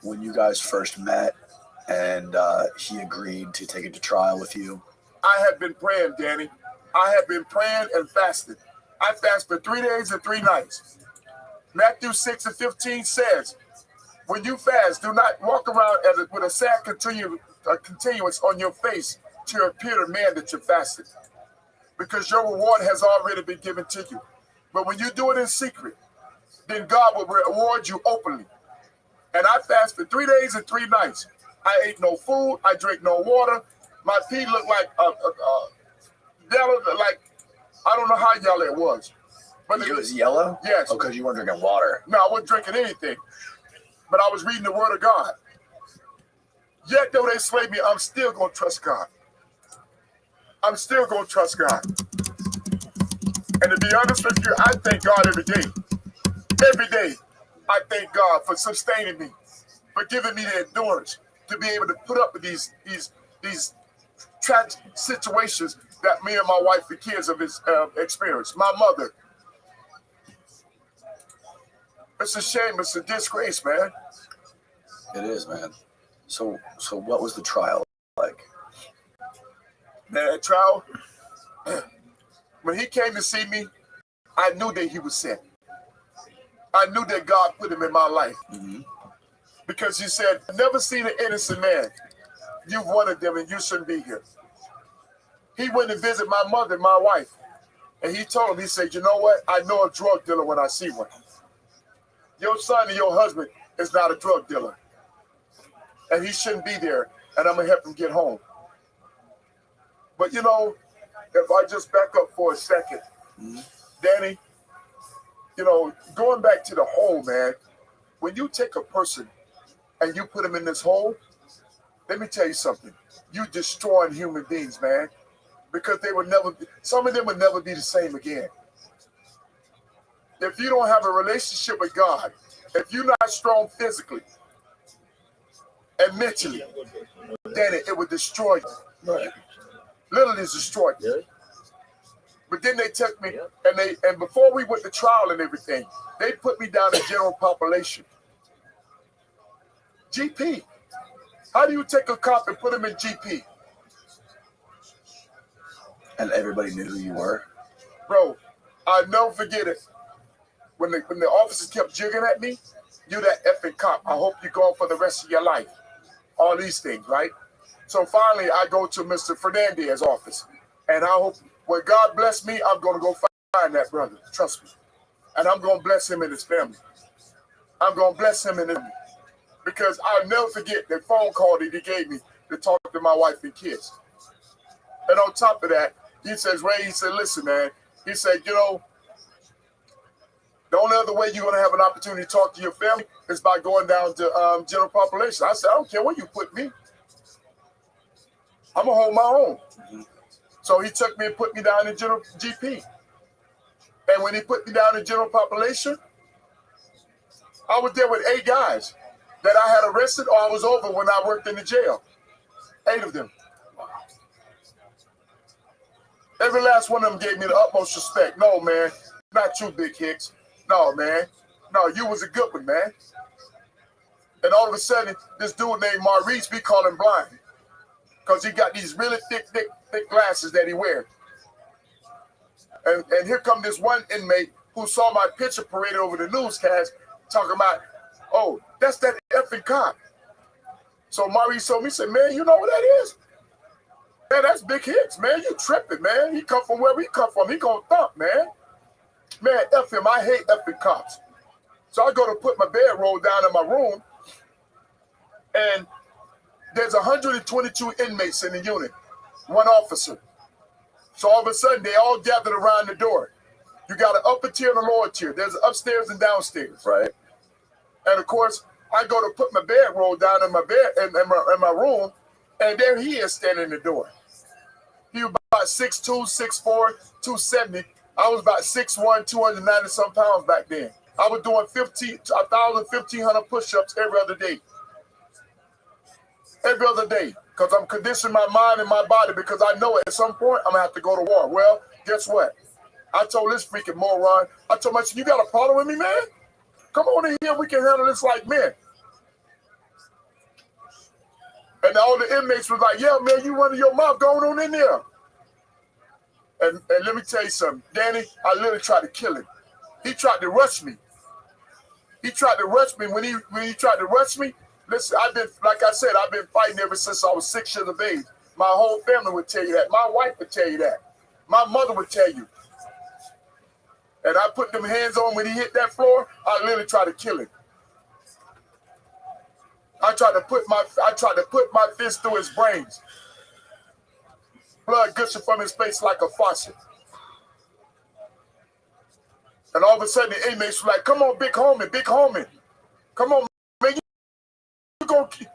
when you guys first met and he agreed to take it to trial with you? I had been praying, Danny. I had been praying and fasting. I fasted for 3 days and 3 nights. Matthew 6:15 says, when you fast, do not walk around with a sad continuance on your face to appear to man that you're fasting, because your reward has already been given to you. But when you do it in secret, then God will reward you openly. And I fasted for 3 days and 3 nights. I ate no food. I drank no water. My pee looked like yellow, like I don't know how yellow it was. But it was yellow? Yes. Oh, because you weren't drinking water. No, I wasn't drinking anything. But I was reading the Word of God. Yet though they slay me, I'm still going to trust God. I'm still going to trust God. And to be honest with you, I thank God every day. Every day, I thank God for sustaining me, for giving me the endurance to be able to put up with these tragic situations that me and my wife and kids have experienced. My mother. It's a shame. It's a disgrace, man. It is, man. So what was the trial like? Man, that trial, when he came to see me, I knew that he was sent. I knew that God put him in my life. Mm-hmm. Because he said, I've never seen an innocent man. You've wanted them and you shouldn't be here. He went and visited my mother, my wife. And he told him, he said, you know what? I know a drug dealer when I see one. Your son and your husband is not a drug dealer. And he shouldn't be there. And I'm going to help him get home. But you know, if I just back up for a second, Danny, you know, going back to the hole, man, when you take a person and you put them in this hole, let me tell you something. You destroying human beings, man, because some of them will never be the same again. If you don't have a relationship with God, if you're not strong physically and mentally, then it will destroy you. Right. Literally destroy you. Yeah. But then they took me, and before we went to trial and everything, they put me down in general population. GP. How do you take a cop and put him in GP? And everybody knew who you were? Bro, I'll never forget it. When the officers kept jigging at me, you that effing cop. I hope you're going for the rest of your life. All these things, right? So finally, I go to Mr. Fernandez's office. And I hope, when God bless me, I'm going to go find that brother. Trust me. And I'm going to bless him and his family. I'm going to bless him and his family. Because I'll never forget the phone call that he gave me to talk to my wife and kids. And on top of that, he says, Ray, he said, listen, man. He said, you know, the only other way you're going to have an opportunity to talk to your family is by going down to general population. I said, I don't care where you put me. I'm going to hold my own. Mm-hmm. So he took me and put me down in general GP. And when he put me down in general population, I was there with 8 guys that I had arrested or I was over when I worked in the jail. 8 of them. Every last one of them gave me the utmost respect. No, man, not you, Big Hicks. No, man. No, you was a good one, man. And all of a sudden, this dude named Maurice, we call him blind. Because he got these really thick glasses that he wears. And here come this one inmate who saw my picture paraded over the newscast talking about, oh, that's that effing cop. So Maurice told me, he said, man, you know what that is? Man, that's Big Hicks, man. You tripping, man. He come from wherever he come from. He gonna thump, man. Man, F him. I hate effing cops. So I go to put my bedroll down in my room, and there's 122 inmates in the unit, 1 officer. So all of a sudden, they all gathered around the door. You got an upper tier and a lower tier. There's upstairs and downstairs. Right. And of course, I go to put my bedroll down in my bed in my room, and there he is standing in the door. He was about 6'2", 6'4", 270. I was about 6'1", 290-some pounds back then. I was doing 1,500 push-ups every other day. Every other day. Because I'm conditioning my mind and my body, because I know at some point I'm going to have to go to war. Well, guess what? I told this freaking moron, I told him, you got a problem with me, man? Come on in here, we can handle this like men. And all the inmates was like, yeah, man, you running your mouth going on in there. And let me tell you something, Danny, I literally tried to kill him. He tried to rush me. He tried to rush me. When he tried to rush me, listen, like I said, I've been fighting ever since I was 6 years of age. My whole family would tell you that. My wife would tell you that. My mother would tell you. And I put them hands on when he hit that floor, I literally tried to kill him. I tried to put my fist through his brains. Blood gushing from his face like a faucet. And all of a sudden the inmates were like, come on, big homie. Come on, man, you gonna keep,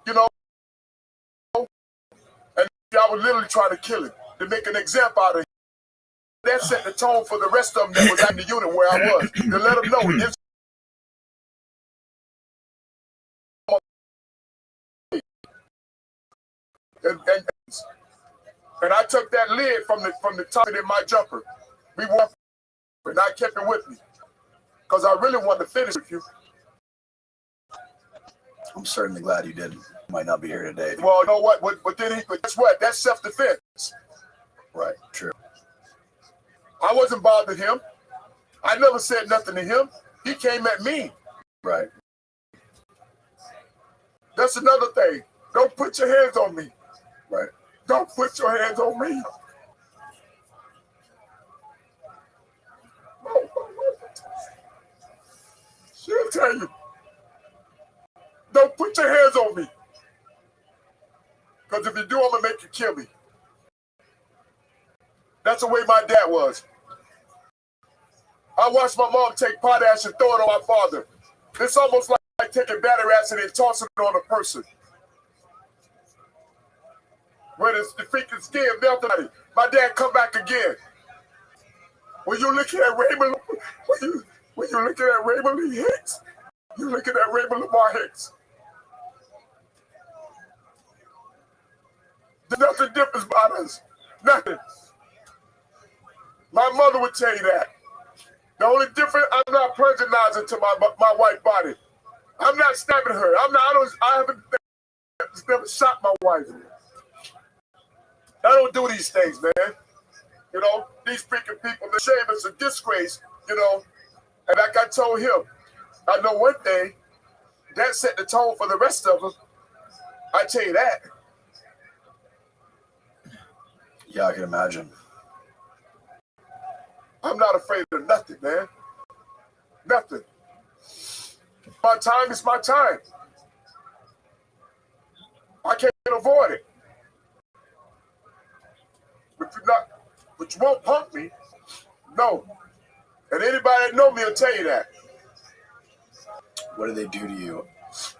you know. And I was literally trying to kill him, to make an example out of him. That set the tone for the rest of them that was in the unit where I was, to let them know. And I took that lid from the top in my jumper. We walked, and I kept it with me because I really wanted to finish with you. I'm certainly glad you did. You might not be here today. Well, you know what? But guess what? That's self-defense. Right. True. I wasn't bothering him. I never said nothing to him. He came at me. Right. That's another thing. Don't put your hands on me. Right. Don't put your hands on me. She'll tell you. Don't put your hands on me. Because if you do, I'm going to make you kill me. That's the way my dad was. I watched my mom take potash and throw it on my father. It's almost like taking battery acid and tossing it on a person. When the freaking skin melted out of it. My dad come back again. When you looking at Raymond, when you looking at Raymond Lee Hicks, you looking at Raymond Lamar Hicks. There's nothing different about us. Nothing. My mother would tell you that. The only difference, I'm not personalizing to my white body. I'm not stabbing her. I haven't never shot my wife. I don't do these things, man. You know, these freaking people, the shame is a disgrace, you know. And like I told him, I know one thing, that set the tone for the rest of them. I tell you that. Yeah, I can imagine. I'm not afraid of nothing, man. Nothing. My time is my time. I can't avoid it. But you won't punk me. No. And anybody that know me will tell you that. What did they do to you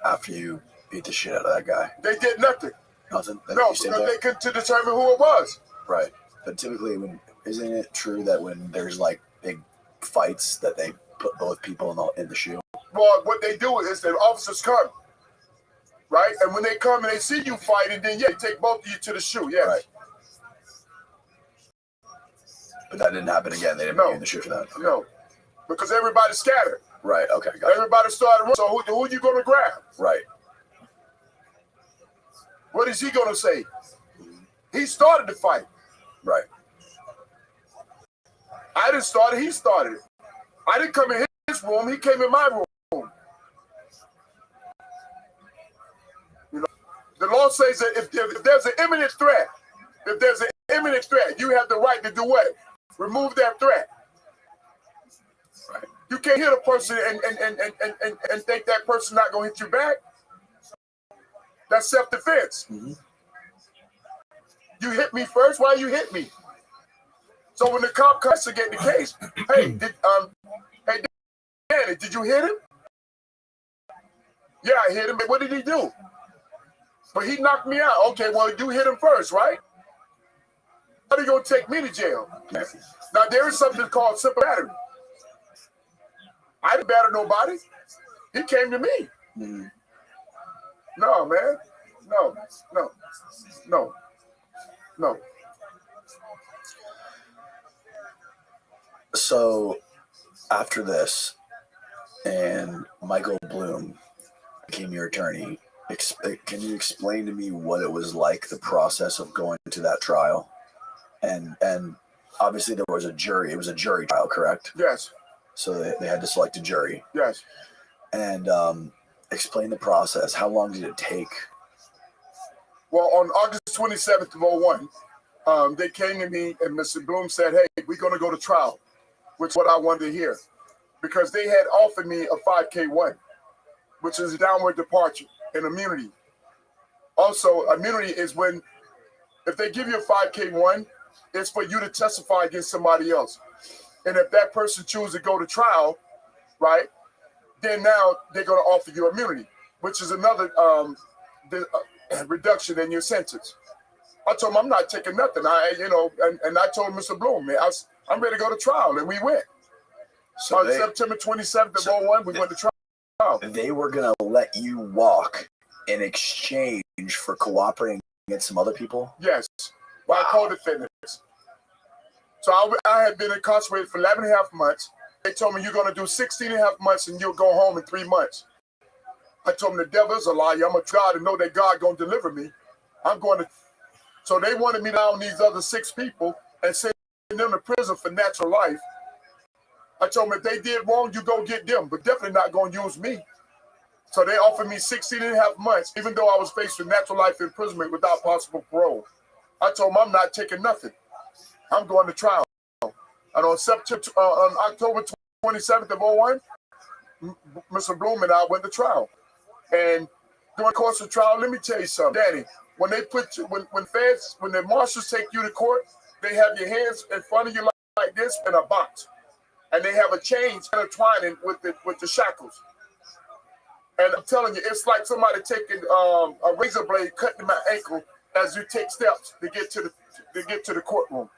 after you beat the shit out of that guy? They did nothing. Nothing? No, because they couldn't determine who it was. Right. But typically, isn't it true that when there's like big fights that they put both people in the shoe? Well, what they do is the officers come, right? And when they come and they see you fighting, then yeah, they take both of you to the shoe, yeah. Right. But that didn't happen again. They didn't put you in the shoe for that. Okay. No, because everybody scattered. Right. Okay. Got Everybody started running. So who are you going to grab? Right. What is he going to say? He started the fight. Right. I didn't start it. He started it. I didn't come in his room. He came in my room. You know, the law says that if there's an imminent threat, you have the right to do what? Remove that threat. Right. You can't hit a person and think that person not gonna hit you back. That's self-defense. Mm-hmm. You hit me first. Why you hit me? So when the cop comes to get the case, hey, Danny, did you hit him? Yeah, I hit him. But what did he do? But he knocked me out. Okay, well, you hit him first, right? How are you gonna take me to jail? Now there is something called simple battery. I didn't batter nobody. He came to me. Mm-hmm. No, man. No. So after this, and Michael Bloom became your attorney, Can you explain to me what it was like, the process of going to that trial? And obviously there was a jury. It was a jury trial, correct? Yes. So they had to select a jury. Yes. And explain the process. How long did it take? Well, on August 27th of 01, they came to me and Mr. Bloom said, hey, we're going to go to trial, which is what I wanted to hear. Because they had offered me a 5K1, which is a downward departure and immunity. Also, immunity is when, if they give you a 5K1, it's for you to testify against somebody else. And if that person chooses to go to trial, right, then now they're going to offer you immunity, which is another reduction in your sentence. I told him I'm not taking nothing. And I told Mr. Bloom, man, I'm ready to go to trial, and we went. So on September 27th of 01, we went to trial. They were going to let you walk in exchange for cooperating against some other people? Yes, by co-defendants. So I had been incarcerated for 11 and a half months. They told me you're going to do 16 and a half months and you'll go home in 3 months. I told them the devil is a liar. I'm going to try to know that God going to deliver me. I'm going to. So they wanted me down these other 6 people and send them to prison for natural life. I told them if they did wrong, you go get them, but definitely not going to use me. So they offered me 16 and a half months, even though I was faced with natural life imprisonment without possible parole. I told them I'm not taking nothing. I'm going to trial. And on October 27th of 01, Mr. Bloom and I went to trial. And during the course of the trial, let me tell you something, Danny. When they put you, when the marshals take you to court, they have your hands in front of you like this in a box, and they have a chain intertwining with the shackles. And I'm telling you, it's like somebody taking a razor blade, cutting my ankle as you take steps to get to the courtroom.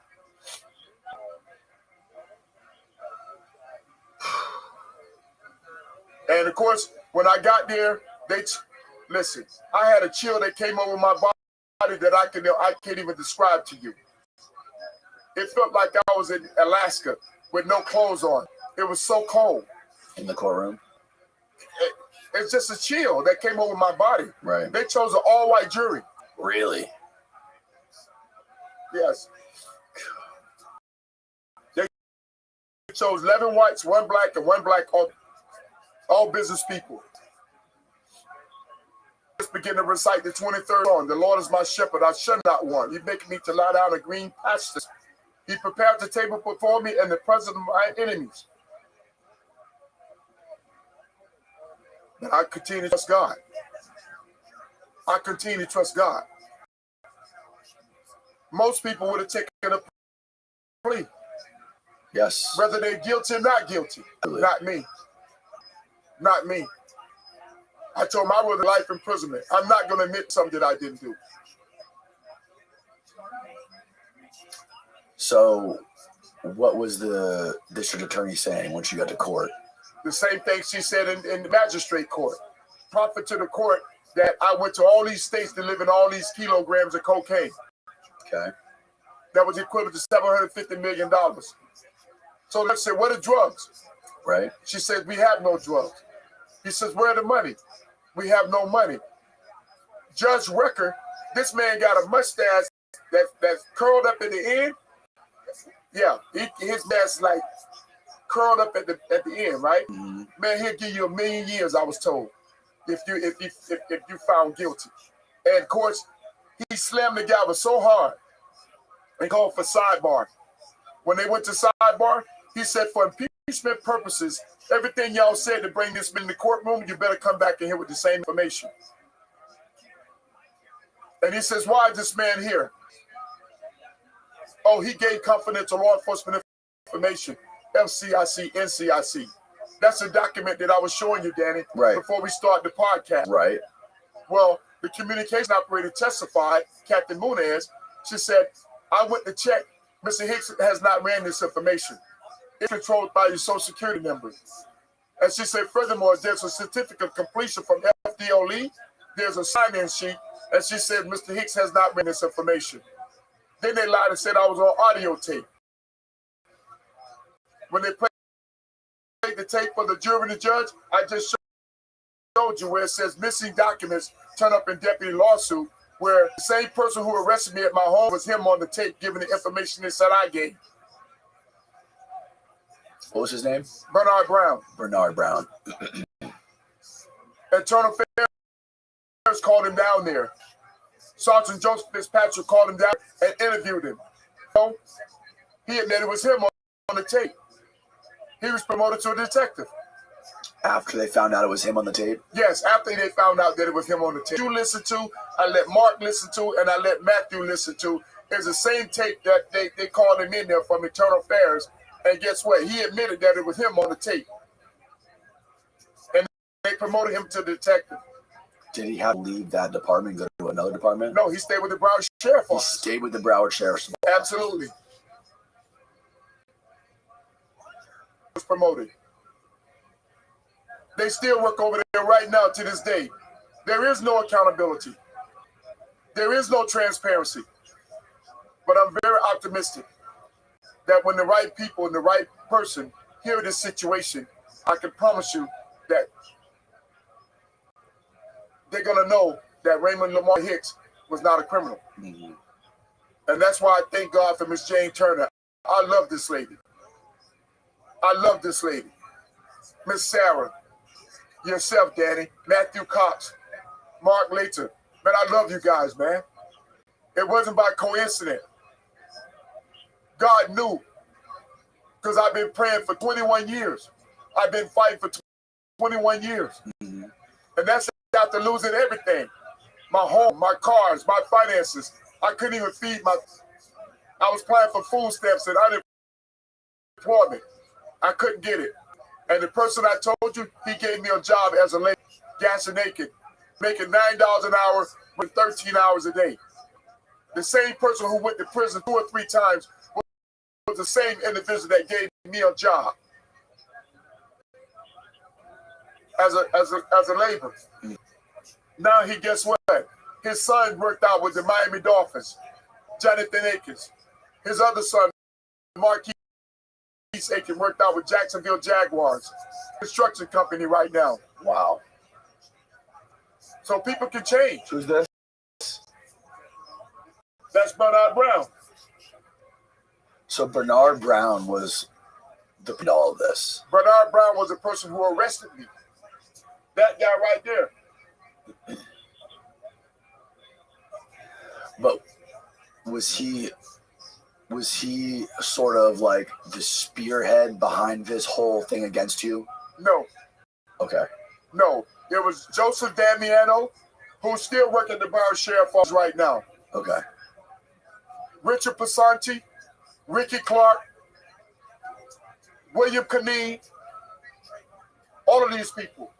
And of course, when I got there, listen. I had a chill that came over my body that I can't even describe to you. It felt like I was in Alaska with no clothes on. It was so cold. In the courtroom? It's just a chill that came over my body. Right. They chose an all-white jury. Really? Yes. They chose 11 whites, 1 black, and 1 black, all business people. Let's begin to recite the 23rd Psalm. The Lord is my shepherd, I shall not want. He makes me to lie down in green pastures. He prepared the table before me in the presence of my enemies. But I continue to trust God. I continue to trust God. Most people would have taken a plea. Yes. Whether they're guilty or not guilty. Absolutely. Not me. Not me. I told him I was life imprisonment. I'm not going to admit something that I didn't do. So what was the district attorney saying once you got to court? The same thing she said in the magistrate court. Profit to the court that I went to all these states delivering all these kilograms of cocaine. Okay. That was equivalent to $750 million. So let's say, what are drugs? Right. She says, we have no drugs. He says, where are the money? We have no money. Judge Recker, this man got a mustache that's curled up in the end. Yeah, his mustache like curled up at the end, right? Mm-hmm. Man, he'll give you 1 million years, I was told, if you found guilty. And of course, he slammed the gavel so hard and called for sidebar. When they went to sidebar, he said, for impeachment purposes, everything y'all said to bring this man in the courtroom, you better come back in here with the same information. And he says, why is this man here? Oh, he gave confidential law enforcement information, FCIC, NCIC. That's a document that I was showing you, Danny, right, before we start the podcast. Right. Well, the communication operator testified, Captain Munez. She said, I went to check. Mr. Hicks has not ran this information. It's controlled by your social security number. And she said, furthermore, there's a certificate of completion from FDOE. There's a sign-in sheet. And she said, Mr. Hicks has not ran this information. Then they lied and said I was on audio tape. When they played the tape for the jury and the judge, I just showed you where it says missing documents turn up in deputy lawsuit, where the same person who arrested me at my home was him on the tape giving the information they said I gave. What was his name? Bernard Brown. Bernard Brown. Internal Affairs called him down there. Sergeant Joseph Fitzpatrick called him down and interviewed him. So he admitted it was him on the tape. He was promoted to a detective. After they found out it was him on the tape? Yes, after they found out that it was him on the tape. You listen to, I let Mark listen to, and I let Matthew listen to. It's the same tape that they called him in there from Internal Affairs. And guess what? He admitted that it was him on the tape. And they promoted him to detective. Did he have to leave that department and go to another department? No, he stayed with the Broward Sheriff's Office. He stayed with the Broward Sheriff's Office. Absolutely. Was promoted. They still work over there right now to this day. There is no accountability. There is no transparency. But I'm very optimistic that when the right people and the right person hear this situation, I can promise you that they're going to know that Raymond Lamar Hicks was not a criminal. Mm-hmm. And that's why I thank God for Miss Jane Turner. I love this lady. I love this lady. Miss Sarah, yourself, Danny, Matthew Cox, Mark Later. Man, I love you guys, man. It wasn't by coincidence. God knew, because I've been praying for 21 years. I've been fighting for 21 years. Mm-hmm. And that's after losing everything. My home, my cars, my finances. I couldn't even feed I was applying for food stamps and unemployment. I couldn't get it. And the person I told you, he gave me a job as a lady, gas and naked, making $9 an hour with 13 hours a day. The same person who went to prison 2 or 3 times was the same individual that gave me a job as a laborer. Now guess what? His son worked out with the Miami Dolphins, Jonathan Akins. His other son, Marquise Akins, worked out with Jacksonville Jaguars, construction company right now. Wow. So people can change. Who's this? That's Bernard Brown. So Bernard Brown was the all of this. Bernard Brown was the person who arrested me. That guy right there. But was he sort of like the spearhead behind this whole thing against you? No. Okay. No. It was Joseph Damiano, who's still working at the Broward Sheriff's Office right now. Okay. Richard Pasanti, Ricky Clark, William Kineen, all of these people.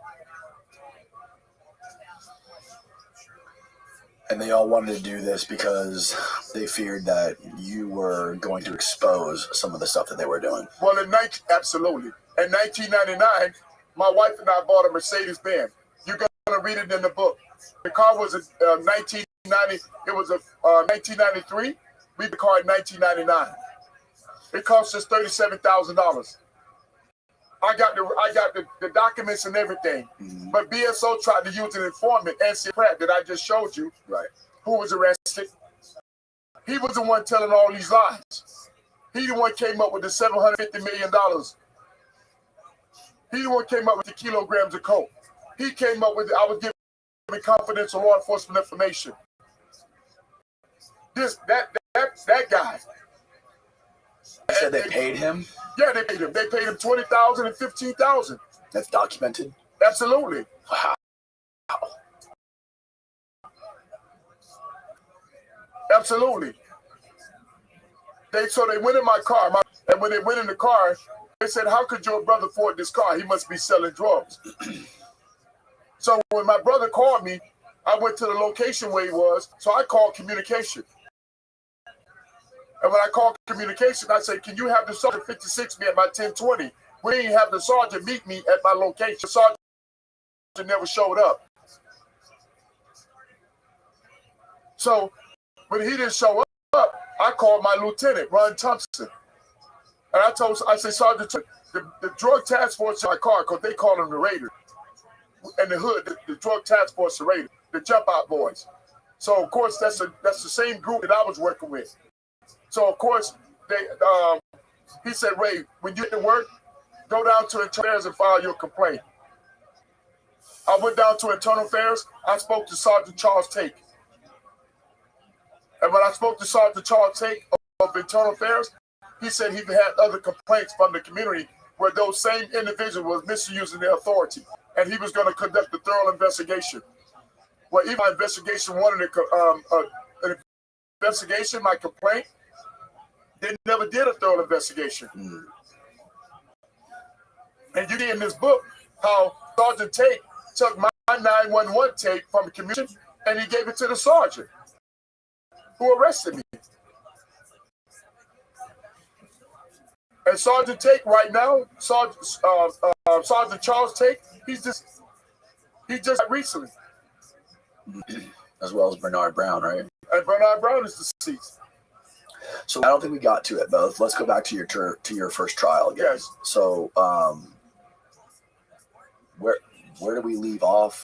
And they all wanted to do this because they feared that you were going to expose some of the stuff that they were doing. Well, absolutely. In 1999, my wife and I bought a Mercedes-Benz. You're going to read it in the book. The car was a 1990. It was a 1993. We bought the car in 1999. It cost us $37,000. I got the documents and everything. Mm-hmm. But BSO tried to use an informant, Nancy Pratt, that I just showed you, right, who was arrested. He was the one telling all these lies. He the one came up with the $750 million. He the one came up with the kilograms of coke. He came up with I was giving confidential law enforcement information. That guy. You said they paid him? Yeah, they paid him. They paid him $20,000 and $15,000. That's documented? Absolutely. Wow. Absolutely. So they went in my car, and when they went in the car, they said, "How could your brother afford this car? He must be selling drugs." So when my brother called me, I went to the location where he was. So I called communication. And when I called communication, I said, "Can you have the Sergeant 56 me at my 1020? We didn't have the sergeant meet me at my location. The sergeant never showed up." So when he didn't show up, I called my lieutenant, Ron Thompson. And I said, "Sergeant, the drug task force in my car," because they call him the Raider. in the hood, the drug task force raided, the jump out boys. So of course that's the same group that I was working with. So of course he said, Ray, when you get to work, go down to Internal Affairs and file your complaint. I went down to Internal Affairs. I spoke to Sergeant Charles Tate. And when I spoke to Sergeant Charles Tate of Internal Affairs, he said he had other complaints from the community where those same individuals was misusing their authority. And he was going to conduct a thorough investigation. Well, even my investigation wanted an investigation, my complaint, they never did a thorough investigation. And you see in this book how Sergeant Tate took my 911 tape from the commission and he gave it to the sergeant who arrested me. And Sergeant Tate right now, Sergeant Charles Tate, he just recently. As well as Bernard Brown, right? And Bernard Brown is deceased. So I don't think we got to it both. Let's go back to your first trial again. Yes. So where do we leave off?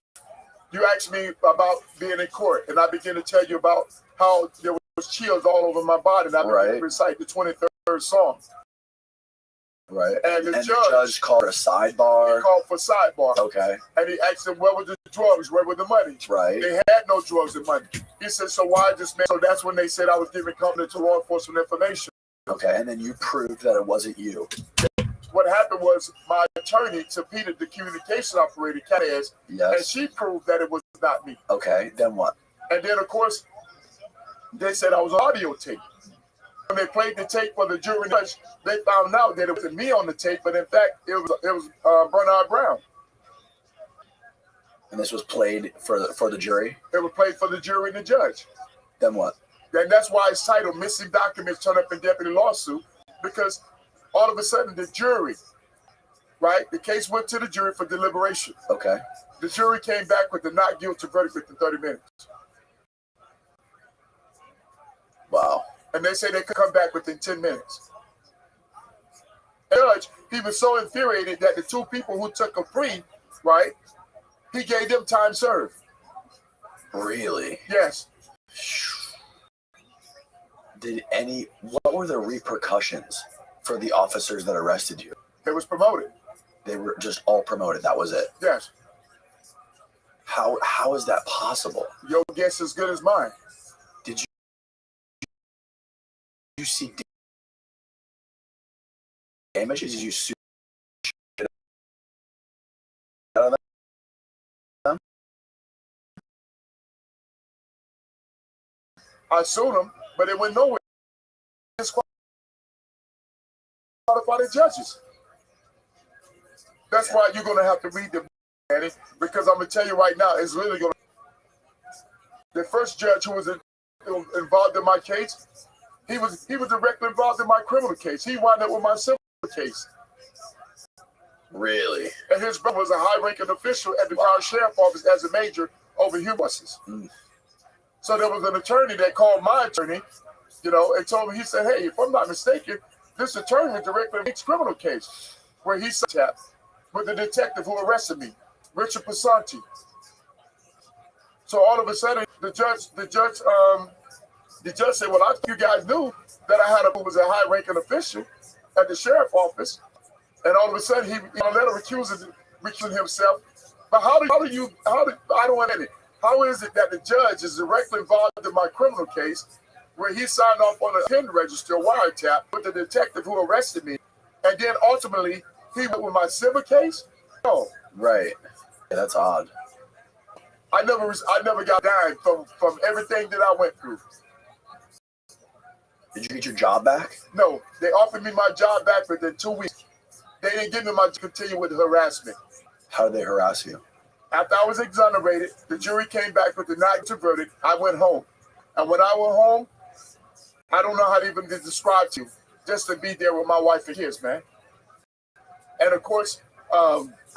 You asked me about being in court, and I began to tell you about how there was chills all over my body, and I began to recite the 23rd Psalm. Right. And the judge called for a sidebar. He called for sidebar. Okay. And he asked him, where were the drugs? Where were the money? Right. They had no drugs and money. He said, so why this man? So that's when they said I was giving confidential law enforcement information. Okay. And then you proved that it wasn't you. What happened was my attorney subpoenaed the communication operator, Cataz, and she proved that it was not me. Okay. Then what? And then, of course, they said I was on audio tape. When they played the tape for the jury and judge, they found out that it wasn't me on the tape, but in fact, it was Bernard Brown. And this was played for the jury? It was played for the jury and the judge. Then what? And that's why it's titled Missing Documents Turned Up in Deputy Lawsuit, because all of a sudden the jury, right, the case went to the jury for deliberation. Okay. The jury came back with the not guilty verdict within 30 minutes. Wow. And they say they could come back within 10 minutes. The judge, he was so infuriated that the two people who took a plea, right, he gave them time served. Really? Yes. What were the repercussions for the officers that arrested you? They was promoted. They were just all promoted. That was it. Yes. How is that possible? Your guess is as good as mine. Did you see damages? Did you sue out of them? I sued them, but it went nowhere. Disqualify the judges. That's why you're going to have to read the book, Danny, because I'm going to tell you right now, it's literally going to. The first judge who was involved in my case, he was directly involved in my criminal case. He wound up with my civil case. Really? And his brother was a high-ranking official at the Broward Sheriff Office as a major over human buses. So there was an attorney that called my attorney, and told me, he said, hey, if I'm not mistaken, this attorney was directly in his criminal case where he sat with the detective who arrested me, Richard Pasanti. So all of a sudden, the judge said, well, I thought you guys knew that I had who was a high-ranking official at the sheriff office. And all of a sudden, he let her recusing himself. But I don't want any. How is it that the judge is directly involved in my criminal case where he signed off on a pen register wiretap with the detective who arrested me, and then ultimately he went with my civil case? No. Right. Yeah, that's odd. I never got dime from everything that I went through. Did you get your job back? No. They offered me my job back within 2 weeks. They didn't give me my continue with the harassment. How did they harass you? After I was exonerated, the jury came back with the not guilty verdict. I went home. And when I went home, I don't know how to even describe to you, just to be there with my wife and kids, man. And of course,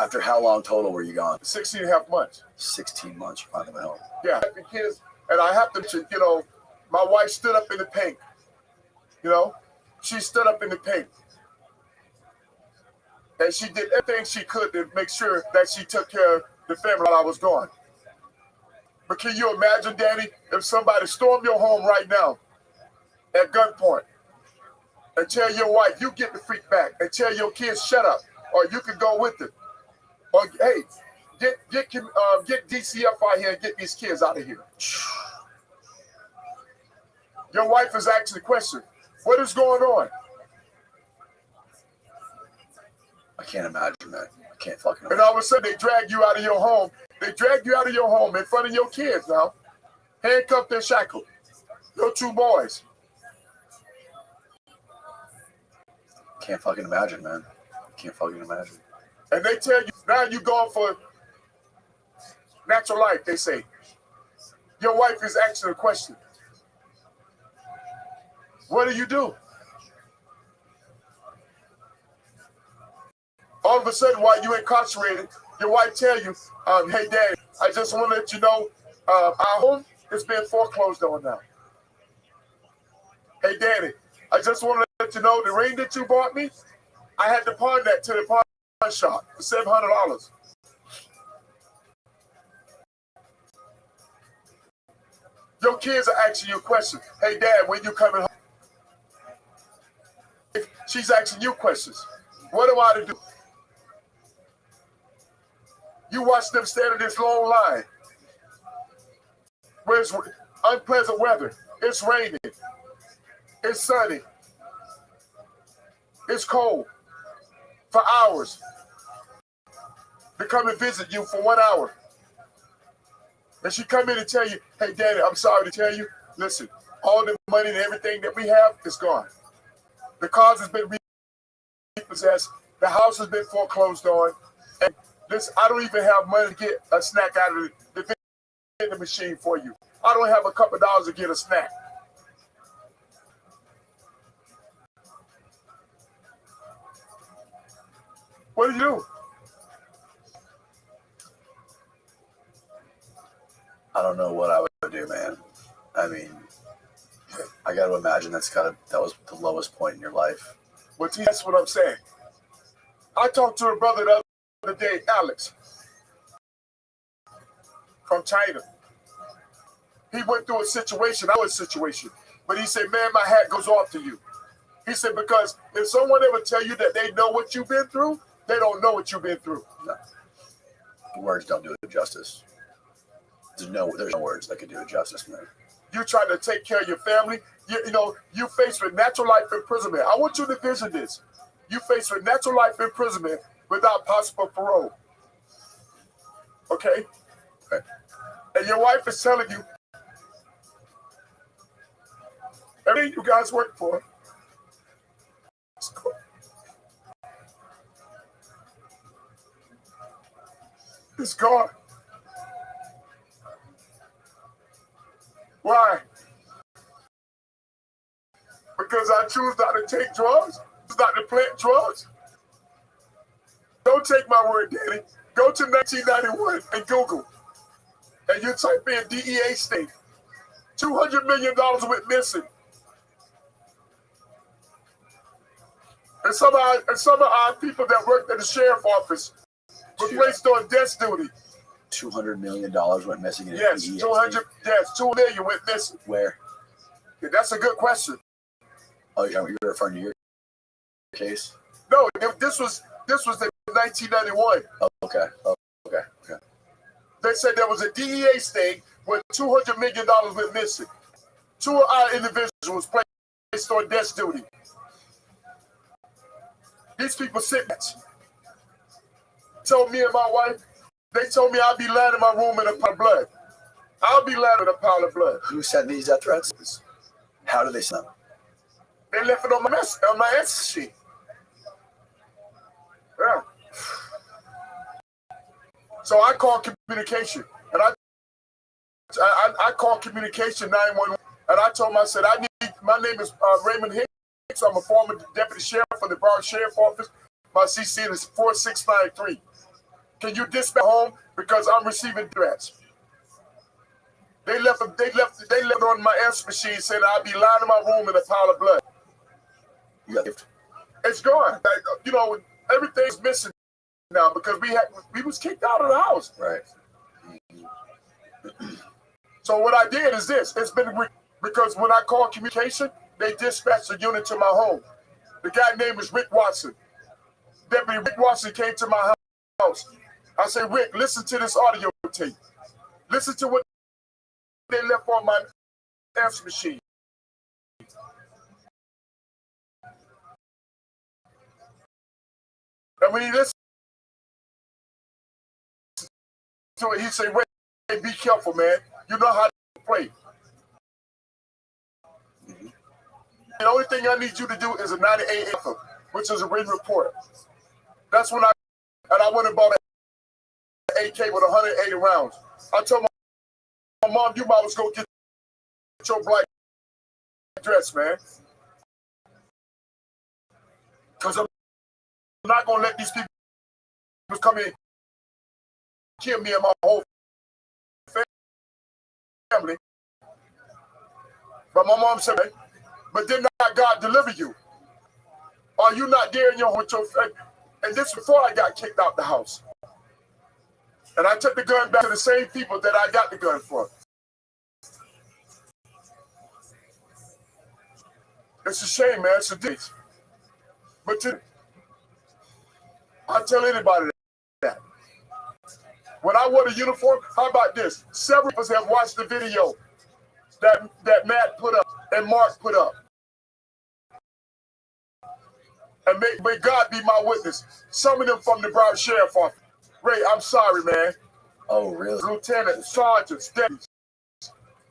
after how long total were you gone? 16 and a half months. 16 months, you finally went home. Yeah, the kids, and I have to, my wife stood up in the paint. She stood up in the paint. And she did everything she could to make sure that she took care the family while I was gone. But can you imagine, Danny, if somebody stormed your home right now at gunpoint and tell your wife, you get the freak back, and tell your kids, shut up, or you can go with it. Or, hey, get DCF out here and get these kids out of here. Your wife is asking the question, what is going on? I can't imagine that. I can't fucking imagine. And all of a sudden, they drag you out of your home. They drag you out of your home in front of your kids now, handcuffed and shackled. Your two boys. Can't fucking imagine, man. Can't fucking imagine. And they tell you, now you going for natural life, they say. Your wife is asking a question. What do you do? All of a sudden, while you're incarcerated, your wife tell you, hey, Daddy, I just want to let you know our home has been foreclosed on now. Hey, Daddy, I just want to let you know the ring that you bought me, I had to pawn that to the pawn shop for $700. Your kids are asking you a question. Hey, Dad, when you coming home? She's asking you questions. What am I to do? You watch them stand in this long line where it's unpleasant weather. It's raining. It's sunny. It's cold for hours. They come and visit you for 1 hour. And she come in and tell you, hey, Daddy, I'm sorry to tell you, listen, all the money and everything that we have is gone. The cars has been repossessed. The house has been foreclosed on. And this, I don't even have money to get a snack out of the vending machine for you. I don't have a couple of dollars to get a snack. What do you do? I don't know what I would do, man. I mean, I got to imagine that was the lowest point in your life. Well, that's what I'm saying. I talked to a brother the other day, Alex, from China. He went through a situation, but he said, man, my hat goes off to you. He said, because if someone ever tell you that they know what you've been through, they don't know what you've been through. No. The words don't do it justice. There's no words that can do it justice, man. You try to take care of your family. You faced with natural life imprisonment. I want you to vision this. You faced with natural life imprisonment without possible parole. Okay? Okay. And your wife is telling you, everything you guys work for, it's gone. Why? Because I choose not to take drugs, not to plant drugs. Don't take my word, Danny. Go to 1991 and Google, and you type in DEA state. $200 million went missing. And some of our people that worked at the sheriff office were placed on desk duty. $200 million went missing in yes, DEA 200. Yes, $2 million went missing. Where? Yeah, that's a good question. Oh, you're referring to your case? No, this was the 1991. Oh, okay. They said there was a DEA sting where $200 million went missing. 2 of our individuals placed on desk duty. These people told me and my wife, they told me I'd be lying in my room in a pile of blood. I'll be lying in a pile of blood. Who sent these death threats? How did they send them? They left it on my answer sheet. Yeah. So I called communication, and I called communication 911, and I told them, I said, my name is Raymond Hicks. I'm a former deputy sheriff for the Broward Sheriff Office. My CC is 4693. Can you dispatch home because I'm receiving threats? They left on my answer machine saying I'd be lying in my room in a pile of blood. You got gift. It's gone. Everything's missing. now because we was kicked out of the house. Right. So what I did is this. It's been because when I called communication, they dispatched a unit to my home. The guy name is Rick Watson. Deputy Rick Watson came to my house. I said, Rick, listen to this audio tape. Listen to what they left on my answer machine. And when he listened to it, he said, Ray, be careful, man. You know how to play. The only thing I need you to do is a 98 anthem, which is a written report. That's when I went and bought an AK with 180 rounds. I told my mom, you might as well go get your black dress, man. Because I'm not going to let these people come in and kill me and my whole family. But my mom said, but did not God deliver you? Are you not there in your home with your family? And this before I got kicked out the house. And I took the gun back to the same people that I got the gun for. It's a shame, man. It's a ditch. But I tell anybody that. When I wore the uniform, how about this? Several of us have watched the video that Matt put up and Mark put up. And may God be my witness. Some of them from the Broward Sheriff Office. Ray, I'm sorry, man. Oh, really? Lieutenant, sergeants, deputies.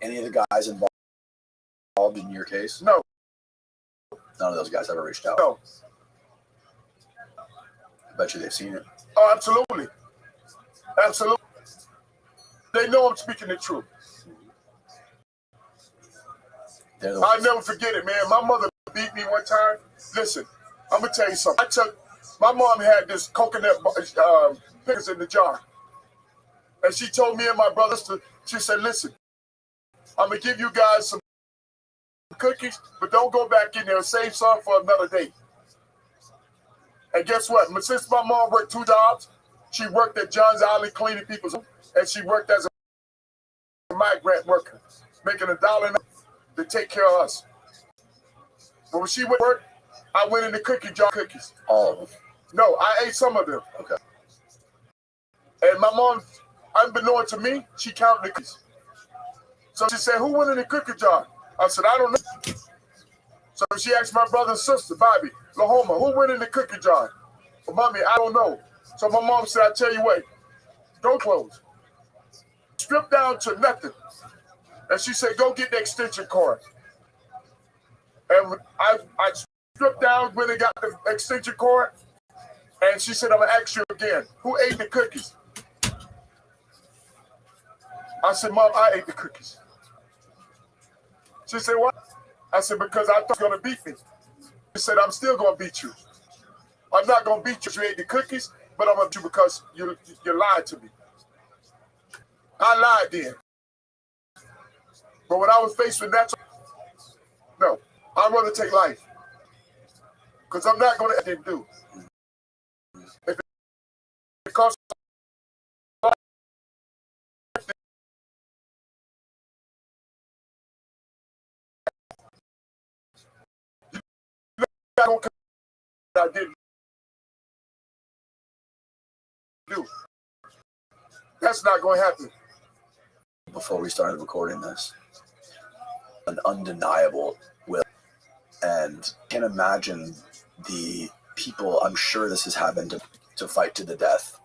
Any of the guys involved in your case? No. None of those guys ever reached out? No. I bet you they've seen it. Oh, absolutely. Absolutely. They know I'm speaking the truth. I'll never forget it, man. My mother beat me one time. Listen, I'm going to tell you something. My mom had this coconut pickles in the jar. And she told me and my brothers she said, listen, I'm going to give you guys some cookies, but don't go back in there and save some for another day. And guess what? Since my mom worked 2 jobs, she worked at John's Island cleaning people's homes, and she worked as a migrant worker, making $1 to take care of us. But when she went to work, I went in the cookie jar cookies. All of them? No, I ate some of them. Okay. And my mom, unbeknown to me, she counted the cookies. So she said, who went in the cookie jar? I said, I don't know. So she asked my brother and sister, Bobby, Lahoma, who went in the cookie jar? Well, Mommy, I don't know. So my mom said, I tell you what, door closed. Stripped down to nothing. And she said, go get the extension cord. And I stripped down when they got the extension cord. And she said, I'm going to ask you again, who ate the cookies? I said, Mom, I ate the cookies. She said, what? I said, because I thought you were going to beat me. She said, I'm still going to beat you. I'm not going to beat you if you ate the cookies, but I'm going to beat you because you lied to me. I lied then. But when I was faced with that, no, I'd rather take life. Because I'm not going to let them do. If it costs life, I didn't do. That's not going to happen. Before we started recording this, an undeniable will. And can't imagine the people, I'm sure this has happened to fight to the death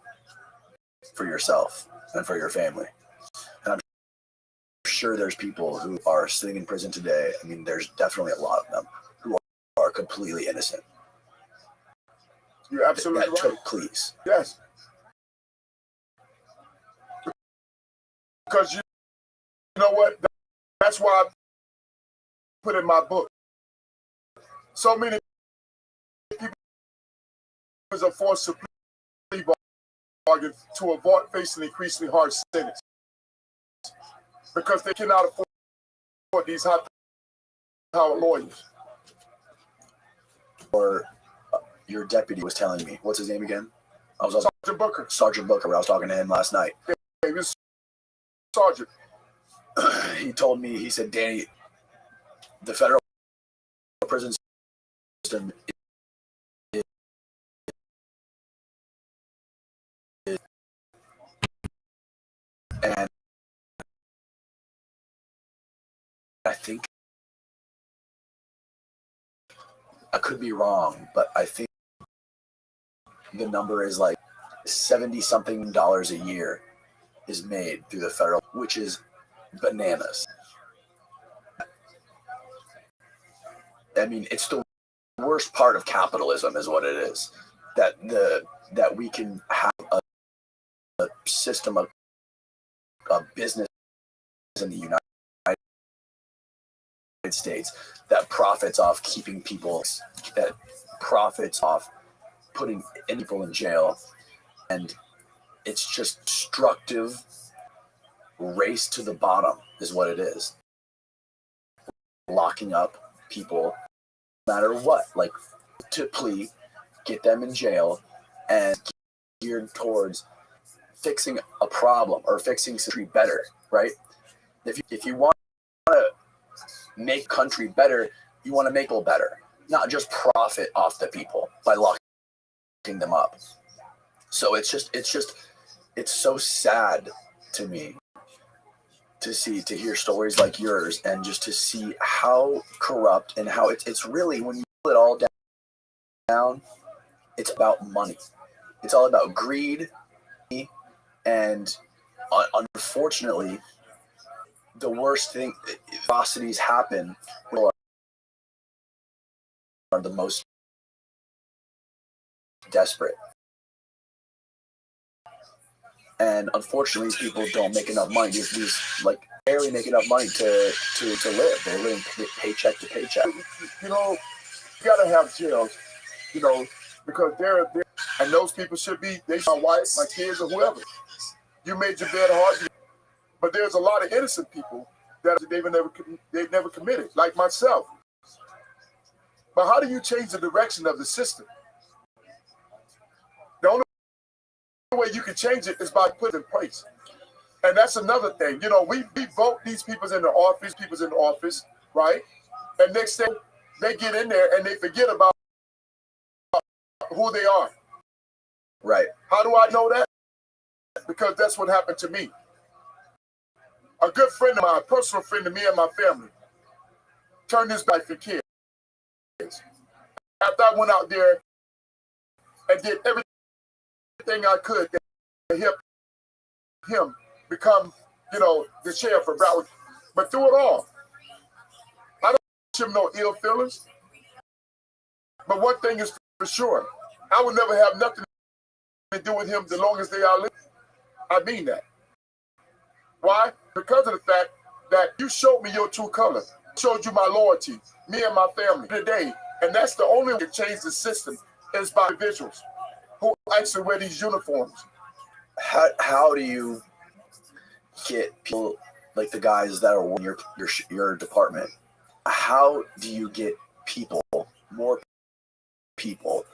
for yourself and for your family. And I'm sure there's people who are sitting in prison today. I mean, there's definitely a lot of them who are completely innocent. You're absolutely right. Took pleas. Yes. Because you know what? That's why I put in my book. So many people are forced to plea bargain to avoid facing increasingly hard sentence because they cannot afford these high-powered lawyers. Or your deputy was telling me, what's his name again? I was on Sergeant Booker. I was talking to him last night. Yeah, he was Sergeant. He told me, he said, Danny, the federal prison system is and I think I could be wrong, but I think the number is like $70-something a year is made through the federal, which is bananas. I mean, it's the worst part of capitalism, is what it is. That we can have a system of business in the United States that profits off keeping people, that profits off putting people in jail, and it's just destructive race to the bottom is what it is. Locking up people no matter what, like to plea, get them in jail, and geared towards fixing a problem or fixing country better, right? If you want to make country better, you want to make people better, not just profit off the people by locking them up. So it's so sad to me to hear stories like yours, and just to see how corrupt and how it's really, when you pull it all down, it's about money. It's all about greed, and unfortunately, the worst thing, atrocities happen are the most desperate. And unfortunately, people don't make enough money. These like barely make enough money to live. They're living paycheck to paycheck. You know, you gotta have jails. You know, because they're and those people should be. They, my wife, my kids, or whoever. You made your bed hard, but there's a lot of innocent people that they've never committed, like myself. But how do you change the direction of the system? The only way you can change it is by putting it in place. And that's another thing. You know, we vote these people in the office, right? And next thing, they get in there and they forget about who they are. Right. How do I know that? Because that's what happened to me. A good friend of mine, a personal friend of me and my family, turned his life for kids. After I went out there and did everything I could to help him become, the sheriff of Broward. But through it all, I don't wish him no ill feelings. But one thing is for sure, I would never have nothing to do with him the longest day I live. I mean that. Why? Because of the fact that you showed me your true color, showed you my loyalty, me and my family today. And that's the only way to change the system is by individuals who actually wear these uniforms. How do you get people like the guys that are in your department? How do you get more people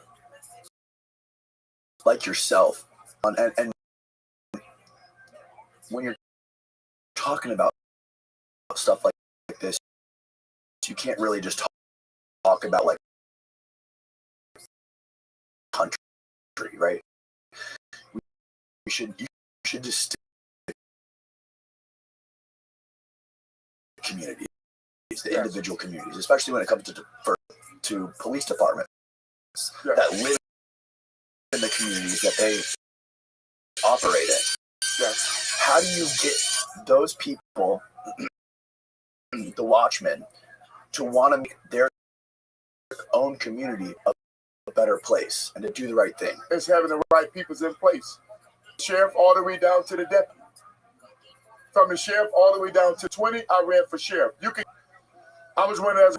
like yourself, and when you're talking about stuff like this, you can't really just talk about like country, right? You should just stick to communities, the individual communities, especially when it comes to police departments that live in the communities that they operate in. Yes. How do you get those people, the watchmen, to want to make their own community a better place and to do the right thing? It's having the right peoples in place. Sheriff all the way down to the deputy. From the sheriff all the way down to 20, I ran for sheriff. I was running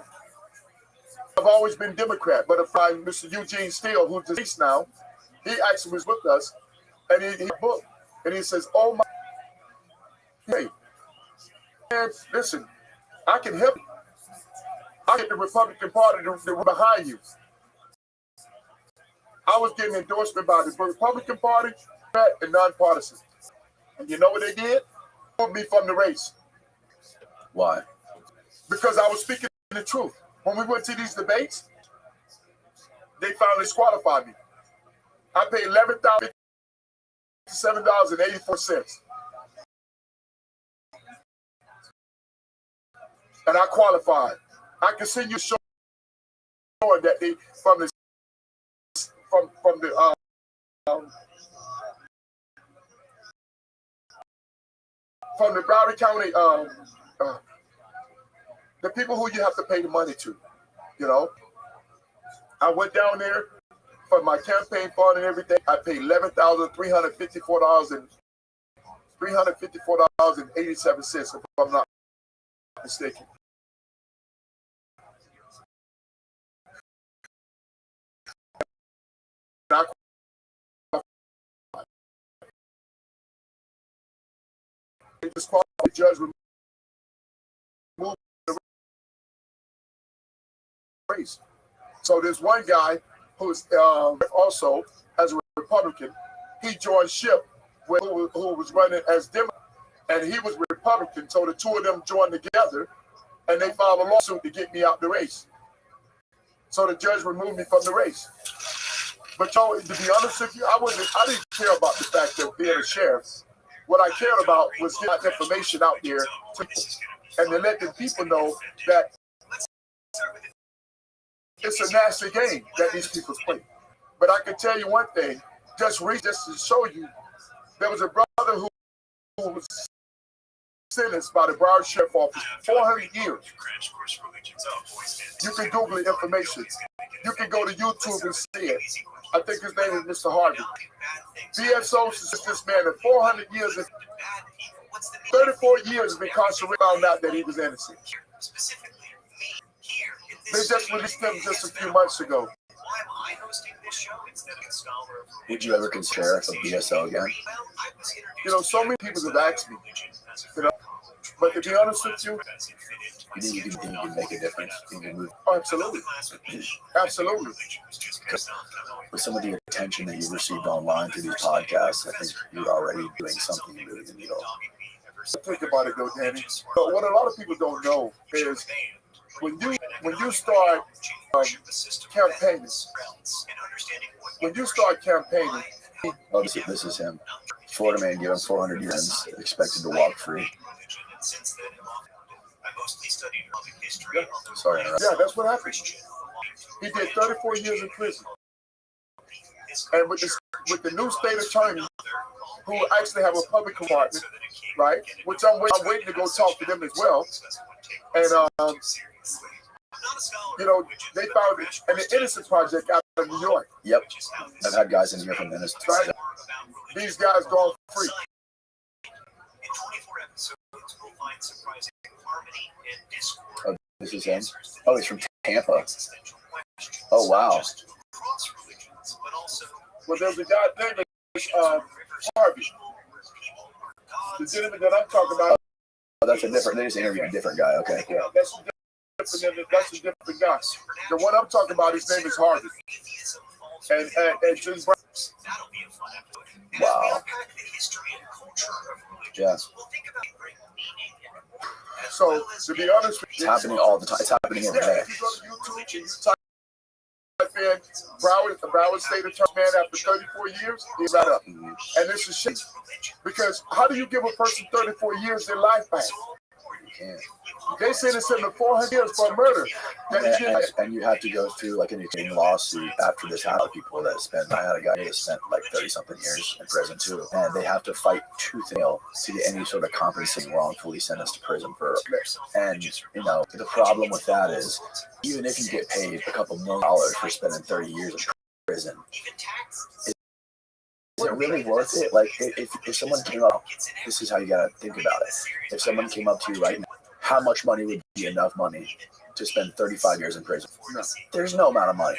I've always been Democrat, but if Mr. Eugene Steele, who's deceased now, he actually was with us, and he booked, and he says, "Oh my, hey, man, listen, I can help you. I get the Republican Party to behind you. I was getting endorsement by the Republican Party and nonpartisan. And you know what they did? Moved me from the race. Why? Because I was speaking the truth. When we went to these debates, they finally disqualified me. I paid $11,057.84. And I qualified. I can send you showing that they from the Broward County, the people who you have to pay the money to, you know. I went down there for my campaign fund and everything. I paid $354.87, if I'm not mistaken. The judge removed the race. So there's one guy who's also, as a Republican, he joined ship with who was running as Democrat, and he was Republican. So the two of them joined together, and they filed a lawsuit to get me out the race. So the judge removed me from the race. But to be honest with you, I didn't care about the fact of being a sheriff. What I cared about was getting information out there to people, and to let the people know that it's a nasty game that these people play. But I can tell you one thing, just to show you, there was a brother who was sentenced by the Broward Sheriff Office 400 years. You can Google the information. You can go to YouTube and see it. I think his name is Mr. Harvey. BSO sentenced this man in 400 years, 34 years of incarceration, found out that he was innocent. They just released him just a few months ago. Would you ever consider sheriff of BSO again? You know, so many people have asked me, you know, but to be honest with you, You think you can make a difference? You can move. oh, absolutely. Absolutely. With some of the attention that you've received online through these podcasts, I think you're already doing something you really need. Think about it though, Danny. But what a lot of people don't know is when you start campaigning, Oh, this is him. Florida man given 400 years, expected to walk free. Yeah. Sorry. Yeah, that's what happened. He did 34 years in prison. And with the new state attorney, who actually have a public department, right? Which I'm waiting to go talk to them as well. And you know, they found an Innocent Project out of New York. Yep, I've had guys in here from the Innocent Project. These guys gone free. Oh, this is him. Oh, he's from Tampa. Oh, wow. Well, there's a guy named Harvey. The gentleman that I'm talking about. Oh, that's a different. They just interviewed a different guy. Okay. Yeah, that's a different guy. The one I'm talking about, his name is Harvey. And Jim Brown. Wow. Yeah. So, to be honest with you, it's happening all the time. It's happening every day. If you go to YouTube and you type in Broward State Attorney man after 34 years, he's right up. And this is shit. Because how do you give a person 34 years their life back? You can't. They sentenced him to 400 years for murder. And you have to go through like an extreme lawsuit after this. How people that spent, I had a guy that spent like 30-something years in prison too, and they have to fight tooth and nail to get any sort of compensating wrongfully sentenced to prison for. And you know the problem with that is, even if you get paid a couple $1 million for spending 30 years in prison, is it really worth it? Like if someone came up, this is how you gotta think about it. If someone came up to you right now, how much money would be enough money to spend 35 years in prison? No. There's no amount of money.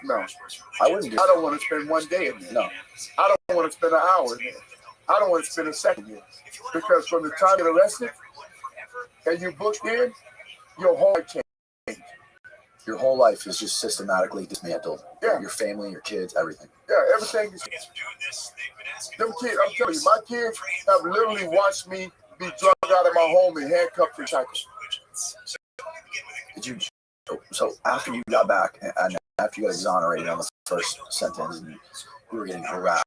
No. I wouldn't do I don't want to spend one day in there. No. I don't want to spend an hour in there. I don't want to spend a second in there. Because from the time you get arrested and you booked in, your whole life changed. Your whole life is just systematically dismantled. Yeah. Your family, your kids, everything. Yeah, everything is. Them kids, I'm telling you, my kids have literally watched me be drugged out of my home and handcuffed and shackled. Did you? So after you got back and after you got exonerated on the first sentence, and you were getting harassed,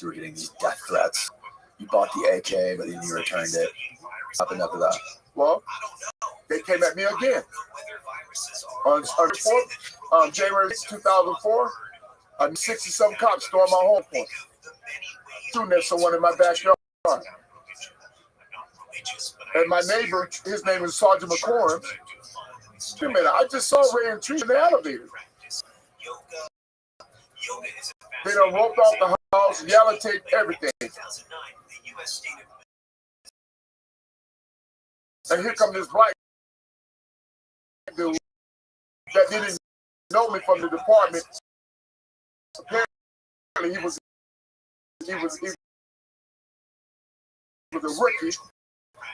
you were getting these death threats. You bought the AK, but then you returned it. What happened after that? Well, they came at me again. On January 2004, 60-some cops stormed my home point, shooting at someone in my backyard. And my neighbor, his name is Sergeant McCorm. Wait a minute, I just saw Ray and Tree in the elevator. They done roped off the house, yellow tape, everything. And here come this black dude that didn't know me from the department. Apparently, he was a rookie.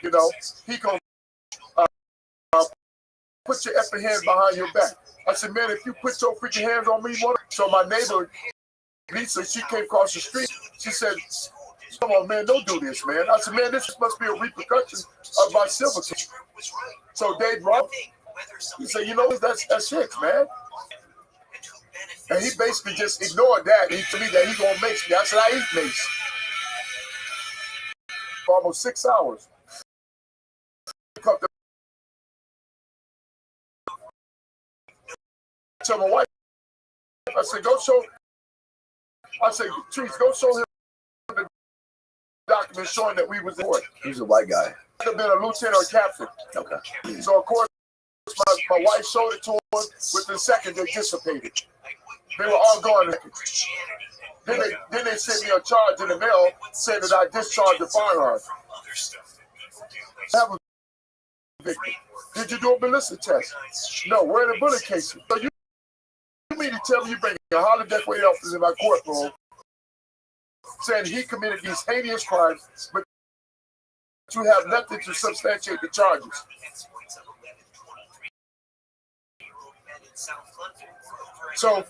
You know, he gonna put your effing hands behind your back. I said, man, if you put your freaking hands on me, what? So my neighbor, Lisa, she came across the street. She said, come on, man, don't do this, man. I said, man, this must be a repercussion of my silver. So Dave Rob, he said, you know, that's it, man. And he basically just ignored that. He told me that he gonna mace me. I said, I eat mace. For almost 6 hours. I tell my wife, I said, Trees, go show him the document showing that we was in court. He's a white guy. I've been a lieutenant or captain. Okay. So of course, my wife showed it to him. Within seconds, they dissipated. They were all gone. Then they sent me a charge in the mail saying that I discharged the firearm. Have a victim. Did you do a ballistic test? No. Where are the bullet cases? So you mean to tell me you bring a Holly Deckway officer in my courtroom saying he committed these heinous crimes, but you have nothing to substantiate the charges? So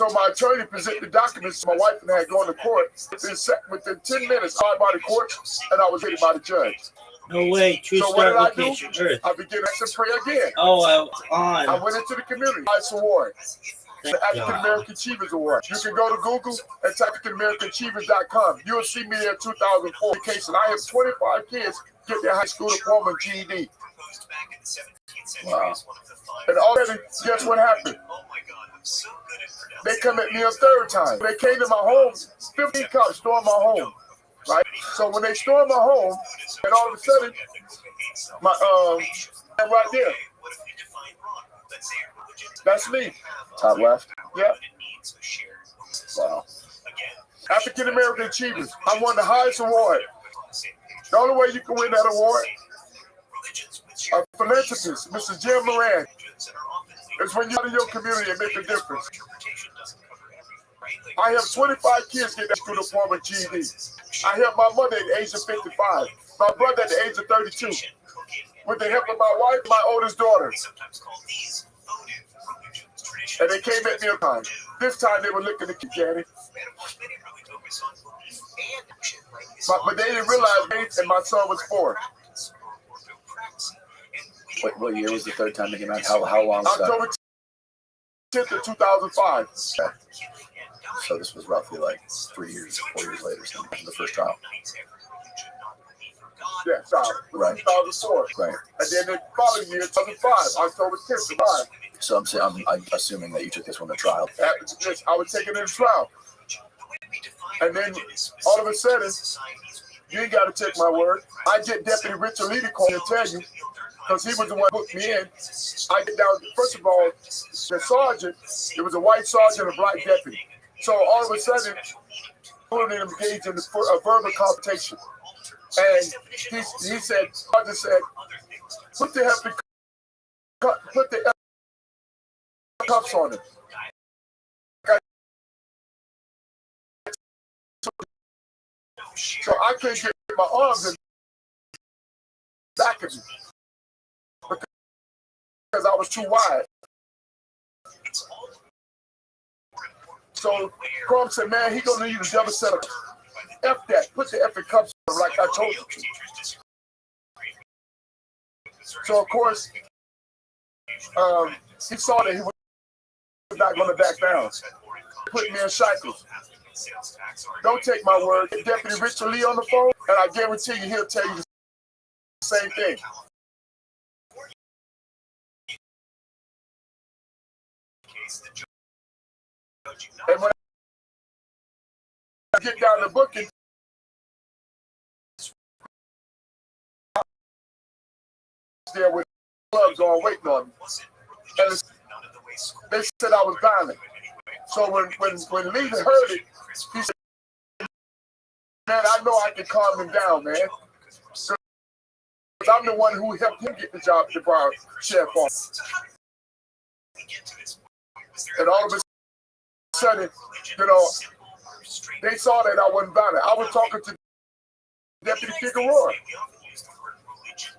my attorney presented the documents to my wife and I had gone to court. Within 10 minutes, I was by the court and I was hit by the judge. No way. True so start what did location I do? Earth. I began to pray again. Oh, on. I went into the community. Ice Award. The African American Achievers Award. You can go to Google and type AfricanAmericanAchievers.com. You'll see me there in 2004 case. And I have 25 kids get their high school diploma and GED. Wow. And already, guess what happened? They come at me a third time. They came to my home. 15 cops stormed my home. Right? So when they stormed my home, and all of a sudden, right there. That's me. Top left? Yeah. Wow. African American Achievers. I won the highest award. The only way you can win that award, a philanthropist, Mr. Jim Moran, is when you're out in your community and make a difference. I have 25 kids get that school diploma GED. I helped my mother at the age of 55, my brother at the age of 32. With the help of my wife, my oldest daughter. And they came at me a time. This time they were looking at Danny. But they didn't realize me and my son was 4. What year was the third time they came out? How long was that? October 10th of 2005. Okay. So this was roughly like 4 years later, so the first trial. Yeah, trial. Right. 2004. Right. And then the following year, 2005, October 10th of 5. So I'm assuming that you took this one to trial. I was taking it to trial. And then all of a sudden, you ain't got to take my word. I get Deputy Richard Lee to call and tell you, because he was the one who put me in. I get down, first of all, the sergeant, it was a white sergeant and a black deputy. So all of a sudden, we were engaged in a verbal confrontation. And he said, sergeant said, put the cuffs on him. So I couldn't get my arms in back of me because I was too wide. So Crum said, man, he gonna need a double set of F that. Put the F in cups like I told you to. So of course, he saw that he was not gonna back down. Put me in shackles. Don't take my word. Get Deputy Richard Lee on the phone, and I guarantee you he'll tell you the same thing. And when I get down to booking, there with clubs on waiting on me. And they said I was violent. So when Lee heard it, he said, man, I know I can calm him down, man. Because I'm the one who helped him get the job to bar sheriff on. And all of a sudden, you know, they saw that I wasn't violent. I was talking to Deputy Figueroa.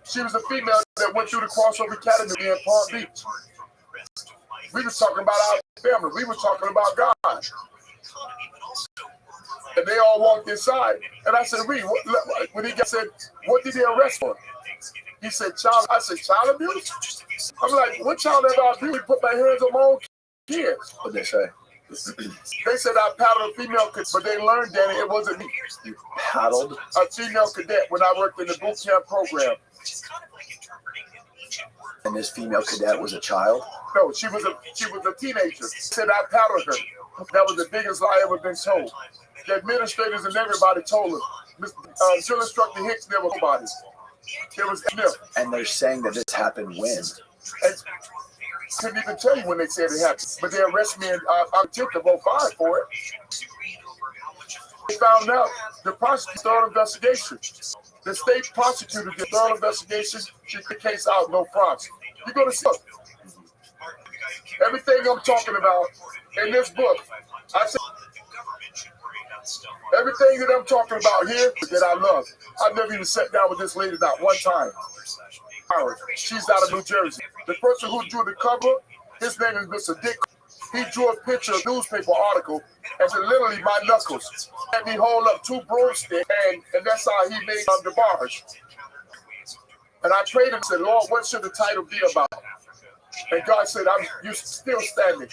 She was a female that went through the Crossover Academy in Palm Beach. We was talking about our family. We were talking about God. And they all walked inside. And I said, Reed, when he said, what did they arrest for? He said, child. I said, child abuse? I'm like, what child abuse? He put my hands on my own kids. What'd they say? They said I paddled a female cadet, but they learned, Danny, it wasn't me. You paddled? A female cadet when I worked in the boot camp program. And this female cadet was a child? No, she was a teenager. Said I paddled her. That was the biggest lie ever been told. The administrators and everybody told her. Drill Instructor Hicks never nobody. It was Smith. And they're saying that this happened when? And couldn't even tell you when they said it happened. But they arrested me in October of 05 for it. They found out the prosecutor thorough investigation. The state prosecutor did thorough investigation. She took the case out, no problem. You're going to see everything I'm talking about in this book. I said everything that I'm talking about here that I love. I've never even sat down with this lady not one time. She's out of New Jersey. The person who drew the cover, his name is Mr. Dick. He drew a picture, a newspaper article, and said literally my knuckles. Had me hold up 2 broomsticks, and that's how he made the bars. And I prayed and said, Lord, what should the title be about? And God said, you're still standing.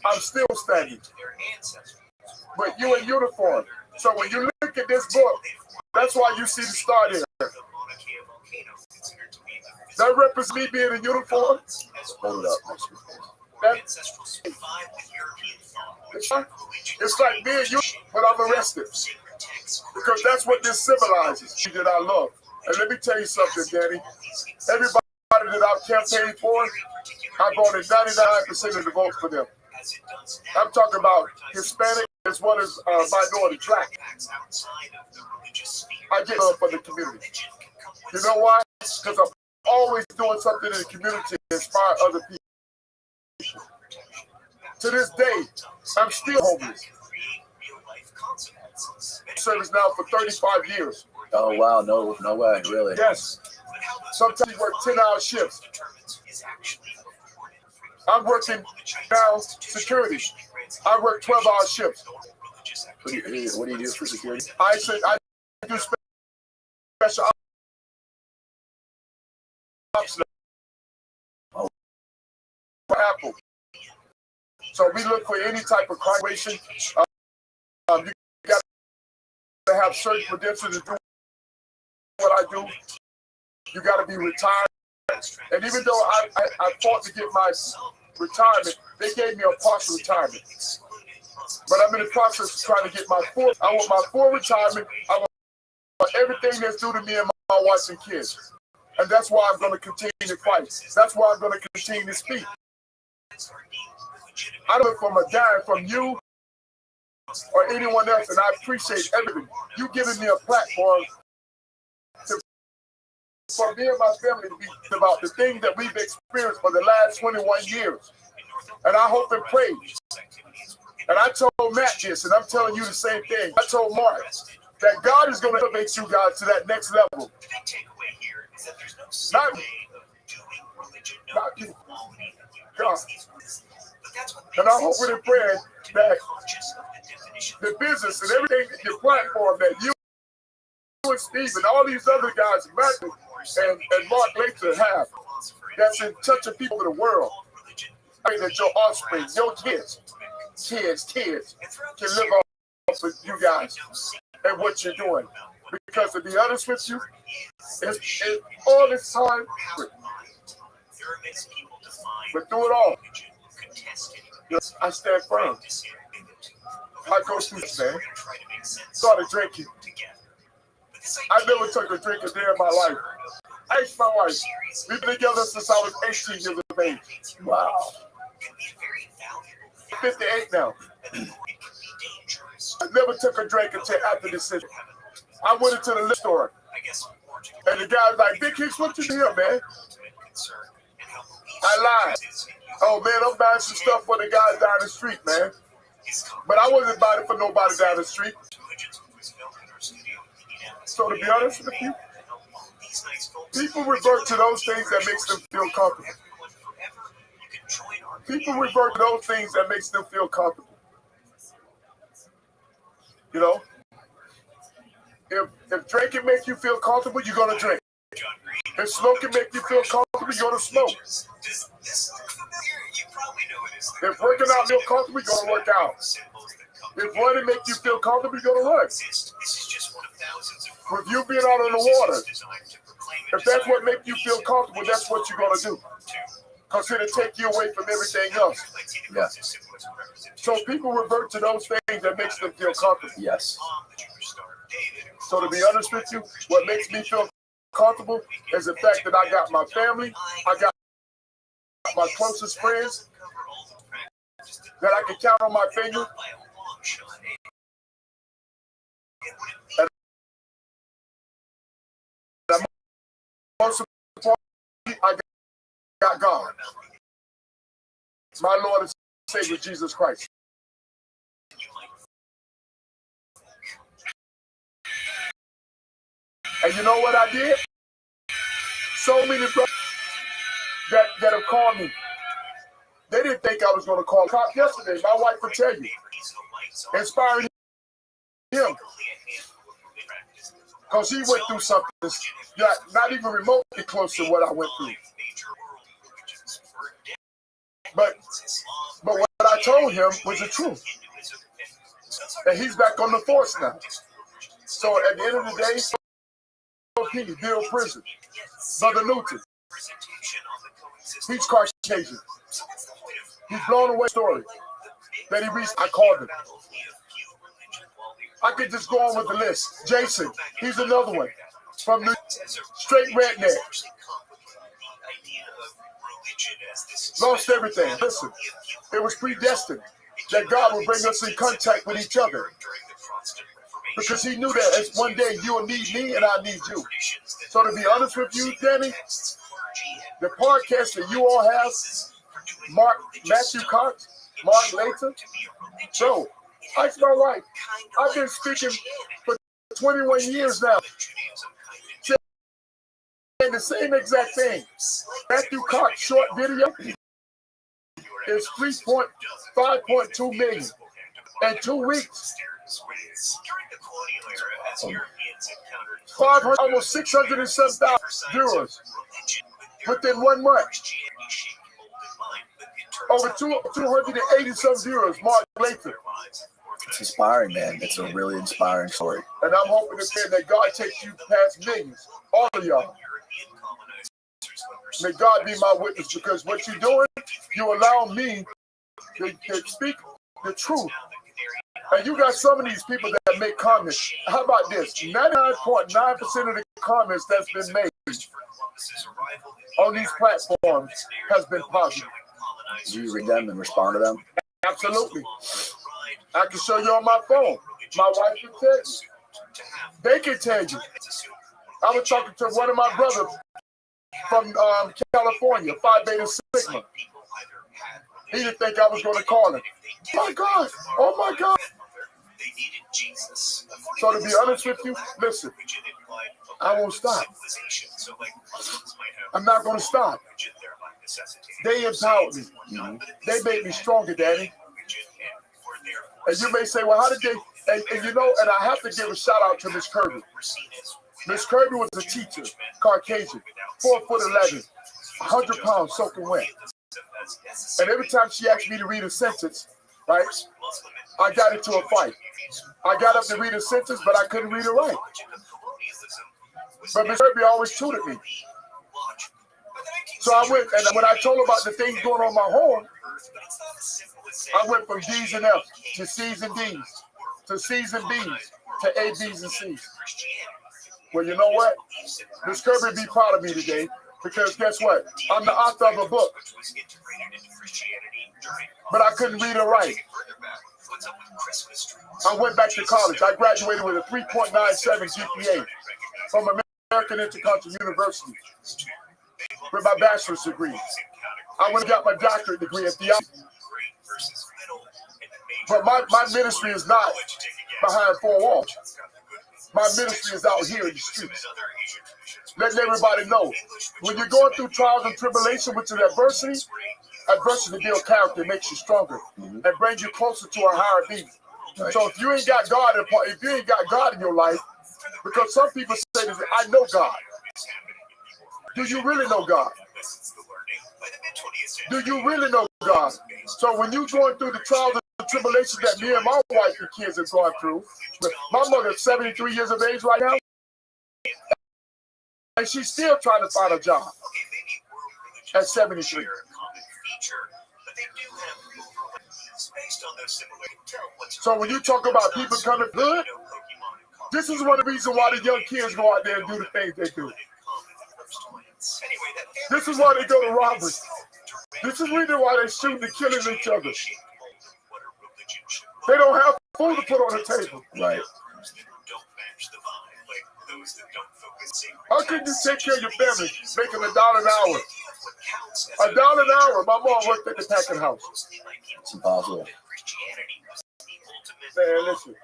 I'm still standing. But you in uniform. So when you look at this book, that's why you see the star there. That represents me being in uniform. Hold it up. It's like me and you, but I'm arrested. Because that's what this symbolizes that I love. And let me tell you something, Danny. Everybody that I've campaigned for, I brought in 99% of the votes for them. I'm talking about Hispanic as well as minority black. I get love for the community. You know why? Because I'm always doing something in the community to inspire other people. To this day, I'm still homeless. Service now for 35 years. Oh, wow. No way. Really? Yes. Sometimes you work 10-hour shifts. I'm working now security. I work 12-hour shifts. What do you do for security? I do special ops now. For Apple. So we look for any type of crime. You got to have certain credentials to do what I do. You got to be retired. And even though I fought to get my retirement, they gave me a partial retirement. But I'm in the process of trying to get my full. I want my full retirement. I want everything that's due to me and my wife and kids. And that's why I'm going to continue to fight. That's why I'm going to continue to speak. I don't look for a dime from you or anyone else, and I appreciate everything. You giving me a platform for me and my family to be about the things that we've experienced for the last 21 years. And I hope and pray. And I told Matt this, and I'm telling you the same thing. I told Mark that God is going to elevate you guys to that next level. Not Not you. God. And I hope and pray that the business and everything, your platform that you and Steve and all these other guys, Matthew and Mark later have, that's in touch with people in the world. I mean, that your offspring, your kids can live off with you guys and what you're doing. Because to be honest with you, it's all this time, but through it all, I stand firm. I go through this, man. Started drinking. I never took a drink a day in my life. I asked my wife. We've been together since I was 18 years of age. Wow. 58 now. I never took a drink until after this decision. I went into the liquor store. And the guy was like, Big Hicks, what you here, man? I lied. Oh, man, I'm buying some stuff for the guys down the street, man. But I wasn't buying it for nobody down the street. So to be honest with you, people revert to those things that makes them feel comfortable. People revert to those things that makes them feel comfortable. You know, if drinking make you feel comfortable, you're gonna drink. If smoking make you feel comfortable, you're gonna smoke. If working out feel comfortable, you're gonna work out. If running make you feel comfortable, you're gonna run. With you being out on the water, if that's what makes you feel comfortable, that's what you're gonna do. Because it'll take you away from everything else. Yeah. So people revert to those things that makes them feel comfortable. Yes. So to be honest with you, what makes me feel comfortable is the fact that I got my family, I got my closest friends that I can count on my finger. And most importantly, I got God, my Lord and Savior Jesus Christ. And you know what I did? So many brothers that have called me, they didn't think I was going to call cop yesterday. My wife will tell you, inspiring him, because he went through something not even remotely close to what I went through. But what I told him was the truth. And he's back on the force now. So at the end of the day, Bill Prison, Brother Newton, he's Caucasian. He's blown away story that he reached. I called him. I could just go on with the list. Jason, he's another one from the straight redneck. Lost everything. Listen, it was predestined that God would bring us in contact with each other. Because he knew that one day you will need me and I need you. So to be honest with you, Danny, the podcast that you all have, Matthew Cox, Mark Later, so ask my wife. I've been speaking for 21 years now. Saying the same exact thing. Matthew Cox short video is 5.2 million in 2 weeks. 500, almost 607,000 viewers within 1 month. Over 280 some viewers, Mark later. It's inspiring, man. It's a really inspiring story. And I'm hoping to say that God takes you past millions, all of y'all. May God be my witness, because what you're doing, you allow me to speak the truth. And you got some of these people that make comments. How about this? 99.9% of the comments that's been made on these platforms has been positive. Do you read them and respond to them? Absolutely. I can show you on my phone. My wife can tell you. They can tell you. I was talking to one of my brothers from California, Phi Beta Sigma. He didn't think I was going to call him. My God. Oh, my God. So to be honest with you, listen, I won't stop. I'm not going to stop. They empowered me. They made me stronger, Daddy. And you may say, well, how did they? And you know, and I have to give a shout out to Miss Kirby. Miss Kirby was a teacher, Caucasian, 4'11", 100 pounds soaking wet. And every time she asked me to read a sentence, right, I got into a fight. I got up to read a sentence, but I couldn't read it right. But Miss Kirby always tutored me. So I went, and when I told her about the things going on in my home, I went from D's and F's to C's and D's to C's and B's to A, B's, and C's. Well, you know what? Miss Kirby be proud of me today because guess what? I'm the author of a book. But I couldn't read or write. I went back to college. I graduated with a 3.97 GPA from American Intercontinental University with my bachelor's degree. I went and got my doctorate degree in theology. But my ministry is not behind four walls. My ministry is out here in the streets. Letting everybody know. When you're going through trials and tribulation, which is adversity, adversity builds character, makes you stronger, and brings you closer to a higher being. Right. So if you ain't got God in your life, because some people say this, I know God. Do you really know God? Do you really know God? So when you're going through the trials and tribulations that me and my wife and kids have gone through, my mother's 73 years of age right now, and she's still trying to find a job at 73. So when you talk about people coming good, this is one of the reasons why the young kids go out there and do the things they do. This is why they go to robbery. This is the reason why they're shooting and killing each other. They don't have food to put on the table. Right. How can you take care of your family making $1 an hour? $1 an hour. My mom worked at the packing house. It's impossible. Man, listen.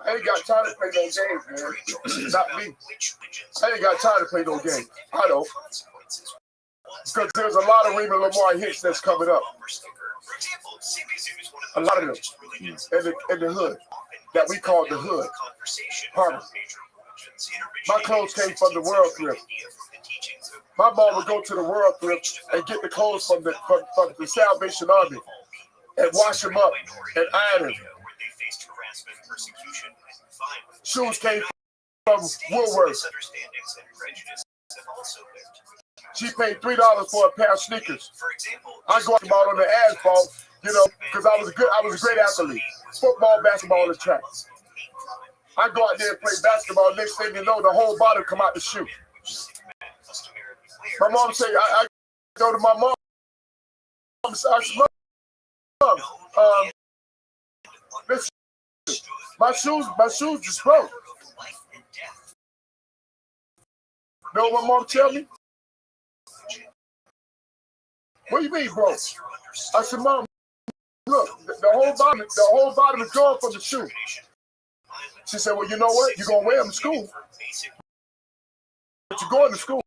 I ain't got time to play no games, man. Not me. I ain't got time to play no games. I don't. Because there's a lot of Raymond Lamar hits that's coming up. A lot of them in the hood that we call the hood. Harlem. My clothes came from the World Thrift. My mom would go to the World Thrift and get the clothes from the Salvation Army and wash them up and iron them. Shoes came from Woolworths. She paid $3 for a pair of sneakers. I go out on the asphalt, you know, because I was a great athlete. Football, basketball, and track. I go out there and play basketball. Next thing you know, the whole body come out the shoe. My mom say, I go to my mom. I said, Mom, listen, my shoes just broke. You know what my mom tell me? What do you mean, bro? I said, Mom, look, the whole bottom is gone from the shoe. She said, well, you know what? You're going to wear them to school. But you're going to school.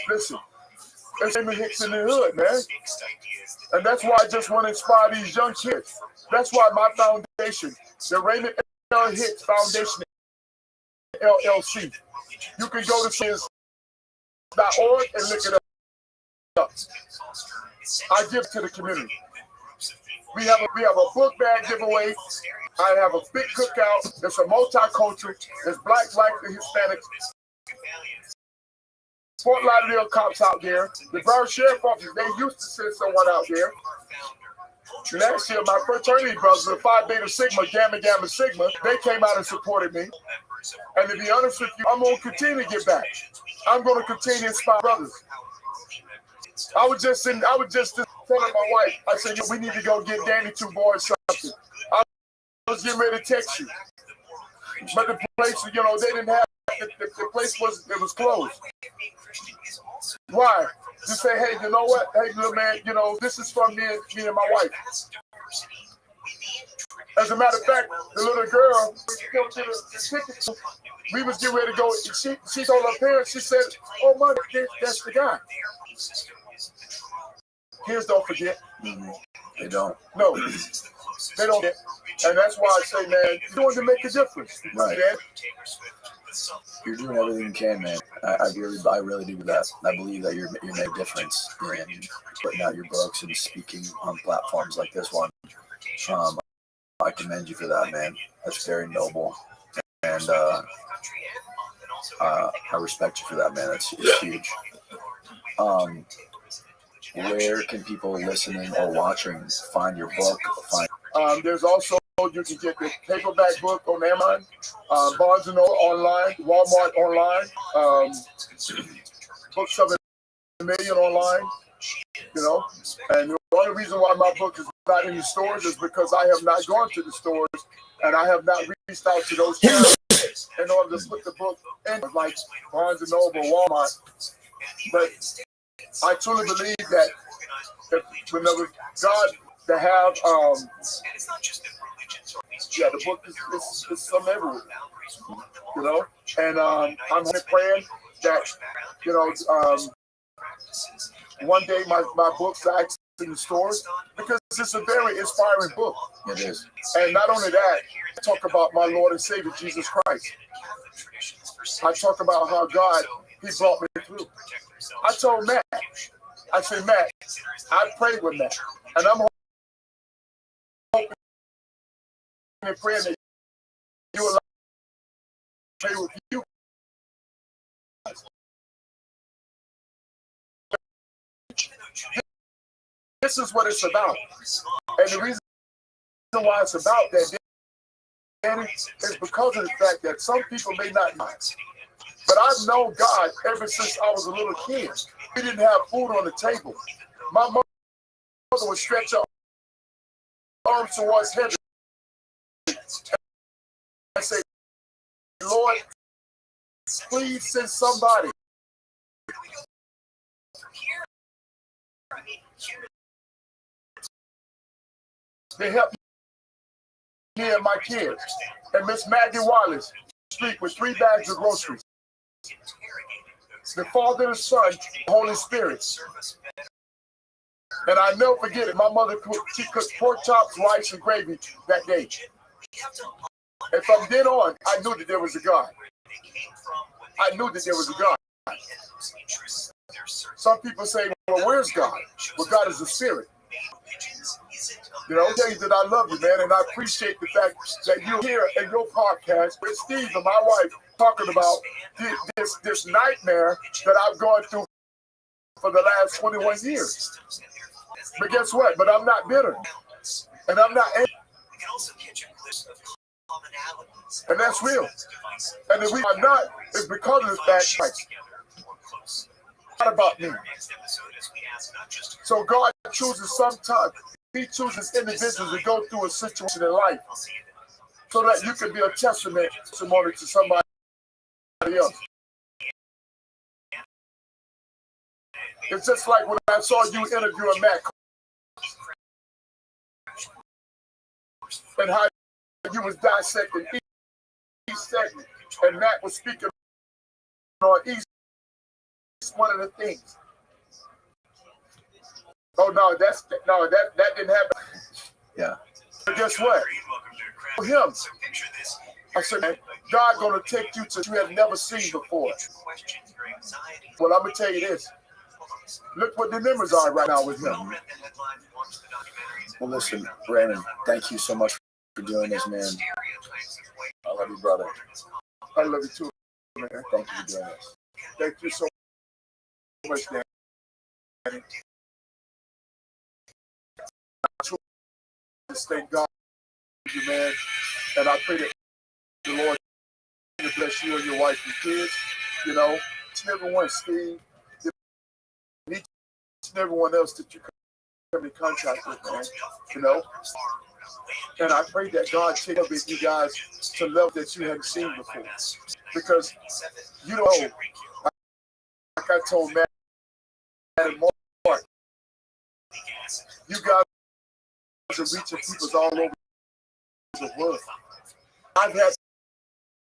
Listen, there's Raymond Hicks in the hood, man. And that's why I just want to inspire these young kids. That's why my foundation, the Raymond L. Hicks Foundation, LLC. You can go to his.org and look it up. I give to the community. We have a book bag giveaway. I have a big cookout. It's a multicultural. There's black, and Hispanic. Fort Lauderdale cops out there. The Borough Sheriff Office, they used to send someone out there. Last year, my fraternity brothers, the Phi Beta Sigma, Gamma Sigma, they came out and supported me. And to be honest with you, I'm going to continue to get back. I'm going to continue to inspire brothers. I was just telling my wife, I said, we need to go get Danny 2 boys something. I was getting ready to text you. But the place, they didn't have, the place was closed. Why? To say, hey, you know what? Hey, little man, this is from me and my wife. As a matter of fact, the little girl, we was getting ready to go. She told her parents, she said, "Oh, Mom, that's the guy." Kids don't forget. They don't. No, they don't. And that's why I say, man, you're doing to make a difference. Right. Man. You're doing everything you can, man. I really do that. I believe that you're making a difference in putting out your books and speaking on platforms like this one. I commend you for that, man. That's very noble, and I respect you for that, man. It's huge. Where can people listening or watching find your book? There's also, you can get the paperback book on Amazon, Barnes & Noble online, Walmart online, Books of a Million online, you know. And the only reason why my book is not in the stores is because I have not gone to the stores and I have not reached out to those channels in order to put the book in, like Barnes & Noble, Walmart. But I truly believe that whenever God to have, the book is some everywhere, you know, and I'm praying that, you know, one day my books are actually in the stores, because it's a very inspiring book. It is. And not only that, I talk about my Lord and Savior, Jesus Christ. I talk about how God, He brought me through. I told Matt, I said, Matt, I prayed with Matt, and I'm hoping and praying that you allow me to pray with you. This is what it's about. And the reason why it's about that, Danny, is because of the fact that some people may not know. But I've known God ever since I was a little kid. We didn't have food on the table. My mother would stretch her arms towards heaven and say, Lord, please send somebody to help me and my kids. And Miss Maggie Wallace speak with 3 bags of groceries. The Father, the Son, the Holy Spirit. And I never forget it. My mother she cooked pork chops, rice, and gravy that day. And from then on, I knew that there was a God. I knew that there was a God. Some people say, well, where's God? Well, God is a spirit. You know, I'll tell you that I love you, man, and I appreciate the fact that you're here in your podcast with Steve and my wife talking about this nightmare that I've gone through for the last 21 years. But guess what? But I'm not bitter, and I'm not angry. And that's real. And the reason I'm not is because of the fact it's not about me. So God chooses sometimes. He chooses individuals to go through a situation in life so that you can be a testimony to somebody else. It's just like when I saw you interviewing Matt and how you was dissecting each segment, and Matt was speaking on each one of the things. Oh no, that didn't happen. Yeah. But guess what? For him, I said, man, God gonna take you to you have never seen before. Well, I'm gonna tell you this. Look what the numbers are right now with him. Well, listen, Brandon, thank you so much for doing this, man. I love you, brother. I love you too, man. Thank you for doing this. Thank you so much, Danny. Just thank God for you, man. And I pray that the Lord bless you and your wife and kids. You know, each and everyone, Steve, and each and everyone else that you come in contact with, man. You know, and I pray that God take up with you guys to love that you haven't seen before, because you know, like I told Matt and Mark, you guys are reaching people all over of work. I've had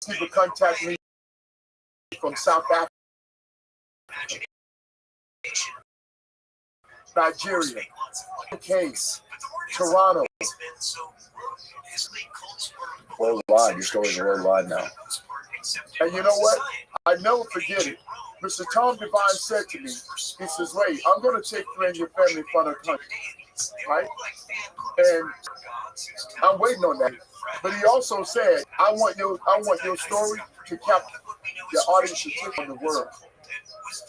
people contact me from South Africa, Nigeria, UK, Toronto. Worldwide, your stories are worldwide now. And you know what? I never forget it. Mr. Tom Devine said to me, he says, Ray, I'm going to take you and your family in front of the country. Right? And I'm waiting on that. But he also said, I want your story to capture the audience attention in the world.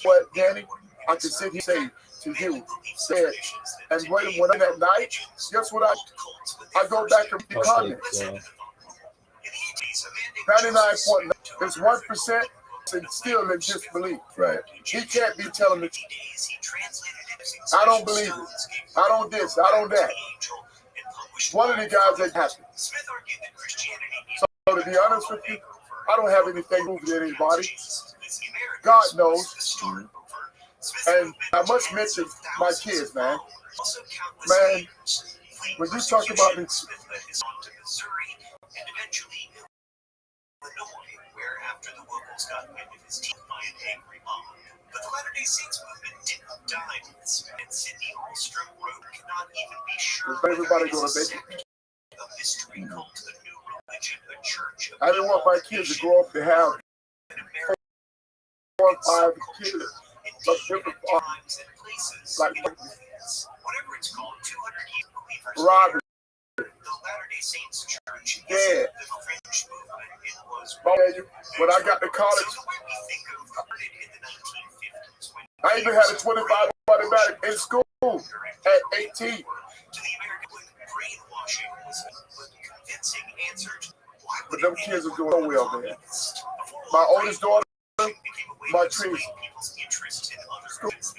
But Danny, I can sit here and say to you, said, and wait, when I'm that night, guess what I go back and read the comments. 99.9 is 1% and still in disbelief. Right. He can't be telling the truth. I don't believe it. I don't this. I don't that. One of the guys that happened. So to be honest with you, I don't have anything moving to anybody. God knows. And I must mention my kids, man. Man, when you talk about it, where after the locals got wind of his teeth by an angry mob. But the Latter-day Saints movement didn't die. And Sidney Holstrom wrote, cannot even be sure everybody go to bed. A mystery cult, a new religion, a church. I didn't want my kids to grow up to have 4 or 5 kids of different times and places. Like whatever it's called, 200 years believers. Robert. The Latter-day Saints Church. Yeah. The French movement. It was when I got to college. I even had a 25 automatic in school at 18. But them kids are doing so well, man. My oldest daughter, my trees.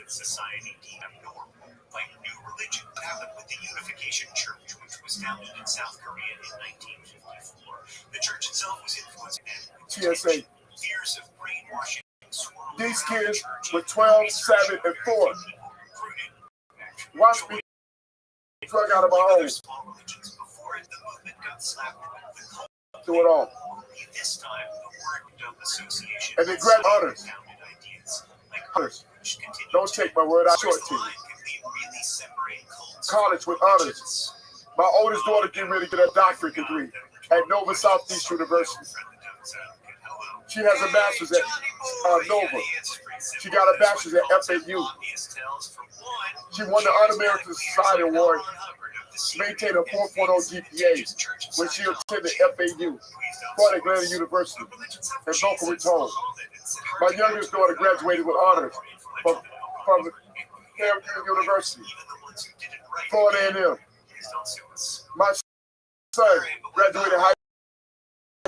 Society deemed abnormal by new religion. What happened with the Unification Church, which was founded in South Korea in 1954? The church itself was influenced by TSA. Fears of brainwashing. These kids were 12, 7, and 4. Watch me drug out of my own. Do it all. And they grabbed honors. Don't take my word, I show it to you. College with honors. My oldest daughter getting ready to get a doctorate degree at Nova Southeast University. She has a master's at Nova. She got a bachelor's at FAU. She won the Un-American Society Award, maintained a 4.0 GPA when she attended FAU, Florida Atlantic University, in Boca Raton. My youngest daughter graduated with honors from Fairview University, Florida A&M. My son graduated high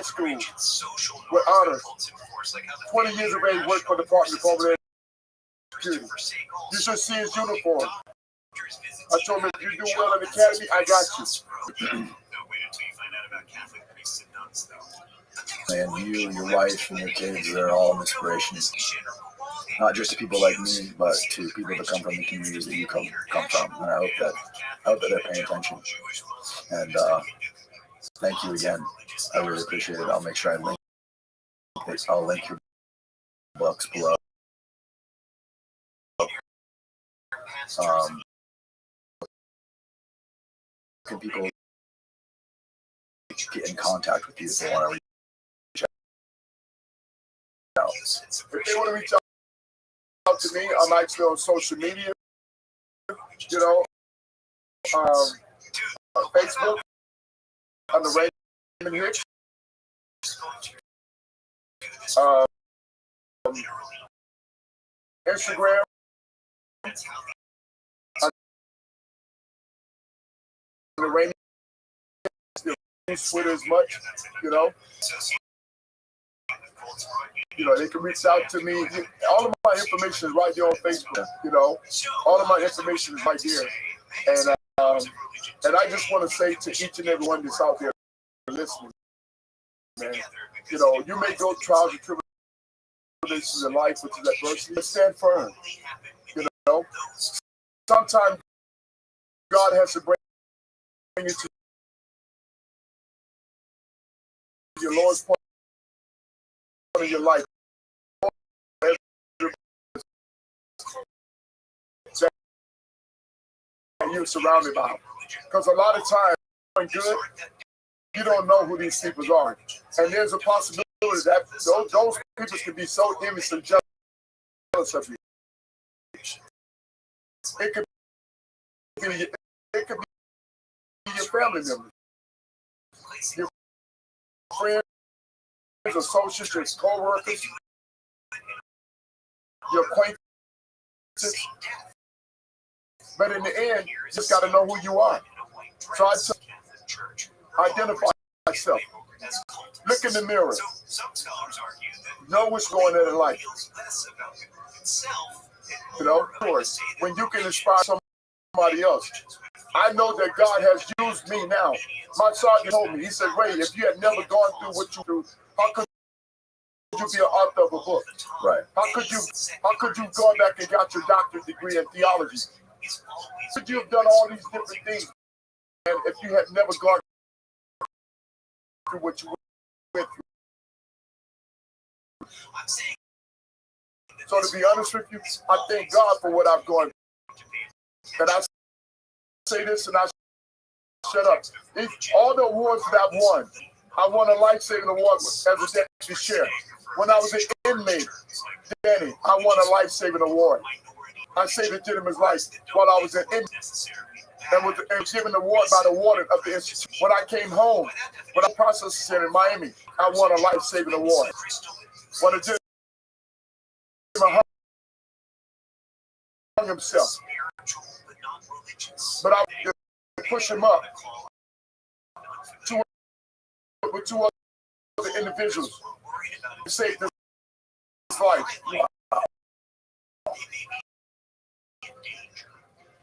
school with honors. 20 years of age, worked for the Department of Homeland Security. You should see his uniform. I told him, if you do well in the academy, I got you. And you, your wife, and your kids, they're all an inspiration. Not just to people like me, but to people that come from the communities that you come from. And I hope that they're paying attention. And thank you again. I really appreciate it. I'll make sure I'll link your books below. Can people get in contact with you if they want to reach out? If they want to reach out to me, I'm actually on social media. You know, Facebook, on the Raymond Hicks. Instagram. The Raymond Hicks, Twitter as much, you know. You know, they can reach out to me. All of my information is right there on Facebook. You know, all of my information is right there. And I just want to say to each and every one that's out there listening, man, you know, you may go trials and tribulations in life, which is adversity, but stand firm. You know, sometimes God has to bring you to your lowest point of your life. And you're surrounded by them. Because a lot of times, when good, you don't know who these people are. And there's a possibility that those people can be so envious and jealous of you. It could be your family members, your friends, associates, your co-workers, your acquaintances. But in the end, you just got to know who you are. So I identify myself. Look in the mirror. Know what's going on in life. You know, of course, when you can inspire somebody else. I know that God has used me now. My sergeant told me, he said, Ray, if you had never gone through what you do, how could you be an author of a book? Right. How could you go back and got your doctorate degree in theology? Could you have done all these different things? And if you had never gone through what you went through. So to be honest with you, I thank God for what I've gone through. And I say this and I shut up. All the awards that I've won, I won a life-saving award as a deputy sheriff. When I was an inmate, Danny, I won a life-saving award. I saved a gentleman's life while I was an inmate. And was given the award by the warden of the institute. When I came home, when I processed center in Miami, I won a life-saving award. When a gentleman hung himself, but I push him up with two other individuals to save his life.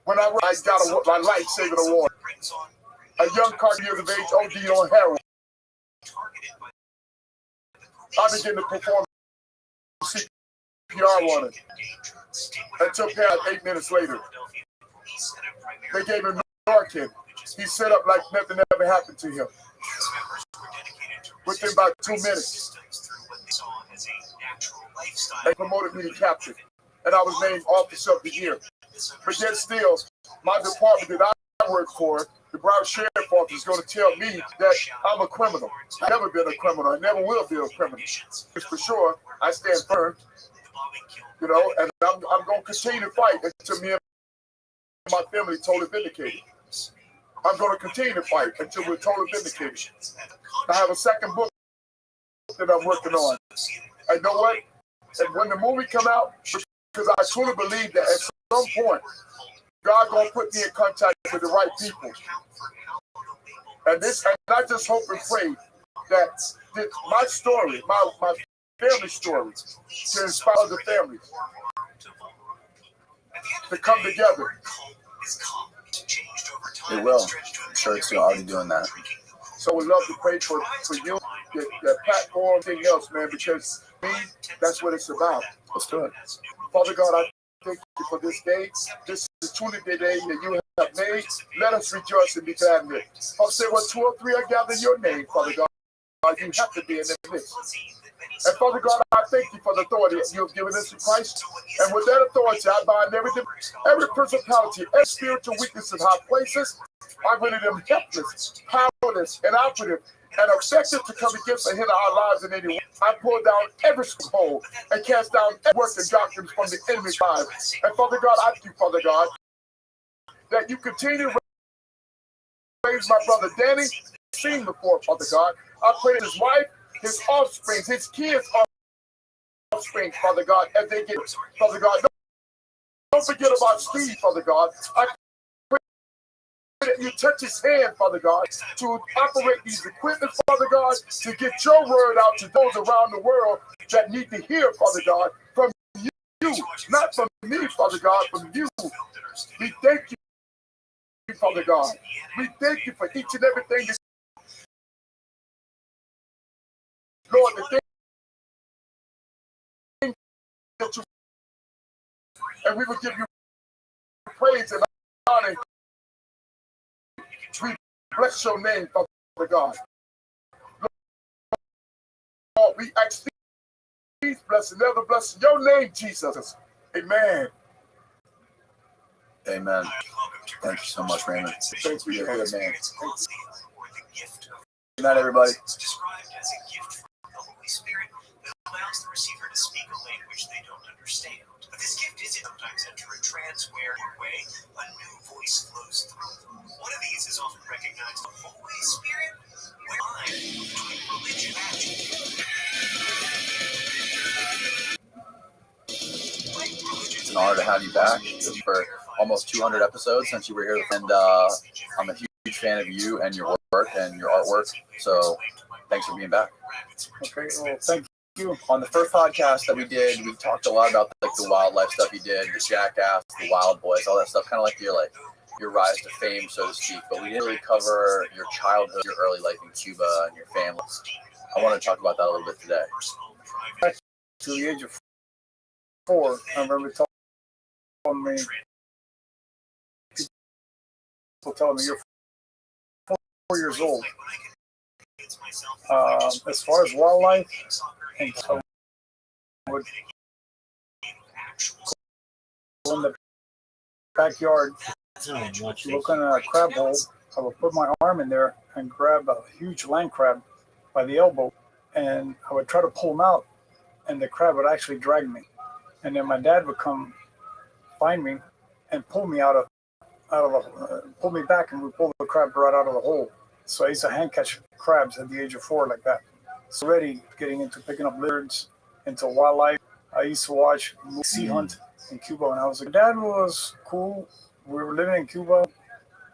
When I got my life-saving award, a young cardiac years of age OD on heroin. I began to perform CPR on him until 8 minutes later. They gave him Narcan. He set up like nothing ever happened to him. Within about 2 minutes, they promoted me to captain, and I was named Officer of the Year. But yet still, my department that I work for, the Broward Sheriff Office, is going to tell me that I'm a criminal. I've never been a criminal. I never will be a criminal. For sure, I stand firm, you know, and I'm going to continue to fight until me and my family totally vindicated. I'm going to continue to fight until we're totally vindicated. I have a second book that I'm working on. And you know what? And when the movie come out, because I truly believe that at some point, God gonna put me in contact with the right people. And I just hope and pray that my story, my family story, can inspire other families to come together. It will. I'm sure it's already doing that. So we'd love to pray for you, the platform, thing else, man, because me, that's what it's about. Let's do it. Father God, I thank you for this day. This is truly the day that you have made. Let us rejoice and be glad in it. I'll say, well, 2 or 3 are gathered in your name, Father God. You have to be in the midst. And Father God, I thank you for the authority you have given us in Christ. And with that authority, I bind every principality, every spiritual weakness in high places. I render them helpless, powerless, and operative, and effective to come against and hinder our lives in any way. I pull down every stronghold and cast down every work and doctrines from the enemy's lives. And Father God, I thank you, Father God, that you continue to raise my brother Danny, seen before, Father God. I pray that his wife, his offspring, his kids' offspring, Father God, as they get, Father God, don't forget about Steve, Father God. I pray that you touch his hand, Father God, to operate these equipment, Father God, to get your word out to those around the world that need to hear, Father God, from you, not from me, Father God, from you. We thank you, Father God. We thank you for each and everything that Lord, the thing that you, and we will give you praise and honor. We bless your name, Father God. Lord, we ask these blessings, never blessing your name, Jesus. Amen. Amen. Thank you so much, Raymond. Thank you, You're a good man. Good night, everybody. It's described as a gift from the Holy Spirit that allows the receiver to speak a language they don't understand. But this gift is sometimes enter a trance where, in a way, a new voice flows through them. One of these is often recognized as the Holy Spirit, where line between religion and magic. It's an honor to have you back for almost 200 episodes since you were here. And I'm a huge fan of you and your work and your artwork. So thanks for being back. Okay, well, thank you. On the first podcast that we did, we talked a lot about like the wildlife stuff you did, the Jackass, the Wild Boys, all that stuff, kind of like your rise to fame, so to speak. But we didn't really cover your childhood, your early life in Cuba, and your family. I want to talk about that a little bit today. To the age of 4, I remember telling me, people telling me you're 4 years old. As far as wildlife, and so I would go in the backyard, look in a crab hole. I would put my arm in there and grab a huge land crab by the elbow, and I would try to pull him out, and the crab would actually drag me. And then my dad would come find me and pull me pull me back, and we pull the crab right out of the hole. So I used to hand catch crabs at the age of 4 like that. So already getting into picking up lizards, into wildlife. I used to watch sea hunt in Cuba when I was a kid. Dad was cool. We were living in Cuba.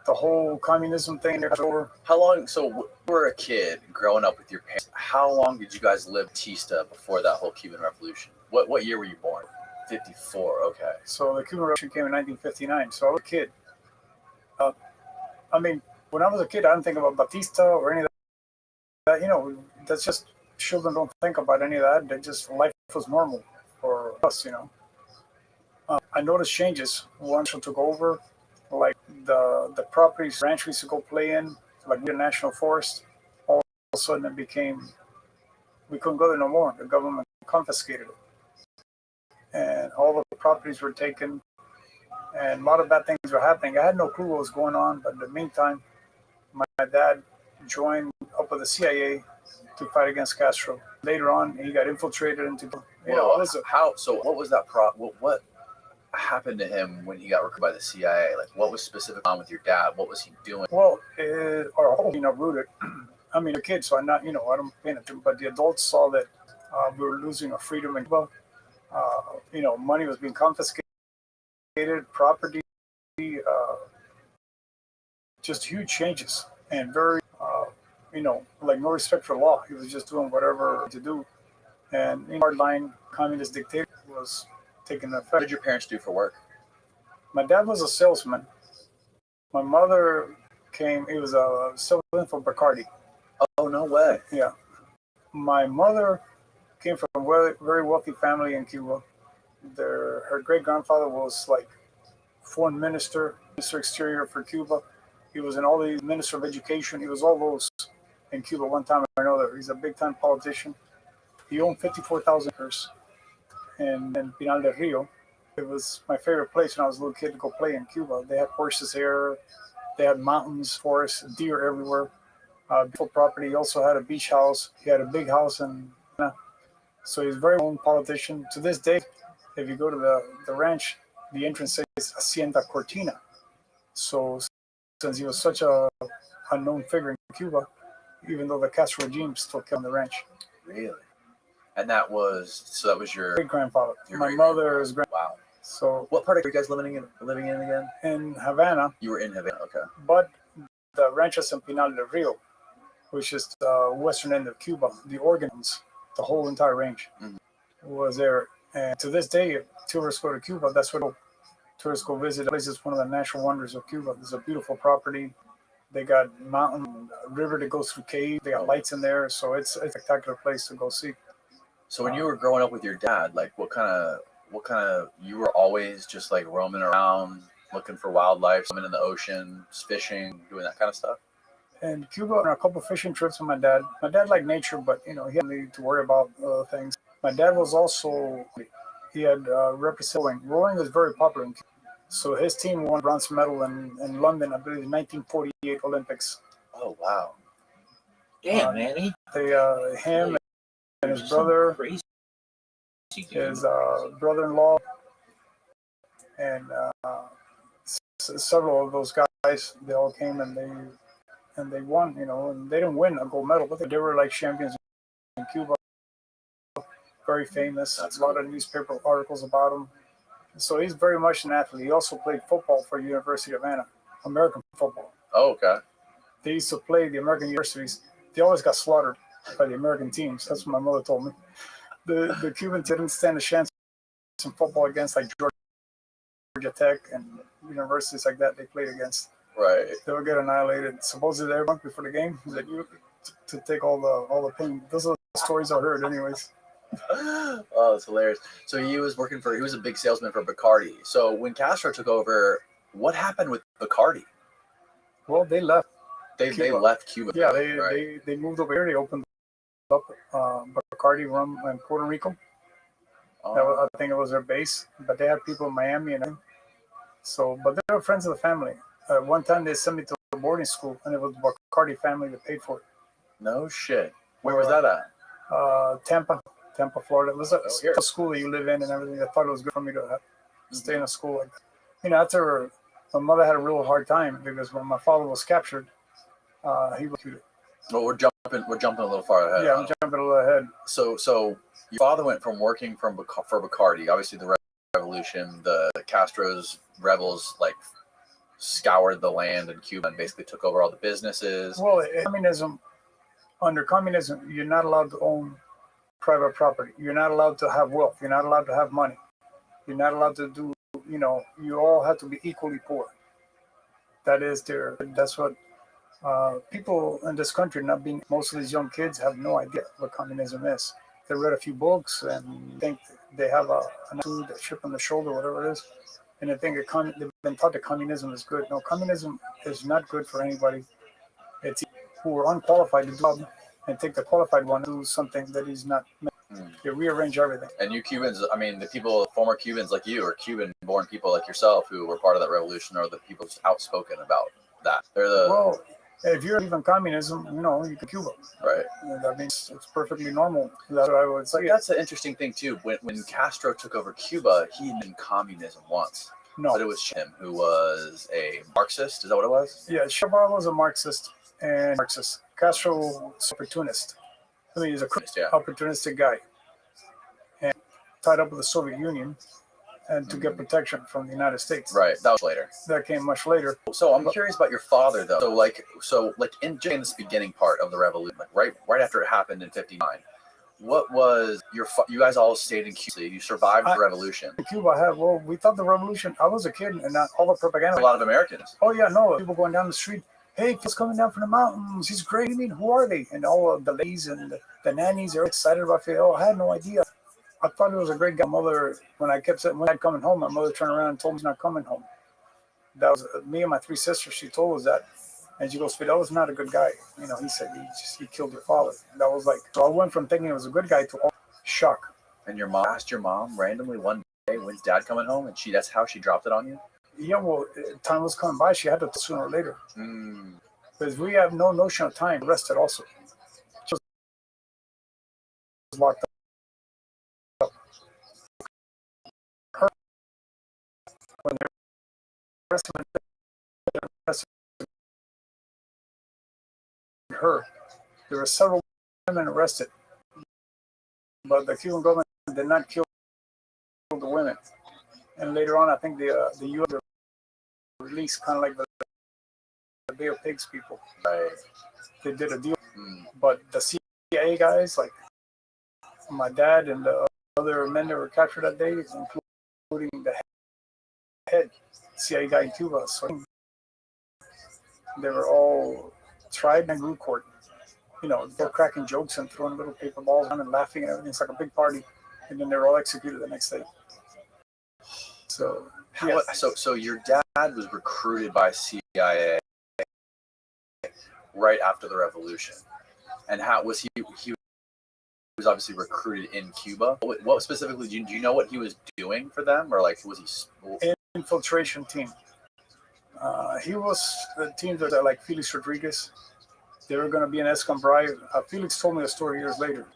The whole communism thing was over. How long? So you were a kid growing up with your parents. How long did you guys live in Batista before that whole Cuban Revolution? What year were you born? 54. Okay. So the Cuban Revolution came in 1959. So I was a kid. I mean, when I was a kid, I didn't think about Batista or any of that. You know, that's just children don't think about any of that. They just life was normal for us. You know. I noticed changes once I took over, like the properties ranch we used to go play in, like the national forest. All of a sudden, it became we couldn't go there no more. The government confiscated it, and all of the properties were taken, and a lot of bad things were happening. I had no clue what was going on, but in the meantime, my dad joined up with the CIA to fight against Castro. Later on, he got infiltrated into. So what was that? What happened to him when he got recruited by the CIA? Like, what was specific on with your dad? What was he doing? Well, our whole rooted. I mean, a kid, so I'm not, I don't pay attention. But the adults saw that we were losing our freedom in Cuba. Money was being confiscated, property, just huge changes, and very, like no respect for law. He was just doing whatever to do, and hardline communist dictator was taking effect. What did your parents do for work? My dad was a salesman. My mother he was a salesman for Bacardi. Oh, no way. Yeah. My mother came from a very wealthy family in Cuba. Her great-grandfather was like foreign minister exterior for Cuba. He was in all the minister of education. He was all those in Cuba one time or another. He's a big-time politician. He owned 54,000 acres in Pinal del Rio. It was my favorite place when I was a little kid to go play in Cuba. They had horses here. They had mountains, forests, deer everywhere. Beautiful property. He also had a beach house. He had a big house, so he's a very known politician. To this day, if you go to the ranch, the entrance says Hacienda Cortina. So since he was such a unknown figure in Cuba, even though the Castro regime still kept on the ranch. Really? And that was your great grandfather. My mother's grandfather. Wow. So what part of you guys living in again? In Havana. You were in Havana, okay. But the ranches in Pinal del Rio, which is the western end of Cuba, the Organs, the whole entire range was there. And to this day, if tourists go to Cuba, that's where tourists go visit. The place is one of the natural wonders of Cuba. There's a beautiful property. They got mountain, river that goes through caves. They got lights in there. So it's a spectacular place to go see. So when you were growing up with your dad, like what kind of, you were always just like roaming around, looking for wildlife, swimming in the ocean, fishing, doing that kind of stuff? And Cuba, on a couple fishing trips with my dad. My dad liked nature, but he had to worry about things. My dad was also he had represented rowing was very popular in Cuba. So his team won bronze medal in London, I believe, in 1948 Olympics. Oh wow! Damn, man. Him and his brother, Crazy. his brother-in-law, and several of those guys, they all came and they won. And they didn't win a gold medal, but they were like champions in Cuba. Very famous. That's a lot of newspaper articles about him. So he's very much an athlete. He also played football for University of Anna, American football. Oh, okay. They used to play the American universities. They always got slaughtered by the American teams. That's what my mother told me. The Cubans didn't stand a chance in football against like Georgia Tech and universities like that they played against. Right. They would get annihilated. Supposedly they were before the game that you to take all the pain. Those are the stories I heard, anyways. Oh, that's hilarious. So he was a big salesman for Bacardi. So when Castro took over, what happened with Bacardi? Well, they left. They left Cuba. Yeah, they moved over here. They opened up Bacardi rum in Puerto Rico. Oh. I think it was their base, but they had people in Miami and everything. So, but they were friends of the family. One time they sent me to a boarding school, and it was the Bacardi family that paid for it. No shit. Where was that at? Tampa, Florida. It was a school that you live in and everything. I thought it was good for me to stay in a school like that. After my mother had a real hard time because when my father was captured, he was executed. Well, we're jumping a little far ahead. Yeah, I'm jumping a little ahead. So your father went from working for Bacardi, obviously the revolution, the Castro's rebels like scoured the land in Cuba and basically took over all the businesses. Well, under communism, you're not allowed to own private property. You're not allowed to have wealth. You're not allowed to have money. You're not allowed to do, you all have to be equally poor. That's what people in this country, most of these young kids have no idea what communism is. They read a few books and think they have a chip on the shoulder, whatever it is, and they think they've been taught that communism is good. No, communism is not good for anybody. It's who are unqualified to do it and take the qualified one to do something that he's not. They rearrange everything. And you Cubans, the former Cubans like you, or Cuban-born people like yourself who were part of that revolution, are the people outspoken about that. Well, if you're even communism, you can Cuba. Right. That means it's perfectly normal. That's what I would say. That's an interesting thing too. When Castro took over Cuba, he didn't communism once. No. But it was him who was a Marxist. Is that what it was? Yeah, Chaval was a Marxist and Marxist. Castro was opportunist. He's a opportunistic guy. And tied up with the Soviet Union and to get protection from the United States. Right, that was later. That came much later. So I'm curious about your father, though. So in this beginning part of the revolution, right after it happened in '59, what was you guys all stayed in Cuba? You survived the revolution. In Cuba, we thought the revolution. I was a kid, and not all the propaganda. A lot of Americans. Oh yeah, no, people going down the street. Hey, he's coming down from the mountains. He's great. I mean, who are they? And all of the ladies and the nannies are excited about it. Oh, I had no idea. I thought it was a great guy. Mother, when I kept saying, when I'm coming home, my mother turned around and told me he's not coming home. That was me and my three sisters. She told us that. And she goes, that was not a good guy. He said he killed your father. And that was so I went from thinking it was a good guy to shock. And your mom asked your mom randomly one day, when's dad coming home? And that's how she dropped it on you? Yeah, well, time was coming by. She had to sooner or later. Because we have no notion of time. Arrested also. She was locked up. Her, when they arrested her, there were several women arrested. But the Cuban government did not kill the women. And later on, I think the U.S. released kind of like the Bay of Pigs people. Right. They did a deal. But the CIA guys, like my dad and the other men that were captured that day, including the head CIA guy in Cuba, so they were all tried and grew court. They're cracking jokes and throwing little paper balls around and laughing and everything. It's like a big party. And then they were all executed the next day. So, so your dad was recruited by CIA. right after the revolution. And how was he? He was obviously recruited in Cuba. What specifically? Do you know what he was doing for them, or like was he? Infiltration team. He was the team that like Felix Rodriguez. They were going to be an Escambray. Felix told me a story years later,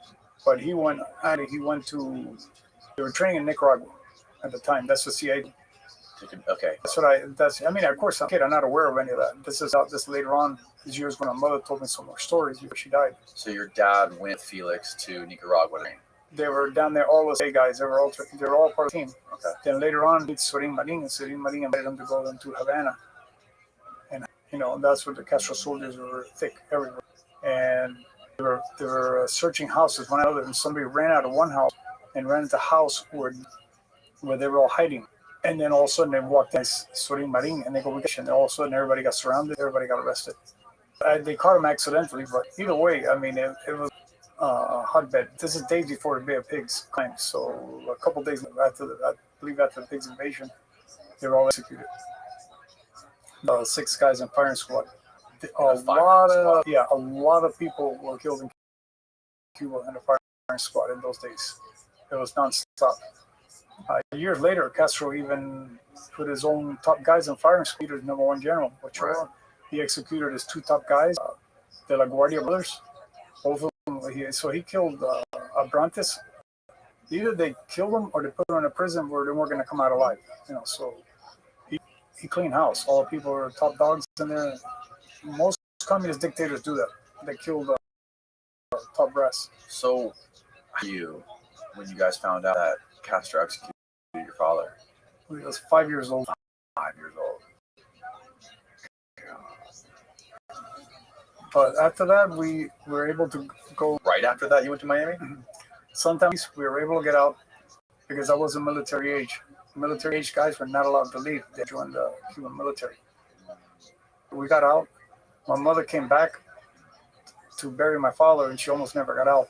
but he went to. They were training in Nicaragua at the time. That's the CIA. Okay. I mean, of course, I'm a kid. I'm not aware of any of that. This is out this later on these years when my mother told me some more stories before she died. So your dad went with Felix to Nicaragua. They were down there, all the guys. They were all part of the team. Okay. Then later on, it's Sorin Marin, and Sorin Marin invited them to go into Havana. And, that's where the Castro soldiers were thick everywhere. And they were searching houses, one another, and somebody ran out of one house and ran into a house where they were all hiding. And then all of a sudden they walked in Sorin Marin, and they go, and all of a sudden everybody got surrounded, everybody got arrested. They caught him accidentally, but either way, I mean, it was a hotbed. This is days before the Bay of Pigs claim. So a couple days after the Pigs invasion, they were all executed. 6 guys in firing squad. A lot of people were killed in Cuba in the firing squad in those days. It was nonstop. Years later, Castro even put his own top guys in firing squad. His number 1 general, which he executed his 2 top guys, the La Guardia brothers. Both of them. He killed Abrantes. Either they killed him or they put him in a prison where they weren't going to come out alive. So he cleaned house. All the people were top dogs in there. Most communist dictators do that. They killed top brass. So, when you guys found out that Castro executed your father? He was 5 years old. 5 years old. But after that, we were able to go. Right after that, you went to Miami? Sometimes we were able to get out because I was in military age. Military age guys were not allowed to leave. They joined the Cuban military. We got out. My mother came back to bury my father, and she almost never got out.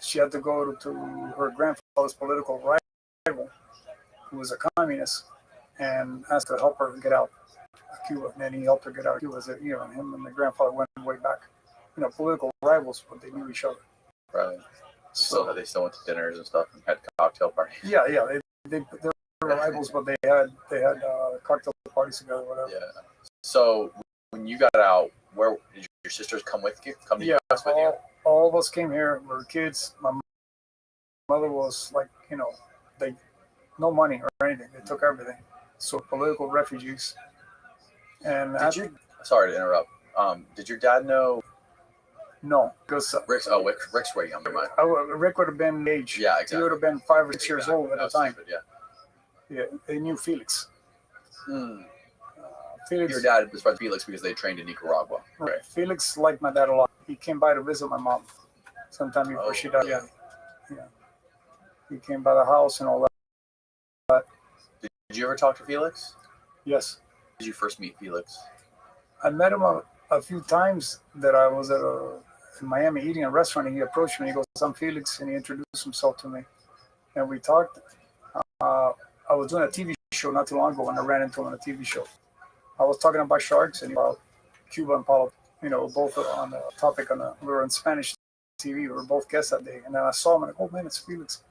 She had to go to her grandfather's political rival, who was a communist, and asked to help her get out of Cuba. And then he helped her get out of Cuba. Him and my grandfather went way back. Political rivals, but they knew each other. Right. So they still went to dinners and stuff and had cocktail parties. Yeah. They were rivals, but they had cocktail parties together, whatever. Yeah. So when you got out, where did your sisters come with you? Come to US with you? All of us came here. We were kids. My mother was like, they no money or anything. They took everything. So political refugees. And sorry to interrupt. Did your dad know? No, because Rick's way younger. Rick would have been age. Yeah, exactly. He would have been 5 or 6 years old at the time. Stupid, yeah. Yeah, they knew Felix. Felix. Your dad was friends with Felix because they trained in Nicaragua. Right. Felix liked my dad a lot. He came by to visit my mom sometime before she died. Yeah. He came by the house and all that. Did you ever talk to Felix? Yes. Did you first meet Felix? I met him a few times that I was in Miami eating at a restaurant, and he approached me. He goes, "I'm Felix," and he introduced himself to me. And we talked. I was doing a TV show not too long ago, and I ran into him on a TV show. I was talking about sharks and about Cuba and politics, both on the topic. We were on Spanish TV. We were both guests that day. And then I saw him, and I go, "Oh, man, it's Felix."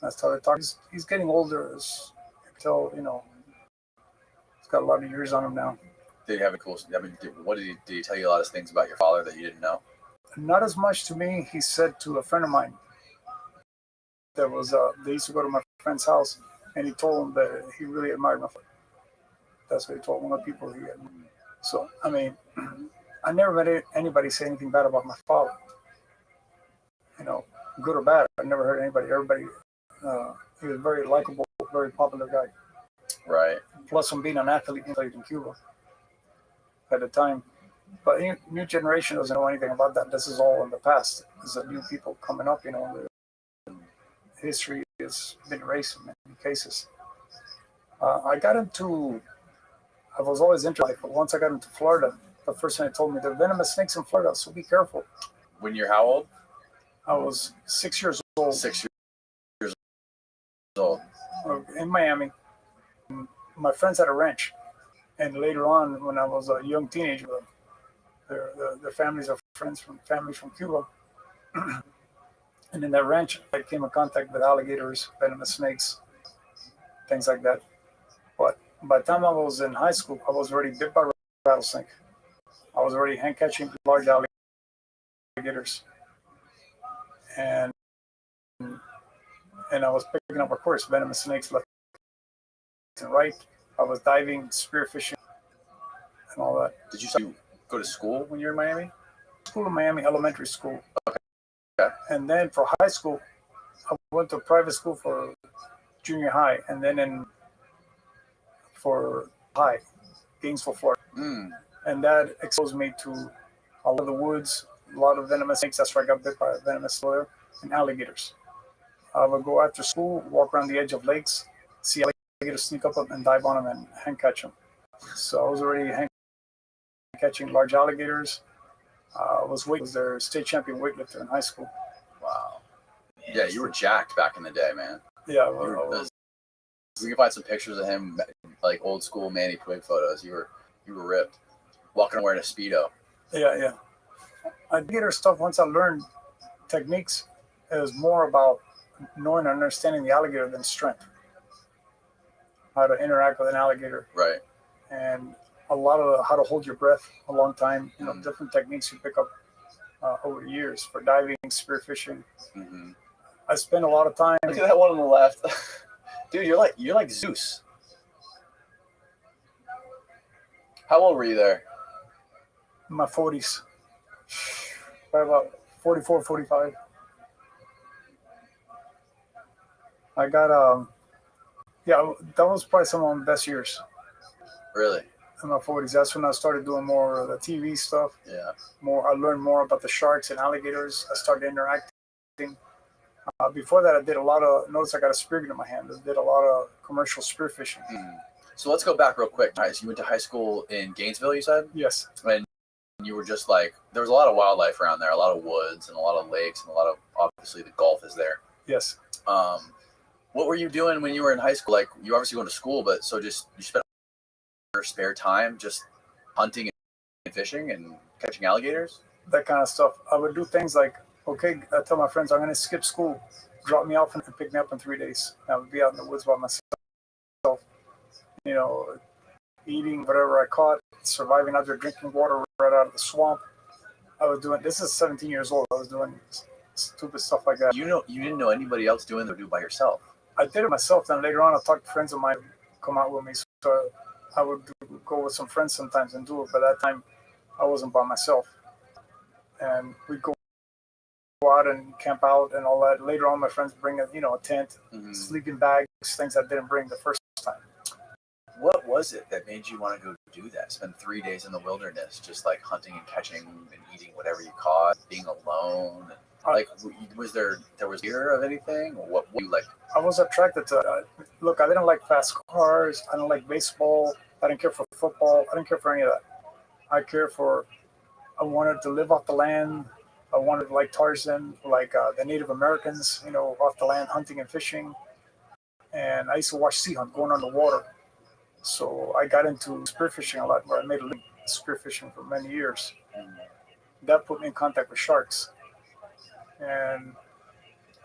And I started talking. He's getting older. As you can tell, he's got a lot of years on him now. Did he have a cool? I mean, did he tell you a lot of things about your father that you didn't know? Not as much to me. He said to a friend of mine that was they used to go to my friend's house, and he told him that he really admired my father. That's what he told one of the people he had. So I mean, I never met anybody say anything bad about my father. Good or bad. I never heard anybody. Everybody. He was a very likable, very popular guy. Right. Plus, from being an athlete in Cuba at the time. But new generation doesn't know anything about that. This is all in the past. There's new people coming up, The history has been erased in many cases. I was always interested, but once I got into Florida, the first thing they told me, there are venomous snakes in Florida, so be careful. When you're how old? I was 6 years old. 6 years old. In Miami. My friends had a ranch. And later on, when I was a young teenager, Their families are families from Cuba. And in that ranch, I came in contact with alligators, venomous snakes, things like that. But by the time I was in high school, I was already bit by a rattlesnake. I was already hand catching large alligators, and I was picking up, of course, venomous snakes left and right. I was diving, spearfishing, and all that. Did you go to school when you were in Miami? School in Miami, elementary school. Okay. And then for high school, I went to private school for junior high, and then for high, Gainesville, Florida. And that exposed me to a lot of the woods, a lot of venomous snakes. That's where I got bit by a venomous snake, and alligators. I would go after school, walk around the edge of lakes, see alligators sneak up and dive on them and hand catch them. So I was already hand catching large alligators. Was their state champion weightlifter in high school. Wow. Yeah, you were jacked back in the day, man. Yeah. We can find some pictures of him, like old school Manny Twig photos. You were ripped, walking wearing a Speedo. Yeah. Alligator stuff, once I learned techniques, it was more about knowing and understanding the alligator than strength. How to interact with an alligator. Right. And a lot of how to hold your breath a long time, different techniques you pick up over the years for diving, spearfishing. Mm-hmm. I spent a lot of time. Look at that one on the left. Dude, you're like Zeus. How old were you there? In my 40s. Probably about 44, 45. I got, that was probably some of my best years. Really? In my 40s. That's when I started doing more of the TV stuff. Yeah. I learned more about the sharks and alligators. I started interacting. Before that, I did a lot of, notice I got a spear gun in my hand. I did a lot of commercial spearfishing. So let's go back real quick. Nice. You went to high school in Gainesville, you said? Yes. And you were just like, there was a lot of wildlife around there, a lot of woods and a lot of lakes and a lot of, obviously the Gulf is there. Yes. What were you doing when you were in high school? Like, you obviously went to school, but so just, you spent your spare time just hunting and fishing and catching alligators? That kind of stuff. I would do things like, okay, I tell my friends I'm going to skip school, drop me off and pick me up in 3 days. And I would be out in the woods by myself, eating whatever I caught, surviving out there, drinking water right out of the swamp. I was doing, this is 17 years old, I was doing stupid stuff like that. You didn't know anybody else doing it or do by yourself? I did it myself. Then later on, I talked to friends of mine come out with me. So I would go with some friends sometimes and do it. But that time, I wasn't by myself. And we'd go out and camp out and all that. Later on, my friends bring a tent, sleeping bags, things I didn't bring the first time. What was it that made you want to go do that? Spend 3 days in the wilderness, just like hunting and catching and eating whatever you caught, being alone. Like, was there fear of anything? Or what were you like? I was attracted to look, I didn't like fast cars. I didn't like baseball. I didn't care for football. I didn't care for any of that. I wanted to live off the land. I wanted, like Tarzan, like the Native Americans, off the land, hunting and fishing. And I used to watch sea hunt going on the water. So I got into spearfishing a lot, where I made a living spearfishing for many years. That put me in contact with sharks. And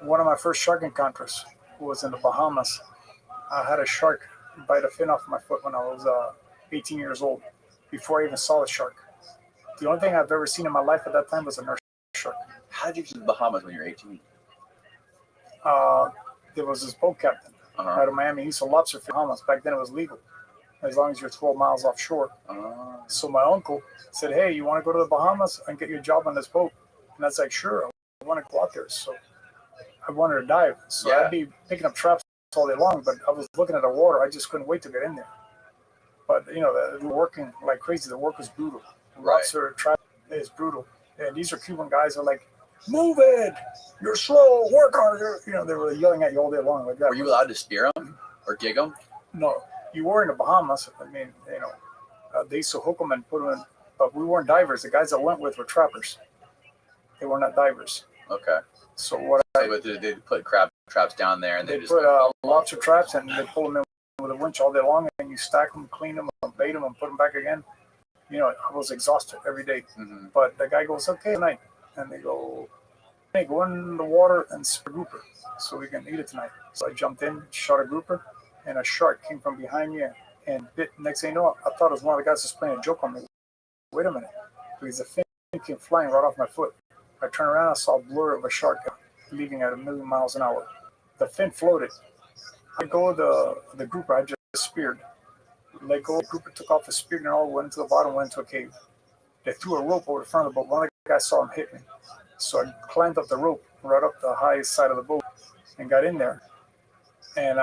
one of my first shark encounters was in the Bahamas. I had a shark bite a fin off my foot when I was 18 years old, before I even saw the shark. The only thing I've ever seen in my life at that time was a nurse shark. How did you get to the Bahamas when you were 18? There was this boat captain out of Miami. He used to lobster fish in the Bahamas. Back then it was legal, as long as you're 12 miles offshore. So my uncle said, hey, you want to go to the Bahamas and get your job on this boat? And I was like, sure, I want to go out there. So I wanted to dive. So I'd be picking up traps all day long, but I was looking at the water. I just couldn't wait to get in there. But, we were working like crazy. The work was brutal. Lobster trap is brutal. And these are Cuban guys who are like, move it, you're slow, work harder. They were yelling at you all day long like that. Were you allowed to spear them or gig them? No, you were in the Bahamas. I mean, they used to hook them and put them in, but we weren't divers. The guys I went with were trappers. They were not divers. Okay. So what they put crab traps down there, and they put lobster traps, and they pull them in with a winch all day long, and you stack them, clean them, bait them, and put them back again. I was exhausted every day. Mm-hmm. But the guy goes, okay, tonight. And they go, hey, go in the water and spear a grouper so we can eat it tonight. So I jumped in, shot a grouper, and a shark came from behind me and bit. Next thing you know, I thought it was one of the guys just playing a joke on me. Wait a minute. Because the fin came flying right off my foot. I turned around, I saw a blur of a shark leaving at 1,000,000 miles an hour. The fin floated. I go the grouper I just speared. Let go, the grouper took off the spear and all went into the bottom, went into a cave. They threw a rope over the front of the boat. One of the guys saw him hit me. So I climbed up the rope, right up the high side of the boat, and got in there. And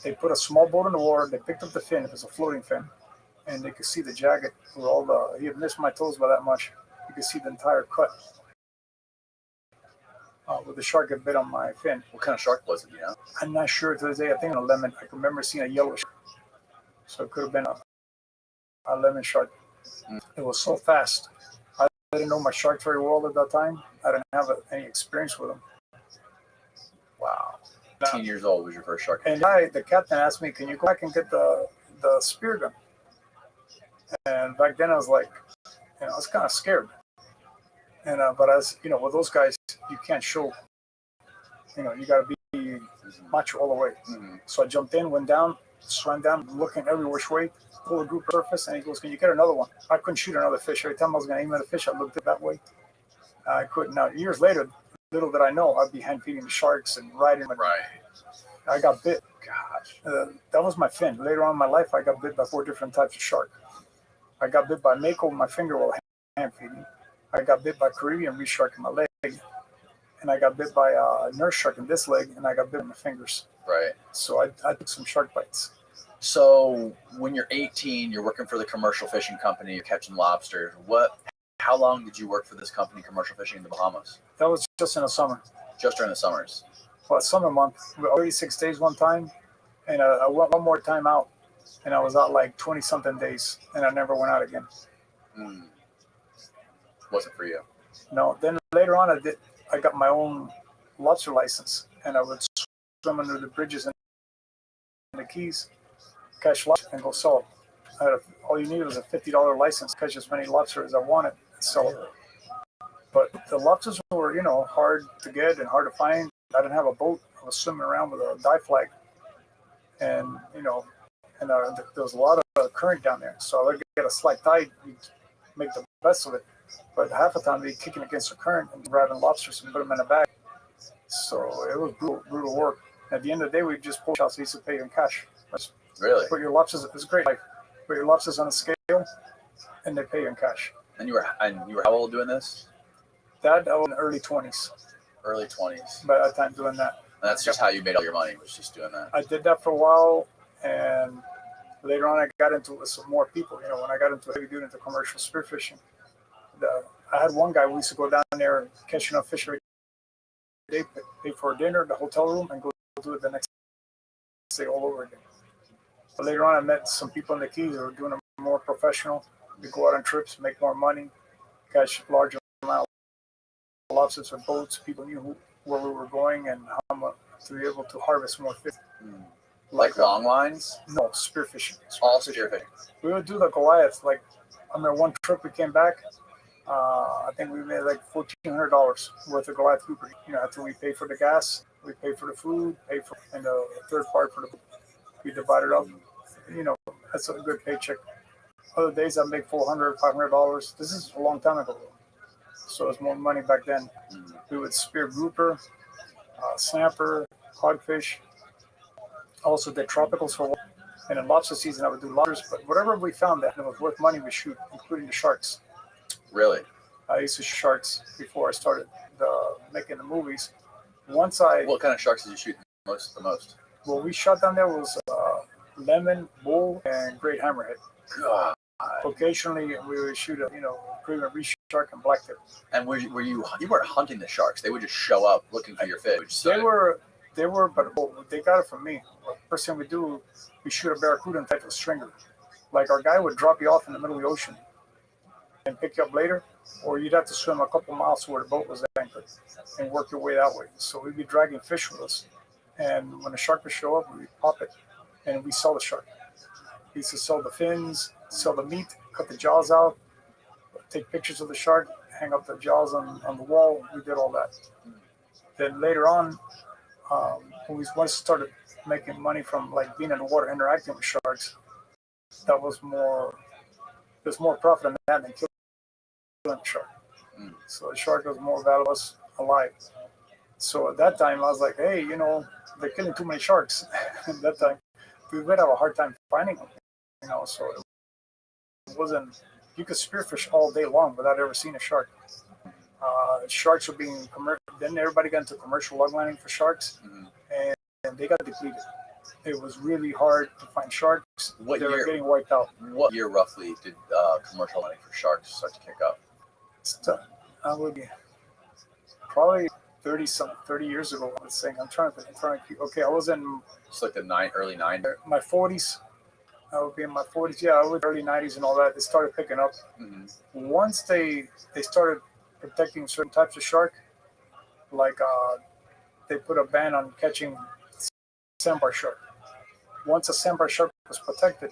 they put a small boat in the water. They picked up the fin. It was a floating fin. And they could see the jagged he had missed my toes by that much. You could see the entire cut where the shark had bit on my fin. What kind of shark was it, I'm not sure to this day. I think a lemon. I can remember seeing a yellow shark. So it could have been a lemon shark. Mm. It was so fast. I didn't know my shark very well at that time. I didn't have any experience with them. Wow. 18 years old was your first shark. And the captain asked me, can you go back and get the spear gun? And back then I was like, I was kind of scared. And but as with those guys, you can't show. You got to be macho all the way. Mm-hmm. So I jumped in, went down, swam down, looking every which way, pulled a group surface, and he goes, can you get another one? I couldn't shoot another fish. Every time I was going to aim at a fish, I looked that way. I couldn't. Now, years later, little did I know, I'd be hand feeding the sharks and riding. Right. I got bit. Gosh. That was my fin. Later on in my life, I got bit by 4 different types of shark. I got bit by mako in my finger while hand feeding. I got bit by Caribbean reef shark in my leg. And I got bit by a nurse shark in this leg, and I got bit in my fingers. Right. So I took some shark bites. So when you're 18, you're working for the commercial fishing company, you're catching lobsters. How long did you work for this company, commercial fishing in the Bahamas? That was just in the summer. Just during the summers? Well, summer month, 36 days one time, and I went one more time out, and I was out like 20-something days, and I never went out again. Wasn't for you? No. Then later on, I got my own lobster license, and I would swim under the bridges and the Keys, catch lobster, and go sell them. All you needed was a $50 license, catch as many lobsters as I wanted, and sell them. But the lobsters were, hard to get and hard to find. I didn't have a boat. I was swimming around with a dive flag, and there was a lot of current down there. So I would get a slight tide, make the best of it. But half the time, they'd be kicking against the current and grabbing lobsters and put them in a bag. So it was brutal work. At the end of the day, we just pulled shots. We used to pay in cash. Really? Put your lobsters. It was great. Put your lobsters on a scale, and they pay you in cash. And you were how old doing this? That I was in the early 20s. Early 20s. By that time, doing that. And that's just how you made all your money, was just doing that. I did that for a while, and later on, I got into it with some more people. When I got into heavy duty into commercial spearfishing, I had one guy. We used to go down there catch enough fish every day, pay for dinner, the hotel room, and go do it the next day all over again. But later on, I met some people in the Keys who were doing it more professional. We go out on trips, make more money, catch larger amounts of lobsters for boats. People knew where we were going and how much to be able to harvest more fish. Like long lines? No, spearfishing. All spearfishing. We would do the Goliath. Like, I remember one trip we came back. I think we made like $1,400 worth of Goliath grouper. After we paid for the gas, we paid for the food, and the third part for the food. We divided up. That's a good paycheck. Other days I make $400, $500. This is a long time ago, so it was more money back then. We would spear grouper, snapper, hogfish. Also did tropicals for a while. And in lobster season, I would do lobsters. But whatever we found that was worth money, we shoot, including the sharks. Really? I used to shoot sharks before I started making the movies. What kind of sharks did you shoot the most? What we shot down there was lemon, bull, and great hammerhead. God. Occasionally, we would shoot a Caribbean reef shark and blacktail. And were you weren't hunting the sharks? They would just show up looking for your fish. They were, but they got it from me. First thing we do, we shoot a barracuda and type of stringer. Like our guy would drop you off in the middle of the ocean and pick you up later, or you'd have to swim a couple miles to where the boat was anchored and work your way that way. So we'd be dragging fish with us. And when the shark would show up, we'd pop it and we sell the shark. We used to sell the fins, sell the meat, cut the jaws out, take pictures of the shark, hang up the jaws on the wall. We did all that. Then later on, when we once started making money from like being in the water, interacting with sharks, that was more. There's more profit in that than killing a shark. So the shark was more valuable alive. So at that time, I was like, hey, they're killing too many sharks. At that time, we would have a hard time finding them. So it wasn't. You could spearfish all day long without ever seeing a shark. Sharks were being commercial. Then everybody got into commercial lug lining for sharks, and they got depleted. It was really hard to find sharks. They were getting wiped out. What year roughly did commercial lining for sharks start to kick up? I would be probably 30 years ago. I was saying, I'm trying to keep. Okay, I was in. It's like the early 90s. My 40s. I would be in my 40s. Yeah, I was early 90s and all that. They started picking up. Once they started protecting certain types of shark, like they put a ban on catching sandbar shark. Once a sandbar shark was protected,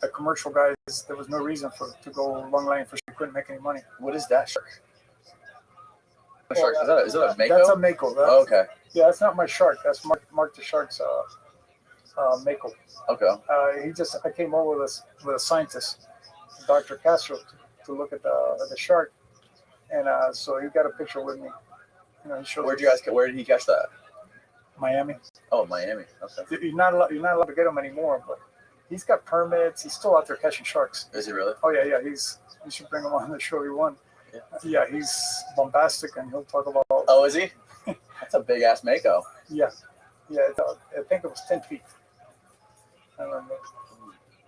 the commercial guys, there was no reason to go long line for. You couldn't make any money. What is that shark? Is that a mako? That's a mako. Oh, okay. Yeah, that's not my shark. That's Mark the Shark's mako. Okay. I came over with a scientist, Dr. Castro, to look at the shark, and so he got a picture with me. Where did he catch that? Miami. Oh, Miami. Okay. You're not allowed to get him anymore, but he's got permits. He's still out there catching sharks. Is he really? Oh yeah. You should bring him on the show. You want? Yeah, he's bombastic, and he'll talk about. Oh, is he? That's a big ass mako. Yeah. I think it was 10 feet. I remember.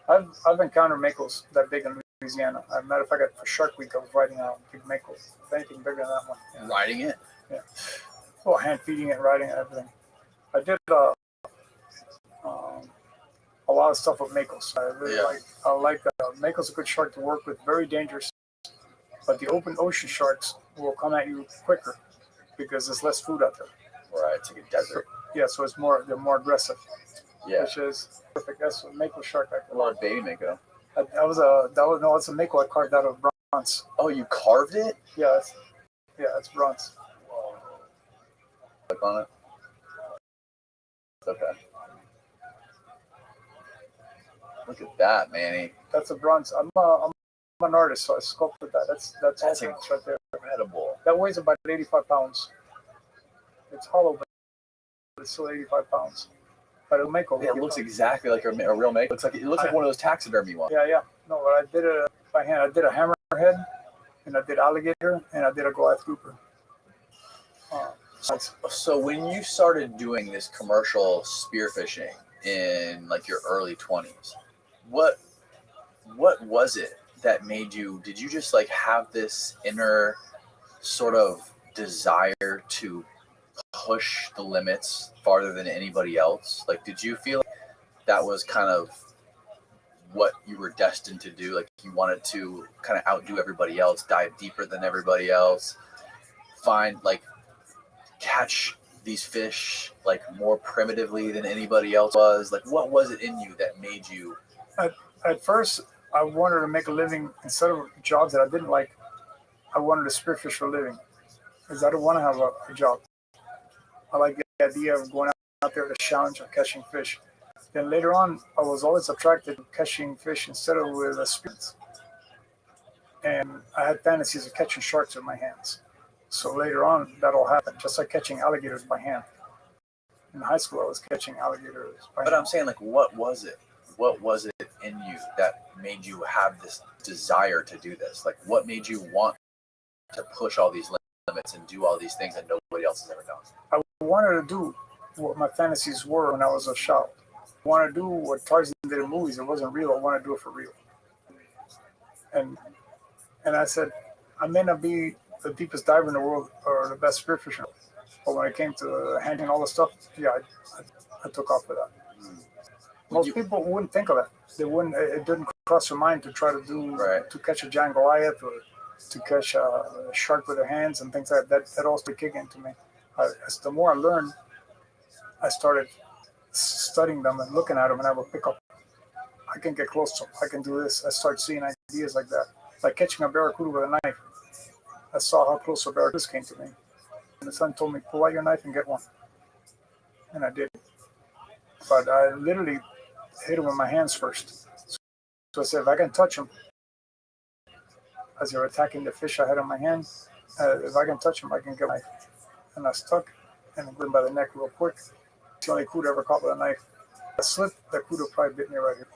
I've encountered makos that big in Louisiana. As a matter of fact, for Shark Week, I was riding a big mako. Anything bigger than that one. Yeah. Riding it? Yeah. Well, hand feeding it, riding it, everything. I did a lot of stuff with makos. I like mako's a good shark to work with. Very dangerous, but the open ocean sharks will come at you quicker because there's less food out there. Right, it's like a desert. So they're more aggressive. Yeah, which is perfect. That's a mako shark. A lot of baby mako. That's a mako I carved out of bronze. Oh, you carved it? Yeah, it's bronze. Click on it. Okay. Look at that, Manny. That's a bronze. I'm an artist, so I sculpted that. That's right there. Incredible. That weighs about 85 pounds. It's hollow, but it's still 85 pounds. But it'll make it looks exactly like a real mako. It looks like one of those taxidermy ones. Yeah. No, but I did it by hand. I did a hammerhead, and I did alligator, and I did a Goliath grouper. So when you started doing this commercial spearfishing in like your early 20s, what was it that made you? Did you just like have this inner sort of desire to push the limits farther than anybody else? Like, did you feel like that was kind of what you were destined to do? Like, you wanted to kind of outdo everybody else, dive deeper than everybody else, catch these fish like more primitively than anybody else was? Like, what was it in you that made you? At first, I wanted to make a living instead of jobs that I didn't like. I wanted to spearfish for a living because I don't want to have a job. I like the idea of going out there to challenge of catching fish. Then later on, I was always attracted to catching fish instead of with a spears. And I had fantasies of catching sharks with my hands. So later on, that all happened, just like catching alligators by hand. In high school, I was catching alligators by hand. But I'm saying, like, what was it? What was it in you that made you have this desire to do this? Like, what made you want to push all these limits and do all these things that nobody else has ever done? I wanted to do what my fantasies were when I was a child. I wanted to do what Tarzan did in movies. It wasn't real. I want to do it for real. And I said, I may not be the deepest diver in the world or the best spearfisher, but when it came to handling all the stuff, I took off with that. Most people wouldn't think of that. They wouldn't. It didn't cross their mind to try to do to catch a giant Goliath or to catch a shark with their hands and things like that. That also kicked into me. As the more I learned, I started studying them and looking at them, and I would pick up. I I can get close to them. I can do this. I start seeing ideas like that. Like catching a barracuda with a knife. I saw how close a barracuda came to me. And the son told me, pull out your knife and get one. And I did. But I literally hit him with my hands first. So I said, if I can touch him, as they were attacking the fish I had in my hand, if I can touch him, I can get a knife. And I stuck and grabbed him by the neck real quick. It's the only cuda ever caught with a knife. I slipped, that cuda probably bit me right here.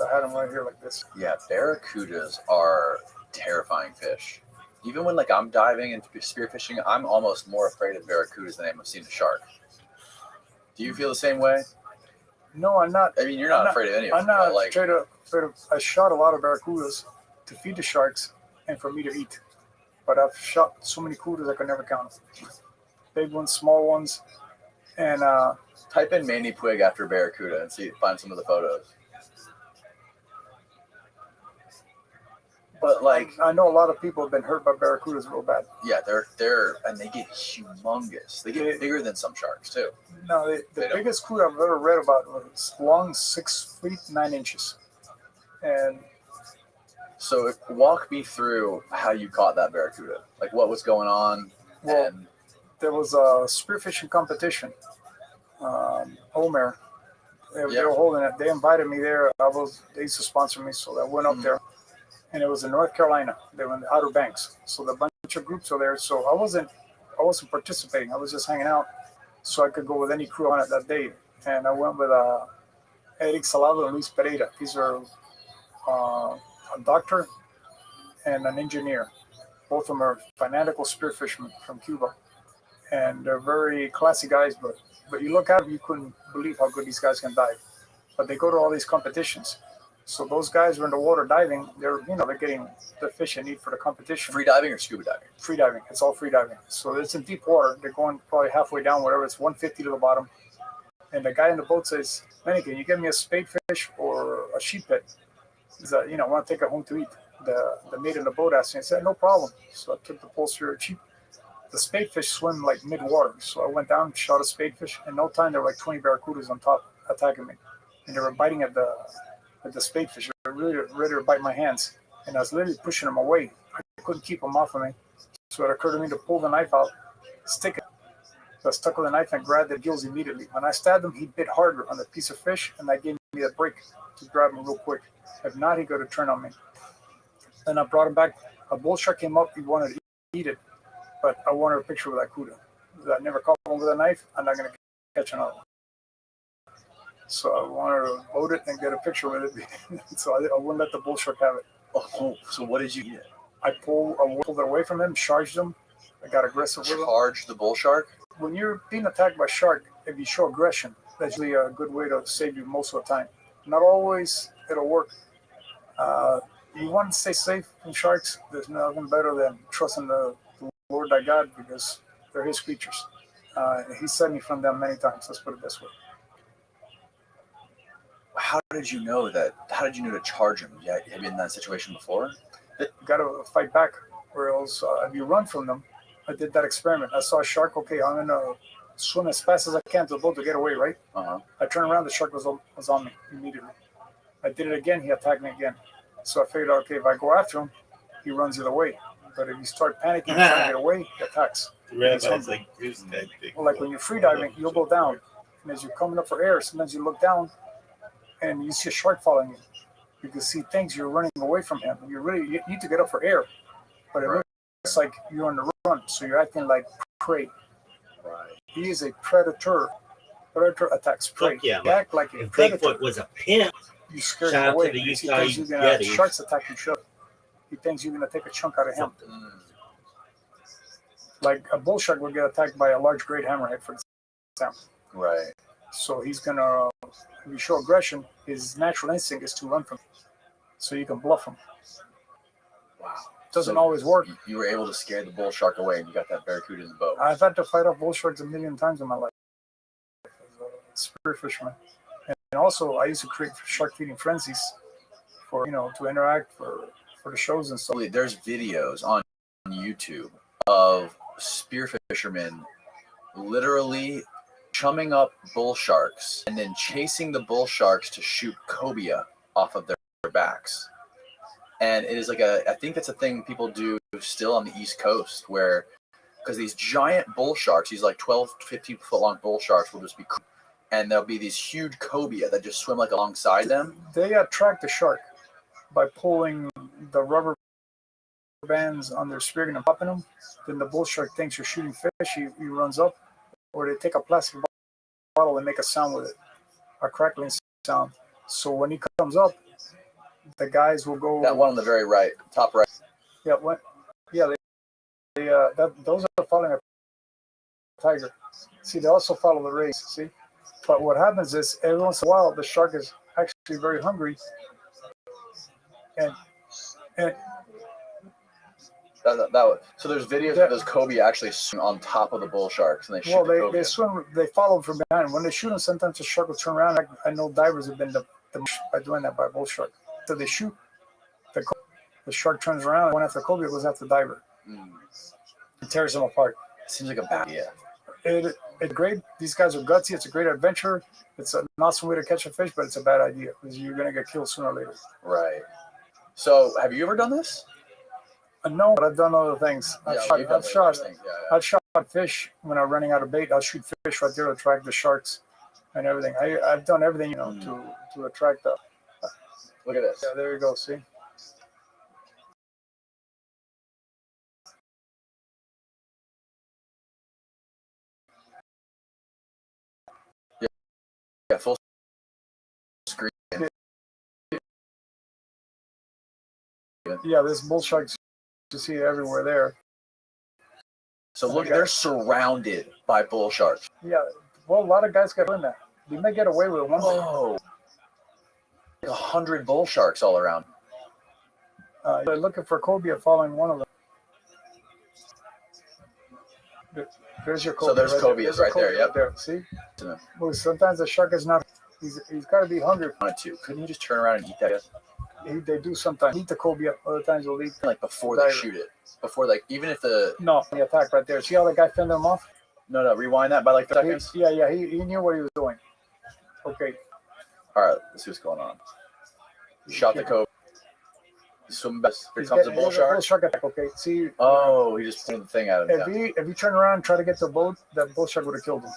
I had him right here like this. Yeah, barracudas are terrifying fish. Even when like I'm diving and spearfishing, I'm almost more afraid of barracudas than I am of seeing a shark. Do you feel the same way? No, I'm not. I mean, you're not afraid of any of them. I'm not like, afraid of. I shot a lot of barracudas to feed the sharks and for me to eat. But I've shot so many cudas I could never count them. Big ones, small ones, and type in Manny Puig after barracuda and find some of the photos. But like, I know a lot of people have been hurt by barracudas real bad. Yeah, they're and they get humongous. They get bigger than some sharks too. No, the biggest cuda I've ever read about was long 6 feet 9 inches. And so, walk me through how you caught that barracuda. Like, what was going on? Well, and there was a spearfishing competition. Omer, they were holding it. They invited me there. They used to sponsor me, so I went up there. And it was in North Carolina. They were in the Outer Banks. So the bunch of groups were there. So I wasn't participating. I was just hanging out. So I could go with any crew on it that day. And I went with Eric Salado and Luis Pereira. These are a doctor and an engineer. Both of them are fanatical spearfishermen from Cuba. And they're very classy guys, but you look at them, you couldn't believe how good these guys can dive. But they go to all these competitions. So those guys were in the water diving. They're getting the fish they need for the competition. Free diving or scuba diving? Free diving. It's all free diving. So it's in deep water. They're going probably halfway down, whatever. It's 150 to the bottom. And the guy in the boat says, Manny, can you give me a spadefish or a sheephead? He said, I want to take it home to eat. The mate in the boat asked me. I said, no problem. So I took the pole spear cheap. The spadefish swim like mid-water. So I went down, shot a spadefish. In no time, there were like 20 barracudas on top attacking me. And they were biting at the spadefish. They were ready to bite my hands. And I was literally pushing them away. I couldn't keep them off of me. So it occurred to me to pull the knife out, stick it. So I stuck with the knife and grabbed the gills immediately. When I stabbed him, he bit harder on the piece of fish, and that gave me a break to grab him real quick. If not, he could have turned on me. Then I brought him back. A bull shark came up. He wanted to eat it, but I wanted a picture with that cuda. I never caught one with a knife. I'm not going to catch another one. So I wanted to load it and get a picture with it. So I wouldn't let the bull shark have it. Oh, so what did you get? I pulled it away from him, charged him. I got aggressive with him. Charged the bull shark? When you're being attacked by a shark, if you show aggression, that's usually a good way to save you most of the time. Not always it'll work. You want to stay safe from sharks. There's nothing better than trusting the Lord thy God, because they're his creatures. He saved me from them many times. Let's put it this way. How did you know to charge him? Have you been in that situation before? You got to fight back, or else if you run from them. I did that experiment. I saw a shark. Okay, I'm gonna swim as fast as I can to the boat to get away, right? I turned around, the shark was on me immediately. I did it again, he attacked me again. So I figured out, okay, if I go after him, he runs the other way. But if you start panicking and trying to get away, he attacks. Like when you're free diving, you'll go down. And as you're coming up for air, sometimes you look down and you see a shark following you. You can see things, you're running away from him. You need to get up for air. But it looks like you're on the run, so you're acting like prey. Right. He is a predator. Predator attacks prey. Yeah, you act like a if predator. Bigfoot was a pimp, You scare shout him out away. to the He Utah thinks you're gonna Yetis. sharks attack you. Shut. He thinks you're gonna take a chunk out of him. Like a bull shark would get attacked by a large great hammerhead, for example. Right. So he's gonna, if you show aggression, his natural instinct is to run from you. So you can bluff him. Wow. Doesn't always work. You were able to scare the bull shark away, and you got that barracuda in the boat. I've had to fight off bull sharks a million times in my life as a spear fisherman. And also, I used to create shark feeding frenzies for, to interact for the shows and stuff. There's videos on YouTube of spear fishermen literally chumming up bull sharks and then chasing the bull sharks to shoot cobia off of their backs. And it is like I think that's a thing people do still on the East Coast, where, because these giant bull sharks, these like 12, 15 foot long bull sharks will just be, and there'll be these huge cobia that just swim like alongside them. They attract the shark by pulling the rubber bands on their spear and popping them. Then the bull shark thinks you're shooting fish, he runs up, or they take a plastic bottle and make a sound with it, a crackling sound. So when he comes up, the guys will go. That one on the very right, top right. Yeah, those are following a tiger. See, they also follow the race. See, but what happens is every once in a while the shark is actually very hungry, and so there's videos of those cobia actually swim on top of the bull sharks, and they shoot the cobia. They swim, they follow them from behind. When they shoot them, sometimes the shark will turn around. I know divers have been by doing that by a bull shark. So they shoot the shark, turns around, one after the cobia goes after the diver. It tears them apart. Seems like a bad idea. It's great. These guys are gutsy. It's a great adventure. It's an awesome way to catch a fish, but it's a bad idea because you're going to get killed sooner or later. Right. So, have you ever done this? No, but I've done other things. I've shot fish when I'm running out of bait. I'll shoot fish right there to attract the sharks and everything. I've done everything, to attract the. Look at this. Yeah, there you go. See. Yeah, full screen. Yeah, there's bull sharks. You see it everywhere there. So look, they're surrounded by bull sharks. Yeah, well, a lot of guys got doing that. You may get away with one. Oh, 100 bull sharks all around. They're looking for cobia following one of them. There's your cobia. So there's cobias right there. Yep. There. See? Well, sometimes the shark is not. He's got to be hungry. Couldn't you just turn around and eat that? They do sometimes eat the cobia. Other times they'll eat. Like before they shoot it. Before, like, even if the. No, the attack right there. See how the guy fended him off? No, rewind that by like 30 seconds. Yeah, he knew what he was doing. Okay. All right, let's see what's going on. He shot the cobia. Swim best. Here comes a bull shark. Bull shark attack. Okay, see. Oh, he just threw the thing at him. If he turned around and tried to get to the boat, that bull shark would have killed him.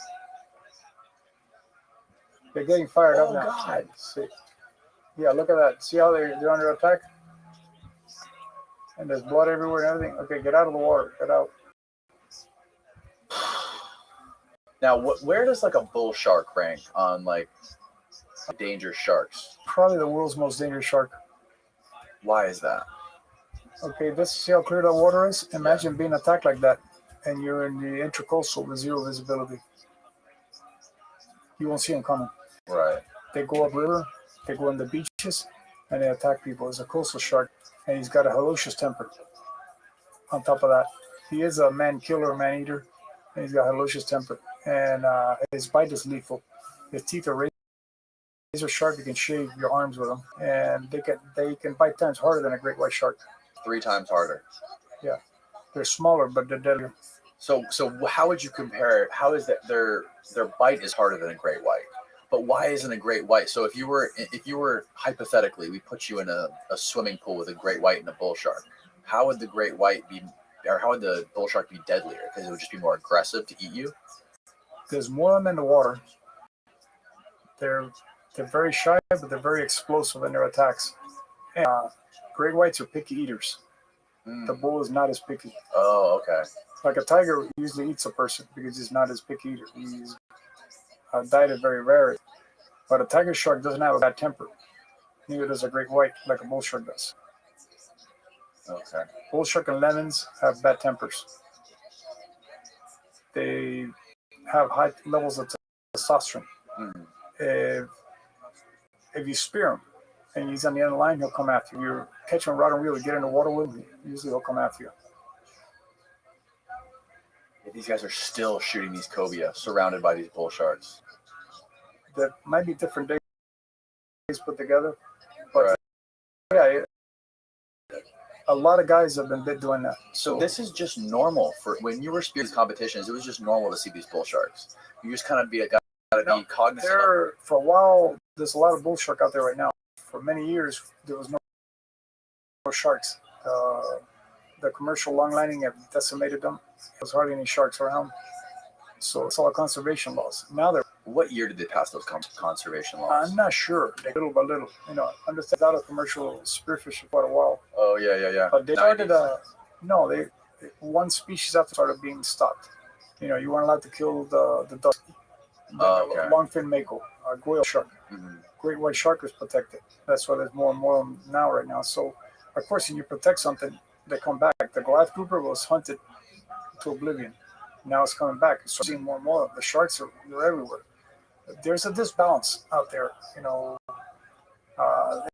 They're getting fired up now. Oh, God. See. Yeah, look at that. See how they're under attack? And there's blood everywhere and everything. Okay, get out of the water. Get out. Now, where does like a bull shark rank on like dangerous sharks? Probably the world's most dangerous shark. Why is that? Okay, see how clear the water is? Imagine being attacked like that, and you're in the intracoastal with zero visibility. You won't see them coming. Right. They go upriver, they go in the beaches, and they attack people. It's a coastal shark, and he's got a ferocious temper. On top of that, he is a man-killer, man-eater, and he's got a ferocious temper. And his bite is lethal. His teeth are razor sharp. You can shave your arms with them, and they can bite 10 times harder than a great white shark. 3 times harder. Yeah, they're smaller, but they're deadlier. So how would you compare? How is that their bite is harder than a great white? But why isn't a great white? So if you were hypothetically, we put you in a swimming pool with a great white and a bull shark, how would the great white be, or how would the bull shark be deadlier? Because it would just be more aggressive to eat you. There's more of them in the water. They're very shy, but they're very explosive in their attacks. And, great whites are picky eaters. The bull is not as picky. Oh, okay. Like a tiger usually eats a person because he's not as picky eater. He's died at very rare. But a tiger shark doesn't have a bad temper. Neither does a great white like a bull shark does. Okay. Bull shark and lemons have bad tempers. They have high levels of testosterone. If you spear him and he's on the end of the line, he'll come after you. You're catching a rod and reel, you get in the water with him, usually he'll come after you. These guys are still shooting these cobia surrounded by these bull sharks. That might be different days put together, but yeah, A lot of guys have been doing that. So this is just normal for when you were speaking competitions. It was just normal to see these bull sharks. You just kind of gotta be cognizant. There, for a while, there's a lot of bull shark out there right now. For many years, there was no sharks. The commercial long lining have decimated them. There's hardly any sharks around. So it's all conservation laws. Now they're. What year did they pass those conservation laws? I'm not sure. Little by little, understand out of commercial spearfishing for quite a while. Oh yeah. But they started. They one species after started being stopped. You weren't allowed to kill the dusky, longfin mako, whale shark. Mm-hmm. Great white shark is protected. That's why there's more and more of them now right now. So of course, when you protect something, they come back. The Goliath grouper was hunted to oblivion. Now it's coming back. So seeing more and more. The sharks they're everywhere. There's a disbalance out there.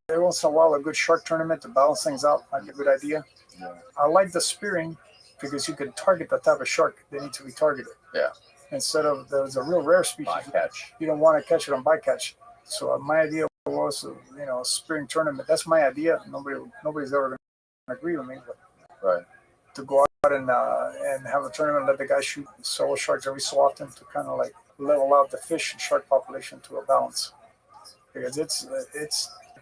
Every once in a while, a good shark tournament to balance things out might be a good idea. Yeah. I like the spearing because you can target the type of shark that need to be targeted. Yeah. Instead of there's a real rare species. Bycatch. You don't want to catch it on bycatch. So my idea was, a spearing tournament. That's my idea. Nobody's ever going to agree with me. But right. To go out and have a tournament, let the guys shoot several sharks every so often to kind of like level out the fish and shark population to a balance. Because it's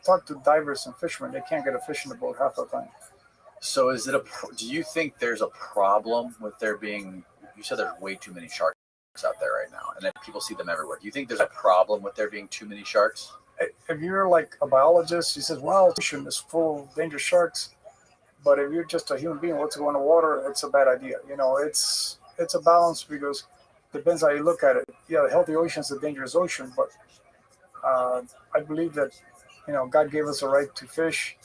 talk to divers and fishermen, they can't get a fish in the boat half the time. So do you think there's a problem with there being, you said there's way too many sharks out there right now, and then people see them everywhere. Do you think there's a problem with there being too many sharks? If you're like a biologist, he says, well, the ocean is full of dangerous sharks. But if you're just a human being, what's going in the water, it's a bad idea. It's a balance because it depends how you look at it. Yeah, the healthy ocean is a dangerous ocean, but I believe that, God gave us a right to fish,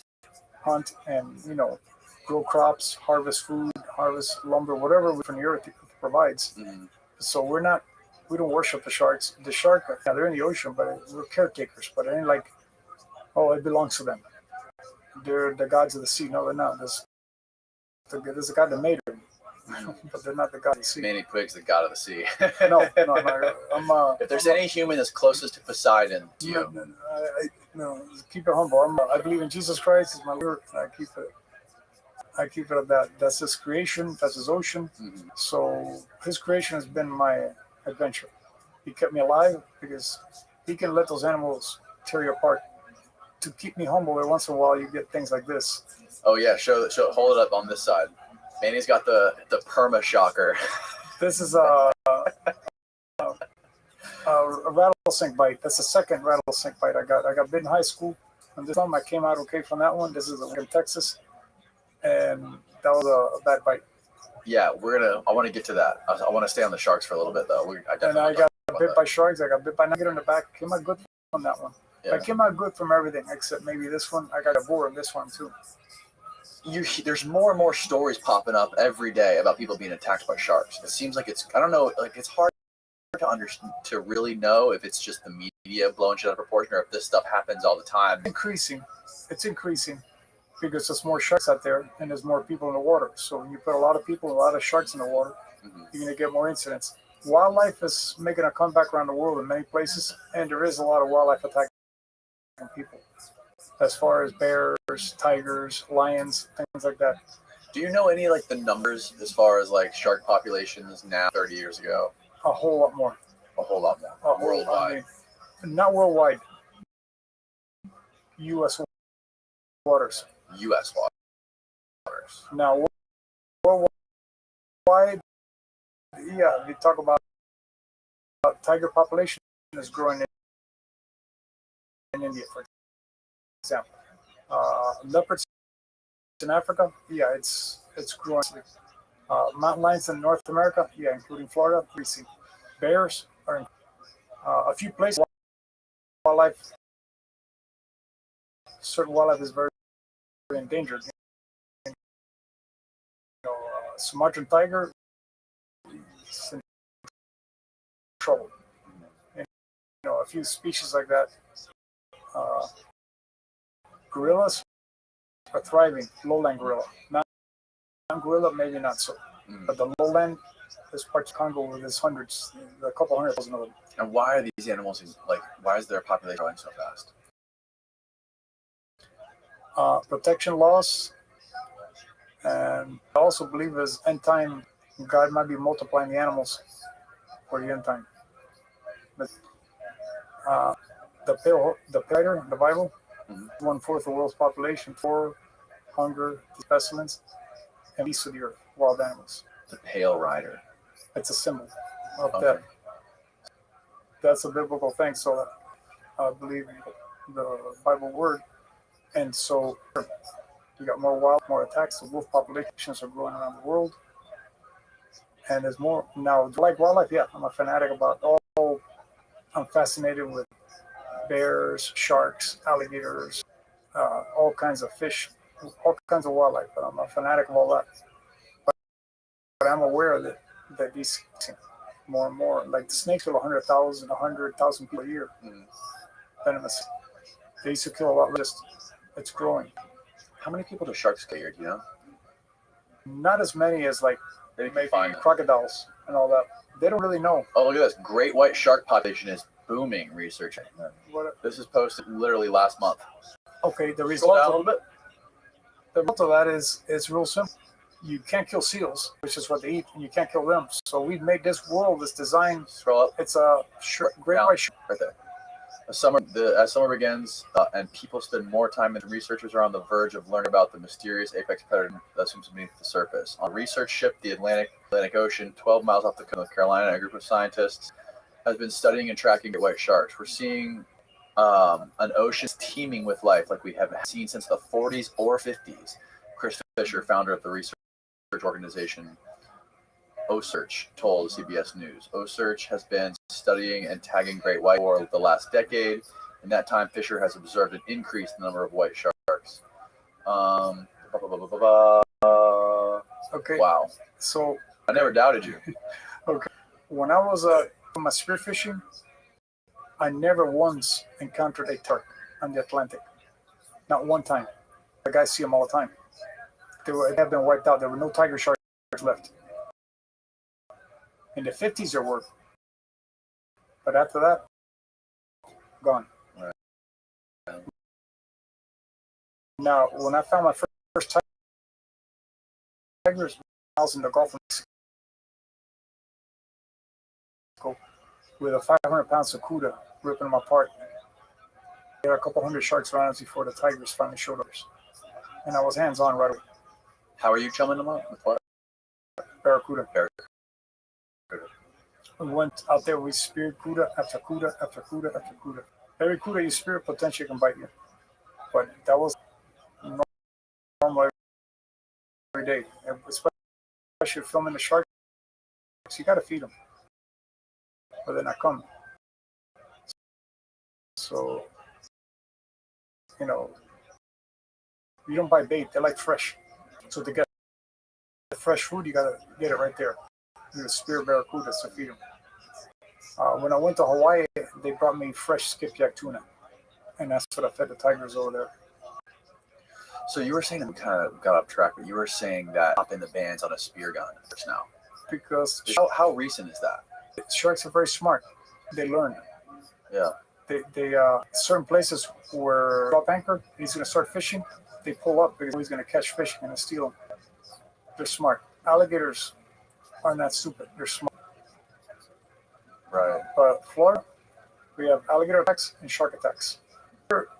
hunt, and, grow crops, harvest food, harvest lumber, whatever from the earth provides. Mm-hmm. So we don't worship the sharks. The shark, they're in the ocean, but we're caretakers. But it ain't like, it belongs to them. They're the gods of the sea. No, they're not. There's a God that made them, but they're not the God of the sea. Manny Quigg's the god of the sea. No. If there's any human that's closest to Poseidon, to you. No, keep it humble. I believe in Jesus Christ. Is my Lord. I keep it at that. That's His creation. That's His ocean. Mm-hmm. So His creation has been my adventure. He kept me alive because He can let those animals tear you apart. To keep me humble, every once in a while you get things like this. Oh yeah, show. Hold it up on this side. Manny's got the perma shocker. This is a rattlesnake bite. That's the second rattlesnake bite I got. I got bit in high school, and this time I came out okay from that one. This is in Texas, and that was a bad bite. Yeah, I want to get to that. I want to stay on the sharks for a little bit though. I got bit by sharks. I got bit by nugget in the back. Came out good from that one. Yeah. I came out good from everything except maybe this one. I got a boar in this one too. There's more and more stories popping up every day about people being attacked by sharks. It seems like it's hard to understand, to really know if it's just the media blowing shit out of proportion or if this stuff happens all the time. It's increasing because there's more sharks out there and there's more people in the water. So when you put a lot of people, a lot of sharks in the water, mm-hmm. You're going to get more incidents. Wildlife is making a comeback around the world in many places, and there is a lot of wildlife attacks on people. As far as bears, tigers, lions, things like that. Do you know any the numbers as far as shark populations now 30 years ago? A whole lot more. Worldwide. Not worldwide. U.S. waters. U.S. waters. Now, worldwide, yeah, you talk about tiger population is growing in India, for example. Leopards in Africa, yeah, it's growing. Mountain lions in North America, yeah, including Florida, we see. Bears are in a few places. Certain wildlife is very, very endangered. Sumatran tiger is in trouble. And, a few species like that. Gorillas are thriving. Lowland gorilla, not gorilla, maybe not so. But the lowland, there's parts of Congo where there's hundreds, a couple 100,000 of them. And why are these animals why is their population growing so fast? Protection laws And I also believe as end time, God might be multiplying the animals for the end time. But the pale, the Bible, 1/4 of the world's population for hunger, pestilence, and beasts of the earth, wild animals. The Pale Rider. It's a symbol of Okay. that. That's a biblical thing. So I believe in the Bible word. And so you got more wild, more attacks. The wolf populations are growing around the world. And there's more. Now, do I like wildlife? Yeah, I'm a fanatic about all. I'm fascinated with bears, sharks, alligators, all kinds of fish, all kinds of wildlife. But I'm a fanatic of all that. But I'm aware that these more and more, like the snakes kill 100,000 people a year. Venomous. They used to kill a lot less. It's growing. How many people do sharks kill here? Do you know? Not as many as like Maybe crocodiles and all that. They don't really know. Oh, look at this. Great white shark population is booming, research. This is posted literally last month. Okay, the Scroll result down a little bit. of that is real simple. You can't kill seals, which is what they eat, and you can't kill them. So we've made this world, this design. Scroll up. It's a great white shark. Right there. As summer begins and people spend more time, and researchers are on the verge of learning about the mysterious apex predator that swims beneath the surface. On a research ship, the Atlantic Ocean, 12 miles off the coast of North Carolina, a group of scientists has been studying and tracking great white sharks. We're seeing an ocean teeming with life like we haven't seen since the 40s or 50s. Chris Fisher, founder of the research organization OSearch, told CBS News. OSearch has been studying and tagging great white for the last decade. In that time, Fisher has observed an increase in the number of white sharks. Okay. Wow. So I never doubted you. okay. When I was my spearfishing, I never once encountered a shark on the Atlantic. Not one time. The guys see them all the time. They have been wiped out. There were no tiger sharks left. In the 50s there were. But after that, gone. Right. Now, when I found my first tigers, I was in the Gulf of Mexico with a 500-pound Sacuda ripping them apart. There were a couple hundred sharks around us before the tigers finally showed up. And I was hands-on right away. How are you chumming them up? With what? Barracuda. We went out there, we speared cuda after cuda after cuda after cuda. Every cuda you spear potentially can bite you. But that was normal every day. Especially filming the sharks, you got to feed them. But they're not coming. So, you don't buy bait. They like fresh. So to get the fresh food, you got to get it right there. You spear barracudas to feed them. When I went to Hawaii, they brought me fresh skipjack tuna. And that's what I fed the tigers over there. So you were saying that we kind of got off track, but you were saying that up in the bands on a spear gun just now. Because how recent is that? Sharks are very smart. They learn. Yeah. They certain places where drop anchor, he's going to start fishing. They pull up because he's going to catch fish and steal them. They're smart. Alligators are not stupid. They're smart. Right. But Florida, we have alligator attacks and shark attacks.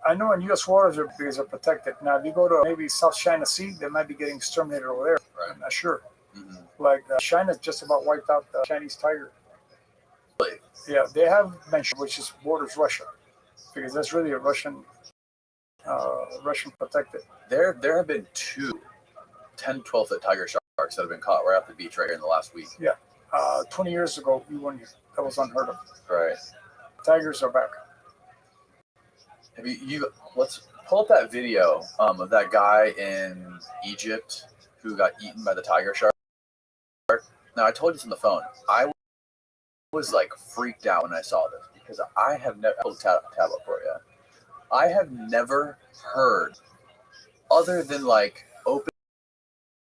I know in U.S. waters because they're protected. Now, if you go to maybe South China Sea, they might be getting exterminated over there. Right. I'm not sure. Mm-hmm. Like China just about wiped out the Chinese tiger. Really? Yeah, they have mentioned which is borders Russia, because that's really a Russian protected. There have been 2 10, 12-foot tiger sharks that have been caught right off the beach right here in the last week. Yeah, 20 years ago, that was unheard of. Right. Tigers are back. Have let's pull up that video of that guy in Egypt who got eaten by the tiger shark. Now, I told you this on the phone. I was like freaked out when I saw this because I have never tab up for you. I have never heard, other than like open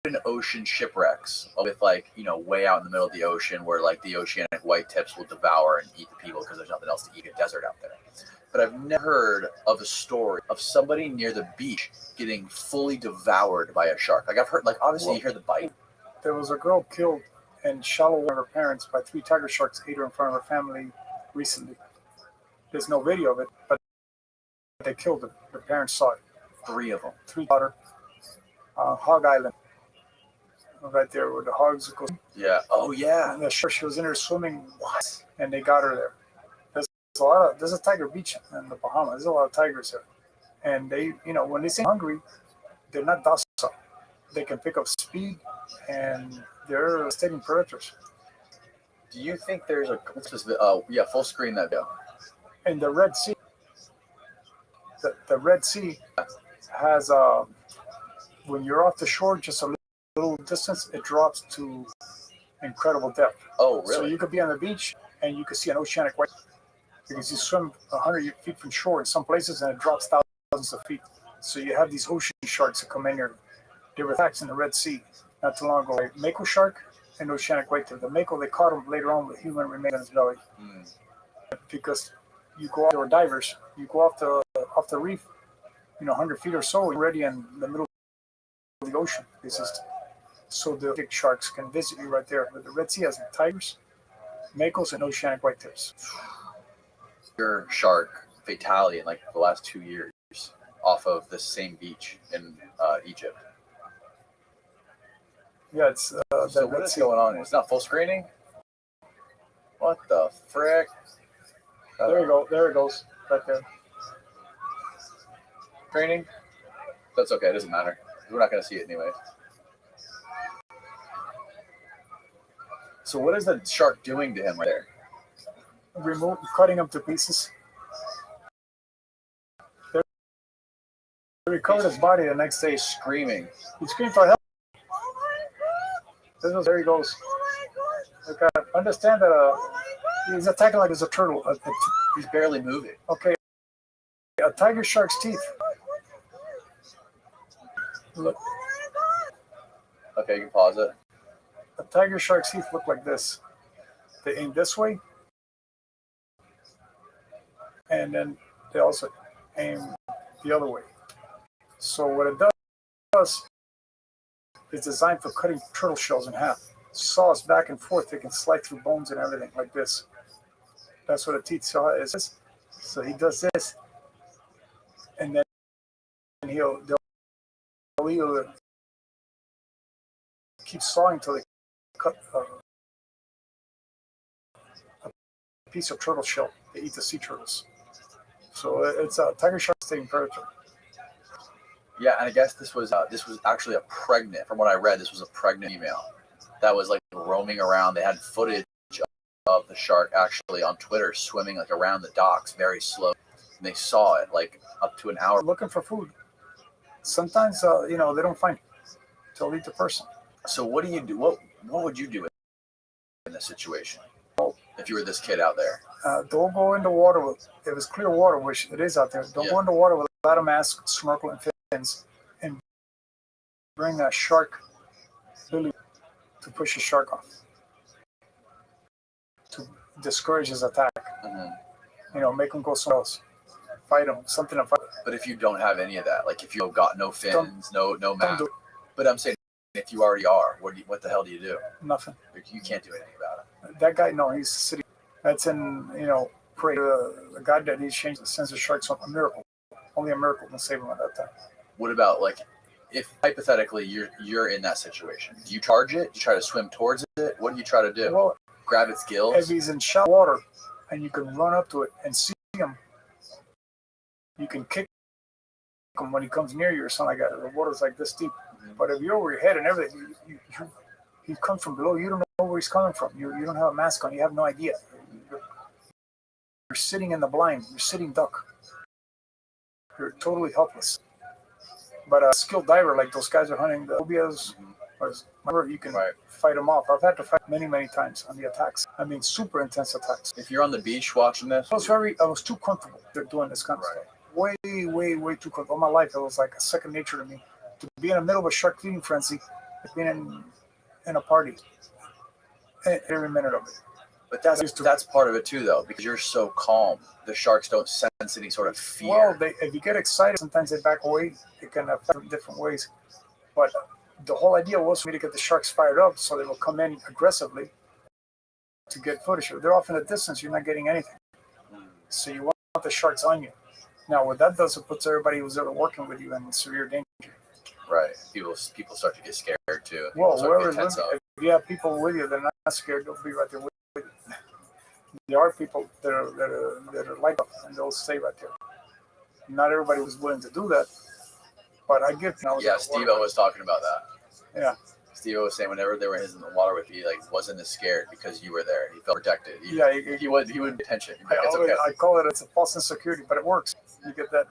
in ocean shipwrecks with like, you know, way out in the middle of the ocean where like the oceanic white tips will devour and eat the people because there's nothing else to eat in a desert out there. But I've never heard of a story of somebody near the beach getting fully devoured by a shark. Like I've heard, like obviously you hear the bite. There was a girl killed in shallow water with her parents by 3 tiger sharks ate her in front of her family recently. There's no video of it, but they killed her. Her parents saw it. 3 of them. 3 water. Hog Island. Right there where the hogs go. Yeah. Oh yeah. And the shark, she was in there swimming. What? And they got her there. There's a tiger beach in the Bahamas. There's a lot of tigers there. And they, you know, when they say hungry, they're not docile. They can pick up speed and they're devastating predators. Do you think there's a full screen that video? In the Red Sea, the Red Sea has when you're off the shore just a little distance, it drops to incredible depth. Oh, really? So you could be on the beach and you could see an oceanic white because you swim 100 feet from shore in some places and it drops thousands of feet. So you have these ocean sharks that come in here. There were attacks in the Red Sea not too long ago. A mako shark and oceanic whitetail. The mako, they caught him later on with human remains in his belly. Because you go out, there were divers, you go off the reef, 100 feet or so, you're already in the middle of the ocean. So the big sharks can visit you right there. But the Red Sea has tigers, makos, and oceanic whitetails. Your shark fatality in like the last 2 years off of the same beach in Egypt. Yeah, it's so what is going on? It's not full screening? What the frick? There you go. There it goes. Right there. Screening? That's okay. It doesn't matter. We're not going to see it anyway. So what is the shark doing to him right there? Cutting him to pieces. They recovered his body the next day. Screaming. He screamed for help. There he goes. Okay, understand that he's attacking like it's a turtle. He's barely moving. Okay, a tiger shark's teeth. Look. Okay, you can pause it. A tiger shark's teeth look like this. They aim this way, and then they also aim the other way. So what it does is designed for cutting turtle shells in half. Saws back and forth. They can slide through bones and everything like this. That's what a teeth saw is. So he does this, and then they'll keep sawing until they cut a piece of turtle shell. They eat the sea turtles. So it's a tiger shark taking predator. Yeah, and I guess this was actually a pregnant. From what I read, this was a pregnant female that was like roaming around. They had footage of the shark actually on Twitter swimming like around the docks very slow. And they saw it like up to an hour. Looking for food. Sometimes they don't find it. They'll eat the person. So what do you do? What would you do in this situation if you were this kid out there? Don't go in the water if it's clear water, which it is out there. Don't go in the water without a mask, snorkel, and fins, and bring a shark billy to push the shark off to discourage his attack. Mm-hmm. Make him go somewhere else, fight him, something to fight. But if you don't have any of that, like if you've got no fins, no mask, but I'm saying if you already are, what the hell do you do? Nothing. You can't do anything about it. That guy, no, he's sitting. That's in pray the God that he's changed the sense of sharks. A miracle. Only a miracle can save him at that time. What about like if hypothetically you're in that situation? Do you charge it? Do you try to swim towards it? What do you try to do? Well, grab its gills? If he's in shallow water and you can run up to it and see him, you can kick him when he comes near you or something like that. The water's like this deep. Mm-hmm. But if you're over your head and everything, he comes from below. You don't know where he's coming from. You don't have a mask on. You have no idea. You're sitting in the blind. You're sitting duck. You're totally helpless. But a skilled diver, like those guys are hunting the obias, or you can fight them off. I've had to fight many, many times on the attacks. I mean, super intense attacks. If you're on the beach watching this, I was too comfortable doing this kind of stuff. Way, way, way too comfortable. All my life, it was like a second nature to me. To be in the middle of a shark feeding frenzy being in a party. Every minute of it. But that's part of it too, though, because you're so calm. The sharks don't sense any sort of fear. Well, if you get excited, sometimes they back away. It can affect in different ways. But the whole idea was for me to get the sharks fired up so they will come in aggressively to get footage. They're off in a distance, you're not getting anything. So you want the sharks on you. Now, what that does, it puts everybody who's ever working with you in severe danger. Right. People start to get scared too. Well, whoever is with you, if you have people with you, they're not scared. They'll be right there with you. There are people that are like that, and they'll stay right there. Not everybody was willing to do that, but I get. Yeah, Steve-O was talking about that. Yeah. Steve-O was saying whenever they were in the water with you, like wasn't as scared because you were there. He felt protected. He would pay attention. I call it's a false insecurity, but it works. You get that,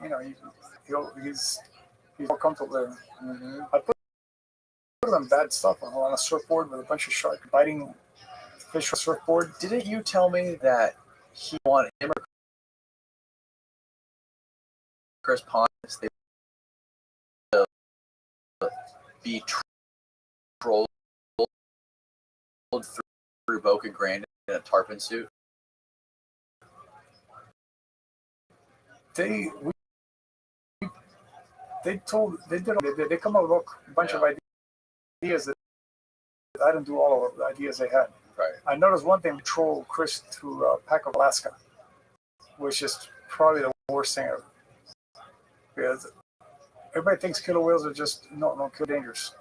he's more comfortable there. Mm-hmm. I put on bad stuff on a surfboard with a bunch of sharks biting fish on a surfboard. Didn't you tell me that he wanted him or Chris Pontius to be trolled through Boca Grande in a tarpon suit? They come up with a bunch of ideas that I didn't do all of the ideas they had. Right. I noticed one thing: troll Chris through Pack of Alaska, which is probably the worst thing ever. Because everybody thinks killer whales are just no dangerous.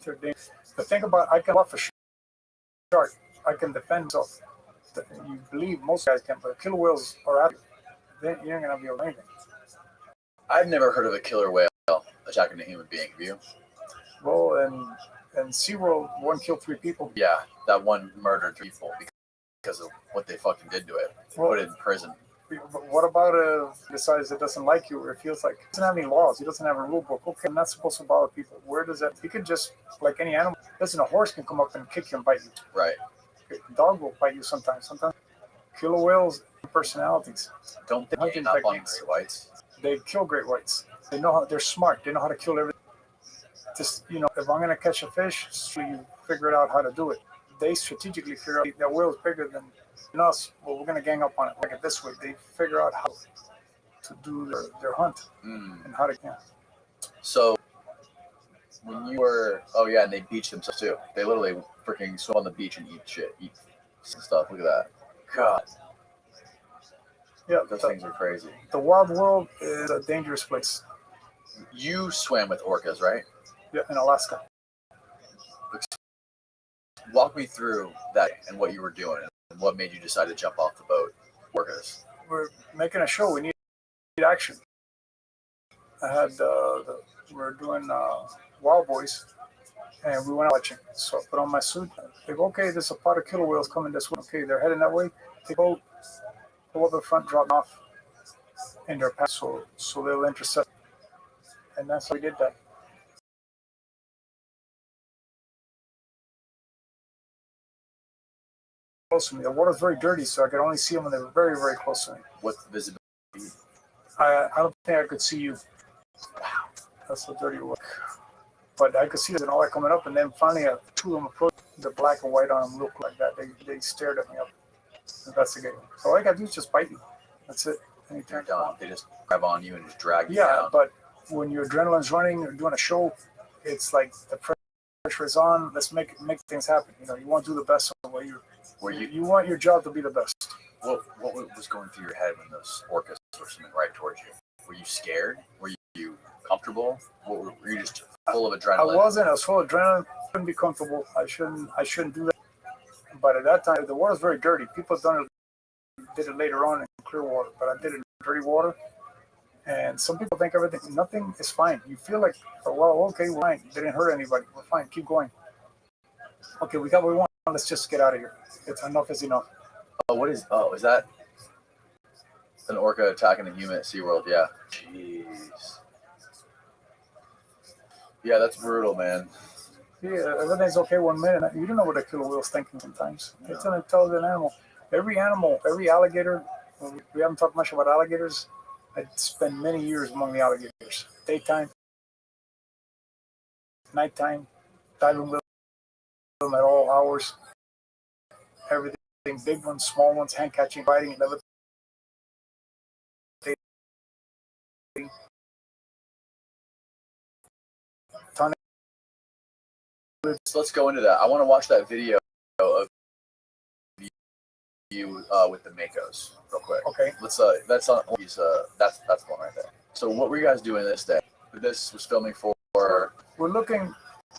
They're dangerous. But think about, I can off a shark, I can defend myself. You believe most guys can, but killer whales are out. Then you ain't gonna be able to do anything. I've never heard of a killer whale attacking a human being. Have you? Well, and SeaWorld, one killed 3 people. Yeah, that one murdered 3 people because of what they fucking did to it. Put it in prison. What about if he decides it doesn't like you, or it feels like he doesn't have any laws, he doesn't have a rule book? Okay, I'm not supposed to bother people. Where does that? He could just, like any animal. Listen, a horse can come up and kick you and bite you. Right. A dog will bite you sometimes. Sometimes killer whales personalities. Don't they gang up on great whites? They kill great whites. They know how. They're smart. They know how to kill everything. Just if I'm gonna catch a fish, so you figure out how to do it. They strategically figure out that whale is bigger than us. Well, we're gonna gang up on it. Like it this way. They figure out how to do their hunt and how to. Yeah. So when you were, and they beach themselves too. They literally freaking swim on the beach and eat stuff. Look at that. God. Yeah, those things are crazy. The wild world is a dangerous place. You swam with orcas, right? Yeah, in Alaska. Walk me through that and what you were doing and what made you decide to jump off the boat. Orcas. We're making a show. We need action. I had we're doing Wild Boys, and we went out watching. So I put on my suit. They go, okay, there's a pot of killer whales coming this way. Okay, they're heading that way. They go up the front, drop off in their path, so they'll intercept. And that's how we did that. Close to me. The water's very dirty, so I could only see them when they were very, very close to me. What's the visibility? I don't think I could see you. Wow, that's so dirty work. But I could see them and all that coming up, and then finally 2 of them approached. The black and white on them looked like that. They stared at me up, investigating. So all I got to do is just bite you. That's it. And they're done. They just grab on you and just drag you down. Yeah, but when your adrenaline's running, you're doing a show, it's like the pressure is on. Let's make things happen. You want to do the best of what you want your job to be the best. What was going through your head when those orcas were swimming right towards you? Were you scared? Were you comfortable? Were you just full of adrenaline? I wasn't. I was full of adrenaline. I couldn't be comfortable. I shouldn't do that. But at that time, the water's very dirty. People did it later on in clear water, but I did it in dirty water. And some people think nothing is fine. You feel like, okay, we're fine. They didn't hurt anybody. We're fine. Keep going. Okay, we got what we want. Let's just get out of here. Enough is enough. Is that an orca attacking a human at SeaWorld? Yeah. Jeez. Yeah, that's brutal, man. Yeah, everything's okay 1 minute. You don't know what a killer whale's thinking sometimes. No. It's an intelligent animal. Every alligator, we haven't talked much about alligators. I spent many years among the alligators. Daytime, nighttime, diving with them at all hours. Everything, big ones, small ones, hand catching, biting, levitating. So let's go into that. I want to watch that video of you with the Makos real quick. Okay. Let's that's on that's the one right there. So what were you guys doing this day? This was filming for.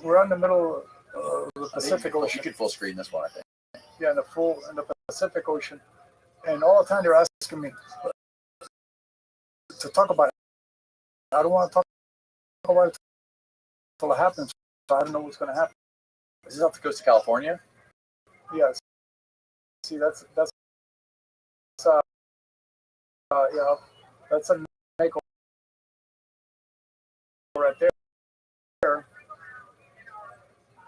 We're in the middle of the Pacific Ocean. You could full screen this one, I think. Yeah, in the Pacific Ocean, and all the time they're asking me to talk about it. I don't want to talk about it until it happens. So I don't know what's going to happen. Is this off the coast of California? Yes. See, that's that's a Mako right there.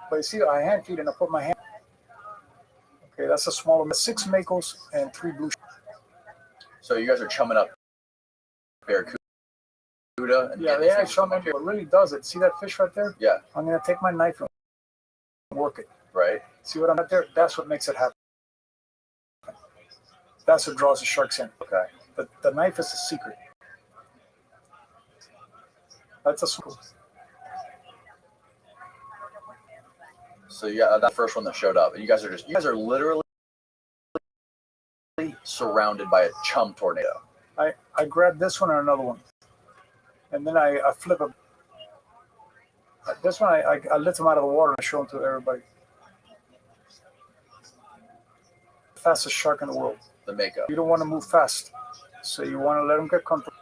But you see, I hand feed and I put my hand. Okay, that's a smaller. 6 Makos and 3 blue. So you guys are chumming up barracuda. Yeah, they actually chum in. What really does it? See that fish right there? Yeah. I'm gonna take my knife and work it. Right. See what I'm at there? That's what makes it happen. That's what draws the sharks in. Okay. The knife is the secret. That's a school. So yeah, that first one that showed up, and you guys are literally surrounded by a chum tornado. I grabbed this one and another one, and then I flip them. This one I lift them out of the water and show them to everybody. Fastest shark in the world. The Mako. You don't want to move fast, so you want to let them get comfortable,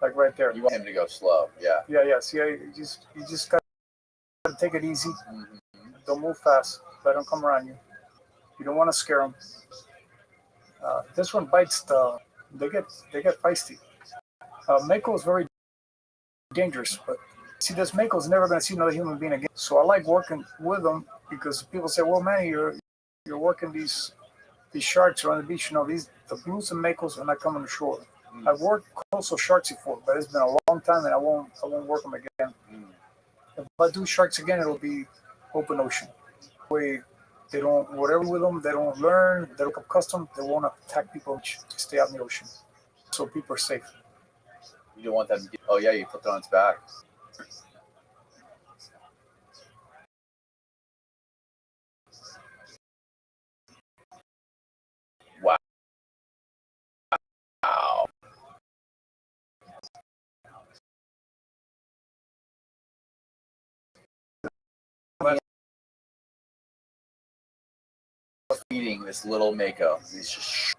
like right there. You want him to go slow. Yeah. Yeah. See, you just got to take it easy. Mm-hmm. Don't move fast. Let them come around you. You don't want to scare them. This one bites. They get feisty. Mako is very dangerous, but see, this Mako is never going to see another human being again. So I like working with them because people say, "Well, man, you're working these sharks are on the beach." You know, the blues and Makos are not coming to shore. I've worked coastal sharks before, but it's been a long time, and I won't work them again. If I do sharks again, it'll be open ocean. Way they don't whatever with them, they don't learn, they don't become accustomed, they won't attack people. They stay out in the ocean, so people are safe. You don't want them to get, oh yeah, you put it on its back. Wow. Feeding this little Mako. He's just.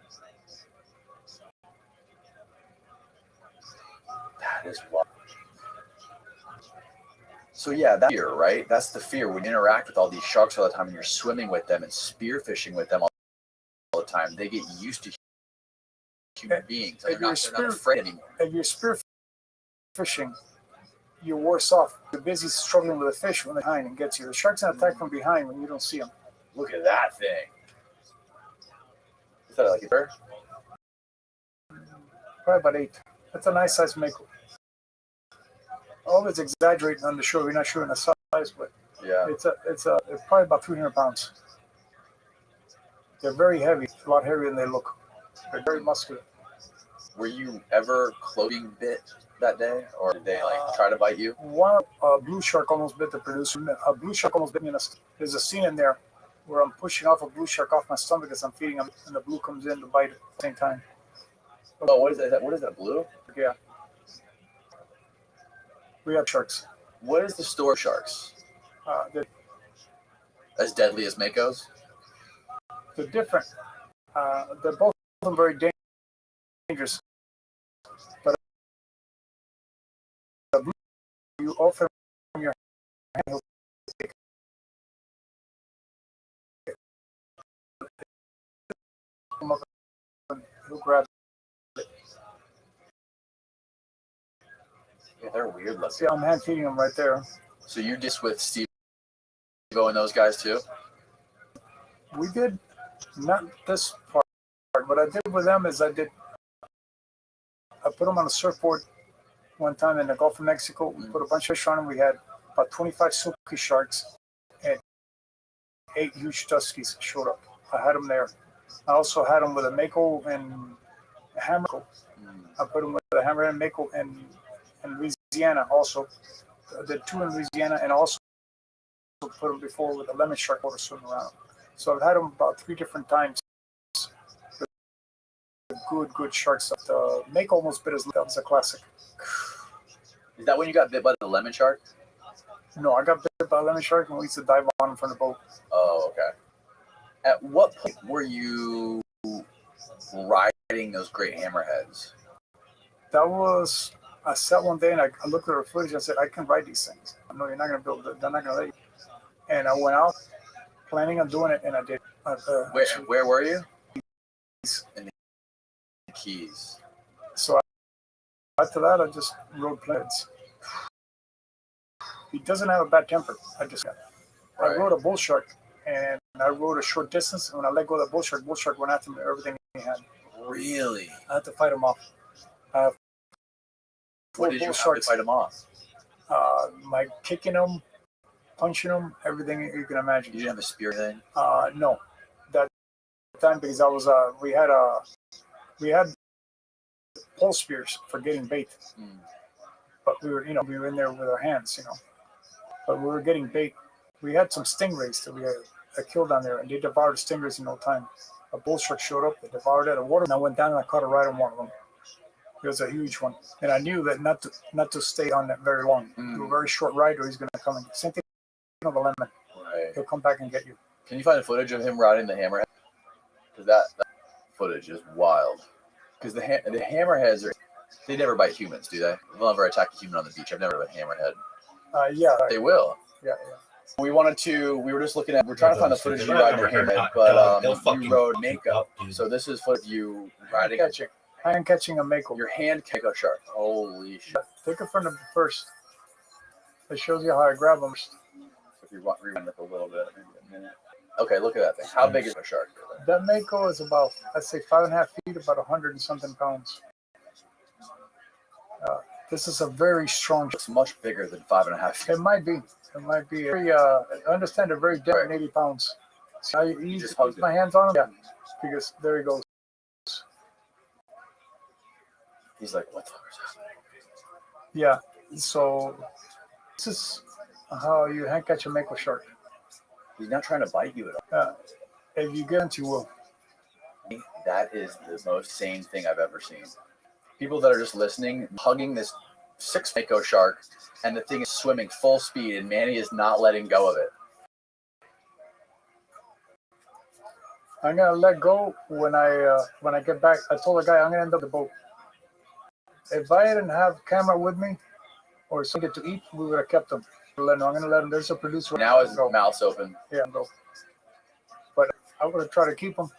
That is wild. So yeah, that fear, right? That's the fear when you interact with all these sharks all the time and you're swimming with them and spearfishing with them all the time. They get used to human beings. They're not afraid anymore. If you're spear fishing, you're worse off. You're busy struggling with a fish when they're behind and gets you. The shark's gonna attack from behind when you don't see them. Look at that thing. Is that like a bear? Probably about 8. That's a nice size Mako. Always exaggerating on the show. You're not sure in the size, but yeah, it's probably about 300 pounds. They're very heavy, a lot heavier than they look. They're very muscular. Were you ever clothing bit that day, or did they try to bite you? One blue shark almost bit the producer. A blue shark almost bit me in the stomach. There's a scene in there where I'm pushing off a blue shark off my stomach as I'm feeding him, and the blue comes in to bite at the same time. Oh, what is that? What is that, blue? Yeah. We have sharks. What is the store sharks? They're As deadly as Makos? different. They're both of them very dangerous. But the blue, you offer your hand, he'll take it. He'll grab it. Yeah, they're weird looking. See, I'm hand feeding them right there. So you just with Steve and those guys too? We did not this part. What I did with them is I put them on a surfboard one time in the Gulf of Mexico. We put a bunch of fish on them. We had about 25 silky sharks 8 huge tuskies showed up. I had them there. I also had them with a mako and a hammer. I put them with a hammer and mako in Louisiana also. I did 2 in Louisiana and also put them before with a lemon shark water swimming around. So I've had them about 3 different times. Good sharks. The mako almost bit his lip. That was a classic. Is that when you got bit by the lemon shark? No, I got bit by a lemon shark and we used to dive on him from the boat. Oh, okay. At what point were you riding those great hammerheads? That was, I sat one day and I looked at her footage and I said, I can ride these things. No, you're not going to build it. They're not going to let you. And I went out planning on doing it and I did. Where were you? In the Keys. So after that, I just rode planes. He doesn't have a bad temper. I rode a bull shark and I rode a short distance. And when I let go of the bull shark went after me with everything he had. Really? I had to fight him off. What did you have to fight him off? Like kicking him, punching him, everything you can imagine. You didn't have a spear thing? No. That time because I was we had pole spears for getting bait. But we were in there with our hands, But we were getting bait. We had some stingrays that we had killed down there, and they devoured stingrays in no time. A bull shark showed up, they devoured it. The water, and I went down and I caught a right on one of them. It was a huge one, and I knew that not to stay on that very long. Do a very short ride, or he's going to come and same thing on the lemon. Right. He'll come back and get you. Can you find footage of him riding the hammerhead? Because that footage is wild. Because the hammerheads they never bite humans, do they? They'll never attack a human on the beach. I've never been a hammerhead. Yeah. They will. Yeah. We were trying to find the footage of you riding the hammerhead, but you rode mako. So this is footage of you riding hand catching a mako. Your hand mako shark. Holy shit. Take it from the first. It shows you how I grab them. So if you want rewind it a little bit, maybe a minute. Okay, look at that thing. How big is a shark? That mako is about, I'd say 5.5 feet, about 100 and something pounds. This is a very strong. It's much bigger than 5.5 feet. It might be. Very, I understand they're very dead, 80 pounds. So I just put my hands on him. Yeah, because there he goes. He's like, what the fuck is happening? Yeah. So this is how you hand catch a mako shark. He's not trying to bite you at all. If you get into, you will. That is the most sane thing I've ever seen. People that are just listening, hugging this 6 mako shark, and the thing is swimming full speed, and Manny is not letting go of it. I'm gonna let go when I get back. I told the guy I'm gonna end up the boat. If I didn't have camera with me or something to eat, we would have kept him. I'm gonna let him. There's a producer. Now his mouth's open. Yeah, go. But I would have tried to keep him.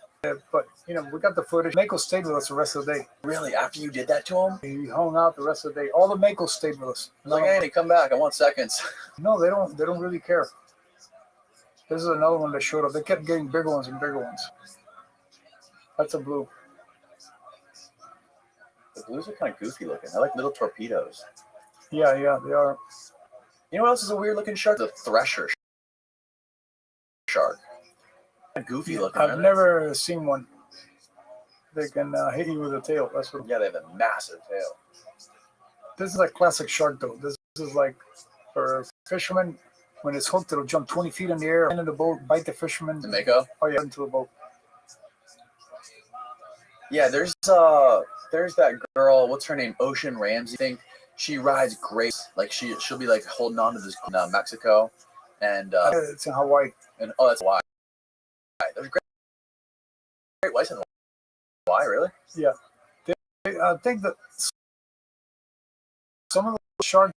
But we got the footage. Mako stayed with us the rest of the day. Really? After you did that to him? He hung out the rest of the day. All the Mako stayed with us. He's like, Andy, come back. I want seconds. No, they don't. They don't really care. This is another one that showed up. They kept getting bigger ones and bigger ones. That's a blue. The blues are kind of goofy looking. They're like little torpedoes. Yeah, they are. You know what else is a weird looking shark? The thresher shark. Goofy looking. I've never seen one. They can hit you with a tail. That's what. Yeah, they have a massive tail. This is a classic shark, though. This is like for fishermen. When it's hooked, it'll jump 20 feet in the air, into the boat, bite the fisherman. The mako? Oh yeah, into the boat. Yeah, there's that girl. What's her name? Ocean Ramsey. I think she rides great. Like she'll be like holding on to this in Mexico, and it's in Hawaii. And that's Hawaii. There's great whites in Hawaii, really? Yeah, I think that some of the sharks,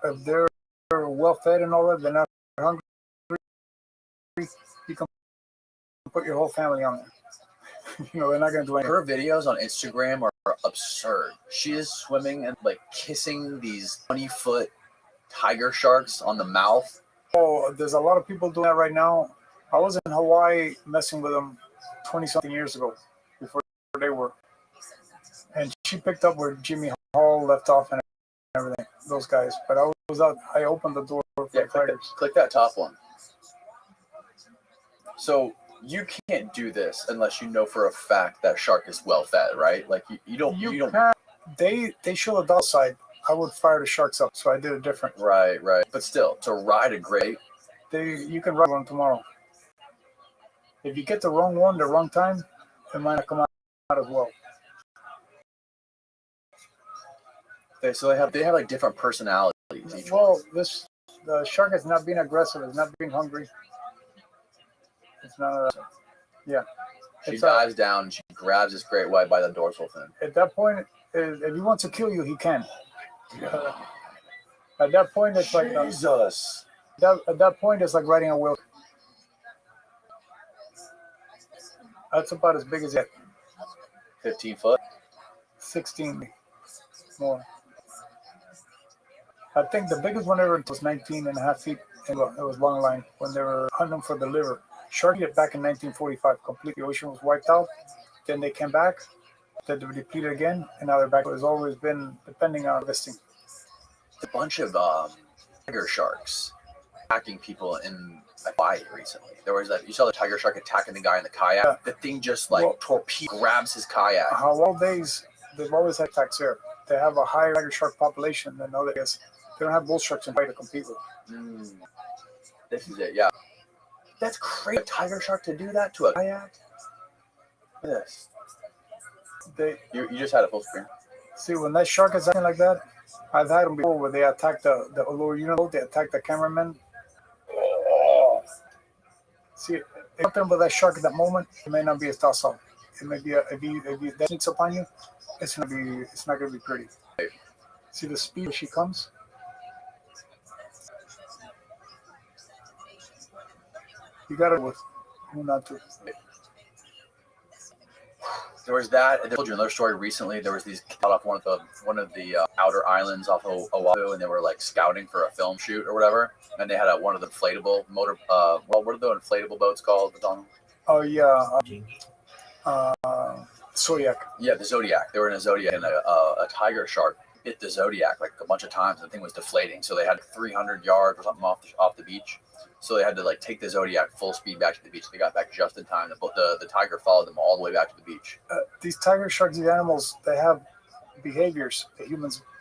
if they're well fed and all that, they're not hungry. You can put your whole family on there. They're not going to do anything. Her videos on Instagram are absurd. She is swimming and like kissing these 20-foot tiger sharks on the mouth. Oh, there's a lot of people doing that right now. I was in Hawaii messing with them 20-something years ago, before they were. And she picked up where Jimmy Hall left off and everything, those guys. But I was out, I opened the door for the tigers. Click that top one. So you can't do this unless you know for a fact that shark is well fed, right? Like you don't. Can't. They show the dull side. I would fire the sharks up, so I did it different. Right. But still, to ride a great, you can ride one tomorrow. If you get the wrong one, the wrong time, it might not come out as well. Okay, so they have like different personalities. Well, the shark is not being aggressive. It's not being hungry. It's not. Yeah. She dives down and she grabs this great white by the dorsal fin. At that point, if he wants to kill you, he can. At that point, it's like Jesus. At that point, it's like riding a whale. That's about as big as it. 15 foot. 16 more. I think the biggest one ever was 19 and a half feet. It was long line when they were hunting them for the liver. Shark hit back in 1945. Completely, the ocean was wiped out. Then they came back. Then they were depleted again, and now they're back. It's always been depending on harvesting. A bunch of tiger sharks attacking people in Hawaii recently. There was that you saw the tiger shark attacking the guy in the kayak. Yeah. The thing just torpedo grabs his kayak. Hawaii days, they've always had attacks there. They have a higher tiger shark population than other guys. They don't have bull sharks in Hawaii to compete with. This is it, yeah. That's crazy. A tiger shark to do that to a kayak? This. You just had a full screen. See, when that shark is acting like that, I've had them before where they attack the lower unit, they attack the cameraman. Oh. See, if you're talking about that shark at that moment, it may not be as docile. It may be if that sneaks up on you, it's not gonna be pretty. See the speed when she comes. You gotta with who not to. There was that. I told you another story recently. There was these cut off one of the outer islands off of Oahu, and they were like scouting for a film shoot or whatever. And they had one of the inflatable motor. What are the inflatable boats called? Oh yeah, Zodiac. Yeah, the Zodiac. They were in a Zodiac, and a tiger shark hit the Zodiac like a bunch of times. And the thing was deflating, so they had 300 yards or something off the beach. So they had to like take the Zodiac full speed back to the beach. They got back just in time. The tiger followed them all the way back to the beach. These tiger sharks, these animals, they have behaviors that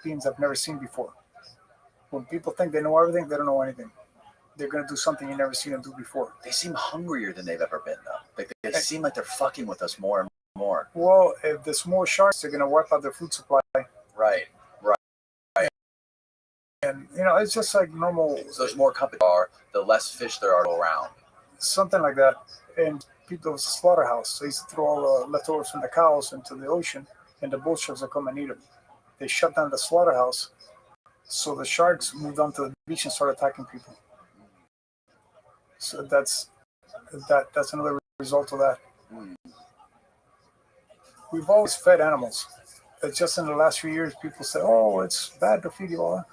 beings have never seen before. When people think they know everything, they don't know anything. They're going to do something you've never seen them do before. They seem hungrier than they've ever been, though. Like they seem like they're fucking with us more and more. Well, if there's more sharks, they're going to wipe out their food supply. Right. And, it's just like normal. So there's more company, the less fish there are around. Something like that. And people, it was a slaughterhouse. They used to throw all the leftovers from the cows into the ocean, and the bull sharks would come and eat them. They shut down the slaughterhouse, so the sharks moved onto the beach and started attacking people. So that's another result of that. We've always fed animals. It's just in the last few years, people say, "Oh, it's bad to feed you all."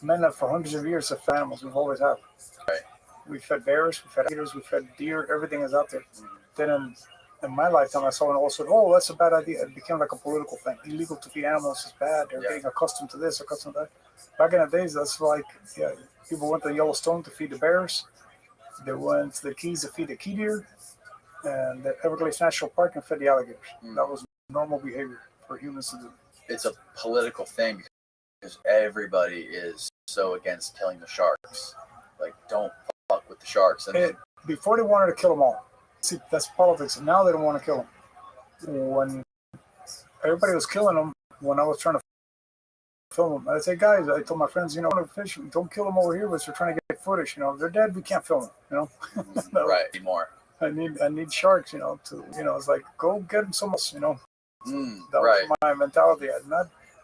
Men have for hundreds of years have fed animals. We've always have. Right. We fed bears, we fed gators, we fed deer. Everything is out there. Then in my lifetime, I saw an old said, "Oh, that's a bad idea." It became like a political thing. Illegal to feed animals is bad. They're getting accustomed to this, accustomed to that. Back in the days, that's like people went to Yellowstone to feed the bears. They went to the Keys to feed the key deer, and the Everglades National Park and fed the alligators. That was normal behavior for humans to do. It's a political thing because everybody is so against killing the sharks. Like, don't fuck with the sharks. And before they wanted to kill them all. See, that's politics. Now they don't want to kill them. When everybody was killing them, when I was trying to film them, I said, guys, I told my friends, fish, don't kill them over here, but we're trying to get footage. If they're dead, we can't film them. Right, anymore. I need sharks. To it's like, go get them somewhere else. That right. was my mentality.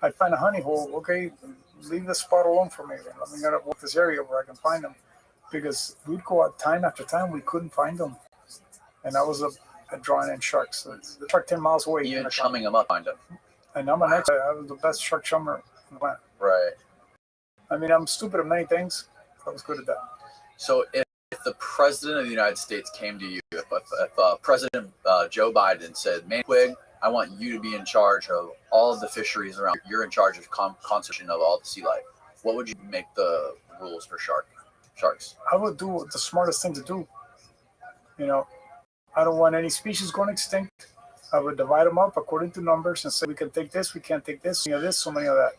I'd find a honey hole. Okay, leave this spot alone for me. Let me get walk this area where I can find them, because we'd go out time after time, we couldn't find them, and I was a drawing in sharks. So the shark 10 miles away. Even chumming them up, find them. And I'm an expert. I was the best shark chummer in the planet. Right. I mean, I'm stupid at many things. I was good at that. So if the president of the United States came to you, if President Joe Biden said, "Manquig, I want you to be in charge of all of the fisheries around. You're in charge of conservation of all the sea life. What would you make the rules for sharks?" I would do the smartest thing to do. You know, I don't want any species going extinct. I would divide them up according to numbers and say we can take this, we can't take this, so many of this, so many of that.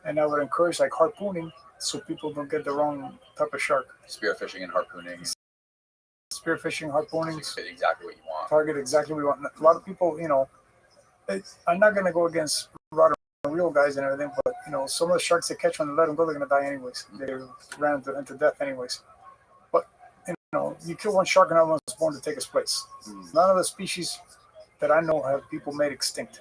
And I would encourage like harpooning so people don't get the wrong type of shark. Spearfishing and harpooning. Spearfishing, harpooning, Exactly what you want. target exactly what we want. A lot of people, you know, I'm not going to go against rod and reel guys and everything, but, you know, some of the sharks they catch when they let them go, they're going to die anyways. They ran into death anyways. But, you know, you kill one shark, another one's born to take its place. None of the species that I know have people made extinct.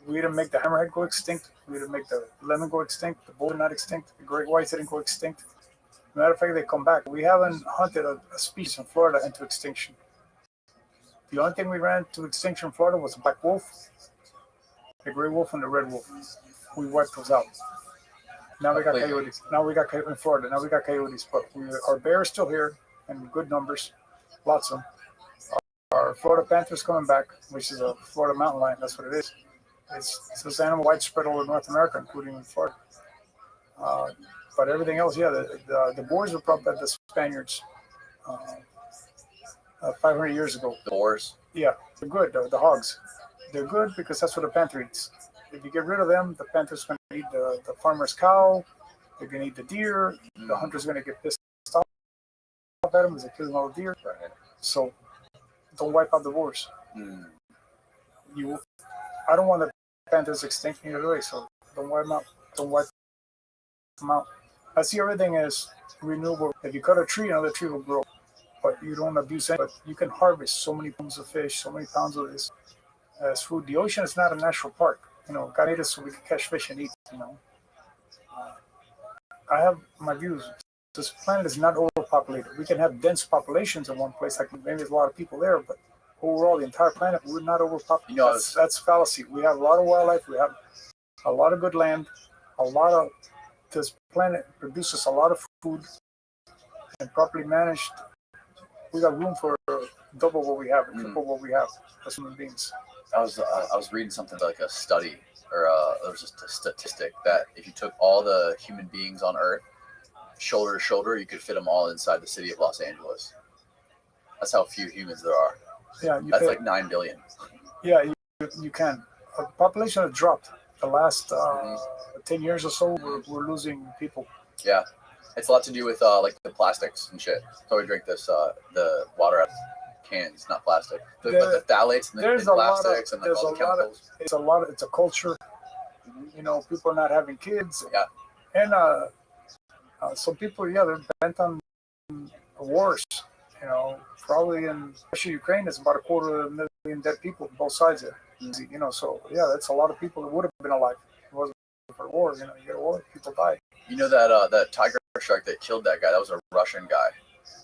We didn't make the hammerhead go extinct. We didn't make the lemon go extinct. The bull not extinct. The great whites didn't go extinct. Matter of fact, they come back. We haven't hunted a species in Florida into extinction. The only thing we ran to extinction in Florida was the black wolf, the gray wolf, and the red wolf. We wiped those out. Now we got coyotes. Now we got in Florida. Now we got coyotes, but our bear is still here in good numbers, lots of them. Our Florida panther's coming back, which is a Florida mountain lion. That's what it is. It's this animal widespread over North America, including Florida. But everything else, yeah, the boars were brought by the Spaniards 500 years ago. The boars? Yeah, they're good. The hogs, they're good because that's what the panther eats. If you get rid of them, the panther's going to eat the farmer's cow. They're going to eat the deer. The hunter's going to get pissed off at them as they're killing all the deer. Right. So don't wipe out the boars. I don't want the panthers extinct either way, so don't wipe them out. Don't wipe them out. I see everything as renewable. If you cut a tree, another tree will grow. But you don't abuse it. But you can harvest so many pounds of fish, so many pounds of this as food. The ocean is not a natural park. You know, God made us so we can catch fish and eat, you know. I have my views. This planet is not overpopulated. We can have dense populations in one place, like maybe there's a lot of people there, but overall, the entire planet, we're not overpopulated. You know, that's fallacy. We have a lot of wildlife. We have a lot of good land. This planet produces a lot of food, and properly managed, we got room for double what we have, triple what we have as human beings. I was reading something like a study, or there was just a statistic that if you took all the human beings on Earth, shoulder to shoulder, you could fit them all inside the city of Los Angeles. That's how few humans there are. Yeah, that's like 9 billion. Yeah, you can. The population has dropped. The last 10 years or so, we're losing people. Yeah, it's a lot to do with like the plastics and shit. So we drink this the water out of cans, not plastic. But the phthalates and the plastics and all the chemicals. It's a culture. You know, people are not having kids. Yeah. And some people, they're bent on wars. You know, probably in Russia, Ukraine, there's about 250,000 dead people, both sides there. You know, so that's a lot of people that would have been alive. If it wasn't for war. You know, you get a war, people die. You know that tiger shark that killed that guy? That was a Russian guy,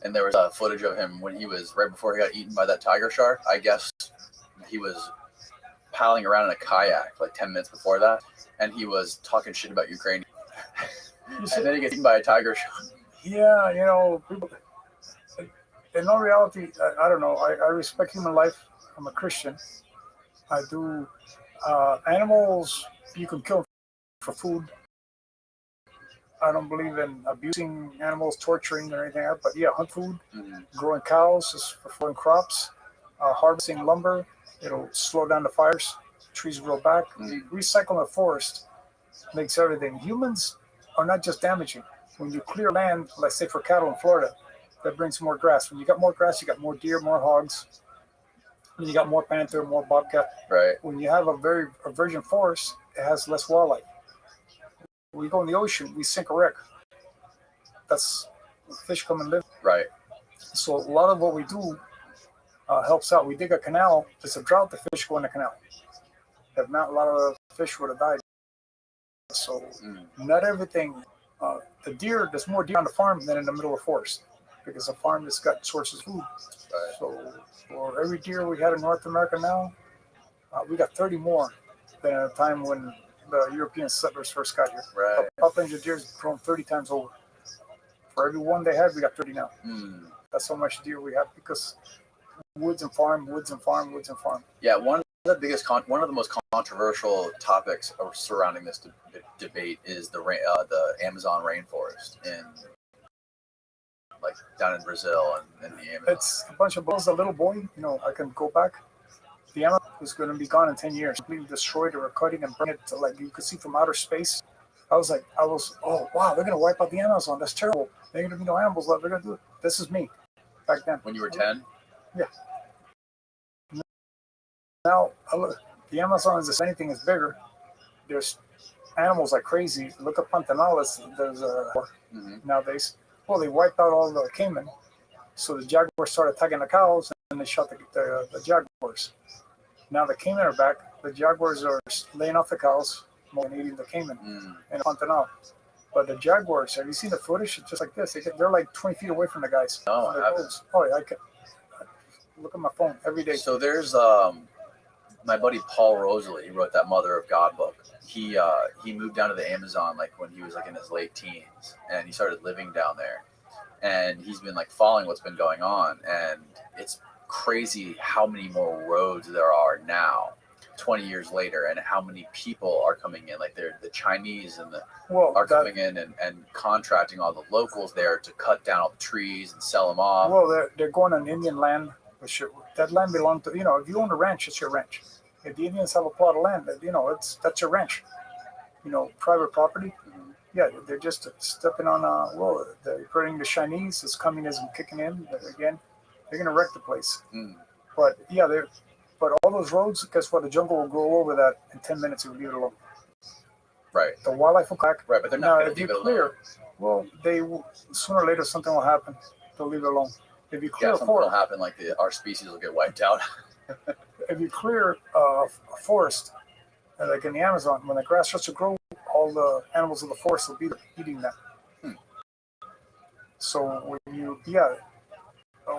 and there was footage of him when he was right before he got eaten by that tiger shark. I guess he was paddling around in a kayak like 10 minutes before that, and he was talking shit about Ukraine. And then he gets eaten by a tiger shark. Yeah, you know, people. In all reality, I don't know. I respect human life. I'm a Christian. I do. Animals, you can kill for food. I don't believe in abusing animals, torturing or anything like that. But yeah, hunt food, growing cows, growing crops, harvesting lumber. It'll slow down the fires. Trees grow back. Recycling the forest makes everything. Humans are not just damaging. When you clear land, let's say for cattle in Florida, that brings more grass. When you got more grass, you got more deer, more hogs. When you got more panther, more bobcat. Right. When you have a virgin forest, it has less wildlife. When we go in the ocean, we sink a wreck. That's fish come and live. Right. So a lot of what we do helps out. We dig a canal. There's a drought. The fish go in the canal. If not, a lot of the fish would have died. So not everything. The deer, there's more deer on the farm than in the middle of the forest because the farm has got sources of food. Right. So for every deer we had in North America now, we got 30 more than at a time when the European settlers first got here. Right. The population of deer has grown 30 times over. For every one they had, we got 30 now. That's how much deer we have because woods and farm. Yeah, one of the most controversial topics surrounding this debate is the Amazon rainforest in like down in Brazil and the Amazon. It's a bunch of bulls. A little boy, I can go back. The Amazon is going to be gone in 10 years, completely destroyed. They were cutting and burning it to, like, you could see from outer space. Oh wow, they're going to wipe out the Amazon. That's terrible. There ain't going to be no animals left. They're going to do it. This is me back then. When you were 10? Yeah. Now, the Amazon is, if anything, is bigger. There's animals like crazy. Look up Pantanales. There's nowadays. Well, they wiped out all the caiman. So the jaguars started attacking the cows, and they shot the jaguars. Now the caiman are back. The jaguars are laying off the cows and eating the caiman in Pantanal. But the jaguars, have you seen the footage? It's just like this. They're like 20 feet away from the guys. No, I haven't. Oh, yeah, I can look at my phone every day. So there's my buddy Paul Rosalie. He wrote that Mother of God book. He moved down to the Amazon like when he was like in his late teens, and he started living down there. And he's been like following what's been going on, and it's crazy how many more roads there are now, 20 years later, and how many people are coming in. Like the Chinese and coming in and contracting all the locals there to cut down all the trees and sell them off. Well, they're going on Indian land. That land belongs to, if you own a ranch, it's your ranch. If the Indians have a plot of land, that's your ranch. Private property. Yeah, they're just stepping on. They're putting the Chinese. It's communism kicking in again. They're gonna wreck the place. But yeah, but all those roads. Guess what? The jungle will grow over that in 10 minutes if you leave it alone. Right. The wildlife will come back. Right, but they're not going to leave it alone. Well, they will, sooner or later something will happen. They'll leave it alone. If you clear something will happen. Like our species will get wiped out. If you clear a forest, like in the Amazon, when the grass starts to grow, all the animals of the forest will be eating that. So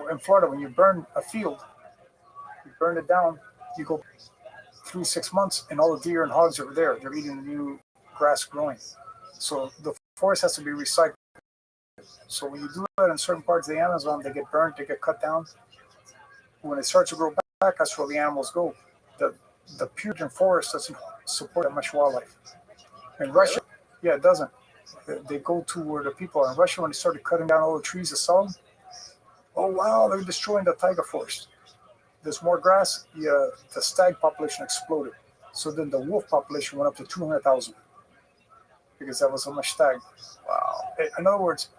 in Florida, when you burn a field, you burn it down, you go 3-6 months, and all the deer and hogs are there. They're eating the new grass growing. So the forest has to be recycled. So when you do that in certain parts of the Amazon, they get burnt, they get cut down. When it starts to grow back, that's where the animals go. The Puritan forest doesn't support that much wildlife. In Russia, it doesn't. They go to where the people are. In Russia, when they started cutting down all the trees to sell them, oh wow, they're destroying the taiga forest. There's more grass. The stag population exploded. So then the wolf population went up to 200,000 because that was so much stag. Wow. In other words,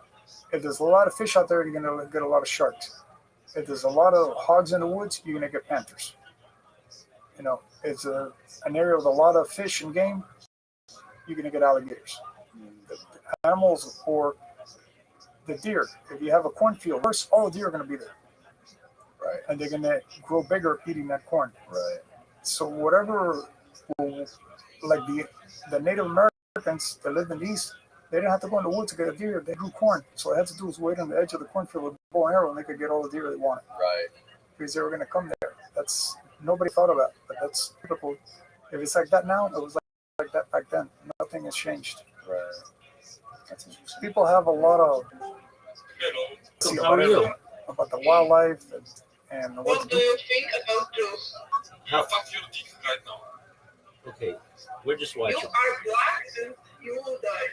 if there's a lot of fish out there, you're going to get a lot of sharks. If there's a lot of hogs in the woods, you're going to get panthers. It's an area with a lot of fish and game, you're going to get alligators. The animals or the deer, if you have a cornfield, first, all the deer are going to be there. Right. And they're going to grow bigger eating that corn. Right. So whatever, like the Native Americans that lived in the East, they didn't have to go in the woods to get a deer. They grew corn. So all they had to do was wait on the edge of the cornfield with a bow and arrow, and they could get all the deer they wanted. Right. Because they were going to come there. Nobody thought of that, but that's typical. If it's like that now, it was like that back then. Nothing has changed. Right. That's interesting. People have a lot of about the wildlife and what do you think about truth? How fuck your dick right now. Okay, we're just watching. You are black and you will die.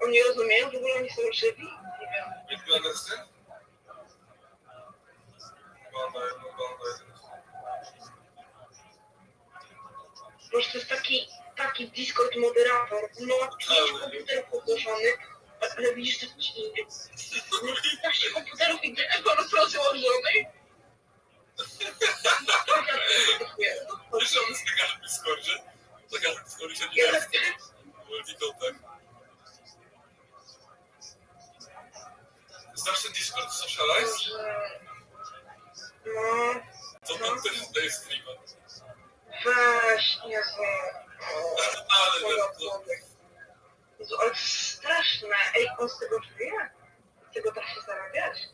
Nie rozumiem, w ogóle oni są żywi? Nie wiem. You understand? Po prostu jest taki Discord moderator. No, 5 komputerów podłączonych, ale widzisz, że 15 komputerów i telefon rozłożonych. Wiesz, on jest na każdym Discordzie? Na każdym Discordzie się nie jest. Multikontek. Znasz ten Discord Socialize? No. Co tam też jest daje streama? Weź, Jezu. Ale to straszne. Ej, on z tego żyje? Z tego da się zarabiać?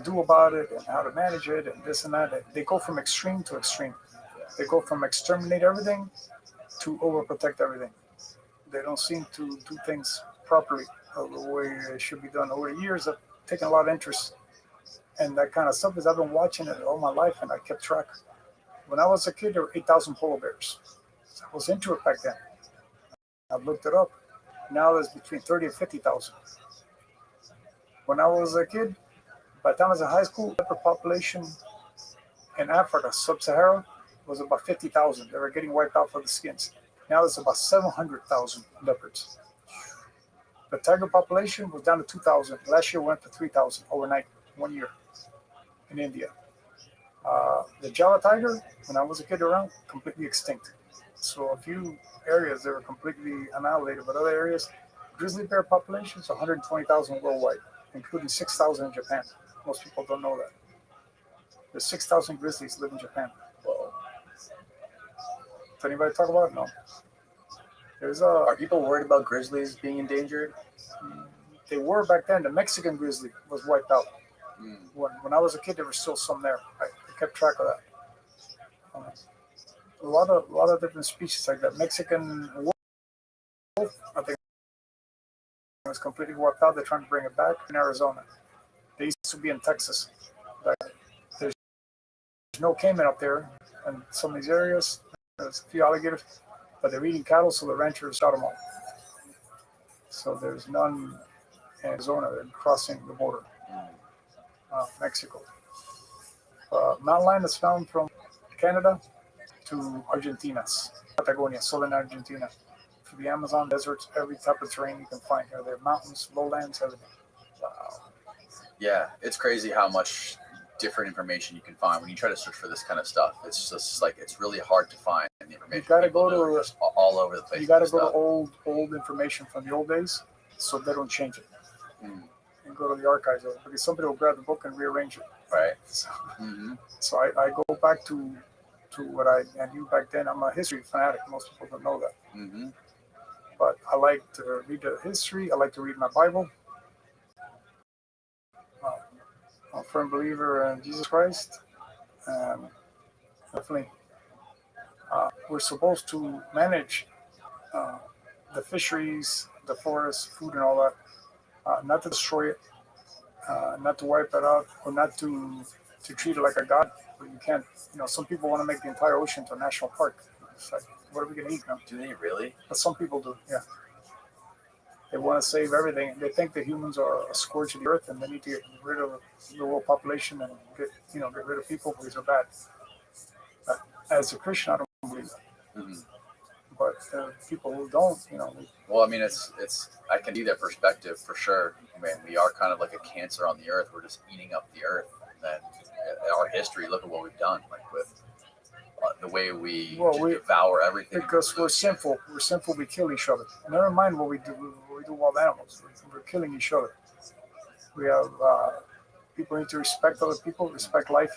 do about it and how to manage it and this and that. They go from extreme to extreme. They go from exterminate everything to overprotect everything. They don't seem to do things properly or the way it should be done. Over the years, I've taken a lot of interest in that kind of stuff because I've been watching it all my life and I kept track. When I was a kid, there were 8,000 polar bears. So I was into it back then. I looked it up. Now there's between 30 and 50,000. When I was a kid, by the time I was in high school, the leopard population in Africa, sub-Sahara, was about 50,000. They were getting wiped out for the skins. Now there's about 700,000 leopards. The tiger population was down to 2,000. Last year went to 3,000 overnight, 1 year in India. The Java tiger, when I was a kid around, completely extinct. So a few areas they were completely annihilated, but other areas, grizzly bear populations, 120,000 worldwide, including 6,000 in Japan. Most people don't know that. There's 6,000 grizzlies live in Japan. Whoa. Does anybody talk about it? No. There's Are people worried about grizzlies being endangered? They were back then. The Mexican grizzly was wiped out. When I was a kid, there were still some there. I kept track of that. A lot of different species like that. Mexican wolf, I think, it was completely wiped out. They're trying to bring it back in Arizona. They used to be in Texas. There's no caiman up there in some of these areas. There's a few alligators, but they're eating cattle, so the ranchers shot them all. So there's none in Arizona. They're crossing the border. Mexico. Mountain lion is found from Canada to Argentina's Patagonia, southern Argentina, to the Amazon deserts, every type of terrain you can find here. There are mountains, lowlands, everything. Wow. Yeah, it's crazy how much different information you can find when you try to search for this kind of stuff. It's just like it's really hard to find the information. You gotta People go to just all over the place. You gotta go to old information from the old days, so they don't change it. And go to the archives of it, because somebody will grab the book and rearrange it. Right. So I go back to what I knew back then. I'm a history fanatic. Most people don't know that. But I like to read the history. I like to read my Bible. I'm a firm believer in Jesus Christ. Definitely, we're supposed to manage the fisheries, the forests, food, and all that. Not to destroy it, not to wipe it out, or not to treat it like a god. But you can't. Some people want to make the entire ocean to a national park. It's like, what are we gonna eat now? Do they really? But some people do. Yeah. They want to save everything. They think that humans are a scourge of the earth, and they need to get rid of the world population and get rid of people because they're bad. As a Christian, I don't believe that. But people who don't, Well, I mean, it's. I can see their perspective for sure. I mean, we are kind of like a cancer on the earth. We're just eating up the earth. And then our history, look at what we've done, like with the way we devour everything. Because we're sinful. We're sinful. We kill each other. Never mind what we do. We do wild animals. We're killing each other. We have people need to respect other people, respect life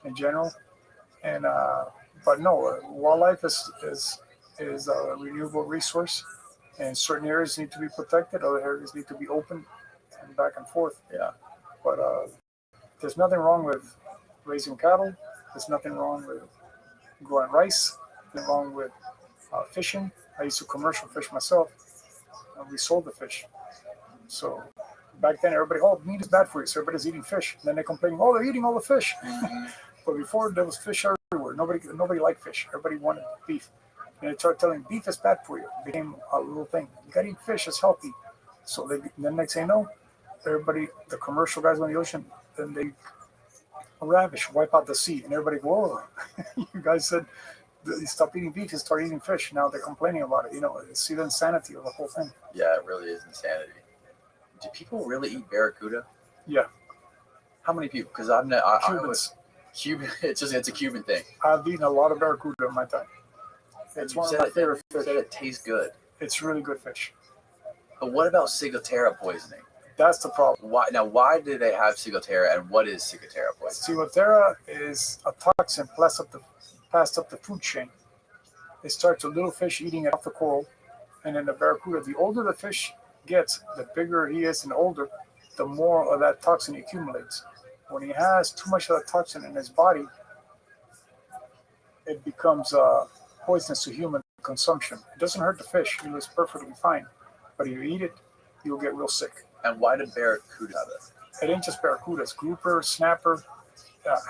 in general, and but no, wildlife is a renewable resource, and certain areas need to be protected. Other areas need to be open and back and forth. Yeah. But there's nothing wrong with raising cattle. There's nothing wrong with growing rice. Nothing wrong with fishing. I used to commercial fish myself. And we sold the fish. So back then, everybody, meat is bad for you. So everybody's eating fish. And then they complain, they're eating all the fish. But before, there was fish everywhere. Nobody liked fish. Everybody wanted beef. And they started telling beef is bad for you. It became a little thing. You got to eat fish. It's healthy. So then next thing you know, everybody, the commercial guys on the ocean, then they ravish, wipe out the sea. And everybody go, you guys said stop eating beef and start eating fish. Now they're complaining about it. See the insanity of the whole thing. Yeah, it really is insanity. Do people really eat barracuda? Yeah. How many people? Because Cuban. It's a Cuban thing. I've eaten a lot of barracuda in my time. It's one of my favorite fish. You said it tastes good. It's really good fish. But what about ciguatera poisoning? That's the problem. Why do they have ciguatera, and what is ciguatera poisoning? Ciguatera is a toxin passed up the food chain. It starts with little fish eating it off the coral, and then the barracuda. The older the fish gets, the bigger he is and older, the more of that toxin accumulates. When he has too much of that toxin in his body, it becomes poisonous to human consumption. It doesn't hurt the fish; he lives perfectly fine. But if you eat it, you'll get real sick. And why did barracuda have it? It ain't just barracudas, grouper, snapper,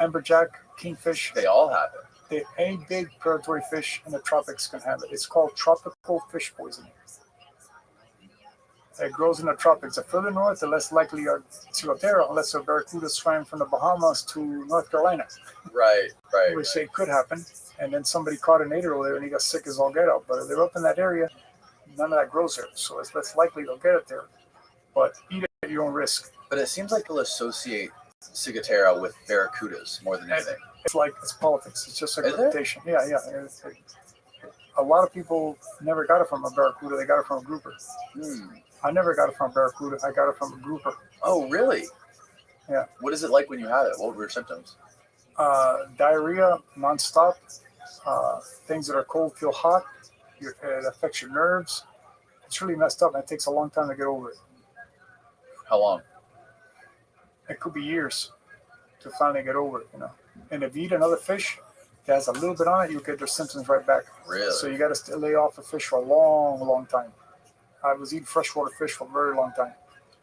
amberjack, kingfish. They all have it. Any big predatory fish in the tropics can have it. It's called tropical fish poisoning. It grows in the tropics. The further north, the less likely are Ciguatera, unless a barracuda swam from the Bahamas to North Carolina. Right. Which they could happen. And then somebody caught a nader over there and he got sick as all get out. But if they're up in that area, none of that grows there. So it's less likely they'll get it there. But eat it at your own risk. But it seems like they'll associate Ciguatera with barracudas more than anything. It's politics. It's just a reputation. Yeah. A lot of people never got it from a barracuda. They got it from a grouper. I never got it from a barracuda. I got it from a grouper. Oh, really? Yeah. What is it like when you had it? What were your symptoms? Diarrhea, nonstop. Things that are cold feel hot. It affects your nerves. It's really messed up, and it takes a long time to get over it. How long? It could be years to finally get over it, And if you eat another fish that has a little bit on it, you'll get their symptoms right back. Really? So you got to lay off the fish for a long, long time. I was eating freshwater fish for a very long time.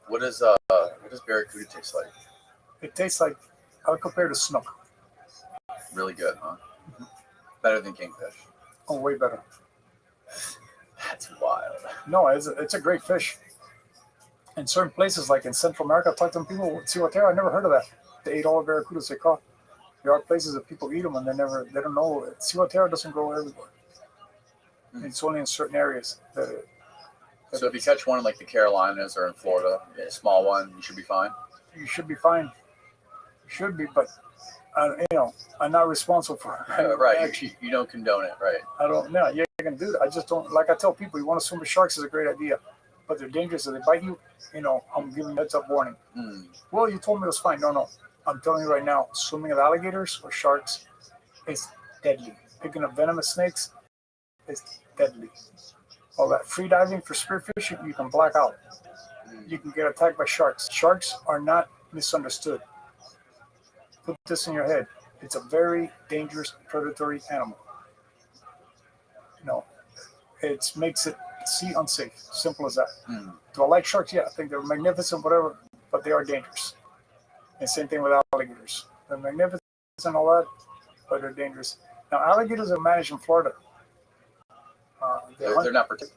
What does barracuda taste like? It tastes like, I would compare to snook. Really good, huh? Better than kingfish. Oh, way better. That's wild. No, it's a great fish. In certain places, like in Central America, I talked to people with Ciguatera. I never heard of that. They ate all the barracudas they caught. There are places that people eat them and they don't know. Ciguatera doesn't grow everywhere. It's only in certain areas that so if you catch one in like the Carolinas or in Florida, a small one, you should be fine? You should be fine. You should be, but I'm not responsible for it. Right, you don't condone it, right? I don't know. Yeah, you're going to do that. I just don't, like I tell people, you want to swim with sharks is a great idea, but they're dangerous. If they bite you, I'm giving you a heads up warning. Well, you told me it was fine. No. I'm telling you right now, swimming with alligators or sharks is deadly. Picking up venomous snakes is deadly. All that free diving for spearfishing, you can black out. You can get attacked by sharks. Sharks are not misunderstood. Put this in your head. It's a very dangerous predatory animal. It makes it sea unsafe. Simple as that. Do I like sharks? Yeah, I think they're magnificent, whatever, but they are dangerous. And same thing with alligators. They're magnificent and all that, but they're dangerous. Now, alligators are managed in Florida. They're not protected.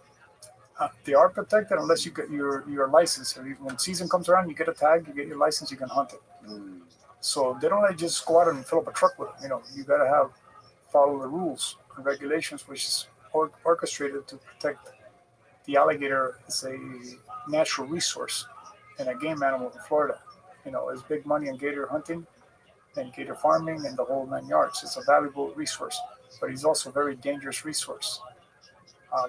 They are protected unless you get your license. When season comes around, you get a tag, you get your license, you can hunt it. So they don't let you just go out and fill up a truck with them. You got to follow the rules and regulations, which is orchestrated to protect the alligator as a natural resource and a game animal in Florida. There's big money in gator hunting and gator farming and the whole 9 yards. It's a valuable resource, but it's also a very dangerous resource.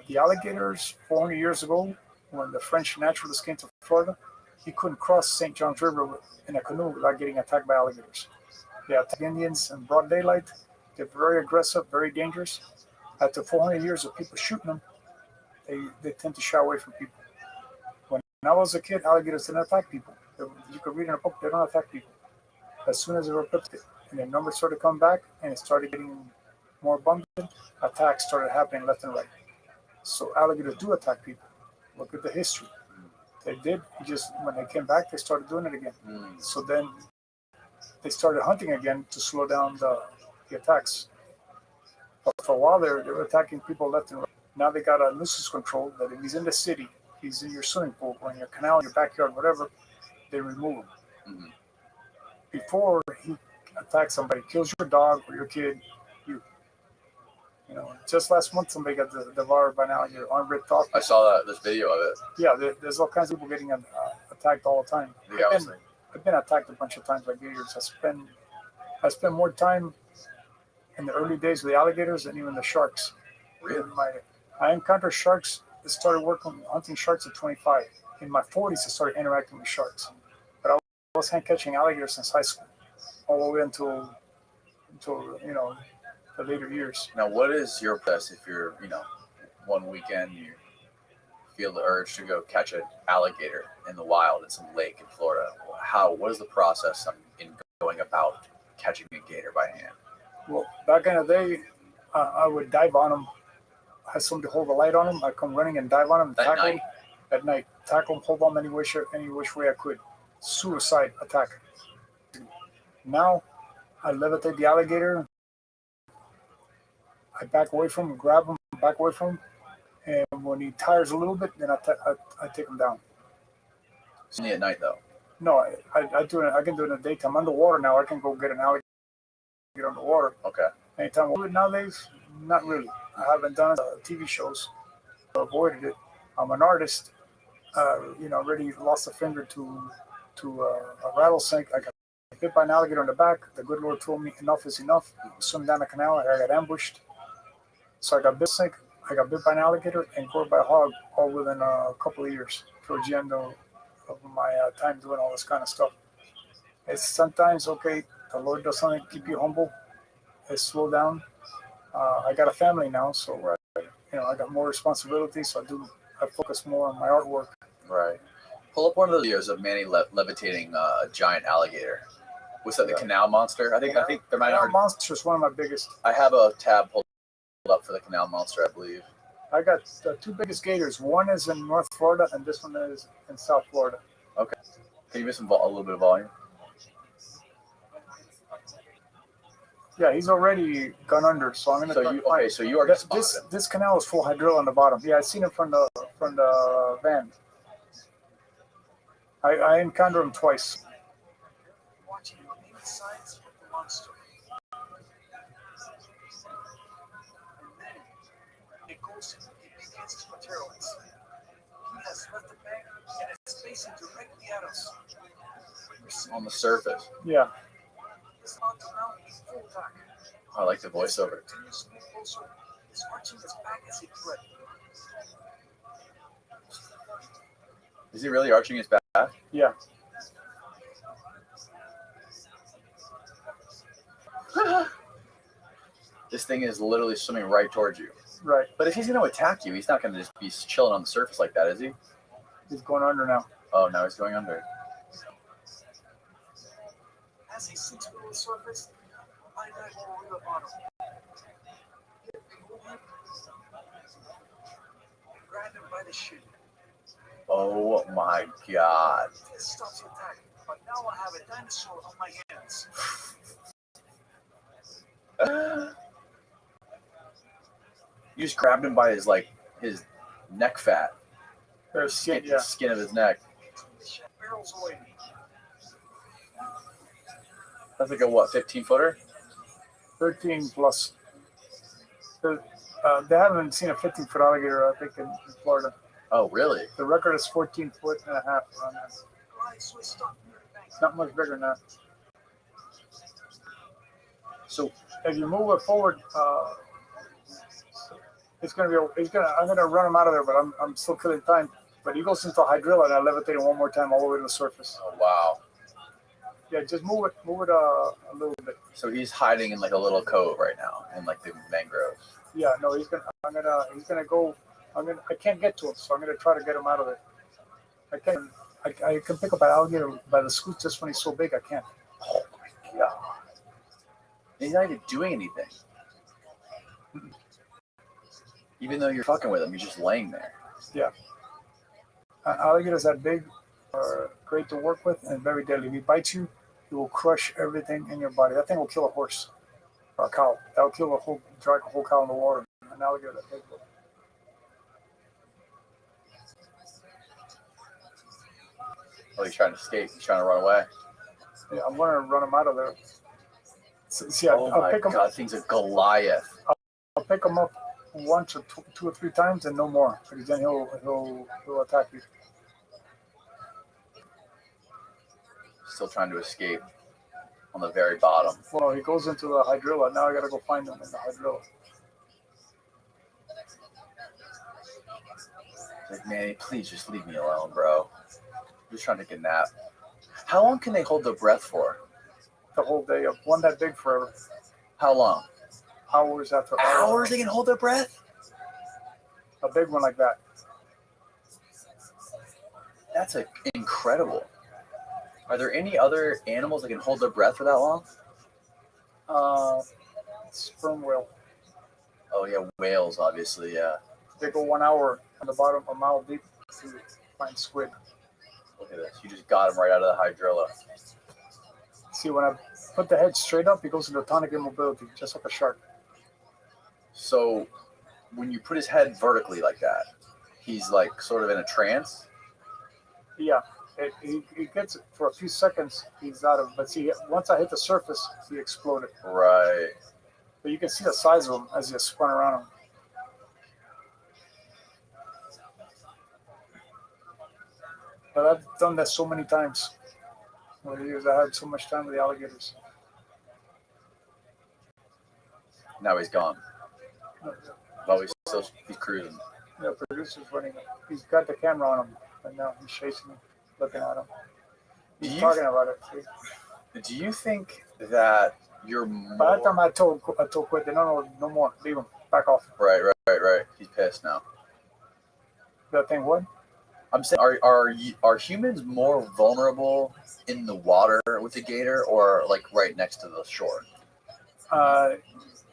The alligators, 400 years ago, when the French naturalists came to Florida, he couldn't cross St. John's River in a canoe without getting attacked by alligators. They attack Indians in broad daylight. They're very aggressive, very dangerous. After 400 years of people shooting them, they tend to shy away from people. When I was a kid, alligators didn't attack people. You could read in a book, they don't attack people. As soon as they were protected, and their numbers started coming back, and it started getting more abundant, attacks started happening left and right. So alligators do attack people. Look at the history. They did. When they came back, they started doing it again. So then they started hunting again to slow down the attacks. But for a while, they were attacking people left and right. Now they got a nuisance control that if he's in the city, he's in your swimming pool or in your canal, in your backyard, whatever, they remove him. Before he attacks somebody, kills your dog or your kid, just last month somebody got devoured by an alligator, arm ripped off. I saw this video of it. Yeah, there's all kinds of people getting attacked all the time. I've been attacked a bunch of times by gators. I spend more time in the early days with the alligators than even the sharks. Really? I encountered sharks. I started hunting sharks at 25. In my 40s, I started interacting with sharks. But I was hand catching alligators since high school, all the way until the later years. Now, what is your process if you're, one weekend you feel the urge to go catch an alligator in the wild in some lake in Florida? What is the process in going about catching a gator by hand? Well, back in the day, I would dive on them. I had somebody hold the light on them. I'd come running and dive on them, At tackle night? them. At night, tackle them, hold them any which way I could. Suicide attack. Now, I levitate the alligator. I back away from him, grab him, back away from him, and when he tires a little bit, then I take him down. It's only at night though. No, I do it. I can do it in the daytime. Underwater now, I can go get an alligator underwater. Okay. Anytime I do it nowadays, not really. I haven't done TV shows. I avoided it. I'm an artist. Already lost a finger to a rattlesnake. I got bit by an alligator on the back. The good Lord told me enough is enough. Swim down the canal. I got ambushed. So I got bit snake. I got bit by an alligator and gored by a hog all within a couple of years. Towards the end of my time doing all this kind of stuff. It's sometimes okay. The Lord does something to keep you humble. It's slow down. I got a family now, so I got more responsibility. So I focus more on my artwork. Right. Pull up one of the videos of Manny levitating a giant alligator. Was that the canal monster? I think there might Canal already. monster is one of my biggest. I have a tab pulled up for the canal monster, I believe. I got the two biggest gators. One is in North Florida, and this one is in South Florida. Okay. Can you give us a little bit of volume? Yeah, he's already gone under, so I'm gonna. So you already spotted him. This canal is full hydrilla on the bottom. Yeah, I seen him from the van. I encountered him twice. Watching the sides of the monster. And then it begins to materialize. He has left the bank and it's facing directly at us. On the surface. Yeah. This monster now is full attack. I like the voiceover. Continues to move closer. He's arching his back as he threat. Is he really arching his back? Yeah. This thing is literally swimming right towards you. Right. But if he's going to attack you, he's not going to just be chilling on the surface like that, is he? He's going under now. Oh, now he's going under. As he sinks below the surface, my knife will reel upon him. Grab him by the shin. Oh my God. This stops the attack, but now I have a dinosaur on my hands. You just grabbed him by his neck fat. There's skin, The skin of his neck. Barrels away. That's like a what, 15-footer? 13 plus. They haven't seen a 15-foot alligator, I think, in Florida. Oh, really? The record is 14 foot and a half around there. It's not much bigger than that. So If you move it forward, I'm gonna run him out of there, but I'm still killing time. But he goes into hydrilla and I levitate him one more time all the way to the surface. oh, wow. Yeah, just move it a little bit. So he's hiding in like a little cove right now in like the mangroves. Yeah, no, he's gonna go. I can't get to him, so I'm gonna try to get him out of there. I can pick up an alligator by the scoop just when he's so big. I can't. Oh my God. He's not even doing anything. Even though you're fucking with him, you're just laying there. Yeah. Alligators that big are great to work with and very deadly. If he bites you, he will crush everything in your body. That thing will kill a horse or a cow. That'll kill drag a whole cow in the water. An alligator that big. Oh, he's trying to escape. He's trying to run away. Yeah, I'm going to run him out of there. See, Oh I'll my pick him. God, thing's a Goliath. I'll pick him up once or two or three times and no more, because then he'll attack you. Still trying to escape on the very bottom. Well, he goes into the hydrilla. Now I got to go find him in the hydrilla. Like, man, please just leave me alone, bro. I'm just trying to take a nap. How long can they hold their breath for? The whole day. One that big forever. How long? Hours after Hours they can hold their breath? A big one like that. That's incredible. Are there any other animals that can hold their breath for that long? Sperm whale. Oh yeah, whales, obviously. Yeah. They go 1 hour on the bottom, a mile deep to find squid. Look at this. You just got him right out of the hydrilla. See, when I put the head straight up, he goes into tonic immobility, just like a shark. So when you put his head vertically like that, he's like sort of in a trance. Yeah, he gets it for a few seconds. He's out of, but see, once I hit the surface, he exploded. Right. But you can see the size of him as he spun around him. But I've done that so many times. Over the years, I had so much time with the alligators. Now he's gone. Well, he's cruising. The producer's running it. He's got the camera on him, and now he's chasing him, looking at him. He's talking about it. See? Do you think that you're more... By that time, I told Quit, no more, leave him, back off. Right. He's pissed now. That thing, what? I'm saying, are humans more vulnerable in the water with the gator, or like right next to the shore?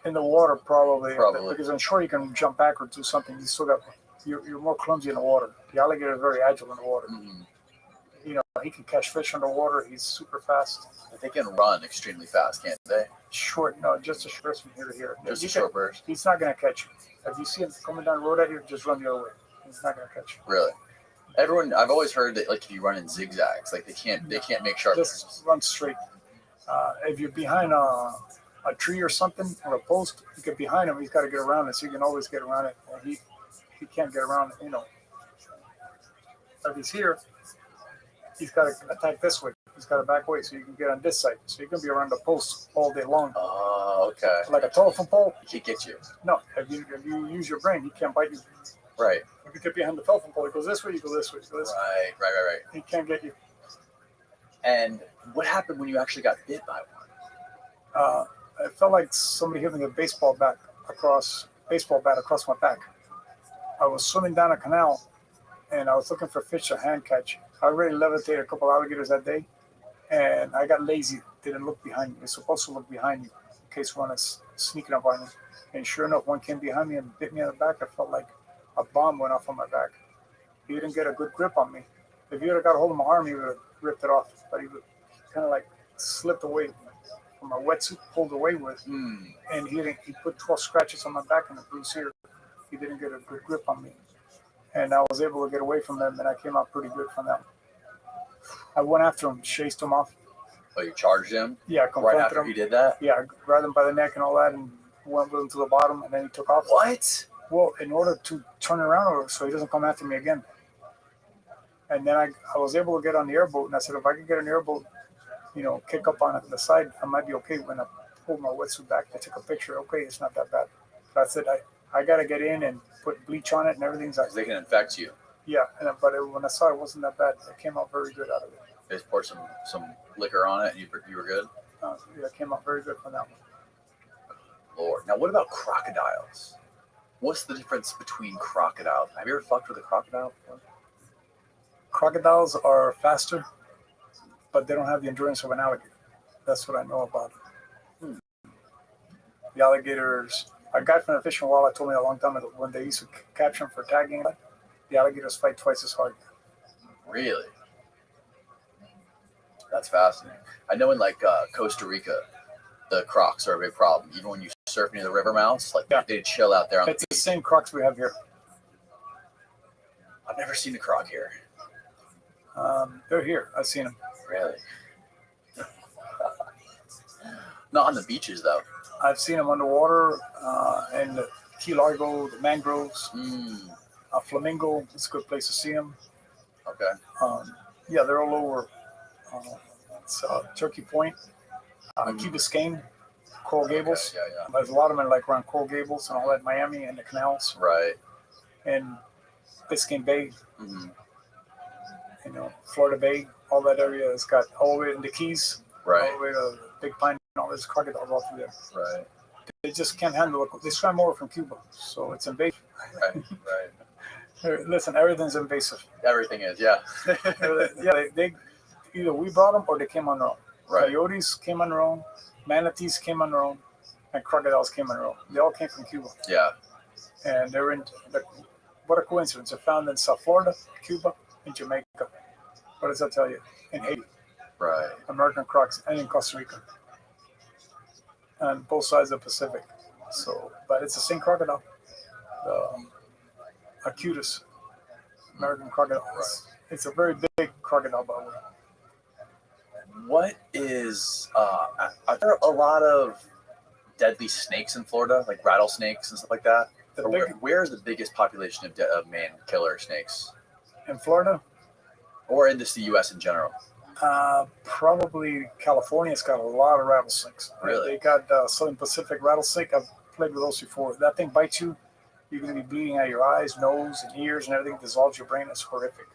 In the water, probably. Probably. Because on shore, you can jump backwards or something. You still got, you're more clumsy in the water. The alligator is very agile in the water. Mm-hmm. You know, he can catch fish underwater. He's super fast. But they can run extremely fast, can't they? Short, no, just a short from here to here. Just a short burst. He's not going to catch you. If you see him coming down the road at you, just run the other way. He's not going to catch you. Really? I've always heard that, like, if you run in zigzags, like they can't make sharp turns. Just run straight. If you're behind a tree or something, or a post, you get behind him, he's got to get around it, so you can always get around it. And he can't get around it, you know. If he's here, he's got to attack this way. He's got to back away, so you can get on this side. So you can be around the post all day long. Oh, okay. Like a telephone pole. He can't get you. No, if you use your brain, he can't bite you. Right. If you get behind the telephone pole, he goes this way, you go this way, you go this way. Right. He can't get you. And what happened when you actually got bit by one? It felt like somebody hit me with a baseball bat across my back. I was swimming down a canal, and I was looking for fish to hand catch. I already levitated a couple alligators that day, and I got lazy. Didn't look behind me. You're supposed to look behind you in case one is sneaking up on you. And sure enough, one came behind me and bit me on the back. I felt like a bomb went off on my back. He didn't get a good grip on me. If he would have got a hold of my arm, he would have ripped it off. But he would kind of like slipped away from my wetsuit, pulled away with. And he put 12 scratches on my back and a bruise here. He didn't get a good grip on me. And I was able to get away from them, and I came out pretty good from that. I went after him, chased him off. Oh, you charged him? Yeah, confronted right after him. he did that? Yeah, I grabbed him by the neck and all that, and went with him to the bottom, and then he took off. What? Well, in order to turn around so he doesn't come after me again. And then I was able to get on the airboat, and I said, if I could get an airboat, you know, kick up on the side, I might be okay. When I pulled my wetsuit back, I took a picture. Okay, it's not that bad. But I said, I got to get in and put bleach on it and everything's like. They can infect you. Yeah, but when I saw it wasn't that bad. It came out very good out of it. They just poured some liquor on it, and you were good? Yeah, it came out very good from that one. Lord. Now, what about crocodiles? What's the difference between crocodiles? Have you ever fucked with a crocodile before? Crocodiles are faster, but they don't have the endurance of an alligator. That's what I know about it. The alligators, a guy from the fishing wall told me a long time ago, when they used to capture them for tagging, the alligators fight twice as hard. Really? That's fascinating. I know in like Costa Rica, the crocs are a big problem. Even when you surf near the river mouths, like they chill out there on it's the beach. The same crocs we have here. I've never seen a croc here. They're here. I've seen them. Really? Not on the beaches though. I've seen them underwater, and the Key Largo, the mangroves, Flamingo. It's a good place to see them. Okay. Yeah, they're all over. It's Turkey Point, Key Biscayne, Coral Gables. Yeah. There's a lot of them like around Coral Gables and all that, Miami and the canals. Right. And Biscayne Bay. Mm-hmm. You know, Florida Bay, all that area has got all the way in the Keys, right, all the way to Big Pine, and all this crocodiles all through there. Right. They just can't handle it. They swam over from Cuba, so it's invasive. Right. Listen, everything's invasive. Everything is, yeah. Yeah, they either we brought them or they came on their own. Right. Coyotes came on their own, manatees came on their own, and crocodiles came on their own. They all came from Cuba. Yeah. And they're what a coincidence. They're found in South Florida, Cuba, and Jamaica. What does that tell you? In Haiti. Right. American crocs, and in Costa Rica. And both sides of the Pacific. So, but it's the same crocodile. Acutus, American crocodile. It's a very big crocodile, by the way. What is, are there a lot of deadly snakes in Florida, like rattlesnakes and stuff like that? Where is the biggest population of man killer snakes? In Florida? Or in just the U.S. in general? Probably California's got a lot of rattlesnakes. Really? They got Southern Pacific rattlesnake. I've played with those before. That thing bites you. You're going to be bleeding out your eyes, nose, and ears, and everything. Dissolves your brain. It's horrific.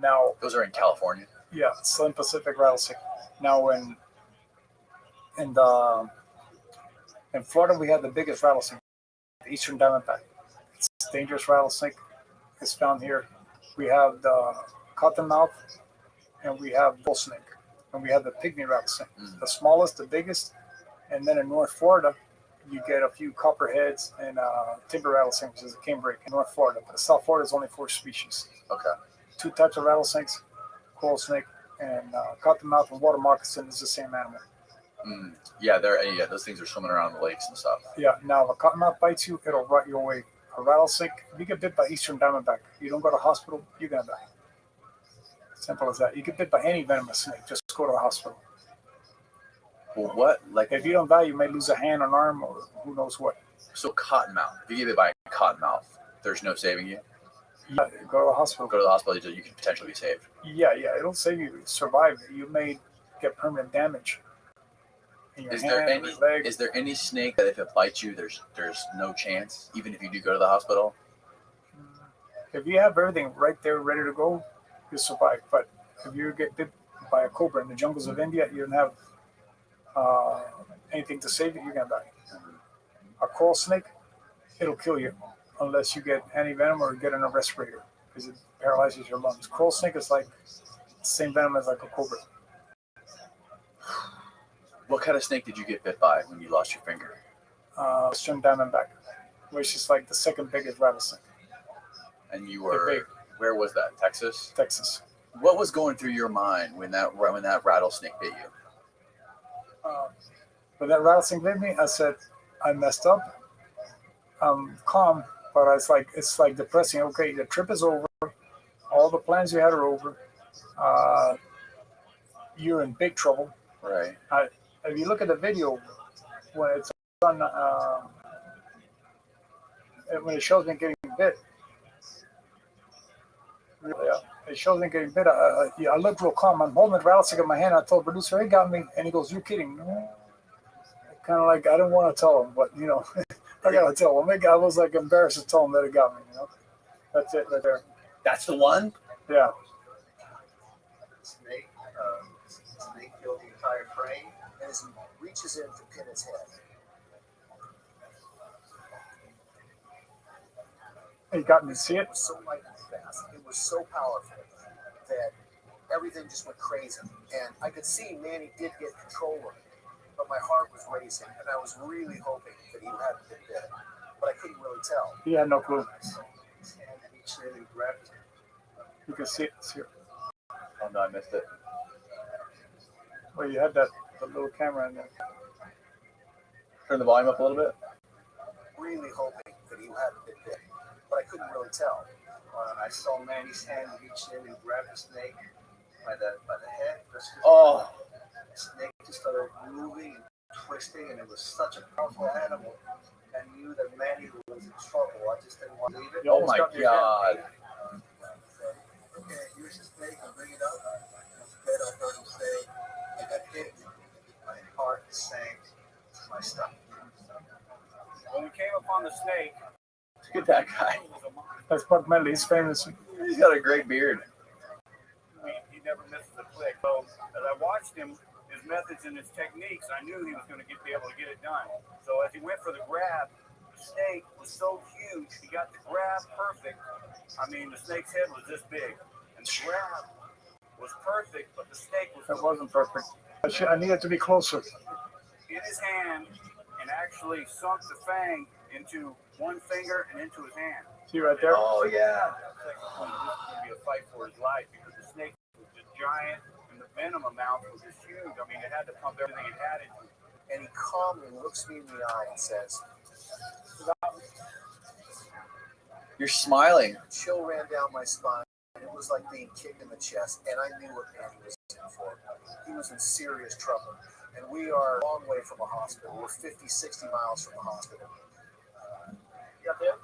Now, those are in California? Yeah, Southern Pacific rattlesnake. Now, in Florida, we have the biggest rattlesnake, the Eastern Diamondback. It's a dangerous rattlesnake. It's found here. We have the cottonmouth, and we have bull snake, and we have the pygmy rattlesnake, the smallest, the biggest, and then in North Florida, you get a few copperheads and timber rattlesnake, which is a canebrake in North Florida. But South Florida is only 4 species. Okay. 2 types of rattlesnakes, coral snake, and cottonmouth and water moccasin is the same animal. Yeah, those things are swimming around the lakes and stuff. Yeah, now if a cottonmouth bites you, it'll rot you away. A rattlesnake, if you get bit by Eastern Diamondback, you don't go to the hospital, you're going to die. Simple as that. You get bit by any venomous snake, just go to the hospital. Well, what? Like, if you don't die, you may lose a hand, an arm, or who knows what. So cottonmouth, if you get bit by a cottonmouth, there's no saving you? Yeah, go to the hospital. Go to the hospital, you can potentially be saved. Yeah, it'll save you. Survive. You may get permanent damage. Is there any snake that if it bites you, there's no chance, even if you do go to the hospital? If you have everything right there ready to go, you'll survive. But if you get bit by a cobra in the jungles of India, you don't have anything to save you, you're going to die. A coral snake, it'll kill you unless you get anti-venom or get on a respirator because it paralyzes your lungs. Coral snake is like the same venom as like a cobra. What kind of snake did you get bit by when you lost your finger? Eastern Diamondback, which is like the second biggest rattlesnake. And you were, where was that? Texas? Texas. What was going through your mind when that rattlesnake bit you? When that rattlesnake bit me, I said, I messed up. I'm calm, but it's like depressing. Okay, the trip is over. All the plans you had are over. You're in big trouble. Right. If you look at the video, when it's on, when it shows me getting bit, it shows me getting bit. I looked real calm. I'm holding the rattlesnake in my hand. I told the producer, "He got me," and he goes, "You're kidding?" Kind of like I didn't want to tell him, but I gotta tell him. I was like embarrassed to tell him that it got me. That's it right there. That's the one. Yeah. Snake killed the entire frame, and as he reaches in to pin its head, He got me. See it? It was so lightning fast. It was so powerful that everything just went crazy. And I could see Manny did get control of it, but my heart was racing, and I was really hoping that he hadn't been dead, but I couldn't really tell. He had no clue. And he reached in and grabbed it. You can see it. It's here. Oh no, I missed it. Well, you had the little camera in there. Turn the volume up a little bit. Really hoping that he hadn't been dead, but I couldn't really tell. I saw Manny's hand reach in and grab the snake by the head. The snake just started moving and twisting, and it was such a powerful animal. I knew that Manny was in trouble. I just didn't want to leave it. Oh my God. Okay, here's the snake. I'll bring it up. Instead, I heard him say, I got hit. My heart sank to my stomach. When we came upon the snake, look at that guy. That's Buck Medley. He's famous. He's got a great beard. He never misses a click. So as I watched him, his methods and his techniques, I knew he was going to be able to get it done. So as he went for the grab, the snake was so huge. He got the grab perfect. I mean, the snake's head was this big. And the grab, was perfect, but the snake was. It wasn't perfect. I needed to be closer. In his hand and actually sunk the fang into one finger and into his hand. See right there? Oh yeah. This is going to be a fight for his life because the snake was just giant and the venom amount was just huge. I mean, it had to pump everything it had into it. And he calmly looks me in the eye and says, You're smiling. a chill ran down my spine. It was like being kicked in the chest, and I knew what man he was in for. He was in serious trouble. And we are a long way from a hospital. We're 50, 60 miles from a hospital. You got that?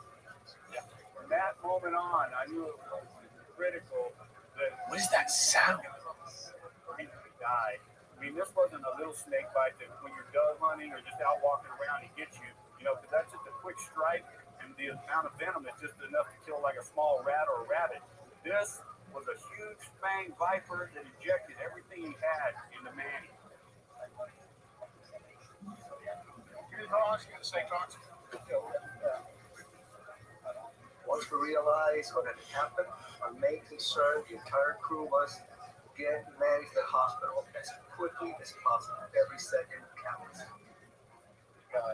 Yeah. From that moment on, I knew it was critical that What is that sound? he could die. I mean, this wasn't a little snake bite that when you're dove hunting or just out walking around, he gets you. You know, because that's just a quick strike, and the amount of venom is just enough to kill like a small rat or a rabbit. This was a huge fang viper that injected everything he had into Manny. Once we realized what had happened, our main concern, the entire crew, was get Manny to the hospital as quickly as possible. Every second counts.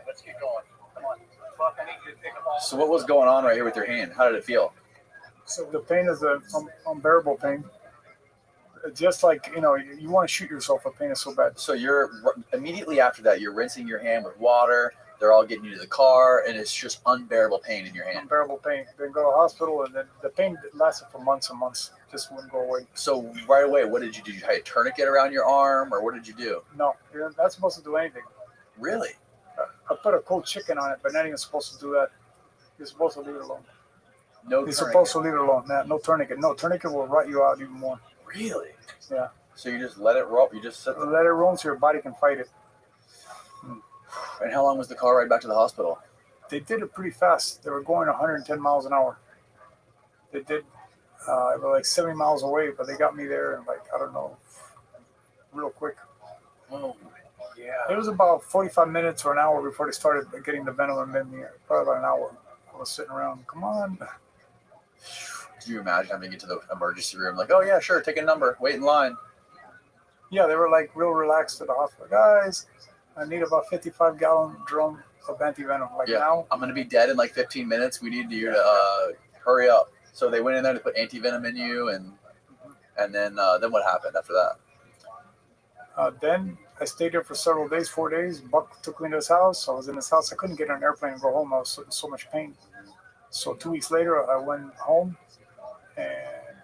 Let's get going. Come on. Buck, I need you to pick them all. So what was going on right here with your hand? How did it feel? So the pain is an unbearable pain. Just like, you know, you want to shoot yourself. The pain is so bad. So you're immediately after that, you're rinsing your hand with water. They're all getting you to the car, and it's just unbearable pain in your hand. Unbearable pain. Then go to the hospital, and then the pain lasted for months and months. Just wouldn't go away. So right away, what did you do? Did you tie a tourniquet around your arm, or what did you do? No, you're not supposed to do anything. Really? I put a cold chicken on it, but not even supposed to do that. You're supposed to leave it alone. No You're tourniquet. supposed to leave it alone. No tourniquet. No tourniquet will rot you out even more. Really? Yeah. So you just let it roll? You just sit there? Let it roll so your body can fight it. And how long was the car ride back to the hospital? They did it pretty fast. They were going 110 miles an hour. They did. They were like 70 miles away, but they got me there in like, I don't know, real quick. Oh, yeah. It was about 45 minutes or an hour before they started getting the venom in me. Probably about an hour. I was sitting around, come on. Can you imagine having to get to the emergency room? Like, oh, yeah, sure, take a number, wait in line. Yeah, they were like real relaxed at the hospital. Guys, I need about 55-gallon drum of antivenom. Like now, I'm going to be dead in like 15 minutes. We need you to hurry up. So they went in there to put antivenom in you, and then what happened after that? Then I stayed there for several days, 4 days. Buck took me to his house. I was in his house. I couldn't get on an airplane and go home. I was in so much pain. So 2 weeks later, I went home, and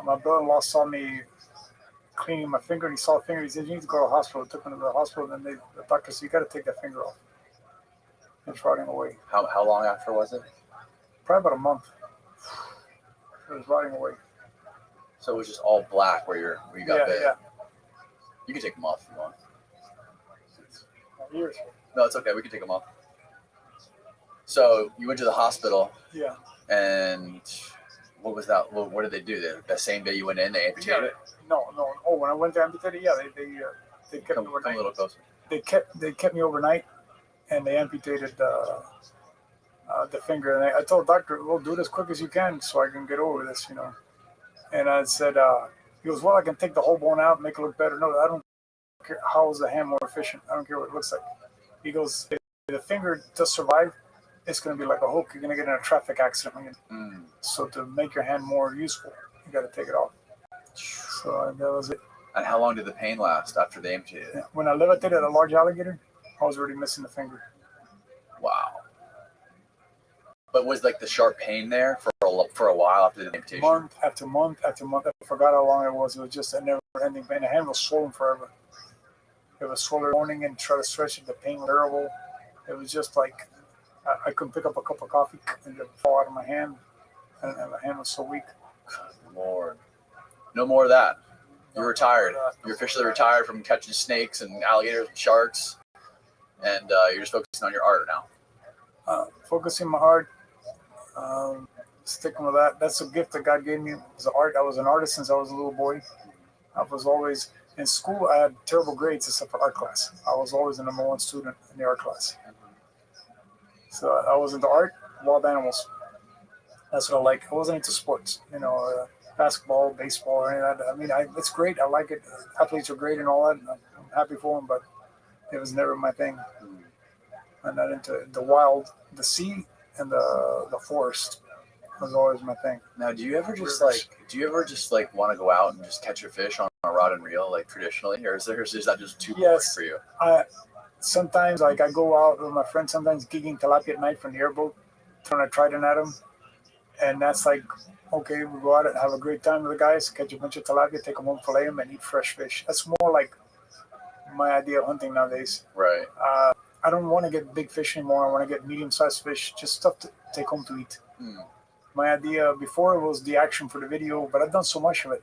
my brother-in-law saw me cleaning my finger, and he saw the finger. He said, you need to go to the hospital. I took him to the hospital, and the doctor said, you got to take that finger off. It's rotting away. How long after was it? Probably about a month. It was rotting away. So it was just all black where you got bit. Yeah. You can take them off if you want. Years. No, it's okay. We can take them off. So you went to the hospital. Yeah. And what was that? What did they do? The same day you went in, they amputated it? No. Oh, when I went to amputate it, yeah, they kept me Come overnight. a little closer. They kept me overnight, and they amputated the finger. And I told the doctor, "Well, do it as quick as you can, so I can get over this," you know. And I said, he goes, "Well, I can take the whole bone out, make it look better." No, I don't care. How is the hand more efficient? I don't care what it looks like. He goes, "If the finger does survive, it's going to be like a hook. You're going to get in a traffic accident. So to make your hand more useful, you got to take it off." So that was it. And how long did the pain last after they amputated it? Yeah. When I levitated a large alligator, I was already missing the finger. Wow. But was like the sharp pain there for a while after the amputation? Month after month after month. I forgot how long it was. It was just a never-ending pain. The hand was swollen forever. It was swollen morning and try to stretch it. The pain was terrible. It was just like I couldn't pick up a cup of coffee and it would fall out of my hand. And my hand was so weak. Lord. No more of that. You're retired. You're officially retired from catching snakes and alligators and sharks. And you're just focusing on your art now. Focusing my art. Sticking with that. That's a gift that God gave me. It was art. I was an artist since I was a little boy. I was always in school. I had terrible grades except for art class. I was always the number one student in the art class. So I was into art, wild animals. That's what I like. I wasn't into sports. You know, basketball, baseball, or any of that. I mean, it's great. I like it. Athletes are great and all that. And I'm happy for them, but it was never my thing. I'm not into the wild, the sea, and the forest was always my thing. Now, do you ever just like want to go out and just catch a fish on a rod and reel like traditionally, or is that just too boring for you? Sometimes like I go out with my friends, sometimes gigging tilapia at night from the airboat, throwing a trident at them, and that's like, okay, we go out and have a great time with the guys, catch a bunch of tilapia, take them home, fillet them, and eat fresh fish. That's more like my idea of hunting nowadays. Right. I don't want to get big fish anymore. I want to get medium-sized fish, just stuff to take home to eat. My idea before was the action for the video, but I've done so much of it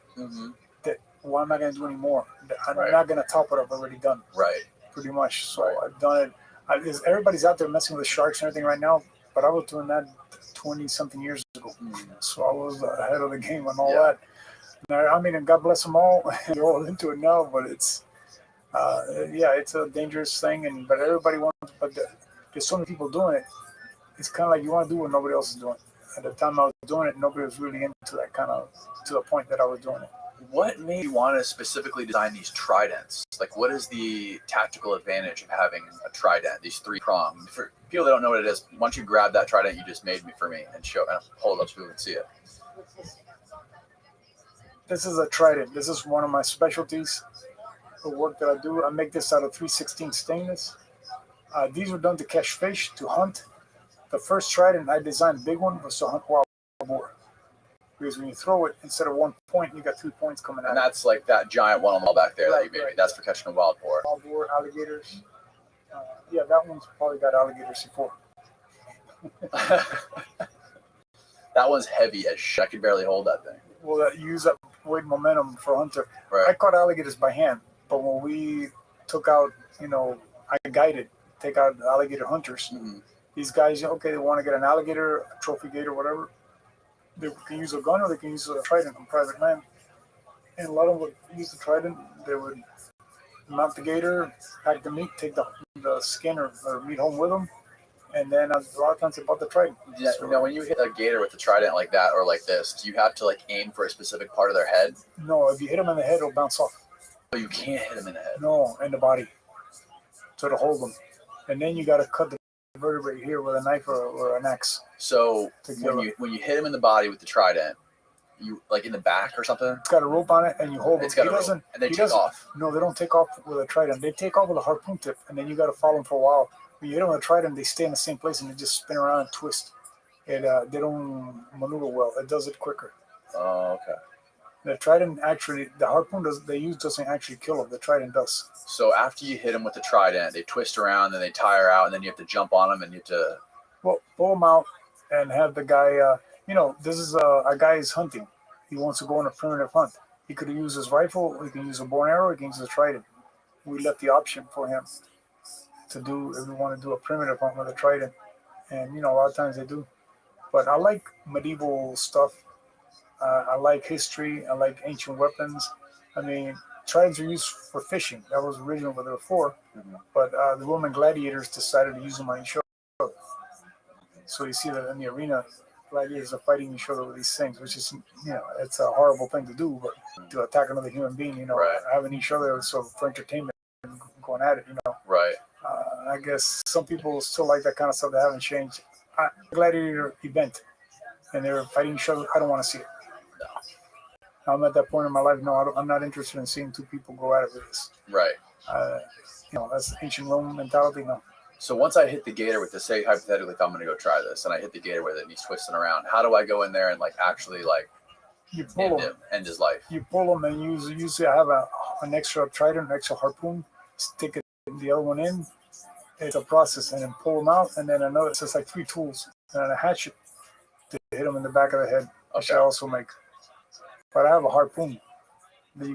that why am I going to do any more? I'm not going to top what I've already done. Right. Pretty much. So I've done it. Everybody's out there messing with the sharks and everything right now, but I was doing that 20-something years ago. So I was ahead of the game and all that. I mean, and God bless them all. They're all into it now, but it's it's a dangerous thing. But everybody wants. But there's so many people doing it. It's kind of like you want to do what nobody else is doing. At the time I was doing it, nobody was really into that kind of to the point that I was doing it. What made you want to specifically design these tridents? Like, what is the tactical advantage of having a trident? These 3 prongs. For people that don't know what it is, why don't you grab that trident you just made me for me and hold it up so people can see it? This is a trident. This is one of my specialties. The work that I do, I make this out of 316 stainless. These were done to catch fish, to hunt. The first trident I designed, a big one, was to hunt wild boar. Because when you throw it, instead of 1 point, you got 3 points coming out. And that's like that giant one on the wall back there that you made me. That's for catching a wild boar. Wild boar, alligators. That one's probably got alligators before. That one's heavy as shit. I could barely hold that thing. Well, you use that weight momentum for a hunter. Right. I caught alligators by hand, but when we took out, I guided, take out alligator hunters. These guys, they want to get an alligator, a trophy gator, whatever. They can use a gun or they can use a trident on private land. And a lot of them would use the trident. They would mount the gator, pack the meat, take the skin or meat home with them. And then a lot of times they bought the trident. Yeah, when you hit a gator with the trident like that or like this, do you have to like aim for a specific part of their head? No, if you hit them in the head, it'll bounce off. Oh, you can't hit them in the head? No, in the body. So to hold them. And then you got to cut the vertebrae here with a knife or an axe. So when you hit him in the body with the trident, you like in the back or something? It's got a rope on it and you hold it. It's got a rope and they take off. No, they don't take off with a trident. They take off with a harpoon tip and then you got to follow them for a while. When you hit them with a trident, they stay in the same place and they just spin around and twist. They don't maneuver well. It does it quicker. Oh, okay. The trident actually, the harpoon doesn't actually kill them. The trident does. So after you hit them with the trident, they twist around, then they tire out, and then you have to jump on them, and you have to... Well, pull them out and have the guy, this is a guy is hunting. He wants to go on a primitive hunt. He could use his rifle, he can use a bow and arrow, he can use a trident. We left the option for him to do, if we want to do a primitive hunt with a trident. And, a lot of times they do. But I like medieval stuff. I like history. I like ancient weapons. I mean, tridents are used for fishing. That was originally what they were for. But the Roman gladiators decided to use them on each other. So you see that in the arena, gladiators are fighting each other with these things, which is, it's a horrible thing to do. But to attack another human being, having each other for entertainment and going at it, Right. I guess some people still like that kind of stuff. That haven't changed. Gladiator event, and they're fighting each other. I don't want to see it. No. I'm at that point in my life. No, I'm not interested in seeing two people go at it with this. Right. That's ancient Rome mentality. No. So once I hit the gator with this, say hypothetically, if I'm going to go try this, and I hit the gator with it, and he's twisting around, how do I go in there and actually you pull end his life? You pull him and usually I have an extra trident, an extra harpoon, stick the other one in. It's a process, and then pull them out, and then another. So it's like 3 tools and a hatchet to hit him in the back of the head, which I also make. But I have a harpoon.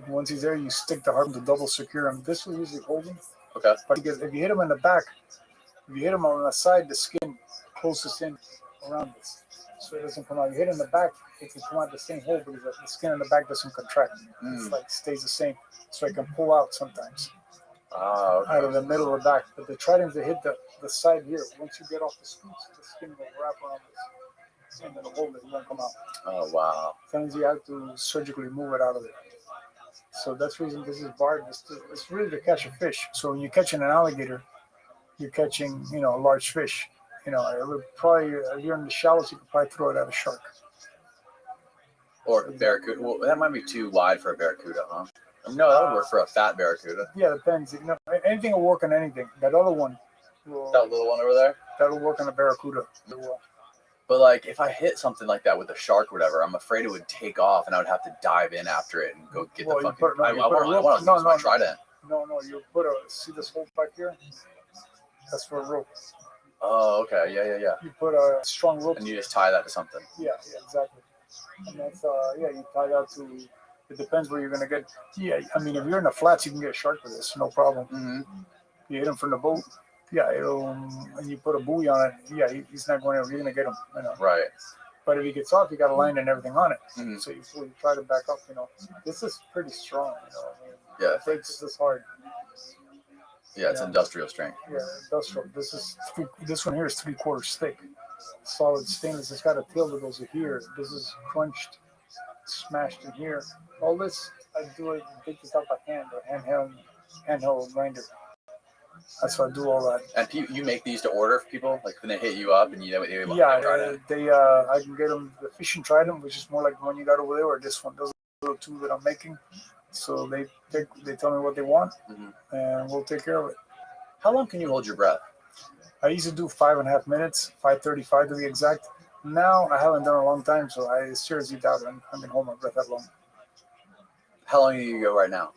Once he's there, you stick the harpoon to double secure him. This will usually hold him. Okay. But because if you hit him in the back, if you hit him on the side, the skin closest in around this, so it doesn't come out. You hit him in the back, it can come out the same hole, because the skin in the back doesn't contract. It's stays the same, so it can pull out sometimes. Okay. Out of the middle of the back. But the tridents that hit the side here, once you get off the scoots, the skin will wrap around this and then hold it, it won't come out. Oh, wow. Sometimes you have to surgically move it out of it. So that's the reason this is barred. It's really to catch a fish. So when you're catching an alligator, you're catching, a large fish. It would probably, if you're in the shallows, you could probably throw it at a shark. Or barracuda. Well, that might be too wide for a barracuda, huh? No, that would work for a fat barracuda. Yeah, it depends. Anything will work on anything. That other one. That little one over there? That'll work on a barracuda. But like, if I hit something like that with a shark or whatever, I'm afraid it would take off, and I would have to dive in after it and go get the fucking. I want to use my trident. No, you see this hole back here? That's for a rope. Oh, okay, yeah. You put a strong rope. And you just tie that to something. Yeah, exactly. And that's you tie that to. It depends where you're gonna get. Yeah, I mean, if you're in the flats, you can get a shark with this, no problem. Mm-hmm. You hit him from the boat. Yeah, and you put a buoy on it. Yeah, he's not going over. You're gonna get him. Right. But if he gets off, you got a line and everything on it. Mm-hmm. So you try to back up. This is pretty strong. Yeah. It breaks this hard. Yeah, it's industrial strength. Yeah, industrial. This one here is 3/4 thick, solid stainless. It's got a tail that goes here. This is crunched, smashed in here. All this I do it. Take this out by hand, or handheld grinder. That's why I do all that. And you make these to order for people, like when they hit you up and you I can get them the fishing trident, which is more like the one you got over there, or this one. Those are the little two that I'm making. So they tell me what they want, and we'll take care of it. How long can you hold your breath? I used to do 5.5 minutes, 5:35 to be exact. Now I haven't done it a long time, so I seriously doubt I can hold my breath that long. How long do you go right now?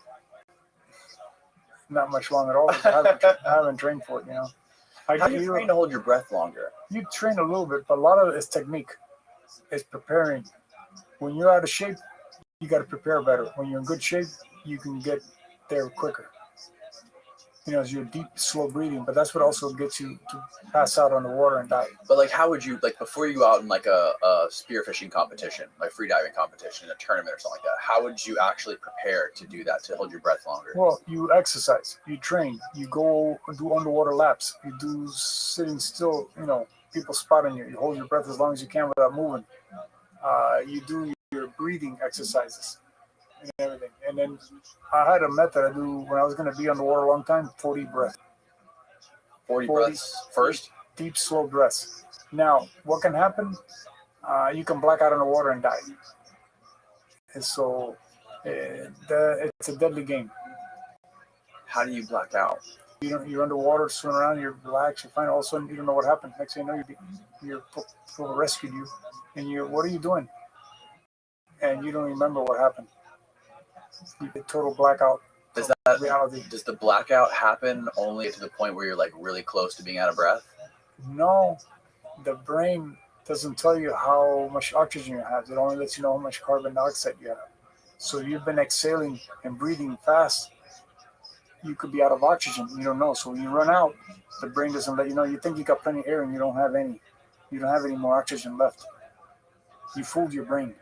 Not much long at all. I haven't trained for it, How do you train to hold your breath longer? You train a little bit, but a lot of it is technique. It's preparing. When you're out of shape, you got to prepare better. When you're in good shape, you can get there quicker. As you're deep, slow breathing, but that's what also gets you to pass out on the water and die. But like, how would you, like, before you go out in like a spearfishing competition, like freediving competition, a tournament or something like that, how would you actually prepare to do that, to hold your breath longer? Well, you exercise, you train, you go do underwater laps, you do sitting still, people spotting you, you hold your breath as long as you can without moving. You do your breathing exercises and everything. And then I had a method I do when I was going to be underwater a long time, 40 breaths. 40 breaths first? Deep, slow breaths. Now, what can happen? You can black out in the water and die. And so it's a deadly game. How do you black out? You're underwater, swimming around, you're relaxed, you're fine. All of a sudden, you don't know what happened. Next thing you know, your people rescued you. And what are you doing? And you don't remember what happened. You get total blackout. Does the blackout happen only to the point where you're like really close to being out of breath? No, the brain doesn't tell you how much oxygen you have. It only lets you know how much carbon dioxide you have. So you've been exhaling and breathing fast. You could be out of oxygen. You don't know. So when you run out, the brain doesn't let you know. You think you got plenty of air and you don't have any. You don't have any more oxygen left. You fooled your brain.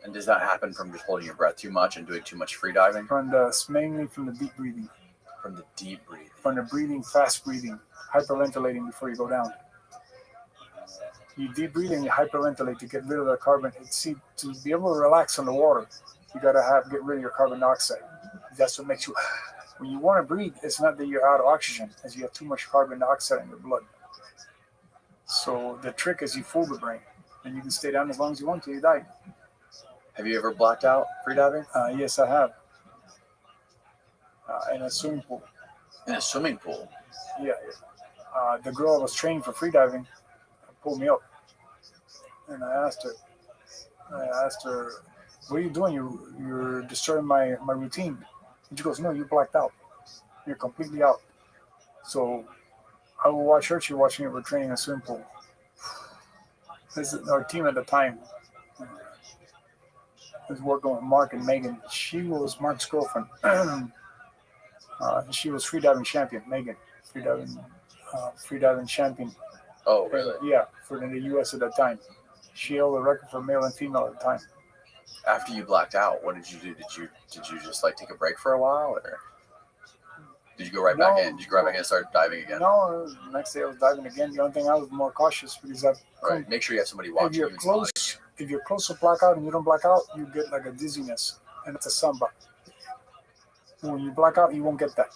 And does that happen from just holding your breath too much and doing too much free diving? Mainly from the deep breathing. From the deep breathing. From the breathing, fast breathing, hyperventilating before you go down. You deep breathe and you hyperventilate to get rid of the carbon. See, to be able to relax on the water, you gotta get rid of your carbon dioxide. That's what makes you. When you want to breathe, it's not that you're out of oxygen, it's you have too much carbon dioxide in your blood. So the trick is you fool the brain, and you can stay down as long as you want till you die. Have you ever blacked out freediving? Yes, I have. In a swimming pool. In a swimming pool? Yeah. The girl I was training for freediving pulled me up. And I asked her, what are you doing? You're destroying my routine. And she goes, no, you blacked out. You're completely out. So I will watch her. She watched me. We're training in a swimming pool. This is our team at the time. I was working with Mark and Megan. She was Mark's girlfriend. She was freediving champion, Megan. Freediving champion. Oh, really? Yeah, for the U.S. at that time. She held the record for male and female at the time. After you blacked out, what did you do? Did you just like take a break for a while, or did you go right back in? Did you go right back in and start diving again? No, the next day I was diving again. The only thing I was more cautious because Right. Make sure you have somebody watching you. If you're close, if you're close to blackout and you don't black out, you get like a dizziness, and it's a samba. When you black out, you won't get that.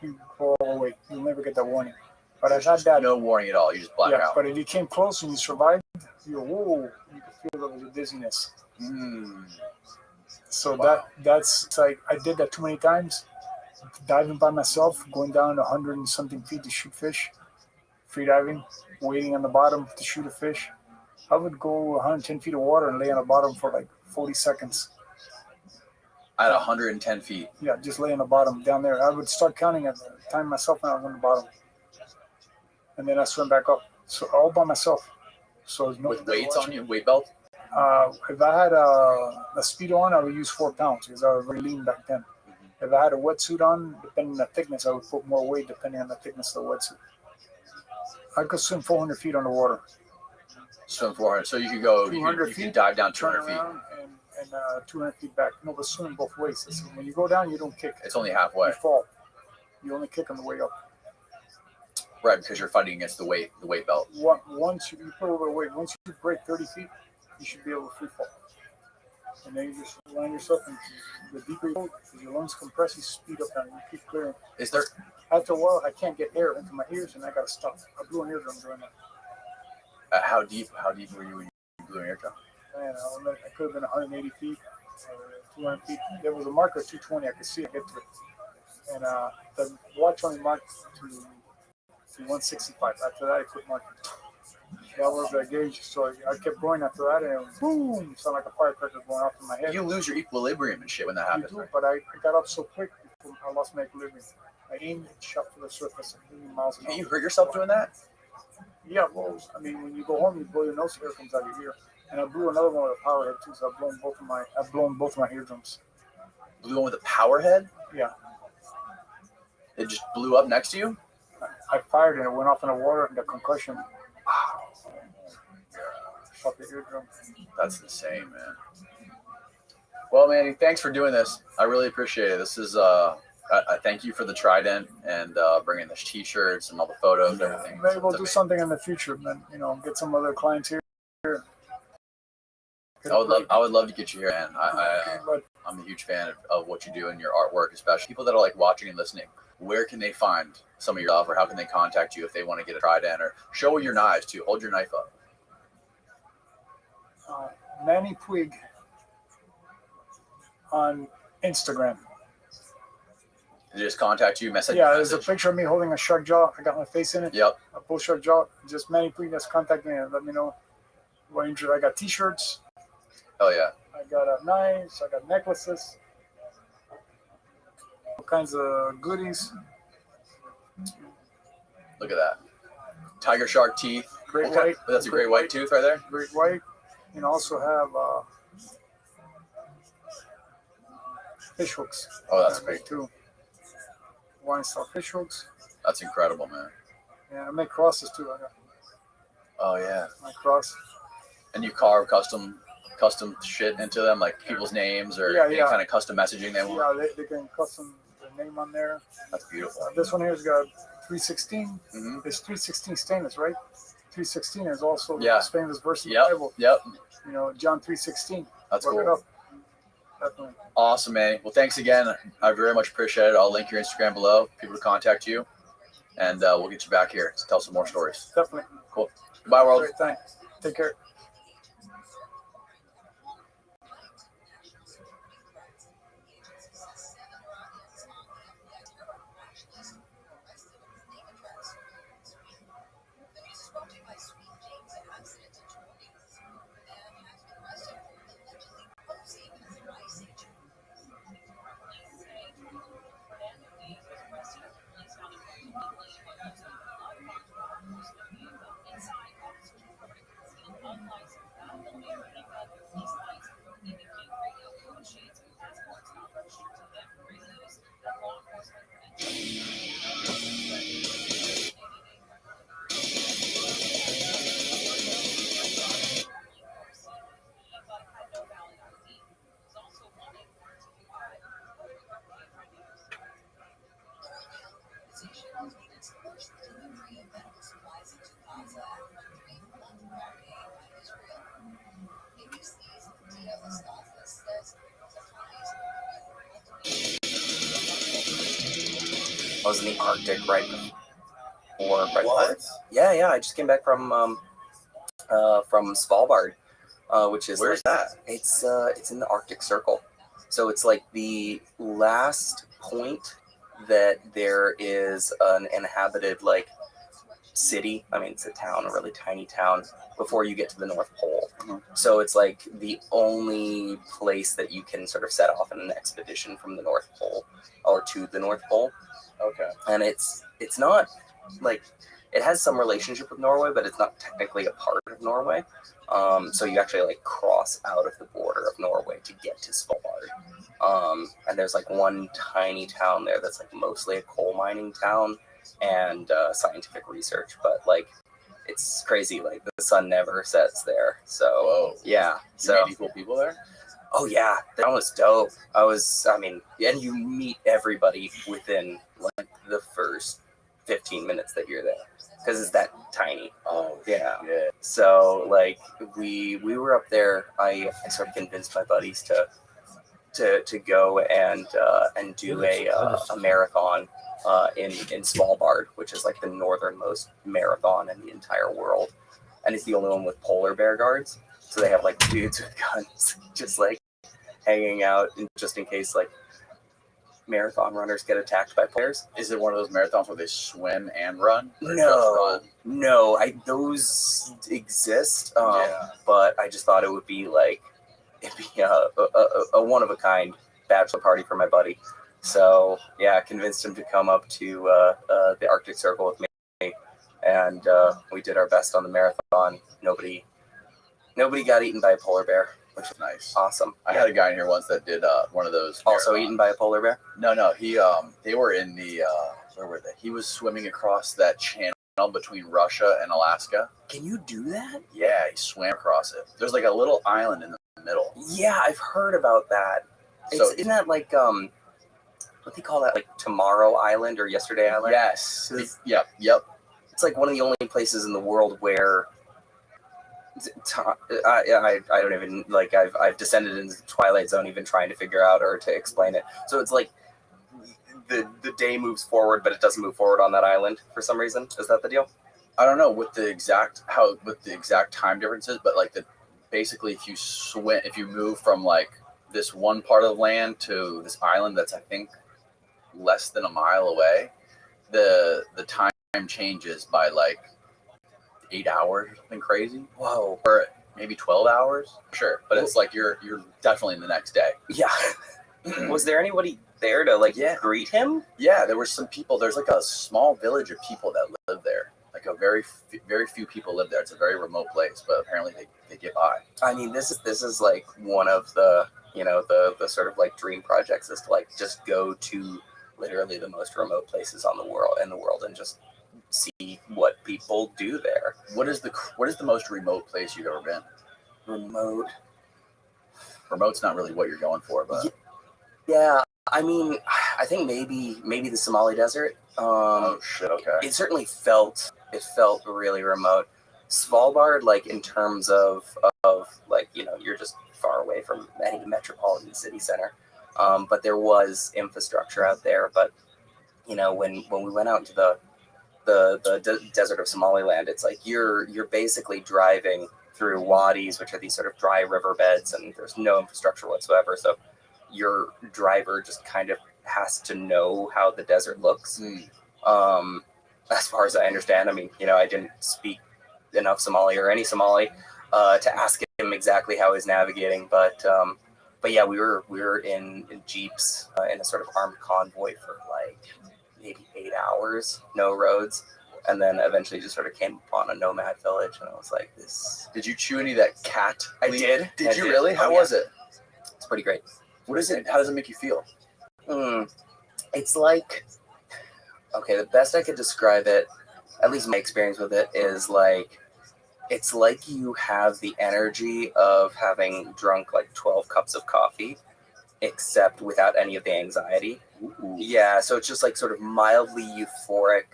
You go all the way. You'll never get that warning. But I've had that. No warning at all. You just black out. But if you came close and you survived, you could feel the dizziness. So that's like, I did that too many times. Diving by myself, going down 100 and something feet to shoot fish, free diving, waiting on the bottom to shoot a fish. I would go 110 feet of water and lay on the bottom for like 40 seconds. At 110 feet? Yeah, just lay on the bottom down there. I would start counting at the time myself when I was on the bottom. And then I swim back up. So all by myself. So no with weights on you, weight belt? If I had a Speedo on, I would use 4 pounds because I was very lean back then. If I had a wetsuit on, depending on the thickness, I would put more weight depending on the thickness of the wetsuit. I could swim 400 feet underwater. Swim 400. So you could go, 200 feet, you could dive down 200 feet. And 200 feet back. No, but swimming both ways. So when you go down, you don't kick. It's only halfway. You fall. You only kick on the way up. Right, because you're fighting against the weight belt. Once you put over the weight, once you break 30 feet, you should be able to free fall. And then you just land yourself, and the deeper you go, as your lungs compress, you speed up and you keep clearing. Is there? After a while, I can't get air into my ears, and I got to stop. I blew an eardrum during that. How deep were you when you blew an eardrum? Man, I could have been 180 feet, 200 feet. There was a marker at 220. I could see it get to it. And the watch only marked to 165. After that, I quit marking. That was the gauge. So I kept going after that, and boom, sounded like a firecracker going off in my head. You lose your equilibrium and shit when that happens. You do, but I got up so quick, I lost my equilibrium. I aimed and shot to the surface at 80 miles an hour. Can you hurt yourself doing that? Yeah, well, I mean, when you go home, you blow your nose, air comes out of your ear. And I blew another one with a power head too, so I've blown both of my eardrums. Blew one with a power head? Yeah. It just blew up next to you? I fired and it went off in the water and the concussion. Shot the eardrum. That's insane, man. Well, Manny, thanks for doing this. I really appreciate it. This is I thank you for the Trident and bringing the T-shirts and all the photos and everything. Maybe we'll do something in the future, man. Get some other clients here. I would love to get you here, man. I'm a huge fan of what you do and your artwork, especially people that are like watching and listening. Where can they find some of your stuff, or how can they contact you if they want to get a Trident, or show your knives too? Hold your knife up. Manny Puig on Instagram. They just contact you, message. Yeah, there's a picture of me holding a shark jaw. I got my face in it. Yep. A bull shark jaw. Just Manny Puig. Just contact me and let me know what interest. I got T-shirts. Oh yeah. I got knives. I got necklaces. All kinds of goodies. Look at that. Tiger shark teeth. Great white. That's a great white tooth right there. Great white. And also have fish hooks. Oh, that's great too. Wine style fish hooks. That's incredible, man. Yeah, I make crosses too. Oh yeah. My cross. And you carve custom shit into them, like people's names or any kind of custom messaging they want. Yeah, they can custom their name on there. That's beautiful. This one here's got 316. Mm-hmm. It's 316 stainless, right? 316 is also stainless versus the Yep. Bible. Yep. John 3:16. That's Look cool. it up. Definitely. Awesome, man. Well, thanks again. I very much appreciate it. I'll link your Instagram below, people to contact you, and we'll get you back here to tell some more stories. Definitely. Cool. Goodbye, world. Great, thanks. Take care. I was in the Arctic right before. What? Yeah. I just came back from Svalbard, which is Where's that? It's in the Arctic Circle, so it's like the last point that there is an inhabited like city. I mean, it's a town, a really tiny town, before you get to the North Pole. So it's like the only place that you can sort of set off in an expedition from the North Pole or to the North Pole. Okay. And it's not like it has some relationship with Norway, but it's not technically a part of Norway. So you actually like cross out of the border of Norway to get to Svalbard. And there's like one tiny town there that's like mostly a coal mining town and scientific research, but like it's crazy. Like the sun never sets there. So Whoa. Yeah. You meet any cool people there? Oh yeah, that was dope. And you meet everybody within like the first 15 minutes that you're there because it's that tiny. Oh yeah. shit. So like we were up there. I sort of convinced my buddies to go and do a marathon in Svalbard, which is like the northernmost marathon in the entire world, and it's the only one with polar bear guards. So they have like dudes with guns just like hanging out just in case like marathon runners get attacked by bears. Is it one of those marathons where they swim and run? No, those exist. But I just thought it'd be a one of a kind bachelor party for my buddy. So yeah, I convinced him to come up to the Arctic Circle with me, and we did our best on the marathon. Nobody got eaten by a polar bear, which is nice. Awesome. I had a guy in here once that did one of those. Also eaten by a polar bear? No. They were in the where were they? He was swimming across that channel between Russia and Alaska. Can you do that? Yeah, he swam across it. There's like a little island in the middle. Yeah, I've heard about that. So isn't that like what do they call that? Like Tomorrow Island or Yesterday Island? Yes. Yep. It's like one of the only places in the world where I don't even like I've descended into the Twilight Zone even trying to figure out or to explain it. So it's like the day moves forward, but it doesn't move forward on that island for some reason. Is that the deal? I don't know what the exact time difference is, but like basically if you move from like this one part of the land to this island that's I think less than a mile away, the time changes by like 8 hours or something crazy. Whoa. Or maybe 12 hours. Sure. But it's like you're definitely in the next day. Yeah. Was there anybody there to greet him? Yeah, there were some people. There's like a small village of people that live there. Like a very few people live there. It's a very remote place, but apparently they get by. I mean, this is like one of the the sort of like dream projects is to like just go to literally the most remote places in the world and just see what people do there. What is the most remote place you've ever been? Remote's not really what you're going for, but yeah. I mean, I think maybe the Somali desert. Oh shit. Okay. It certainly felt really remote. Svalbard, like in terms of like you're just far away from any metropolitan city center. But there was infrastructure out there. But when we went out into the desert of Somaliland, it's like you're basically driving through wadis, which are these sort of dry riverbeds, and there's no infrastructure whatsoever. So your driver just kind of has to know how the desert looks. As far as I understand, I mean, I didn't speak enough Somali or any Somali to ask him exactly how he's navigating, but yeah, we were in jeeps in a sort of armed convoy for like maybe 8 hours, no roads, and then eventually just sort of came upon a nomad village, and I was like, this. Did you chew any of that cat? I did. Did you really? How was it? It's pretty great. What is it? How does it make you feel? It's like, okay, the best I could describe it, at least my experience with it, is like, it's like you have the energy of having drunk like 12 cups of coffee, except without any of the anxiety. Ooh. Yeah, so it's just like sort of mildly euphoric,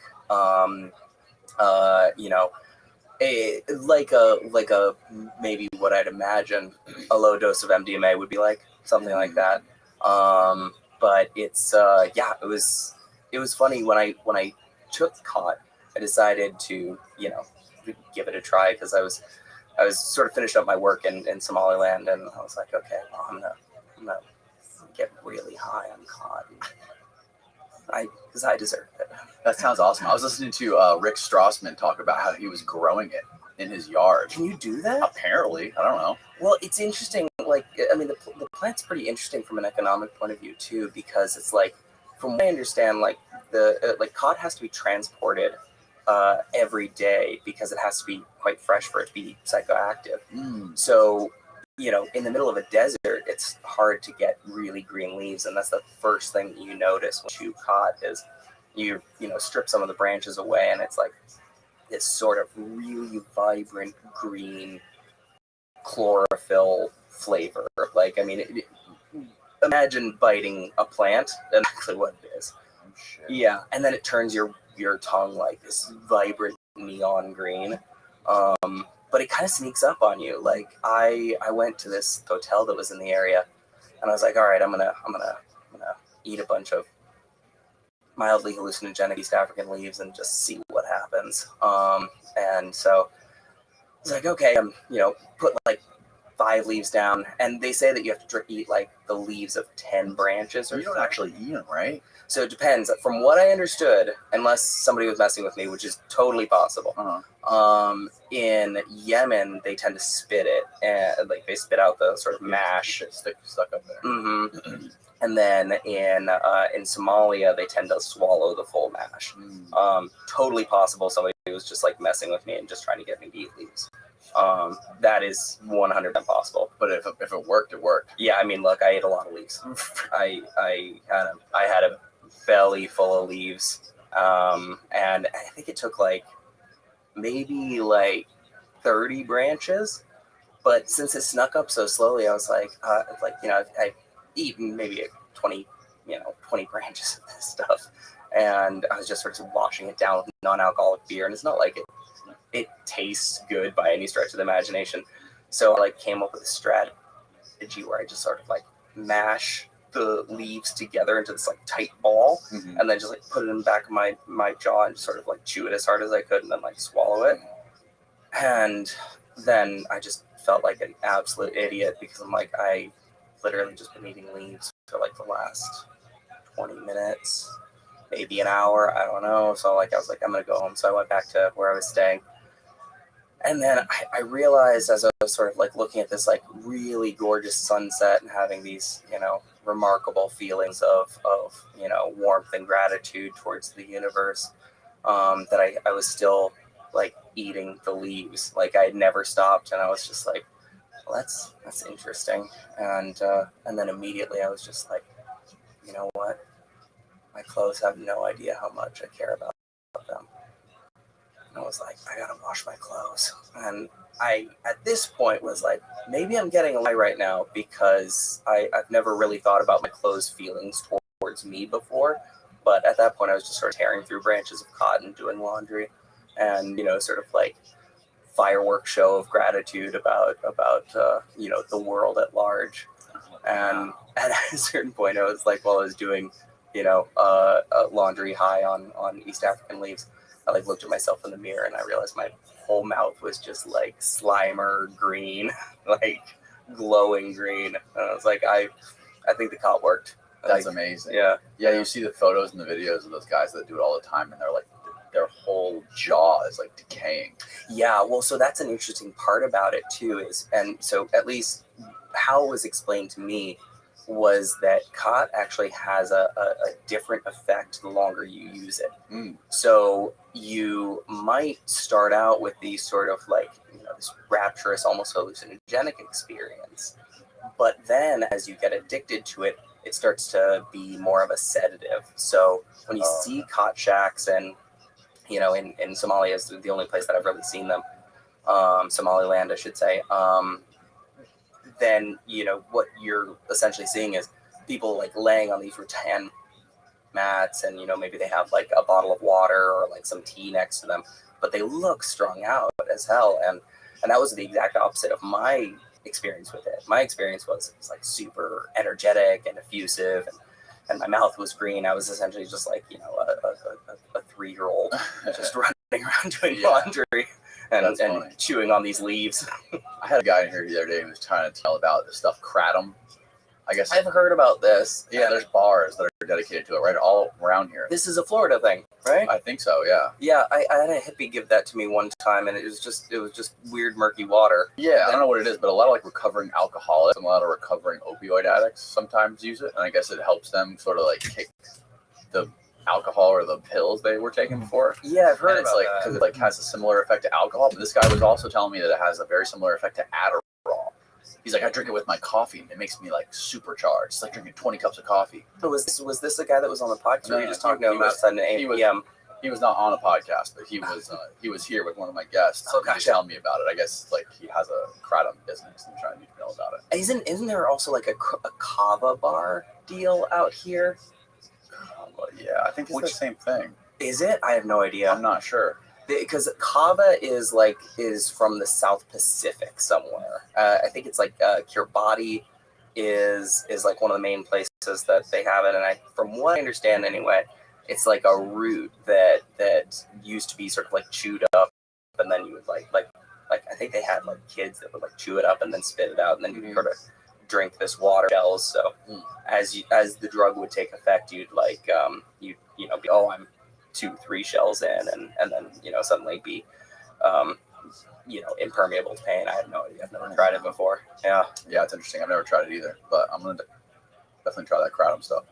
like a maybe what I'd imagine a low dose of MDMA would be like, something like that. But it's it it was funny when I took cot, I decided to, you know, give it a try because I was sort of finished up my work in Somaliland, and I was like, okay, well, I'm gonna get really high on cot, because I deserve it. That sounds awesome. I was listening to Rick Strassman talk about how he was growing it in his yard. Can you do that? Apparently, I don't know. Well, it's interesting. Like, I mean, the plant's pretty interesting from an economic point of view too, because it's like, from what I understand, like like cod has to be transported every day because it has to be quite fresh for it to be psychoactive. So, you know, in the middle of a desert, it's hard to get really green leaves, and that's the first thing you notice when you chew cod is you know, strip some of the branches away, and it's like this sort of really vibrant green chlorophyll flavor. Like, I mean, imagine biting a plant. That's actually what it is. Oh, shit. Yeah, and then it turns your tongue like this vibrant neon green. But it kind of sneaks up on you. Like, I went to this hotel that was in the area, and I was like, all right, I'm gonna eat a bunch of mildly hallucinogenic East African leaves and just see what happens. And so it's like, okay, I'm, you know, put like 5 leaves down, and they say that you have to eat like the leaves of 10 branches. Or you don't actually eat them, right? So it depends. From what I understood, unless somebody was messing with me, which is totally possible. In Yemen, they tend to spit it, and like they spit out the sort of mash. It's stuck up there. Mm-hmm. And then in Somalia, they tend to swallow the full mash. Totally possible somebody was just like messing with me and just trying to get me to eat leaves. That is 100% possible. But if it worked, it worked. Yeah, I mean, look, I ate a lot of leaves. I had a belly full of leaves, and I think it took like maybe like 30 branches. But since it snuck up so slowly, I was like, you know, I've eaten maybe 20 branches of this stuff, and I was just sort of washing it down with non-alcoholic beer, and it's not like it tastes good by any stretch of the imagination. So I like came up with a strategy where I just sort of like mash the leaves together into this like tight ball, and then just like put it in the back of my jaw and just sort of like chew it as hard as I could, and then like swallow it. And then I just felt like an absolute idiot because I'm like, I literally just been eating leaves for like the last 20 minutes, maybe an hour, I don't know. So like I was like, I'm gonna go home. So I went back to where I was staying. And then I realized, as I was sort of like looking at this like really gorgeous sunset and having these, you know, remarkable feelings of you know, warmth and gratitude towards the universe, that I was still like eating the leaves. Like I had never stopped, and I was just like, well, that's interesting. And then immediately I was just like, you know what? My clothes have no idea how much I care about them. And I was like, I gotta wash my clothes. And I, at this point, was like, maybe I'm getting a lie right now because I've never really thought about my clothes' feelings towards me before. But at that point, I was just sort of tearing through branches of cotton, doing laundry, and, you know, sort of like fireworks show of gratitude about you know, the world at large. And at a certain point, I was like, while I was doing, you know, laundry high on East African leaves, I like looked at myself in the mirror and I realized my whole mouth was just like Slimer green, like glowing green. And I was like, I think the cot worked. That's amazing. Yeah. You see the photos and the videos of those guys that do it all the time, and they're like, their whole jaw is like decaying. Yeah, well, so that's an interesting part about it too, and so at least how it was explained to me was that cot actually has a different effect the longer you use it. So you might start out with these sort of like, you know, this rapturous, almost hallucinogenic experience, but then as you get addicted to it, it starts to be more of a sedative. So when you see cot shacks, and you know, in Somalia is the only place that I've really seen them, Somaliland, I should say, then, you know, what you're essentially seeing is people like laying on these rattan mats, and, you know, maybe they have like a bottle of water or like some tea next to them, but they look strung out as hell. And that was the exact opposite of my experience with it. My experience was like super energetic and effusive, and and my mouth was green. I was essentially just like, you know, a 3-year-old just running around doing laundry and chewing on these leaves. I had a guy in here the other day who was trying to tell about this stuff, kratom. I guess I've heard about this. Yeah, there's bars that are dedicated to it right all around here. This is a Florida thing, right? I think so, yeah. Yeah, I had a hippie give that to me one time, and it was just weird, murky water. Yeah, I don't know what it is, but a lot of like recovering alcoholics and a lot of recovering opioid addicts sometimes use it, and I guess it helps them sort of like kick the alcohol or the pills they were taking before. Yeah, I've heard and it's about like that. because it like has a similar effect to alcohol, but this guy was also telling me that it has a very similar effect to Adderall. He's like, I drink it with my coffee, and it makes me like supercharged. It's like drinking 20 cups of coffee. So was this the guy that was on the podcast? No, Or were you just talking to him outside an 8 p.m.? He was not on a podcast, but he was here with one of my guests. Oh, He was telling me about it. I guess like he has a kratom business and trying to know about it. Isn't there also like a kava bar deal out here? Yeah, I think it's the same thing. Is it? I have no idea. I'm not sure. Because kava is from the South Pacific somewhere. I think it's like Kiribati is like one of the main places that they have it, and from what I understand anyway, it's like a root that used to be sort of like chewed up, and then you would like I think they had like kids that would like chew it up and then spit it out, and then you sort of drink this water shells. So as the drug would take effect, you'd like you know be, oh, I'm 2-3 shells in, and then you know suddenly be you know impermeable to pain. I have no idea. I've never tried it before. Yeah, it's interesting. I've never tried it either, but I'm gonna definitely try that kratom stuff.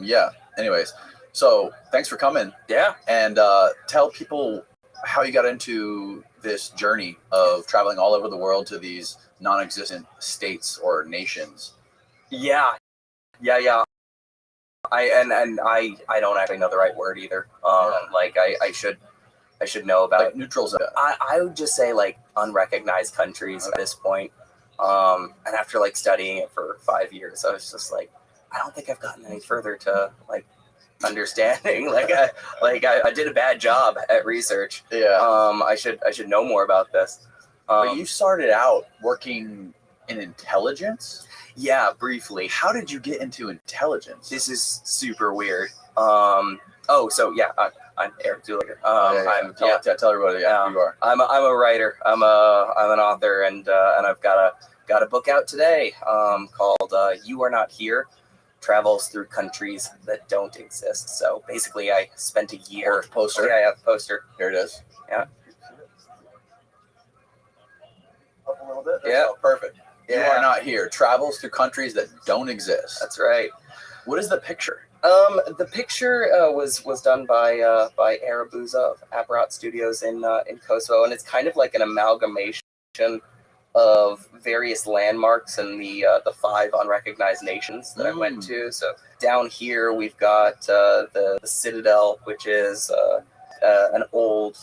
Yeah. Anyways, so thanks for coming. Yeah, and tell people how you got into this journey of traveling all over the world to these non-existent states or nations. Yeah. I don't actually know the right word either. Like I should know about like neutral zone. I would just say like unrecognized countries at this point. And after like studying it for 5 years, I was just like, I don't think I've gotten any further to like understanding. I did a bad job at research. Yeah. I should know more about this. But you started out working in intelligence? Yeah, briefly. How did you get into intelligence? This is super weird. So yeah, I'm Eric Zuliger. Tell everybody who you are. I'm a writer. I'm an author, and I've got a book out today called "You Are Not Here: Travels Through Countries That Don't Exist." So basically, I spent a year. Poster. Yeah, poster. Here it is. Yeah. Up a little bit. Yeah. Perfect. Yeah. You Are Not Here: Travels Through Countries That Don't Exist. That's right. What is the picture? The picture was done by Arabuza of Apparat Studios in Kosovo, and it's kind of like an amalgamation of various landmarks in the 5 unrecognized nations that I went to. So down here we've got the Citadel, which is an old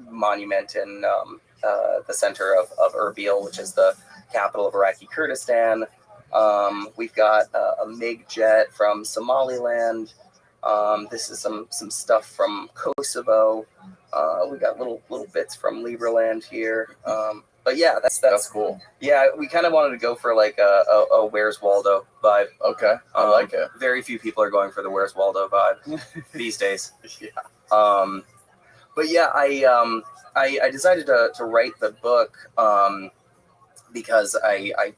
monument in the center of Erbil, which is the capital of Iraqi Kurdistan. We've got a MiG jet from Somaliland. This is some stuff from Kosovo. We got little bits from Liberland here. But yeah, that's cool. Yeah, we kind of wanted to go for like a Where's Waldo vibe. Okay, I like it. Very few people are going for the Where's Waldo vibe these days. Yeah. But yeah, I decided to write the book because I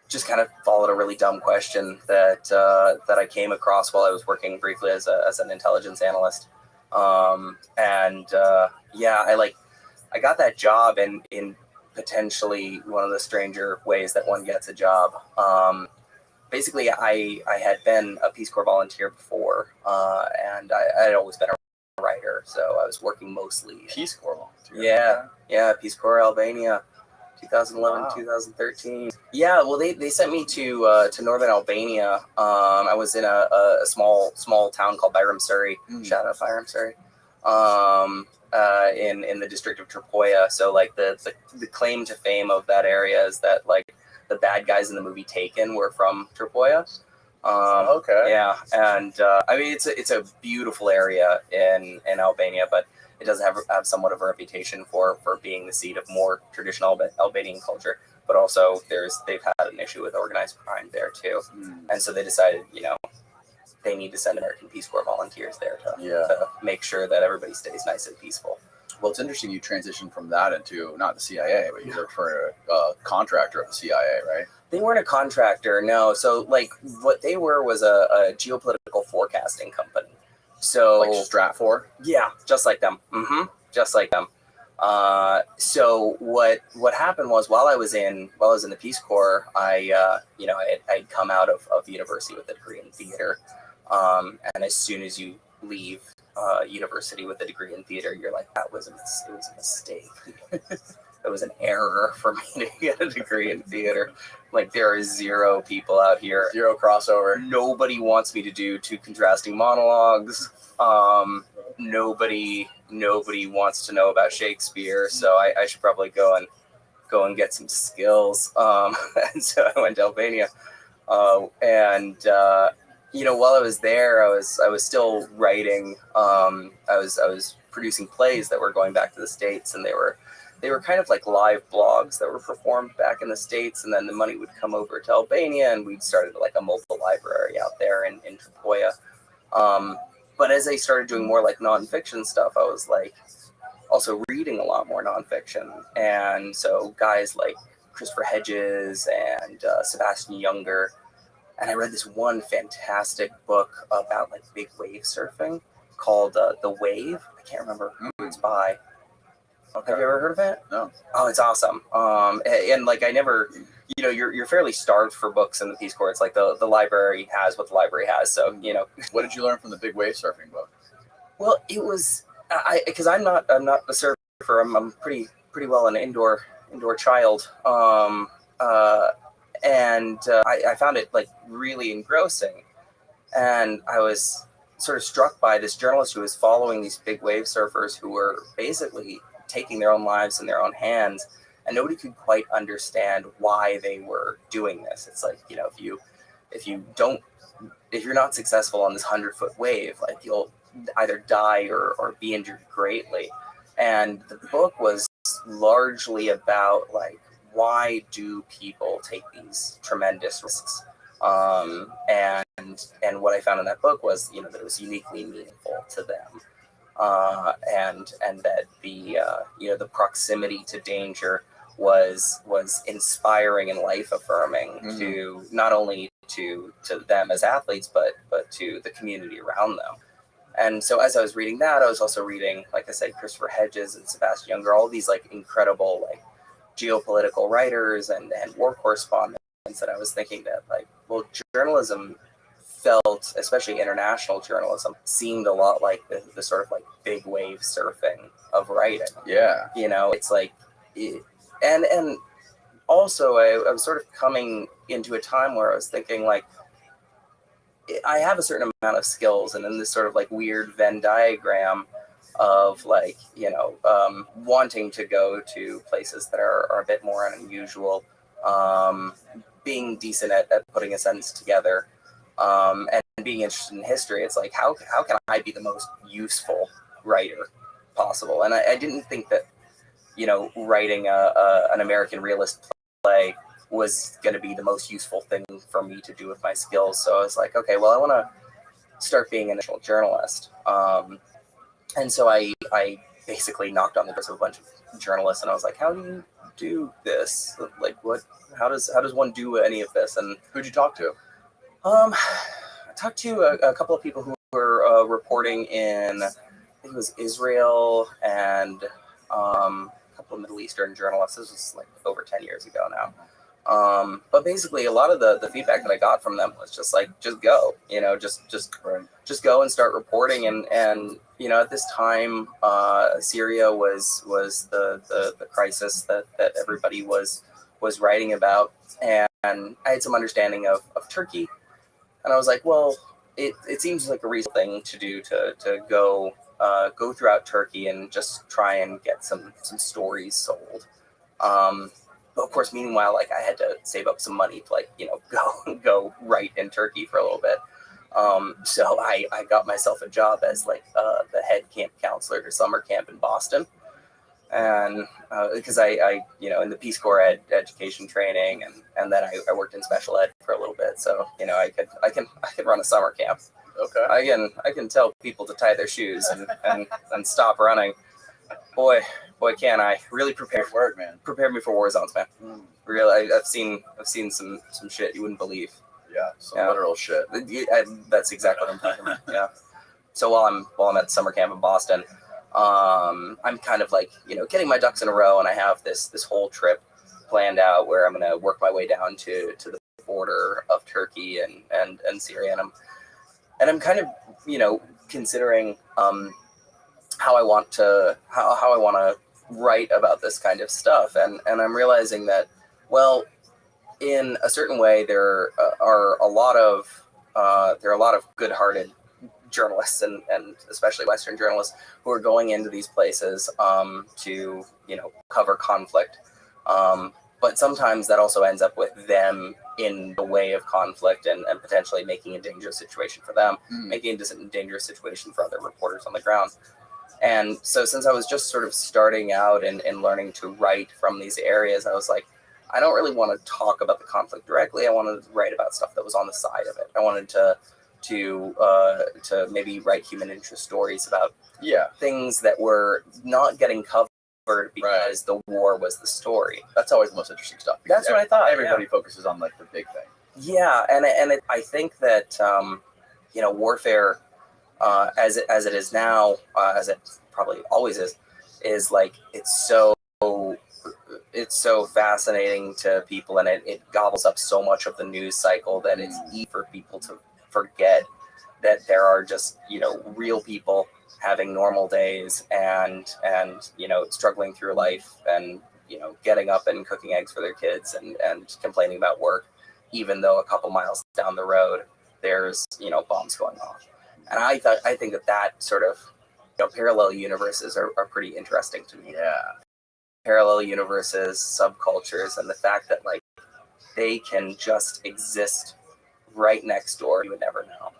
just kind of followed a really dumb question that I came across while I was working briefly as an intelligence analyst. I got that job in potentially one of the stranger ways that one gets a job. Basically, I had been a Peace Corps volunteer before, and I had always been a writer, so I was working mostly. Peace Corps volunteer? Yeah, Peace Corps Albania. 2011, wow. 2013. Yeah, well, they sent me to northern Albania. I was in a small town called Bayram Suri. Shout out Bayram Suri. In the district of Tropoja. So like the claim to fame of that area is that like the bad guys in the movie Taken were from Tropoja. Okay. Yeah, and I mean it's a beautiful area in Albania, but it does have somewhat of a reputation for being the seat of more traditional Albanian culture. but also they've had an issue with organized crime there too. And so they decided, they need to send American Peace Corps volunteers there to make sure that everybody stays nice and peaceful. Well, it's interesting you transitioned from that into not the CIA, but you worked for a contractor of the CIA, right? They weren't a contractor, no. So, like, what they were was a geopolitical forecasting company. So, like Stratfor? Yeah, just like them. Just like them. So what happened was while I was in the Peace Corps, I'd come out of university with a degree in theater, and as soon as you leave university with a degree in theater, you're like, it was a mistake. It was an error for me to get a degree in theater. Like, there are zero people out here, zero crossover. Nobody wants me to do two contrasting monologues. Nobody wants to know about Shakespeare, so I should probably go and get some skills. And so I went to Albania, while I was there, I was still writing. I was producing plays that were going back to the States, and they were kind of like live blogs that were performed back in the States, and then the money would come over to Albania, and we'd started like a mobile library out there in Tropoia. But as I started doing more like nonfiction stuff, I was like also reading a lot more nonfiction. And so guys like Christopher Hedges and Sebastian Junger. And I read this one fantastic book about like big wave surfing called The Wave. I can't remember who it's by. Okay. Have you ever heard of it? No. Oh, it's awesome. And like I never, you're fairly starved for books in the Peace Corps. It's like the library has what the library has. So, What did you learn from the big wave surfing book? Well, it was because I'm not a surfer. I'm pretty well an indoor child. I found it like really engrossing, and I was sort of struck by this journalist who was following these big wave surfers who were basically taking their own lives in their own hands, and nobody could quite understand why they were doing this. It's like, if you're not successful on this 100-foot wave, like you'll either die or be injured greatly. And the book was largely about like, why do people take these tremendous risks? And what I found in that book was, that it was uniquely meaningful to them. And that the proximity to danger was inspiring and life affirming to not only to them as athletes, but to the community around them. And so as I was reading that, I was also reading, like I said, Christopher Hedges and Sebastian Junger, all these like incredible like geopolitical writers and war correspondents. And I was thinking that like, well, journalism felt, especially international journalism, seemed a lot like the sort of like big wave surfing of writing. Yeah. It's like, and also I was sort of coming into a time where I was thinking like, I have a certain amount of skills, and in this sort of like weird Venn diagram of like, wanting to go to places that are a bit more unusual, being decent at putting a sentence together, and being interested in history. It's like, how can I be the most useful writer possible? And I didn't think that, writing an American realist play was going to be the most useful thing for me to do with my skills. So I was like, okay, well, I want to start being an initial journalist. And so I basically knocked on the doors of a bunch of journalists, and I was like, how do you do this? Like, how does one do any of this? And who'd you talk to? I talked to a couple of people who were reporting in, I think it was Israel, and a couple of Middle Eastern journalists. This was like over 10 years ago now. But basically a lot of the feedback that I got from them was just like, just go, just go and start reporting. And at this time, Syria was the crisis that everybody was writing about. And I had some understanding of Turkey, and I was like, well, it seems like a reasonable thing to do to go throughout Turkey and just try and get some stories sold. But of course, meanwhile, like I had to save up some money to like, go write in Turkey for a little bit. So I got myself a job as like the head camp counselor to summer camp in Boston. And because I in the Peace Corps education training, and then I worked in special ed for a little bit, so I can run a summer camp. Okay. I can tell people to tie their shoes and stop running. Boy, can I really prepare Good work, man. prepare me for war zones, man. Really, I've seen some shit you wouldn't believe. Yeah, some literal shit. That's exactly what I'm talking about. Yeah. So while I'm at summer camp in Boston, I'm kind of like getting my ducks in a row, and I have this whole trip planned out where I'm gonna work my way down to the border of Turkey and Syria, and I'm kind of considering how I want to write about this kind of stuff, and I'm realizing that, well, in a certain way there are a lot of good-hearted journalists and especially Western journalists who are going into these places to cover conflict, but sometimes that also ends up with them in the way of conflict and potentially making a dangerous situation for them, making a dangerous situation for other reporters on the ground. And so since I was just sort of starting out and learning to write from these areas, I was like, I don't really want to talk about the conflict directly. I wanted to write about stuff that was on the side of it. I wanted to maybe write human interest stories about things that were not getting covered because the war was the story. That's always the most interesting stuff. That's what I thought. Everybody focuses on like the big thing. Yeah, I think that warfare, as it is now, as it probably always is like it's so fascinating to people, and it gobbles up so much of the news cycle that it's easy for people to forget that there are just real people having normal days and struggling through life and getting up and cooking eggs for their kids and complaining about work, even though a couple miles down the road there's bombs going off. And I think that sort of parallel universes are pretty interesting to me. Yeah. Parallel universes, subcultures, and the fact that like they can just exist right next door, you would never know.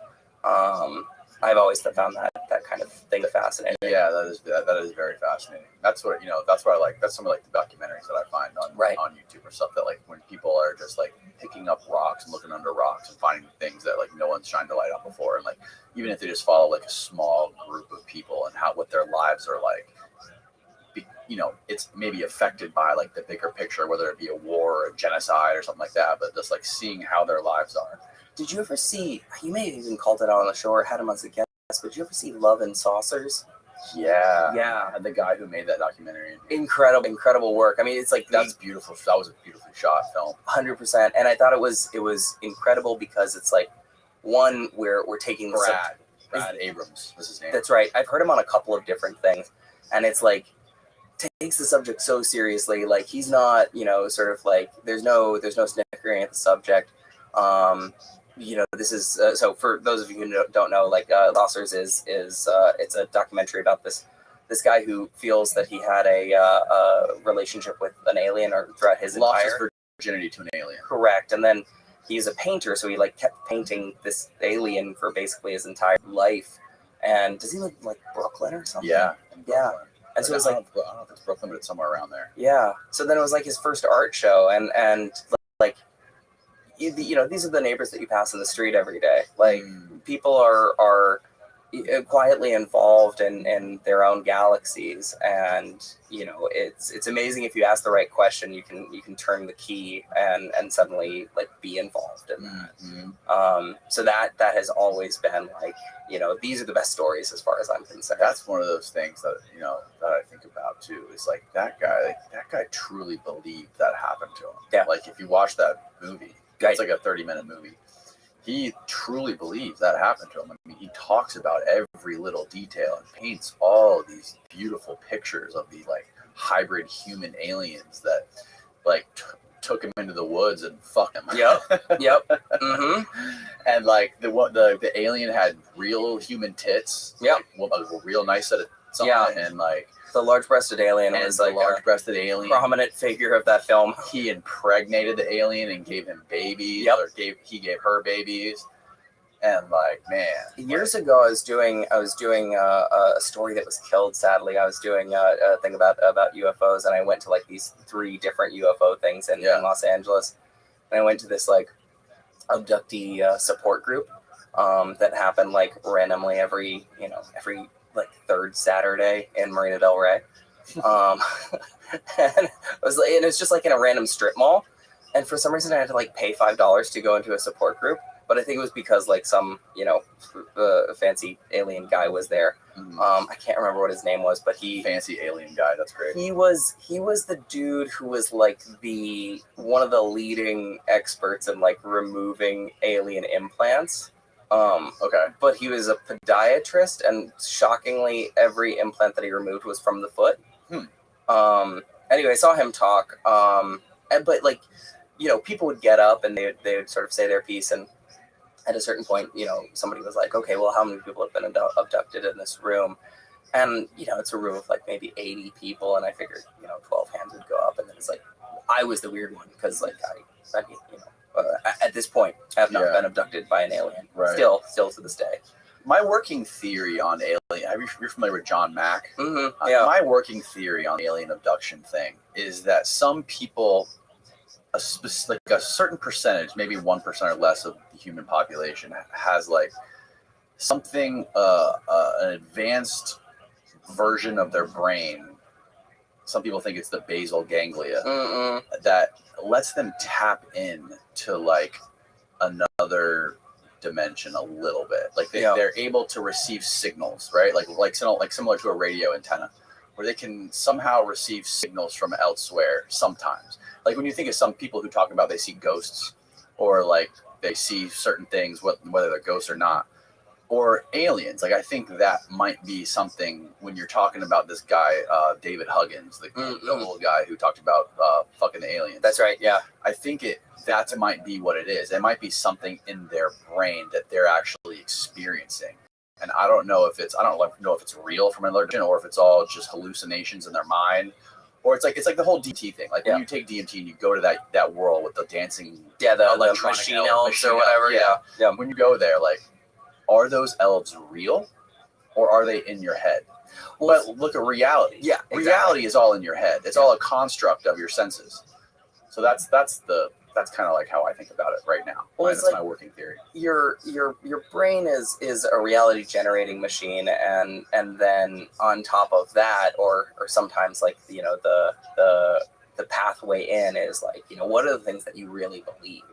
I've always found that kind of thing fascinating. Yeah, that is very fascinating. That's what that's what I like. That's some of like the documentaries that I find on YouTube or stuff, that like when people are just like picking up rocks and looking under rocks and finding things that like no one's shined a light on before, and like even if they just follow like a small group of people and what their lives are like, it's maybe affected by like the bigger picture, whether it be a war or a genocide or something like that, but just like seeing how their lives are. Did you ever see, you may have even called it out on the show or had him as a guest, but did you ever see Love and Saucers? Yeah. And the guy who made that documentary. Incredible work. I mean, it's like that's beautiful. That was a beautifully shot film. 100%. And I thought it was incredible because it's like, one, we're taking Brad Abrams was his name. That's right. I've heard him on a couple of different things, and it's like takes the subject so seriously. Like he's not, sort of like there's no snickering at the subject. This is so for those of you who don't know, like Saucers is it's a documentary about this guy who feels that he had a relationship with an alien or throughout his lost his virginity to an alien. Correct. And then he's a painter, so he like kept painting this alien for basically his entire life. And does he live in like Brooklyn or something? Yeah. And so it was like, I don't know if it's Brooklyn, but it's somewhere around there. Yeah. So then it was like his first art show, and like these are the neighbors that you pass in the street every day. Like people are quietly involved in their own galaxies, and it's amazing. If you ask the right question, you can turn the key and suddenly like be involved in that. So that has always been like, these are the best stories as far as I'm concerned. That's one of those things that that I think about too, is like that guy truly believed that happened to him. Yeah. Like if you watch that movie, it's like a 30-minute movie. He truly believes that happened to him. I mean, he talks about every little detail and paints all of these beautiful pictures of the like hybrid human aliens that like took him into the woods and fucked him. Yep. Mm-hmm. And like the alien had real human tits. Yep. Like, a real nice set of something. Yeah. And like the large-breasted alien was like large-breasted alien, prominent figure of that film. He impregnated the alien and gave him babies. Yep. Or he gave her babies. And like, man, years ago, I was doing a story that was killed. Sadly, I was doing a thing about UFOs, and I went to like these 3 different UFO things in Los Angeles, and I went to this like abductee support group that happened like randomly every like 3rd Saturday in Marina Del Rey, and it's just like in a random strip mall, and for some reason I had to like pay $5 to go into a support group. But I think it was because like some, fancy alien guy was there. I can't remember what his name was, but fancy alien guy. That's great. He was the dude who was like one of the leading experts in like removing alien implants. Okay. But he was a podiatrist, and shockingly, every implant that he removed was from the foot. Anyway, I saw him talk. But like, people would get up and they would sort of say their piece, and at a certain point, somebody was like, okay, well, how many people have been abducted in this room? And, it's a room of like maybe 80 people. And I figured, 12 hands would go up. And then it's like, I was the weird one because like, at this point, I have not been abducted by an alien. Right. Still to this day. My working theory on alien, you're familiar with John Mack? Mm-hmm. Yeah. My working theory on the alien abduction thing is that some people, a certain percentage, maybe 1% or less of the human population has like something, an advanced version of their brain. Some people think it's the basal ganglia that lets them tap in to like another dimension a little bit. Like they're able to receive signals, right? Like similar to a radio antenna, where they can somehow receive signals from elsewhere sometimes. Like when you think of some people who talk about they see ghosts, or like they see certain things, whether they're ghosts or not, or aliens. Like I think that might be something when you're talking about this guy, David Huggins, the old guy who talked about fucking aliens. That's right. Yeah. I think that might be what it is. It might be something in their brain that they're actually experiencing. And I don't know if it's real from another dimension, or if it's all just hallucinations in their mind. Or it's like the whole DMT thing. Like when you take DMT and you go to that world with the dancing, the machine elves or whatever. Yeah. When you go there, like, are those elves real, or are they in your head? Well, but look at reality. Yeah, exactly. Reality is all in your head. It's all a construct of your senses. So that's kind of like how I think about it right now. Well, that's my working theory. Your brain is a reality generating machine, and then on top of that, or sometimes like the pathway in is like what are the things that you really believe,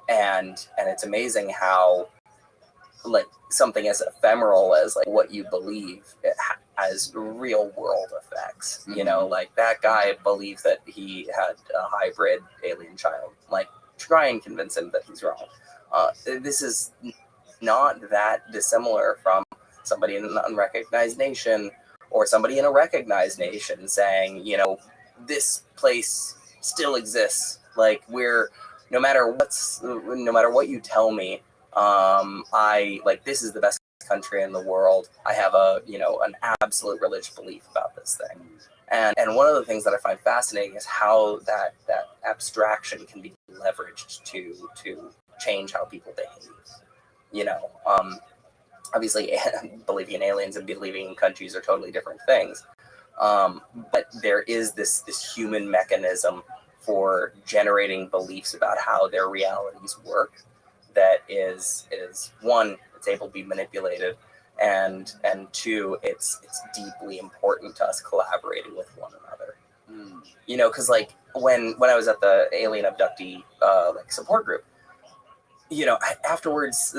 and it's amazing how like something as ephemeral as like what you believe has real world effects. Like that guy believes that he had a hybrid alien child. Like, try and convince him that he's wrong. This is not that dissimilar from somebody in an unrecognized nation or somebody in a recognized nation saying, this place still exists. Like, no matter what you tell me, this is the best country in the world. I have an absolute religious belief about this thing. And one of the things that I find fascinating is how that abstraction can be leveraged to change how people behave. Obviously believing in aliens and believing in countries are totally different things. But there is this human mechanism for generating beliefs about how their realities work that is one, it's able to be manipulated, and two, it's deeply important to us collaborating with one another. Because like when I was at the alien abductee support group, afterwards,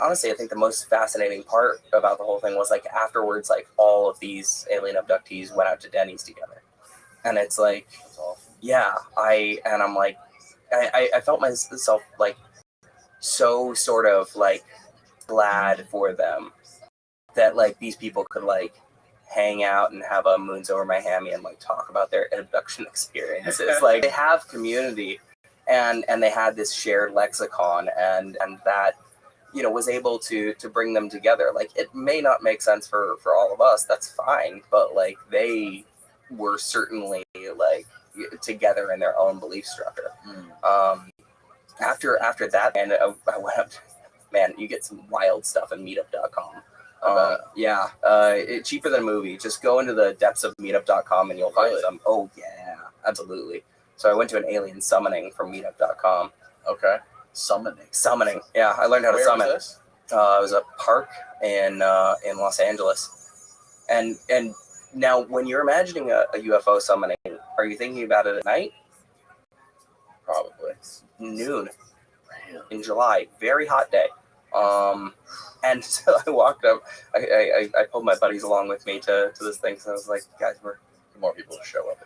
honestly, I think the most fascinating part about the whole thing was like afterwards, like all of these alien abductees went out to Denny's together, and it's like, I'm like, I felt myself like so sort of like glad for them that like these people could like hang out and have a moons over my hammy and like talk about their abduction experiences. Like they have community, and they had this shared lexicon, and that was able to bring them together. Like it may not make sense for all of us, that's fine, but like they were certainly like together in their own belief structure. After that, and I went up man, you get some wild stuff in Meetup.com. Yeah, cheaper than a movie. Just go into the depths of Meetup.com and you'll find some. Oh yeah, absolutely. So I went to an alien summoning from Meetup.com. Okay. Summoning. Yeah, I learned how to summon. Where was this? It was a park in Los Angeles, and now when you're imagining a UFO summoning, are you thinking about it at night? Probably. Noon. In July, very hot day. And so I walked up. I pulled my buddies along with me to this thing. So I was like, guys, more people to show up.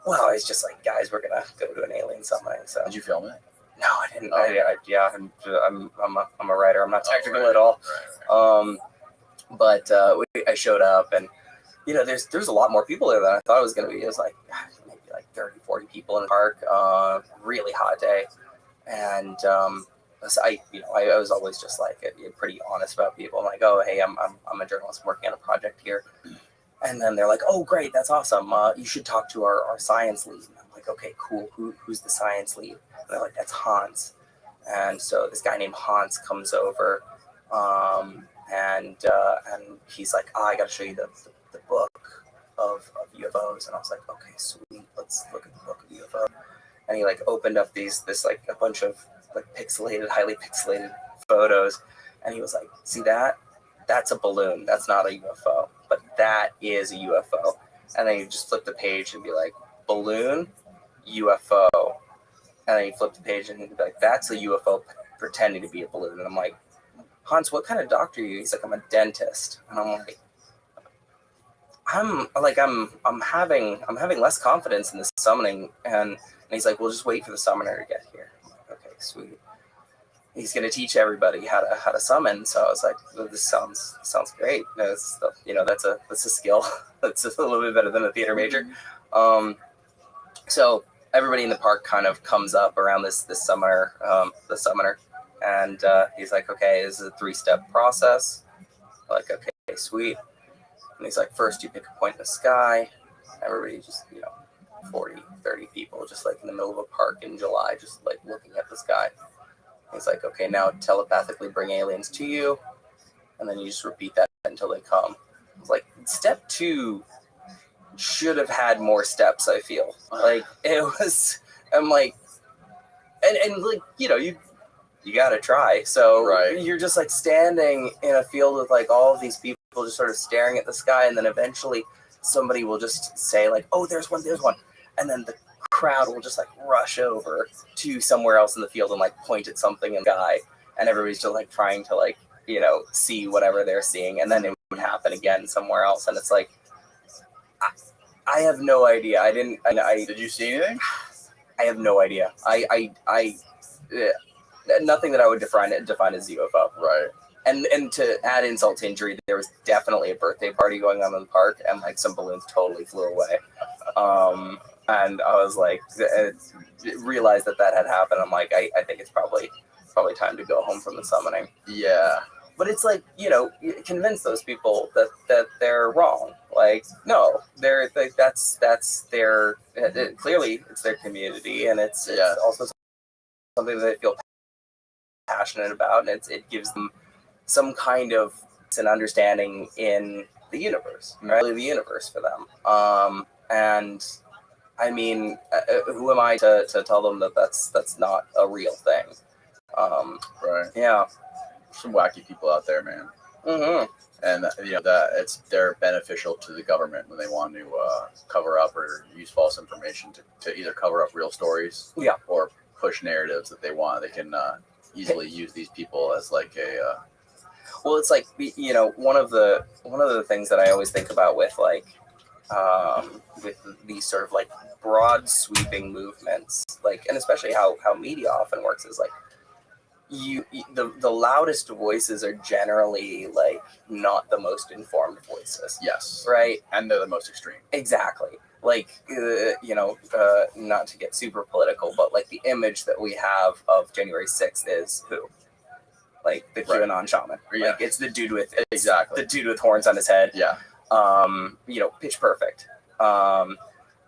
Well, it's just like, guys, we're gonna go to an alien summoning. So did you film it? No, I didn't. Oh. I'm a writer. I'm not technical at all. But I showed up, and there's a lot more people there than I thought it was gonna be. It was like maybe like 30, 40 people in the park. Really hot day, and I was always just like pretty honest about people. I'm like, oh, hey, I'm a journalist working on a project here. And then they're like, oh, great, that's awesome. You should talk to our science lead. And I'm like, okay, cool. Who's the science lead? And they're like, that's Hans. And so this guy named Hans comes over, and he's like, I got to show you the book of UFOs. And I was like, okay, sweet. Let's look at the book of UFO. And he like opened up this like a bunch of like highly pixelated photos. And he was like, see that? That's a balloon. That's not a UFO, but that is a UFO. And then you just flip the page and be like, balloon, UFO. And then you flip the page and be like, that's a UFO pretending to be a balloon. And I'm like, Hans, what kind of doctor are you? He's like, I'm a dentist. And I'm like, I'm having less confidence in this summoning. And he's like, well, just wait for the summoner to get here. I'm like, okay, sweet. He's going to teach everybody how to summon. So I was like, well, this sounds great. That's a skill. That's a little bit better than a theater major. So everybody in the park kind of comes up around the summoner, and he's like, okay, this is a 3-step process. I'm like, okay, sweet. And he's like, first you pick a point in the sky. Everybody just, 40, 30 people just like in the middle of a park in July, just like looking at the sky. He's like, okay, now telepathically bring aliens to you, and then you just repeat that until they come. I was like, step 2 should have had more steps, I feel. Like, I'm like, and like, you gotta try. So you're just like standing in a field with like all of these people just sort of staring at the sky, and then eventually somebody will just say like, oh, there's one. And then the crowd will just like rush over to somewhere else in the field and like point at something in the sky, and everybody's just like trying to like see whatever they're seeing, and then it would happen again somewhere else, and it's like I have no idea. Did you see anything? I have no idea. Nothing that I would define as UFO. Right. And to add insult to injury, there was definitely a birthday party going on in the park, and like some balloons totally flew away. And I was like, realized that had happened. I'm like, I think it's probably time to go home from the summoning. Yeah. But it's like, convince those people that they're wrong. Like, no, they're like, that's their, clearly it's their community, and it's also something that they feel passionate about, and it gives them some kind of an understanding in the universe, right? The universe for them. And I mean, who am I to tell them that that's not a real thing? Right. Yeah. Some wacky people out there, man. Mm-hmm. And that they're beneficial to the government when they want to cover up or use false information to either cover up real stories, or push narratives that they want. They can easily use these people as like a. Well, it's like one of the things that I always think about with like with these sort of like broad sweeping movements, like, and especially how media often works is like. The loudest voices are generally like not the most informed voices. Yes. Right. And they're the most extreme. Exactly. Like, not to get super political, but like the image that we have of January 6th is who? Like the QAnon shaman. Yeah. Like it's the dude with the dude with horns on his head. Yeah. Pitch perfect.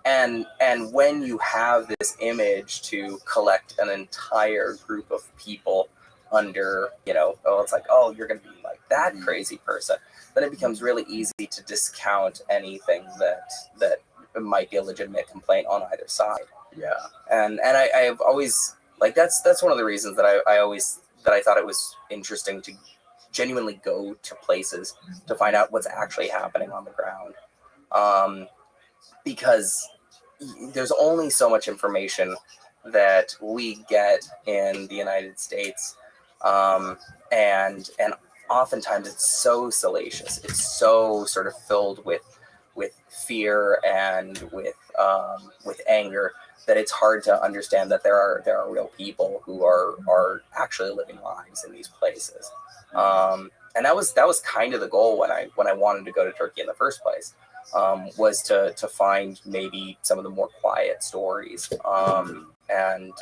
And when you have this image to collect an entire group of people under, it's like, oh, you're going to be like that crazy person. Then it becomes really easy to discount anything that might be a legitimate complaint on either side. Yeah. And I've always, like, that's one of the reasons that I thought it was interesting to genuinely go to places to find out what's actually happening on the ground. Because there's only so much information that we get in the United States. And oftentimes it's so salacious. It's so sort of filled with fear and with anger that it's hard to understand that there are real people who are actually living lives in these places. And that was kind of the goal when I wanted to go to Turkey in the first place, was to find maybe some of the more quiet stories. And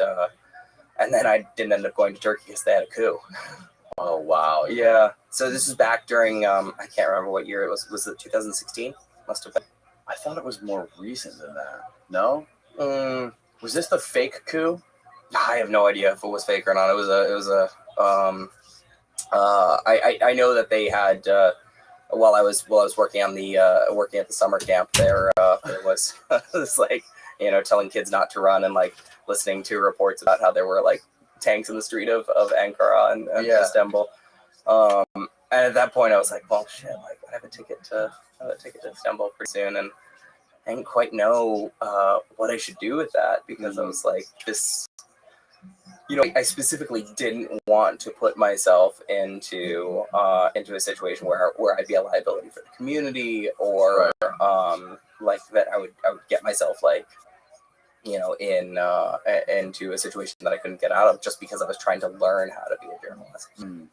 then I didn't end up going to Turkey because they had a coup. Oh, wow. Yeah. So this is back during, I can't remember what year it was. Was it 2016? Must have been. I thought it was more recent than that. No? Was this the fake coup? I have no idea if it was fake or not. It was I know that they had, while I was working on working at the summer camp there was it's like, telling kids not to run and like listening to reports about how there were like tanks in the street of Ankara and Istanbul. And at that point I was like, well, shit, like I have a ticket to Istanbul pretty soon, and I didn't quite know what I should do with that, because I was like, this, I specifically didn't want to put myself into a situation where I'd be a liability for the community, or like that I would get myself like, into a situation that I couldn't get out of just because I was trying to learn how to be a journalist.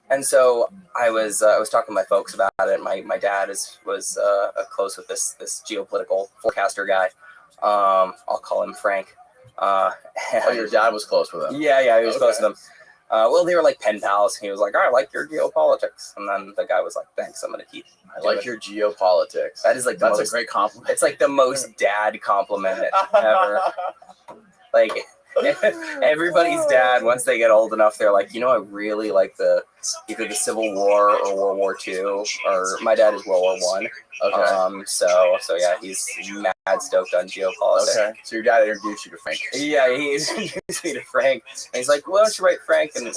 And so I was talking to my folks about it. My dad was close with this geopolitical forecaster guy. I'll call him Frank. Your dad was close with him? Yeah, he was close with him. Well, they were like pen pals. He was like, I like your geopolitics. And then the guy was like, thanks, I'm going to keep I like your geopolitics. That is like a great compliment. It's like the most dad compliment ever. Like, everybody's dad, once they get old enough, they're like, I really like either the Civil War or World War II, or my dad is World War I. Okay. So yeah, he's mad stoked on geopolitics. Okay. So your dad introduced you to Frank. Yeah, he introduced me to Frank. And he's like, why don't you write Frank and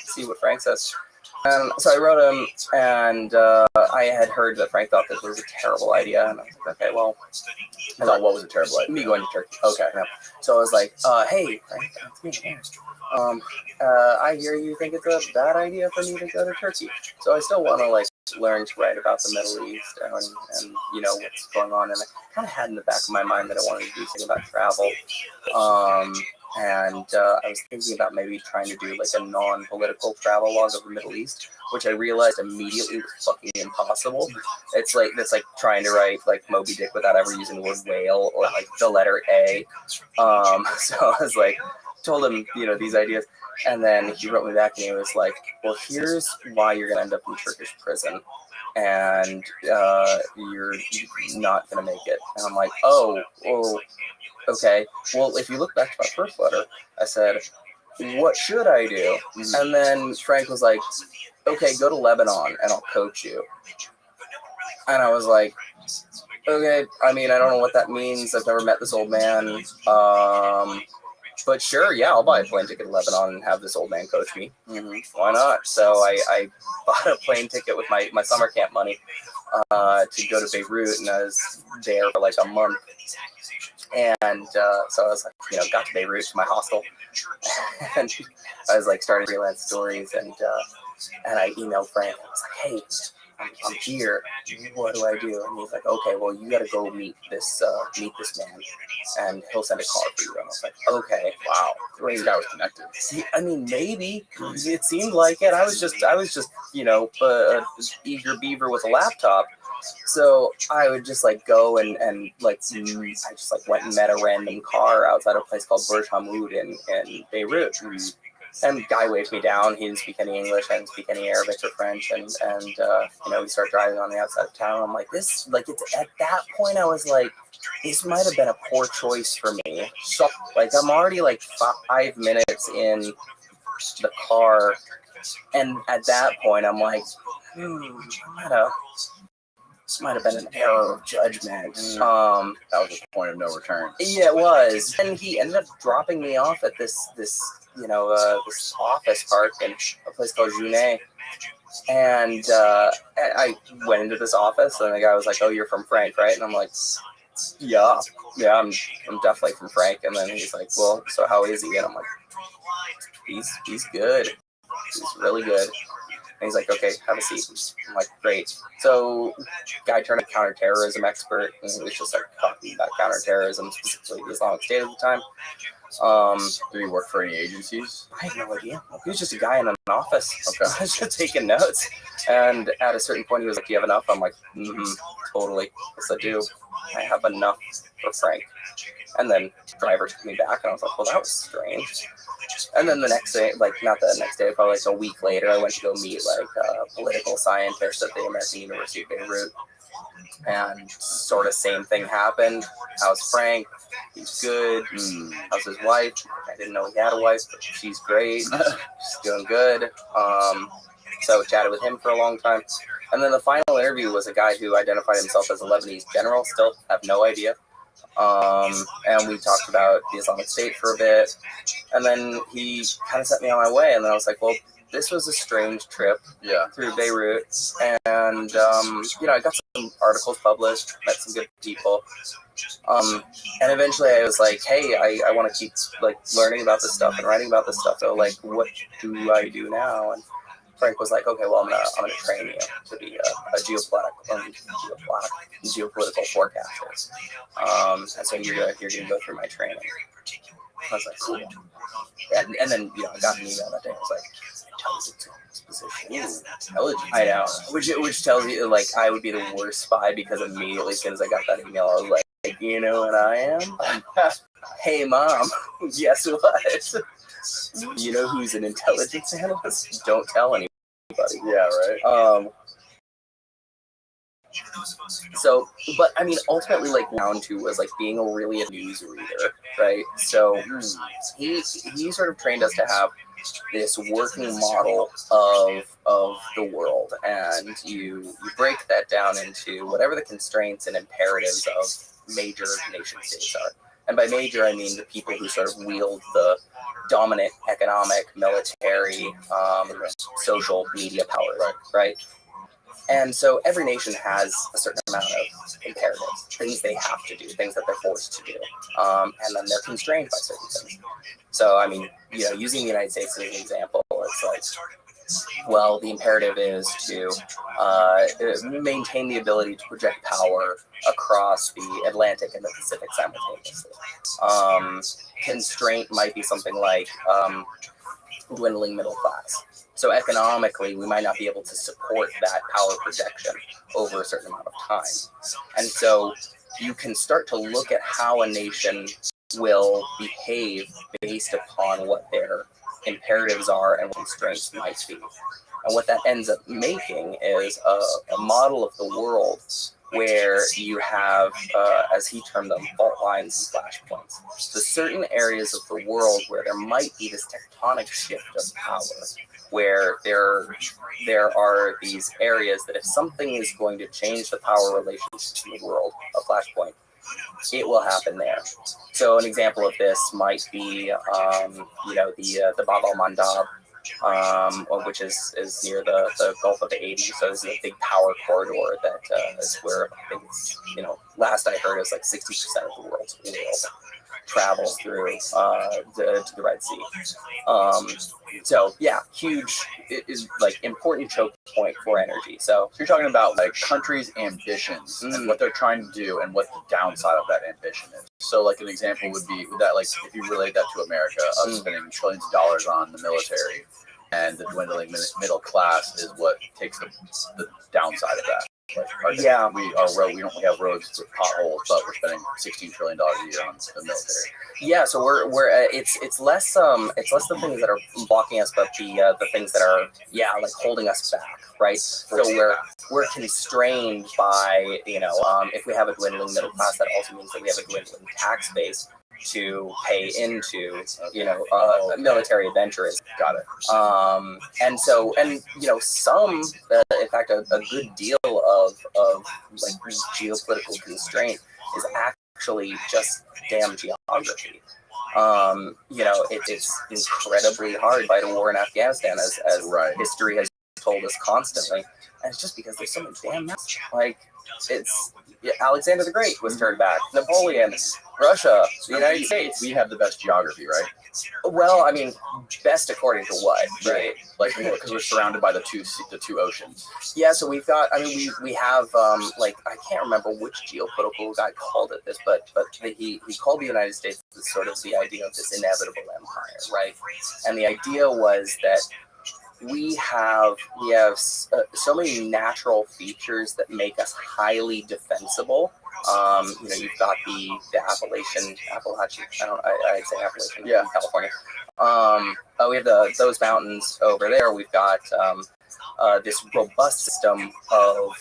see what Frank says. And so I wrote him, and I had heard that Frank thought this was a terrible idea. And I was like, okay, well. I thought, what was a terrible idea? Me going to Turkey. Okay. Yeah. So I was like, hey, Frank, I hear you think it's a bad idea for me to go to Turkey. So I still want to like learn to write about the Middle East and what's going on. And I kind of had in the back of my mind that I wanted to do something about travel. And I was thinking about maybe trying to do like a non-political travel log of the Middle East, which I realized immediately was fucking impossible. It's like trying to write like Moby Dick without ever using the word whale or like the letter A. So I was like, told him, these ideas. And then he wrote me back and he was like, well, here's why you're going to end up in Turkish prison. And you're not going to make it. And I'm like, oh, okay. Well, if you look back to my first letter, I said, what should I do? And then Frank was like, okay, go to Lebanon and I'll coach you. And I was like, okay, I mean, I don't know what that means. I've never met this old man. But sure, yeah, I'll buy a plane ticket to Lebanon and have this old man coach me. Why not? So I bought a plane ticket with my summer camp money to go to Beirut, and I was there for like a month. And so I was like, got to Beirut to my hostel, and I was like starting freelance stories, and I emailed Frank. I was like, hey, I'm here. What do I do? And he's like, okay, well, you got to go meet this man, and he'll send a car for you. And I was like, okay, wow, This guy was connected. See, I mean, maybe it seemed like it. I was just a eager beaver with a laptop. So I would just like go and like I just like went and met a random car outside of a place called Burj Hamid in Beirut. And the guy waved me down. He didn't speak any English. I didn't speak any Arabic or French. And we start driving on the outside of town. I'm like, this, like, it's at that point I was like, this might have been a poor choice for me. So, like, I'm already like 5 minutes in the car, and at that point, I'm like, this might have been an error of judgment. That was the point of no return. Yeah, it was. And he ended up dropping me off at this office park in a place called Junet. And I went into this office, and the guy was like, "Oh, you're from Frank, right?" And I'm like, "Yeah, I'm definitely from Frank." And then he's like, "Well, so how is he?" And I'm like, "He's good. He's really good." And he's like, "Okay, have a seat." I'm like, "Great." So, guy turned a counterterrorism expert, and he was just like talking about counterterrorism, specifically the Islamic State at the time. Did he work for any agencies? I have no idea. He was just a guy in an office. Okay. I was just taking notes. And at a certain point, he was like, "Do you have enough?" I'm like, totally. Yes, I do. I have enough for Frank. And then the driver took me back, and I was like, "Well, that was strange." And then the next day, like not the next day, probably like a week later, I went to go meet like a political scientist at the American University of Beirut. And sort of same thing happened. How's Frank? He's good. How's his wife? I didn't know he had a wife, but she's great. She's doing good. So chatted with him for a long time. And then the final interview was a guy who identified himself as a Lebanese general. Still have no idea. And we talked about the Islamic State for a bit. And then he kind of set me on my way. And then I was like, well, this was a strange trip through Beirut. And, I got some articles published, met some good people. And eventually I was like, hey, I want to keep like learning about this stuff and writing about this stuff. So like, what do I do now? And Frank was like, okay, well, I'm gonna train you to be a geopolitical forecaster. And so you're gonna go through my training. I was like, cool. And then I got an email that day. I was like, intelligence position. I know, which tells you like I would be the worst spy because immediately as soon as I got that email, I was like, you know what I am? Hey, Mom, guess what? You know who's an intelligence analyst? Don't tell anybody. Yeah, right. So, but I mean, ultimately, like round two was like being a really a news reader, right? So he sort of trained us to have this working model of the world, and you break that down into whatever the constraints and imperatives of major nation states are. And by major, I mean the people who sort of wield the dominant economic, military, social media power, right? And so every nation has a certain amount of imperatives, things they have to do, things that they're forced to do, and then they're constrained by certain things. So, I mean, using the United States as an example, it's like, well, the imperative is to maintain the ability to project power across the Atlantic and the Pacific simultaneously. Constraint might be something like dwindling middle class. So economically, we might not be able to support that power projection over a certain amount of time. And so you can start to look at how a nation will behave based upon what their imperatives are and what constraints might be. And what that ends up making is a model of the world where you have, as he termed them, fault lines and flashpoints. So certain areas of the world where there might be this tectonic shift of power, where there are these areas that if something is going to change the power relations in the world, a flashpoint, it will happen there. So an example of this might be, the Bab al-Mandab, which is near the Gulf of Aden. So this is a big power corridor that is where I think it's, last I heard, is like 60% of the world's oil travels through to the Red Sea. So yeah, huge, it is like important choke point for energy. So you're talking about like countries' ambitions and what they're trying to do and what the downside of that ambition is. So like an example would be that, like, if you relate that to America, of spending trillions of dollars on the military, and the dwindling middle class is what takes the downside of that. Like, we don't have roads with potholes, but we're spending $16 trillion a year on the military. Yeah, so we're it's less the things that are blocking us, but the things that are like holding us back, right? So we're constrained by if we have a dwindling middle class, that also means that we have a dwindling tax base. to pay into, military adventurers. Got it. And some, in fact, a good deal of like geopolitical constraint is actually just damn geography. It's incredibly hard to fight a war in Afghanistan, as history has told us constantly, and it's just because there's so many damn maps. Like, Alexander the Great was turned back, Napoleon, Russia, the United States. We have the best geography, right? Well, I mean, best according to what, right? Like, because we're surrounded by the two oceans. Yeah, so we've got. I mean, we have I can't remember which geopolitical guy called it this, but he called the United States as sort of the idea of this inevitable empire, right? And the idea was that we have so many natural features that make us highly defensible. You've got the Appalachian. I'd say Appalachian, yeah, California. We have those mountains over there. We've got this robust system of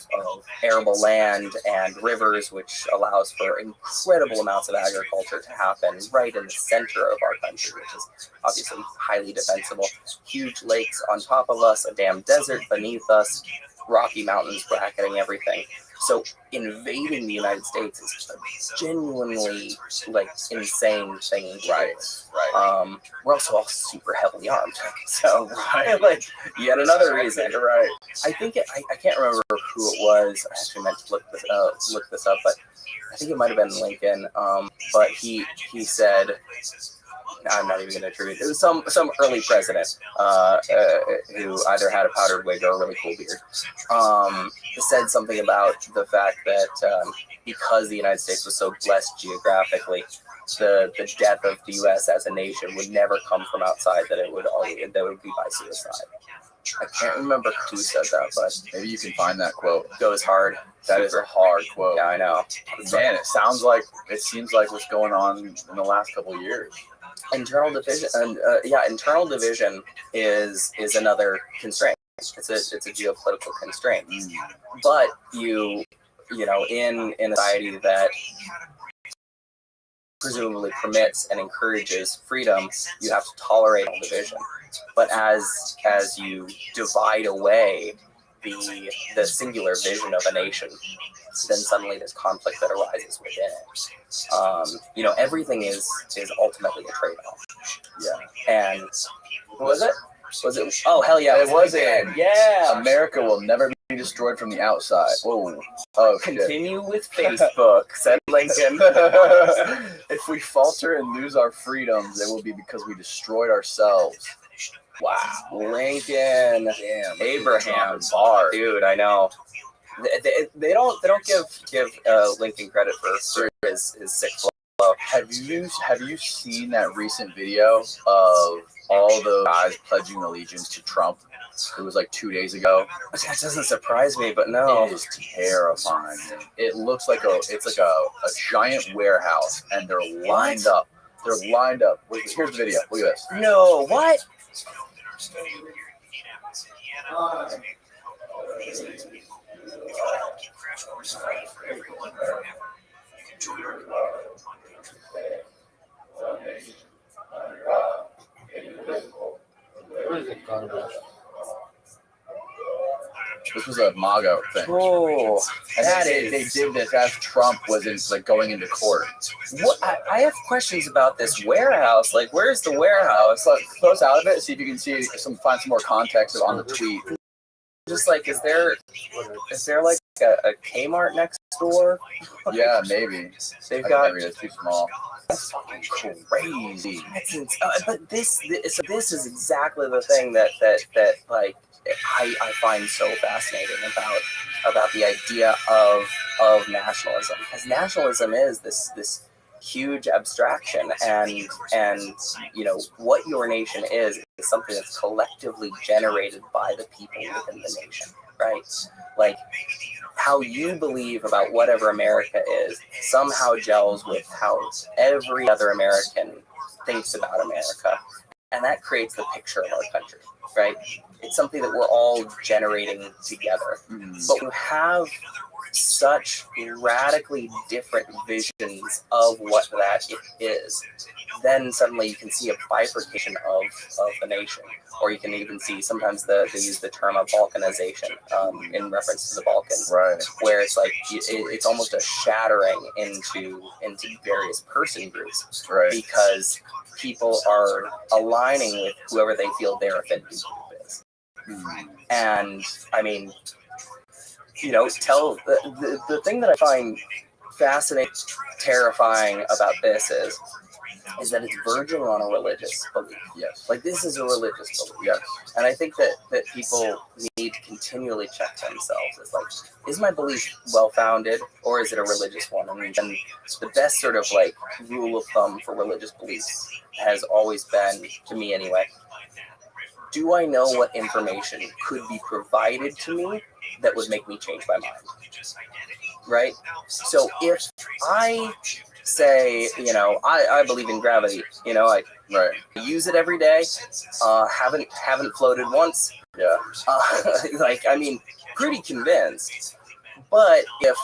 arable land and rivers, which allows for incredible amounts of agriculture to happen right in the center of our country, which is obviously highly defensible. Huge lakes on top of us, a damn desert beneath us, Rocky Mountains bracketing everything. So invading the United States is a genuinely insane thing. Right. We're also all super heavily armed, so yet another reason. Right. I think I can't remember who it was. I actually meant to look this up, but I think it might have been Lincoln. But he said, I'm not even going to attribute it. It was some early president who either had a powdered wig or a really cool beard. Said something about the fact that because the United States was so blessed geographically, the death of the U.S. as a nation would never come from outside. That it would be by suicide. I can't remember who said that, but maybe you can find that quote. Goes hard. That is a hard quote. Yeah, I know. Man, it seems like what's going on in the last couple of years. Internal division, and internal division is another constraint. It's a geopolitical constraint. But in a society that presumably permits and encourages freedom, you have to tolerate all division. But as you divide away the singular vision of a nation, then suddenly there's conflict that arises within it. Everything is ultimately a trade-off. Yeah. And what was it? Was it? Oh, hell yeah. It was it. Yeah. America will never be destroyed from the outside. Whoa. Oh, continue with Facebook, said Lincoln. If we falter and lose our freedoms, it will be because we destroyed ourselves. Wow. Lincoln. Damn. Abraham. Bar. Dude, I know. They don't give Lincoln credit for his sick flow. Have you seen that recent video of all the guys pledging allegiance to Trump? It was like 2 days ago. That doesn't surprise me, but no. It is terrifying. It looks like it's like a giant warehouse, and they're lined up. They're lined up. Here's the video. Look at this. No, what? This was a MAGA thing. Oh, they did this as Trump was going into court. What? I have questions about this warehouse. Like, where's the warehouse? But close out of it, see if you can find some more context on the tweet. Just like, is there like a Kmart next door? Yeah, maybe. They've got. It's too small. That's fucking crazy. But this is exactly the thing that like I find so fascinating about the idea of nationalism, because nationalism is this huge abstraction, and what your nation is something that's collectively generated by the people within the nation, right? Like, how you believe about whatever America is somehow gels with how every other American thinks about America, and that creates the picture of our country, right? It's something that we're all generating together. But you have such radically different visions of what that is, then suddenly you can see a bifurcation of the nation. Or you can even see sometimes they use the term of balkanization in reference to the Balkans, Right. where it's like it's almost a shattering into various person groups, Right. because people are aligning with whoever they feel their affinity group is. And I mean, the thing that I find fascinating, terrifying about this is that it's verging on a religious belief. Yes. Like, this is a religious belief. Yes. And I think that people need to continually check themselves. It's like, is my belief well-founded, or is it a religious one? And the best sort of like rule of thumb for religious beliefs has always been, to me anyway, do I know what information could be provided to me that would make me change my mind? Right? So if I say, I believe in gravity, I use it every day, haven't floated once, pretty convinced. But if,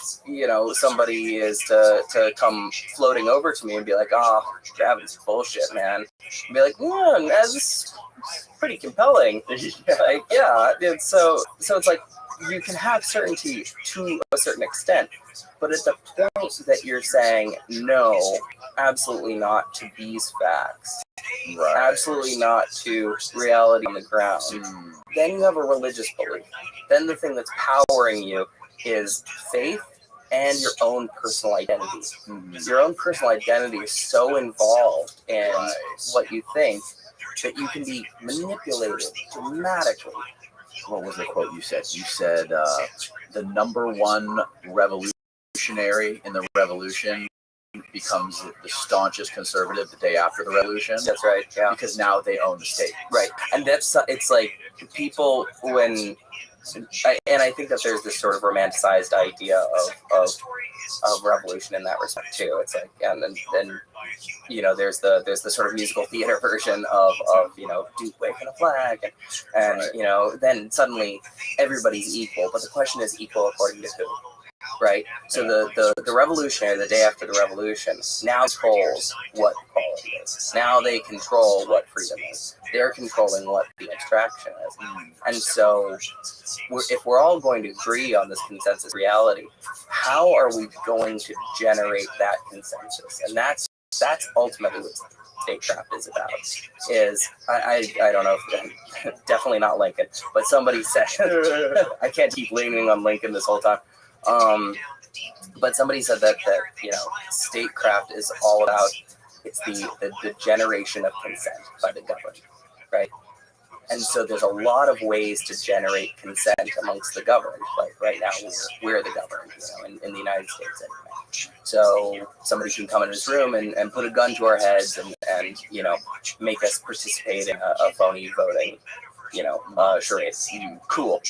somebody is to come floating over to me and be like, oh, gravity's bullshit, man, I'd be like, yeah, that's pretty compelling. So it's like, you can have certainty to a certain extent, but at the point that you're saying, no, absolutely not to these facts, absolutely not to reality on the ground, then you have a religious belief. Then the thing that's powering you is faith and your own personal identity. Your own personal identity is so involved in what you think that you can be manipulated dramatically. What was the quote you said? You said the number one revolutionary in the revolution becomes the staunchest conservative the day after the revolution. That's right, yeah. Because now they own the state. Right. And it's like people and I think that there's this sort of romanticized idea of revolution in that respect too. It's like, and then there's the sort of musical theater version of Duke waving a flag, and then suddenly everybody's equal. But the question is, equal according to who? Right? So the revolutionary, the day after the revolution, now controls what equality is. Now they control what freedom is. They're controlling what the abstraction is. And so if we're all going to agree on this consensus reality, how are we going to generate that consensus? And that's ultimately what statecraft is about. I don't know, definitely not Lincoln, but somebody said, I can't keep leaning on Lincoln this whole time. But somebody said that statecraft is all about, it's the generation of consent by the government, right? And so there's a lot of ways to generate consent amongst the government. Like right now, we're the government, in the United States anyway. So somebody can come in this room and put a gun to our heads and make us participate in a phony voting, charade. Cool.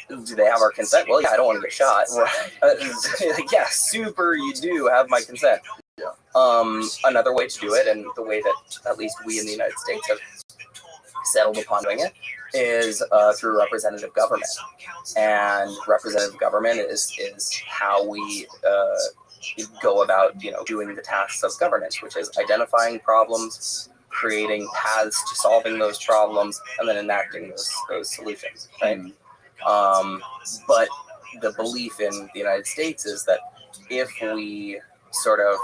Do they have our consent? Well, yeah, I don't want to get shot. Right. Yeah, super, you do have my consent. Another way to do it, and the way that at least we in the United States have settled upon doing it, is through representative government. And representative government is how we go about, doing the tasks of governance, which is identifying problems, creating paths to solving those problems, and then enacting those solutions, right? But the belief in the United States is that if we sort of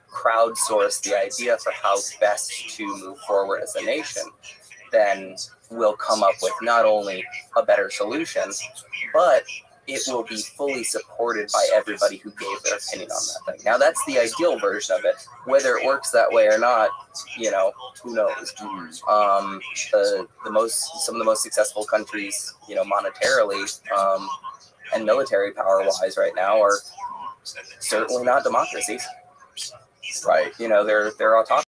crowdsource the idea for how best to move forward as a nation, then we'll come up with not only a better solution, but it will be fully supported by everybody who gave their opinion on that thing. Now, that's the ideal version of it. Whether it works that way or not, who knows? Some of the most successful countries, monetarily and military power-wise right now are certainly not democracies. Right. They're autocracies.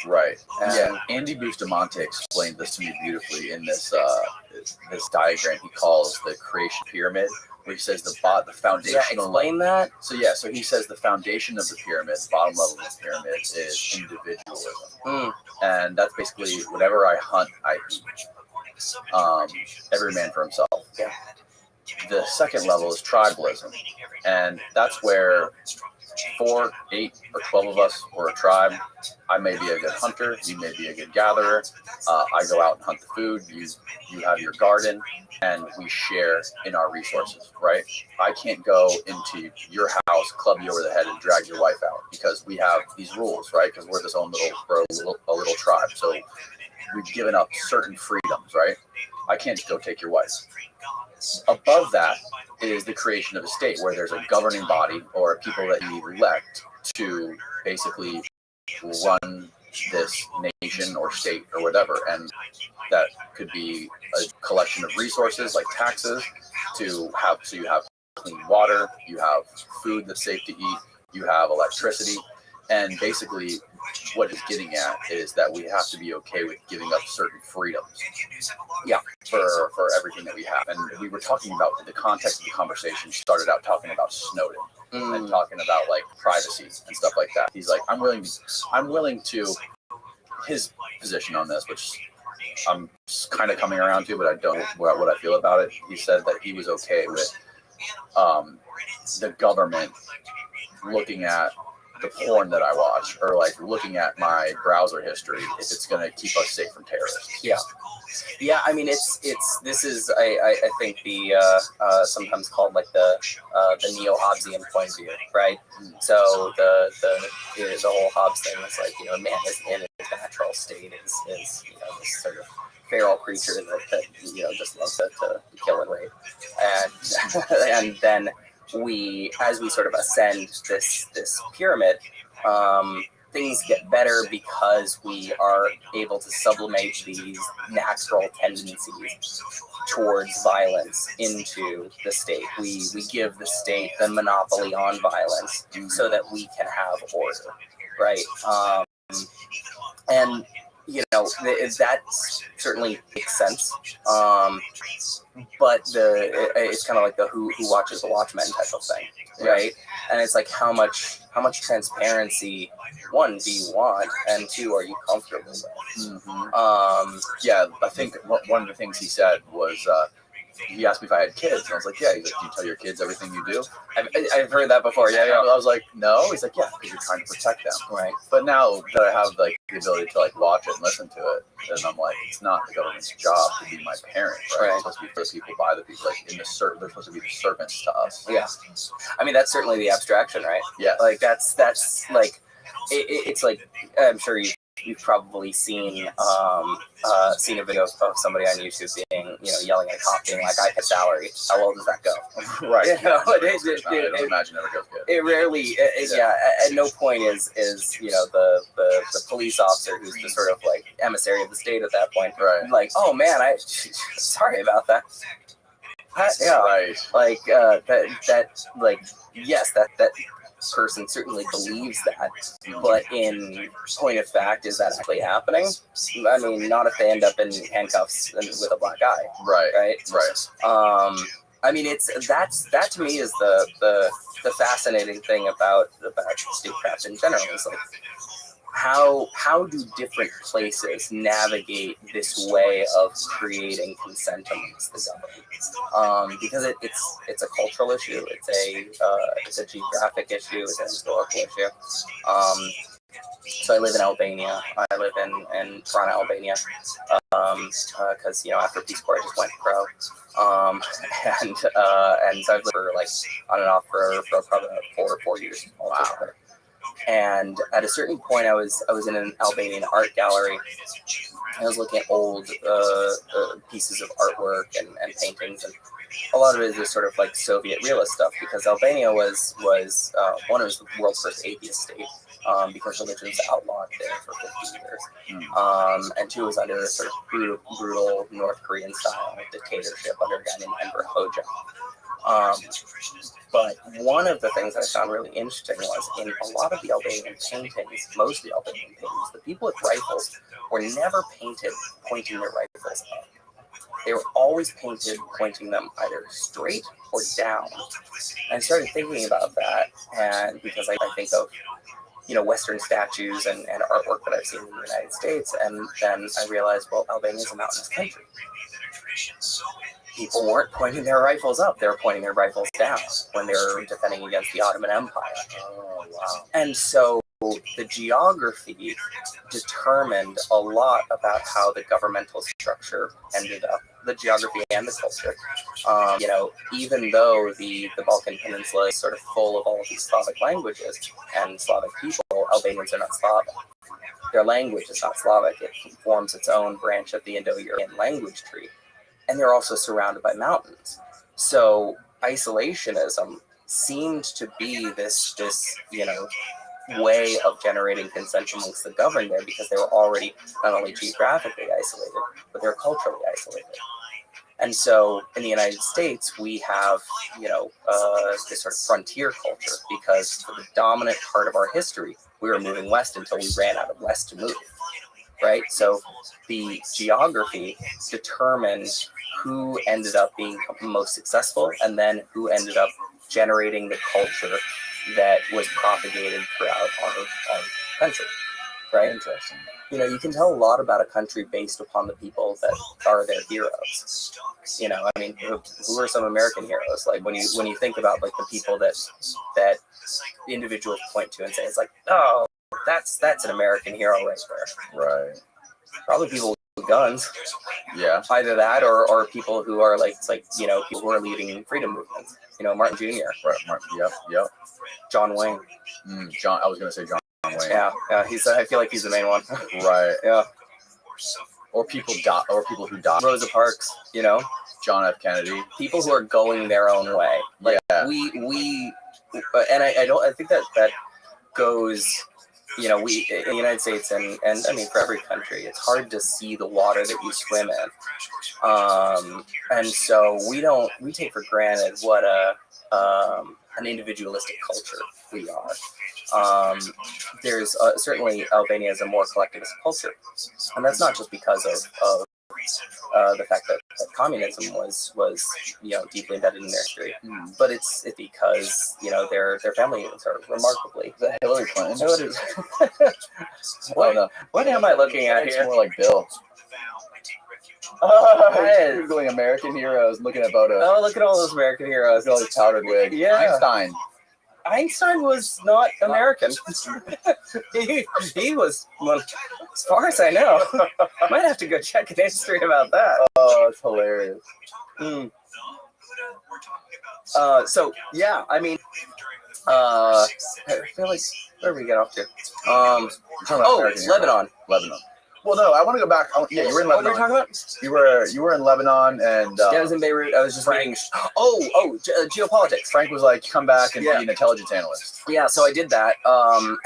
Right. And Andy Bustamante explained this to me beautifully in this diagram he calls the creation pyramid, where he says the foundational. Yeah, explain that. So he says the foundation of the pyramid, the bottom level of the pyramid, is individualism, and that's basically whatever I hunt, I eat. Every man for himself. Yeah. the second level is tribalism, and that's where 4, 8, or 12 of us were a tribe. I may be a good hunter, you may be a good gatherer. I go out and hunt the food, you have your garden, and we share in our resources, right? I can't go into your house, club you over the head, and drag your wife out, because we have these rules, right? Because we're this own little tribe. So we've given up certain freedoms, right? I can't just go take your wife. Above that is the creation of a state where there's a governing body or people that you elect to basically run this nation or state or whatever. And that could be a collection of resources like taxes to have, so you have clean water, you have food that's safe to eat, you have electricity. And basically what it's getting at is that we have to be okay with giving up certain freedoms. Yeah, for everything that we have. And we were talking about, the context of the conversation started out talking about Snowden and talking about like privacy and stuff like that. He's like, I'm willing to, his position on this, which I'm kind of coming around to, but I don't what I feel about it. He said that he was okay with the government looking at the porn that I watch, or like looking at my browser history, if it's going to keep us safe from terrorists. Yeah. I mean, this is I think the sometimes called like the neo-Hobbesian point of view, right? So the whole Hobbes thing is like, you know, man is in his natural state is you know, this sort of feral creature that you know, just loves to kill and rape, and then as we sort of ascend this pyramid, things get better because we are able to sublimate these natural tendencies towards violence into the state. We give the state the monopoly on violence so that we can have order, right? And you know, that certainly makes sense. But it's kind of like the who watches the Watchmen type of thing, right? And it's like how much transparency, one, do you want, and two, are you comfortable with? Yeah, I think one of the things he said was, he asked me if I had kids, and I was like, yeah. He's like, do you tell your kids everything you do? I've heard that before. Yeah. I was like, no. He's like, yeah, because you're trying to protect them, right? But now that I have like the ability to like watch it and listen to it, then I'm like, it's not the government's job to be my parent, right? It's supposed to be for the people, by the people. Like they're supposed to be the servants to us. Yeah, I mean that's certainly the abstraction, right? Yeah, like that's like it's like, I'm sure you've probably seen a video of somebody on YouTube being, you know, yelling at a cop, being like, "I have salary. How well does that go?" Right. You know, I don't imagine it ever goes good. It rarely. At no point is you know the police officer who's the sort of like emissary of the state at that point, right? Like, oh man, sorry about that. Yeah, right. Like that like, yes, that person certainly believes that, but in point of fact, is that actually happening? I mean, not if they end up in handcuffs and with a black eye. Right. I mean, that to me is the fascinating thing about statecraft in general. Is like how do different places navigate this way of creating consent amongst the government? Because it's a cultural issue, it's a geographic issue, it's a historical issue. So I live in Albania. I live in Toronto, Albania, because you know, after Peace Corps I just went pro, and so I've lived for like on and off for probably about 4 years. Wow. And at a certain point, I was in an Albanian art gallery. I was looking at old pieces of artwork and paintings, and a lot of it is sort of like Soviet realist stuff, because Albania was one of the world's first atheist state, because religion was outlawed there for 50 years, and two, was under a sort of brutal North Korean style dictatorship under a guy named Enver Hoxha. But one of the things that I found really interesting was in a lot of the Albanian paintings, most of the Albanian paintings, the people with rifles were never painted pointing their rifles up. They were always painted pointing them either straight or down. And I started thinking about that, and because I think of, you know, Western statues and artwork that I've seen in the United States, and then I realized, well, Albania is a mountainous country. people weren't pointing their rifles up; they were pointing their rifles down when they were defending against the Ottoman Empire. Oh, wow. And so the geography determined a lot about how the governmental structure ended up, the geography and the culture. Even though the Balkan Peninsula is sort of full of all of these Slavic languages and Slavic people, Albanians are not Slavic. Their language is not Slavic. It forms its own branch of the Indo-European language tree. And they're also surrounded by mountains. So isolationism seemed to be this way of generating consent amongst the governed there, because they were already not only geographically isolated, but they're culturally isolated. And so in the United States, we have, this sort of frontier culture, because for the dominant part of our history, we were moving west until we ran out of west to move, right? So the geography determined who ended up being most successful, and then who ended up generating the culture that was propagated throughout our country, right? Interesting. You can tell a lot about a country based upon the people that are their heroes. Who are some American heroes? Like when you think about like the people that individuals point to and say, it's like, oh, that's an American hero right there. Right. Probably people with guns. Yeah. Either that or people who are people who are leading freedom movements. Martin Jr. Right. Martin. Yep. John Wayne. John. I was gonna say John Wayne. Yeah. I feel like he's the main one. Right. Yeah. Or people who died. Rosa Parks. John F. Kennedy. People who are going their own way. Like we and I think that goes. We in the United States and I mean for every country, it's hard to see the water that you swim in, and so we take for granted what an individualistic culture we are. There's certainly Albania has a more collectivist culture, and that's not just because of the fact that communism was deeply embedded in their history, but it's because their families are remarkably. Is that Hillary Clinton? What am I looking at It's here? more like Bill. Hey. Googling American heroes, looking at photos. Oh, look at all those American heroes. All his powdered wig. Yeah. Einstein was not American. he was, well, as far as I know. Might have to go check in history about that. Oh, it's hilarious. So yeah, I mean, I feel like where did we get off to? Lebanon. Well, no, I want to go back. You were in Lebanon. What were we talking about? You were in Lebanon, and I was in Beirut. I was just reading. Geopolitics. Frank was like, "Come back and be an intelligence analyst." Yeah, so I did that. I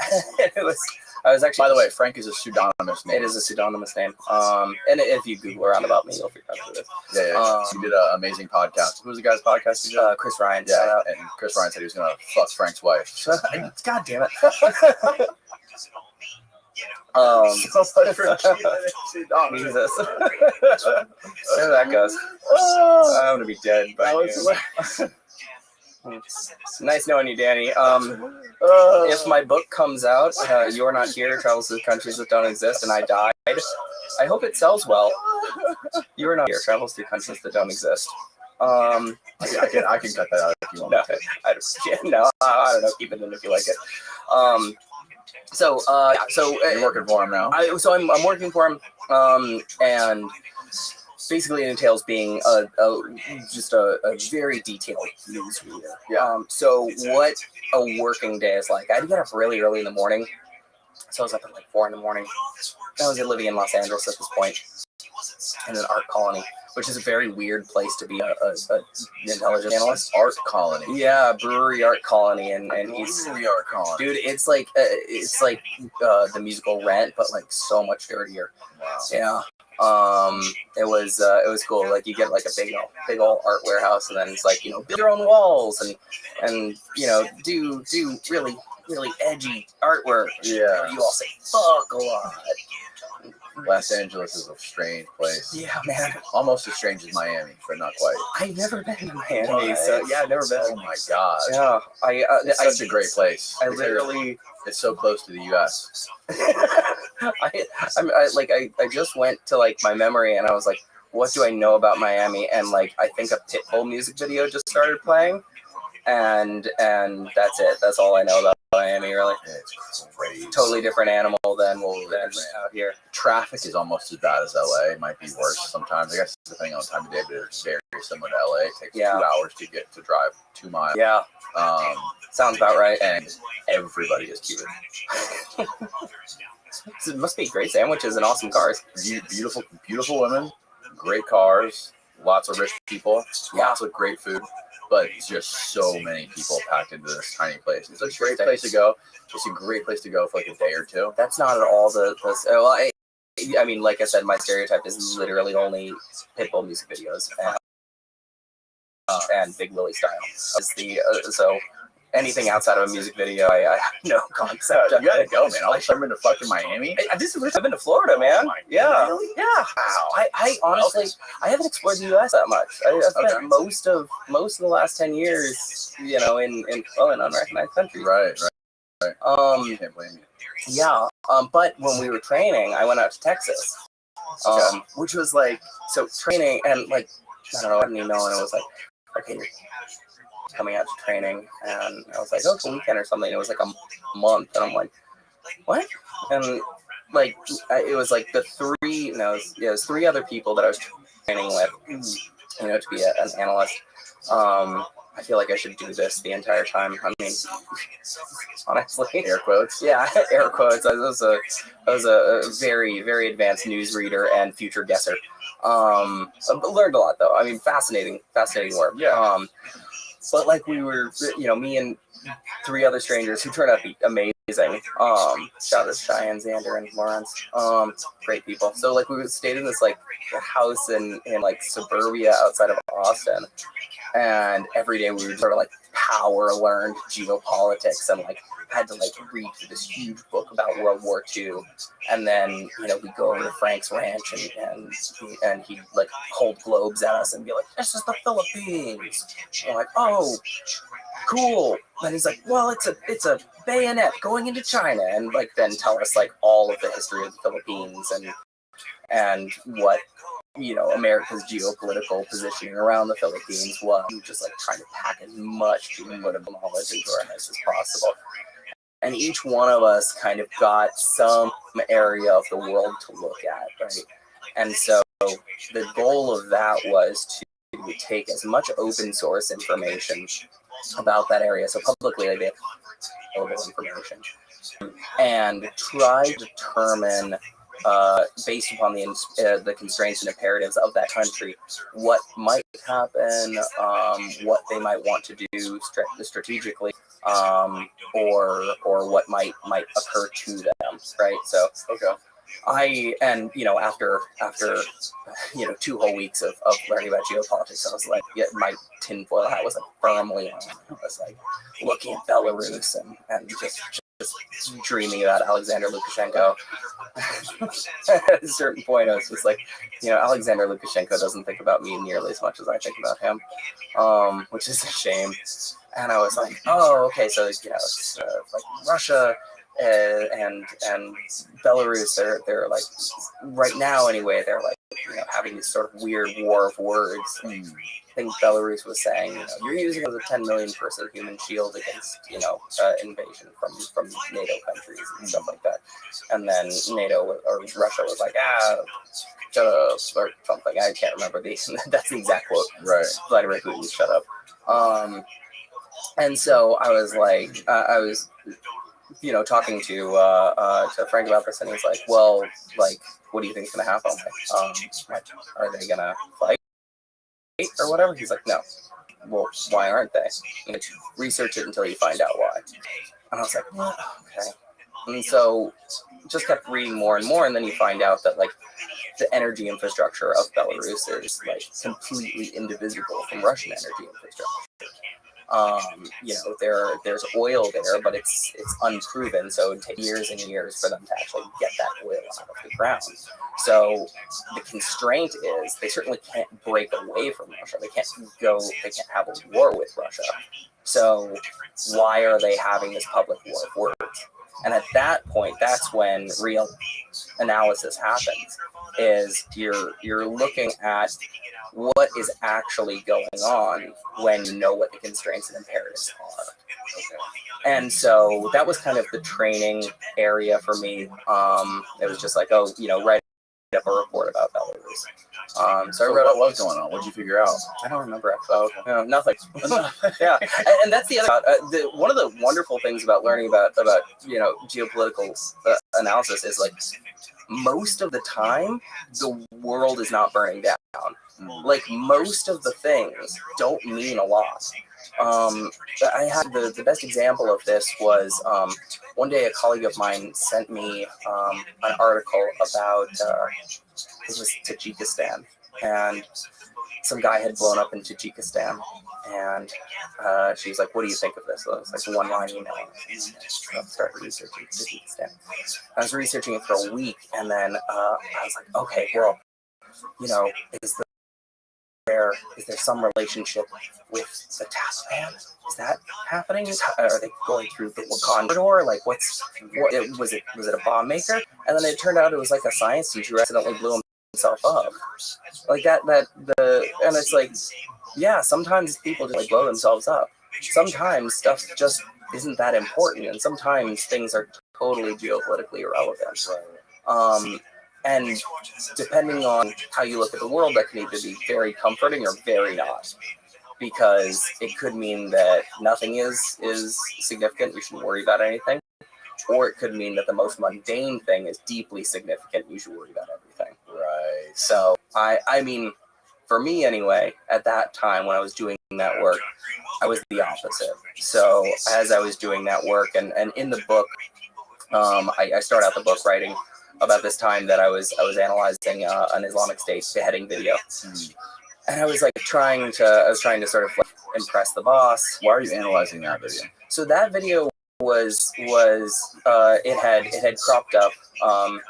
was actually. By the way, Frank is a pseudonymous name. It is a pseudonymous name. And if you Google around about me, you'll figure out who it is. Yeah. You did an amazing podcast. Who was the guy's podcast you did? Chris Ryan. Yeah, and Chris Ryan said he was gonna fuck Frank's wife. God damn it. Jesus. There that goes. I'm gonna be dead. Nice knowing you, Danny. If my book comes out, You're Not Here, Travels to Countries That Don't Exist, and I died, I hope it sells well. You're Not Here, Travels to Countries That Don't Exist. I can cut that out if you want. No, I don't know. Keep it in if you like it. So you're working for him now. I'm working for him, and basically it entails being just a very detailed news reader. Yeah. So what a working day is like. I had to get up really early in the morning, so I was up at like 4 a.m. I was living in Los Angeles at this point, in an art colony, which is a very weird place to be an intelligence analyst. Art colony. Yeah, brewery art colony, and he's brewery art colony. Dude, it's like the musical Rent, but like so much dirtier. Wow. Yeah. It was cool. Like you get like a big old art warehouse, and then it's like build your own walls and do really edgy artwork. Yeah. You all say fuck a lot. Los Angeles is a strange place. Yeah, man. Almost as strange as Miami, but not quite. I've never been to Miami, so yeah, I've never been. Oh my god. Yeah, it's such a great place. It's so close to the U.S. I just went to like my memory, and I was like, what do I know about Miami? And like, I think a Pitbull music video just started playing, and that's it. That's all I know about Miami, really. It's crazy. Totally different animal than out here. Traffic is almost as bad as LA. It might be worse sometimes. I guess depending on the time of day, but it's very similar to LA. It takes 2 hours to drive 2 miles. Yeah. Sounds about right. And everybody is Cuban. It must be great sandwiches and awesome cars. Beautiful women, great cars, lots of rich people, lots of great food, but just so many people packed into this tiny place. It's a great place to go. It's a great place to go for like a day or two. That's not at all well, I mean, like I said, my stereotype is literally only Pitbull music videos and Big Willie style. So anything outside of a music video, I have no concept. You gotta go, man. I've been to fucking Miami. I've been to Florida, man. Yeah. Really? Yeah. Wow. I honestly, I haven't explored the U.S. that much. I've spent most of the last 10 years, in unrecognized countries. Right. Can't blame you. Yeah. But when we were training, I went out to Texas, which was like, so training and like, I don't know, I didn't even know, and it was like, okay, you're coming out to training, and I was like, oh, it's a weekend or something. It was like a month, and I'm like, what? And like, it was like it was 3 other people that I was training with, to be an analyst. I feel like I should do this the entire time. I mean, honestly, air quotes. Yeah, air quotes. I was a very, very advanced news reader and future guesser. I learned a lot though. I mean, fascinating work. Yeah. But like we were, me and 3 other strangers who turned out to be amazing. Shout out to Cheyenne, Xander, and Lawrence. Great people. So like we stayed in this like house in like suburbia outside of Austin, and every day we would sort of like power learned geopolitics and like had to like read through this huge book about World War II, and then we go over to Frank's ranch and he'd like hold globes at us and be like, "This is the Philippines." And I'm like, "Oh, cool." And he's like, "Well, it's a bayonet going into China," and like then tell us like all of the history of the Philippines and what America's geopolitical positioning around the Philippines was. Just like trying to pack as much geopolitical knowledge into our heads as possible. And each one of us kind of got some area of the world to look at, right? And so the goal of that was to take as much open source information about that area, so publicly available information, and try to determine, based upon the constraints and imperatives of that country, what might happen, what they might want to do strategically, or what might occur to them, right? So after 2 whole weeks of learning about geopolitics, I was like, my tinfoil hat was like firmly on. I was like looking at Belarus and just dreaming about Alexander Lukashenko. At a certain point, I was just like, Alexander Lukashenko doesn't think about me nearly as much as I think about him, which is a shame. And I was like, oh, okay, so it's like Russia and Belarus, they're like, right now anyway, they're like having this sort of weird war of words. I think Belarus was saying, you're using it as a 10 million person human shield against, invasion from NATO countries and stuff like that. And then NATO or Russia was like, shut up, or something. I can't remember that's the exact quote. Right. Vladimir Putin, shut up. And so I was like, talking to Frank about this, and he was like, well, like, what do you think is going to happen? Like, are they going to fight or whatever? He's like, no. Well, why aren't they? Research it until you find out why. And I was like, what? Okay. And so just kept reading more and more, and then you find out that like the energy infrastructure of Belarus is like completely indivisible from Russian energy infrastructure. There's oil there, but it's unproven, so it would take years and years for them to actually get that oil out of the ground. So the constraint is they certainly can't break away from Russia. They can't have a war with Russia. So why are they having this public war of words? And at that point, that's when real analysis happens. Is you're looking at what is actually going on when you know what the constraints and imperatives are. And so that was kind of the training area for me. It was just like, write up a report about Belarus. So I wrote what was going on? What'd you figure out? I don't remember. Nothing. Yeah, and that's the other. One of the wonderful things about learning about geopolitical analysis is like most of the time the world is not burning down. Like most of the things don't mean a lot. I had the best example of this was one day a colleague of mine sent me an article about it was Tajikistan, and some guy had blown up in Tajikistan, and she was like, "What do you think of this?" So it was like one line email. I started researching Tajikistan. I was researching it for a week, and then I was like, "Okay, well, is there some relationship with the Taliban? Is that happening? Are they going through the Wakanda corridor? Like, was it a bomb maker?" And then it turned out it was like a science teacher who accidentally blew himself up. Like and it's like, yeah, sometimes people just like blow themselves up. Sometimes stuff just isn't that important, and sometimes things are totally geopolitically irrelevant. And depending on how you look at the world, that can either be very comforting or very not. Because it could mean that nothing is significant, you shouldn't worry about anything. Or it could mean that the most mundane thing is deeply significant, you should worry about everything. Right. So, I mean, for me anyway, at that time when I was doing that work, I was the opposite. So as I was doing that work, and in the book, I start out the book writing about this time that I was analyzing an Islamic State beheading video, and I was trying to sort of like impress the boss. Why are you analyzing that video? So that video was it had cropped up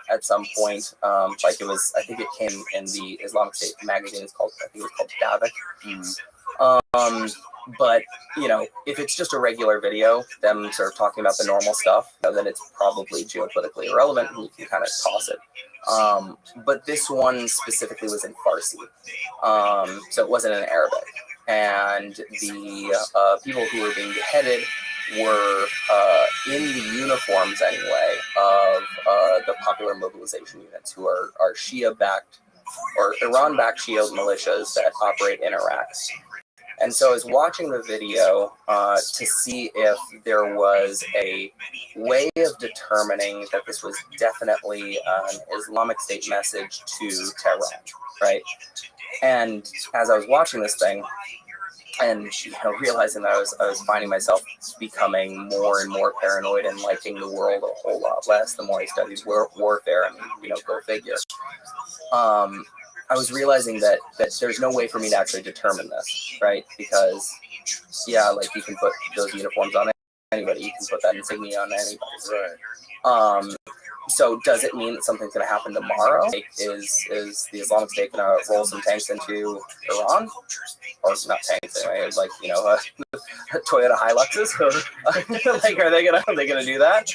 at some point, like it was, I think it came in the Islamic State magazine. I think it was called Davik. But if it's just a regular video, them sort of talking about the normal stuff, then it's probably geopolitically irrelevant, and you can kind of toss it. But this one specifically was in Farsi, so it wasn't in Arabic. And the people who were being beheaded were in the uniforms anyway of the Popular Mobilization Units, who are Shia-backed or Iran-backed Shia militias that operate in Iraq. And so I was watching the video to see if there was a way of determining that this was definitely an Islamic State message to Tehran, right? And as I was watching this thing, and realizing that I was finding myself becoming more and more paranoid and liking the world a whole lot less the more I studied warfare. I mean, go figure. I was realizing that there's no way for me to actually determine this, right? Because, like you can put those uniforms on anybody, you can put that insignia on anybody, right? So does it mean that something's going to happen tomorrow? Is the Islamic State going to roll some tanks into Iran? Or not tanks, anyway, Toyota Hiluxes? Are they gonna do that?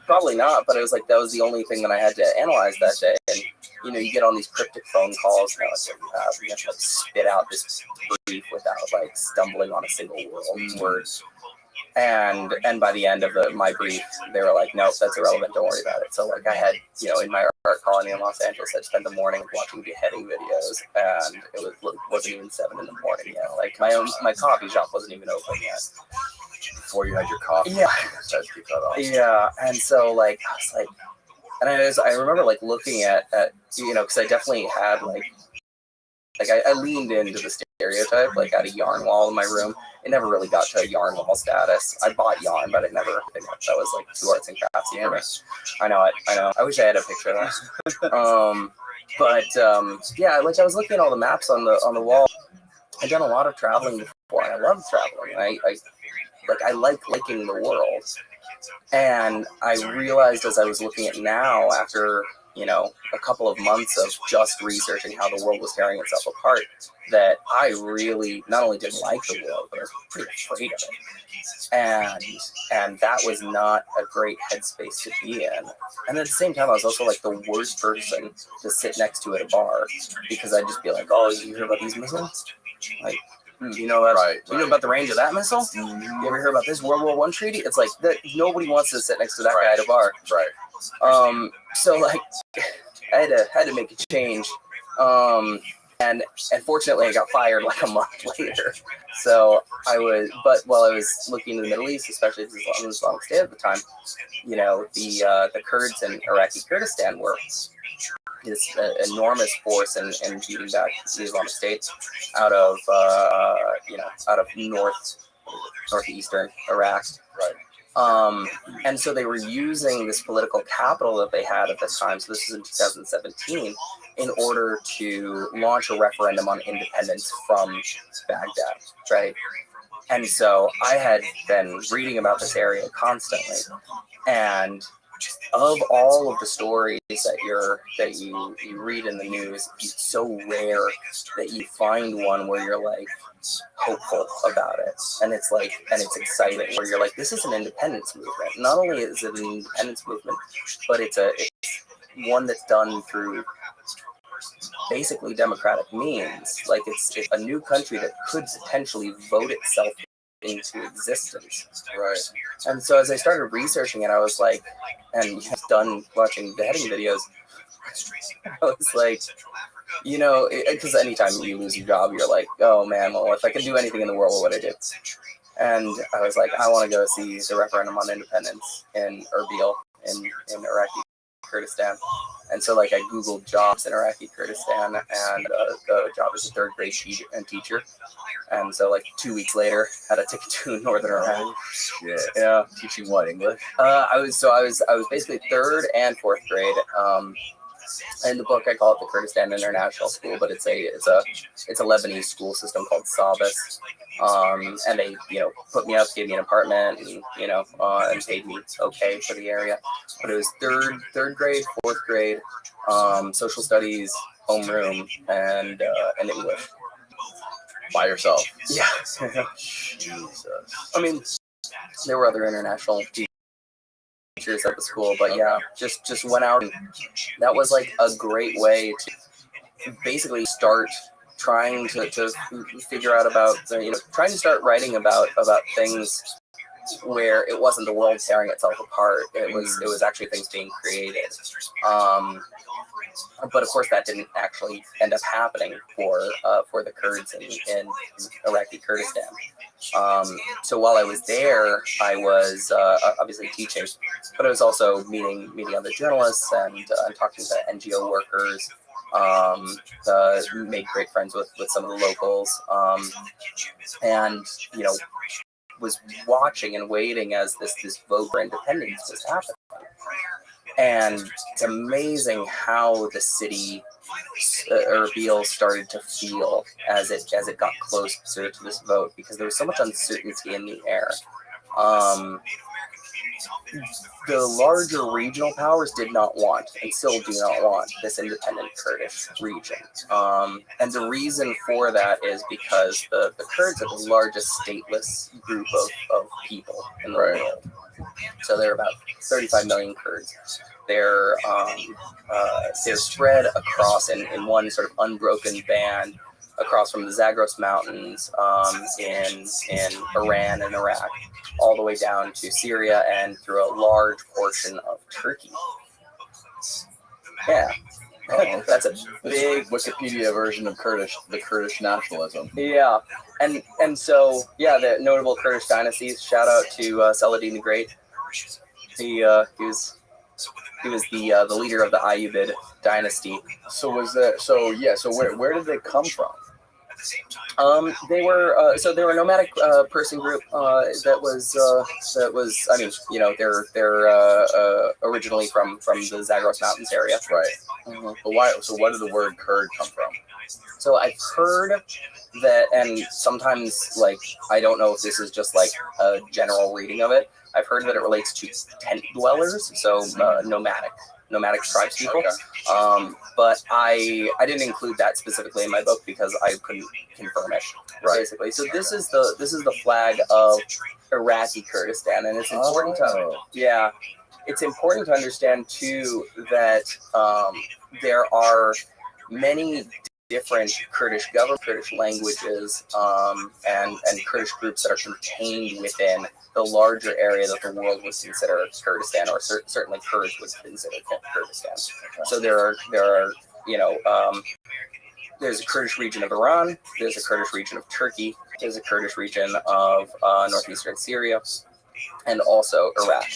Probably not. But it was that was the only thing that I had to analyze that day. And you get on these cryptic phone calls, you have to spit out this brief without stumbling on a single word. And by the end of my brief, they were like, "Nope, that's irrelevant. Don't worry about it." So I had, in my art colony in Los Angeles, I'd spend the morning watching beheading videos, and it wasn't even 7 a.m. yet. My coffee shop wasn't even open yet. Before you had your coffee, yeah, cut off. Yeah, and so I was and I remember looking at because I definitely had I leaned into the stereotype, I had a yarn wall in my room. It never really got to a yarn wall status. I bought yarn, but that was too arts and crafts for me. I know. I wish I had a picture of that. I was looking at all the maps on the wall. I'd done a lot of traveling before, and I love traveling. I like liking the world. And I realized as I was looking at now, after a couple of months of just researching how the world was tearing itself apart that I really not only didn't like the world, but I was pretty afraid of it. And that was not a great headspace to be in. And at the same time, I was also like the worst person to sit next to at a bar, because I'd just be like, oh, you hear about ththese missiles? Like, you know about the range of that missile? You ever hear about this World War I treaty? It's like that. Nobody wants to sit next to that guy at a bar. So like, I had to make a change. And fortunately, I got fired like a month later. So but while I was looking in the Middle East, especially the Islamic State at the time, the Kurds in Iraqi Kurdistan were this enormous force in beating back the Islamic State out of northeastern Iraq. And so they were using this political capital that they had at this time, so this is in 2017, in order to launch a referendum on independence from Baghdad, right? And so I had been reading about this area constantly, and of all of the stories that you read in the news, it's so rare that you find one where you're like hopeful about it, and it's exciting, where you're like, this is an independence movement. Not only is it an independence movement, but it's one that's done through basically democratic means. Like it's a new country that could potentially vote itself into existence. Right. And so as I started researching it, I was like, and done watching beheading videos, I was like, because anytime you lose your job, you're like, oh man, well, if I could do anything in the world, what would I do? And I was like, I want to go see the referendum on independence in Erbil in Iraqi Kurdistan. And so like I Googled jobs in Iraqi Kurdistan, and the job as a third grade teacher. And so like 2 weeks later, had a ticket to Northern Iraq. Yeah. Teaching what, English? I was basically third and fourth grade. In the book, I call it the Kurdistan International School, but it's a Lebanese school system called Sabas. And they, put me up, gave me an apartment, and and paid me okay for the area. But it was third grade, fourth grade, social studies, homeroom, and English. By yourself? Yeah. Jesus. I mean, there were other international teachers at the school, but yeah, just went out, and that was like a great way to basically start trying to figure out about trying to start writing about things where it wasn't the world tearing itself apart. It was actually things being created. But of course, that didn't actually end up happening for the Kurds in Iraqi Kurdistan. So while I was there, I was obviously teaching, but I was also meeting other journalists and talking to NGO workers. Made great friends with some of the locals, and was watching and waiting as this vote for independence was happening. And it's amazing how the city Erbil started to feel as it got closer to this vote, because there was so much uncertainty in the air. The larger regional powers did not want, and still do not want, this independent Kurdish region. And the reason for that is because the Kurds are the largest stateless group of people in the world. So there are about 35 million Kurds. They're spread across in one sort of unbroken band across from the Zagros Mountains in Iran and Iraq, all the way down to Syria and through a large portion of Turkey. Yeah. That's a big Wikipedia version of the Kurdish nationalism. Yeah. And so, yeah, the notable Kurdish dynasties, shout out to Saladin the Great. He was the leader of the Ayyubid dynasty. So where did they come from? They were a nomadic person group that was they're originally from the Zagros Mountains area. Right. Mm-hmm. But why? So where did the word Kurd come from? So I've heard that, and sometimes I don't know if this is just a general reading of it. I've heard that it relates to tent dwellers, so nomadic nomadic tribes people. Okay. But I didn't include that specifically in my book because I couldn't confirm it. Right. Basically, so this is the flag of Iraqi Kurdistan, and it's important it's important to understand too that there are many different Kurdish Kurdish languages, and Kurdish groups that are contained within the larger area that the world would consider Kurdistan, or certainly Kurds would consider Kurdistan. So there are there's a Kurdish region of Iran, there's a Kurdish region of Turkey, there's a Kurdish region of northeastern Syria, and also Iraq.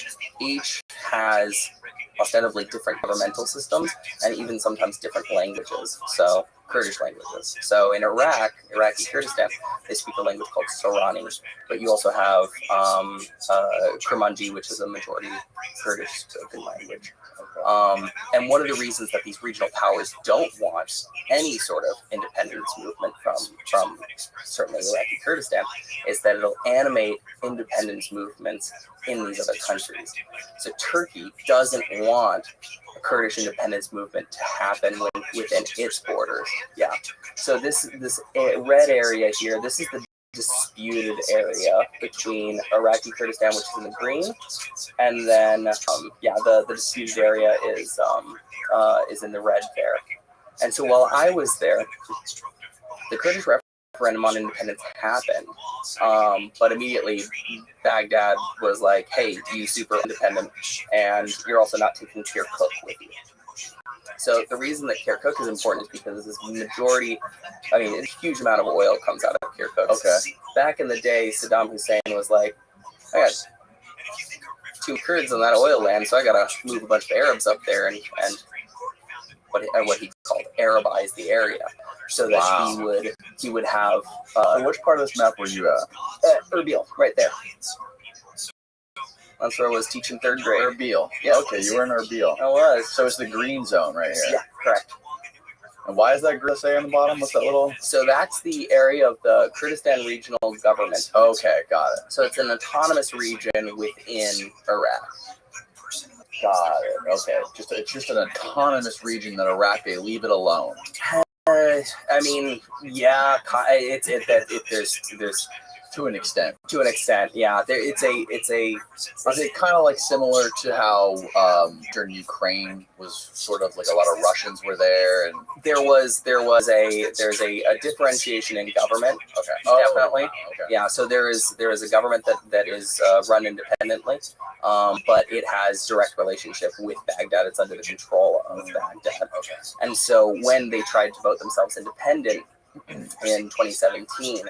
Each has ostensibly different governmental systems and even sometimes different languages. So Kurdish languages. So in Iraqi Kurdistan, they speak a language called Sorani, but you also have Kurmanji, which is a majority Kurdish spoken language. And one of the reasons that these regional powers don't want any sort of independence movement from certainly Iraqi Kurdistan is that it'll animate independence movements in these other countries. So Turkey doesn't want a Kurdish independence movement to happen within its borders. Yeah. So this red area here, this is the disputed area between Iraqi Kurdistan, which is in the green, and then the disputed area is in the red there. And so while I was there, the Kurdish referendum on independence happened, but immediately Baghdad was like, "Hey, you super independent, and you're also not taking Kirkuk with you." So the reason that Kirkuk is important is because this majority, a huge amount of oil comes out of Kirkuk. Okay. Back in the day, Saddam Hussein was like, I got 2 Kurds on that oil land, so I gotta move a bunch of Arabs up there and what he called Arabize the area, so that he would have. So which part of this map were you at? Erbil, right there. That's where I was teaching 3rd grade. Erbil. Yeah. Okay, you were in Erbil. I was. So it's the green zone right here. Yeah, correct. And why is that say on the bottom? What's that little? So that's the area of the Kurdistan Regional Government. Okay, got it. So it's an autonomous region within Iraq. Got it. Okay, it's just an autonomous region that Iraq, they leave it alone. There's To an extent. To an extent, yeah. Is it kind of like similar to how during Ukraine was sort of like a lot of Russians were there, and there's a differentiation in government. Okay. Definitely. Okay. Yeah. So there is a government that is run independently, but it has direct relationship with Baghdad. It's under the control of Baghdad. Okay. And so when they tried to vote themselves independent in 2017,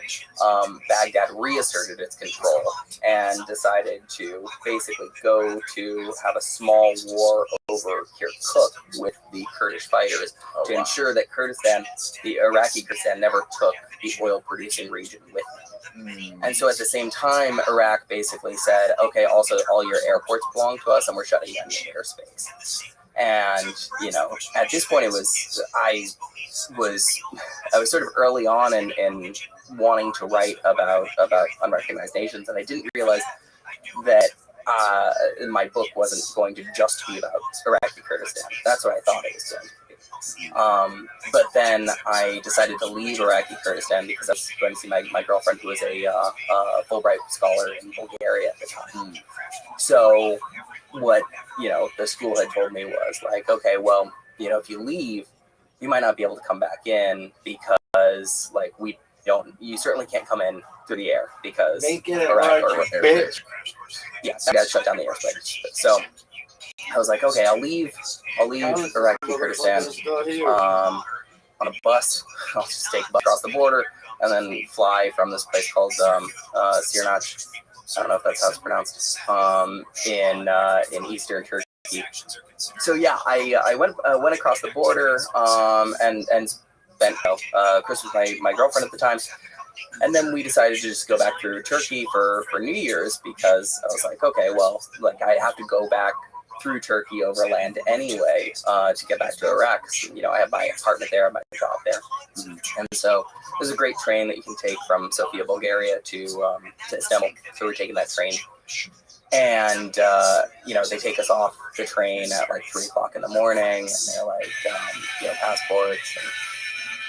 Baghdad reasserted its control and decided to basically go to have a small war over Kirkuk with the Kurdish fighters to ensure that the Iraqi Kurdistan never took the oil-producing region with them. And so at the same time, Iraq basically said, okay, also all your airports belong to us and we're shutting down your airspace. And, at this point I was sort of early on in wanting to write about unrecognized nations, and I didn't realize that my book wasn't going to just be about Iraqi Kurdistan. That's what I thought it was going to be. But then I decided to leave Iraqi Kurdistan because I was going to see my girlfriend, who was a Fulbright scholar in Bulgaria at the time. So what the school had told me was like, okay, well, if you leave, you might not be able to come back in because you certainly can't come in through the air because Iraq or airspace. Yes, I got to shut down the airspace. So I was like, okay, I'll leave Iraqi Kurdistan on a bus. I'll just take a bus across the border and then fly from this place called Sirnach. I don't know if that's how it's pronounced. In eastern Turkey. So yeah, I went across the border and spent Christmas with my girlfriend at the time, and then we decided to just go back through Turkey for New Year's because I was like, okay, well, I have to go back through Turkey overland anyway to get back to Iraq. I have my apartment there, my job there, and so there's a great train that you can take from Sofia, Bulgaria to Istanbul. So we're taking that train And they take us off the train at like 3 o'clock in the morning, and they're like, passports, and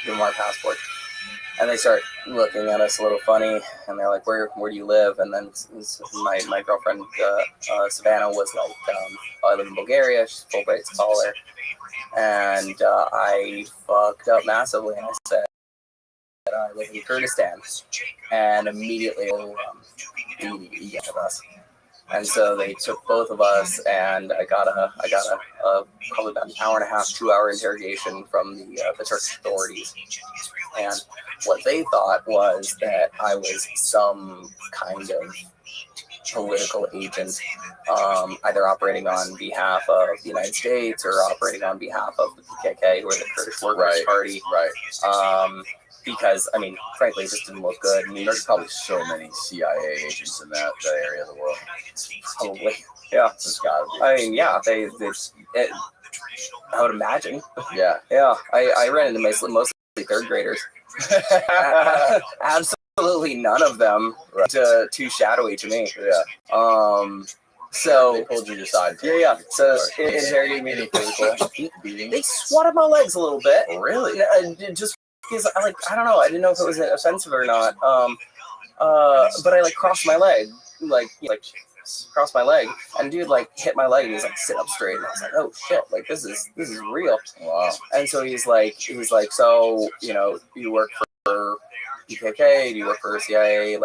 give them our passports. And they start looking at us a little funny, and they're like, "Where do you live?" And then my girlfriend Savannah was like, "I live in Bulgaria." She's a Fulbright scholar, and I fucked up massively, and I said that I live in Kurdistan, and immediately he got us. And so they took both of us, and I got a probably about an hour and a half, 2 hour interrogation from the Turkish authorities. And what they thought was that I was some kind of political agent, either operating on behalf of the United States or operating on behalf of the PKK, who are the Kurdish Workers' Party. Right. Because, I mean, frankly, it just didn't look good. I mean, there's probably so many CIA agents in that area of the world. Probably. Yeah. There's gotta be. I mean, yeah, I would imagine. Yeah. Yeah. I ran into mostly third graders. Absolutely none of them too shadowy to me. Yeah. So they pulled you aside. Yeah. So interrogating me. They swatted my legs a little bit. Really? Just because I don't know. I didn't know if it was offensive or not. But I crossed my leg, crossed my leg, and dude hit my leg, and he's sit up straight, and I was like, oh shit, this is real. Wow. And so he's like, so you work for PKK? Do you work for CIA? Who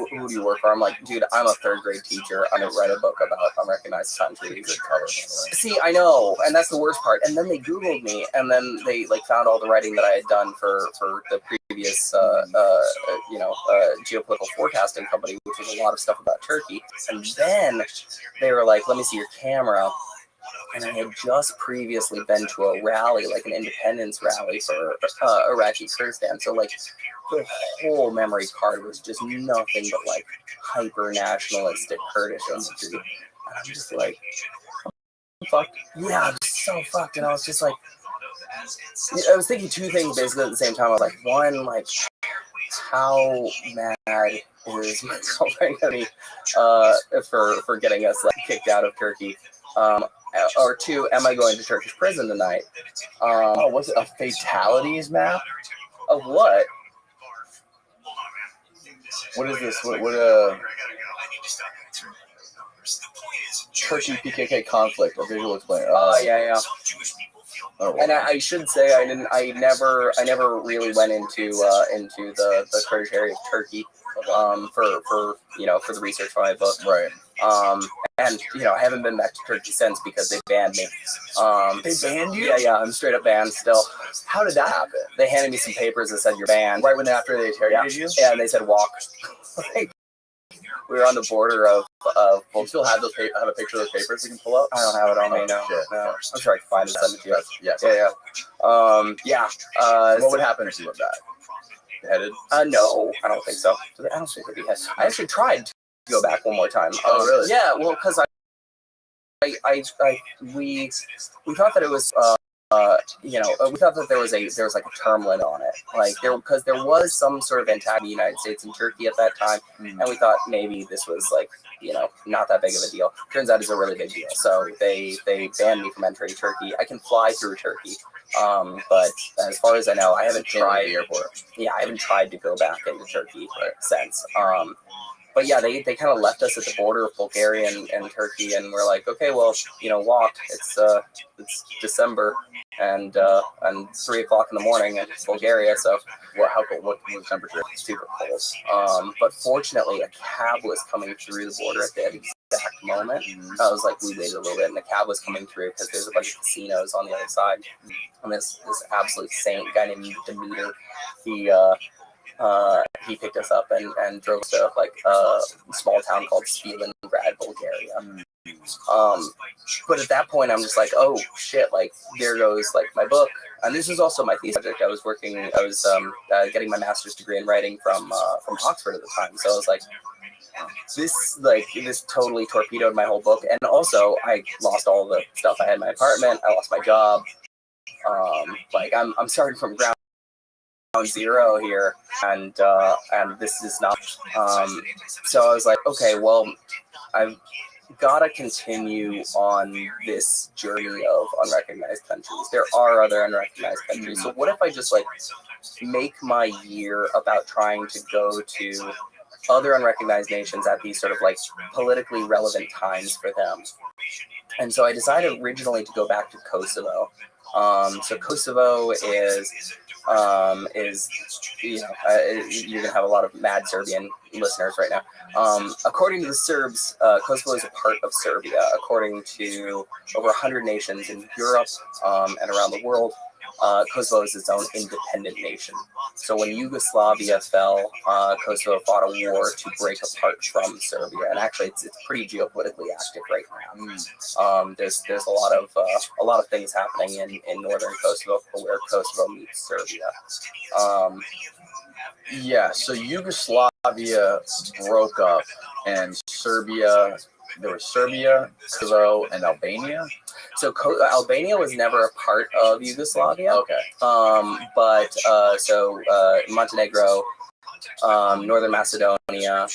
do you work for? I'm like, dude, I'm a third grade teacher. I'm gonna write a book about unrecognized countries. Good cover. See, I know, and that's the worst part. And then they Googled me, and then they found all the writing that I had done for the previous geopolitical forecasting company, which was a lot of stuff about Turkey. And then they were like, let me see your camera. And I had just previously been to a rally, an independence rally for Iraqi Kurdistan. So the whole memory card was just nothing but hyper nationalistic Kurdish imagery. And I'm just like, I'm fucked. Yeah, I'm so fucked. And I was just like, I was thinking two things basically at the same time. I was like, one, how mad is my girlfriend gonna be for getting us kicked out of Turkey? Or two, am I going to Turkish prison tonight? Was it a fatalities map? Of what? What is this? What Turkey PKK conflict? A visual explainer. Yeah. Oh, and I should say I never really went into the Kurdish area of Turkey for the research for my book. Right. And I haven't been back to Turkey since because they banned me. They banned you? Yeah, I'm straight up banned still. How did that happen? They handed me some papers that said you're banned. Right after they interrogated you? Yeah, and they said walk. We were on the border of. You still have those? Have a picture of those papers you can pull up? I don't have it on me. No. I'm sure I can find it. Send it to you. Yes. Yeah. What would happen if you went back? Beheaded? No, I don't think so. I don't think it'd be headed. I actually tried to go back one more time. Oh, really? Yeah. Well, because we thought that it was. We thought that there was a term limit on it, because there was some sort of antagonism in the United States and Turkey at that time, and we thought maybe this was not that big of a deal. Turns out it's a really big deal. So they banned me from entering Turkey. I can fly through Turkey, but as far as I know, I haven't tried the airport. Yeah, I haven't tried to go back into Turkey since. But yeah, they kind of left us at the border of Bulgaria and Turkey, and we're like, okay, well, walk. It's December and 3 o'clock in the morning in Bulgaria. So what was the temperature? Super cold. But fortunately, a cab was coming through the border at the exact moment. I was like, we waited a little bit, and the cab was coming through because there's a bunch of casinos on the other side. And this absolute saint guy named Demeter, he picked us up and drove us to a small town called Stalingrad, Bulgaria. But at that point, I'm just like, oh shit! There goes my book, and this is also my thesis project. I was getting my master's degree in writing from Oxford at the time. So I was like, this totally torpedoed my whole book, and also I lost all the stuff I had in my apartment. I lost my job. I'm starting from ground zero here, and this is not. So I was like, okay, well, I've gotta continue on this journey of unrecognized countries. There are other unrecognized countries. So what if I just like make my year about trying to go to other unrecognized nations at these sort of like politically relevant times for them? And so I decided originally to go back to Kosovo. So Kosovo is you know, you're gonna have a lot of mad Serbian listeners right now. According to the Serbs, Kosovo is a part of Serbia. According to over 100 nations in Europe and around the world, Kosovo is its own independent nation. So when Yugoslavia fell, Kosovo fought a war to break apart from Serbia, and actually it's pretty geopolitically active right now. There's a lot of things happening in northern Kosovo for where Kosovo meets Serbia. Yeah, so Yugoslavia broke up, and Serbia. There was Serbia, Kosovo, and Albania. So Albania was never a part of Yugoslavia. Okay. But Montenegro, Northern Macedonia,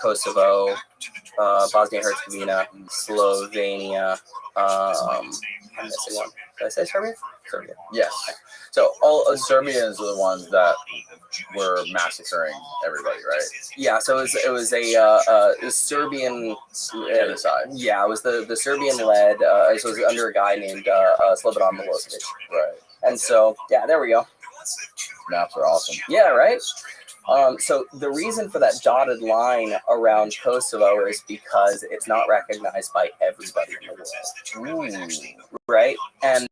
Kosovo, Bosnia-Herzegovina, Slovenia. I'm missing one. Did I say Serbia? Serbia. Yes. So all Serbians are the ones that were massacring everybody, right? Yeah. So it was a Serbian genocide. Yeah, it was the Serbian-led. So it was under a guy named Slobodan Milosevic. Right. And so yeah, there we go. Maps are awesome. Yeah. Right. So the reason for that dotted line around Kosovo is because it's not recognized by everybody in the world. Ooh. Right? And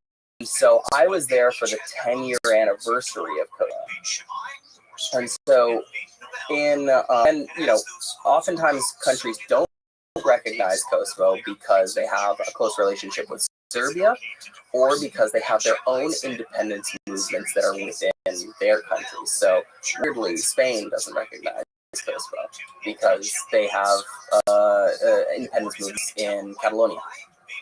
so I was there for the 10-year anniversary of Kosovo. And so and you know, oftentimes countries don't recognize Kosovo because they have a close relationship with Serbia, or because they have their own independence movements that are within their countries. So weirdly, Spain doesn't recognize Kosovo because they have independence movements in Catalonia.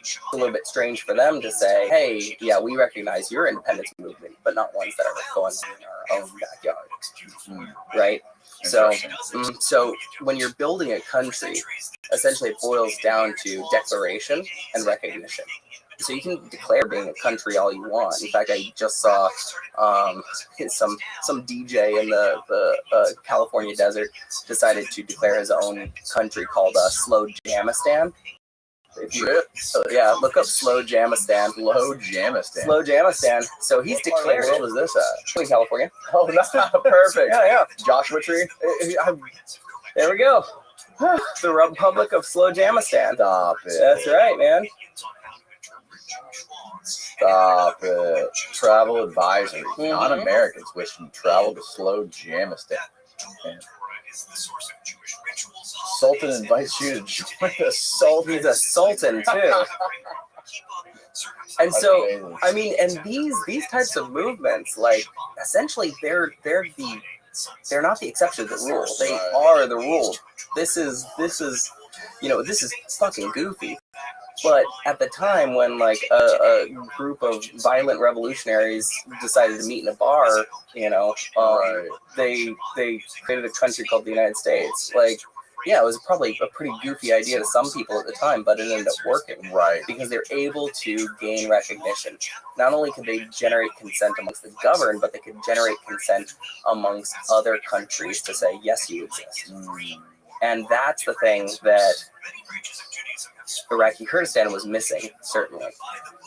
It's a little bit strange for them to say, hey, yeah, we recognize your independence movement, but not ones that are going on in our own backyard. Right? So when you're building a country, essentially it boils down to declaration and recognition. So you can declare being a country all you want. In fact, I just saw some DJ in the California desert decided to declare his own country called Slow Jamistan. Yeah, look up Slow Jamistan. Slow Jamistan. Slow Jamistan. So he's declared. What world is this at? In California. Oh, that's perfect. Yeah. Joshua Tree. There we go. The Republic of Slow Jamistan. Stop it. That's right, man. Stop it. Travel advisory. Non-Americans wishing to travel to Slow Jamistan. Sultan invites you to join the Sultan. He's a sultan too. And so, I mean, and these types of movements, like, essentially, they're not the exception to the rule. They are the rule. This is you know, this is fucking goofy. But at the time when like a group of violent revolutionaries decided to meet in a bar, you know, they created a country called the United States. Like, yeah, it was probably a pretty goofy idea to some people at the time, but it ended up working, right? Because they're able to gain recognition. Not only could they generate consent amongst the governed, but they could generate consent amongst other countries to say, yes, you exist. And that's the thing that Iraqi Kurdistan was missing, certainly.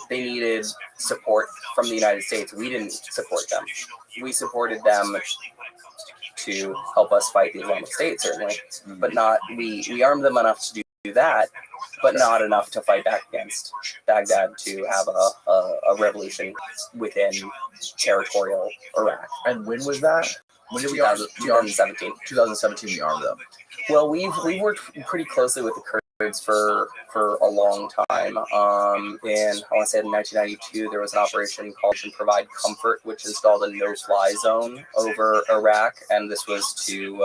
They needed support from the United States. We didn't support them. We supported them to help us fight the Islamic State, certainly, but not, we armed them enough to do that, but not enough to fight back against Baghdad to have a revolution within territorial Iraq. And when was that? When did we 2017. 2017 we armed them. Well, we've worked pretty closely with the Kurds for a long time. In, I want to say in 1992, there was an operation called Provide Comfort, which installed a no-fly zone over Iraq, and this was to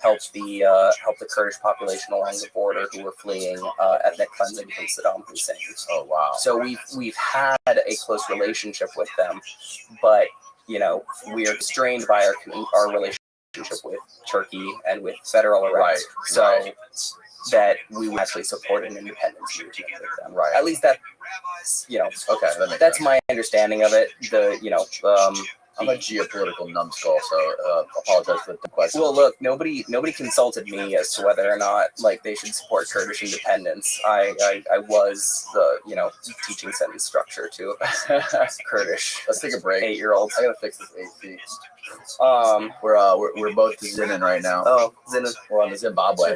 help the Kurdish population along the border who were fleeing ethnic cleansing from Saddam Hussein. Oh wow! So we've had a close relationship with them, but you know, we are constrained by our relationship relationship with Turkey and with federal arrest. Right. So that we would actually support an independence movement with them. Right. At least that, you know, Okay, that's my understanding of it. I'm a geopolitical numbskull, so apologize for the question. Well, look, nobody consulted me as to whether or not like they should support Kurdish independence. I was the teaching sentence structure to Kurdish. Let's take a break. 8-year-olds. I gotta fix this AC. We're both zinning right now. Oh, zinning. We're on the Zimbabwe.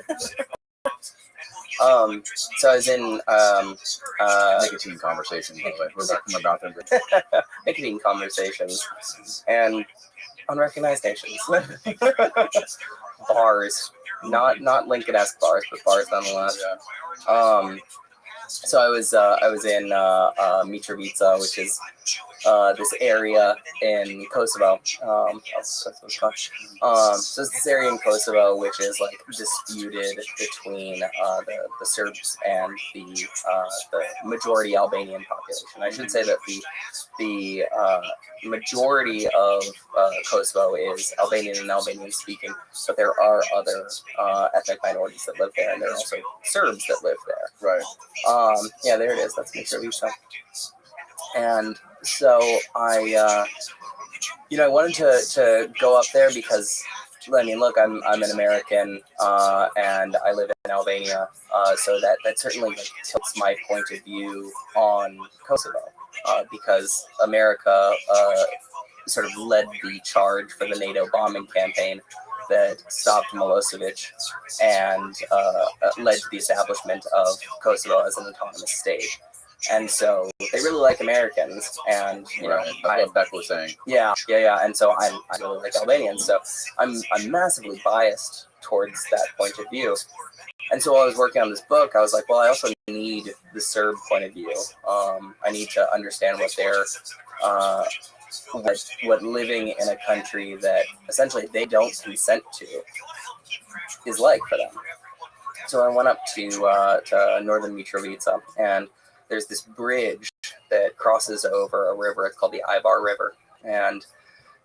So I was in Nicotine conversations, by the way. We're back from my bathroom. nicotine conversations and unrecognized nations. Bars, not Lincoln-esque bars, but bars nonetheless. Yeah. So I was in Mitrovica, which is this area in Kosovo. So it's this area in Kosovo which is like disputed between the Serbs and the majority Albanian population. I should say that the majority of Kosovo is Albanian and Albanian speaking, but there are other ethnic minorities that live there, and there are also Serbs that live there. Right. Yeah, there it is. That's Mitrovica. And so I wanted to go up there because, I mean, look, I'm an American and I live in Albania, so that certainly tilts my point of view on Kosovo because America sort of led the charge for the NATO bombing campaign that stopped Milosevic and led to the establishment of Kosovo as an autonomous state. And so they really like Americans, and That's what Beck was saying. Yeah. And so I really like Albanians, so I'm massively biased towards that point of view. And so while I was working on this book, I was like, well, I also need the Serb point of view. I need to understand what their what living in a country that essentially they don't consent to is like for them. So I went up to northern Mitrovica, and there's this bridge that crosses over a river. It's called the Ibar River, and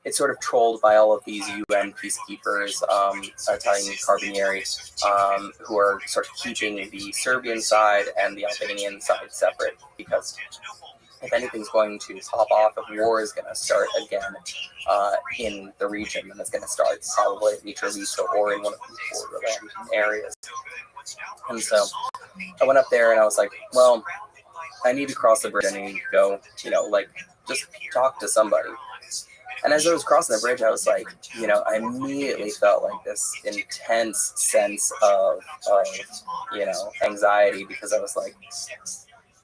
it's sort of trolled by all of these UN peacekeepers, Italian Carabinieri, who are sort of keeping the Serbian side and the Albanian side separate, because if anything's going to pop off, if war is going to start again in the region, then it's going to start probably at Mitrovica or in one of these borderland areas. And so I went up there and I was like, well, I need to cross the bridge. I need to go, just talk to somebody. And as I was crossing the bridge, I was like, I immediately felt like this intense sense of anxiety, because I was like,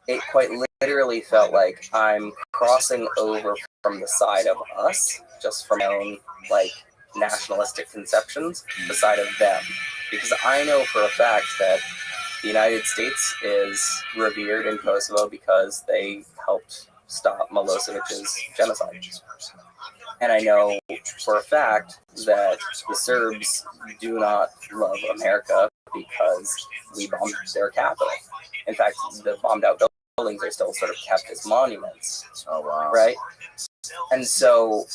it quite literally felt like I'm crossing over from the side of us, just from my own, nationalistic conceptions, the side of them. Because I know for a fact that the United States is revered in Kosovo because they helped stop Milosevic's genocide. And I know for a fact that the Serbs do not love America because we bombed their capital. In fact, the bombed out buildings are still sort of kept as monuments. Oh, wow. Right? And so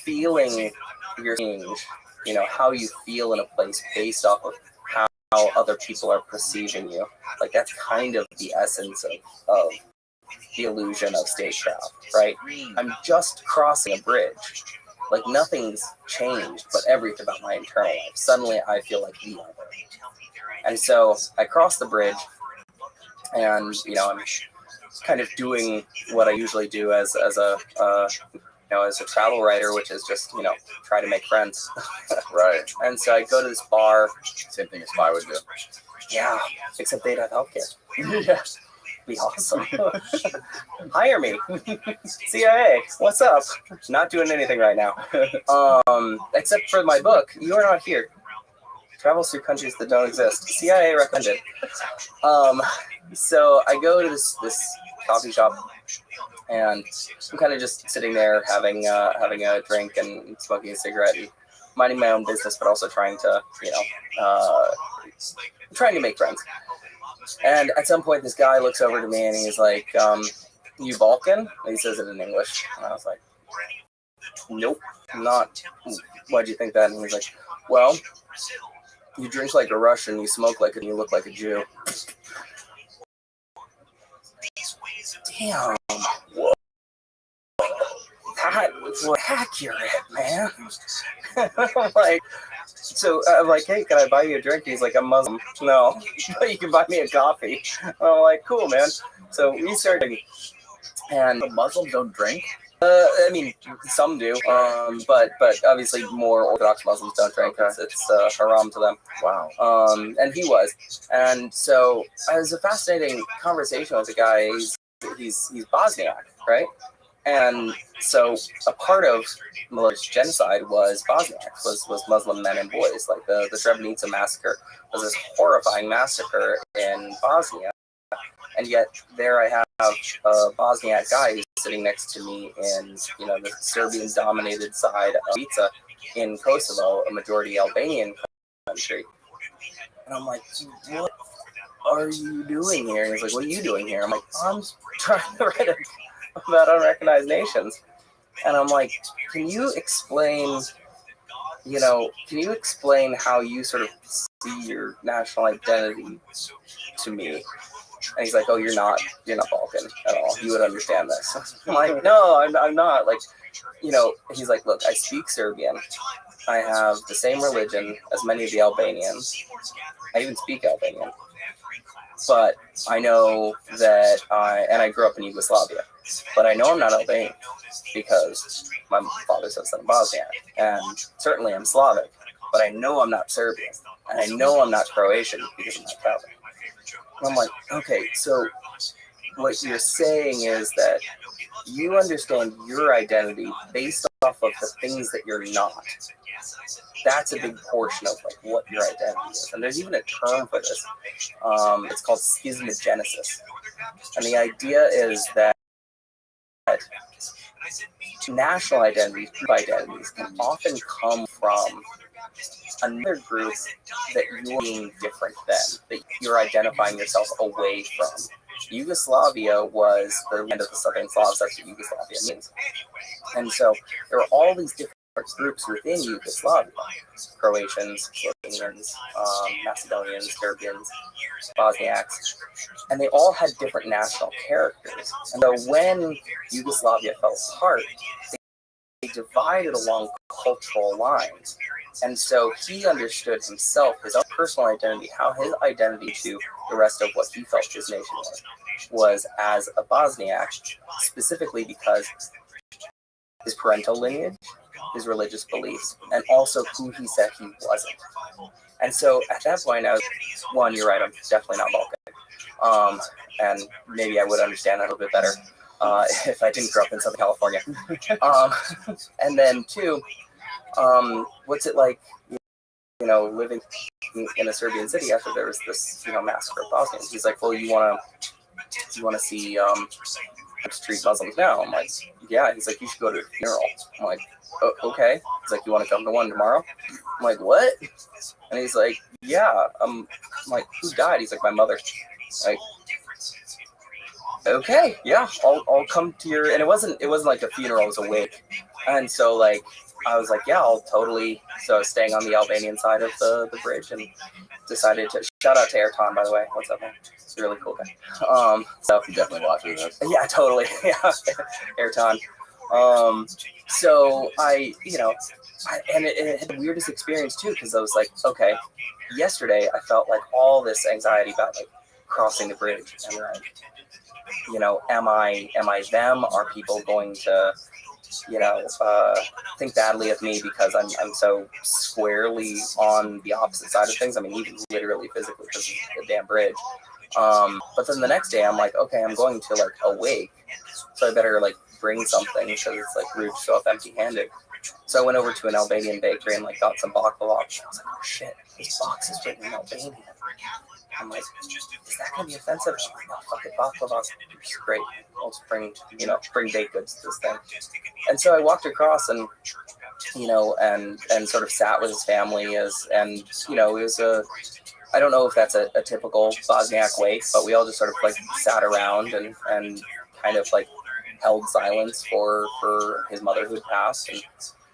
feeling your change, how you feel in a place based off of how other people are perceiving you, that's kind of the essence of the illusion of statecraft, right? I'm just crossing a bridge. Nothing's changed, but everything about my internal life. Suddenly I feel like the other. And so I cross the bridge, and I'm kind of doing what I usually do as a travel writer, which is just try to make friends. Right. And so I go to this bar. Same thing a spy would do. Yeah, except they'd have healthcare. Yeah. Be awesome. Hire me. CIA, what's up? Not doing anything right now. Except for my book, You Are Not Here. Travels through countries that don't exist. CIA recommended. So I go to this coffee shop, and I'm kind of just sitting there having a drink and smoking a cigarette and minding my own business, but also trying to make friends. And at some point, this guy looks over to me and he's like, "You Balkan?" And he says it in English. And I was like, nope, not. Why'd you think that? And he's like, well, you drink like a Russian, you smoke like you look like a Jew. Damn. Whoa. That was accurate, man. I'm like, so I'm like, hey, can I buy you a drink? He's like, I'm Muslim. No, but you can buy me a coffee. I'm like, cool, man. So we started, and The Muslims don't drink. I mean, some do, but obviously more Orthodox Muslims don't drink. It's haram to them. Wow. And he was, and so it was a fascinating conversation with a guy. He's Bosniak, right? And so a part of Miller's genocide was Bosniaks, was Muslim men and boys. Like the Srebrenica massacre was this horrifying massacre in Bosnia. And yet there I have a Bosniak guy who's sitting next to me in, the Serbian-dominated side of Ica in Kosovo, a majority Albanian country. And I'm like, what are you doing here? And he's like, what are you doing here? I'm like, I'm trying to write about unrecognized nations. And I'm like, can you explain how you sort of see your national identity to me? And he's like, oh, you're not Balkan at all. You would understand this. I'm like, no, I'm not. Like, he's like, look, I speak Serbian. I have the same religion as many of the Albanians. I even speak Albanian. But I know that I grew up in Yugoslavia. But I know I'm not Albanian because my father says that I'm Bosniak. And certainly I'm Slavic. But I know I'm not Serbian. And I know I'm not Croatian because I'm not Catholic. I'm like, okay, so what you're saying is that you understand your identity based off of the things that you're not. That's a big portion of like what your identity is. And there's even a term for this. It's called schismogenesis. And the idea is that national identities, group identities, can often come from another group that you're being different than, that you're identifying yourself away from. Yugoslavia was the land of the Southern Slavs. That's what Yugoslavia means. And so there are all these different groups within Yugoslavia: Croatians, Slovenians, Macedonians, Serbians, Bosniaks, and they all had different national characters. And so when Yugoslavia fell apart, they divided along cultural lines. And so he understood himself, his own personal identity, how his identity to the rest of what he felt his nation was as a Bosniak, specifically because his parental lineage, his religious beliefs, and also who he said he wasn't. And so at that point, I was, one, you're right, I'm definitely not Balkan. And maybe I would understand that a little bit better if I didn't grow up in Southern California. And then two, what's it like, living in a Serbian city after there was this, massacre of Bosnians? He's like, well, you want to see street Muslims now? I'm like, yeah. He's like, you should go to a funeral. I'm like, okay. He's like, you want to come to one tomorrow? I'm like, what? And he's like, yeah. I'm like, who died? He's like, my mother. Like, okay, yeah, I'll come to your, and it wasn't like a funeral, it was a wake. And so like I was like, yeah, I'll totally. So I was staying on the Albanian side of the bridge and decided to shout out to Ayrton, by the way. What's up, man? He's a really cool guy. So You definitely watches this. yeah, totally. Yeah, Ayrton. So and it had the weirdest experience too, because I was like, okay, yesterday I felt like all this anxiety about like crossing the bridge and like, am I them? Are people going to, think badly of me because I'm so squarely on the opposite side of things? I mean, even literally physically because of the damn bridge. But then the next day I'm like, okay, I'm going to like a wake, so I better like bring something because it's like rude to show up empty-handed. So I went over to an Albanian bakery and like got some baklava. I was like, oh shit, this box is written in Albanian. I'm like, is that gonna be offensive? I'm like, no, fuck it, baklava is great. I'll just bring baked goods to this thing. And so I walked across and and sort of sat with his family it was I don't know if that's a typical Bosniak wake, but we all just sort of like sat around and kind of like held silence for his mother who had passed. And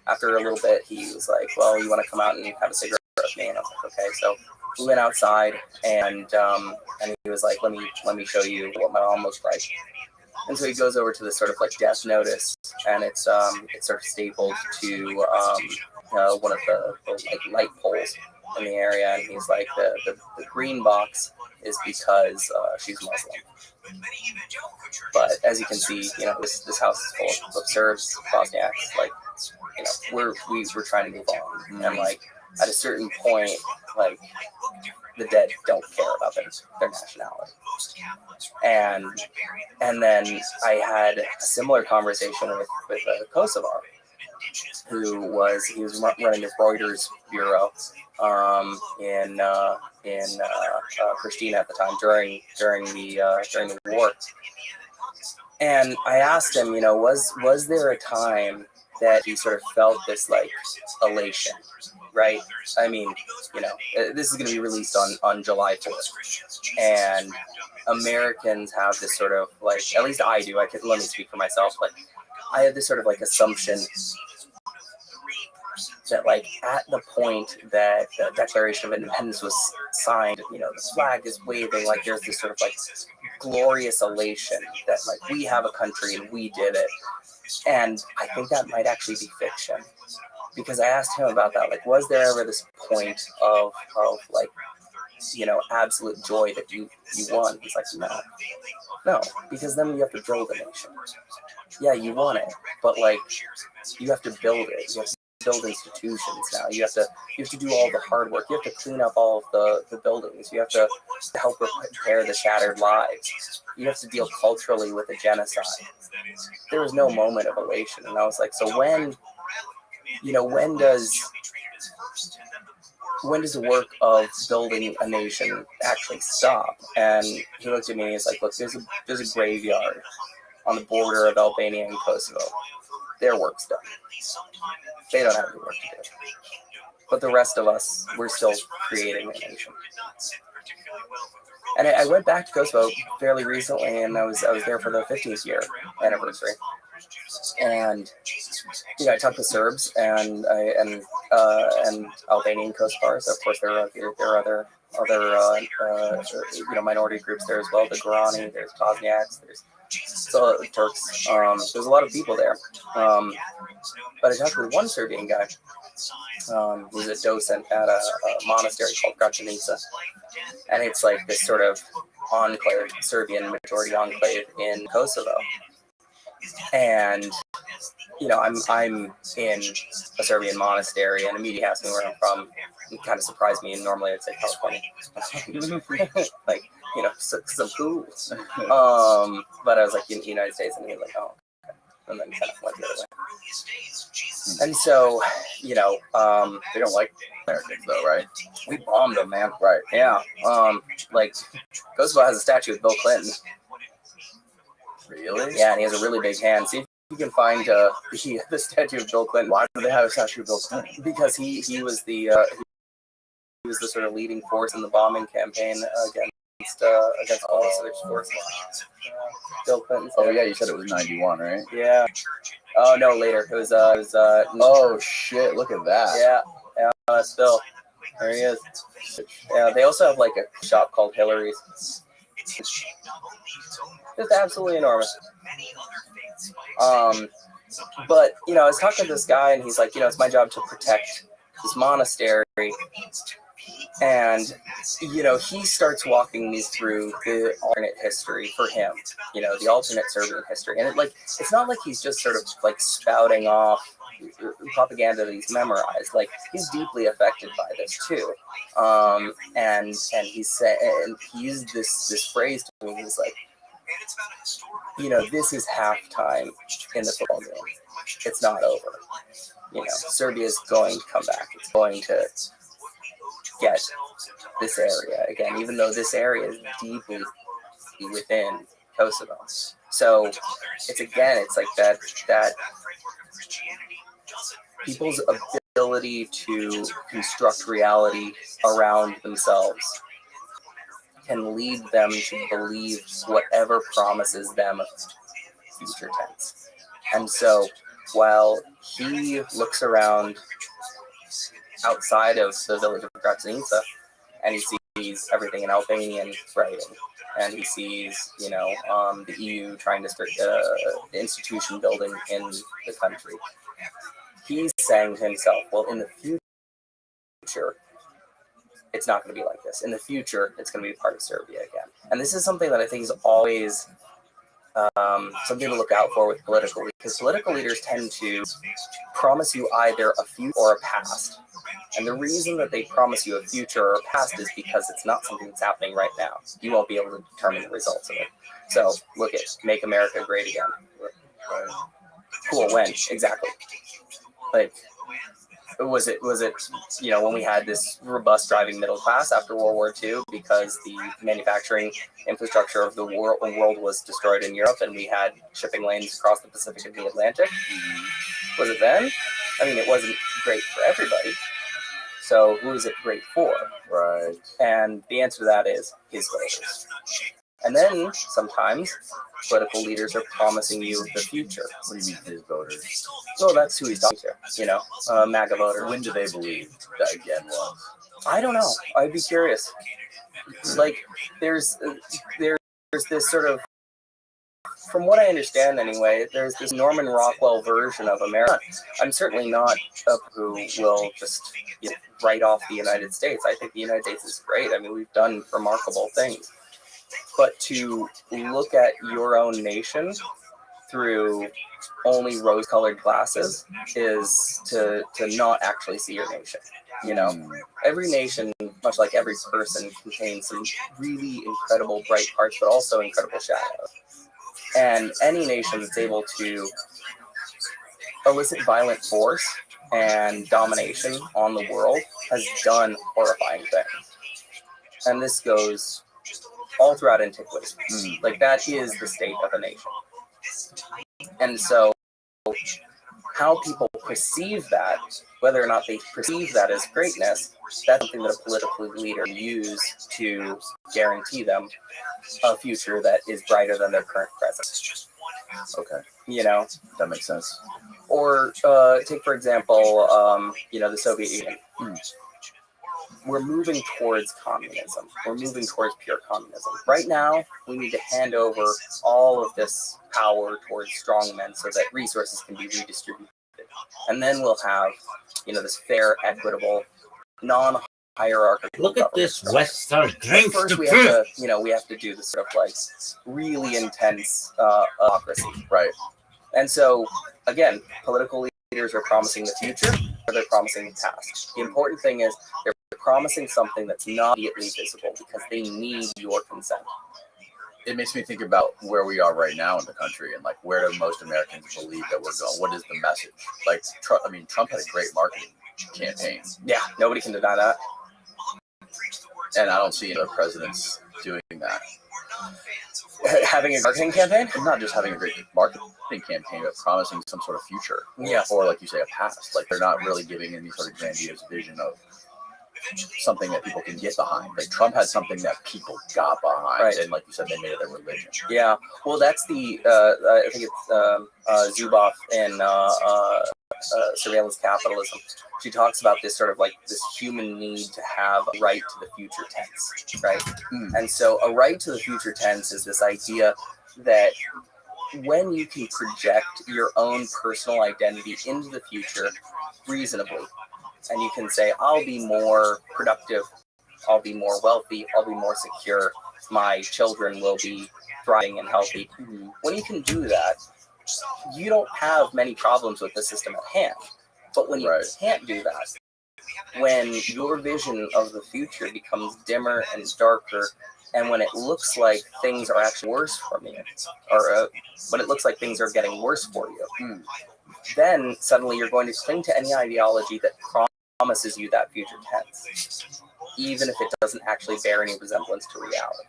after a little bit, he was like, well, you want to come out and have a cigarette with me? And I was like, okay. So we went outside, and he was like, let me show you what my mom looks like. And so he goes over to this sort of like death notice, and it's sort of stapled to one of the like light poles in the area, and he's like, the green box is because she's Muslim. But as you can see, this house is full of Serbs, Bosniaks. Like, we're trying to move on, and like at a certain point, like the dead don't care about their nationality. And then I had a similar conversation with a Kosovar who was running this Reuters bureau in Pristina at the time during the war. And I asked him, was there a time that he sort of felt this like elation, right? I mean, this is going to be released on July 4th, and Americans have this sort of like, at least I do. Let me speak for myself. Like, I had this sort of like assumption that like at the point that the Declaration of Independence was signed, the flag is waving, like there's this sort of like glorious elation that like we have a country and we did it. And I think that might actually be fiction, because I asked him about that. Like, was there ever this point of like, absolute joy that you won? He's like, no, because then you have to build a nation. Yeah, you won it, but like you have to build it. You have to build institutions now. You have to do all the hard work. You have to clean up all of the buildings. You have to help repair the shattered lives. You have to deal culturally with the genocide. There was no moment of elation. And I was like, so when does the work of building a nation actually stop? And he looked at me and he's like, look, there's a graveyard on the border of Albania and Kosovo. Their work's done. They don't have any work to do. But the rest of us, we're still creating a nation. And I went back to Kosovo fairly recently, and I was there for the 50th year anniversary. And I talked to Serbs and Albanian Kosovars. Of course, there are other minority groups there as well. The Gorani, there's Bosniaks, there's Turks. There's a lot of people there. But I talked with one Serbian guy. Who's a docent at a monastery called Gračanica. And it's like this sort of enclave, Serbian majority enclave in Kosovo. And I'm in a Serbian monastery, and immediately asked me where I'm from. It kind of surprised me, and normally I'd say California. Like, some cool. But I was like, in the United States, and he was like, oh. And then kind of went the other way. And so, they don't like Americans though, right? We bombed them, man. Right. Yeah. Like, Kosovo has a statue of Bill Clinton. Really? Yeah, and he has a really big hand. See if you can find the statue of Bill Clinton. Why do they have a statue of Bill Clinton? Because he was the sort of leading force in the bombing campaign against all the other forces. Bill Clinton. Oh yeah, you said it was 91, right? Yeah. Oh no, later. It was oh shit! Look at that. Yeah. That's Bill. There he is. Yeah. They also have like a shop called Hillary's. Just absolutely enormous. But I was talking to this guy, and he's like, it's my job to protect this monastery. And, he starts walking me through the alternate history for him, the alternate Serbian history. And it's not like he's just sort of like spouting off propaganda that he's memorized. Like, he's deeply affected by this too. And he said, and he used this phrase to me. He's like, this is halftime in the football game. It's not over. Serbia is going to come back. It's going to get this area again, even though this area is deeply within Kosovo. So it's like that people's ability to construct reality around themselves can lead them to believe whatever promises them future tense. And so while he looks around outside of the village of Gracanica and he sees everything in Albanian writing, and he sees, the EU trying to start the institution building in the country, he's saying to himself, well, in the future, it's not going to be like this. In the future, it's going to be part of Serbia again. And this is something that I think is always something to look out for with political leaders, because political leaders tend to promise you either a future or a past. And the reason that they promise you a future or a past is because it's not something that's happening right now. You won't be able to determine the results of it. So look at Make America Great Again. Cool, when? Exactly. Like, was it when we had this robust driving middle class after World War II because the manufacturing infrastructure of the world was destroyed in Europe and we had shipping lanes across the Pacific and the Atlantic? Was it then? I mean, it wasn't great for everybody. So who is it great for? Right. And the answer to that is his voters. And then sometimes political leaders are promising you the future. What do you mean his voters? Well, that's who he's talking to, MAGA voters. When do they believe that again was? I don't know. I'd be curious. Like, there's this sort of, from what I understand anyway, there's this Norman Rockwell version of America. I'm certainly not who will just write off the United States. I think the United States is great. I mean, we've done remarkable things. But to look at your own nation through only rose-colored glasses is to not actually see your nation. Every nation, much like every person, contains some really incredible bright parts, but also incredible shadows. And any nation that's able to elicit violent force and domination on the world has done horrifying things. And this goes all throughout antiquity. Like, that is the state of a nation. And so how people perceive that, whether or not they perceive that as greatness, that's something that a political leader use to guarantee them a future that is brighter than their current present. Okay. That makes sense. Or take, for example, the Soviet Union. We're moving towards communism. We're moving towards pure communism. Right now, we need to hand over all of this power towards strongmen so that resources can be redistributed. And then we'll have, this fair, equitable, non-hierarchical Look at this Western drinks. First, we have to, we have to do this sort of like really intense democracy. Right. And so, again, political leaders are promising the future, or they're promising the past. The important thing is they're promising something that's not immediately visible because they need your consent. It makes me think about where we are right now in the country and like where do most Americans believe that we're going? What is the message? Like, Trump had a great marketing campaign. Yeah, nobody can deny that. And I don't see other presidents doing that. Having a marketing campaign? Not just having a great marketing campaign, but promising some sort of future. Yeah. Or like you say, a past. Like, they're not really giving any sort of grandiose vision of something that people can get behind. Like, Trump had something that people got behind, right. And like you said, they made it their religion. Yeah, well, that's the I think it's Zuboff in Surveillance Capitalism. She talks about this sort of like this human need to have a right to the future tense, right? And so a right to the future tense is this idea that when you can project your own personal identity into the future reasonably, and you can say, I'll be more productive, I'll be more wealthy, I'll be more secure, my children will be thriving and healthy. When you can do that, you don't have many problems with the system at hand. But when you can't do that, when your vision of the future becomes dimmer and darker, and when it looks like things are actually worse for you, or when it looks like things are getting worse for you, then suddenly you're going to cling to any ideology that promises you that future tense, even if it doesn't actually bear any resemblance to reality.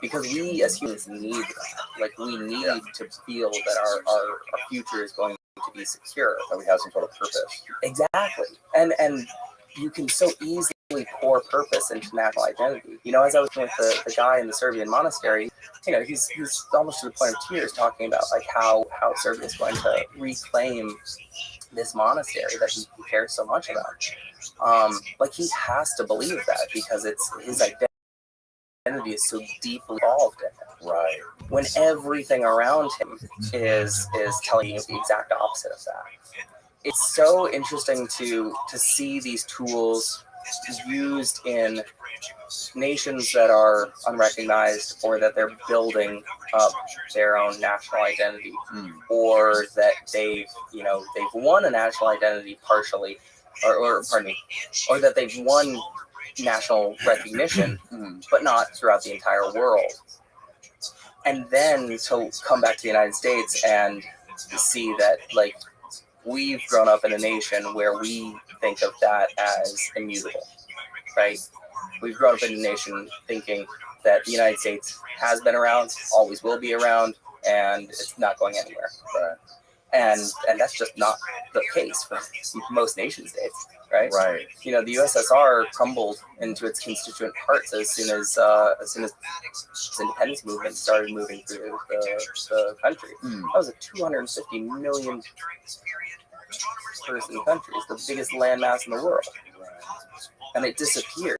Because we as humans need that. Like, we need to feel that our future is going to be secure. That we have some sort of purpose. Exactly. And you can so easily pour purpose into national identity. You know, as I was with the guy in the Serbian monastery, you know, he's almost to the point of tears talking about like how Serbia is going to reclaim this monastery that he cares so much about. Like he has to believe that because it's his identity is so deeply involved in it. Right. When everything around him is telling you the exact opposite of that. It's so interesting to see these tools used in nations that are unrecognized or that they're building up their own national identity, or that they've won a national identity partially, or that they've won national recognition, but not throughout the entire world. And then to come back to the United States and see that, like, we've grown up in a nation where we think of that as immutable, right? We've grown up in a nation thinking that the United States has been around, always will be around, and it's not going anywhere. Right. And that's just not the case for most nation states, right? Right. You know, the USSR crumbled into its constituent parts as soon as its independence movement started moving through the country. That was a 250 million person country. It's the biggest landmass in the world, and it disappeared.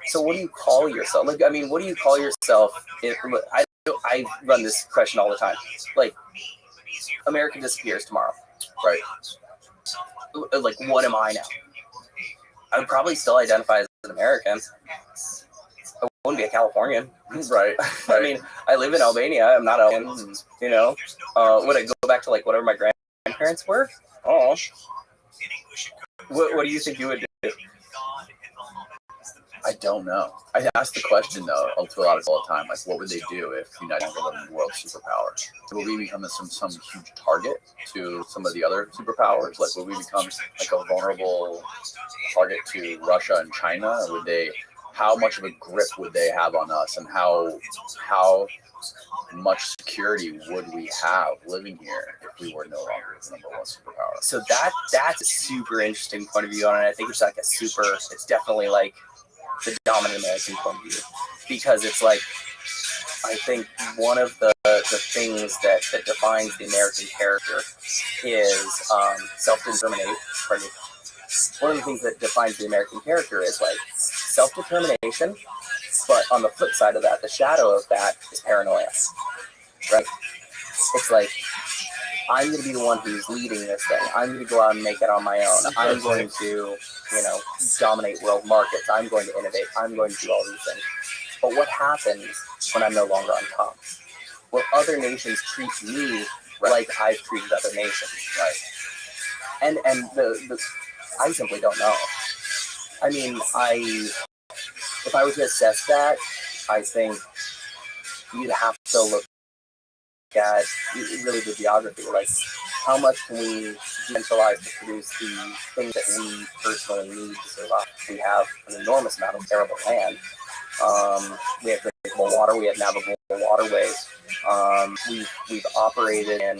So what do you call yourself? Like, I mean, what do you call yourself? I run this question all the time. Like, America disappears tomorrow, right? Like, what am I now? I would probably still identify as an American. I wouldn't be a Californian, right? I mean, I live in Albania. I'm not Albanian, you know. Would I go back to like whatever my grandparents were? Oh, what do you think you would do? I don't know. I ask the question though to a lot of people all the time, like, what would they do if the United States was a world superpower? Would we become some huge target to some of the other superpowers? Like, would we become like a vulnerable target to Russia and China? Would they? How much of a grip would they have on us, and how much security would we have living here if we were no longer the number one superpower? So that's a super interesting point of view on it. I think it's like it's definitely like the dominant American point of view, because it's like, I think one of the things that defines the American character is self-determination. One of the things that defines the American character is like self-determination, but on the flip side of that, the shadow of that is paranoia, right? It's like, I'm going to be the one who's leading this thing. I'm going to go out and make it on my own. I'm going to, dominate world markets. I'm going to innovate. I'm going to do all these things. But what happens when I'm no longer on top? Well, other nations treat me like I've treated other nations, right? And I simply don't know. I mean, if I were to assess that, I think you'd have to look at really the geography, like how much can we decentralize to produce the things that we personally need to survive. We have an enormous amount of arable land. We have drinkable water. We have navigable waterways. We've operated in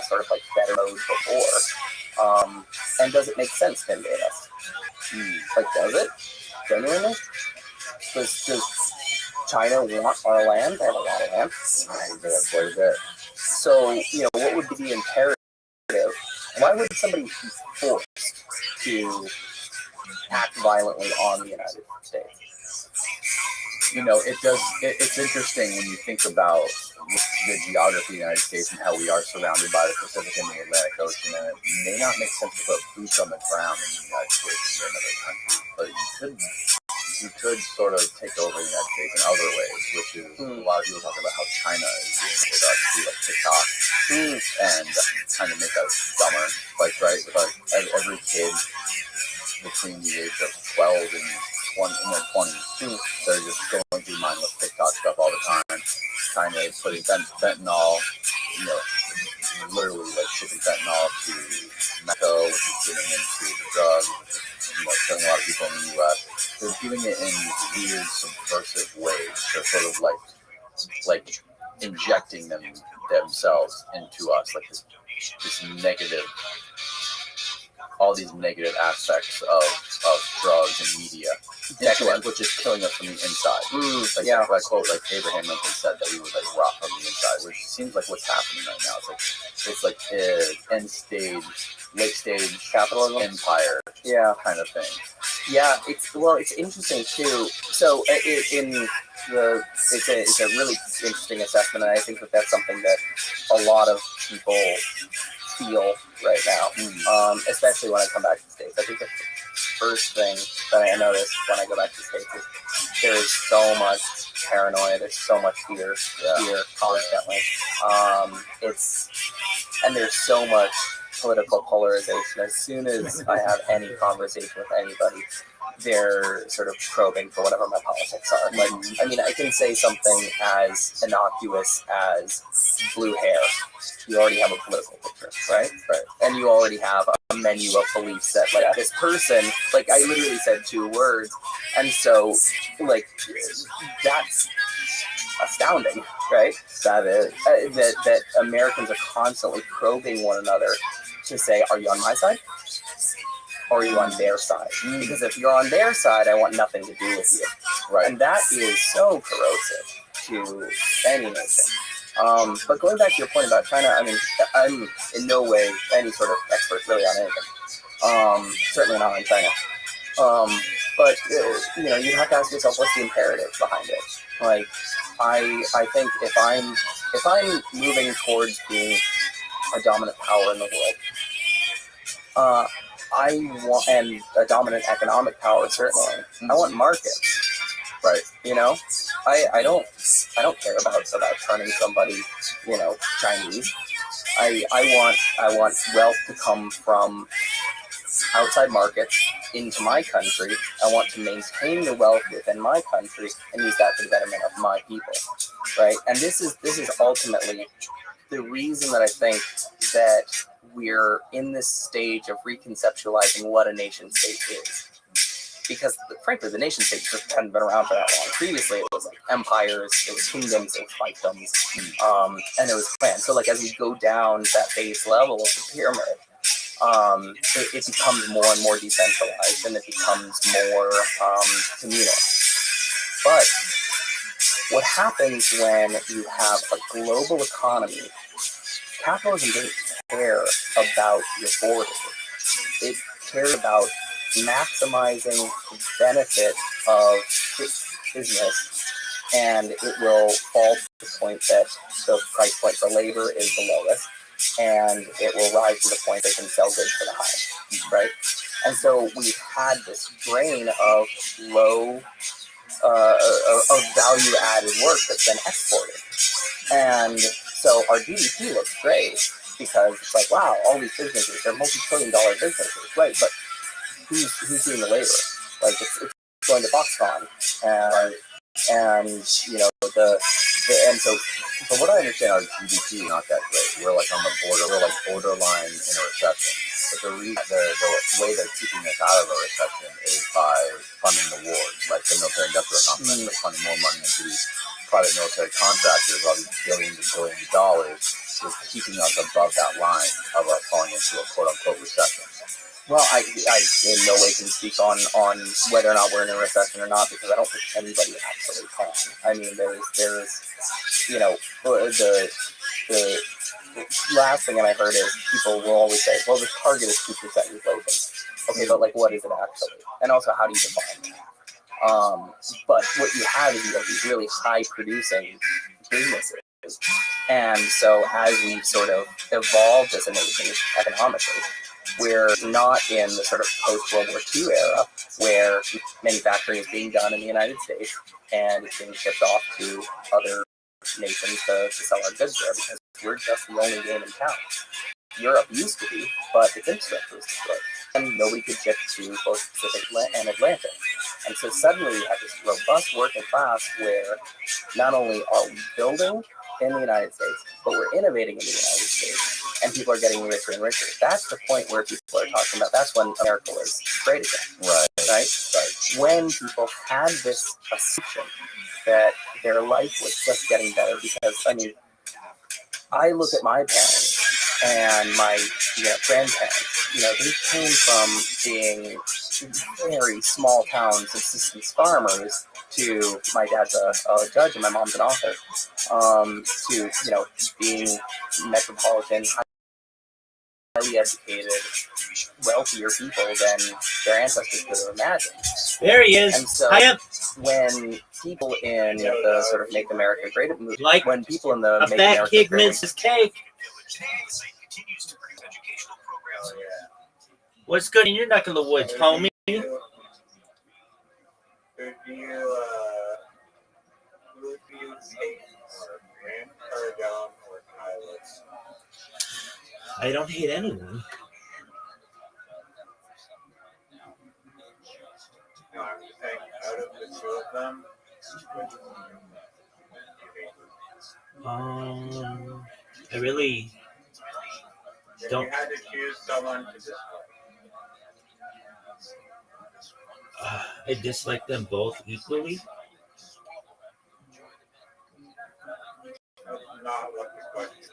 sort of like better mode before. And does it make sense to invade us? Like, does it? Genuinely? Does China want our land? They have a lot of land. That's what it is. So, what would be the imperative? Why would somebody be forced to act violently on the United States? It's interesting when you think about the geography of the United States and how we are surrounded by the Pacific and the Atlantic Ocean, and it may not make sense to put boots on the ground in the United States or another country, but you could sort of take over the United States in other ways, which is a lot of people talk about how China is doing with us through like TikTok and trying to make us dumber. Like, right, with like every kid between the age of 12 and 20 in their 20s, they're just going through mindless TikTok stuff all the time. China is putting fentanyl, literally like shipping fentanyl to Mexico, which is getting into the drugs, killing a lot of people in the U.S. They're doing it in these weird, subversive ways. They're sort of like injecting themselves into us, like this negative all these negative aspects of drugs and media, which is killing us from the inside. Like, Yeah. I quote, like Abraham Lincoln said that we would like rot from the inside, which seems like what's happening right now. It's like end stage, late stage Capitalism? empire, Yeah. kind of thing. Yeah, it's interesting too. So it's a really interesting assessment, and I think that's something that a lot of people feel right now, especially when I come back to the States. I think the first thing that I notice when I go back to the States is there is so much paranoia, there's so much fear constantly. And there's so much political polarization. As soon as I have any conversation with anybody, they're sort of probing for whatever my politics are. Like, I mean, I can say something as innocuous as blue hair. You already have a political picture, right? Right. And you already have a menu of beliefs that, like, this person, like, I literally said 2 words. And so, like, that's astounding, right? That is. That Americans are constantly probing one another to say, are you on my side? Or are you on their side? Because if you're on their side, I want nothing to do with you. Right. And that is so corrosive to any nation. But going back to your point about China, I mean, I'm in no way any sort of expert really on anything. Certainly not on China. But you know, you have to ask yourself, what's the imperative behind it? Like, I think if I'm moving towards being a dominant power in the world, I want, and a dominant economic power certainly. I want markets, right? You know, I don't care about turning somebody, you know, Chinese. I want wealth to come from outside markets into my country. I want to maintain the wealth within my country and use that for the betterment of my people, right? And this is ultimately the reason that I think that we're in this stage of reconceptualizing what a nation state is. Because, frankly, the nation state just hadn't been around for that long. Previously, it was like empires, it was kingdoms, it was fiefdoms, and it was clans. So, like, as we go down that base level of the pyramid, it becomes more and more decentralized, and it becomes more communal. But what happens when you have a global economy? Capitalism doesn't care about your borders. It cares about maximizing the benefit of its business, and it will fall to the point that the price point for labor is the lowest, and it will rise to the point they can sell goods for the highest, right? And so we've had this drain of low, of value-added work that's been exported. And so our GDP looks great because it's like, wow, all these businesses, they're multi-trillion-dollar businesses, right? But who's doing the labor? Like, it's going to Foxconn, and you know, and so from what I understand, our GDP is not that great. We're like on the border. We're like borderline in a recession. But the way they're keeping us out of a recession is by funding the wars, like the military-industrial complex, like funding more money into these private military contractors, all these billions and billions of dollars, is keeping us above that line of us falling into a quote-unquote recession. Well, I in no way can speak on whether or not we're in a recession or not, because I don't think anybody actually can. I mean, there's you know, the last thing that I heard is people will always say, well, the target is 2% inflation. Okay, but like, what is it actually? And also, how do you define that? But what you have is you have these really high producing businesses. And so as we've sort of evolved as a nation economically, we're not in the sort of post-World War II era where manufacturing is being done in the United States and it's being shipped off to other nations to sell our goods there, because we're just the only game in town. Europe used to be, but its infrastructure was destroyed. And nobody could ship to both Pacific and Atlantic. And so suddenly we have this robust working class where not only are we building in the United States, but we're innovating in the United States, and people are getting richer and richer. That's the point where people are talking about, that's when America was great again. Right. When people had this assumption that their life was just getting better, because, I mean, I look at my parents and my grandparents, they came from being very small town subsistence farmers to my dad's a judge and my mom's an author, to being metropolitan, highly educated, wealthier people than their ancestors could have imagined. There he is. And so when people in the sort of Make America Great movement, like when people in the a Make fat America kid Great misses cake. What's good in your neck of the woods, homie? I don't hate anyone. No, I'm just saying, out of the two of them, I really don't. If you had to choose someone to dislike, I dislike them both equally. that's not what the question is.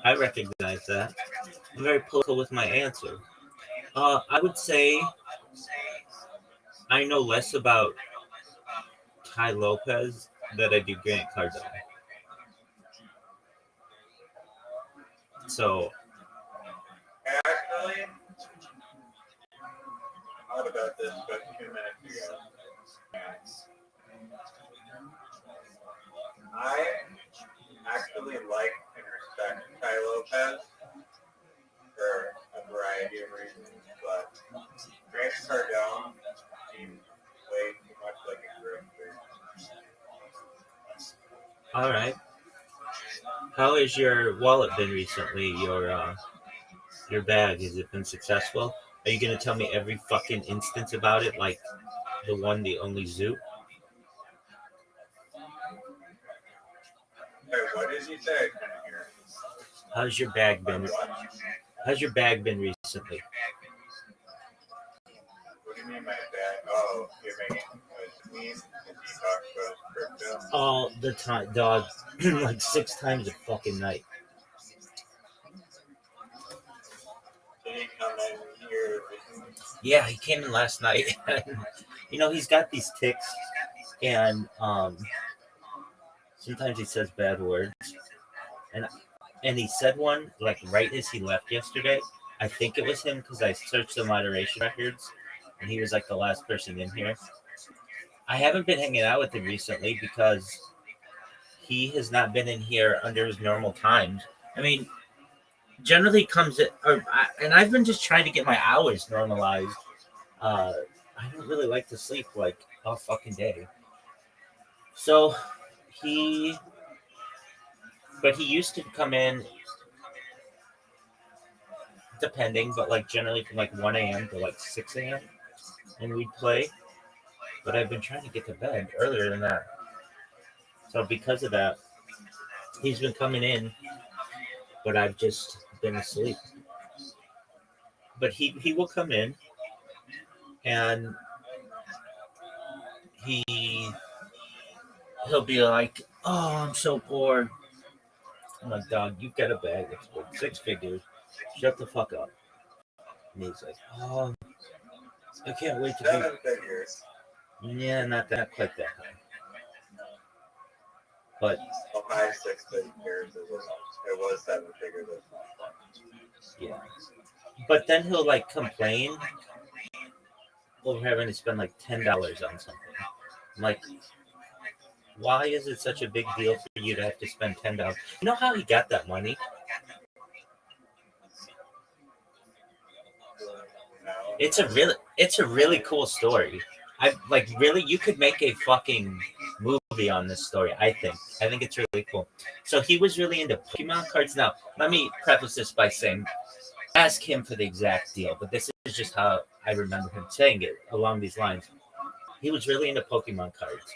I recognize that. I'm very political with my answer. I would say I know less about Ty Lopez than I do Grant Cardone. So Actually, I thought about this about 2 minutes ago. I actually like and respect Ty Lopez for a variety of reasons, but Grant Cardone seems way too much like a grifter. all right. How has your wallet been recently? Your bag, has it been successful? Are you gonna tell me every fucking instance about it, like the one, the only zoo? Hey, what did you say? I couldn't hear. How's your bag been? How's your bag been recently? What do you mean by that? Oh, you're making me if you talk about crypto. All the time, dog. Like 6 times a fucking night. Did he come in here recently? Yeah, he came in last night. He's got these tics, and sometimes he says bad words, and he said one like right as he left yesterday. I think it was him because I searched the moderation records, and he was like the last person in here. I haven't been hanging out with him recently because he has not been in here under his normal times. I mean, generally comes at, and I've been just trying to get my hours normalized. I don't really like to sleep like all fucking day. So he used to come in, depending, but like generally from like 1 a.m. to like 6 a.m. and we'd play. But I've been trying to get to bed earlier than that. So because of that, he's been coming in, but I've just been asleep. But he will come in, and he'll be like, "Oh, I'm so bored." I'm like, "Dog, you've got a bag that's worth 6 figures. Shut the fuck up." And he's like, "Oh, I can't wait to 7 figures. Yeah, not that quite that high. But Well, high 6 figures. It was 7 figures. yeah. But then he'll like complain over having to spend like $10 on something. I'm like, why is it such a big deal for you to have to spend $10? You know how he got that money? It's a really cool story. You could make a fucking movie on this story. I think it's really cool. So he was really into Pokemon cards. Now, let me preface this by saying, ask him for the exact deal, but this is just how I remember him saying it along these lines. He was really into Pokemon cards,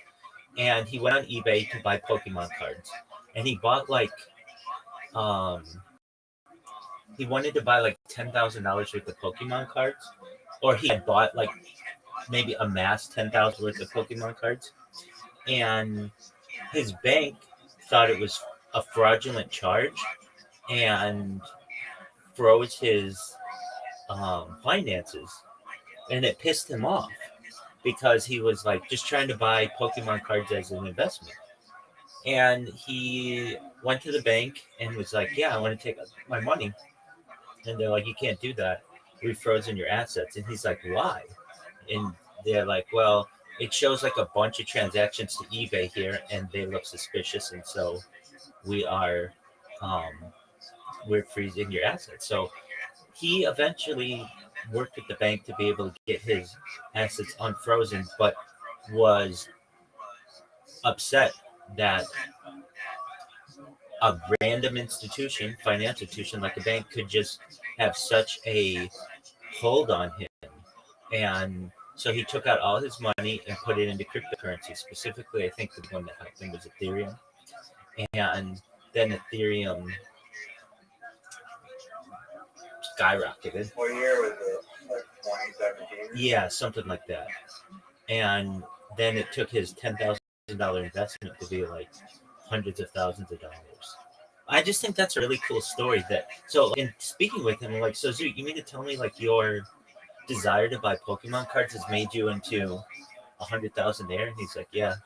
and he went on eBay to buy Pokemon cards, and he bought he wanted to buy like $10,000 worth of Pokemon cards, or he had bought like maybe amassed $10,000 worth of Pokemon cards, and his bank thought it was a fraudulent charge and froze his finances, and it pissed him off because he was like just trying to buy Pokemon cards as an investment. And he went to the bank and was like, "Yeah, I want to take my money." And they're like, "You can't do that. We've frozen your assets." And he's like, "Why?" And they're like, "Well, it shows like a bunch of transactions to eBay here, and they look suspicious, and so we are, um, we're freezing your assets." So he eventually worked with the bank to be able to get his assets unfrozen, but was upset that a random institution, financial institution like a bank, could just have such a hold on him. And so he took out all his money and put it into cryptocurrency. Specifically, I think the one that helped him was Ethereum. And then Ethereum skyrocketed. What year was it? Like 2017? Yeah, something like that. And then it took his $10,000 investment to be like hundreds of thousands of dollars. I just think that's a really cool story. That so in speaking with him, I'm like, "So Zoot, you mean to tell me like your desire to buy Pokemon cards has made you into 100,000 there?" And he's like, "Yeah,"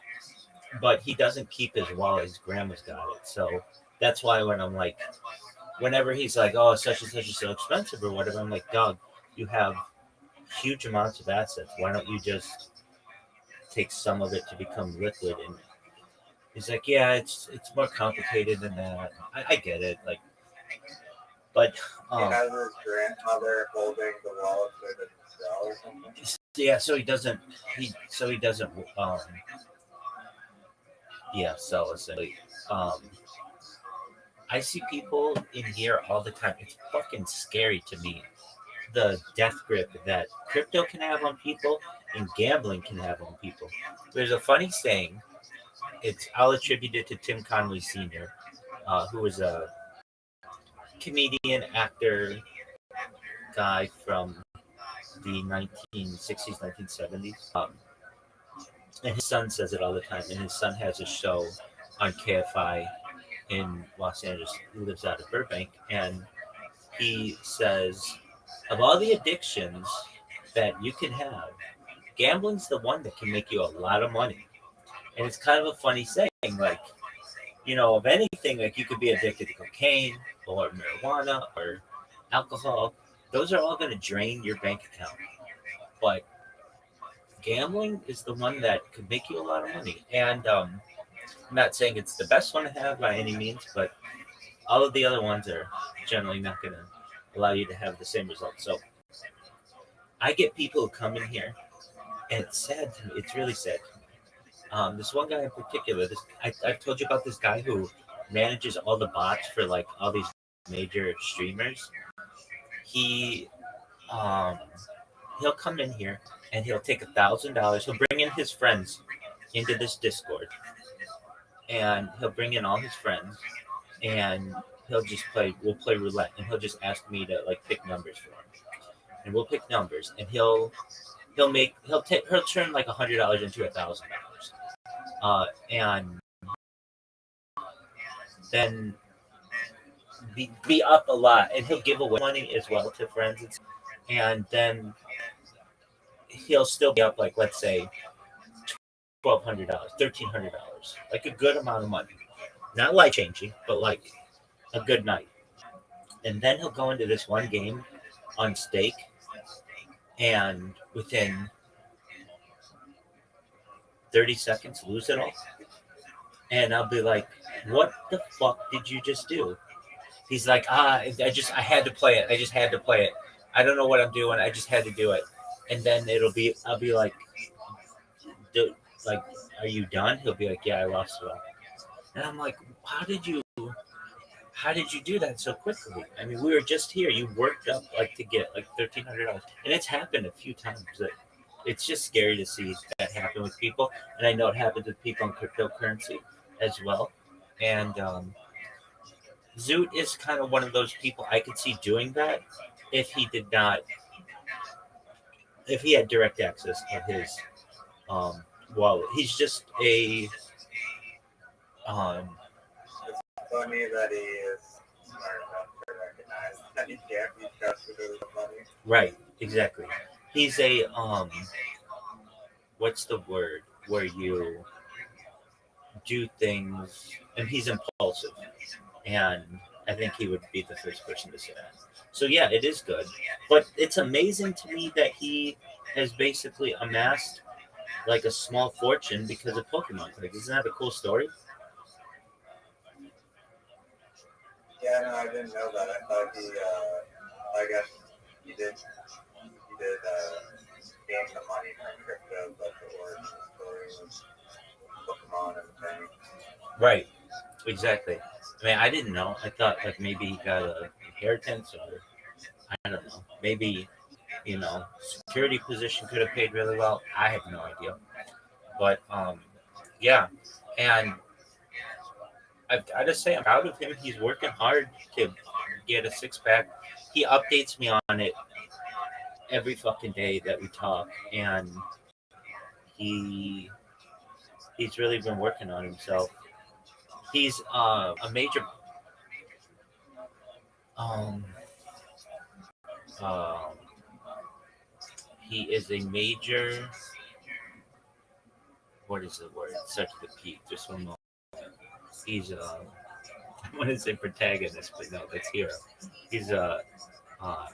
but he doesn't keep his wallet. His grandma's got it, so that's why when I'm like, whenever he's like, "Oh, such and such is so expensive" or whatever, I'm like, "Dog, you have huge amounts of assets. Why don't you just take some of it to become liquid?" And he's like, "Yeah, it's more complicated than that." I get it, like, but He has his grandmother holding the wallet so it doesn't sell or something. yeah, so he doesn't sell essentially. I see people in here all the time. It's fucking scary to me, the death grip that crypto can have on people and gambling can have on people. There's a funny saying. I'll attribute it to Tim Connolly Sr., who was a comedian, actor, guy from the 1960s, 1970s. And his son says it all the time. And his son has a show on KFI in Los Angeles. He lives out of Burbank. And he says, of all the addictions that you can have, gambling's the one that can make you a lot of money. And it's kind of a funny saying, like, of anything, like you could be addicted to cocaine or marijuana or alcohol. Those are all going to drain your bank account. But gambling is the one that could make you a lot of money. And I'm not saying it's the best one to have by any means, but all of the other ones are generally not going to allow you to have the same results. So I get people who come in here, and it's sad to me. It's really sad. This one guy in particular, I've told you about this guy who manages all the bots for like all these major streamers. He'll come in here and he'll take $1,000. He'll bring in his friends into this Discord, and he'll bring in all his friends, and he'll just we'll play roulette, and he'll just ask me to like pick numbers for him, and we'll pick numbers, and he'll turn like $100 into $1,000, and then be up a lot, and he'll give away money as well to friends, and then he'll still be up, like, let's say $1,200, $1,300, like a good amount of money, not life changing, but like a good night. And then he'll go into this one game on stake, and within 30 seconds lose it all. And I'll be like, "What the fuck did you just do?" He's like, I had to play it. I just had to play it. I don't know what I'm doing. I just had to do it. And then I'll be like, "Are you done?" He'll be like, "Yeah, I lost it all." And I'm like, how did you do that so quickly? I mean, we were just here. You worked up like to get like $1,300. And it's happened a few times. It's just scary to see that happen with people. And I know it happens with people in cryptocurrency as well. And Zoot is kind of one of those people I could see doing that if he had direct access to his wallet. He's just a It's funny that he is smart enough to recognize And he can't be trusted with money. Right, exactly. He's a what's the word where you do things, and he's impulsive, and I think he would be the first person to say that. So yeah, it is good, but it's amazing to me that he has basically amassed like a small fortune because of Pokemon cards. Isn't that a cool story? Yeah, no, I didn't know that. I thought I guess he did gain the money from crypto, but the origin story was Pokemon and thing. Right, exactly. I mean, I didn't know. I thought like maybe he got a inheritance, or I don't know. Maybe security position could have paid really well. I have no idea. But yeah, and I've got to say I'm proud of him. He's working hard to get a six pack. He updates me on it every fucking day that we talk, and he he's really been working on himself. He's a major um um he is a major, what is the word? Such the peak. Just one more. He's I want to say protagonist, but no, that's hero. He's a uh,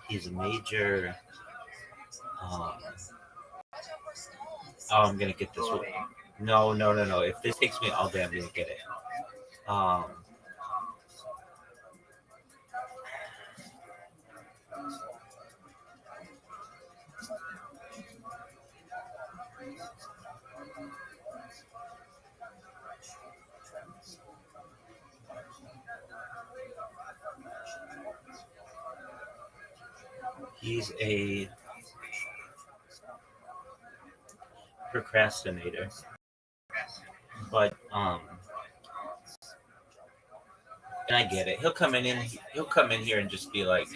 he's a major. Um, I'm gonna get this one. No, no, no, no. If this takes me all day, I'm gonna get it. Um, he's a procrastinator, but and I get it. He'll come in here and just be like,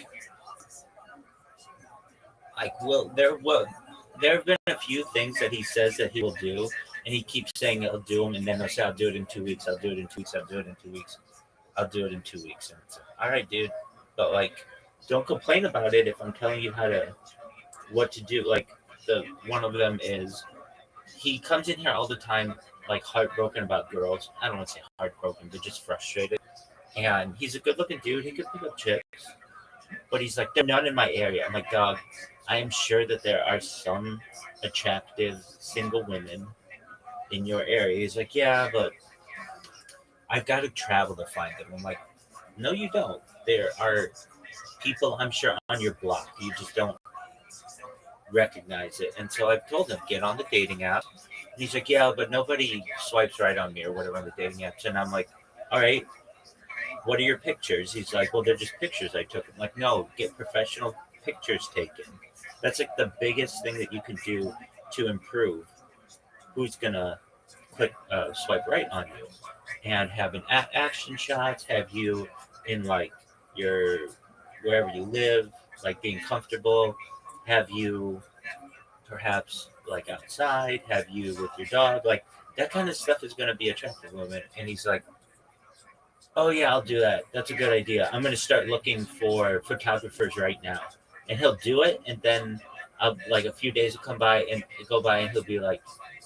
there have been a few things that he says that he will do, and he keeps saying he'll do them, and then he'll say, I'll do it in 2 weeks, I'll do it in 2 weeks, I'll do it in 2 weeks, I'll do it in 2 weeks. And it's like, all right, dude, but like, don't complain about it if I'm telling you what to do. Like, one of them is he comes in here all the time, like heartbroken about girls. I don't want to say heartbroken, but just frustrated. And he's a good-looking dude. He could pick up chicks, but he's like, they're not in my area. I'm like, dog, I am sure that there are some attractive single women in your area. He's like, yeah, but I've got to travel to find them. I'm like, no, you don't. There are people, I'm sure, on your block. You just don't recognize it. And so I've told him, get on the dating app. And he's like, yeah, but nobody swipes right on me or whatever on the dating apps. And I'm like, all right, what are your pictures? He's like, well, they're just pictures I took. I'm like, no, get professional pictures taken. That's like the biggest thing that you can do to improve who's gonna swipe right on you, and having action shots, have you in like your wherever you live, like being comfortable, have you perhaps like outside, have you with your dog, like that kind of stuff is gonna be attractive to women. And he's like, oh yeah, I'll do that. That's a good idea. I'm gonna start looking for photographers right now. And he'll do it, and then like a few days will go by, and he'll be like,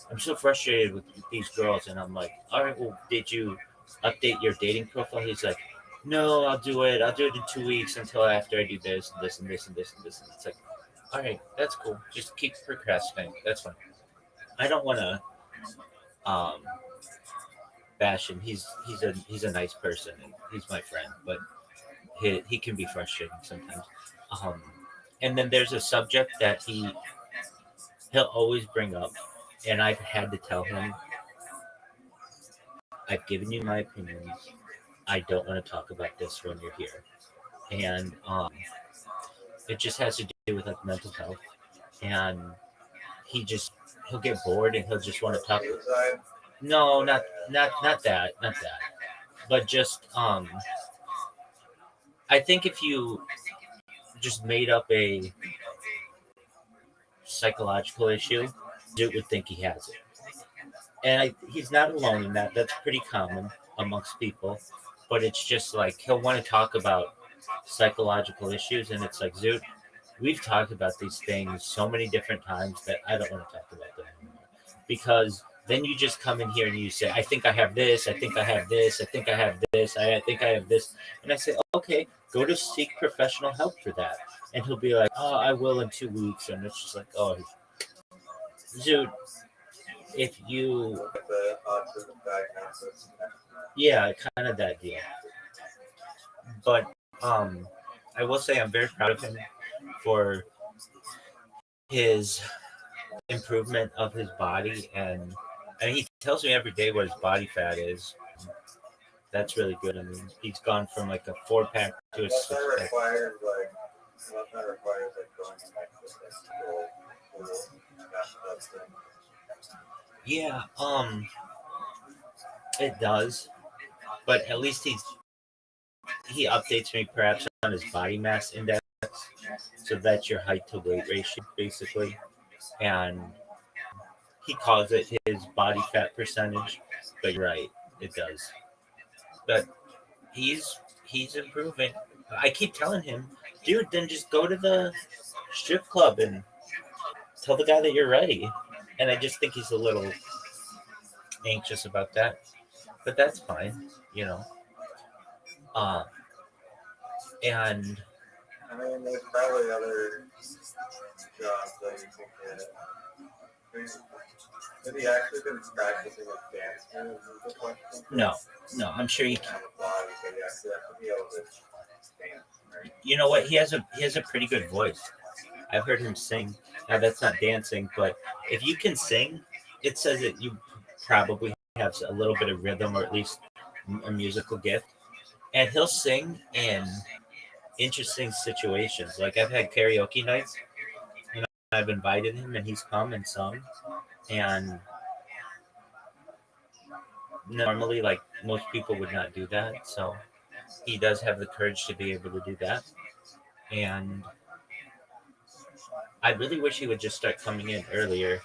I'm so frustrated with these girls. And I'm like, all right, well, did you update your dating profile? He's like, no, I'll do it in 2 weeks until after I do this and this and this and this and this. And it's like, all right, that's cool. Just keep procrastinating. That's fine. I don't want to bash him. He's a nice person, and he's my friend, but he can be frustrating sometimes. And then there's a subject that he'll always bring up, and I've had to tell him, I've given you my opinions. I don't want to talk about this when you're here. And it just has to do with like mental health. And he'll get bored, and he'll just want to talk. No, not that. But just I think if you just made up a psychological issue, dude would think he has it. And he's not alone in that. That's pretty common amongst people. but it's just like he'll want to talk about psychological issues, and it's like, Zoot, we've talked about these things so many different times that I don't want to talk about them anymore. Because then you just come in here and you say, I think I have this, I think I have this, I think I have this, I think I have this. And I say, okay, go to seek professional help for that. And he'll be like, oh, I will in 2 weeks. And it's just like, oh, Zoot, if you, The autism diagnosis. yeah, kind of that deal. But I will say I'm very proud of him for his improvement of his body, and he tells me every day what his body fat is. That's really good. I mean, he's gone from like a 4-pack to a Unless that 6-pack. requires going to Mexico. That's the Yeah, it does, but at least he updates me perhaps on his body mass index, so that's your height to weight ratio basically, and he calls it his body fat percentage. But you're right, it does. But he's improving. I keep telling him, dude, then just go to the strip club and tell the guy that you're ready. And I just think he's a little anxious about that, but that's fine, you know. Uh, and I mean, there's probably other jobs that you can get. Have you actually been practicing with dance moves? Is the question? no, I'm sure he On can. the body, so you actually have to be able to dance, right? You know what? He has a pretty good voice. I've heard him sing. Now that's not dancing, but if you can sing, it says that you probably have a little bit of rhythm or at least a musical gift. And he'll sing in interesting situations. Like I've had karaoke nights, and I've invited him, and he's come and sung. And normally, like most people would not do that, so he does have the courage to be able to do that. And I really wish he would just start coming in earlier,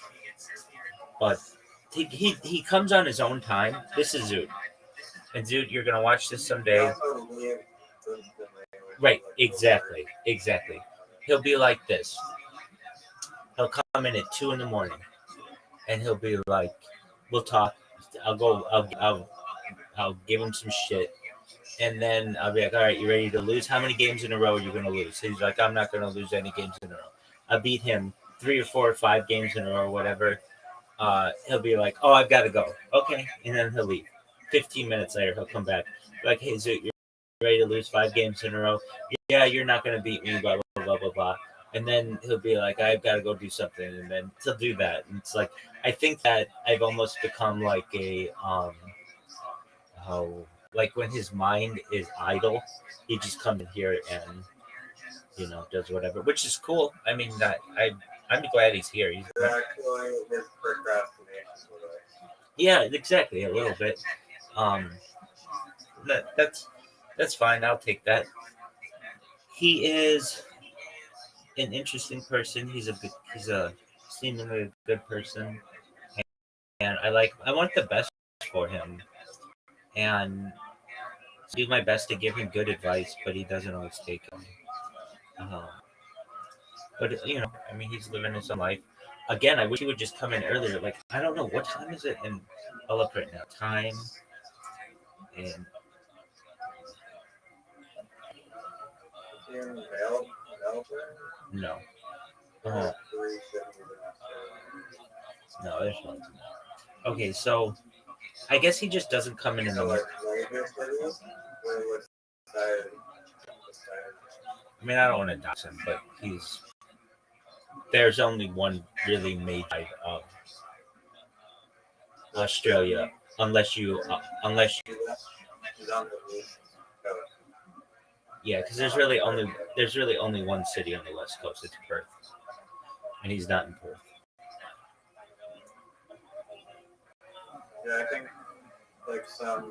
but he comes on his own time. This is Zoot. And Zoot, you're gonna watch this someday. Right, exactly. He'll be like this. He'll come in at 2 a.m, and he'll be like, "We'll talk. I'll go. I'll give him some shit, and then I'll be like, all right, you ready to lose? How many games in a row are you gonna lose?" He's like, I'm not gonna lose any games in a row. I beat him 3 or 4 or 5 games in a row, or whatever. He'll be like, oh, I've got to go. Okay, and then he'll leave. 15 minutes later, he'll come back. Like, hey, Zoot, you're ready to lose 5 games in a row? Yeah, you're not going to beat me, blah, blah, blah, blah, blah. And then he'll be like, I've got to go do something. And then he'll do that. And it's like, I think that I've almost become like a, like when his mind is idle, he just comes in here and, does whatever, which is cool. I mean, I'm glad he's here. He's Actually, his procrastination. Yeah, exactly, a little bit. That's fine. I'll take that. He is an interesting person. He's a seemingly good person, and I want the best for him, and do my best to give him good advice, but he doesn't always take it. But I mean, he's living his own life. Again, I wish he would just come in earlier. Like, I don't know, what time is it in Philip right now? Time and In Melbourne? no. There's 3 cities in Australia. No, there's one. Okay, so I guess he just doesn't come in So, the. like, major cities? What side? I mean, I don't want to dox him, but there's only one really major side of Australia, unless you, He's on the east coast. yeah, because there's really only one city on the west coast. It's Perth, and he's not in Perth. Yeah, I think like 90+%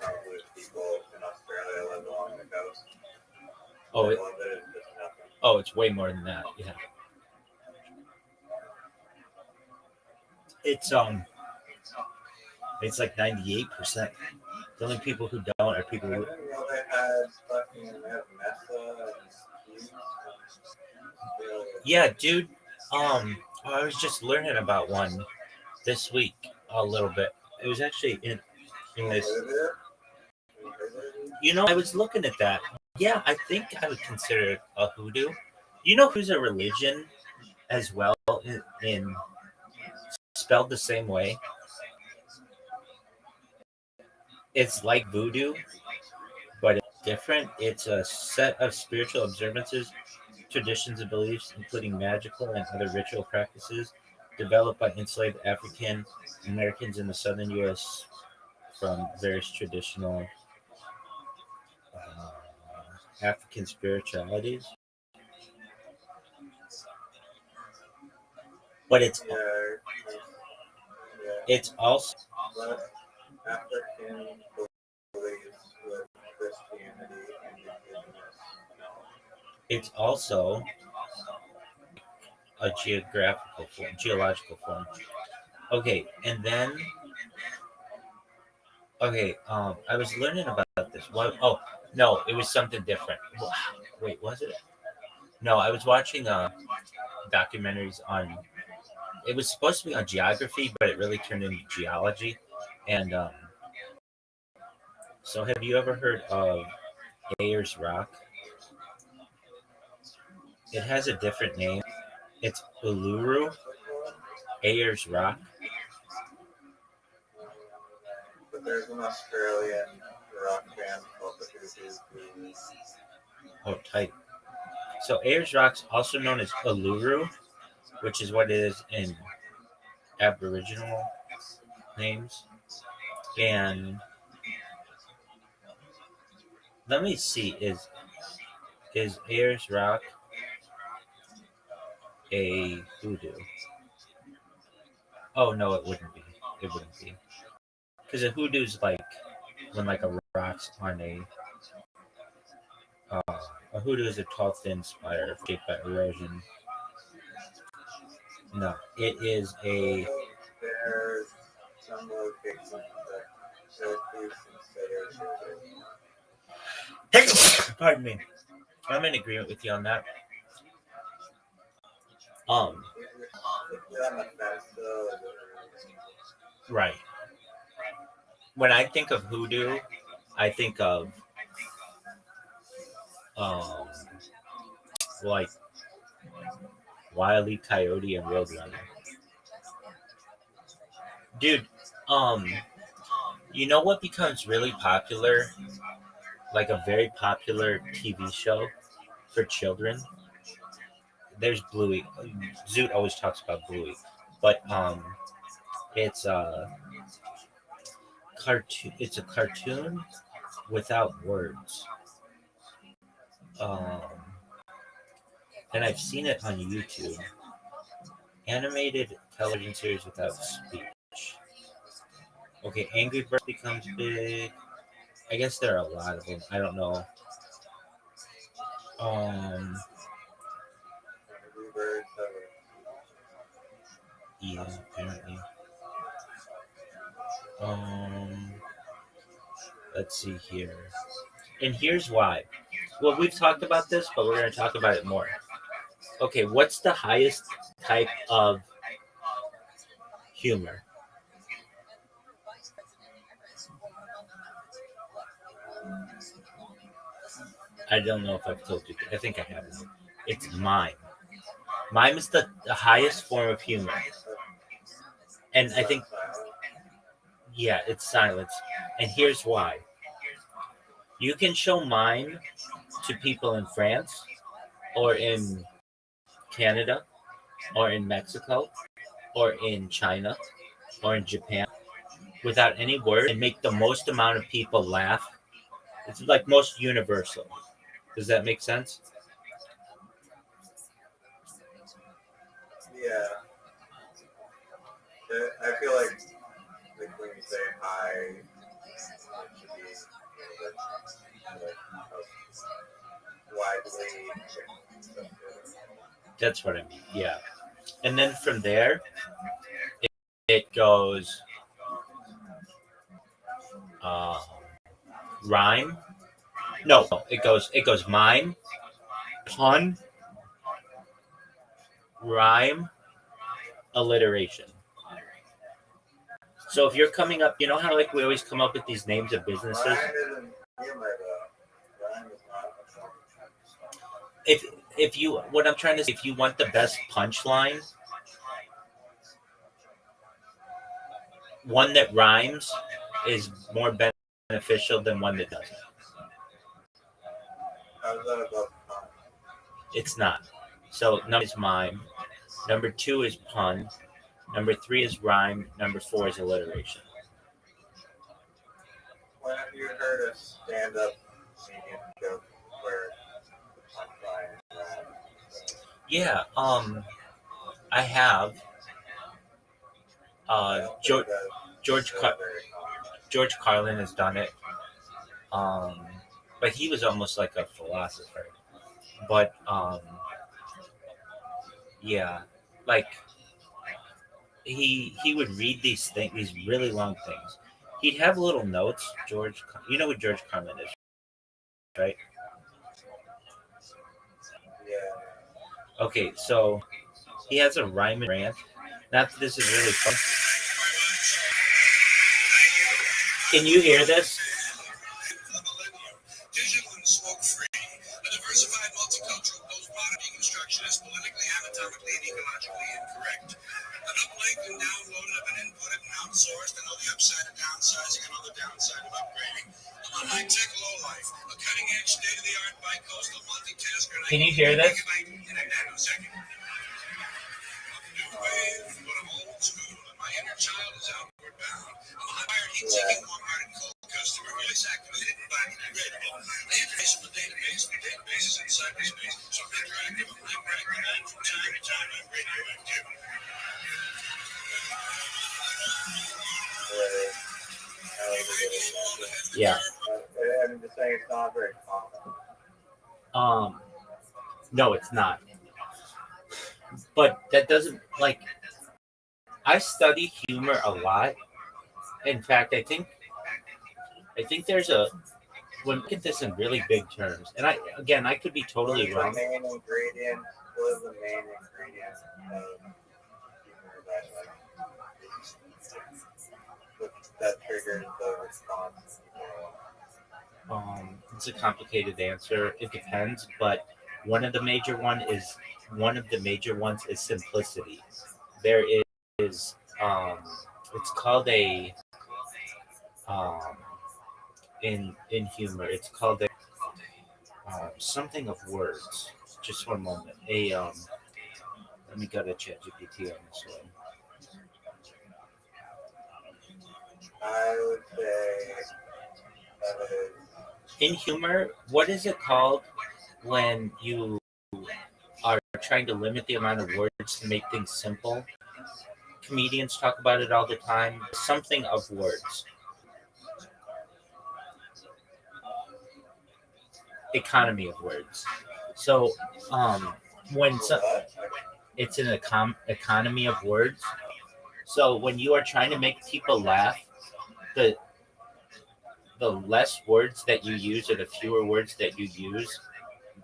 of people in Australia live along the coast. Oh, A little bit is just nothing. Oh, it's way more than that. Yeah. It's It's like 98%. The only people who don't are people who. They had fucking Mesa and Yeah, dude. I was just learning about one this week a little bit. It was actually in this. I was looking at that. Yeah, I think I would consider it a hoodoo. Who's a religion as well in spelled the same way? It's like voodoo, but it's different. It's a set of spiritual observances, traditions, and beliefs, including magical and other ritual practices, developed by enslaved African Americans in the southern U.S. from various traditional African spiritualities. But it's also African beliefs with Christianity and indigenous knowledge. it's also a geological form. Okay, and then I was learning about this. What? Oh no, it was something different. Wait, was it? No, I was watching documentaries on. It was supposed to be on geography, but it really turned into geology. And so, have you ever heard of Ayers Rock? It has a different name. It's Uluru Ayers Rock. But there's an Australian rock band called the Hoosiers. Oh, tight. So Ayers Rock's also known as Uluru, which is what it is in Aboriginal names. And let me see, is Ayers Rock a hoodoo? Oh no, it wouldn't be. It wouldn't be. Because a hoodoo's like when like a rock's on a hoodoo is a tall, thin spire shaped by erosion. No, it is a. There's some locations that Syracuse considers Pardon me. I'm in agreement with you on that. Right. When I think of hoodoo, I think of like Wile E. Coyote and Roadrunner. Dude, you know what becomes really popular? Like a very popular TV show for children. There's Bluey. Zoot always talks about Bluey, but it's a cartoon. It's a cartoon without words. And I've seen it on YouTube. Animated television series without speech. Okay, Angry Birds becomes big. I guess there are a lot of them. I don't know. Yeah, apparently. Let's see here. And here's why. Well, we've talked about this, but we're going to talk about it more. Okay, what's the highest type of humor? I don't know if I've told you. I think I haven't. It's mime. Mime is the highest form of humor. And I think, yeah, it's silence. And here's why. You can show mime to people in France or in Canada or in Mexico or in China or in Japan without any word and make the most amount of people laugh. It's like most universal. Does that make sense? Yeah. I feel like when you say hi, it should be widely. That's what I mean. Yeah. And then from there, it goes rhyme. No, it goes mime, pun, rhyme, alliteration. So if you're coming up, you know how like we always come up with these names of businesses. Rhyme isn't humor though. Rhyme is not a form of If you what I'm trying to say, if you want the best punchline, one that rhymes is more beneficial than one that doesn't. How's that about fun? It's not. So number is mime. Number 2 is pun. Number 3 is rhyme. Number 4 is alliteration. When have you heard a stand-up comedian joke where the punchline is rhyme? Yeah, I have. George George Carlin has done it. But he was almost like a philosopher. But yeah, like he would read these things, these really long things. He'd have little notes. You know what George Carlin is, right? Yeah. Okay, so he has a rhyme and rant. Not that this is really fun. Can you hear this? Digital and smoke-free, a diversified, multicultural, post-modern deconstruction is politically, anatomically, and ecologically incorrect. An uplink and downloaded have been inputted and outsourced, and all the upside of downsizing and all the downside of upgrading. I'm a high-tech lowlife, a cutting-edge, state-of-the-art, bi-coastal multitasker. Can you hear this? In a nanosecond. I'm a new wave, but I'm old school, and my inner child is outward bound. I'm a high-wired, heat-seeking, warm-hearted, cold customer, voice activated, and biodegradable. I interface with the database, the databases in cyberspace, so I'm interactive, I'm hyperactive, and from time to time, I'm radioactive. Yeah. I'm just saying it's not very common. No, it's not. But that doesn't like. I study humor a lot. In fact, I think there's a when we look at this in really big terms, and I could be totally wrong. What is the main ingredient of humor that triggers the response? It's a complicated answer. It depends, but one of the major ones is simplicity. There is it's called a in humor. It's called a something of words. Just one moment. Let me go to ChatGPT on this one. I would say that is In humor, what is it called when you are trying to limit the amount of words to make things simple? Comedians talk about it all the time. Something of words. Economy of words. So, it's an economy of words. So when you are trying to make people laugh, the less words that you use or the fewer words that you use,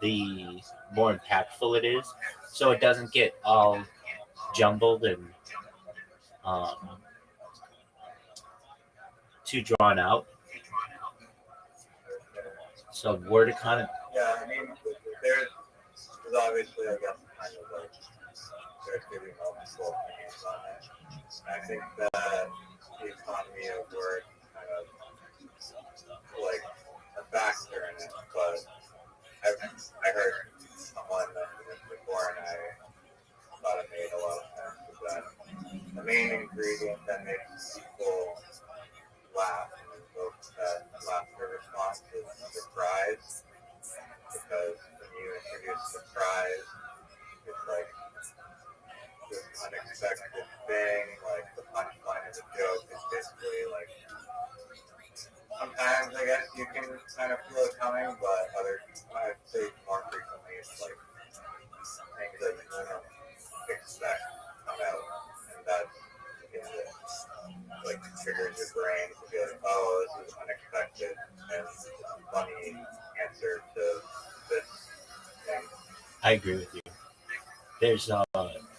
the more impactful it is. So it doesn't get all jumbled and too drawn out. So word economy. Yeah, I mean, there's obviously, I guess, kind of like, there could be multiple opinions on it. I think that the economy of work kind of like a factor in it, but I heard someone mention this before, and I thought it made a lot of sense. Is that the main ingredient that makes people laugh and invoke that laughter response is surprise, because when you introduce surprise, it's like this unexpected thing, like the punchline of the joke is basically like, sometimes I guess you can kind of feel it coming, but I'd say more frequently it's like things that you don't expect come out, and that's like like triggers your brain to be like, oh, this is unexpected and funny answer to this thing. I agree with you. There's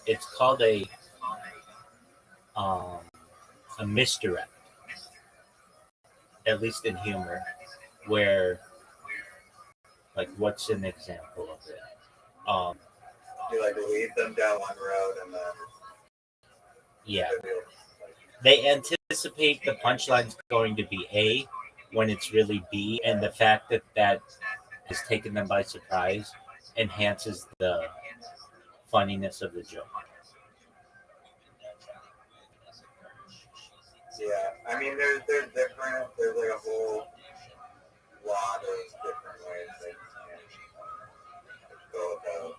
it's called a misdirect, at least in humor, where like what's an example of it? You like lead them down one road and then Yeah, reveal, like, they anticipate the punchline's going to be A when it's really B, and the fact that that has taken them by surprise enhances the funniness of the joke. yeah. I mean, there's different. There's like a whole lot of different ways they can go about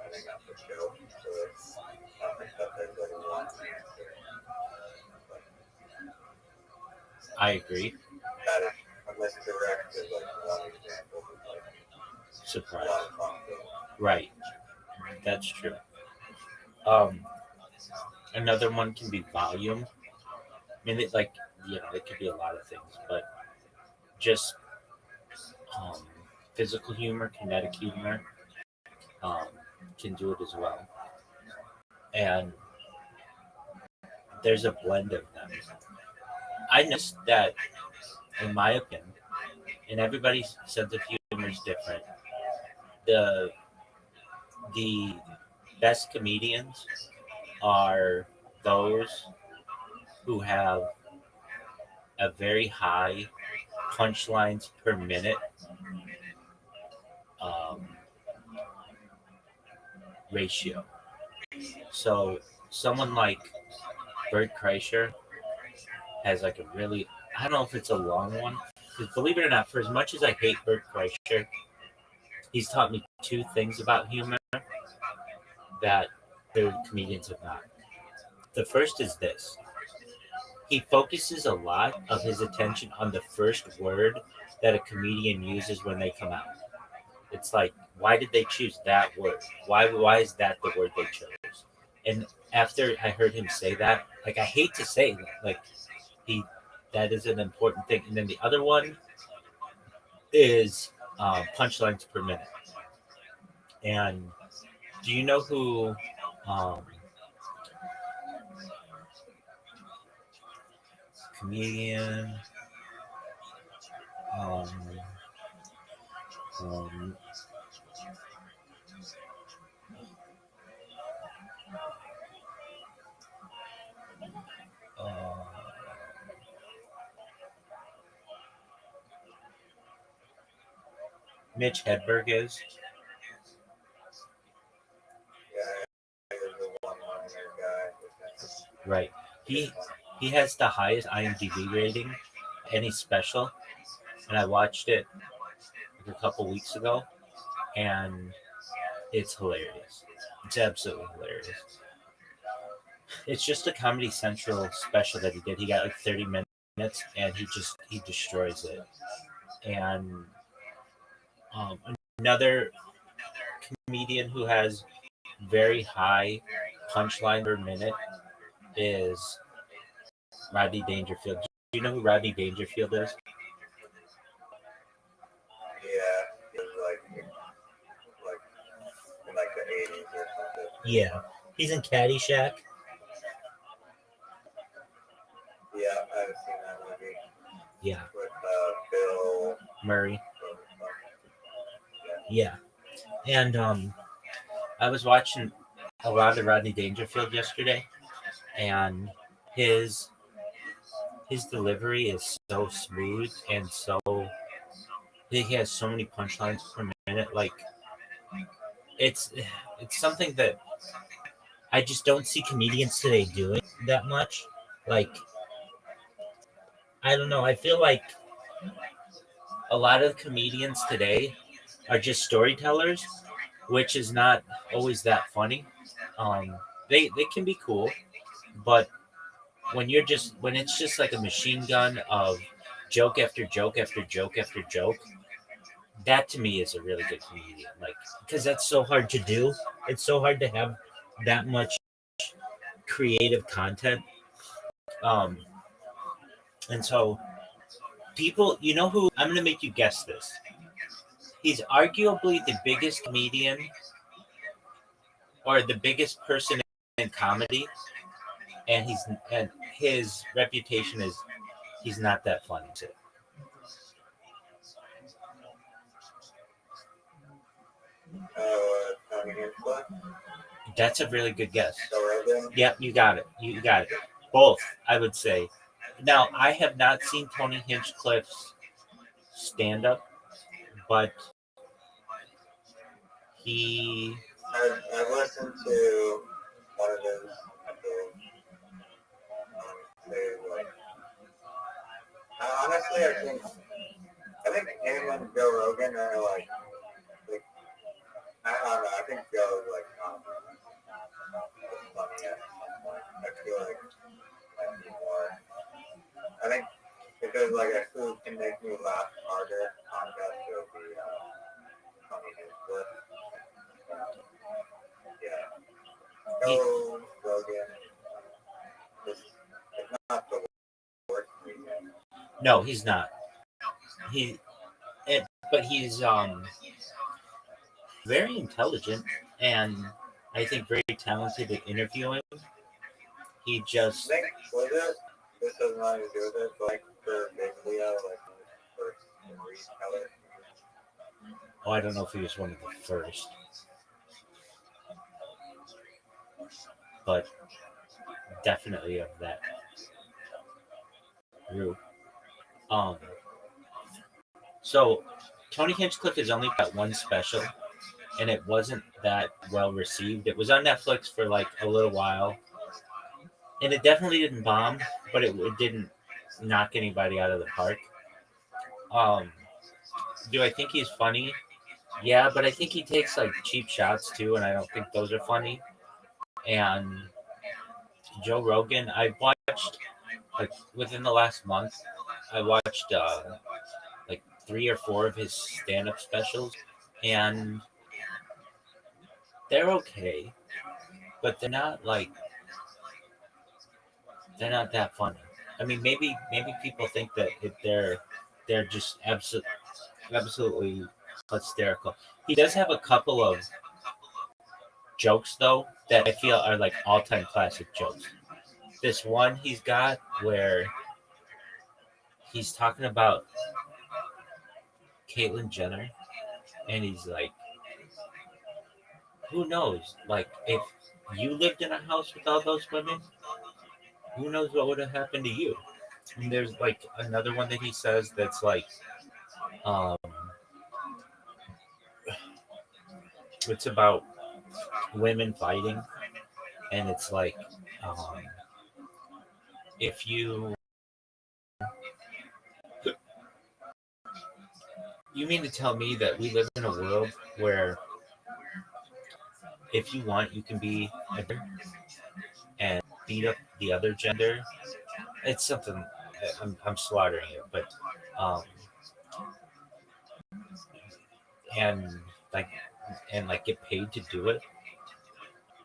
setting up a joke. So it's not like that there's like one answer. But I agree. that is a misdirect is like one example of like a Surprise. lot of possibilities. Right. That's true. Another one can be volume. I mean, it, like, it could be a lot of things, but just physical humor, kinetic humor can do it as well. And there's a blend of them. I noticed that, in my opinion, and everybody's sense of humor is different, the best comedians are those who have a very high punchlines per minute ratio. So someone like Bert Kreischer has like a really, I don't know if it's a long one, because believe it or not, for as much as I hate Bert Kreischer, he's taught me two things about humor that other comedians have not. The first is this. He focuses a lot of his attention on the first word that a comedian uses when they come out. It's like, why did they choose that word? Why is that the word they chose? And after I heard him say that, like, I hate to say that, like, that is an important thing. And then the other one is punchlines per minute. And do you know who comedian Mitch Hedberg is? Yeah, there's a one-liner guy. Right. He has the highest IMDb rating, any special, and I watched it like a couple weeks ago, and it's hilarious. It's absolutely hilarious. It's just a Comedy Central special that he did. He got like 30 minutes, and he destroys it. And another comedian who has very high punchline per minute is Rodney Dangerfield. Do you know who Rodney Dangerfield is? Yeah, he was like in like the 80s or something. Yeah. He's in Caddyshack. Yeah, I haven't seen that movie. Yeah. With Bill Murray. Yeah. And I was watching a lot of Rodney Dangerfield yesterday, and his delivery is so smooth and so he has so many punchlines per minute. Like it's something that I just don't see comedians today doing that much. Like, I don't know. I feel like a lot of comedians today are just storytellers, which is not always that funny. They can be cool, but when it's just like a machine gun of joke after joke after joke after joke, that to me is a really good comedian. Like, because that's so hard to do. It's so hard to have that much creative content. And so people, you know who, I'm going to make you guess this. He's arguably the biggest comedian or the biggest person in comedy, and his reputation is he's not that funny. Tommy Hinchcliffe? That's a really good guess. Joe Rogan? Yep, you got it. You got it. Both, I would say. Now, I have not seen Tony Hinchcliffe's stand up, but I've listened to one of his episodes. Honestly, I think him and Joe Rogan are like I don't know. I think Joe is funny at some point. I feel like might be more. I think if there's who can make me laugh harder, podcast would be Tommy Hinchcliffe. Yeah. Joe Rogan. It's not the worst comedian. no, he's not. But he's very intelligent and I think very talented at interviewing. He just I think, was it? This has nothing to do with it, but for Big Leo, first Maurice Keller. I don't know if he was one of the first, but definitely of that group. So Tony Hinchcliffe has only got one special, and it wasn't that well received. It was on Netflix for a little while, and it definitely didn't bomb, but it didn't knock anybody out of the park. Do I think he's funny? Yeah, but I think he takes cheap shots too, and I don't think those are funny. And Joe Rogan, I watched within the last month, I watched 3 or 4 of his stand-up specials, and they're okay, but they're not that funny. I mean, maybe people think that they're just absolutely hysterical. He does have a couple of jokes though that I feel are all-time classic jokes. This one he's got where he's talking about Caitlyn Jenner, and he's like, who knows? If you lived in a house with all those women, who knows what would have happened to you? And there's another one that he says that's it's about women fighting, and it's if you mean to tell me that we live in a world where if you want you can be a and beat up the other gender? It's something I'm slaughtering it, but and get paid to do it,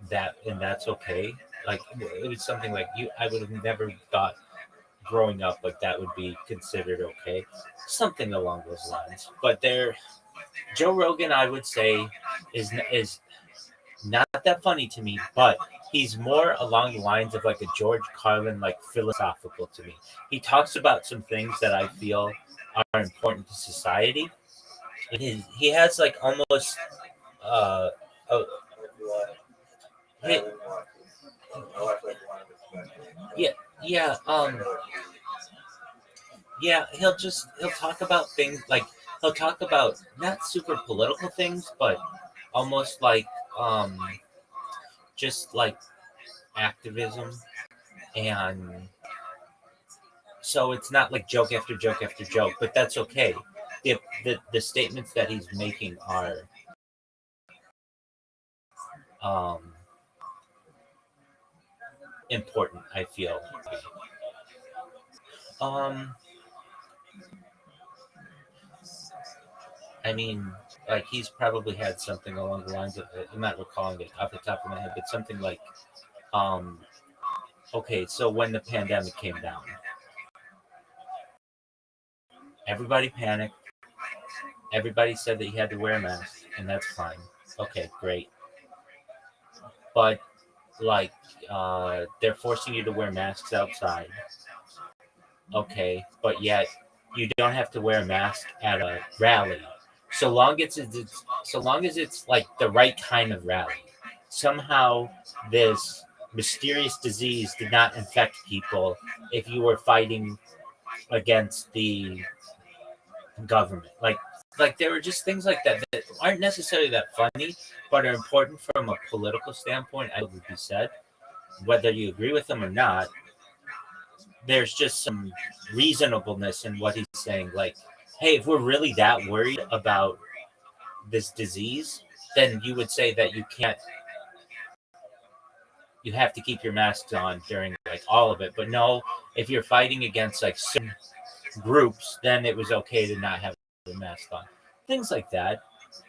that's okay. It was something I would have never thought growing up that would be considered okay, something along those lines. But Joe Rogan, I would say, is not that funny to me, but he's more along the lines of a George Carlin, philosophical to me. He talks about some things that I feel are important to society. He has almost he'll talk about things he'll talk about not super political things, but almost just activism, and so it's not joke after joke after joke, but that's okay. The statements that he's making are important, I feel. I mean, he's probably had something along the lines of, I'm not recalling it off the top of my head, but something okay, so when the pandemic came down, Everybody panicked. Everybody said that he had to wear a mask, and that's fine. Okay, great. But like, they're forcing you to wear masks outside. Okay, but yet you don't have to wear a mask at a rally, so long as it's like the right kind of rally. Somehow, this mysterious disease did not infect people if you were fighting against the government. Like there were just things like that that aren't necessarily that funny, but are important from a political standpoint. I would be said, whether you agree with them or not. There's just some reasonableness in what he's saying. Like, hey, if we're really that worried about this disease, then you would say that you have to keep your masks on during like all of it. But no, if you're fighting against like certain groups, then it was okay to not have a mask on. Things like that,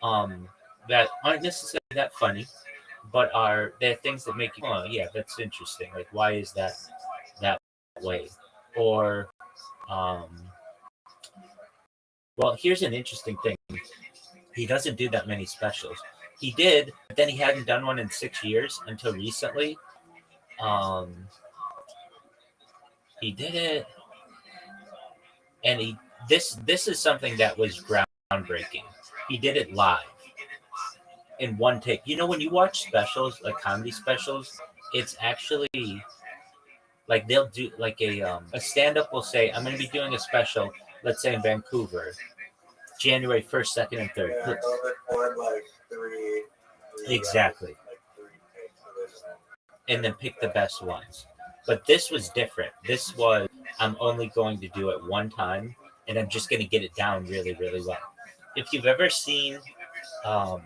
that aren't necessarily that funny, but they're things that make you, oh yeah, that's interesting. Like, why is that way? Or, well, here's an interesting thing. He doesn't do that many specials. He did, but then he hadn't done one in 6 years until recently. He did it, and this is something that was groundbreaking. He did it live in one take. You know, when you watch specials, like comedy specials, it's actually like they'll do like a stand-up will say, I'm going to be doing a special, let's say in Vancouver, January 1st, 2nd, and 3rd. Yeah, they'll record like three Exactly. like three takes of it. And then pick the best ones. But this was different. This was, I'm only going to do it one time, and I'm just going to get it down really, really well. If you've ever seen, well,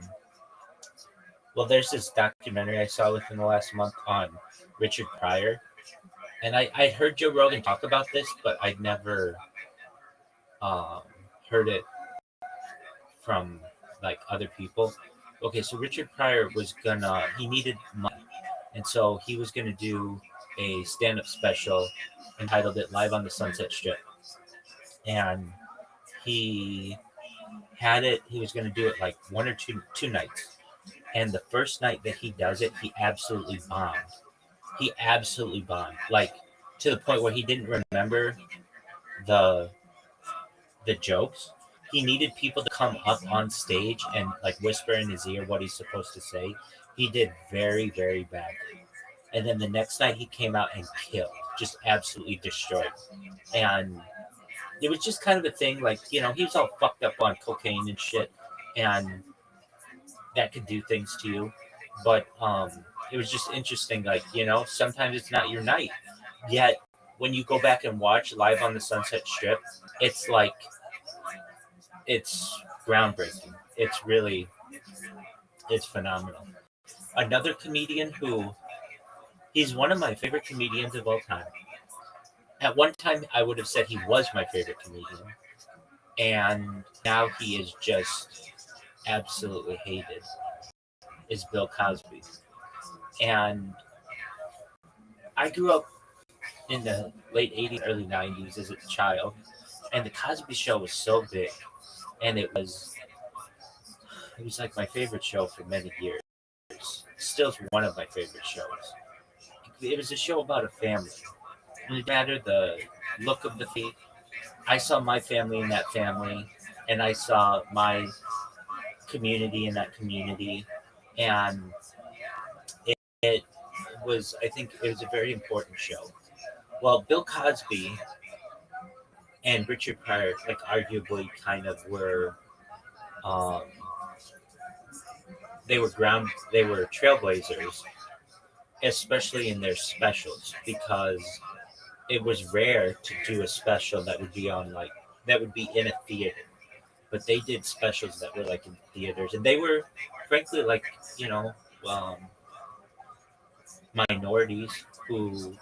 there's this documentary I saw within the last month on Richard Pryor. And I heard Joe Rogan talk about this, but I'd never heard it from like other people. Okay, so Richard Pryor he needed money. And so he was going to do a stand-up special entitled it Live on the Sunset Strip. And he was going to do it like one or two nights. And the first night that he does it, he absolutely bombed. Like to the point where he didn't remember the jokes. He needed people to come up on stage and like whisper in his ear what he's supposed to say. He did very, very badly. And then the next night he came out and killed, just absolutely destroyed. And it was just kind of a thing, like, you know, he was all fucked up on cocaine and shit, and that could do things to you. But it was just interesting, like, you know, sometimes it's not your night. Yet when you go back and watch Live on the Sunset Strip, it's like, it's groundbreaking. It's phenomenal. Another comedian he's one of my favorite comedians of all time. At one time, I would have said he was my favorite comedian. And now he is just absolutely hated, is Bill Cosby. And I grew up in the late 80s, early 90s as a child. And the Cosby Show was so big. And it was like my favorite show for many years. Still one of my favorite shows. It was a show about a family. It didn't matter the look of the family. I saw my family in that family, and I saw my community in that community. And it was, I think it was a very important show. Well, Bill Cosby and Richard Pryor, like, arguably kind of were, they were trailblazers, especially in their specials, because it was rare to do a special that would be in a theater. But they did specials that were like in theaters, and they were frankly like, you know, minorities who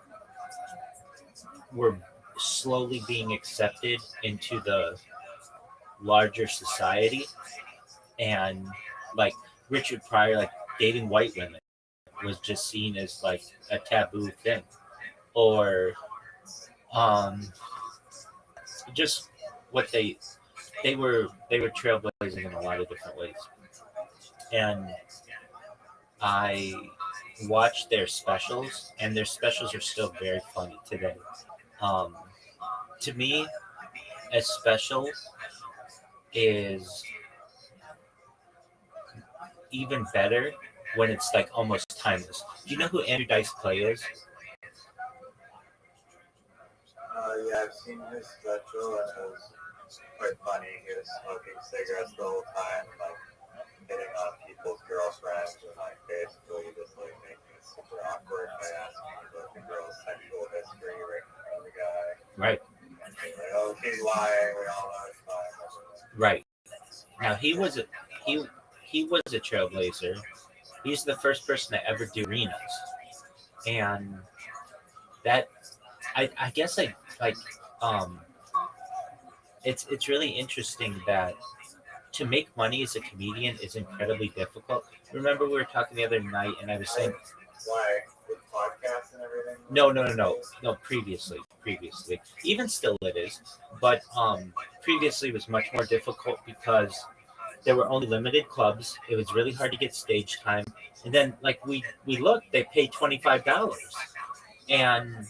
were slowly being accepted into the larger society. And like Richard Pryor, like dating white women was just seen as like a taboo thing. Or just what they were trailblazing in a lot of different ways, and I watched their specials, and their specials are still very funny today. Um, to me, a special is even better when it's like almost timeless. Do you know who Andrew Dice Clay is? Yeah, I've seen his special, and it was quite funny. He was smoking cigarettes the whole time, like hitting on people's girlfriends, and like basically just like making it super awkward by asking about the girl's sexual history right in front of the guy. Right. Like, oh, she's lying. We all know it's lying. Right. Now he was a trailblazer. He's the first person to ever do arenas, and that I guess like um it's really interesting that to make money as a comedian is incredibly difficult. Remember we were talking the other night, and I was saying Why? With podcasts and everything? no. Previously, even still it is, but previously was much more difficult because there were only limited clubs. It was really hard to get stage time, and then like we looked, they paid $25, and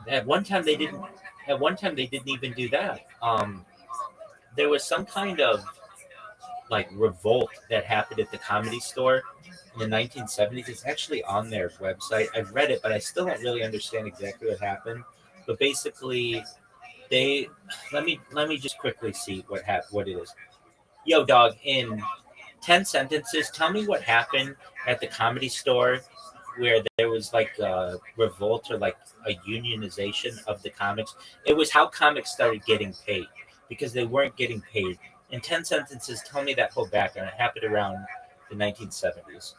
at one time they didn't. At one time they didn't even do that. There was some kind of like revolt that happened at the Comedy Store in the 1970s. It's actually on their website. I've read it, but I still don't really understand exactly what happened. But basically, they let me just quickly see what it is. Yo, dog, in 10 sentences, tell me what happened at the Comedy Store where there was like a revolt or like a unionization of the comics. It was how comics started getting paid because they weren't getting paid. In 10 sentences, tell me that whole background. It happened around the 1970s.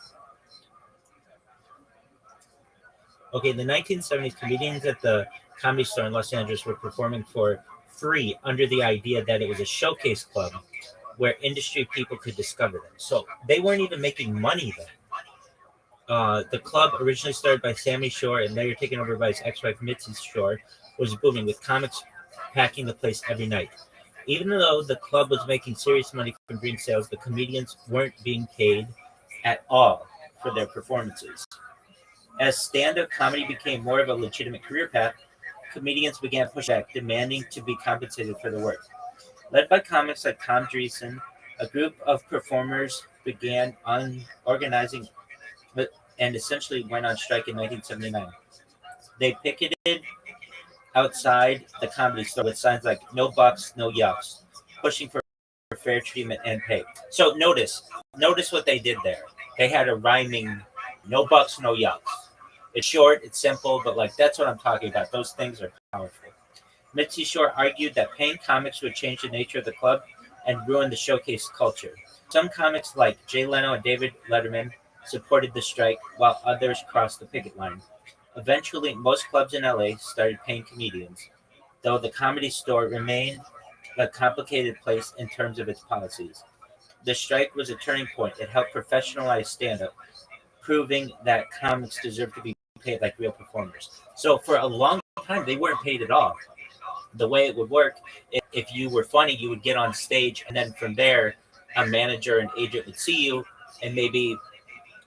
Okay, in the 1970s, comedians at the Comedy Store in Los Angeles were performing for free under the idea that it was a showcase club where industry people could discover them. So they weren't even making money then. The club, originally started by Sammy Shore and later taken over by his ex-wife Mitzi Shore, was booming, with comics packing the place every night. Even though the club was making serious money from drink sales, the comedians weren't being paid at all for their performances. As stand-up comedy became more of a legitimate career path, comedians began pushing back, demanding to be compensated for their work. Led by comics like Tom Dreesen, a group of performers began organizing and essentially went on strike in 1979. They picketed outside the Comedy Store with signs like "No bucks, no yucks," pushing for fair treatment and pay. So notice what they did there. They had a rhyming "No bucks, no yucks." It's short, it's simple, but like that's what I'm talking about. Those things are powerful. Mitzi Shore argued that paying comics would change the nature of the club and ruin the showcase culture. Some comics like Jay Leno and David Letterman supported the strike, while others crossed the picket line. Eventually, most clubs in LA started paying comedians, though the Comedy Store remained a complicated place in terms of its policies. The strike was a turning point. It helped professionalize stand-up, proving that comics deserve to be paid like real performers. So for a long time, they weren't paid at all. The way it would work, if you were funny, you would get on stage, and then from there, a manager and agent would see you and maybe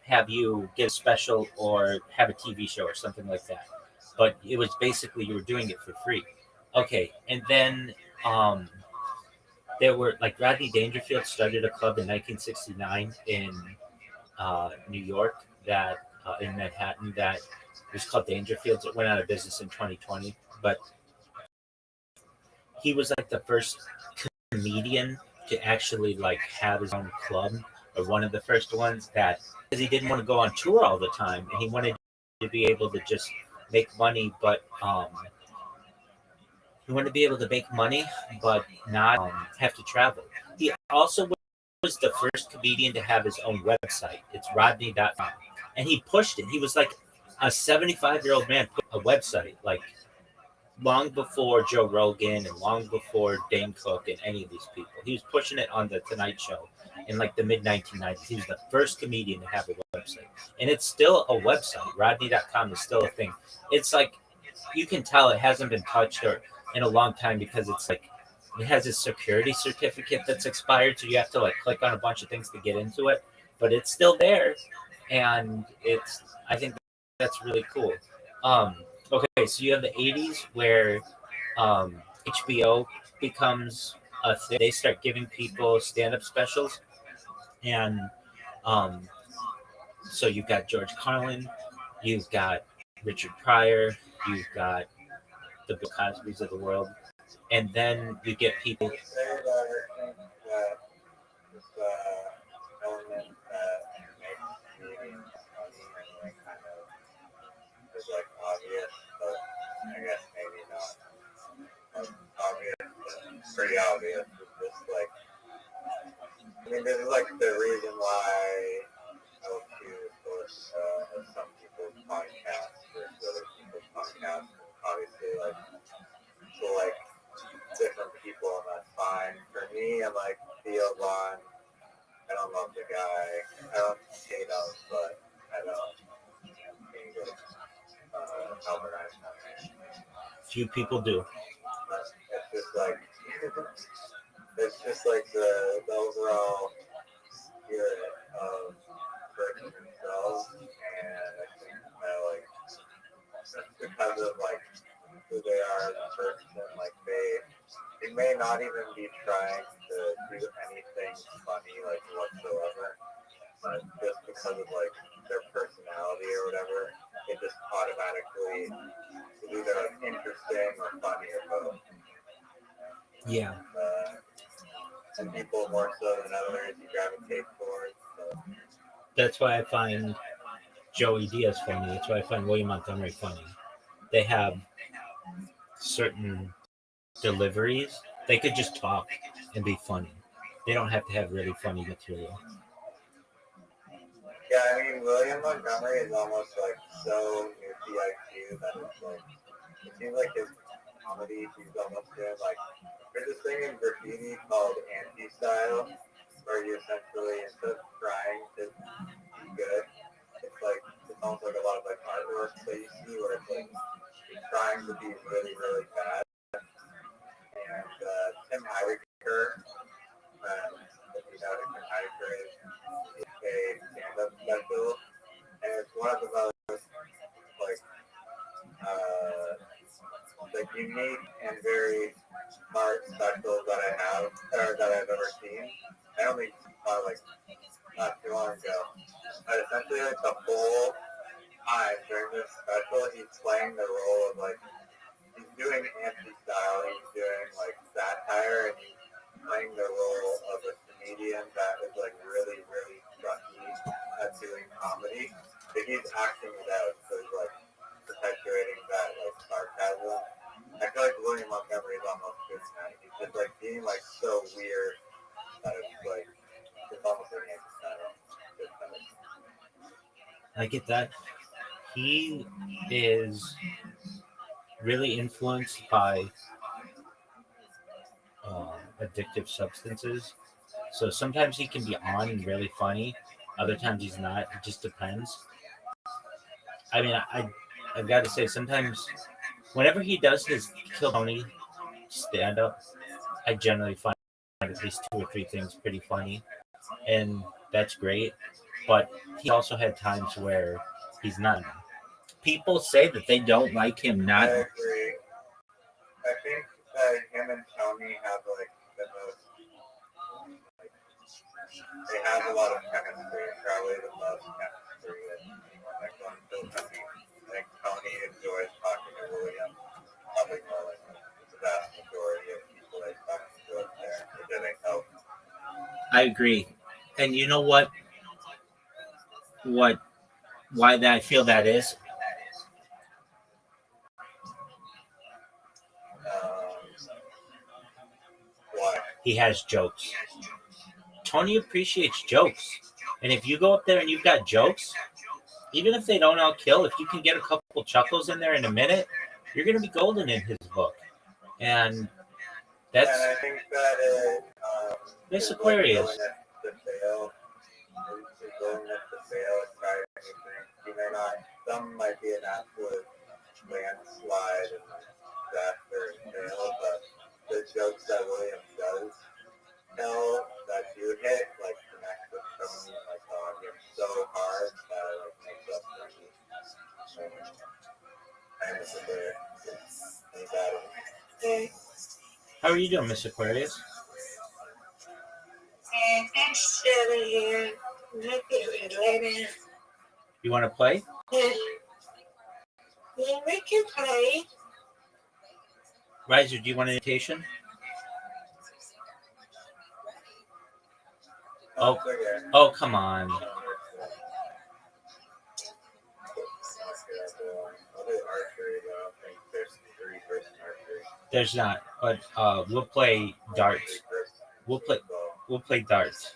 have you get a special or have a TV show or something like that. But it was basically you were doing it for free. Okay, and then there were like Rodney Dangerfield started a club in 1969 in New York that in Manhattan that was called Dangerfields. It went out of business in 2020, but he was like the first comedian to actually like have his own club, or one of the first ones, that because he didn't want to go on tour all the time and he wanted to be able to just make money, but he wanted to be able to make money but not have to travel. He also was the first comedian to have his own website. It's rodney.com, and he pushed it. He was like a 75-year-old man put a website like long before Joe Rogan and long before Dane Cook and any of these people. He was pushing it on the Tonight Show in like the mid 1990s. He was the first comedian to have a website, and it's still a website. Rodney.com is still a thing. It's like you can tell it hasn't been touched, or in a long time because it's like it has a security certificate that's expired, so you have to like click on a bunch of things to get into it, but it's still there, and it's I think that's really cool. Okay, so you have the '80s where HBO becomes a thing. They start giving people stand-up specials, and um, so you've got George Carlin, you've got Richard Pryor, you've got the Bill Cosbys of the world, and then you get people. Say that I think that this element that makes comedians funny and like kind of is like obvious, but I guess maybe not like obvious, but pretty obvious. It's just like I mean, this is like the reason why I would choose to listen to some people's podcasts versus other people's podcasts. Obviously, like so like different people, and that's fine. For me, I'm like Theo Vaughn. I don't love the guy. I don't hate him, but I don't think it's Albert Einstein. Few people do. It's just like it's just like the overall spirit of person themselves, and I think that like just because of like who they are as a person, like they may not even be trying to do anything funny like whatsoever, but just because of like their personality or whatever, it just automatically is either like interesting or funny or both. Yeah. Some people more so than others you gravitate towards. So. That's why I find Joey Diaz funny. That's why I find William Montgomery funny. They have certain deliveries. They could just talk and be funny. They don't have to have really funny material. Yeah, I mean, William Montgomery is almost like so near PIQ that it's like, it seems like his comedy, he's almost doing like, there's this thing in graffiti called anti-style, where you essentially, instead of trying to be good, it's like, it's almost like a lot of like artwork that you see where it's like, you're trying to be really, really bad. And Tim Heidecker, if you know who Tim Heidecker is, a stand-up special, and it's one of the most like unique and very smart specials that I have or that I've ever seen. I only saw like not too long ago, but essentially like the whole time during this special, he's playing the role of like he's doing anti-style, he's doing like satire, and he's playing the role of a comedian that is like really, really sucky at doing comedy. But he's acting it out, so he's like perpetuating that like sarcasm. I feel like William Montgomery is almost doing that. He's just like being like so weird that it's like it's almost like anti-style. I get that. He is really influenced by addictive substances. So sometimes he can be on and really funny. Other times he's not. It just depends. I mean, I've got to say, sometimes whenever he does his Kill Tony stand-up, I generally find at least 2 or 3 things pretty funny. And that's great. But he also had times where he's not. People say that they don't like him not. I agree. I think that him and Tony have like the most, like, they have a lot of chemistry, probably the most chemistry that anyone like on Bill Tony. I think Tony enjoys talking to William, probably more like the vast majority of people that talk to up there, which I think helps. I agree. And you know why that I feel that is? Why? He has jokes. Tony appreciates jokes. And if you go up there and you've got jokes, even if they don't all kill, if you can get a couple chuckles in there in a minute, you're going to be golden in his book. And that's... And I think that Miss Aquarius. His willingness to fail and try new things. He may not, some might be an absolute landslide and disaster and fail, How are you doing, Miss Aquarius? And I'm sitting here. My favorite lady. You want to play? Yeah, we can play. Riser, do you want an invitation? Oh, oh, come on. There's not, but we'll play darts. We'll play darts.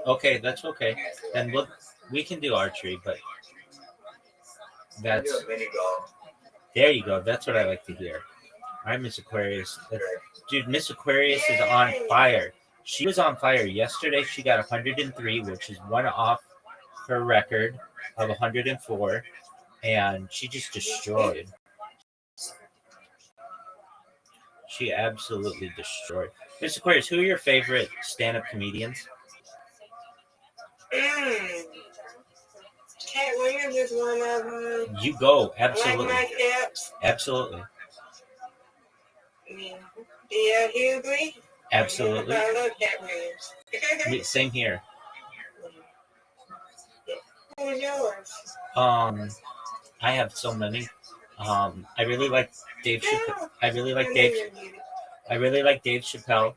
Okay, that's okay. Then we can do archery, but that's there you go. That's what I like to hear. All right, Miss Aquarius. Dude, Miss Aquarius is on fire. She was on fire yesterday. She got 103, which is one off her record of 104, and she just destroyed. She absolutely destroyed. Miss Aquarius, who are your favorite stand-up comedians? Cat Williams is one of them. You go, absolutely. Like Mike Epps. Absolutely. D.L. Hughley. Absolutely. I love Cat Williams. Same here. Who's yours? I have so many. I really like Dave Chappelle. I really like Dave Chappelle.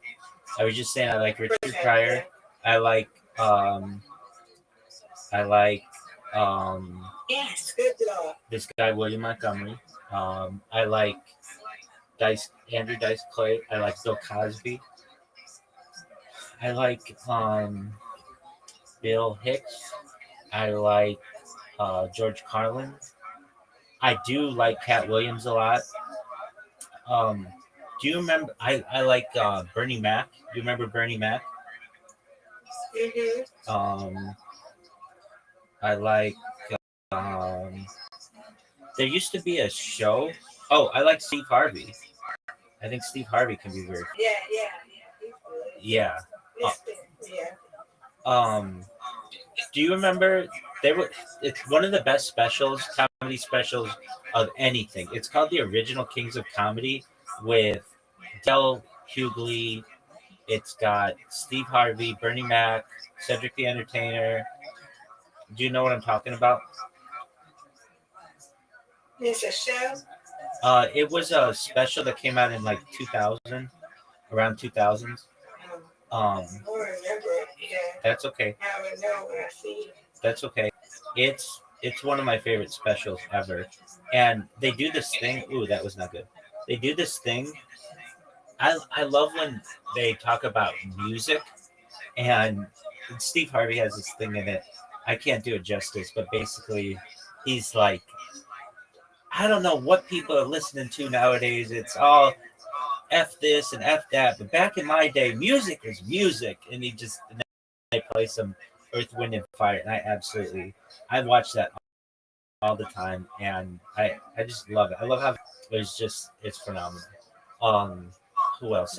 I was just saying I like Richard Pryor. I like Yes, good job. this guy William Montgomery. I like Andrew Dice Clay. I like Bill Cosby. I like Bill Hicks. I like George Carlin. I do like Cat Williams a lot. Do you remember? I like Bernie Mac. Do you remember Bernie Mac? Mm-hmm. I like. There used to be a show. Oh, I like Steve Harvey. I think Steve Harvey can be very. Yeah. Do you remember it's one of the best comedy specials of anything. It's called The Original Kings of Comedy with Del Hughley. It's got Steve Harvey, Bernie Mac, Cedric the Entertainer. Do you know what I'm talking about? It's a show? It was a special that came out in like 2000, around 2000s. I don't remember it. Yeah. That's okay. I would know when I see it. That's okay. It's one of my favorite specials ever. And they do this thing. Ooh, that was not good. They do this thing. I love when they talk about music, and Steve Harvey has this thing in it. I can't do it justice, but basically he's like, I don't know what people are listening to nowadays. It's all F this and F that. But back in my day, music was music. And they play some Earth, Wind, and Fire. And I watch that all the time. And I just love it. I love how it's phenomenal. Who else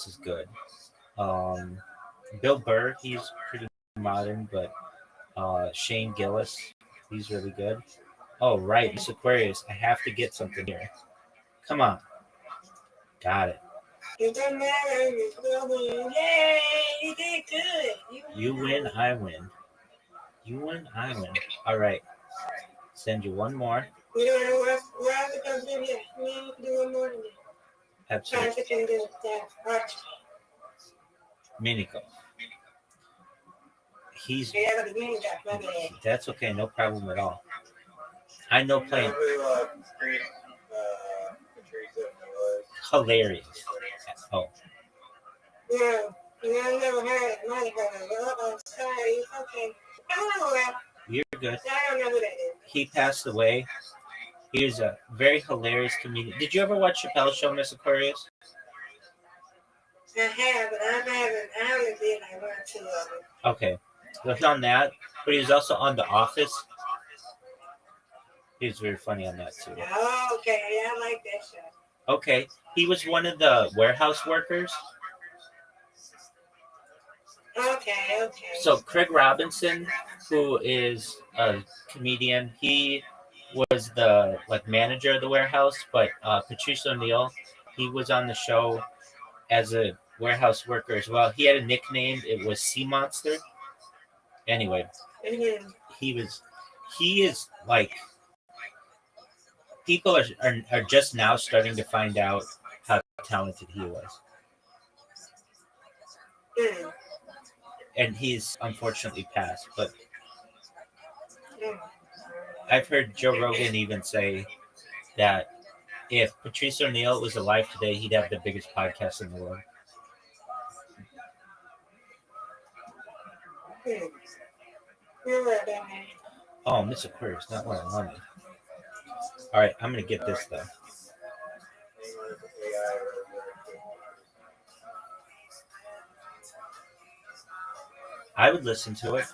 is good? Bill Burr, he's pretty modern, but Shane Gillis, he's really good. Oh, right, Miss Aquarius, I have to get something here. Come on. Got it. It doesn't matter. Yay, you did good. You win, I win. You win, I win. All right. Send you one more. You don't know where else it comes in here. You can do one more than that. Absolutely. Minico. That's okay, no problem at all. I know playing. Hilarious. Oh. Yeah, I never heard it. Sorry, okay. I don't know where. You're good. I don't know who that is. He passed away. He was a very hilarious comedian. Did you ever watch Chappelle's Show, Miss Aquarius? I have, but I haven't been like one or two of them. Okay. Well, he's on that, but he was also on The Office. He was very funny on that, too. Oh, okay. Yeah, I like that show. Okay. He was one of the warehouse workers. Okay. So Craig Robinson, who is a comedian, he was the like manager of the warehouse, but Patrice O'Neill, he was on the show as a warehouse worker as well. He had a nickname. It was Sea Monster. Anyway, he is like people are just now starting to find out how talented he was. And he's unfortunately passed, but I've heard Joe Rogan even say that if Patrice O'Neill was alive today, he'd have the biggest podcast in the world. Oh, Miss Aquarius, not what I wanted. All right, I'm gonna get this though. I would listen to it.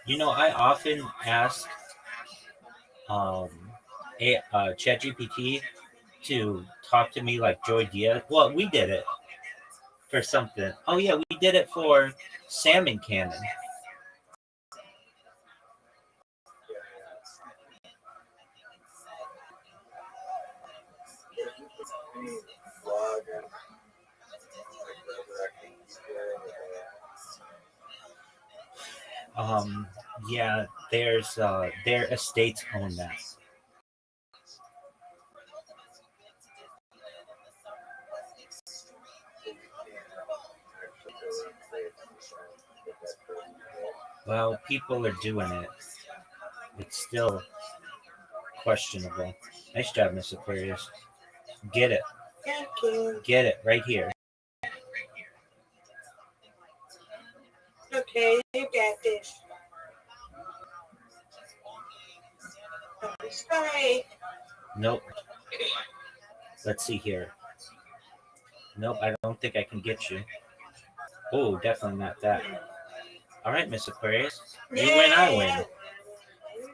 You know, I often ask ChatGPT to talk to me like Joy Diaz. Well, we did it for something. Oh yeah, we did it for Salmon Cannon. Yeah, there's their estates own that. Well, people are doing it. It's still questionable. Nice job, Miss Aquarius. Get it. Thank you. Get it right here. Okay, you got this. Sorry. Nope. Let's see here. Nope, I don't think I can get you. Oh, definitely not that. All right, Miss Aquarius. You win, I win.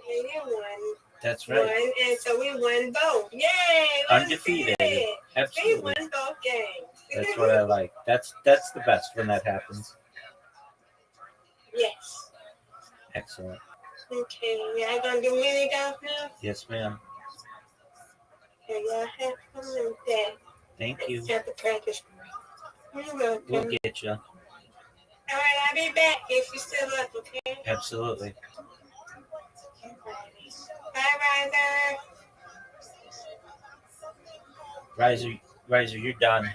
You won. That's right. One, and so we won both. Yay! Undefeated. Absolutely. We won both games. That's what I like. That's the best when that happens. Yes. Excellent. Okay, y'all gonna do mini golf now? Yes, ma'am. Okay, y'all have fun with that. Thank you. Have to practice. You're welcome. We'll get you. All right, I'll be back if you're still up, okay? Absolutely. Bye, Riser. Riser, you're done.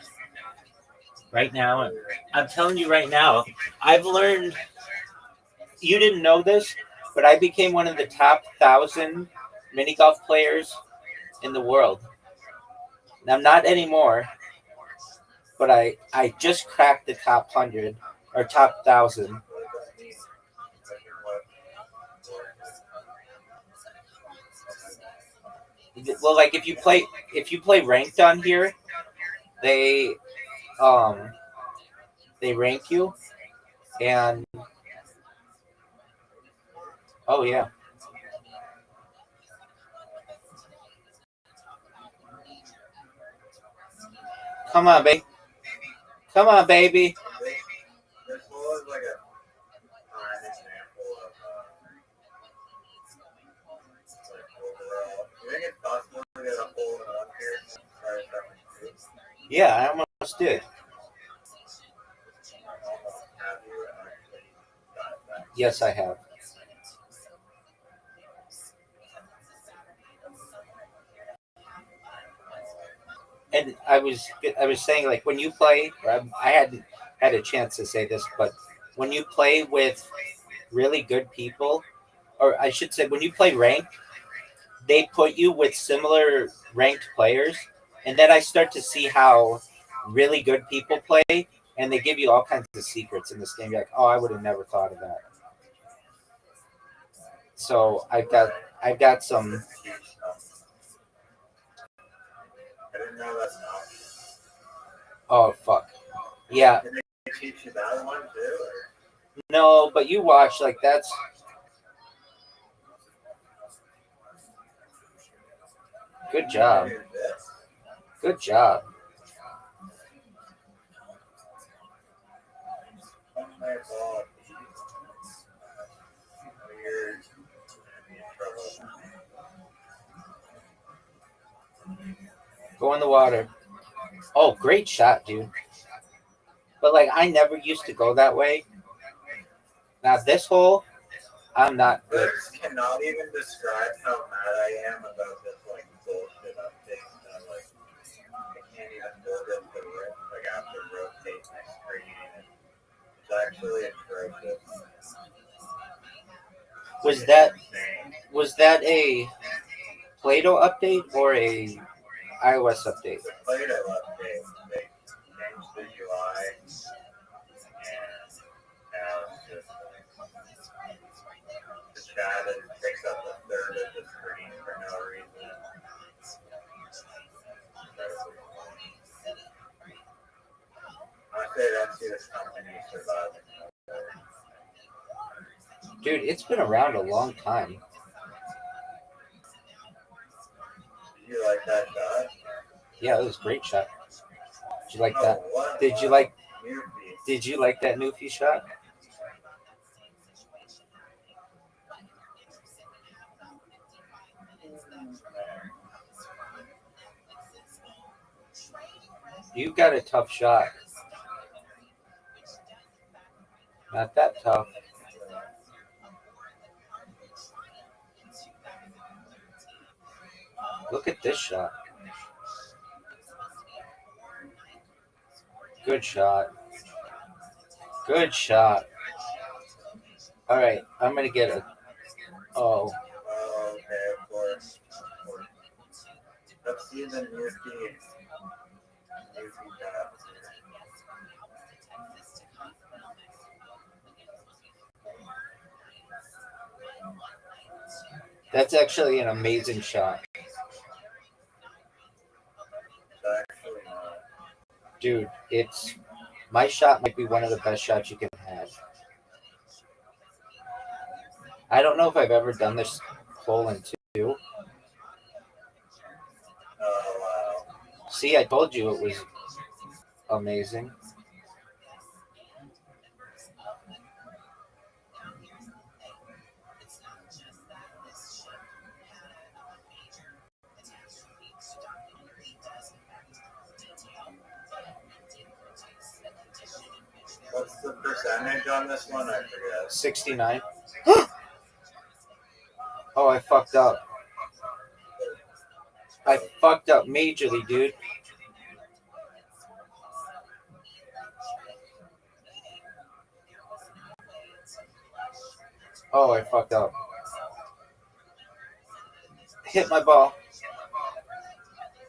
Right now, I'm telling you right now, I've learned, you didn't know this, but I became one of the top 1,000 mini golf players in the world. Now, not anymore, but I just cracked the top 100 or top 1,000. Well, like if you play ranked on here, they rank you, and oh yeah. Come on, baby. Come on, baby. This was like a prime example of like overall. You think it's possible to get a hole in one here? Yeah, I almost did. Yes, I have. And I was saying, like, when you play, I hadn't had a chance to say this, but when you play with really good people, or I should say, when you play ranked, they put you with similar ranked players, and then I start to see how really good people play, and they give you all kinds of secrets in this game. You're like, oh, I would have never thought of that. So I've got some. Oh fuck! Yeah. Did they teach you that one too? No, but you watch, like, that's. Good job. Good job. Oh, weird. Trouble. Go in the water. Oh, great shot, dude. But like, I never used to go that way. Now this hole, I'm not good. Words cannot even describe how mad I am about this like bullshit update. Like, I can't even build it to like I have to rotate my screen. It's actually atrocious. Was that a Play-Doh update or a iOS update? The Play-Doh update, they changed the UI, and now it's just the chat takes up a third of the screen for no reason. Honestly, I don't see this company surviving. Dude, it's been around a long time. Did you like that shot? Yeah, it was a great shot. Did you like Oh, that? what? Did you like? Newbie. Did you like that Newfie shot? You got a tough shot. Not that tough. Look at this shot. Good shot. Good shot. All right, I'm gonna get a. Oh, Oh, okay, of course. Let's see the Newbie. that's actually an amazing shot, Actually, dude. It's my shot might be one of the best shots you can have. I don't know if I've ever done this hole in two. oh, wow. See, I told you it was amazing. What's the percentage on this one? I forget. 69. Oh, I fucked up. I fucked up majorly, dude. Oh, I fucked up. Hit my ball.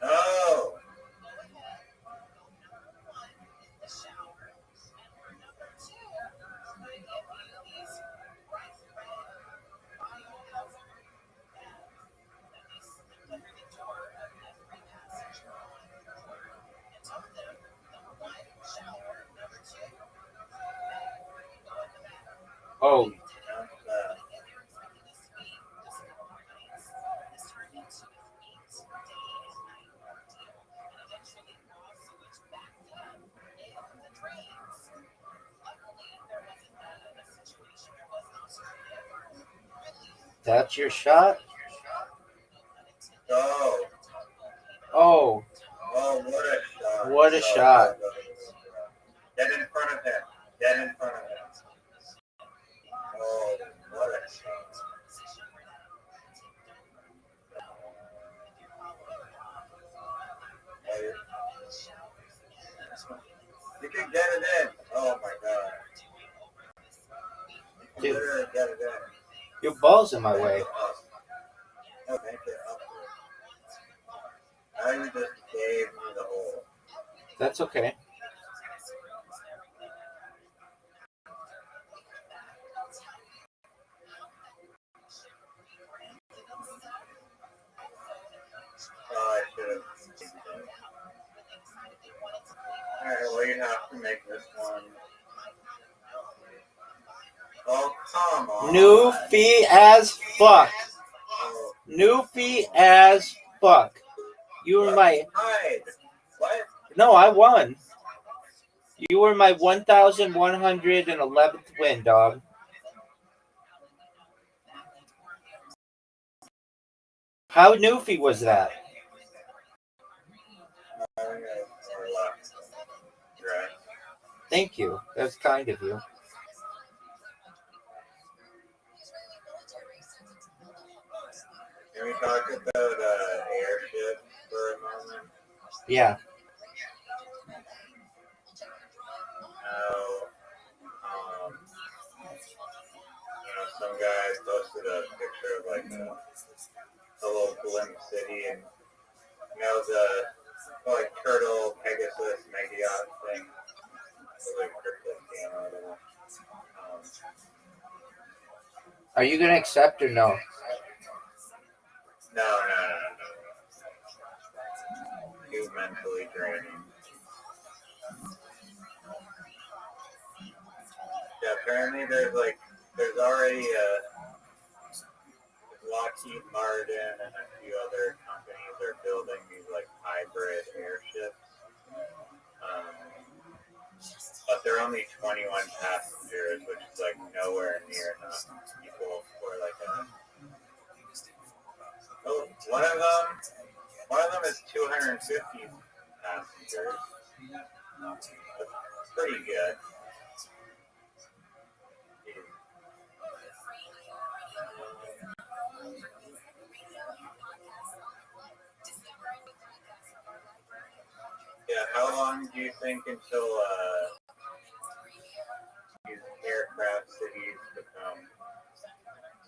Oh! Oh, that's your shot? Oh! Oh, Oh, what a shot. what a shot. Get in front of him. Get in front of him. Oh, what a shot. You can get it in. Oh my god. You can Dude. literally get it in. Your ball's in my way. Oh, make it up. Now you just gave me the hole. That's okay. Oh, I should have. Alright, well, you have to make this one. Oh, come on. Newfie as fuck. Oh, Newfie as fuck. You were my. hide. What? No, I won. You were my 1,111th win, dog. How newfie was that? Thank you. That's kind of you. Can we talk about airship for a moment? Yeah. How, some guy posted a picture of like a little blimp city, and the like turtle Pegasus mega yacht thing. Like crypto scam or whatever. Are you gonna accept or no? No. Too mentally draining. Yeah, apparently there's already Lockheed Martin and a few other companies are building these like hybrid airships. But they're only 21 passengers, which is like nowhere near enough people for like a. Oh, one of them is 250 passengers. That's pretty good. Yeah, how long do you think until these aircraft cities become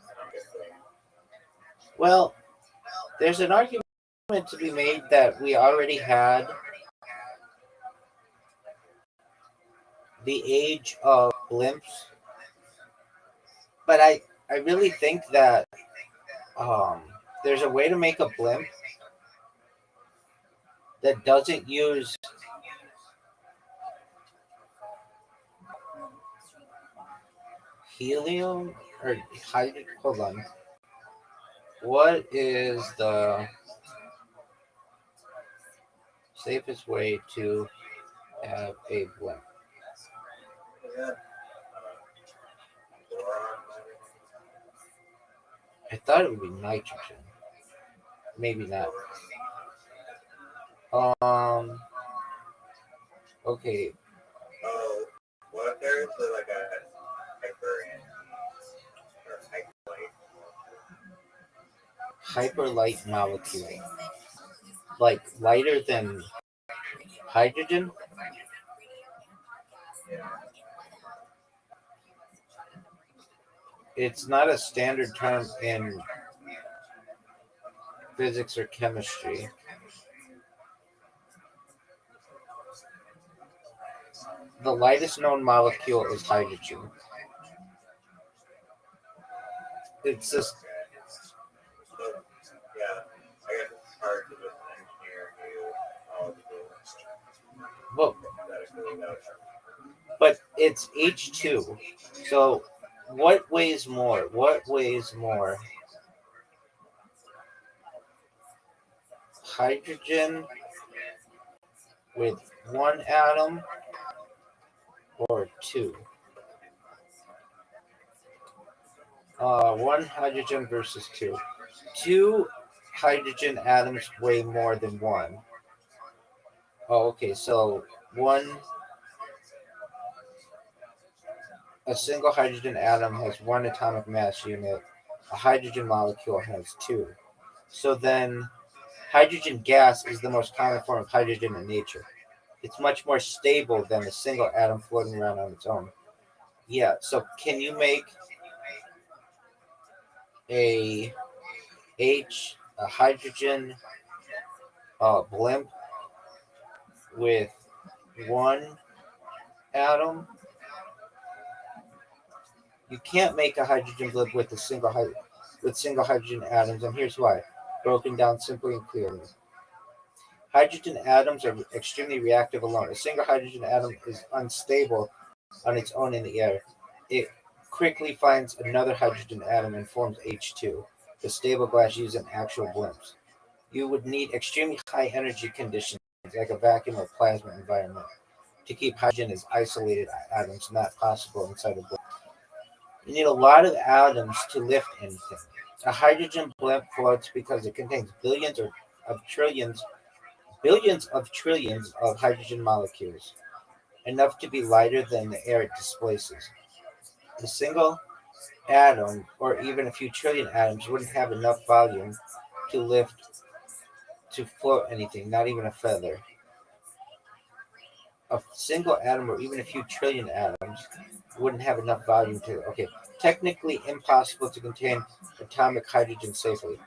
a thing? Well, there's an argument to be made that we already had the age of blimps, but I really think that there's a way to make a blimp that doesn't use helium or hydrogen. Hold on. What is the safest way to have a blimp? I thought it would be nitrogen. Maybe not. Okay. Oh, what if there's like a hyperlight molecule, like lighter than hydrogen? It's not a standard term in physics or chemistry. The lightest known molecule is hydrogen. It's just. Yeah, I guess it's hard to just engineer Well, but it's H2. So what weighs more? Hydrogen with one atom or two? One hydrogen versus two. Two hydrogen atoms weigh more than one. Oh, okay. So a single hydrogen atom has one atomic mass unit. A hydrogen molecule has two. So then hydrogen gas is the most common form of hydrogen in nature. It's much more stable than a single atom floating around on its own. Yeah, so can you make a hydrogen blimp with one atom? You can't make a hydrogen blimp with single hydrogen atoms, and here's why. Broken down simply and clearly. Hydrogen atoms are extremely reactive alone. A single hydrogen atom is unstable on its own in the air. It quickly finds another hydrogen atom and forms H2, the stable gas used in actual blimps. You would need extremely high energy conditions, like a vacuum or plasma environment. to keep hydrogen as isolated atoms not possible inside a blimp. You need a lot of atoms to lift anything. A hydrogen blimp floats because it contains billions of trillions of hydrogen molecules, enough to be lighter than the air it displaces. A single atom, or even a few trillion atoms, wouldn't have enough volume to float anything, not even a feather. A single atom, or even a few trillion atoms, wouldn't have enough volume to. Okay, technically impossible to contain atomic hydrogen safely.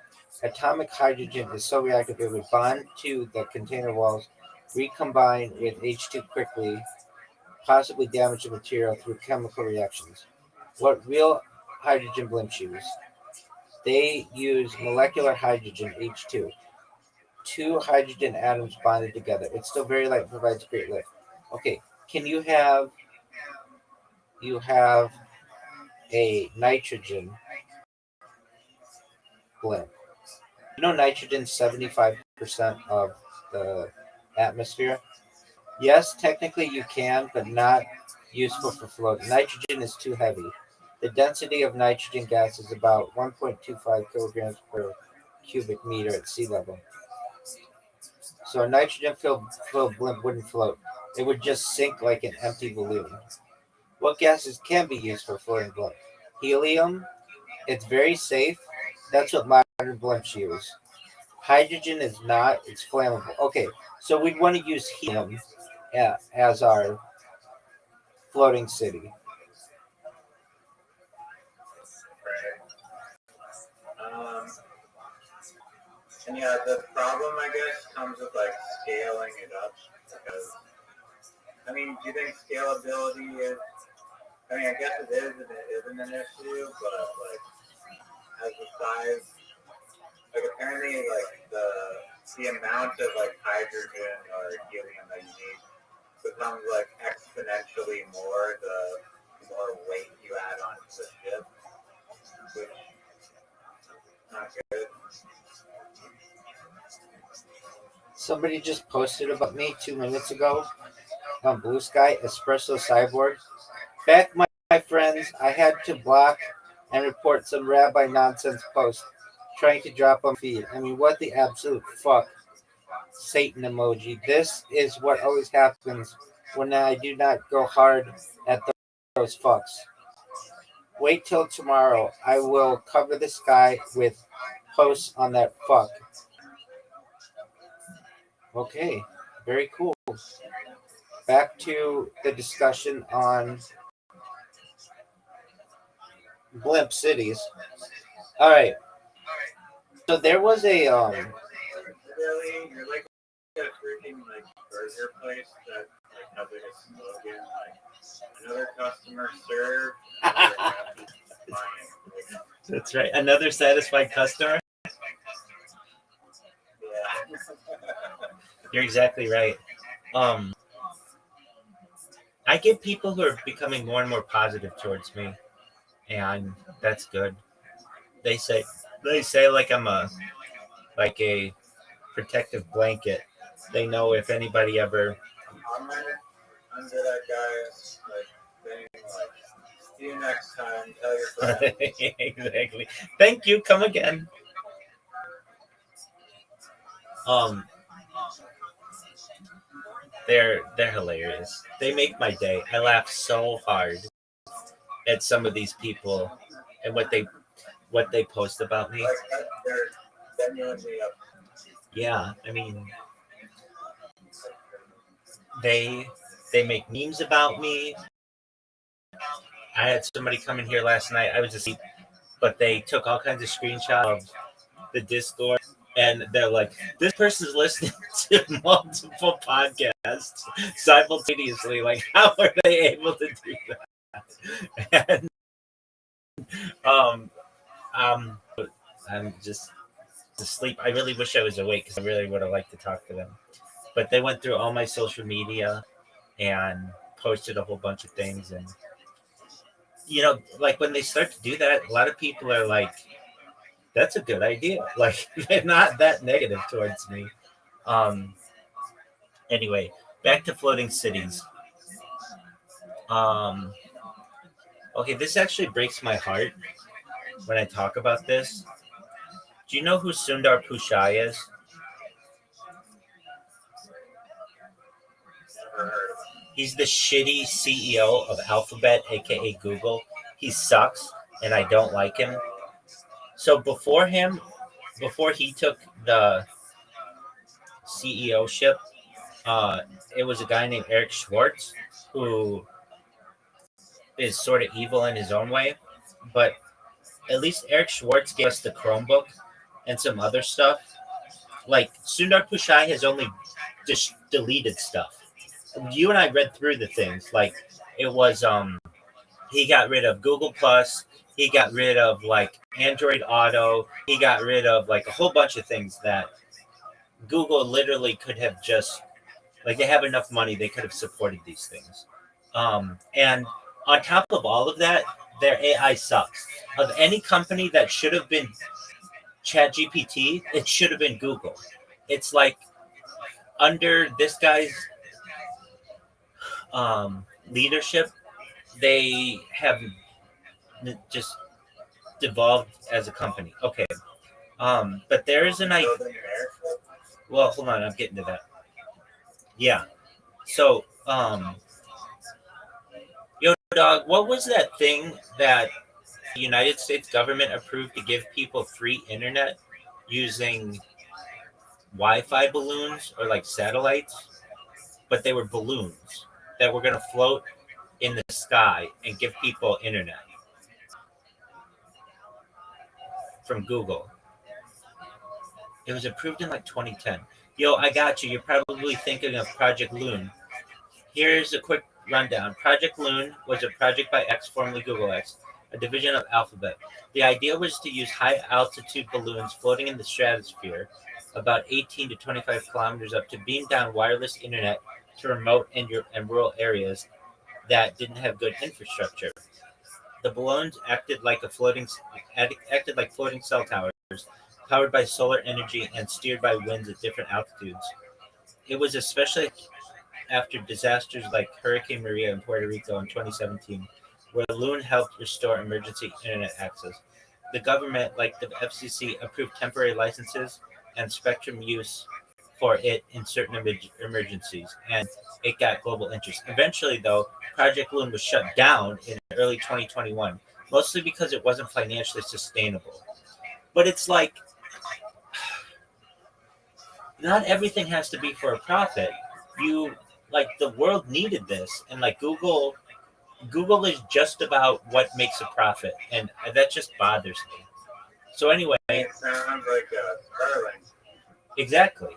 Atomic hydrogen is so reactive it would bond to the container walls, recombine with H2 quickly, possibly damage the material through chemical reactions. What real hydrogen blimps use? They use molecular hydrogen, H2. Two hydrogen atoms bonded together. It's still very light and provides great lift. Okay, can you have a nitrogen blimp? You know nitrogen's 75% of the atmosphere? Yes, technically you can, but not useful for floating. Nitrogen is too heavy. The density of nitrogen gas is about 1.25 kilograms per cubic meter at sea level. So a nitrogen-filled blimp wouldn't float. It would just sink like an empty balloon. What gases can be used for floating blimp? Helium. It's very safe. That's what modern blimps use. Hydrogen is not. It's flammable. Okay, so we'd want to use helium as our floating city. And yeah, the problem I guess comes with like scaling it up because I mean, do you think scalability is? I mean, I guess it is and it isn't an issue, but like as the size, like apparently like the amount of like hydrogen or helium that you need becomes like exponentially more the more weight you add onto the ship, which is not good. Somebody just posted about me 2 minutes ago on Blue Sky, Espresso Cyborg. Back, my friends, I had to block and report some Rabbi nonsense post trying to drop on feed. I mean, what the absolute fuck? Satan emoji. This is what always happens when I do not go hard at those fucks. Wait till tomorrow. I will cover this guy with posts on that fuck. Okay, very cool. Back to the discussion on blimp cities. All right. So there was a Really, you're like a freaking like burger place that like has like a slogan like another customer served. Another happy client. That's right. Another satisfied customer. Yeah. You're exactly right. I get people who are becoming more and more positive towards me, and that's good. They say like I'm a protective blanket. They know if anybody ever. I'm under that guy's like thing like see you next time. Tell your friends. Exactly. Thank you. Come again. They're hilarious. They make my day. I laugh so hard at some of these people and what they post about me. Like they're genuinely up. Yeah, I mean, they make memes about me. I had somebody come in here last night. I was asleep, but they took all kinds of screenshots of the Discord, and they're like, "This person's listening to multiple podcasts simultaneously. Like, how are they able to do that?" And I'm just asleep. I really wish I was awake because I really would have liked to talk to them. But they went through all my social media and posted a whole bunch of things. And, like when they start to do that, a lot of people are like, that's a good idea. Like, they're not that negative towards me. Anyway, back to floating cities. Okay, this actually breaks my heart when I talk about this. Do you know who Sundar Pichai is? Never heard of He's the shitty CEO of Alphabet, aka Google. He sucks, and I don't like him. So before he took the CEO ship, it was a guy named Eric Schwartz who is sort of evil in his own way. But at least Eric Schwartz gave us the Chromebook and some other stuff. Like Sundar Pichai has only just deleted stuff. You and I read through the things. Like it was he got rid of Google Plus, he got rid of like Android Auto, he got rid of like a whole bunch of things that Google literally could have just like they have enough money they could have supported these things. And on top of all of that, their AI sucks. Of any company that should have been ChatGPT, it should have been Google. It's like under this guy's leadership, they have just devolved as a company. Okay. But there is an idea. Well, hold on, I'm getting to that. Yeah. So, yo, dog, what was that thing that the United States government approved to give people free internet using Wi-Fi balloons or like satellites? But they were balloons that were going to float in the sky and give people internet from Google. It was approved in like 2010. Yo, I got you. You're probably thinking of Project Loon. Here's a quick rundown. Project Loon was a project by X, formerly Google X, a division of Alphabet. The idea was to use high-altitude balloons floating in the stratosphere, about 18 to 25 kilometers up, to beam down wireless internet to remote and rural areas that didn't have good infrastructure. The balloons acted like floating cell towers, powered by solar energy and steered by winds at different altitudes. It was especially after disasters like Hurricane Maria in Puerto Rico in 2017, where Loon helped restore emergency internet access. The government, like the FCC, approved temporary licenses and spectrum use for it in certain emergencies, and it got global interest. Eventually, though, Project Loon was shut down in early 2021, mostly because it wasn't financially sustainable. But it's like, not everything has to be for a profit. The world needed this, and like Google is just about what makes a profit, and that just bothers me. So anyway, it. Sounds like Starlink. exactly.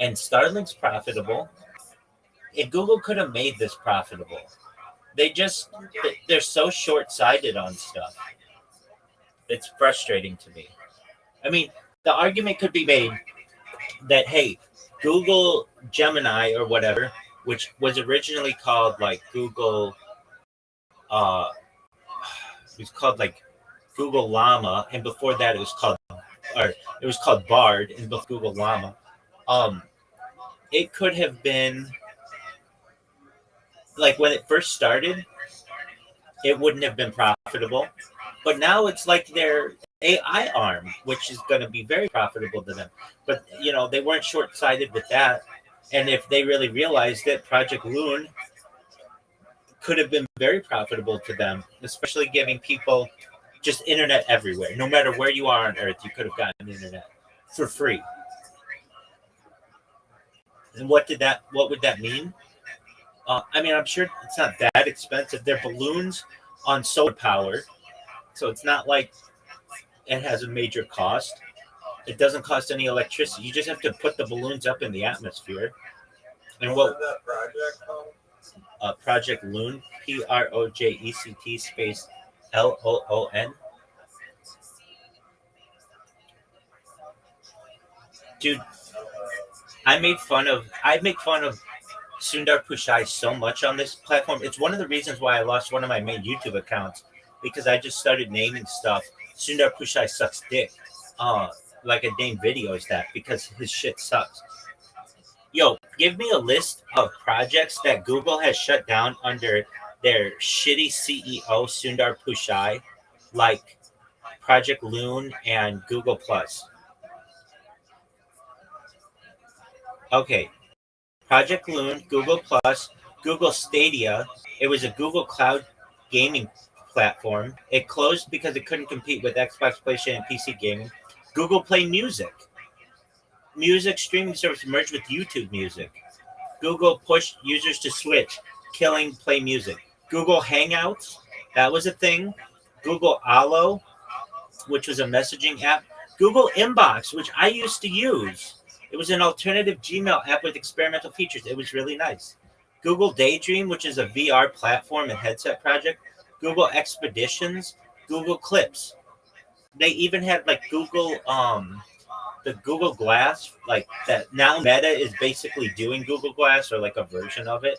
And Starlink's profitable. And Google could have made this profitable. They're so short-sighted on stuff. It's frustrating to me. I mean, the argument could be made that, hey, Google Gemini or whatever, which was originally called like Google, it was called like Google Llama, and before that it was called Bard, and before Google Llama. It could have been like when it first started, it wouldn't have been profitable, but now it's like their AI arm, which is going to be very profitable to them. But they weren't short-sighted with that, and if they really realized it, Project Loon could have been very profitable to them, especially giving people just internet everywhere. No matter where you are on Earth, you could have gotten internet for free. And what would that mean? I mean, I'm sure it's not that expensive. They're balloons on solar power, so it's not like it has a major cost. It doesn't cost any electricity. You just have to put the balloons up in the atmosphere. And What was that project called? Project Loon, PROJECT space LOON. Dude, I make fun of Sundar Pichai so much on this platform. It's one of the reasons why I lost one of my main YouTube accounts, because I just started naming stuff. Sundar Pichai sucks dick. Like I named videos that because his shit sucks. Yo, give me a list of projects that Google has shut down under their shitty CEO Sundar Pichai, like Project Loon and Google Plus. Okay, Project Loon, Google Plus, Google Stadia. It was a Google Cloud gaming platform. It closed because it couldn't compete with Xbox, PlayStation, and PC gaming. Google Play Music. Music streaming service merged with YouTube Music. Google pushed users to switch, killing Play Music. Google Hangouts, that was a thing. Google Allo, which was a messaging app. Google Inbox, which I used to use. It was an alternative Gmail app with experimental features. It was really nice. Google Daydream, which is a VR platform and headset project. Google Expeditions, Google Clips. They even had like the Google Glass, like that. Now Meta is basically doing Google Glass or like a version of it,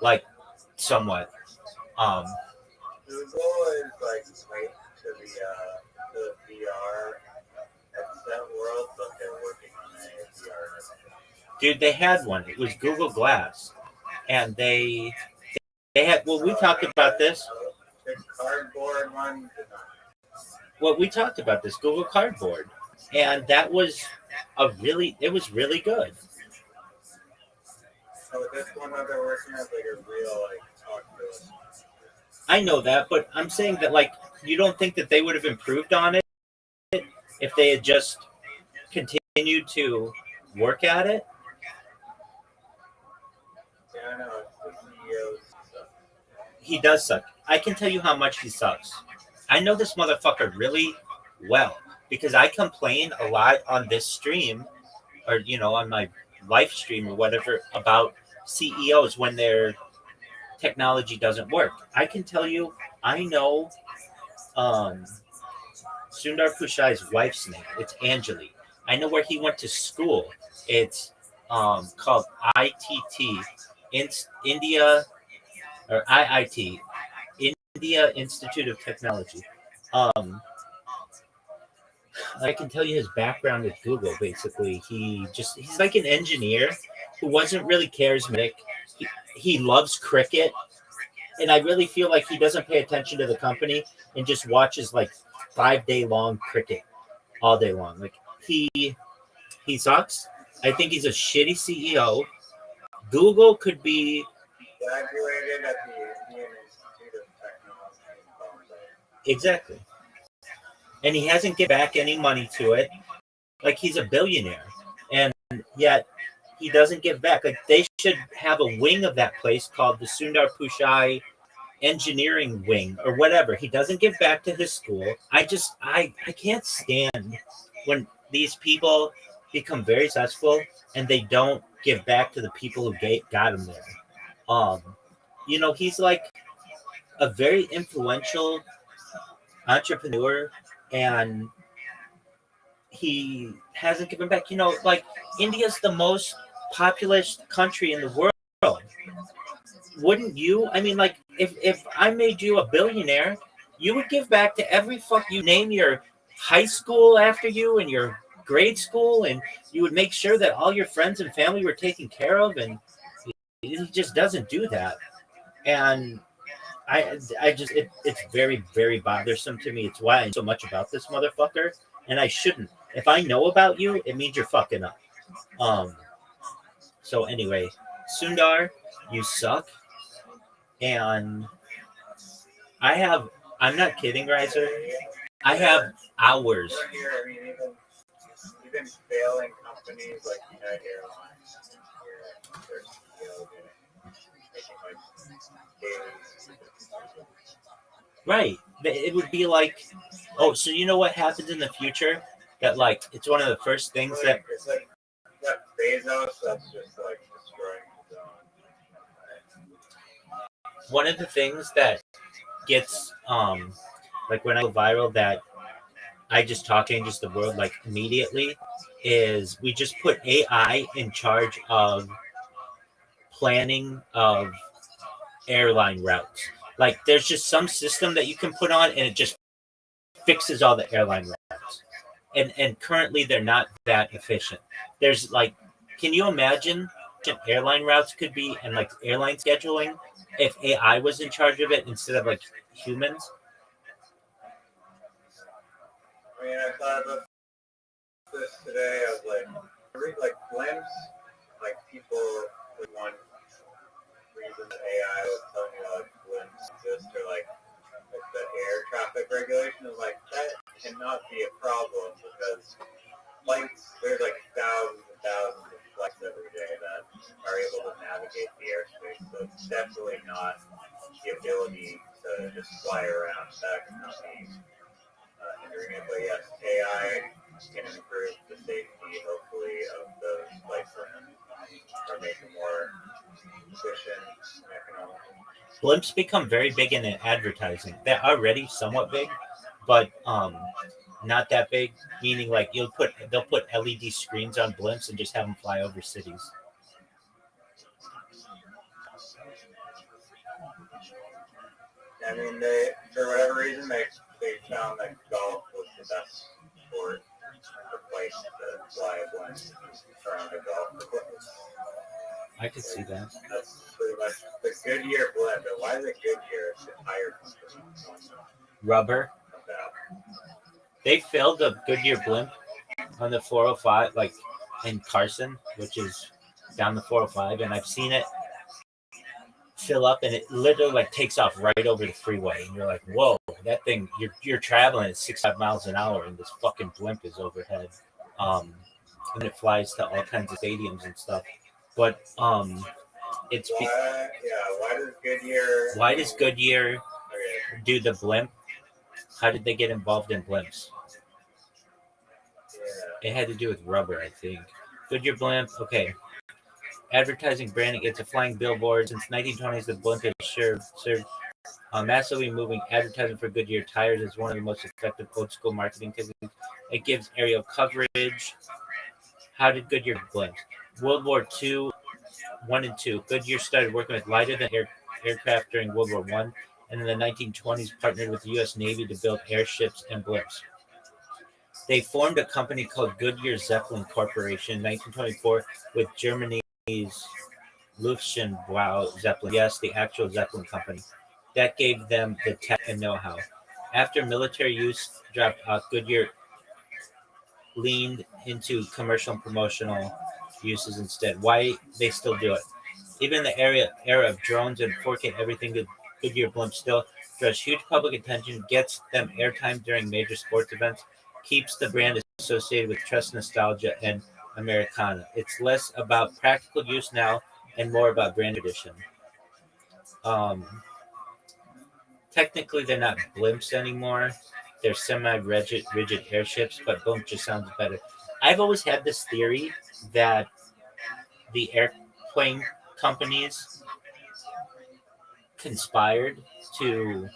like somewhat. Google is like late to the VR headset world, but they're working on a VR headset. Dude, they had one. It was Google Glass, and they had. Well, we talked about this. The cardboard one. Well, we talked about this Google Cardboard, and that was it was really good. So this one that they're working on is like a real talk to. I know that, but I'm saying that like you don't think that they would have improved on it if they had just continued to work at it? Yeah, I know. The CEO sucks. He does suck. I can tell you how much he sucks. I know this motherfucker really well because I complain a lot on this stream or, on my live stream or whatever about CEOs when their technology doesn't work. I can tell you, I know Sundar Pichai's wife's name. It's Anjali. I know where he went to school. It's called ITT, India, or IIT, India Institute of Technology. I can tell you his background with Google. Basically, he's like an engineer who wasn't really charismatic. He loves cricket, and I really feel like he doesn't pay attention to the company and just watches like 5-day long cricket all day long. Like he sucks. I think he's a shitty CEO. Google could be Graduated at the Indian Institute of Technology in Bombay. exactly, and he hasn't given back any money to it. Like he's a billionaire, and yet he doesn't give back. Like they should have a wing of that place called the Sundar Pichai Engineering Wing or whatever. He doesn't give back to his school. I can't stand when these people become very successful and they don't give back to the people who got him there. He's like a very influential entrepreneur, and he hasn't given back. Like India's the most populous country in the world. Wouldn't you? I mean, like if I made you a billionaire, you would give back to every you name your high school after you and your grade school, and you would make sure that all your friends and family were taken care of, and he just doesn't do that. And it's very, very bothersome to me. It's why I know so much about this motherfucker, and I shouldn't. If I know about you, it means you're fucking up. So anyway, Sundar, you suck. And I'm not kidding, Riser. I have hours. Even failing companies like United Airlines, their CEO making Right. It would be like, oh, so you know what happens in the future? That like it's one of the first things that it's like that Bezos that's just like destroying his own. One of the things that gets like when I go viral that I just changes the world like immediately is we just put AI in charge of planning of airline routes. Like there's just some system that you can put on and it just fixes all the airline routes. And currently they're not that efficient. There's like, can you imagine airline routes could be and like airline scheduling if AI was in charge of it instead of like humans. I mean, I thought about this today. I was like, I read like blimps, like people with one reason that AI was telling you like blimps exist or like the air traffic regulation is like that cannot be a problem because flights, there's like thousands and thousands of flights every day that are able to navigate the airspace. So it's definitely not the ability to just fly around. That cannot be hindering it. But yes, AI can improve the safety, hopefully, of those flights or make them more efficient and economical. Blimps become very big in advertising. They're already somewhat big, but not that big. Meaning, like they'll put LED screens on blimps and just have them fly over cities. I mean, they for whatever reason they found that golf was the best sport or place to fly a blimp around a golf course. I could see that. That's pretty much the Goodyear blimp. And why is it Goodyear? It's a tire company. Rubber. They filled a Goodyear blimp on the 405, like in Carson, which is down the 405, and I've seen it fill up, and it literally like takes off right over the freeway, and you're like, "Whoa, that thing! You're traveling at 65 miles an hour, and this fucking blimp is overhead." And it flies to all kinds of stadiums and stuff. But it's why does Goodyear do the blimp? How did they get involved in blimps? It had to do with rubber, I think. Goodyear blimp, okay. Advertising branding, it's a flying billboard. Since 1920s, the blimp has served massively moving advertising for Goodyear tires is one of the most effective old school marketing techniques. It gives aerial coverage. How did Goodyear blimp? World War II, 1 and 2. Goodyear started working with lighter than aircraft during World War I, and in the 1920s partnered with the U.S. Navy to build airships and blimps. They formed a company called Goodyear Zeppelin Corporation in 1924 with Germany's Lufthansa Zeppelin. Yes, the actual Zeppelin company. That gave them the tech and know-how. After military use dropped off, Goodyear leaned into commercial and promotional uses instead. Why they still do it? Even in the era of drones and 4K everything, Goodyear blimp still draws huge public attention, gets them airtime during major sports events, keeps the brand associated with trust, nostalgia, and Americana. It's less about practical use now and more about brand tradition. Technically, they're not blimps anymore. They're semi-rigid airships, but blimp just sounds better. I've always had this theory that the airplane companies conspired to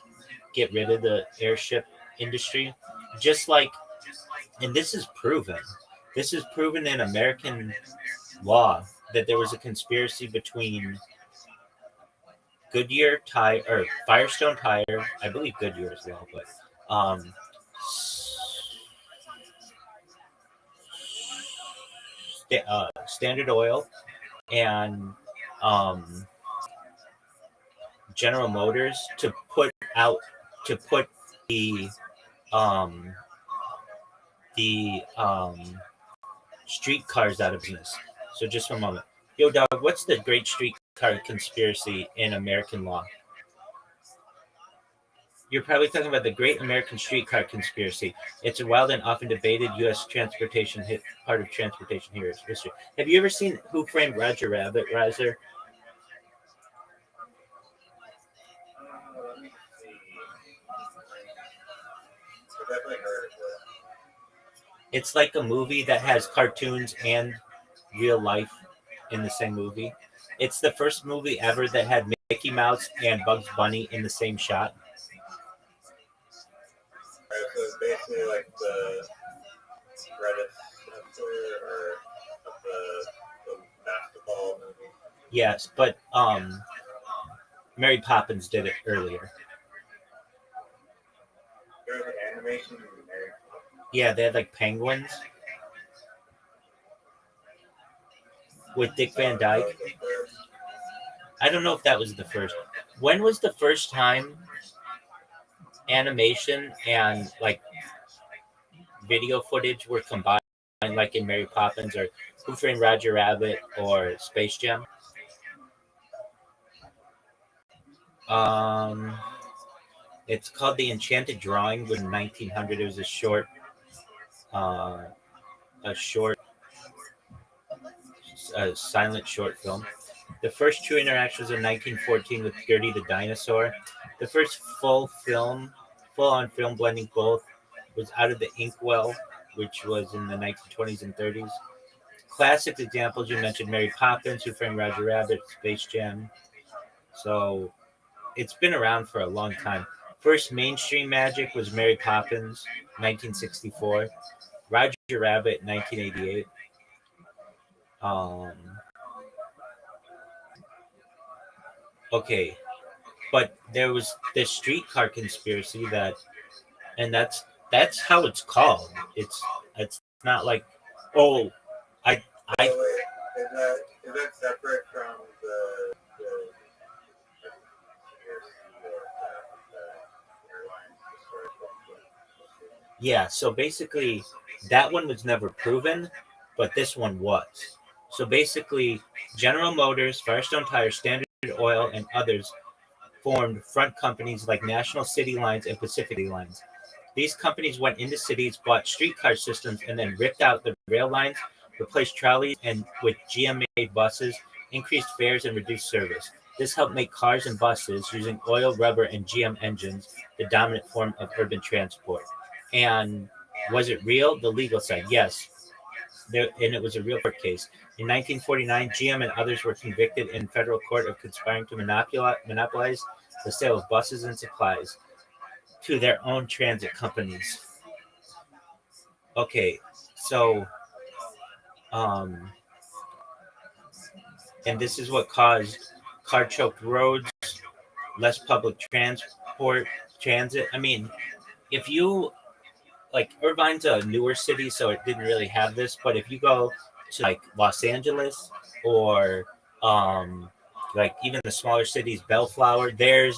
get rid of the airship industry, just like, and this is proven. This is proven in American law that there was a conspiracy between Goodyear tire or Firestone tire, I believe Goodyear as well, but Standard Oil and General Motors to put um, the streetcars out of business. So just for a moment. Yo, dog, what's the great streetcar conspiracy in American law? You're probably talking about the Great American Streetcar Conspiracy. It's a wild and often debated U.S. transportation part of transportation history. Have you ever seen Who Framed Roger Rabbit, Riser? It's like a movie that has cartoons and real life in the same movie. It's the first movie ever that had Mickey Mouse and Bugs Bunny in the same shot. So it's basically like the predecessor of the basketball movie. Yes, but Mary Poppins did it earlier. There was an animation movie, Mary Poppins. Yeah, they had like penguins. with Dick Van Dyke. I don't know if that was the first. When was the first time animation and like video footage were combined, like in Mary Poppins or Who Framed Roger Rabbit or Space Jam? It's called The Enchanted Drawing. In 1900, it was uh, a silent short film. The first true interaction was in 1914 with Gertie the Dinosaur. The first full-on film blending both was Out of the Inkwell, which was in the 1920s and 30s. Classic examples you mentioned: Mary Poppins, Who Framed Roger Rabbit, Space Jam. So it's been around for a long time. First mainstream magic was Mary Poppins, 1964. Roger Rabbit, 1988. Okay, but there was this streetcar conspiracy and that's how it's called. It's not like, oh, I So wait, is that separate from the yeah. So basically, that one was never proven, but this one was. So basically, General Motors, Firestone Tire, Standard Oil, and others formed front companies like National City Lines and Pacific Lines. These companies went into cities, bought streetcar systems, and then ripped out the rail lines, replaced trolleys and with GM-made buses, increased fares, and reduced service. This helped make cars and buses using oil, rubber, and GM engines the dominant form of urban transport. And was it real? The legal side, yes. And it was a real court case. In 1949, GM and others were convicted in federal court of conspiring to monopolize the sale of buses and supplies to their own transit companies. Okay, so, and this is what caused car-choked roads, less public transit. I mean, if you, like, Irvine's a newer city, so it didn't really have this, but if you go to, like, Los Angeles or, like, even the smaller cities, Bellflower, the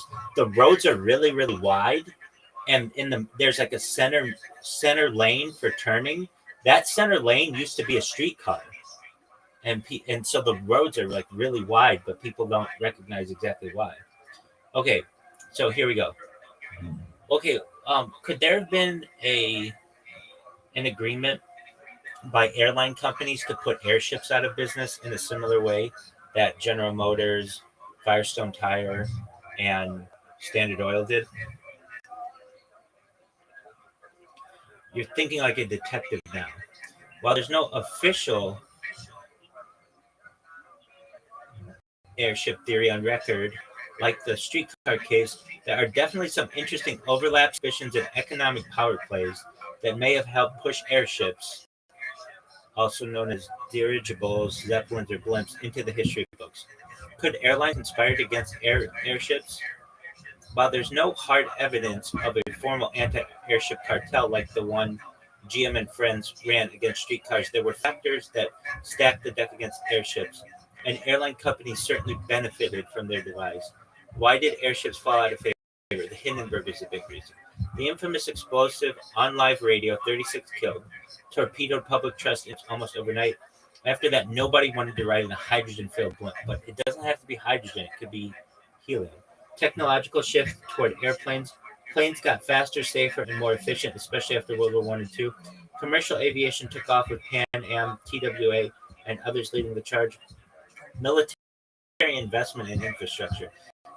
roads are really, really wide, and there's like a center lane for turning. That center lane used to be a streetcar, and so the roads are like really wide, but people don't recognize exactly why. Okay, so here we go. Okay, could there have been an agreement by airline companies to put airships out of business in a similar way that General Motors, Firestone Tire, and Standard Oil did? You're thinking like a detective now. While there's no official airship theory on record, like the streetcar case, there are definitely some interesting overlap, suspicions, and economic power plays that may have helped push airships, also known as dirigibles, zeppelins, or blimps, into the history books. Could airlines conspire against airships? While there's no hard evidence of a formal anti-airship cartel like the one GM and friends ran against streetcars, there were factors that stacked the deck against airships, and airline companies certainly benefited from their demise. Why did airships fall out of favor? The Hindenburg is a big reason. The infamous explosive on live radio, 36 killed, torpedoed public trust almost overnight. After that, nobody wanted to ride in a hydrogen-filled blimp, but it doesn't have to be hydrogen. It could be helium. Technological shift toward airplanes. Planes got faster, safer, and more efficient, especially after World War I and II. Commercial aviation took off with Pan Am, TWA, and others leading the charge. Military investment in infrastructure.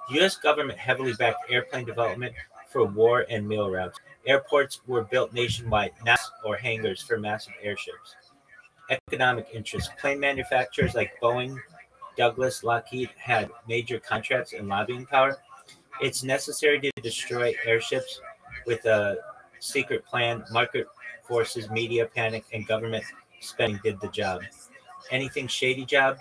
The U.S. government heavily backed airplane development for war and mail routes. Airports were built nationwide, or hangars for massive airships. Economic interests. Plane manufacturers like Boeing, Douglas, Lockheed had major contracts and lobbying power. It's necessary to destroy airships with a secret plan. Market forces, media panic, and government spending did the job. Anything shady though?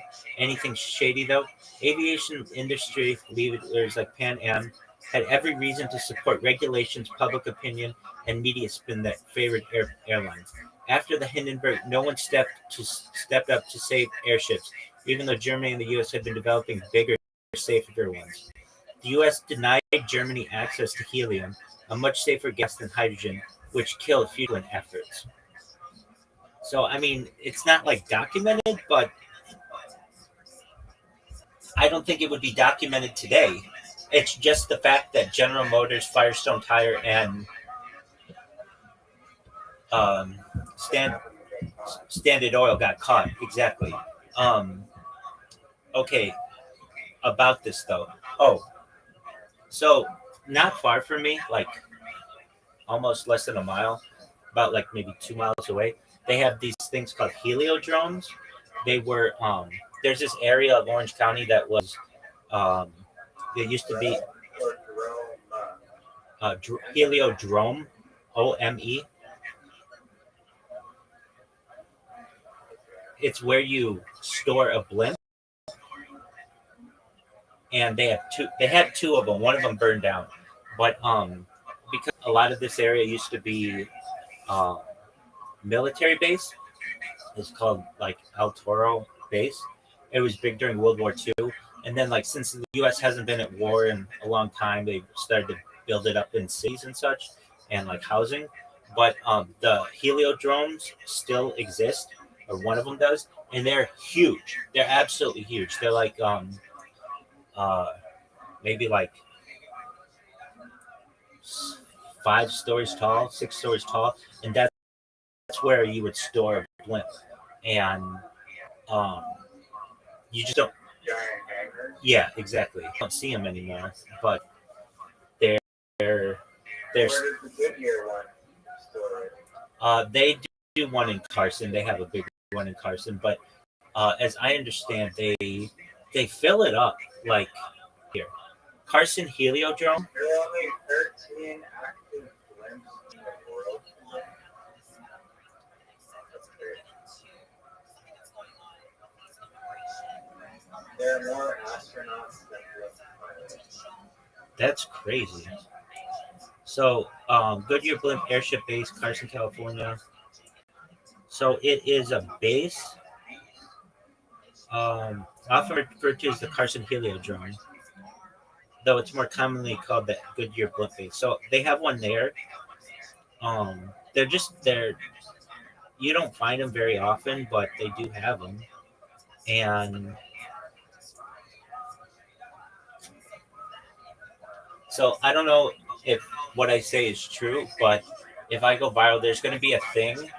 Aviation industry leaders like Pan Am had every reason to support regulations, public opinion, and media spin that favored airlines. After the Hindenburg, no one stepped up to save airships. even though Germany and the U.S. had been developing bigger, safer ones. The U.S. denied Germany access to helium, a much safer gas than hydrogen, which killed fusion efforts. So, I mean, it's not like documented, but I don't think it would be documented today. It's just the fact that General Motors, Firestone Tire, and um, Standard Oil got caught. Exactly. Okay, about this though. Oh, so not far from me, like almost less than a mile, about like maybe 2 miles away, they have these things called heliodromes. They were there's this area of Orange County that was um, it used to be heliodrome, OME. It's where you store a blimp, and they have two. They had two of them. One of them burned down, but because a lot of this area used to be uh, military base. It's called like El Toro base. It was big during World War II, and then like since the U.S. hasn't been at war in a long time, they started to build it up in cities and such, and like housing. But the heliodromes still exist, or one of them does, and they're huge. They're absolutely huge. They're like uh, maybe like 5 stories tall, 6 stories tall, and that's where you would store a blimp. And um, you just don't. Yeah, exactly. You don't see them anymore, but they're they're. Where does the Goodyear one store it? They do one in Carson. They have a big one in Carson, but as I understand, they fill it up like here. Carson Heliodrome. There are only 13 active blimps in the world. That's great. There are more astronauts than pilots. That's crazy. So, Goodyear Blimp Airship Base, Carson, California. So it is a base, often referred to as the Carson Heliodrome, though it's more commonly called the Goodyear Blimp Base. So they have one there. They're you don't find them very often, but they do have them, and so I don't know if what I say is true, but if I go viral, there's going to be a thing.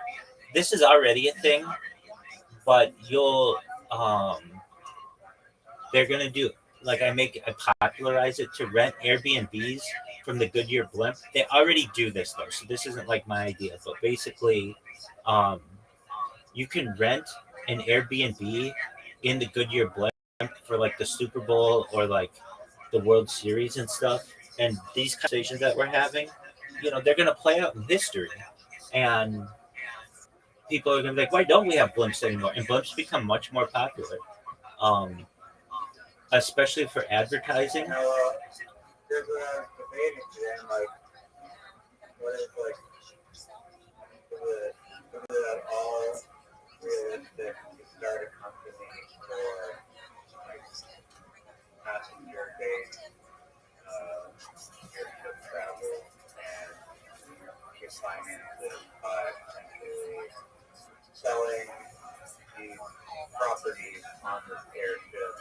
This is already a thing, but um, they're going to do like I popularize it to rent Airbnbs from the Goodyear Blimp. They already do this though, so this isn't like my idea, but basically, um, you can rent an Airbnb in the Goodyear Blimp for like the Super Bowl or like the World Series and stuff. And these conversations that we're having, they're going to play out in history. And people are going to be like, why don't we have blimps anymore? And blimps become much more popular, especially for advertising. There's a debating today, like, what is like, is it at all realistic to start a company for like passenger-based airship travel and get finances by essentially selling the properties on this airship,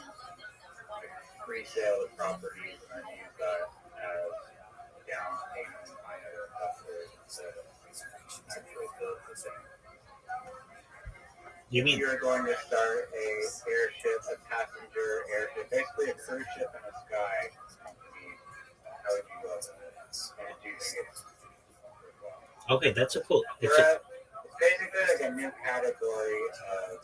like pre-sale of properties, and then use that as down payment by other investors to actually build the thing. You mean you're going to start a airship, a passenger airship, basically a cruise ship in the sky company? How would you go with it? And do you think it's okay? That's a cool. It's basically like a new category of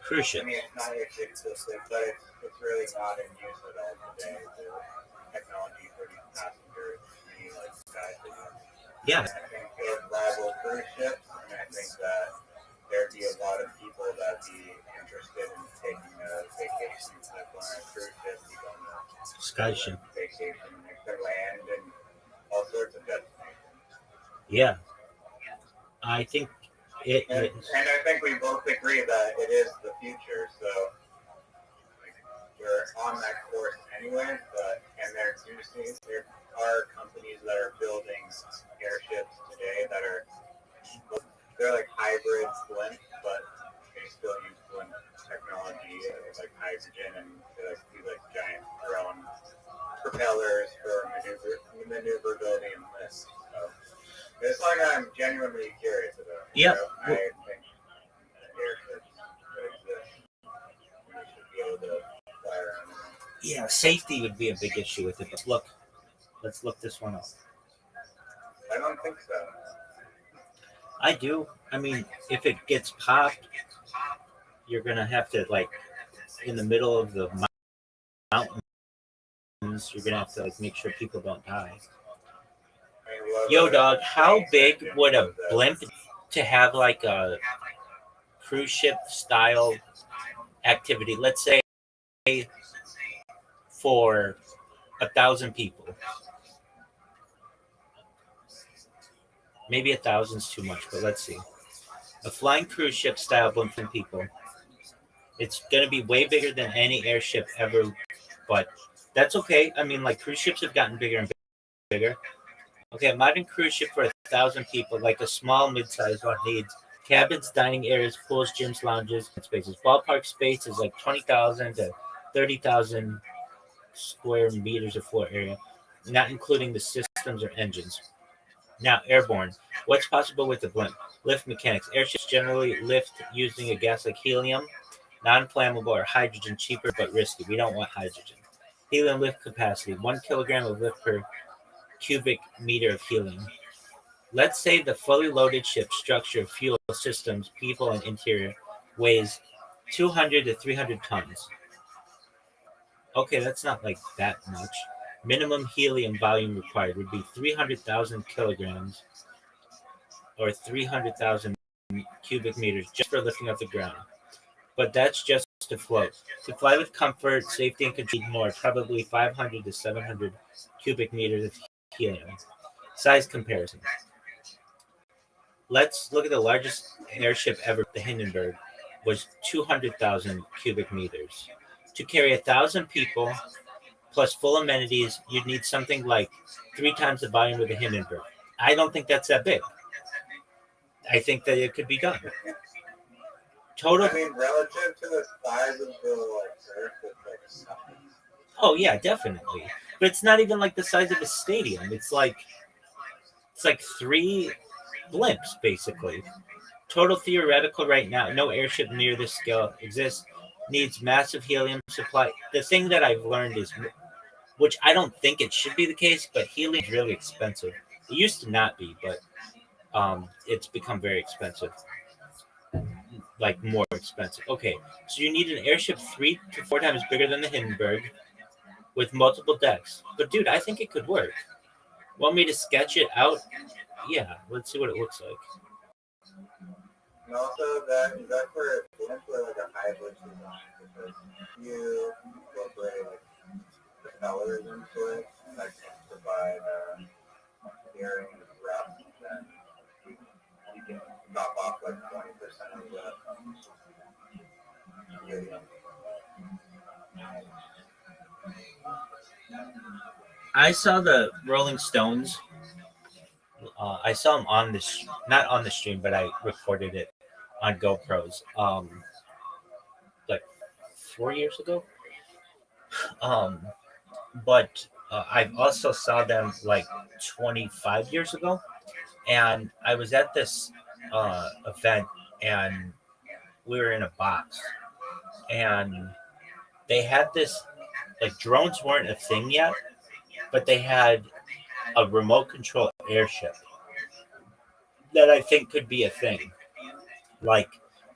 cruise ship. I mean, it's not exclusive, but it's really not in use at all today. The technology for these passengers, like sky ships. Yeah. I think it would rival cruise ships, and I think that there'd be a lot of people that'd be interested in taking a vacation, like on a cruise ship, you go on a sky ship vacation, like to land and all sorts of destinations. Yeah, I think it and is. And I think we both agree that it is the future. So on that course anyway, and there are companies that are building airships today that they're like hybrid blimp, but they still use blimp technology, like hydrogen, and they these giant drone propellers for maneuverability and lift. So it's I'm genuinely curious about. Yeah. I think airships that exist, we should be able to fly around. Yeah, safety would be a big issue with it. Let's look this one up. I don't think so. I do. I mean, if it gets popped, you're gonna have to in the middle of the mountains. You're gonna have to make sure people don't die. Yo, dog, how big would a blimp to have a cruise ship style activity? Let's say for 1,000 people. Maybe 1,000's too much, but let's see. A flying cruise ship style blimp for people. It's gonna be way bigger than any airship ever, but that's okay. I mean, cruise ships have gotten bigger and bigger. Okay, a modern cruise ship for 1,000 people, like a small mid-sized one, needs cabins, dining areas, pools, gyms, lounges, and spaces. Ballpark space is 20,000 to 30,000 square meters of floor area, not including the systems or engines. Now, airborne. What's possible with the blimp? Lift mechanics. Airships generally lift using a gas like helium, non-flammable, or hydrogen, cheaper but risky. We don't want hydrogen. Helium lift capacity, 1 kilogram of lift per cubic meter of helium. Let's say the fully loaded ship structure, fuel systems, people, and interior weighs 200 to 300 tons. Okay, that's not that much. Minimum helium volume required would be 300,000 kilograms or 300,000 cubic meters just for lifting off the ground. But that's just to float. To fly with comfort, safety, and control, more, probably 500 to 700 cubic meters of helium. Size comparison. Let's look at the largest airship ever. The Hindenburg was 200,000 cubic meters. To carry 1,000 people plus full amenities, you'd need something like 3 times the volume of the Hindenburg. I don't think that's that big. I think that it could be done. Total. I mean, relative to the size of the Earth, it's nothing. Oh yeah, definitely. But it's not even the size of a stadium. It's like 3 blimps basically. Total theoretical right now. No airship near this scale exists. Needs massive helium supply. The thing that I've learned is, which I don't think it should be the case, but helium is really expensive. It used to not be, but it's become very expensive. More expensive. Okay, so you need an airship 3 to 4 times bigger than the Hindenburg with multiple decks. But dude, I think it could work. Want me to sketch it out? Yeah, let's see what it looks like. And also, is that for a blimp or a hybrid design? Because you incorporate propellers into it that can provide steering and thrust, then you can knock off 20% of the helium. I saw the Rolling Stones. I saw them on not on the stream, but I recorded it on GoPros 4 years ago. But I also saw them 25 years ago, and I was at this event, and we were in a box, and they had this drones weren't a thing yet, but they had a remote control airship that I think could be a thing.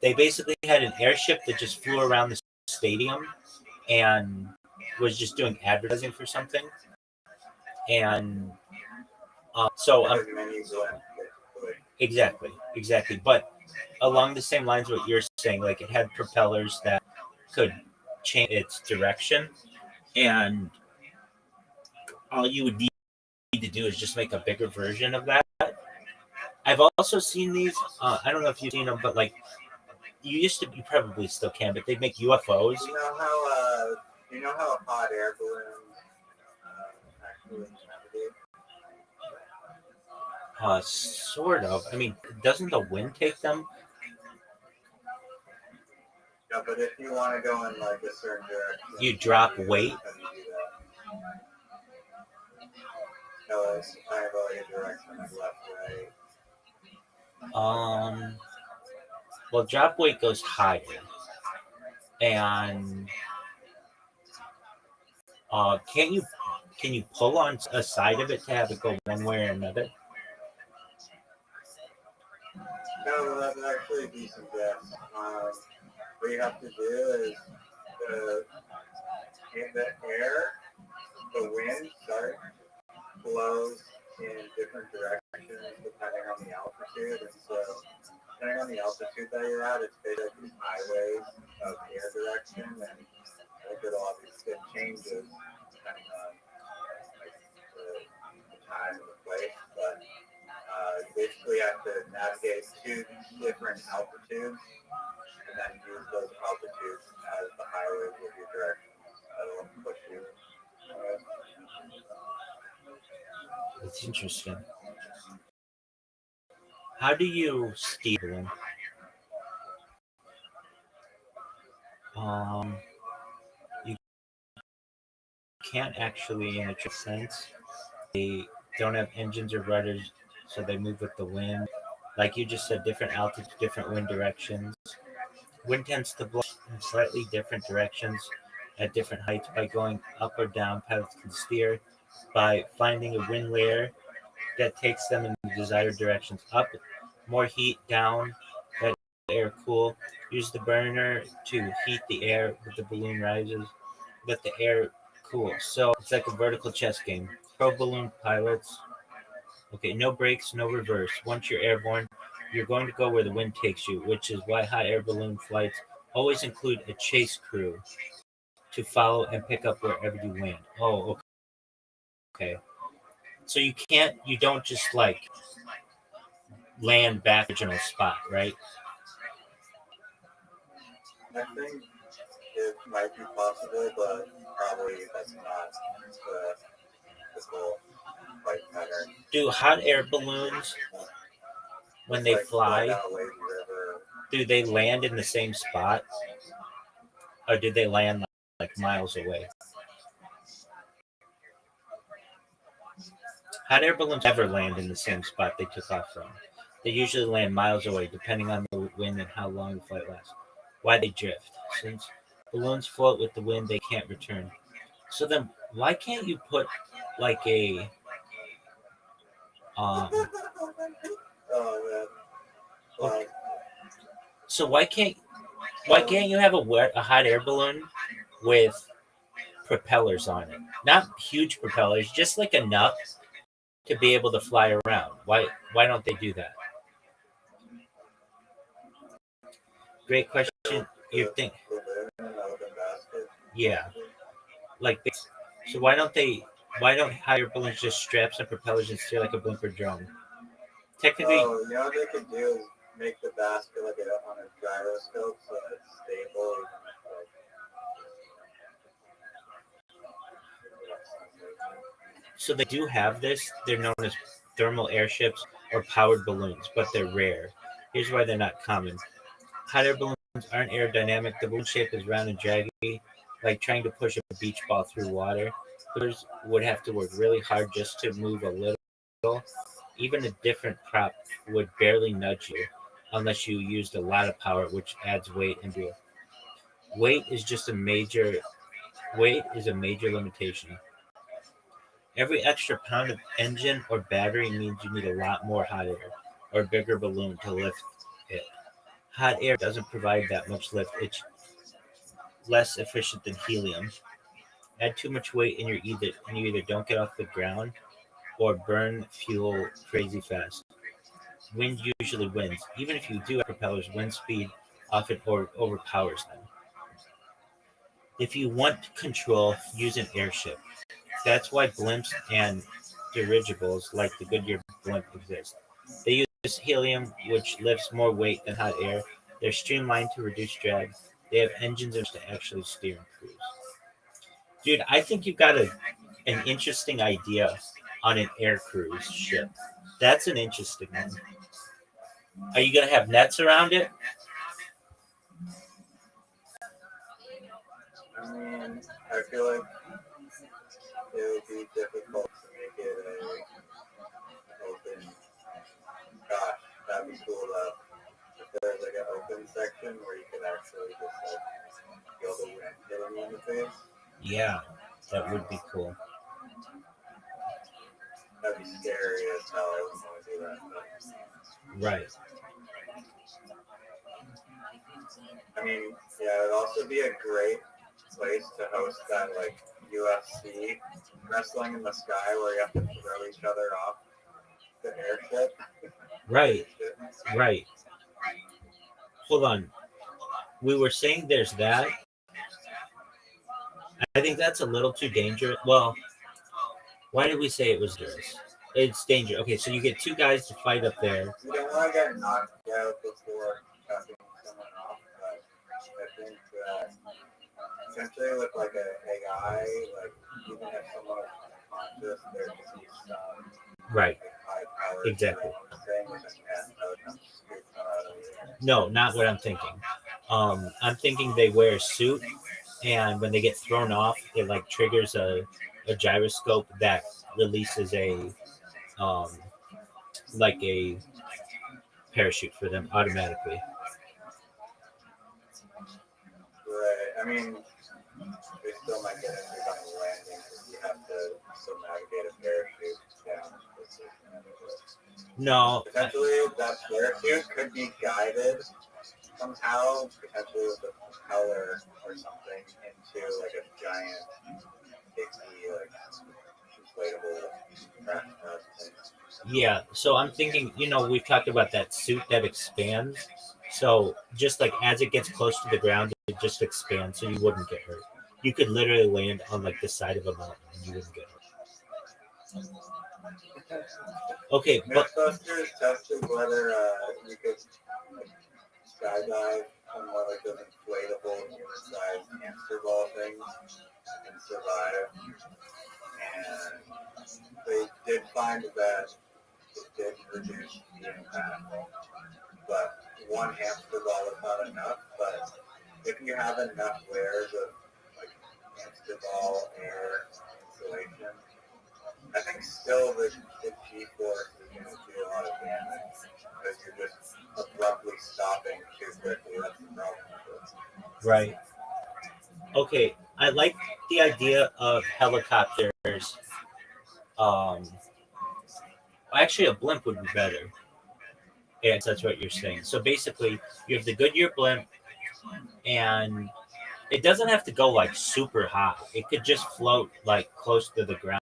They basically had an airship that just flew around the stadium and was just doing advertising for something. And so exactly. But along the same lines what you're saying, it had propellers that could change its direction, and all you would need to do is just make a bigger version of that. I've also seen these. I don't know if you've seen them, but you used to. You probably still can, but they make UFOs. You know how You know how hot air balloons actually navigate? Sort of. I mean, doesn't the wind take them? Yeah, but if you want to go in like a certain direction, You drop weight. how do you do that? No, it's kind of like a direction, like left, right. Well, drop weight goes higher, and can you pull on a side of it to have it go one way or another? No, that's actually a decent guess. What you have to do is in the air, the wind, blows in different directions depending on the altitude. And so, depending on the altitude that you're at, it's basically highways of air direction, and it'll obviously changes depending on like, the time and the place. But basically, you have to navigate two different altitudes, and then use those altitudes as the highways of your direction. That'll push you. It's interesting. How do you steer them? You can't actually, in a true sense. They don't have engines or rudders, so they move with the wind. Like you just said, different altitudes, different wind directions. Wind tends to blow in slightly different directions at different heights. By going up or down, pilots can steer by finding a wind layer that takes them in the desired directions. Up, more heat; down, let the air cool. Use the burner to heat the air with the balloon rises. Let the air cool. So it's like a vertical chess game. Pro balloon pilots. Okay, no brakes, no reverse. Once you're airborne, you're going to go where the wind takes you, which is why hot air balloon flights always include a chase crew to follow and pick up wherever you land. Oh, okay. So you don't just like land back to the original spot, right? I think it might be possible, but probably that's not the goal flight pattern. Do hot air balloons, when they fly, do they land in the same spot? Or do they land like miles away? Hot air balloons never land in the same spot they took off from. They usually land miles away, depending on the wind and how long the flight lasts. Why they drift? Since balloons float with the wind, they can't return. So then, why can't you put like a so why can't you have a hot air balloon with propellers on it? Not huge propellers, just like enough to be able to fly around. Why don't they do that? Great question. You think? Yeah. Like this. So why don't hot air balloons just strap some propellers and steer like a blimper drone? Technically, you know what they could do is make the basket like on a gyroscope so that it's stable. So they do have this. They're known as thermal airships or powered balloons, but they're rare. Here's why they're not common. Hot air balloons aren't aerodynamic. The balloon shape is round and draggy, like trying to push a beach ball through water. Players would have to work really hard just to move a little. Even a different prop would barely nudge you unless you used a lot of power, which adds weight into it. Weight is a major limitation. Every extra pound of engine or battery means you need a lot more hot air or a bigger balloon to lift it. Hot air doesn't provide that much lift. It's less efficient than helium. Add too much weight and you either don't get off the ground or burn fuel crazy fast. Wind usually wins. Even if you do have propellers, wind speed often overpowers them. If you want control, use an airship. That's why blimps and dirigibles like the Goodyear blimp exist. They use helium, which lifts more weight than hot air. They're streamlined to reduce drag. They have engines to actually steer and cruise. Dude, I think you've got an interesting idea on an air cruise ship. That's an interesting one. Are you gonna have nets around it? I mean, I feel like it would be difficult to make it a open. Gosh, that'd be cool though. If there's like an open section where you could actually just like feel the wind hitting you in the face, Yeah, that would be cool. that'd be scary as hell. I wouldn't want to do that. But, Right. I mean, yeah, it'd also be a great place to host that like UFC wrestling in the sky where you have to throw each other off the airship. Right. Right. Hold on. We were saying there's that. I think that's a little too dangerous. Well, why did we say it was dangerous? It's dangerous. Okay, so you get two guys to fight up there. You don't want to get knocked out before cutting someone off, but I think that essentially with like a AI, like even if someone is unconscious, there could be some Right. high powered Exactly. thing with a net that would come scoop them out of the air. No, not what I'm thinking. I'm thinking they wear a suit, and when they get thrown off, it like triggers a gyroscope that releases a like a parachute for them automatically. Right. I mean, they still might get injured on the landing because you have to still navigate a parachute down. No, Potentially, that parachute could be guided somehow, potentially with a propeller or something, into like a giant, icky, like inflatable crash pad thing. yeah. So I'm thinking, we've talked about that suit that expands. So just like as it gets close to the ground, it just expands, so you wouldn't get hurt. You could literally land on like the side of a mountain and you wouldn't get hurt. Okay, but Mythbusters tested whether you could like, skydive on one of those inflatable human-sized hamster ball things and survive. And they did find that it did reduce the impact, but one hamster ball is not enough. But if you have enough layers of like hamster ball, air, insulation, I think still the G-force is going to do a lot of damage because you're just abruptly stopping too quickly. That's the problem. right. Okay, I like the idea of helicopters. Actually, a blimp would be better. Yes, that's what you're saying. So basically, you have the Goodyear blimp, and it doesn't have to go like super high. It could just float like close to the ground.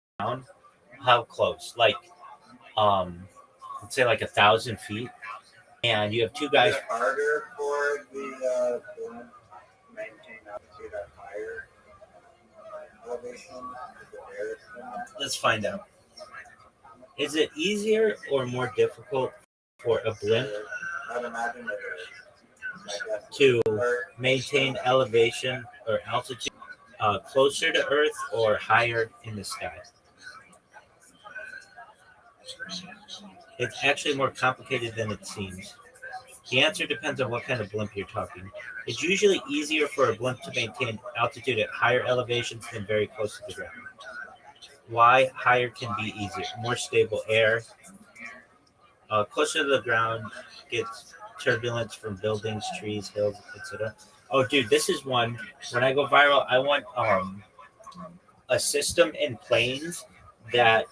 How close? Like, let's say like 1,000 feet, and you have two guys. Is it harder for the blimp to maintain altitude at higher elevation? Is it air than Let's find out. Is it easier or more difficult for a blimp I'd imagine it is. to maintain elevation or altitude closer to Earth or higher in the sky? It's actually more complicated than it seems. The answer depends on what kind of blimp you're talking. It's usually easier for a blimp to maintain altitude at higher elevations than very close to the ground. Why? Higher can be easier. More stable air. Closer to the ground gets turbulence from buildings, trees, hills, etc. Oh, dude, this is one. When I go viral, I want a system in planes that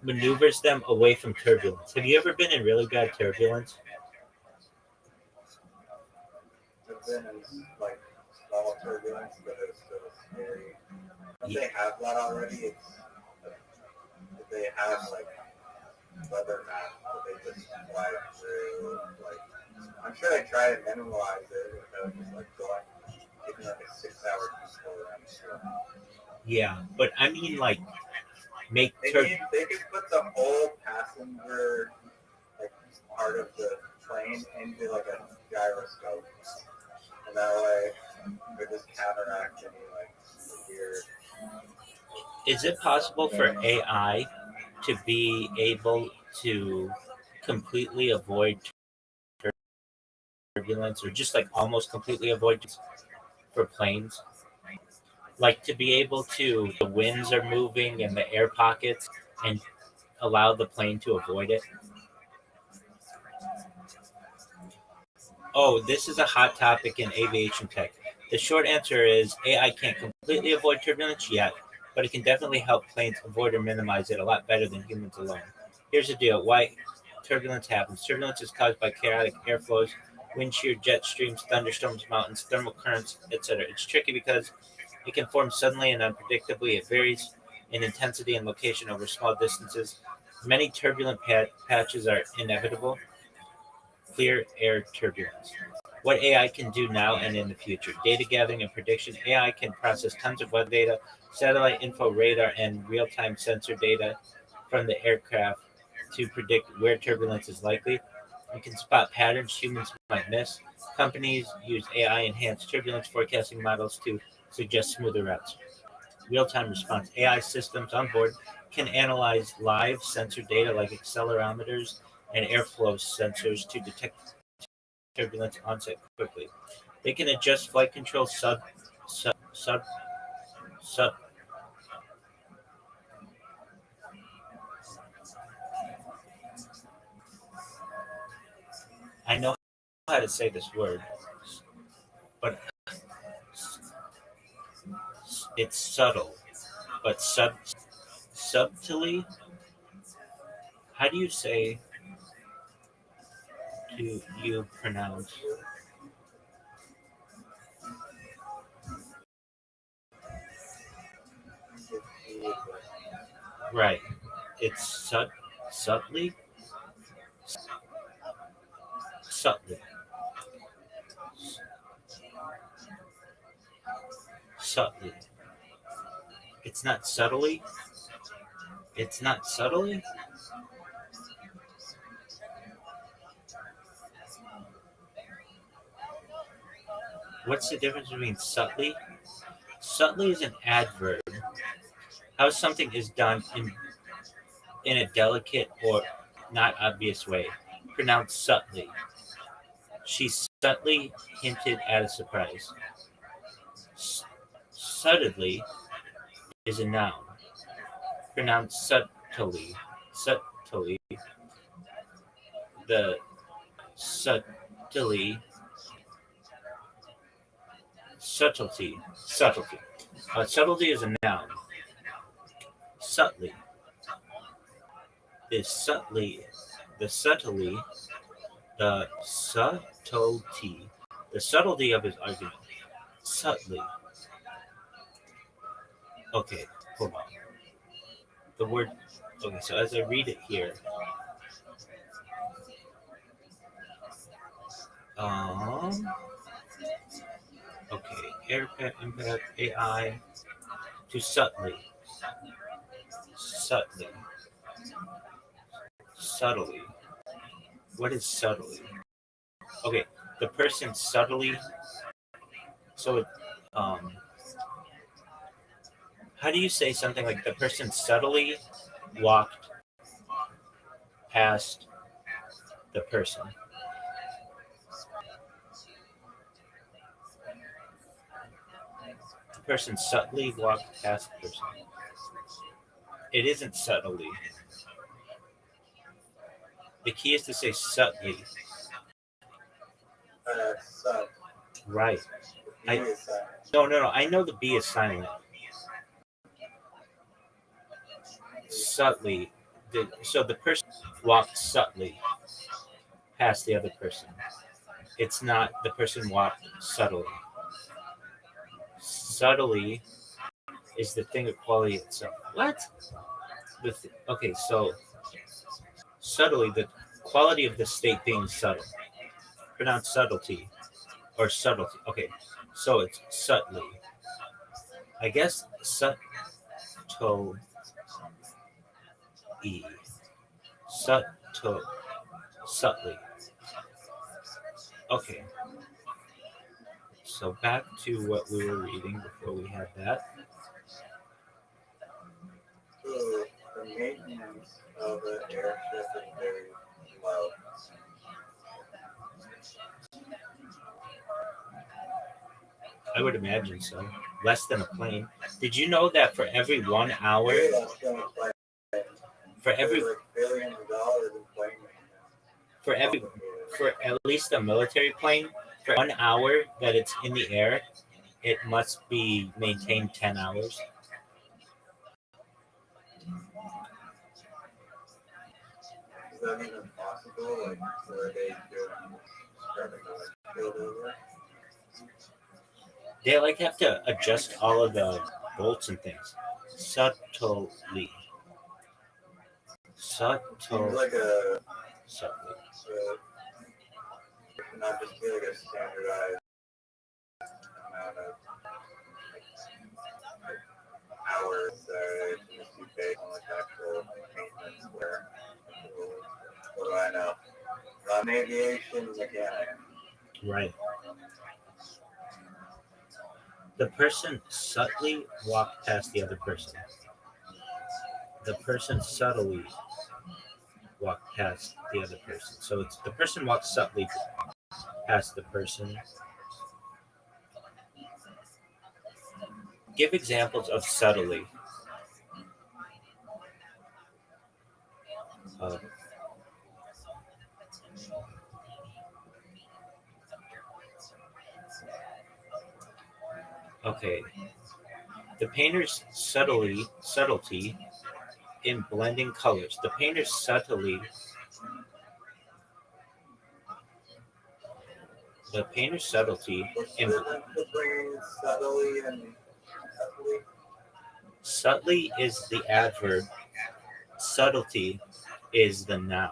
maneuvers them away from turbulence. Have you ever been in really bad turbulence? I've been in like small turbulence, but it's still scary. If Yeah. they have that already, it's if they have like weather maps that they just fly through. Like I'm sure they try to minimize it without just like going taking like a 6-hour detour around the ship. Yeah, but I mean like make They could put the whole passenger like part of the plane into like a gyroscope, and that way it just counteract any like weird Is it possible for AI to be able to completely avoid turbulence, or just like almost completely avoid for planes? Like to be able to, the winds are moving and the air pockets, and allow the plane to avoid it? Oh, this is a hot topic in aviation tech. The short answer is AI can't completely avoid turbulence yet, but it can definitely help planes avoid or minimize it a lot better than humans alone. Here's the deal: why turbulence happens. Turbulence is caused by chaotic airflows, wind shear, jet streams, thunderstorms, mountains, thermal currents, etc. It's tricky because it can form suddenly and unpredictably. It varies in intensity and location over small distances. Many turbulent patches are inevitable. Clear air turbulence. What AI can do now and in the future. Data gathering and prediction. AI can process tons of weather data, satellite info, radar, and real-time sensor data from the aircraft to predict where turbulence is likely. It can spot patterns humans might miss. Companies use AI-enhanced turbulence forecasting models to suggest smoother routes. Real-time response. AI systems on board can analyze live sensor data like accelerometers and airflow sensors to detect turbulence onset quickly. They can adjust flight control sub sub. I know how to say this word, but it's subtle. But subtly. How do you say? Do you pronounce? Right. It's subtly. Subtly. Subtly. It's not subtly. It's not subtly. What's the difference between subtly? Subtly is an adverb. How something is done in a delicate or not obvious way. Pronounced subtly. She subtly hinted at a surprise. Subtly is a noun. Pronounced subtly. Subtly. The subtly. Subtlety. Subtlety. Subtlety is a noun. Subtly is subtly. The subtly. The subtlety. The subtlety of his argument. Subtly. Okay, hold on. The word. Okay, so as I read it here, um, okay, air impact AI to subtly, subtly, subtly. What is subtly? Okay, the person subtly. So, how do you say something like the person subtly walked past the person? The person subtly walked past the person. It isn't subtly. The key is to say subtly. Sub. Right. B is silent. No. I know the B is silent. Subtly. So the person walked subtly past the other person. It's not the person walked subtly. Subtly is the thing of quality itself. What? Okay, so subtly, the quality of the state being subtle. Pronounced subtlety or subtlety. Okay, so it's subtly. I guess subtle e. Subtle. Subtly. Okay. So back to what we were reading before we had that. also the maintenance of the airship is very low. I would imagine so. Less than a plane. Did you know that for every 1 hour, Way less than a plane. for every There's like billions of dollars in plane maintenance. for every for at least a military plane, for 1 hour that it's in the air, it must be maintained 10 hours. Is that even possible? Like, where they do scrubbing the field over? They like have to adjust all of the bolts and things subtly. Seems like a Subtly. not just be like a standardized amount of hours that it needs to be based on like actual maintenance where what do I know? I'm an aviation mechanic. Right. The person subtly walked past the other person. The person subtly walked past the other person. So it's the person walked subtly past the person. Give examples of subtly. Okay. The painter's subtlety in blending colors. The painter's subtlety What's the in difference between subtly and subtly? subtly is the adverb, subtlety is the noun.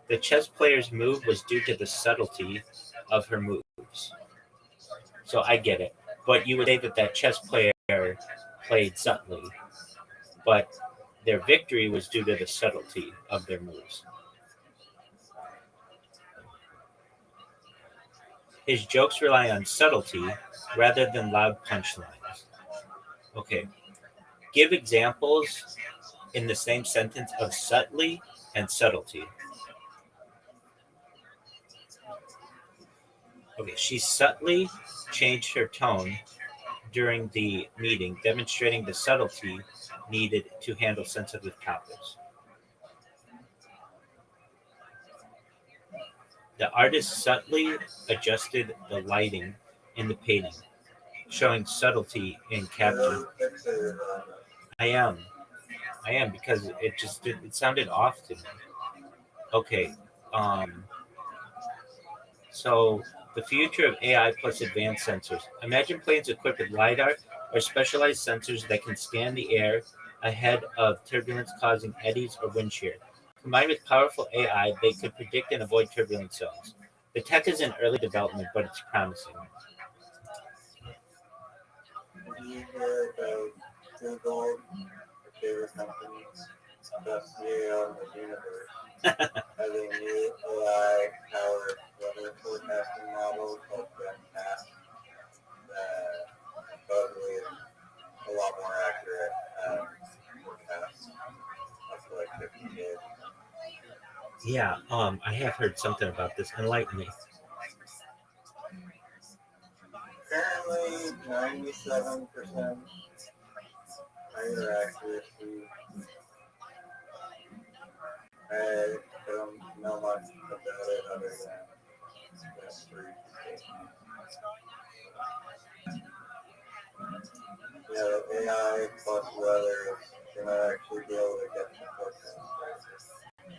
The chess player's move was due to the subtlety of her moves. So I get it. But you would say that that chess player played subtly, but their victory was due to the subtlety of their moves. His jokes rely on subtlety rather than loud punchlines. Okay. Give examples in the same sentence of subtly and subtlety. Okay, she subtly changed her tone during the meeting, demonstrating the subtlety needed to handle sensitive topics. The artist subtly adjusted the lighting in the painting, showing subtlety in capture. I am because it sounded off to me. Okay, so the future of AI plus advanced sensors. Imagine planes equipped with LiDAR or specialized sensors that can scan the air ahead of turbulence causing eddies or wind shear. Combined with powerful AI, they could predict and avoid turbulence zones. The tech is in early development, but it's promising. Did you hear about Google, your favorite company, best CEO in the universe, has a new AI-powered weather forecasting model called GenPath that supposedly is a lot more accurate forecasts up to like 50 days. Yeah, I have heard something about this. Enlighten me. Apparently, 97% higher accuracy. I don't know much about it other than that's three statements. Yeah, AI plus weather is gonna actually be able to get the forecast right.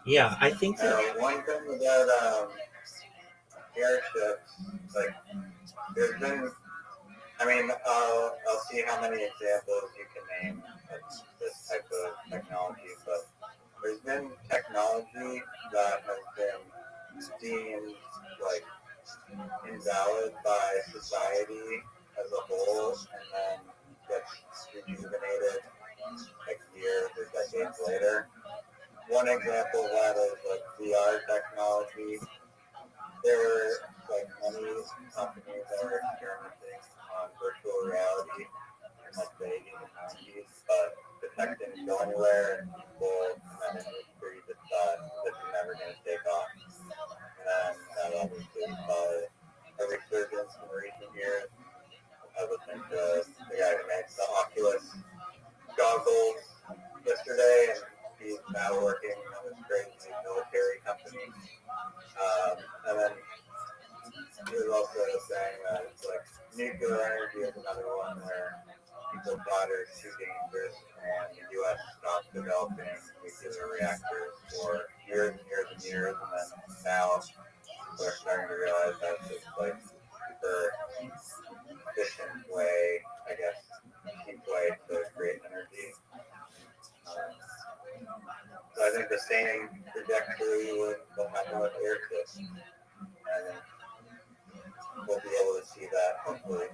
Yeah, I think that One thing about airships, like there's been, I mean, I'll see how many examples you can name of this type of technology, but there's been technology that has been deemed like invalid by society as a whole, and then gets rejuvenated like years or decades later. One example of that is like VR technology. There were like many companies that were experimenting on virtual reality, go anywhere, and people in that industry just thought this is never going to take off. And then obviously we saw a resurgence in recent years. I was listening to the guy who makes the Oculus goggles yesterday, and he's now working on this crazy military company. And then he was also saying that it's like nuclear energy is another one where people thought it was too dangerous, and the U.S. stopped developing nuclear reactors for years and years and years, and then now we're starting to realize that's just like super efficient way, I guess, cheap way to create energy. So I think the same trajectory will happen with airships. And we'll be able to see that hopefully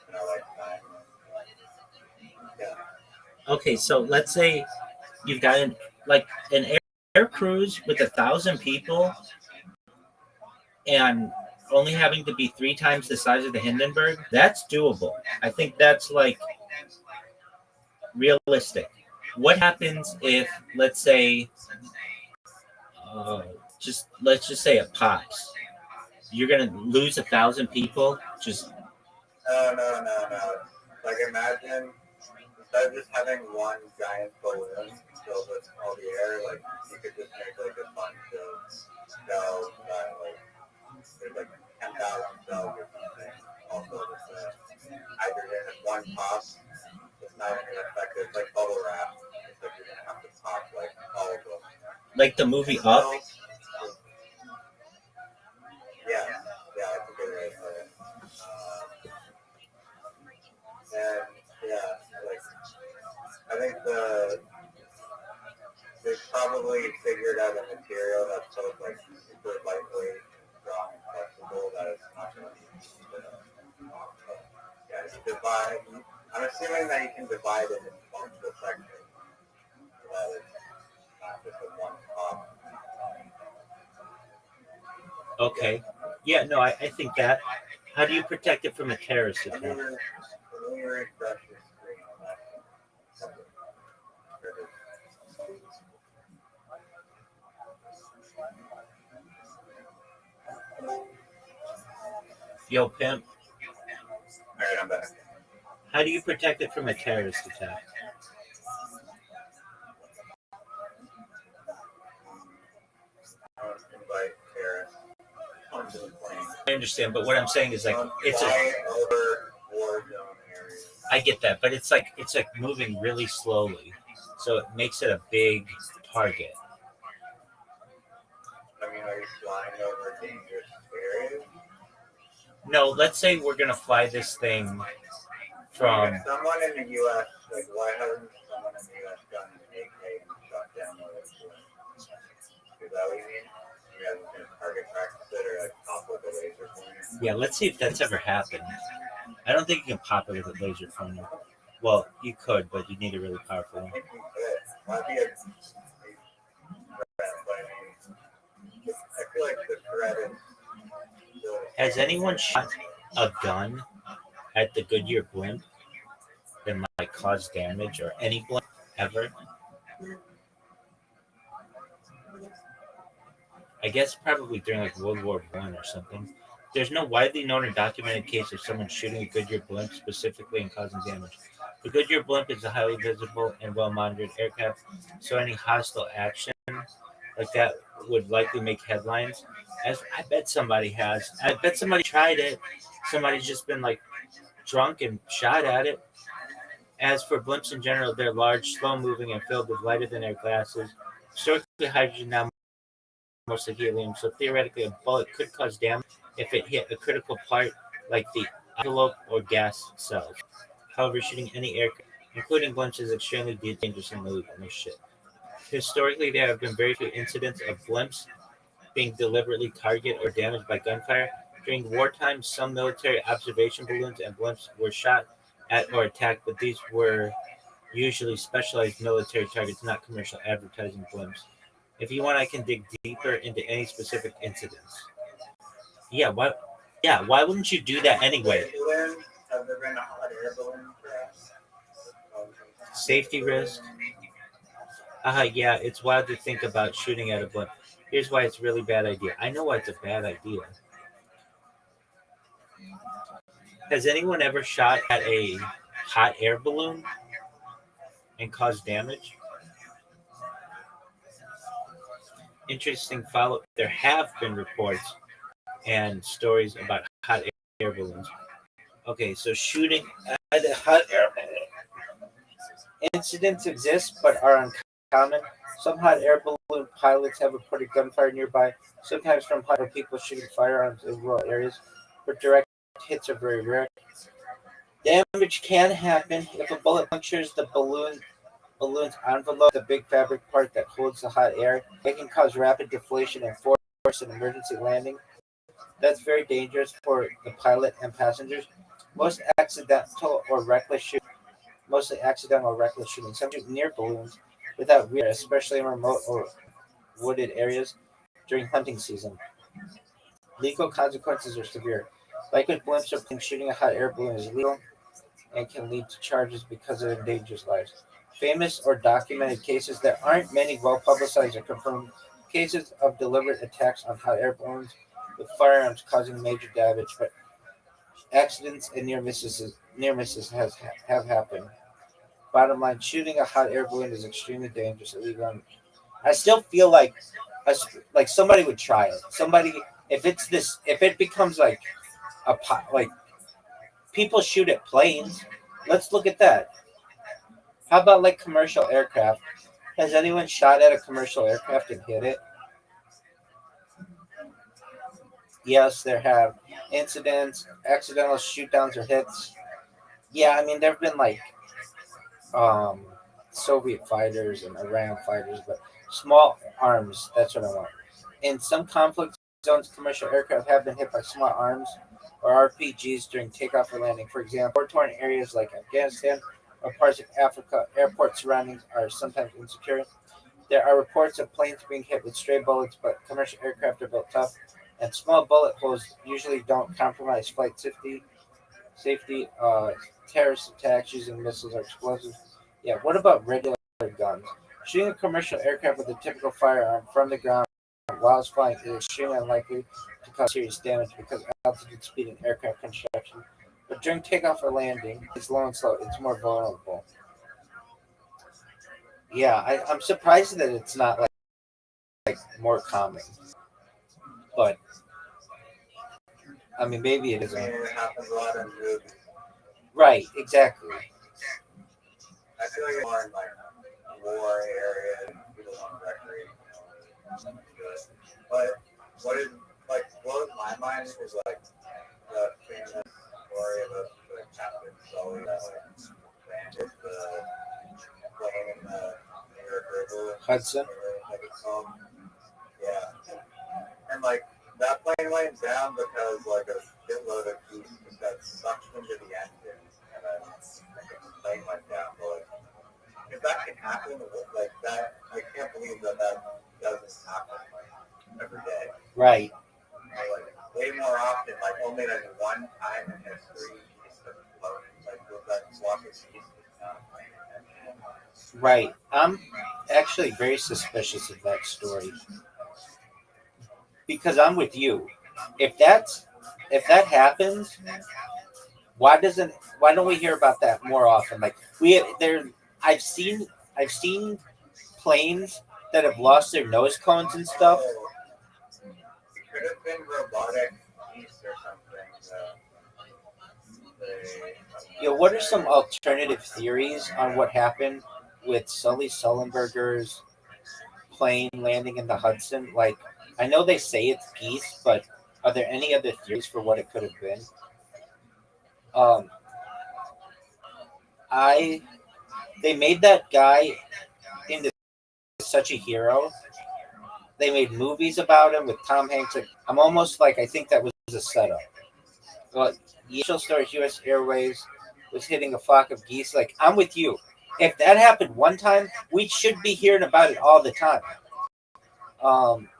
in our lifetime. Yeah. Okay, so let's say you've got an air cruise with 1,000 people and only having to be 3 times the size of the Hindenburg. That's doable. I think that's like realistic. What happens if, let's say, let's just say it pops? You're gonna lose 1,000 people. Just No. Like imagine instead of just having one giant balloon filled with all the air, like you could just make like a bunch of cells that like there's like 10,000 cells or something. Also with hydrogen if one pops, it's not even gonna affect it. It's like bubble wrap. It's like you're gonna have to pop like all of them. like the movie Up. Yeah, that's a good way to put it. And yeah, like I think they probably figured out a material that's both like super lightweight, strong, and flexible that it's not going to be you divide. I'm assuming that you can divide it into multiple sections so that it's not just a one top. Okay. Yeah, no, I think that. How do you protect it from a terrorist attack? Let me refresh your screen on that. Yo, pimp. Alright, I'm back. How do you protect it from a terrorist attack? Invite terrorists onto the plane. I understand, but what I'm saying is like it's fly over war zone areas. I get that, but it's like moving really slowly, so it makes it a big target. I mean, are you flying over dangerous areas? No, let's say we're gonna fly this thing from. If someone in the U.S. like, why hasn't someone in the U.S. done an AK and shot down one of those planes? Is that what you mean? You guys can target practice it or like pop with a laser pointer? Yeah, let's see if that's ever happened. I don't think you can pop it with a laser pointer. Well, you could, but you need a really powerful one. I think you could. Might be a threat, but I feel like the threat is. Has anyone shot a gun at the Goodyear blimp that might cause damage, or any blimp ever? I guess probably during like World War I or something. There's no widely known or documented case of someone shooting a Goodyear blimp specifically and causing damage. The Goodyear blimp is a highly visible and well-monitored aircraft, so any hostile action like that would likely make headlines. As I bet somebody has. I bet somebody tried it. Somebody's just been like drunk and shot at it. As for blimps in general, they're large, slow-moving, and filled with lighter-than-air gases. Historically, hydrogen, now mostly helium, so theoretically a bullet could cause damage if it hit a critical part like the envelope or gas cells. However, shooting any aircraft, including blimps, is extremely dangerous and illegal. No shit. Historically, there have been very few incidents of blimps being deliberately targeted or damaged by gunfire. During wartime, some military observation balloons and blimps were shot at or attacked, but these were usually specialized military targets, not commercial advertising blimps. If you want, I can dig deeper into any specific incidents. Yeah, why wouldn't you do that anyway? Have there been a hot air balloon crash? Safety risk. Yeah, it's wild to think about shooting at a blimp. Here's why it's a really bad idea. I know why it's a bad idea. Has anyone ever shot at a hot air balloon and caused damage? Interesting follow. There have been reports and stories about hot air balloons. Okay, so shooting at a hot air balloon. Incidents exist but are uncommon. Some hot air balloon pilots have reported gunfire nearby, sometimes from hot air people shooting firearms in rural areas, but direct hits are very rare. Damage can happen if a bullet punctures the balloon's envelope, the big fabric part that holds the hot air. It can cause rapid deflation and force an emergency landing. That's very dangerous for the pilot and passengers. Most accidental or reckless shooting, Mostly accidental or reckless shooting. Some shoot near balloons without rear, especially in remote or wooded areas during hunting season. Legal consequences are severe. Like with blimps or planes, shooting a hot air balloon is legal and can lead to charges because it endangers lives. Famous or documented cases, there aren't many well publicized or confirmed cases of deliberate attacks on hot air balloons with firearms causing major damage, but accidents and near misses have happened. Bottom line, shooting a hot air balloon is extremely dangerous, illegal. I still feel like somebody would try it. Somebody, if it becomes like like people shoot at planes, let's look at that. How about like commercial aircraft? Has anyone shot at a commercial aircraft and hit it? Yes, there have incidents, accidental shoot downs or hits. Yeah, I mean there've been like um, Soviet fighters and Iran fighters, but small arms. That's what I want. In some conflict zones, commercial aircraft have been hit by small arms or RPGs during takeoff or landing. For example, war-torn areas like Afghanistan or parts of Africa, airport surroundings are sometimes insecure. There are reports of planes being hit with stray bullets, but commercial aircraft are built tough, and small bullet holes usually don't compromise flight safety. Terrorist attacks using missiles or explosives. Yeah, what about regular guns? Shooting a commercial aircraft with a typical firearm from the ground while it's flying is extremely unlikely to cause serious damage because of altitude, speed, and aircraft construction. But during takeoff or landing, it's low and slow. It's more vulnerable. Yeah, I'm surprised that it's not like more common. But I mean, maybe it I isn't. mean, it happens a lot in movies. Right, exactly. I feel like it's more in like war areas, people want to recreate, good. But what is like blows my mind is like the famous story of the Captain Sully that landed the plane in the New York River. Hudson. Like it's called. Yeah. And like that plane went down because like a shitload of geese just got sucked into the engine and then the plane went down. But like, if that can happen, like that, I can't believe that doesn't happen like every day. Right. Like way more often, like only like one time in history, geese have flown like with that flock of geese. Right. I'm actually very suspicious of that story because I'm with you. If that happens, why don't we hear about that more often? Like we there I've seen I've seen planes that have lost their nose cones and stuff. It could have been robotic geese or something. Yeah, what are some alternative theories on what happened with Sully Sullenberger's plane landing in the Hudson? Like, I know they say it's geese, but are there any other theories for what it could have been? Um, I They made that guy into such a hero. They made movies about him with Tom Hanks. I'm almost like I think that was a setup. But the initial story, U.S. Airways was hitting a flock of geese. Like I'm with you. If that happened one time, we should be hearing about it all the time.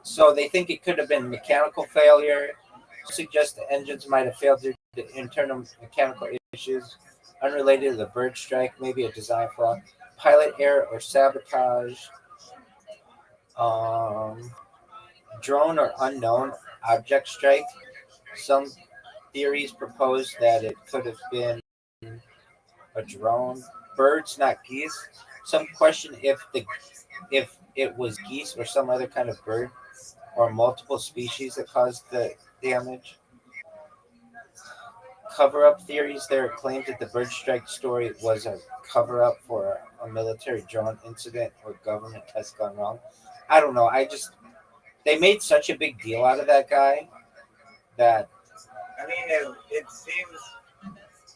So they think it could have been mechanical failure. Suggest the engines might have failed due to internal mechanical issues unrelated to the bird strike, maybe a design flaw, pilot error or sabotage. Drone or unknown object strike. Some theories propose that it could have been a drone. Birds, not geese. Some question if it was geese or some other kind of bird or multiple species that caused the damage. Cover up theories. There are claims that the bird strike story was a cover up for a military drone incident or government test gone wrong. I don't know. They made such a big deal out of that guy that I mean, it seems.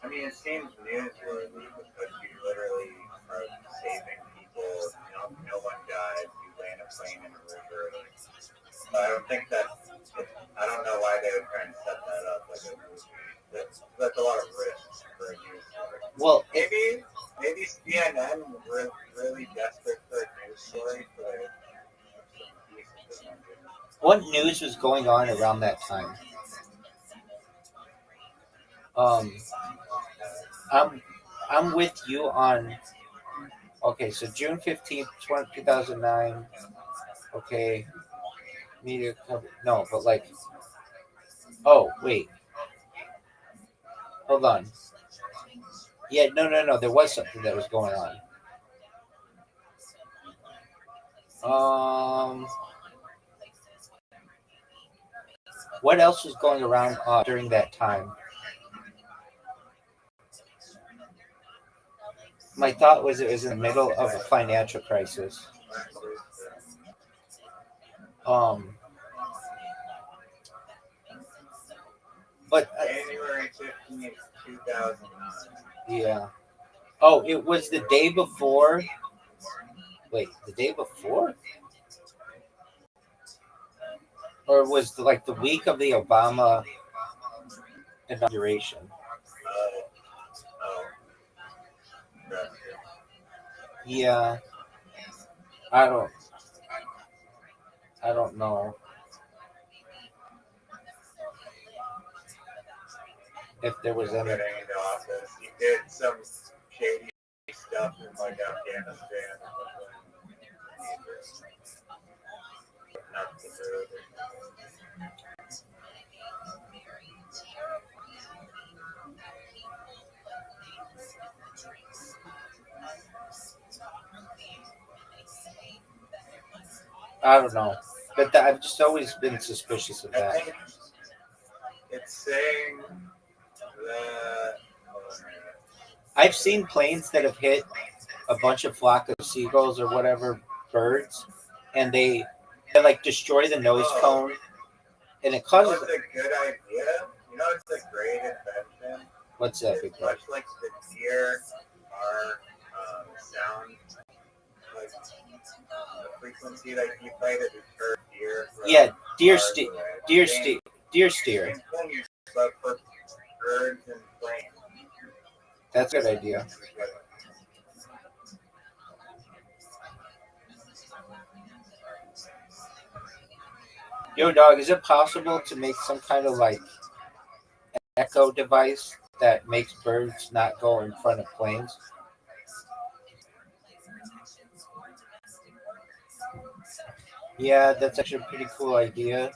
I mean, it seems newsworthy because you literally are saving people. No one died. You land a plane in a river. I don't think that. I don't know why they would try and set that up like a movie. That's a lot of risk for a news story. well, Maybe CNN were really desperate for a news story for what news was going on around that time? I'm I'm with you on. Okay, so June 15th, 2009. Okay, media cover. No, but like, oh wait, hold on. Yeah, no. There was something that was going on. What else was going around during that time? My thought was it was in the middle of a financial crisis. But January 15th, 2009. yeah. Oh, it was the day before. Wait, the day before, or was like the week of the Obama inauguration? Yeah, I don't. I don't know if there was any. Getting into office. He did some shady stuff in like Afghanistan. Nothing to do with it. I don't know, but I've just always been suspicious of I that. think it's saying that. I've seen planes that have hit a bunch of flock of seagulls or whatever birds, and they like destroy the nose cone, and it causes. What's a good idea? You know, it's a great invention. What's that? Big Much like the deer are sound, like the frequency that you play to deter deer. Yeah, deer steer. But for birds and planes. That's a good idea. Yo, dog, is it possible to make some kind of like echo device that makes birds not go in front of planes? Yeah, that's actually a pretty cool idea.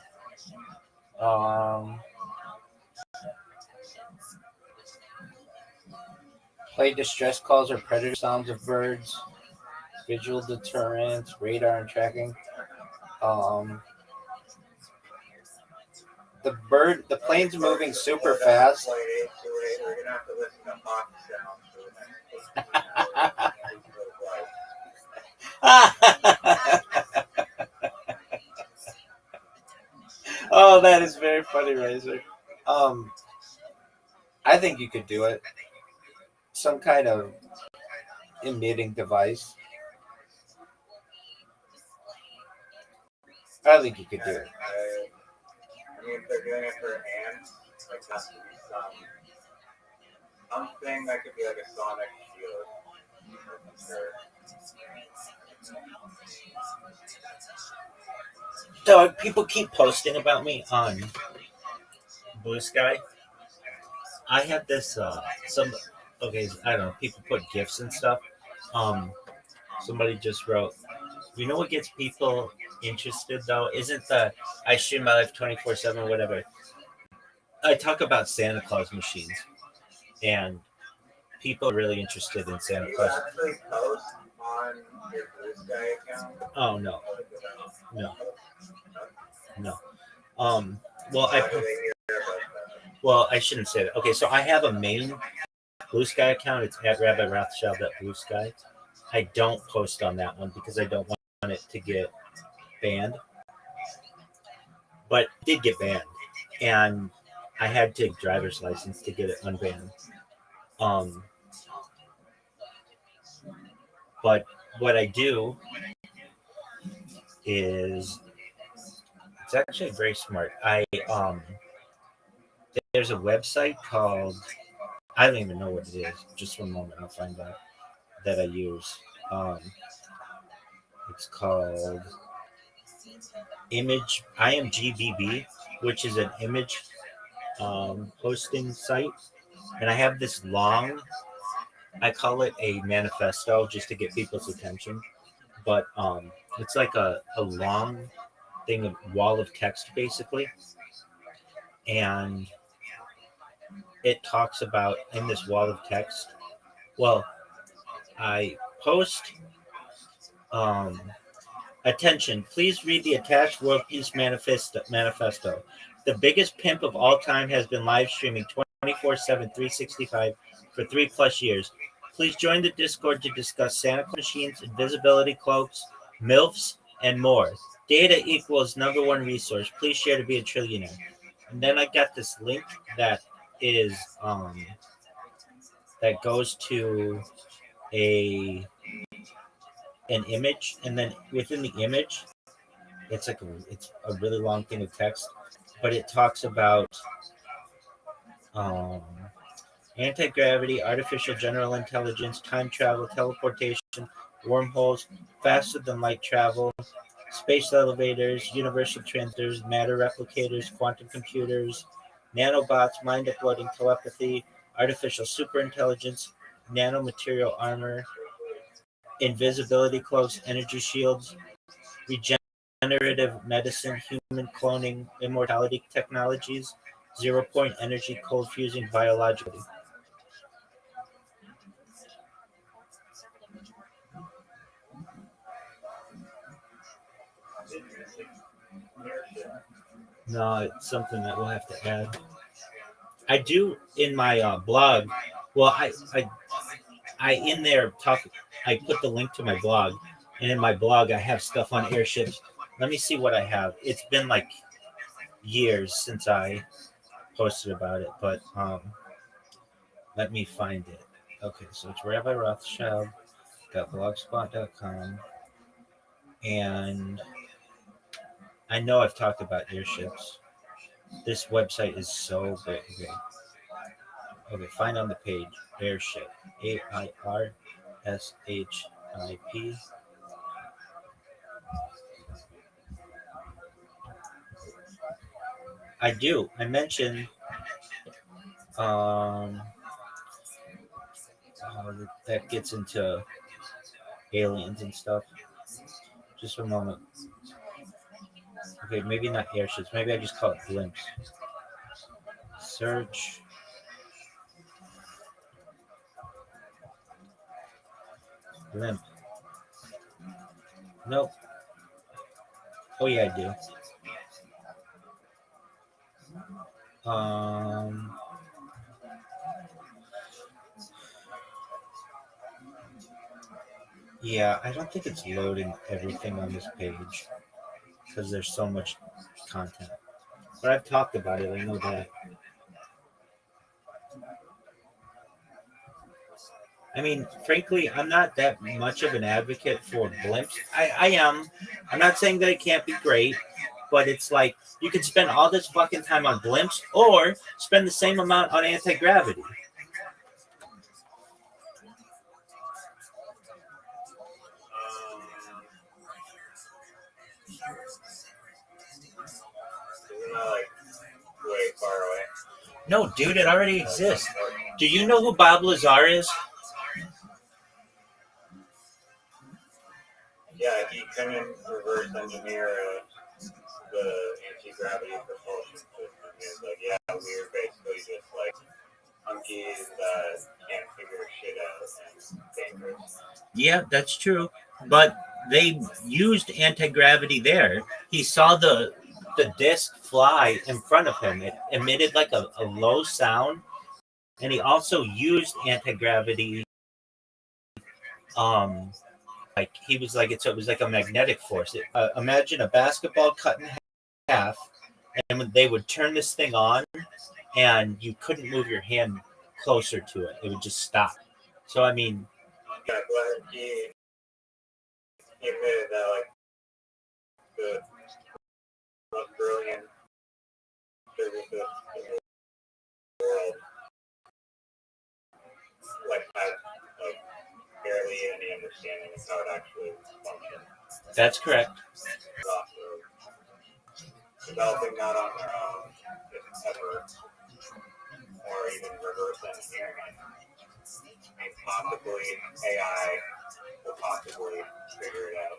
Play distress calls or predator sounds of birds, visual deterrence, radar and tracking. The plane's moving super fast. We're gonna have to listen to hawk Oh, that is very funny, Razor. I think you could do it. Some kind of emitting device. I think you could do it. I mean, if they're doing it for ants, like has to be something that could be like a sonic shield. So people keep posting about me on Blue Sky. I have this I don't know, people put gifs and stuff. Somebody just wrote, You know what gets people interested though? Isn't the I stream my life 24/7, whatever. I talk about Santa Claus machines, and people are really interested in Santa Do you Claus. actually post on your Blue Sky account? Oh no, no, no. Well, How do they hear about that? well, I shouldn't say that. Okay, so I have a main Blue Sky account. It's at Rabbi Rothschild at Blue Sky. I don't post on that one because I don't want it to get banned. But it did get banned, and I had to driver's license to get it unbanned. Um, but what I do is it's actually very smart. There's a website called I don't even know what it is. Just one moment, I'll find out that I use. Um, it's called IMGBB, which is an image hosting site, and I have this long. I call it a manifesto just to get people's attention, but it's like a long thing, a wall of text basically, and it talks about in this wall of text. Well, I post. Attention, please read the attached World Peace Manifesto. The biggest pimp of all time has been live streaming 24/7, 365 for 3+ years. Please join the Discord to discuss Santa Claus machines, invisibility cloaks, MILFs, and more. Data equals #1 resource. Please share to be a trillionaire. And then I got this link that is that goes to an image, and then within the image it's a really long thing of text, but it talks about anti-gravity, artificial general intelligence, time travel, teleportation, wormholes, faster than light travel, space elevators, universal transistors, matter replicators, quantum computers, nanobots, mind uploading, telepathy, artificial superintelligence, nanomaterial armor, invisibility cloaks, energy shields, regenerative medicine, human cloning, immortality technologies, zero-point energy, cold fusing, biologically. No, it's something that we'll have to add. I do in my blog. Well, I in there talk. I put the link to my blog, and in my blog I have stuff on airships. Let me see what I have. It's been like years since I posted about it, but let me find it. Okay, so it's Rabbi Rothschild.blogspot.com, and I know I've talked about airships. This website is so big. Okay, find on the page airship. AIRSHIP. I do. I mentioned that gets into aliens and stuff. Just a moment. Okay, maybe not airships. Maybe I just call it blimps. Search. Blimp. Nope. Oh yeah, I do. Yeah, I don't think it's loading everything on this page because there's so much content. But I've talked about it. I know that. I mean, frankly, I'm not that much of an advocate for blimps. I am. I'm not saying that it can't be great, but it's like you can spend all this fucking time on blimps or spend the same amount on anti-gravity. Way far away. No, dude, it already exists. Do you know who Bob Lazar is? Yeah, he couldn't reverse engineer the anti-gravity propulsion system. It's like, yeah, we were basically just like monkeys that can't figure shit out and dangerous. Yeah, that's true. But they used anti-gravity there. He saw the disc fly in front of him. It emitted like a low sound, and he also used anti-gravity. Like he was like it was like a magnetic force. Imagine a basketball cut in half, and when they would turn this thing on, and you couldn't move your hand closer to it. It would just stop. So I mean, Yeah, but he admitted that like the most brilliant physicists in the world like had like barely any understanding of how it actually functions. that's correct. Developing that on their own, if ever, or even reverse engineering it. And possibly AI will possibly figure it out.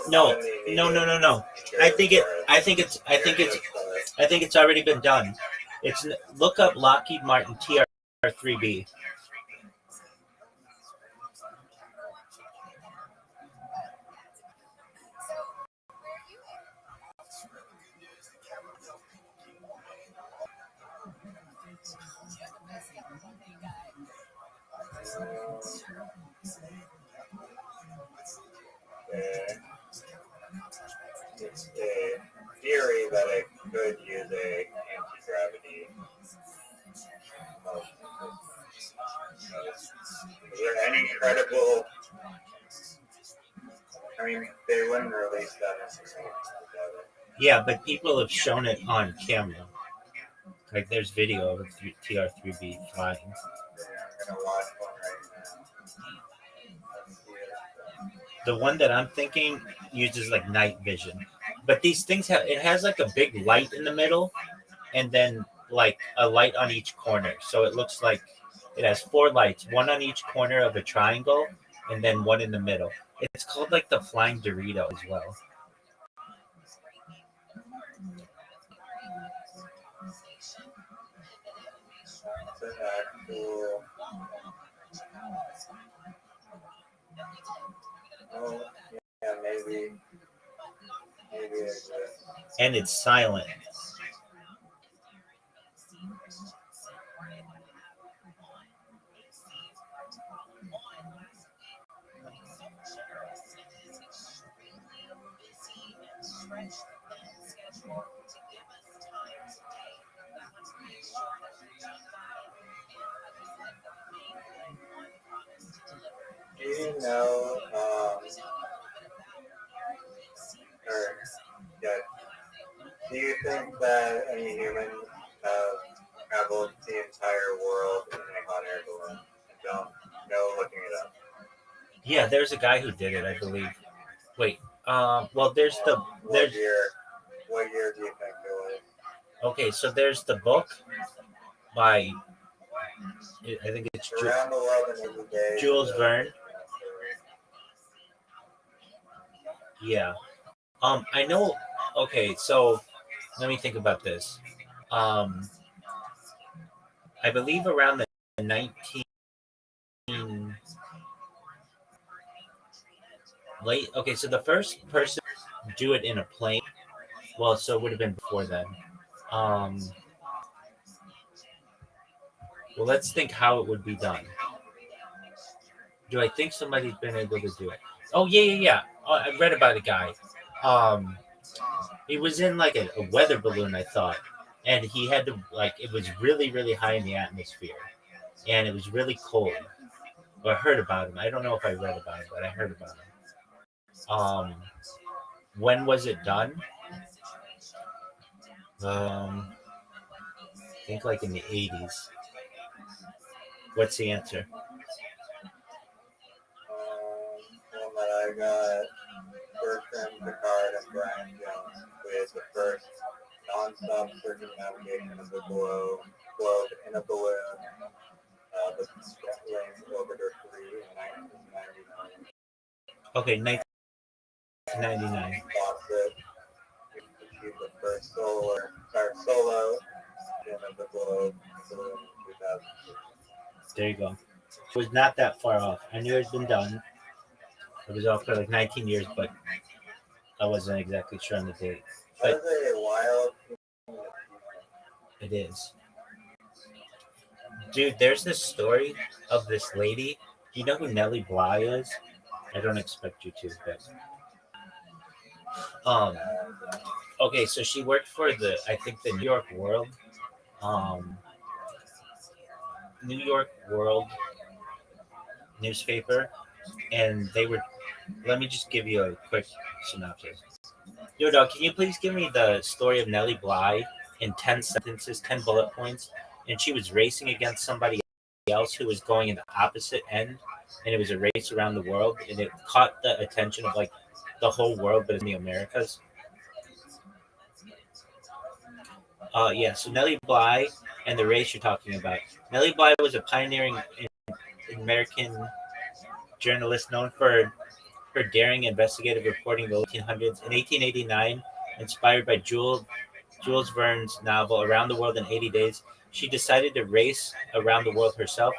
No. I think it's already been done. It's look up Lockheed Martin TR3B. It's a theory that it could use a anti-gravity motion. Is there any credible? I mean, they wouldn't release that information. Yeah, but people have shown it on camera. Like there's video of a TR3B flying. I'm gonna watch one right now. The one that I'm thinking uses like night vision, but these things has like a big light in the middle, and then like a light on each corner. So it looks like it has 4 lights, one on each corner of a triangle, and then one in the middle. It's called like the flying Dorito as well. Oh, yeah, maybe And it's silent. Do you know, do you think that any humans have traveled the entire world in a hot air balloon and don't know looking it up? Yeah, there's a guy who did it, I believe. Wait, well, there's the What year do you think it was? Okay, so there's the book by I think it's Around the World in 80 Days. Jules Verne. Yeah. I know. Okay, so let me think about this. I believe around the 19 late. Okay, so the first person to do it in a plane. Well, so it would have been before then. Well, let's think how it would be done. Do I think somebody's been able to do it? Oh yeah. I read about a guy. He was in like a weather balloon, I thought, and he had to like it was really really high in the atmosphere, and it was really cold. Well, I heard about him. I don't know if I read about him, but I heard about him. When was it done? I think like in the 80s. What's the answer? One that I got, Bertrand Piccard and Brian Jones with the first non-stop circumnavigation of the globe in a balloon the Gatling Orbiter 3 in 1999. Okay, 1999. Fawcett achieved the first solo in the globe balloon in 2002. There you go. It was not that far off. I knew it had been done. It was off for like 19 years, but I wasn't exactly sure on the date. That But is a wild. it is. Dude, there's this story of this lady. Do you know who Nellie Bly is? I don't expect you to, but um okay, so she worked for I think the um New York World newspaper, and they were, let me just give you a quick synopsis. Yo, dog, can you please give me the story of Nellie Bly in 10 sentences, 10 bullet points? And she was racing against somebody else who was going in the opposite end, and it was a race around the world, and it caught the attention of like the whole world, but in the Americas. Yeah, so Nellie Bly and the race you're talking about. Nellie Bly was a pioneering American journalist known for her daring investigative reporting in the 1800s. In 1889, inspired by Jules Verne's novel Around the World in 80 Days, she decided to race around the world herself.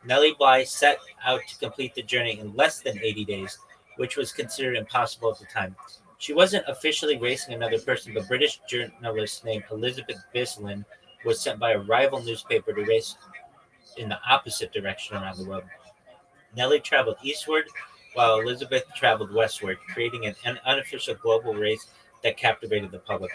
Nellie Bly set out to complete the journey in less than 80 days, which was considered impossible at the time. She wasn't officially racing another person, but British journalist named Elizabeth Bislin was sent by a rival newspaper to race in the opposite direction around the world. Nellie traveled eastward, while Elizabeth traveled westward, creating an unofficial global race that captivated the public.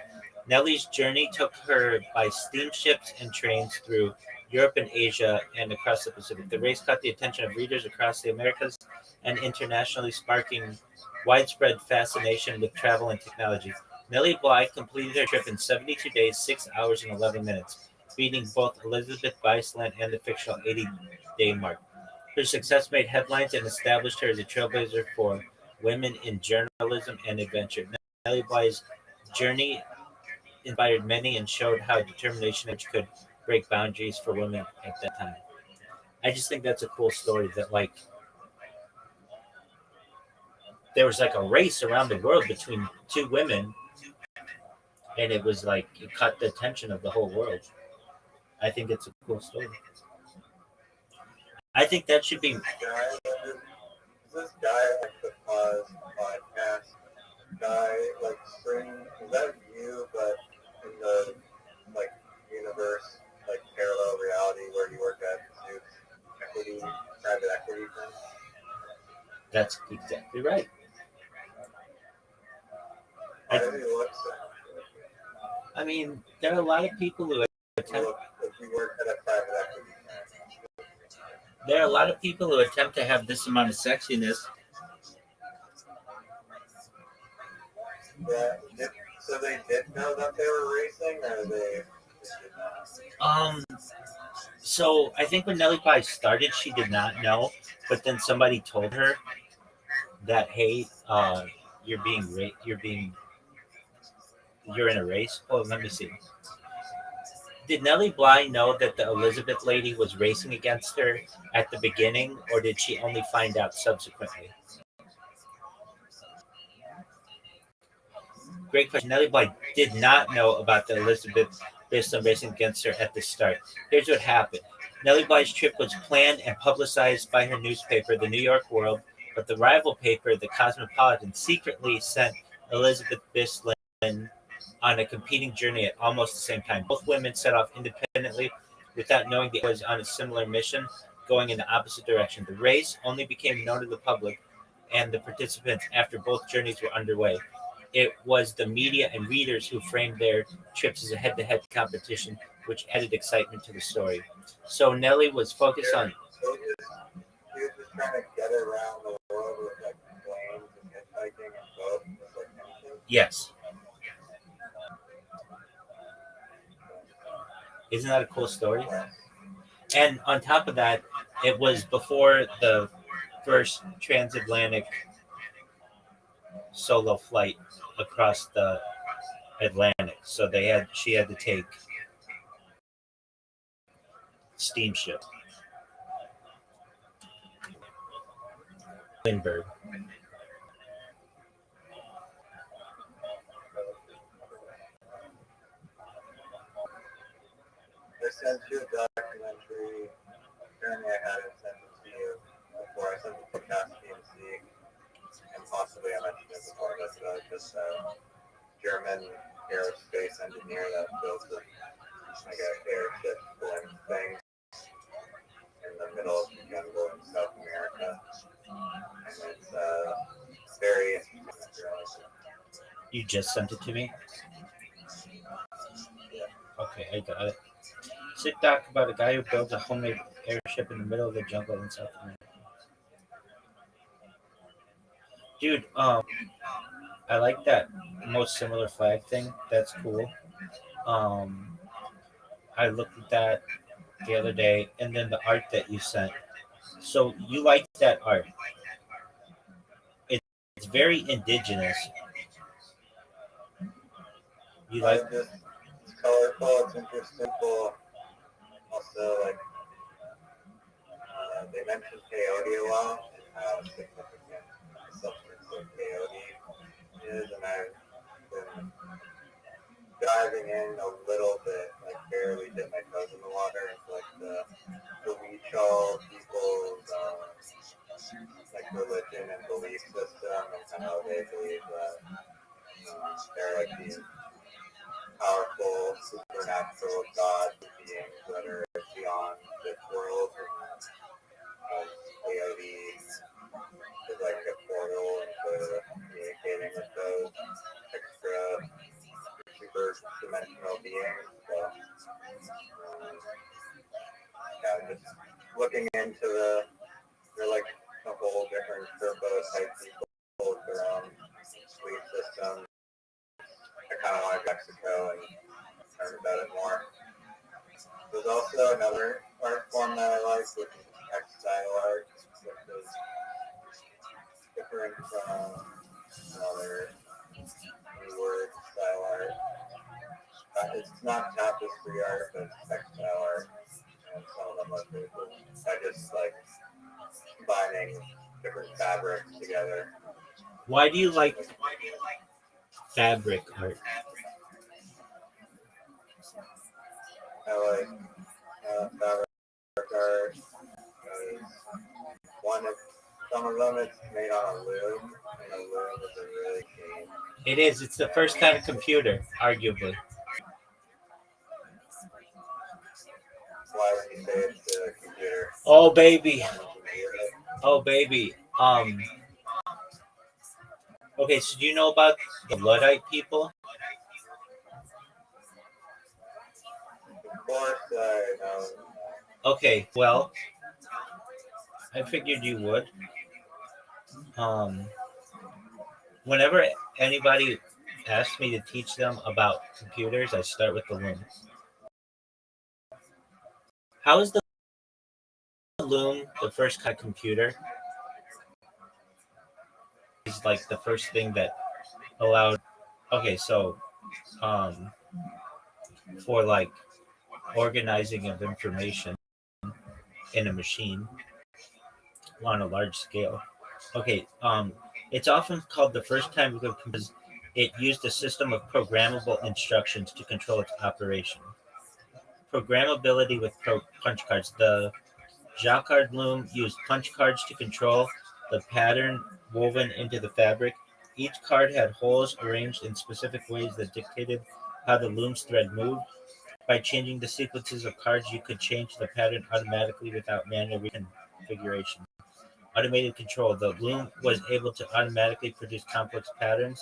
Nellie's journey took her by steamships and trains through Europe and Asia and across the Pacific. The race caught the attention of readers across the Americas and internationally, sparking widespread fascination with travel and technology. Nellie Bly completed her trip in 72 days, 6 hours, and 11 minutes, beating both Elizabeth Bislin and the fictional 80-day mark. Her success made headlines and established her as a trailblazer for women in journalism and adventure. Nellie Bly's journey inspired many and showed how determination could break boundaries for women at that time. I just think that's a cool story that like there was like a race around the world between two women, and it was like it caught the attention of the whole world. I think it's a cool story. I think that should be This guy like the podcast guy like spring is that you but in the like universe like parallel reality where you work at private equity firm? that's exactly right. Why does he look so? I mean, there are a lot of people who attempt. If you work at a private equity firm. There are a lot of people who attempt to have this amount of sexiness. Yeah. So they did know that they were racing, or they did not? So I think when Nellie Bly started, she did not know, but then somebody told her that, hey, you're in a race. Oh, let me see. Did Nellie Bly know that the Elizabeth lady was racing against her at the beginning, or did she only find out subsequently? Great question. Nellie Bly did not know about the Elizabeth Bislin racing against her at the start. Here's what happened. Nellie Bly's trip was planned and publicized by her newspaper, the New York World, but the rival paper, the Cosmopolitan, secretly sent Elizabeth Bislin on a competing journey at almost the same time. Both women set off independently without knowing the other was on a similar mission, going in the opposite direction. The race only became known to the public and the participants after both journeys were underway. It was the media and readers who framed their trips as a head-to-head competition, which added excitement to the story. So Nellie was focused on. He was just trying to get around the world with like planes and hitchhiking and boats. Yes. Isn't that a cool story? And on top of that, it was before the first transatlantic solo flight across the Atlantic. So she had to take steamship. Lindbergh. I sent you a documentary. Apparently, I hadn't sent it to you before. I sent it to Cassidy and C, and possibly I mentioned it before, but just a German aerospace engineer that built like an airship pulling things in the middle of the jungle in South America, and it's very interesting. You just sent it to me? Okay, I got it. Sick doc about a guy who builds a homemade airship in the middle of the jungle in South America. Dude, I like that most similar flag thing. That's cool. I looked at that the other day, and then the art that you sent. So you like that art? It's very indigenous. You like? It's colorful. It's interesting. Also, like they mentioned peyote a lot and how significant the substance of peyote is, and I've been diving in a little bit, like barely dip my toes in the water into like the Rothschild people's like religion and belief system, and how they believe that they're like these powerful supernatural god beings that are beyond this world. And peyote is like a portal into communicating with those extra super dimensional beings. So, yeah, just looking into they're like a whole different turbo type people with their own belief system. I kind of want to Mexico and learn about it more. There's also another art form that I like, which is textile art, which is different from another word style art. It's not tapestry art, but it's textile art, and some of them look really cool. I just like combining different fabrics together. Why do you like fabric art? I like fabric art. Some of them it's made on a loom, and a loom is a really cheap. It is. It's the first kind of computer, arguably. Why would you say it's a computer? Oh baby. Oh baby. Okay, so do you know about the Luddite people? Of course, I know. Okay, well, I figured you would. Whenever anybody asks me to teach them about computers, I start with the loom. How is the loom the first kind of computer? It's like the first thing that allowed. Okay, so for like organizing of information in a machine on a large scale. Okay, it's often called the first time because it used a system of programmable instructions to control its operation. Programmability with punch cards. The Jacquard loom used punch cards to control the pattern woven into the fabric. Each card had holes arranged in specific ways that dictated how the loom's thread moved. By changing the sequences of cards, you could change the pattern automatically without manual reconfiguration. Automated control. The loom was able to automatically produce complex patterns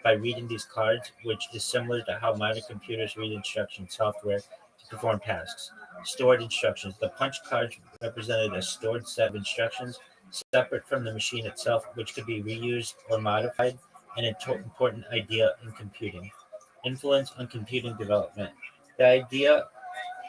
by reading these cards, which is similar to how modern computers read instruction software to perform tasks. Stored instructions. The punch cards represented a stored set of instructions separate from the machine itself, which could be reused or modified, an important idea in computing. Influence on computing development. The idea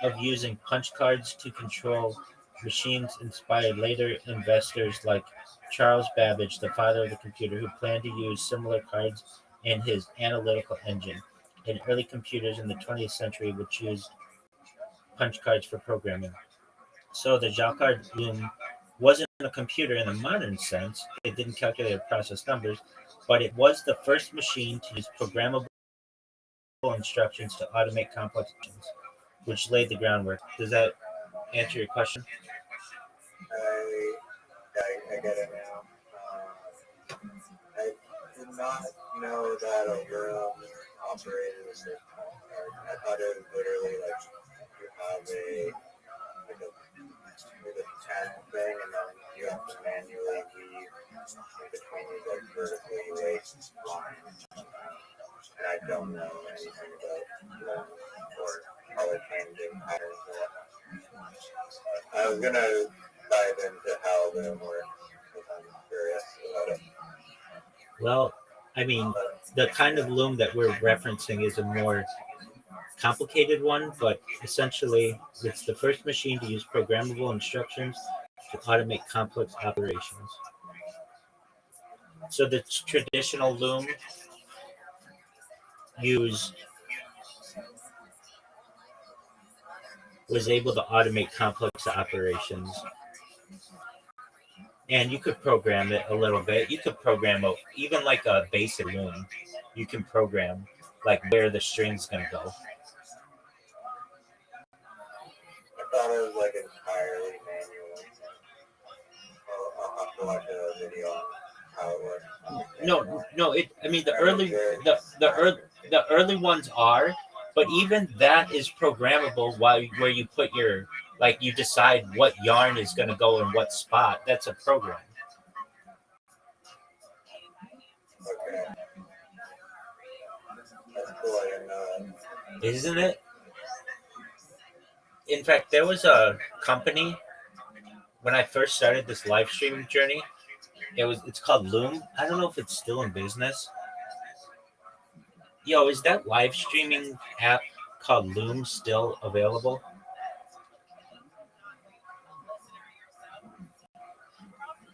of using punch cards to control machines inspired later inventors like Charles Babbage, the father of the computer, who planned to use similar cards in his analytical engine. In early computers in the 20th century, which used punch cards for programming. So the Jacquard loom wasn't a computer in the modern sense. It didn't calculate or process numbers, but it was the first machine to use programmable instructions to automate complex functions, which laid the groundwork. Does that answer your question? I get it now. I did not know that a room operated a system. I thought it was literally like you have a tent thing, and then you have to manually weave in between these like vertically laced lines. And I don't know anything about or color changing patterns or whatnot. I was gonna dive into how the works because I'm curious about it. Well, I mean, the kind of loom that we're referencing is a more complicated one, but essentially, it's the first machine to use programmable instructions to automate complex operations. So the traditional loom was able to automate complex operations. And you could program it a little bit. You could program even like a basic loom. You can program like where the string's gonna go. I thought it was like entirely manual. I'll have to watch a video on how it works. No. I mean, the early ones are, but even that is programmable. Where you put your you decide what yarn is going to go in what spot. That's a program. Okay. That's cool. I didn't know that. Isn't it? In fact, there was a company when I first started this live streaming journey. It's called Loom. I don't know if it's still in business. Yo, is that live streaming app called Loom still available?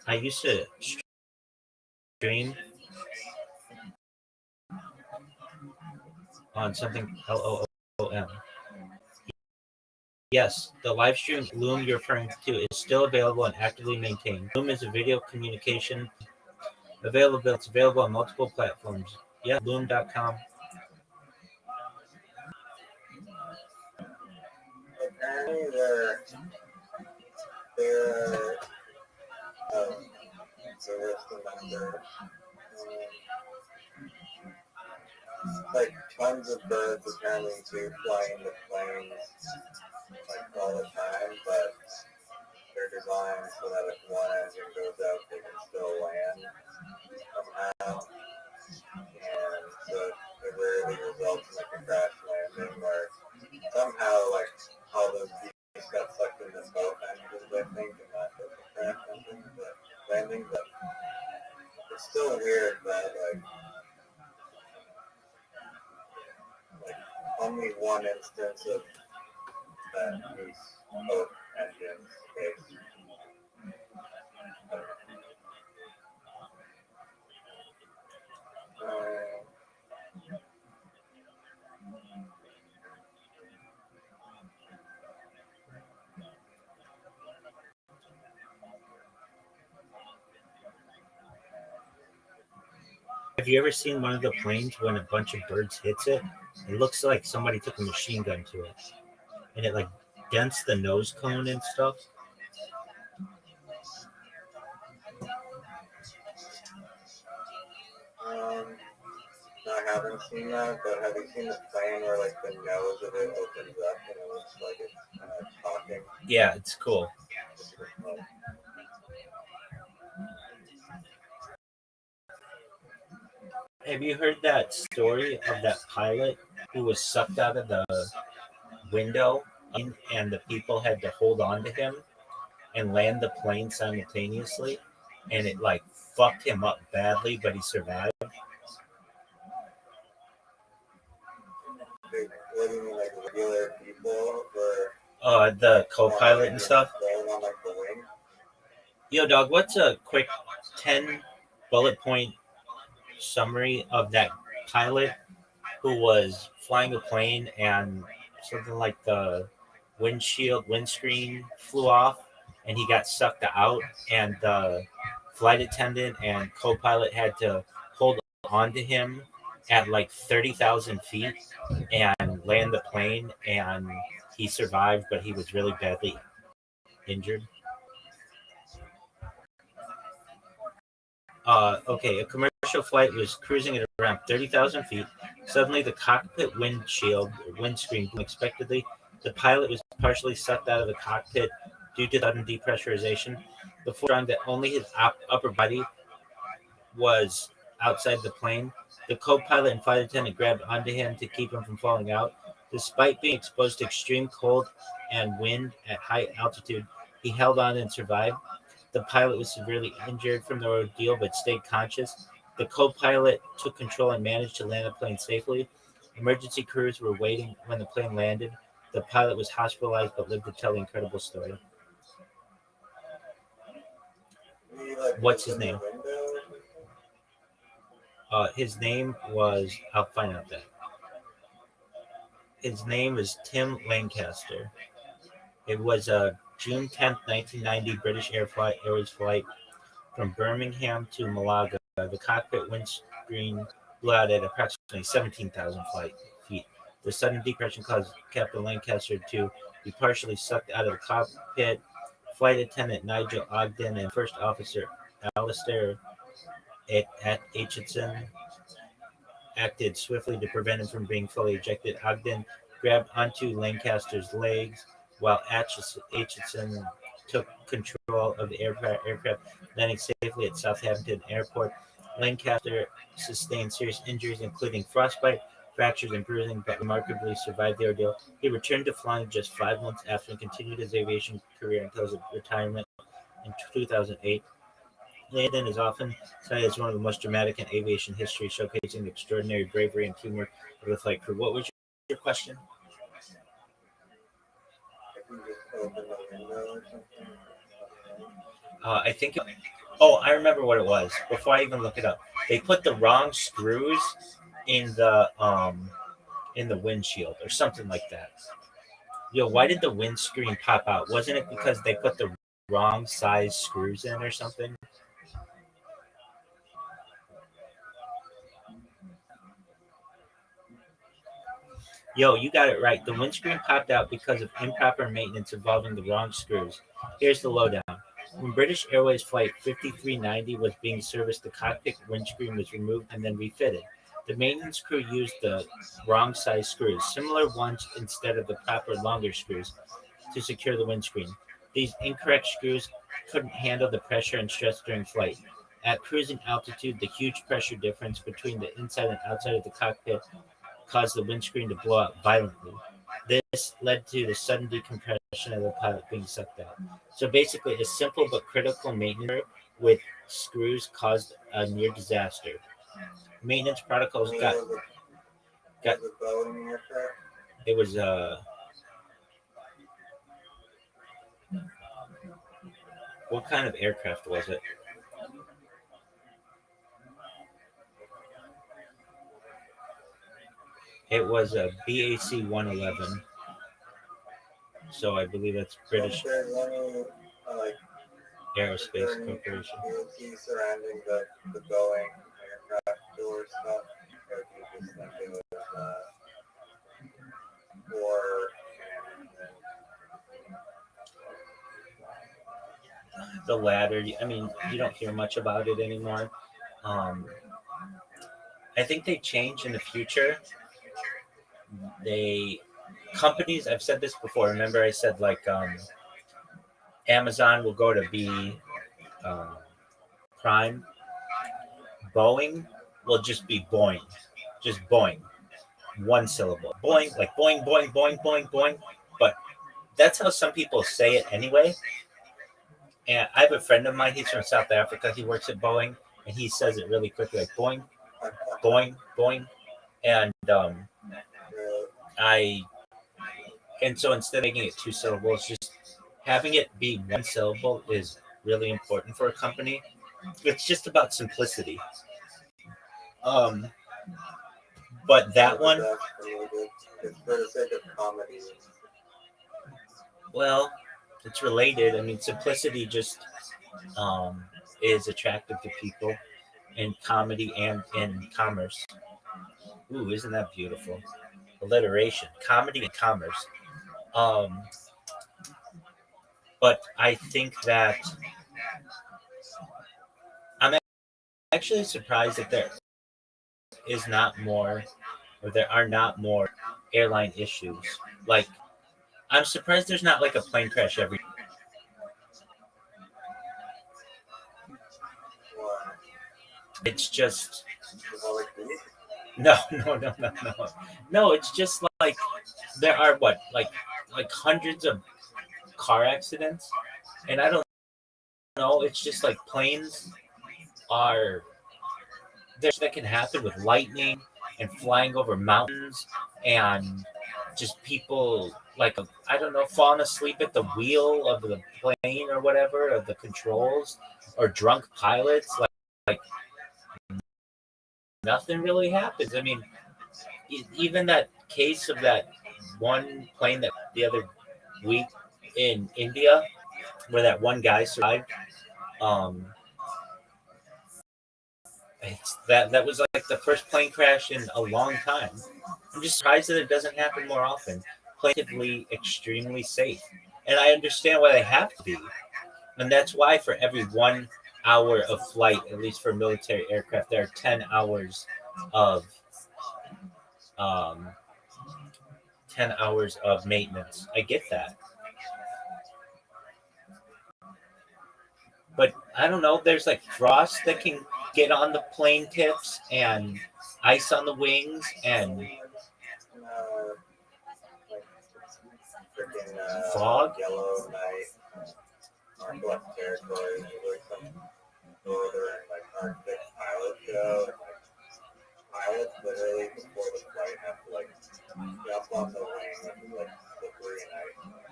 I used to stream on something LOOM. Yes, the live stream Loom you're referring to is still available and actively maintained. Loom is a video communication available. It's available on multiple platforms. Yeah, loom.com. Apparently there was the number like tons of birds apparently do fly in the planes like all the time, but they're designed so that if one engine goes out, they can still land somehow. And so it rarely results in like a crash landing where somehow like all those bees got sucked into both engines, I think, and not just the crash landing, but it's still weird that like only one instance of that piece both engines case. Have you ever seen one of the planes when a bunch of birds hits it? It looks like somebody took a machine gun to it, and it like dents the nose cone and stuff. I haven't seen that, but have you seen the plane where like the nose of it opens up and it looks like it's kind of talking? Yeah, it's cool. Have you heard that story of that pilot who was sucked out of the window and the people had to hold on to him and land the plane simultaneously, and it like fucked him up badly, but he survived? What do you mean, like regular people the co-pilot and stuff? On, like, the wing? Yo, dog, what's a quick 10 bullet point summary of that pilot who was flying a plane and something like the windscreen flew off and he got sucked out, and the flight attendant and co-pilot had to hold on to him at like 30,000 feet and land the plane, and he survived, but he was really badly injured. Okay, a commercial flight was cruising at around 30,000 feet. Suddenly, the cockpit windscreen unexpectedly. The pilot was partially sucked out of the cockpit due to sudden depressurization. Before strong that only his upper body was outside the plane. The co-pilot and flight attendant grabbed onto him to keep him from falling out. Despite being exposed to extreme cold and wind at high altitude, he held on and survived. The pilot was severely injured from the ordeal but stayed conscious. The co-pilot took control and managed to land the plane safely. Emergency crews were waiting when the plane landed. The pilot was hospitalized but lived to tell the incredible story. What's his name? His name was, I'll find out that. His name is Tim Lancaster. It was a June 10th, 1990 British Airways flight from Birmingham to Malaga. The cockpit windscreen blew out at approximately 17,000 feet. The sudden depression caused Captain Lancaster to be partially sucked out of the cockpit. Flight attendant Nigel Ogden and first officer Alistair Aitchison acted swiftly to prevent him from being fully ejected. Ogden grabbed onto Lancaster's legs while Aitchison took control of the aircraft, landing safely at Southampton Airport. Lancaster sustained serious injuries, including frostbite, fractures, and bruising, but remarkably survived the ordeal. He returned to flying just 5 months after and continued his aviation career until his retirement in 2008. Landon is often cited as one of the most dramatic in aviation history, showcasing the extraordinary bravery and teamwork of the flight crew. What was your question? I think. Oh, I remember what it was. Before I even look it up, they put the wrong screws in the windshield or something like that. Yo, why did the windscreen pop out? Wasn't it because they put the wrong size screws in or something? Yo, you got it right. The windscreen popped out because of improper maintenance involving the wrong screws. Here's the lowdown. When British Airways Flight 5390 was being serviced, the cockpit windscreen was removed and then refitted. The maintenance crew used the wrong size screws, similar ones instead of the proper longer screws, to secure the windscreen. These incorrect screws couldn't handle the pressure and stress during flight. At cruising altitude, the huge pressure difference between the inside and outside of the cockpit caused the windscreen to blow out violently. This led to the sudden decompression of the pilot being sucked out. So basically, a simple but critical maintenance with screws caused a near disaster. Maintenance protocols got it was what kind of aircraft was it? It was a BAC 111. So I believe that's British Aerospace Corporation. Surrounding the Boeing aircraft door stuff, or do you just think it was war and the latter? I mean, you don't hear much about it anymore. I think they change in the future. Companies, I've said this before. Remember, I said like Amazon will go to be Prime. Boeing will just be Boeing, just Boeing, one syllable. Boeing, like Boeing, Boeing, Boeing, Boeing, Boeing. But that's how some people say it anyway. And I have a friend of mine. He's from South Africa. He works at Boeing, and he says it really quickly, like Boeing, Boeing, Boeing. And so instead of making it two syllables, just having it be one syllable is really important for a company. It's just about simplicity. But that one, it's for the sake of comedy. well, it's related. I mean, simplicity just is attractive to people in comedy and in commerce. Ooh, isn't that beautiful? Alliteration, comedy and commerce. Um, but I think that I'm actually surprised that there is not more, or there are not more airline issues. Like, I'm surprised there's not like a plane crash every. It's just no, no, no, no, no, no. It's just like there are what like hundreds of car accidents, and I don't know. It's just like planes are there that can happen with lightning and flying over mountains and just people like I don't know falling asleep at the wheel of the plane or whatever of the controls or drunk pilots like nothing really happens. I mean, even that case of that one plane that the other week in India where that one guy survived. Um, that was like the first plane crash in a long time. I'm just surprised that it doesn't happen more often. Relatively extremely safe, and I understand why they have to be, and that's why for every 1 hour of flight, at least for military aircraft, there are 10 hours of um, 10 hours of maintenance. I get that, but I don't know. There's like frost that can get on the plane tips and ice on the wings and fog. Yellow night, Northwest Territories, usually some northern, like Arctic pilot show. Pilots literally before the flight have to like jump on the wing with like slippery and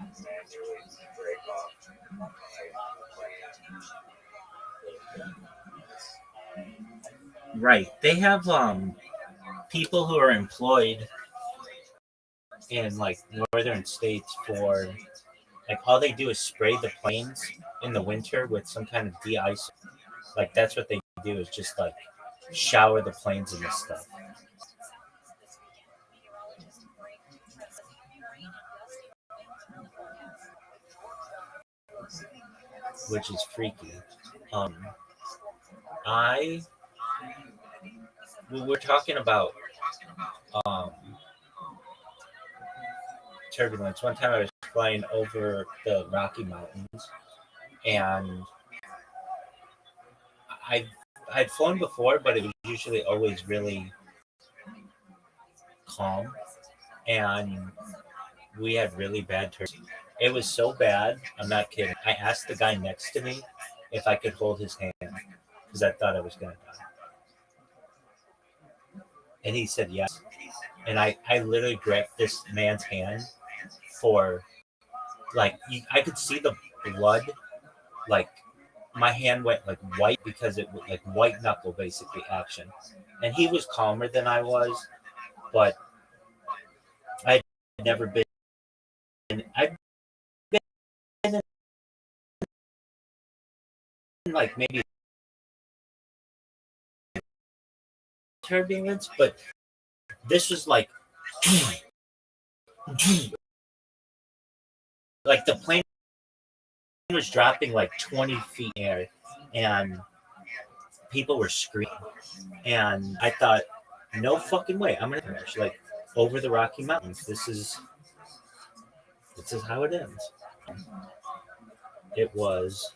ice manually break off the plane. Right. They have people who are employed in like northern states for like all they do is spray the planes in the winter with some kind of de-ice. Like that's what they do is just like shower the planes in this stuff. Which is freaky. I we're talking about um, turbulence. One time I was flying over the Rocky Mountains, and I'd flown before, but it was usually always really calm, and we had really bad turbulence. It was so bad, I'm not kidding. I asked the guy next to me if I could hold his hand because I thought I was going to die. And he said yes. And I literally grabbed this man's hand for, like, I could see the blood. Like, my hand went, like, white because it was, like, white knuckle, basically, action. And he was calmer than I was, but I had never been. I've been in, like, maybe turbulence, but this was like the plane was dropping like 20 feet in air and people were screaming, and I thought, no fucking way, I'm gonna crash like over the Rocky Mountains. This is how it ends. It was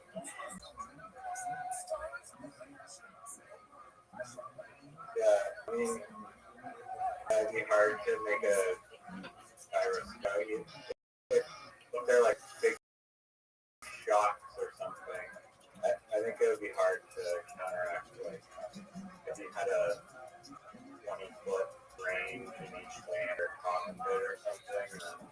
I mean, it'd be hard to make a virus value. If they're like big shocks or something, I think it would be hard to counteract. Like, if you had a 20-foot range in each lane or cockpit or something, then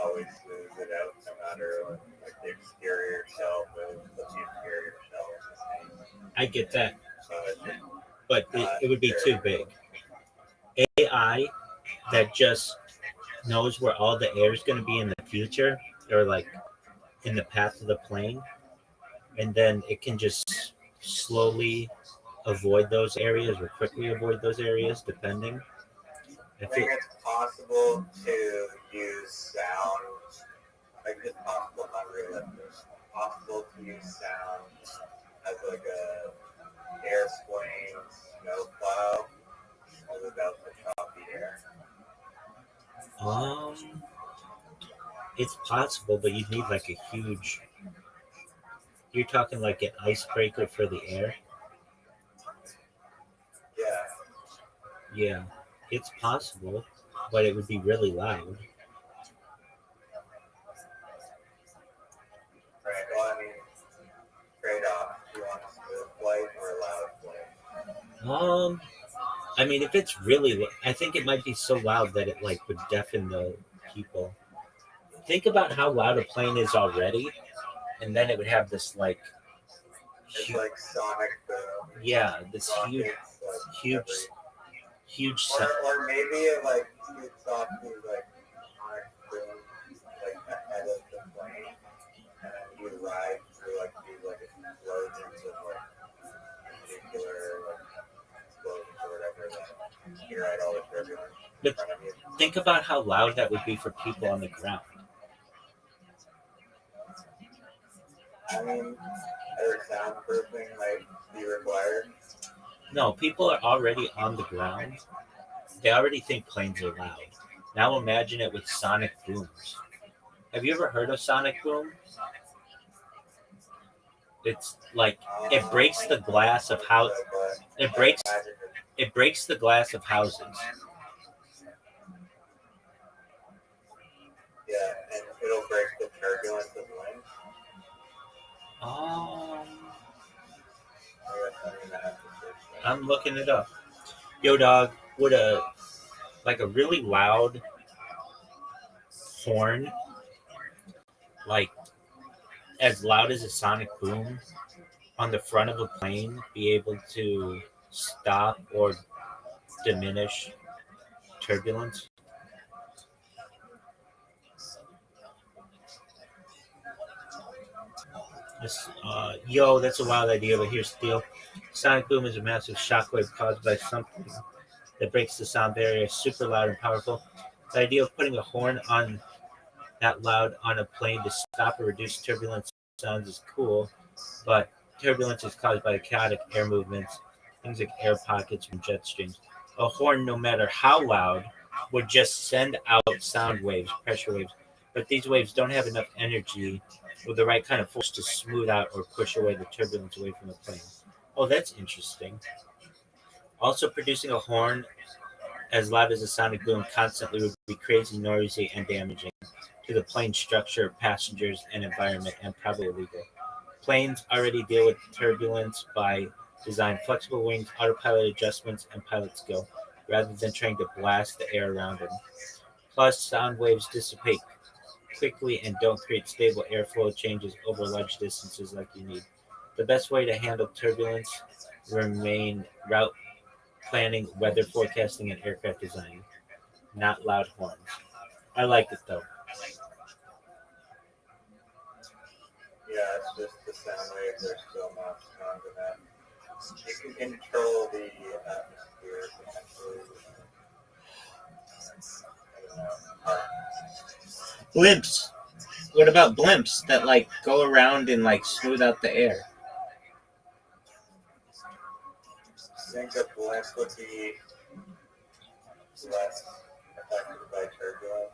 always smooth it out no matter like the exterior shell moves, but the interior shell is the same. I get that, So but it would be too big. AI that just knows where all the air is going to be in the future or like in the path of the plane, and then it can just slowly avoid those areas or quickly avoid those areas, depending. I think it's possible to use sound. Like it's possible, not realistic. Possible to use sound as like a airplane snowplow without the choppy air. It's possible, but you need like a huge. You're talking like an icebreaker for the air. Yeah. Yeah, it's possible, but it would be really loud. Right. Well, I mean, trade-off. Do you want a smooth flight or a loud flight? I mean, if it's really, I think it might be so loud that it like would deafen the people. Think about how loud a plane is already, and then it would have this like, It's like sonic boom. yeah, this huge, Rockets, like huge, every, huge sound. or maybe it like shoots off these like sonic boom like ahead of the plane, and then you ride through like these like explosions of like nuclear like explosions or whatever. Then you ride all the turbulence in But front of you. think about how loud that would be for people on the ground. I mean, other soundproofing might be required. No, people are already on the ground. They already think planes are loud. Now imagine it with sonic booms. Have you ever heard of sonic boom? It's like it breaks the glass of how it breaks it breaks the glass of houses. Yeah, and it'll break the turbulence of wind. Um, I mean, that's I'm looking it up. Yo, dog, would a really loud horn, like as loud as a sonic boom, on the front of a plane, be able to stop or diminish turbulence? Yo, that's a wild idea, but here's the deal. Sonic boom is a massive shockwave caused by something that breaks the sound barrier, super loud and powerful. The idea of putting a horn on that loud on a plane to stop or reduce turbulence sounds is cool, but turbulence is caused by chaotic air movements, things like air pockets from jet streams. A horn, no matter how loud, would just send out sound waves, pressure waves, but these waves don't have enough energy with the right kind of force to smooth out or push away the turbulence away from the plane. Oh, that's interesting. Also, producing a horn as loud as a sonic boom constantly would be crazy, noisy, and damaging to the plane's structure, passengers, and environment, and probably illegal. Planes already deal with turbulence by design flexible wings, autopilot adjustments, and pilot skill, rather than trying to blast the air around them. Plus, sound waves dissipate quickly and don't create stable airflow changes over large distances like you need. The best way to handle turbulence remain route planning, weather forecasting, and aircraft design, not loud horns. I like it though. Yeah, it's just the sound waves are still not strong enough. You can control the atmosphere potentially. I don't know. Blimps. What about blimps that like go around and like smooth out the air? I think a blimp would be less affected by turbulence.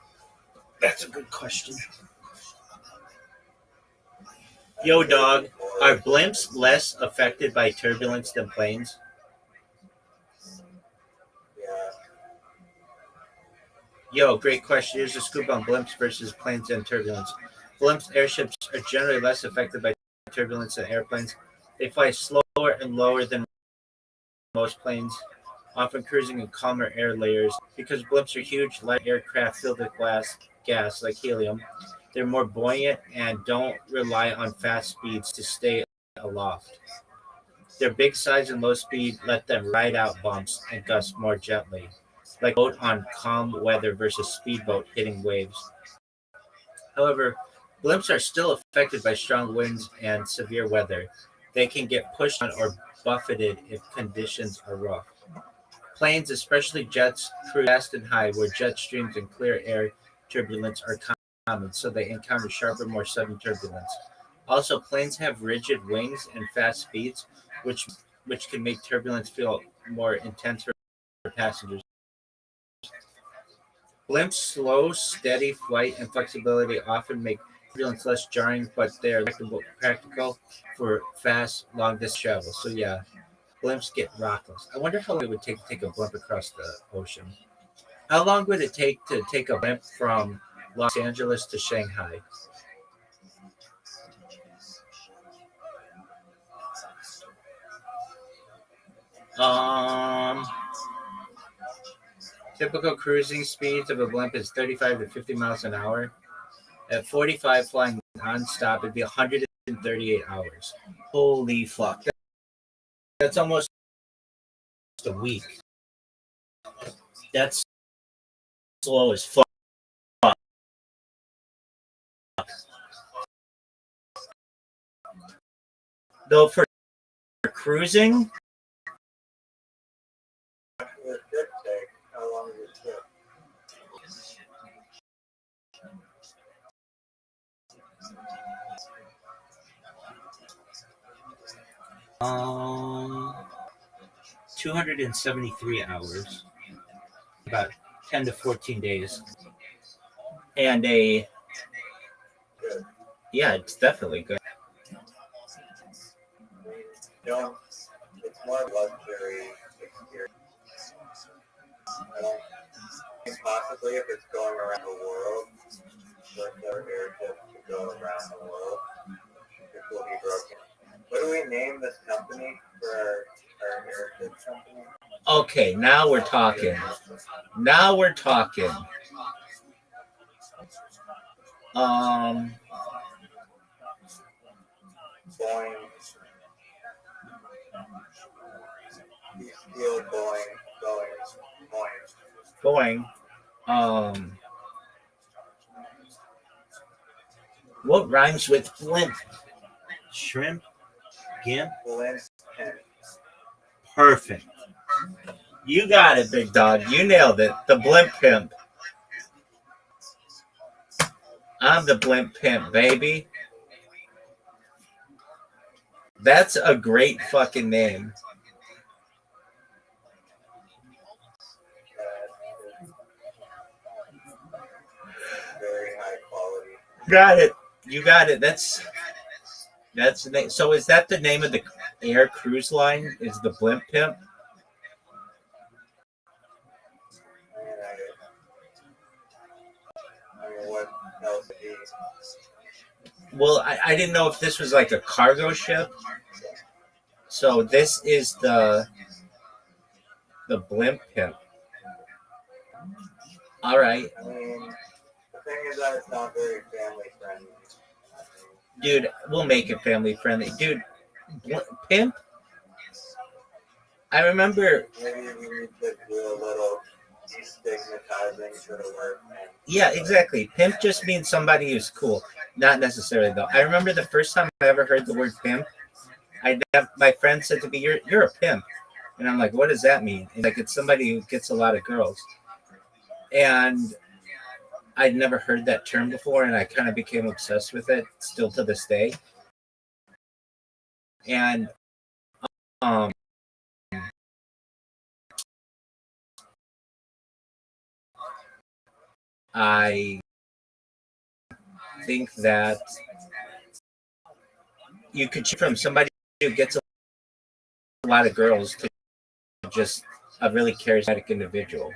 That's a good question. Yo, dog, are blimps less affected by turbulence than planes? Yeah. Yo, great question. Here's a scoop on blimps versus planes and turbulence. Blimps, airships are generally less affected by turbulence than airplanes. They fly slower and lower than most planes, often cruising in calmer air layers. Because blimps are huge, light aircraft filled with gas like helium, they're more buoyant and don't rely on fast speeds to stay aloft. Their big size and low speed let them ride out bumps and gust more gently, like a boat on calm weather versus speedboat hitting waves. However, Blimps are still affected by strong winds and severe weather. They can get pushed on or buffeted if conditions are rough. Planes, especially jets, cruise fast and high where jet streams and clear air turbulence are common, so they encounter sharper, more sudden turbulence. Also, planes have rigid wings and fast speeds, which can make turbulence feel more intense for passengers. Blimps' slow, steady flight and flexibility often make turbulence less jarring, but they are practical for fast, long distance travel. So yeah, blimps get rockless. I wonder how long it would take to take a blimp across the ocean. How long would it take to take a blimp from Los Angeles to Shanghai? Um, Typical cruising speeds of a blimp is 35 to 50 miles an hour. At 45, flying nonstop, it'd be 138 hours. Holy fuck. That's almost a week. That's slow as fuck. Though for cruising, It did take. How long did it take? um, 273 hours, about 10 to 14 days. And yeah, it's definitely good. You know, it's more luxury experience. I don't think possibly if it's going around the world, with their airships to go around the world, it will be broken. What do we name this company for our airship company? Okay, now we're talking. Now we're talking. Boeing. Steel Boeing. What rhymes with blimp? Shrimp? Gimp? Blimp. Perfect. You got it, big dog. You nailed it. The blimp pimp. I'm the blimp pimp, baby. That's a great fucking name. Very high quality. Got it. You got it. That's the name. So is that the name of the air cruise line? Is the blimp pimp? I mean, what else would be? Well, I didn't know if this was like a cargo ship. So this is the blimp pimp. All right. I mean, the thing is that it's not very family friendly. Dude, we'll make it family friendly. Dude, pimp? I remember. Maybe we need to do a little destigmatizing for the word pimp. Yeah, exactly. Pimp just means somebody who's cool. Not necessarily, though. I remember the first time I ever heard the word pimp, my friend said to me, you're a pimp. And I'm like, what does that mean? And like, it's somebody who gets a lot of girls. And I'd never heard that term before, and I kind of became obsessed with it still to this day. And I think that you could choose from somebody who gets a lot of girls to just a really charismatic individual.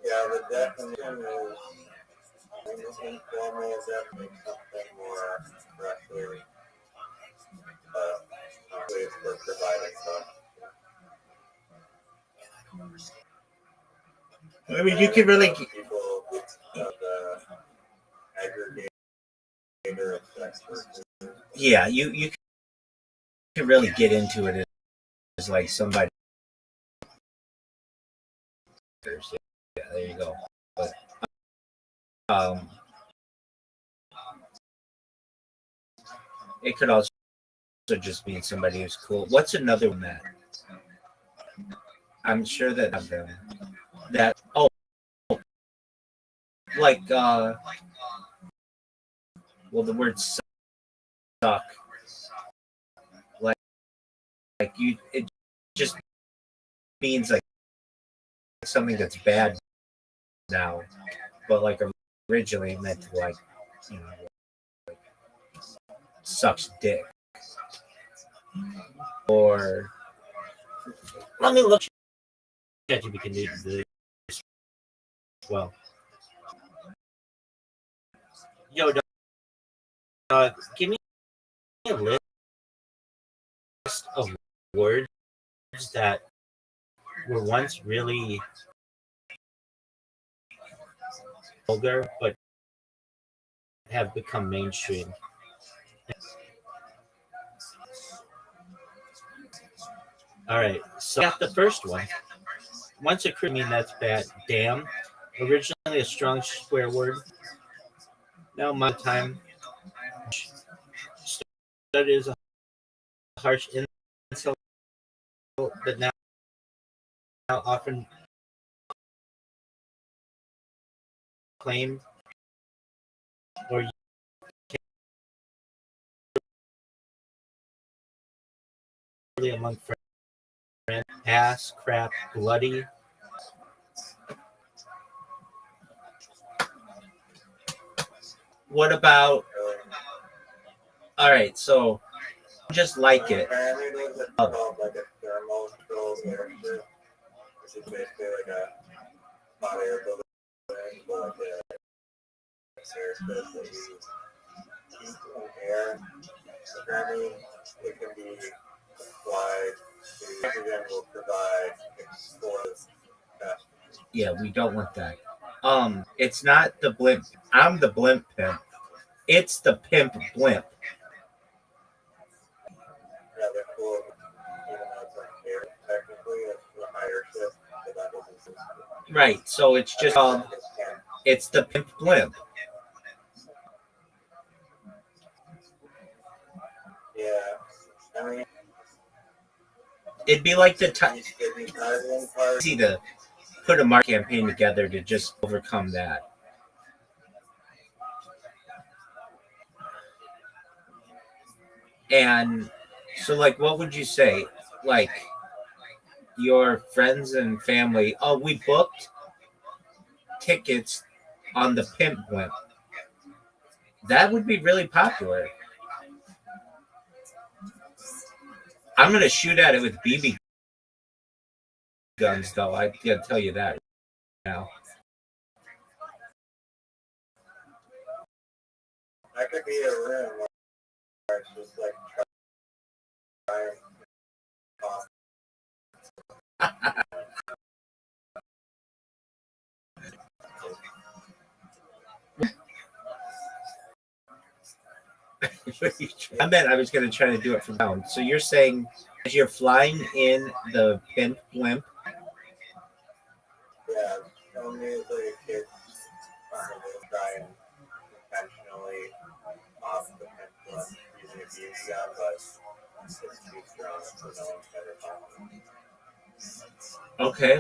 Yeah, the definition is informal, definitely something more aggressive, ways for providing stuff. I mean, you could really. People of the aggregator of sex. Yeah, you can really get into it is like somebody. Yeah, there you go. But it could also just mean somebody who's cool. What's another one that I'm sure that like well, the word suck, like you, it just means like something that's bad now, but like originally it meant to like, you know, like sucks dick. Or let me look at you. We can do this as well. Yo, give me a list of words that were once really vulgar but have become mainstream. All right, so got the first one. Once a crude, I mean that's bad. Damn, originally a strong swear word. Now my time started as a harsh insult, but now often claimed or among friends. Ass, crap, bloody. What about? All right, so just like it. Apparently, there's a called like a thermal controlled airship, which is basically like a hot air balloon, but like a airship that you keep in air. Apparently, it can be applied to oxygen will provide explosive. Yeah, we don't want that. It's not the blimp. I'm the blimp pimp. It's the pimp blimp. Yeah, they're cool. Even though it's like air, technically, it's a higher ship, but that doesn't exist. Right. So it's just it's the pimp blimp. Yeah, I mean, it'd be like the easy to put a marketing campaign together to just overcome that. And so, like, what would you say? Like, your friends and family, oh, we booked tickets on the pimp blimp. That would be really popular. I'm going to shoot at it with BB guns, though. I gotta tell you that now. That could be a room where it's just like trying I meant I was going to try to do it from down. So you're saying as you're flying in the pimp blimp? Yeah, only as like a kid trying intentionally off the pimp blimp using a BB gun, but it's too strong for no one's better problem. Okay.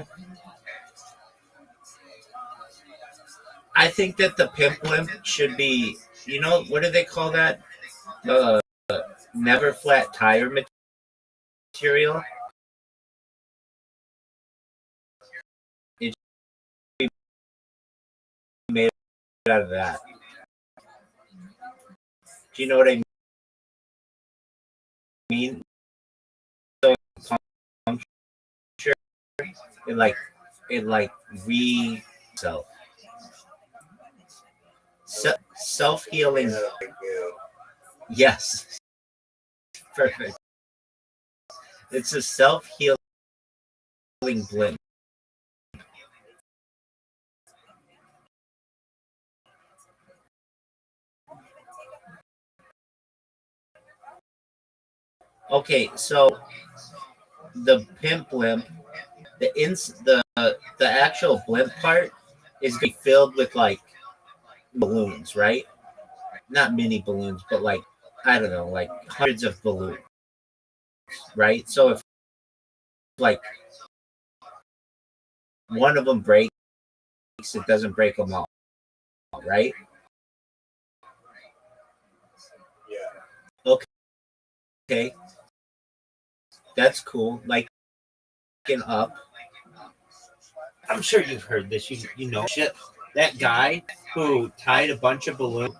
I think that the pimp blimp should be, you know, what do they call that? Never flat tire material. It should be made out of that. Do you know what I mean? So puncture, it like self. Self-healing. Yes. Perfect. It's a self-healing blimp. Okay, so the pimp blimp, the actual blimp part is gonna be filled with like balloons, right? Not mini balloons, but like I don't know, like hundreds of balloons, right? So if like one of them breaks, it doesn't break them all, right? Yeah. Okay, that's cool. Like up. I'm sure you've heard this. You know shit. That guy who tied a bunch of balloons,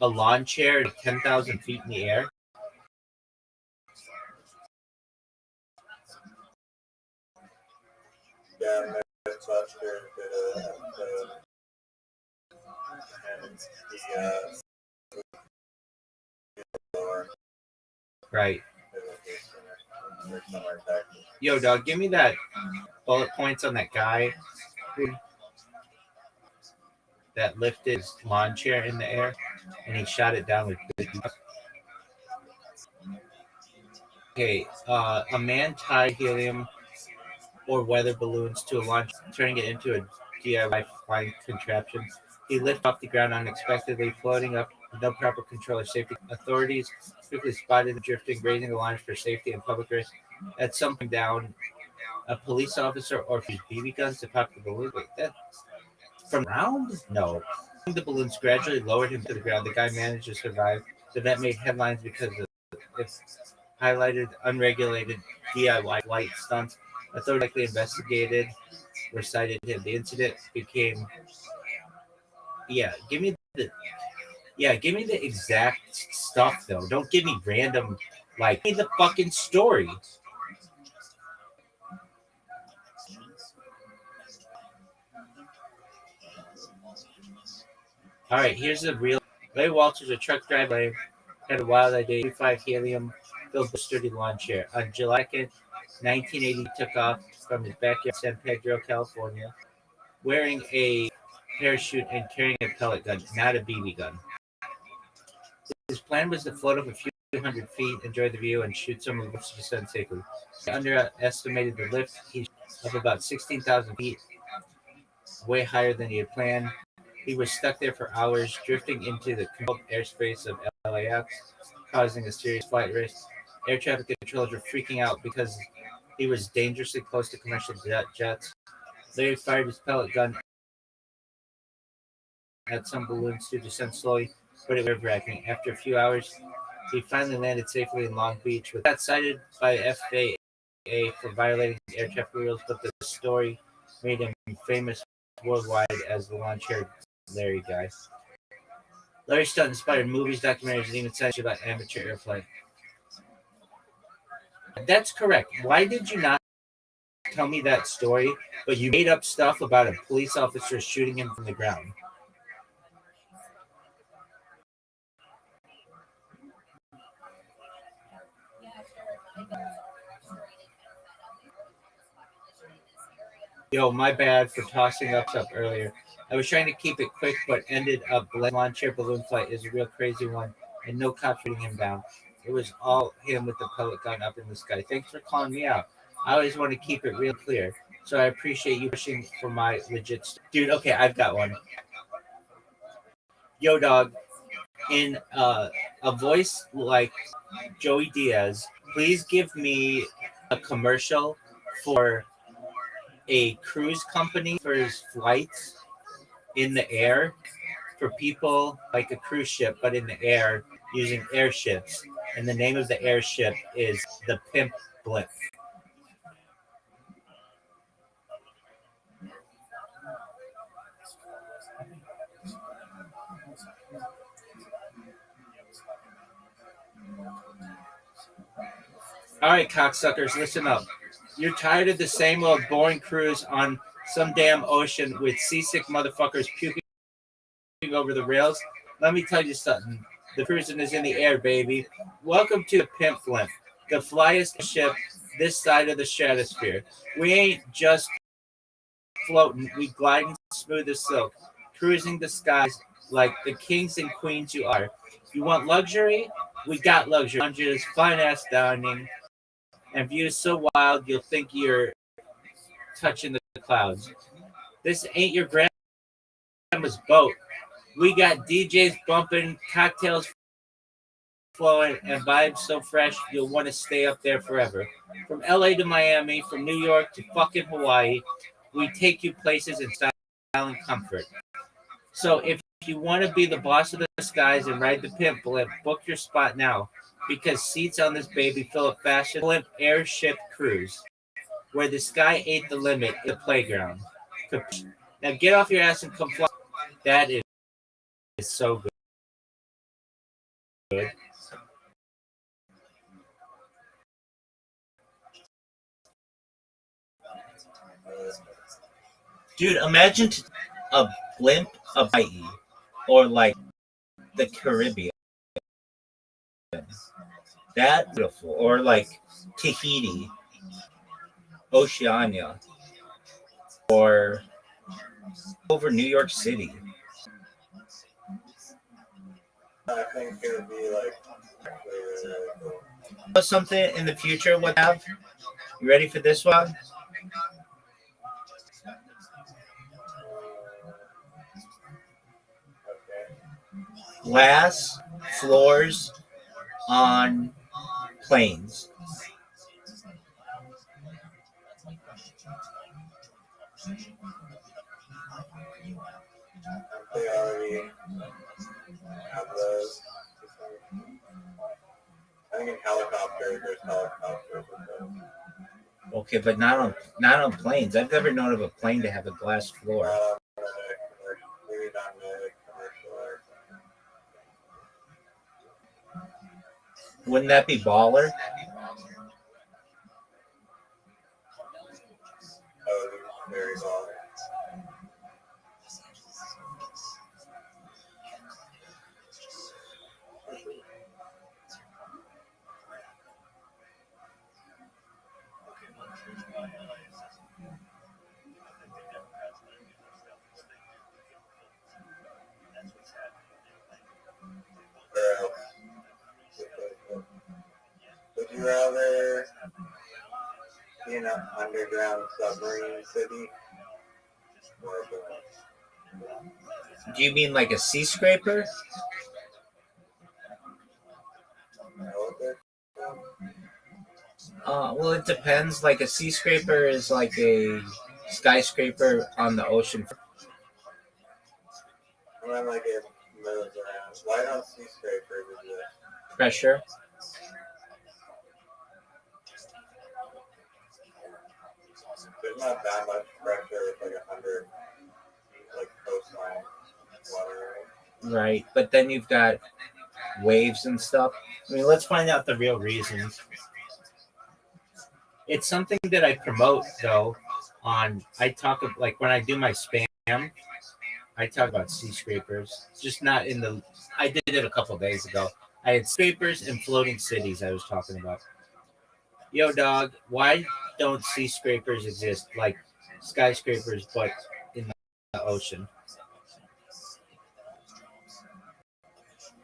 a lawn chair, 10,000 feet in the air. Yeah, Mythbusters did an episode, and Right. They're somewhere in Texas. Yo, dog, give me that bullet points on that guy who that lifted his lawn chair in the air and he shot it down with big. Okay, a man tied helium or weather balloons to a launch, turning it into a DIY flying contraption. He lifted off the ground unexpectedly, floating up with no proper control or safety. Authorities quickly spotted him drifting, raising the launch for safety and public risk. At some point down, a police officer ordered BB guns to pop the balloon. Wait, that from ground? No. The balloons gradually lowered him to the ground. The guy managed to survive. The event made headlines because it highlighted unregulated DIY flight stunts. Authorities likely investigated or cited him. The incident became give me the exact stuff though. Don't give me random like give me the fucking story. All right, here's a real Ray Walters, a truck driver, had a wild idea. 35 helium filled with sturdy lawn chair. On July 2nd, 1980, he took off from his backyard in San Pedro, California, wearing a parachute and carrying a pellet gun, not a BB gun. His plan was to float up a few hundred feet, enjoy the view, and shoot some of the boats to descend safely. He underestimated the lift. He up about 16,000 feet, way higher than he had planned. He was stuck there for hours, drifting into the controlled airspace of LAX, causing a serious flight risk. Air traffic controllers were freaking out because he was dangerously close to commercial jets. Larry fired his pellet gun at some balloons to descend slowly, but it was nerve-wracking. After a few hours, he finally landed safely in Long Beach. Was not cited by the FAA for violating air traffic rules, but the story made him famous worldwide as the lawn chair Larry guy. Larry's stunt inspired movies, documentaries, and even science about amateur airflight. That's correct. Why did you not tell me that story, but you made up stuff about a police officer shooting him from the ground? Yo, my bad for tossing up stuff earlier. I was trying to keep it quick, but ended up lawn chair balloon flight is a real crazy one, and no cops shooting him down. It was all him with the pellet gun up in the sky. Thanks for calling me out. I always want to keep it real clear, so I appreciate you pushing for my legit dude. Okay, I've got one. Yo, dog, in a voice like Joey Diaz, please give me a commercial for a cruise company for his flights in the air for people like a cruise ship, but in the air using airships. And the name of the airship is the Pimp Blimp. All right, cocksuckers, listen up. You're tired of the same old boring cruise on some damn ocean with seasick motherfuckers puking over the rails? Let me tell you something. The cruising is in the air, baby. Welcome to the Pimp Blimp, the flyest ship this side of the stratosphere. We ain't just floating, we gliding smooth as silk, cruising the skies like the kings and queens you are. You want luxury? We got luxury. Lounges, fine ass dining, and views so wild you'll think you're touching the clouds. This ain't your grandma's boat. We got DJs bumping, cocktails flowing, and vibes so fresh you'll want to stay up there forever. From LA to Miami, from New York to fucking Hawaii, we take you places in style and comfort. So if you want to be the boss of the skies and ride the pimp blimp, book your spot now because seats on this baby fill up fast. Blimp airship cruise, where the sky ain't the limit, the playground. Now get off your ass and come fly. That is so good. Dude, imagine a blimp of Hawaii or like the Caribbean. That beautiful. Or like Tahiti, Oceania, or over New York City. I think it would be like Something in the future we'll have. You ready for this one? Glass floors on planes. they already have those. I think in helicopters, there's helicopters with those. Okay, but not on planes. I've never known of a plane to have a glass floor. Maybe not in the commercial or Wouldn't that be baller? oh, very baller. Would you rather be in an underground submarine city or a building? Do you mean like a sea scraper? Well, it depends. Like a sea scraper is like a skyscraper on the ocean. And then like it moves around. Why don't sea scrapers exist? Pressure. There's not that much pressure. It's like 100 like coastline water. Right, but then you've got waves and stuff. I mean, let's find out the real reasons. It's something that I promote though. I talk like when I do my spam, I talk about sea scrapers. Just not in the. I did it a couple of days ago. I had scrapers and floating cities. I was talking about. Yo, dog. Why don't sea scrapers exist like skyscrapers, but in the ocean?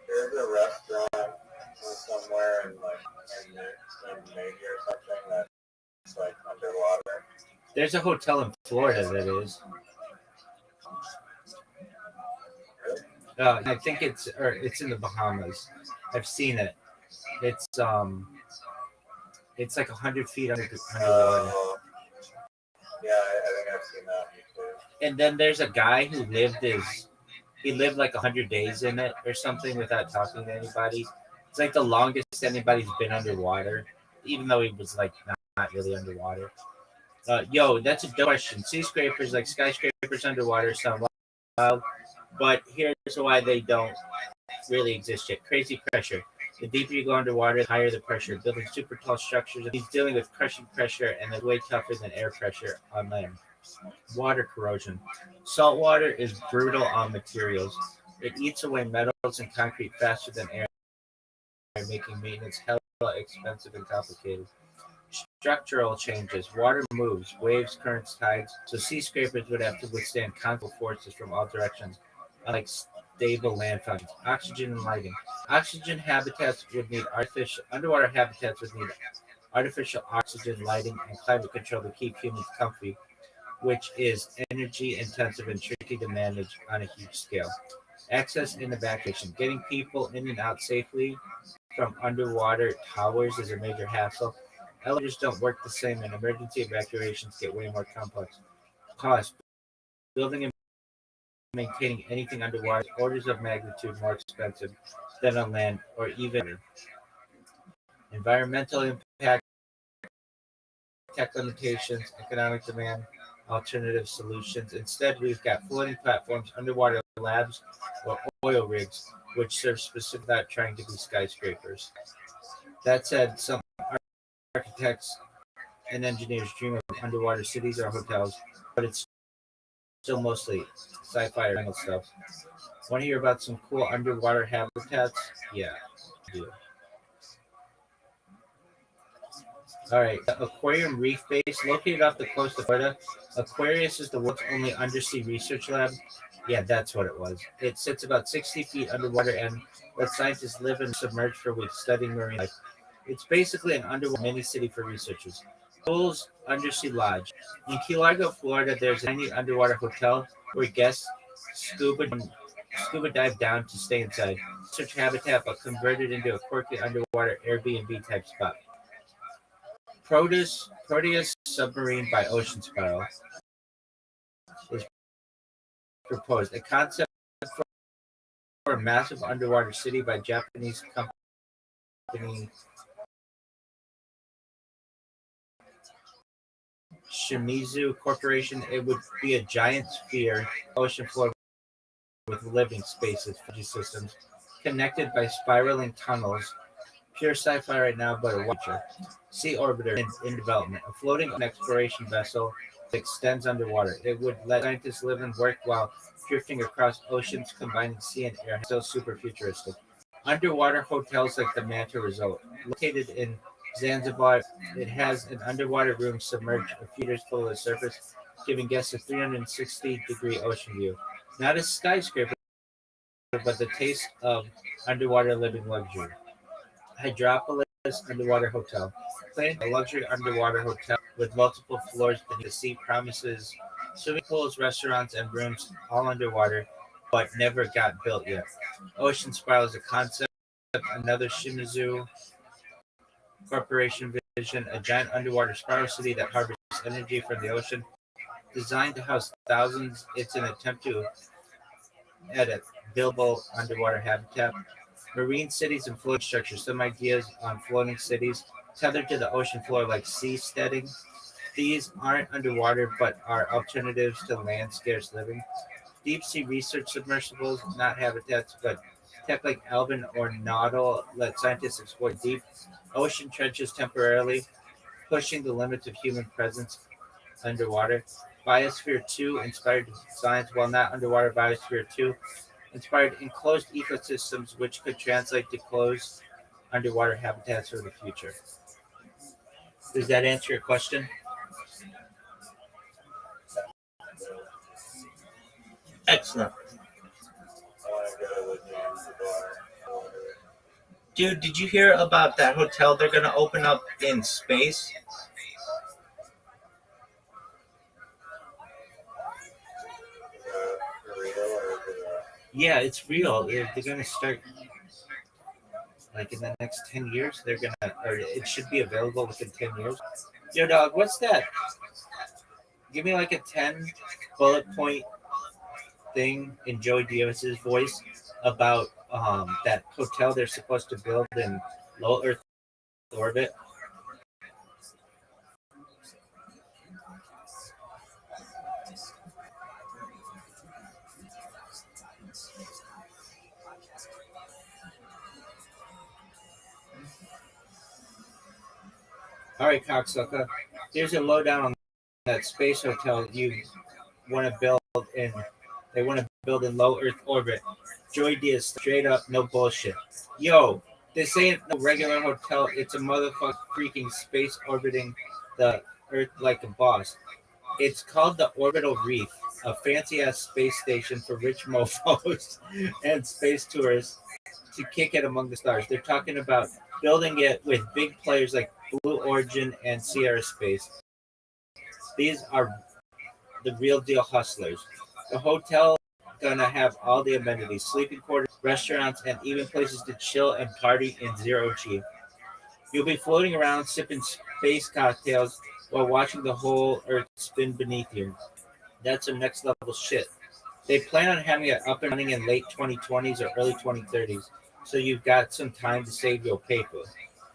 There's a restaurant somewhere in like in Navy or something that's like underwater. There's a hotel in Florida that is. I think it's in the Bahamas. I've seen it. It's like 100 feet underwater. Yeah, I think I've seen that too. And then there's a guy who lived like 100 days in it or something without talking to anybody. It's like the longest anybody's been underwater, even though he was like not really underwater. Yo, that's a dope question. Sea scrapers, like skyscrapers underwater, sound wild, but here's why they don't really exist yet. Crazy pressure. The deeper you go underwater, the higher the pressure. Building super tall structures. He's dealing with crushing pressure, and it's way tougher than air pressure on land. Water corrosion. Salt water is brutal on materials. It eats away metals and concrete faster than air, making maintenance hella expensive and complicated. Structural changes. Water moves, waves, currents, tides. So sea scrapers would have to withstand constant forces from all directions, unlike stable land fountains. Oxygen and lighting. Underwater habitats would need artificial oxygen, lighting, and climate control to keep humans comfy, which is energy intensive and tricky to manage on a huge scale. Access and evacuation. Getting people in and out safely from underwater towers is a major hassle. Elevators don't work the same, and emergency evacuations get way more complex. Cost. Building and maintaining anything underwater is orders of magnitude more expensive than on land or even environmental impact, tech limitations, economic demand, alternative solutions. Instead, we've got floating platforms, underwater labs, or oil rigs, which serve specific without trying to be skyscrapers. That said, some architects and engineers dream of underwater cities or hotels, but it's still mostly sci-fi or jungle stuff. Want to hear about some cool underwater habitats? Yeah, I do. All right, the Aquarium Reef Base, located off the coast of Florida. Aquarius is the world's only undersea research lab. Yeah, that's what it was. It sits about 60 feet underwater and lets scientists live and submerge for weeks studying marine life. It's basically an underwater mini city for researchers. Cool's Undersea Lodge. In Key Largo, Florida, there's a tiny underwater hotel where guests scuba dive down to stay inside. Research habitat, but converted into a quirky underwater Airbnb type spot. Proteus Submarine by Ocean Spiral is proposed, a concept for a massive underwater city by Japanese company Shimizu Corporation. It would be a giant sphere ocean floor with living spaces, energy systems, connected by spiraling tunnels. Pure sci-fi right now, but a watcher. Sea Orbiter in development, a floating exploration vessel that extends underwater. It would let scientists live and work while drifting across oceans, combining sea and air. Still super futuristic. Underwater hotels like the Manta Resort, located in Zanzibar. It has an underwater room submerged a few meters below the surface, giving guests a 360-degree ocean view. Not a skyscraper, but the taste of underwater living luxury. Hydropolis Underwater Hotel. Planned a luxury underwater hotel with multiple floors beneath the sea, promises swimming pools, restaurants, and rooms all underwater, but never got built yet. Ocean Spiral is a concept, another Shimizu Corporation vision, a giant underwater spiral city that harvests energy from the ocean. Designed to house thousands, it's an attempt to edit buildable underwater habitat. Marine cities and floating structures. Some ideas on floating cities tethered to the ocean floor, like seasteading. These aren't underwater, but are alternatives to land scarce living. Deep sea research submersibles, not habitats, but tech like Alvin or Naudil let scientists explore deep ocean trenches temporarily, pushing the limits of human presence underwater. Biosphere 2 inspired science, while not underwater. Biosphere 2 inspired enclosed ecosystems, which could translate to closed underwater habitats for the future. Does that answer your question? Excellent. Dude, did you hear about that hotel they're going to open up in space? Yeah, it's real. They're going to start, like, in the next 10 years. They're going to, or it should be available within 10 years. Yo, dog, what's that? Give me like a 10 bullet point thing in Joey Diaz's voice about that hotel they're supposed to build in low Earth orbit. All right, cocksucker. Here's a lowdown on that space hotel you want to build in. They want to build in low Earth orbit. Joy Diaz, straight up, no bullshit. Yo, this ain't no regular hotel. It's a motherfucking freaking space orbiting the Earth like a boss. It's called the Orbital Reef, a fancy ass space station for rich mofos and space tourists to kick it among the stars. They're talking about building it with big players like Blue Origin, and Sierra Space. These are the real deal hustlers. The hotel gonna have all the amenities, sleeping quarters, restaurants, and even places to chill and party in zero G. You'll be floating around sipping space cocktails while watching the whole earth spin beneath you. That's some next level shit. They plan on having it up and running in late 2020s or early 2030s, so you've got some time to save your paper.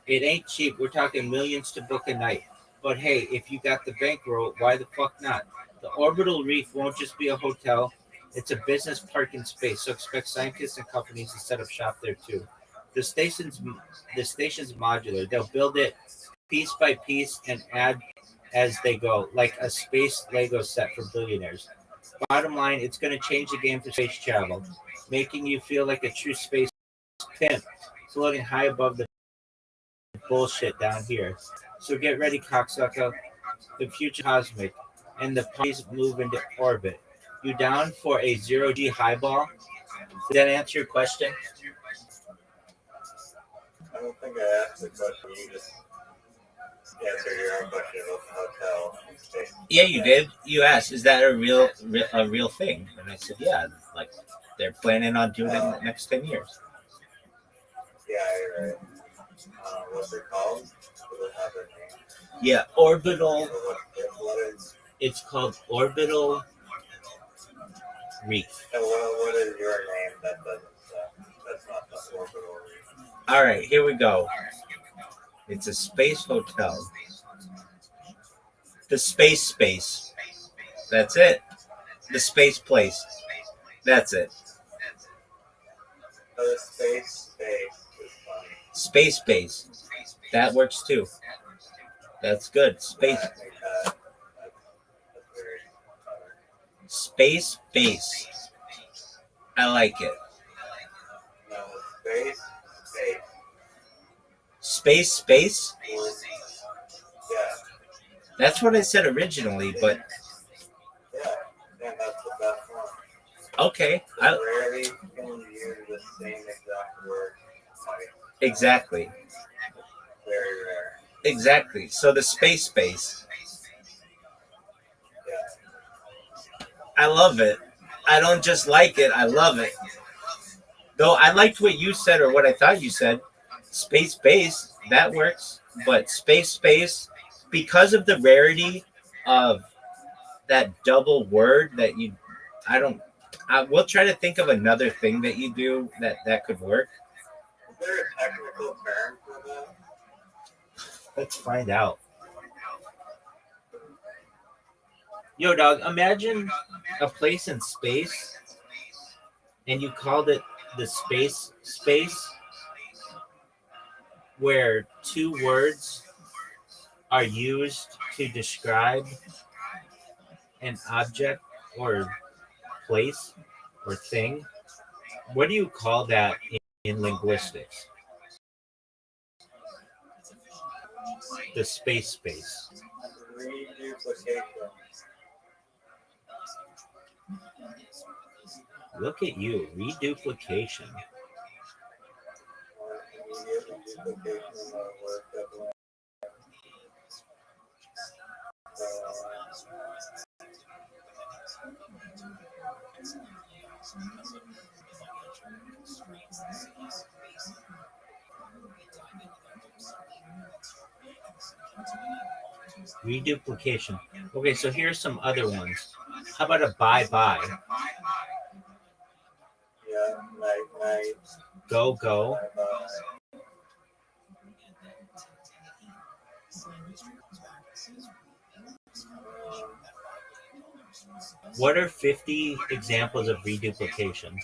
It ain't cheap. We're talking millions to book a night. But hey, if you got the bankroll, why the fuck not? The orbital reef won't just be a hotel. It's a business parking space, so expect scientists and companies to set up shop there too. The station's modular. They'll build it piece by piece and add as they go, like a space Lego set for billionaires. Bottom line, it's going to change the game for space travel, making you feel like a true space pimp floating high above the bullshit down here. So get ready, cocksucker. The future cosmic, and the parties move into orbit. You down for a zero G highball? Did that answer your question? I don't think I asked the question. You just answered your own question about the hotel and space. Yeah, you did. You asked, "Is that a real thing?" And I said, "Yeah, like they're planning on doing it in the next 10 years." Yeah, you're right. What's it called? Does it have a name? Yeah, orbital. What is? It's called orbital reef. And what is your name? That doesn't. That's not the orbital reef. All right, here we go. It's a space hotel. The space. That's it. The space place. That's it. Oh, the space is funny. Space. That works too. That's good. Space. I think that's very clever. Space. I like it. No, space. Space. Yeah. That's what I said originally, but Yeah, that's the best one. okay. Rarely can you use the same exact word twice. Exactly. Very rare. Exactly. So the space. Yeah. I love it. I don't just like it. I love it. Though I liked what you said or what I thought you said. Space. That works. But space. Because of the rarity of that double word that you, we'll try to think of another thing that you do that could work. Is there a technical term for that? Let's find out. Yo, dog, imagine a place in space and you called it the space where two words are used to describe an object or place or thing. What do you call that in linguistics? The space. Reduplication. Look at you, reduplication. Or immediate reduplication of a word definitely. Reduplication. Okay, so here's some other ones. How about a bye-bye? Yeah, night. Go. Bye-bye. What are 50 examples of reduplication?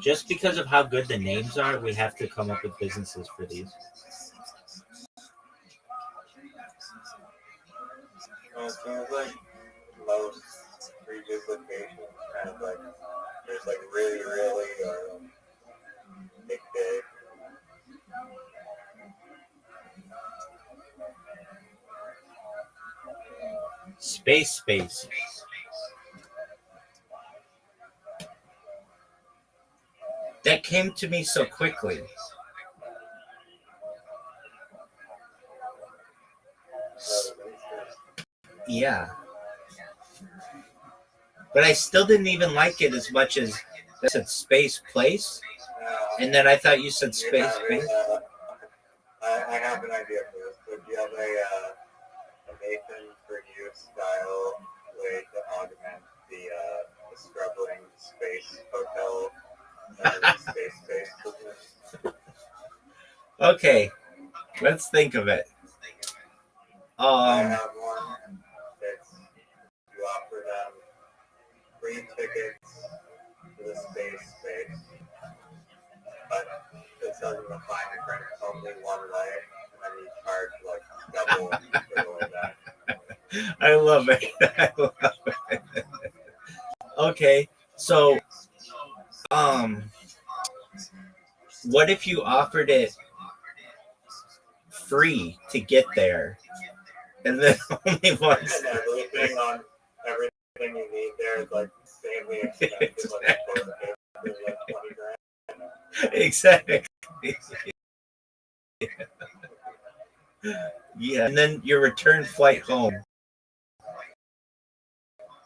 Just because of how good the names are, we have to come up with businesses for these. Well, it seems like most reduplication kind of like there's like really or big. Space. That came to me so quickly. Yeah. But I still didn't even like it as much as I said space place. And then I thought you said space space. I have an idea for this. Would you have a Nathan for you style way to augment the struggling space hotel space business? Okay, let's think of it. I have one. It's you offer them free tickets to the space, but it says in the fine print only one way, and then you charge like double for the way back. I love it. I love it. Okay, so what if you offered it free to get there, and then only once? And everything you need there is like insanely expensive, like toilet paper is like 20 grand. Exactly. Yeah, and then your return flight home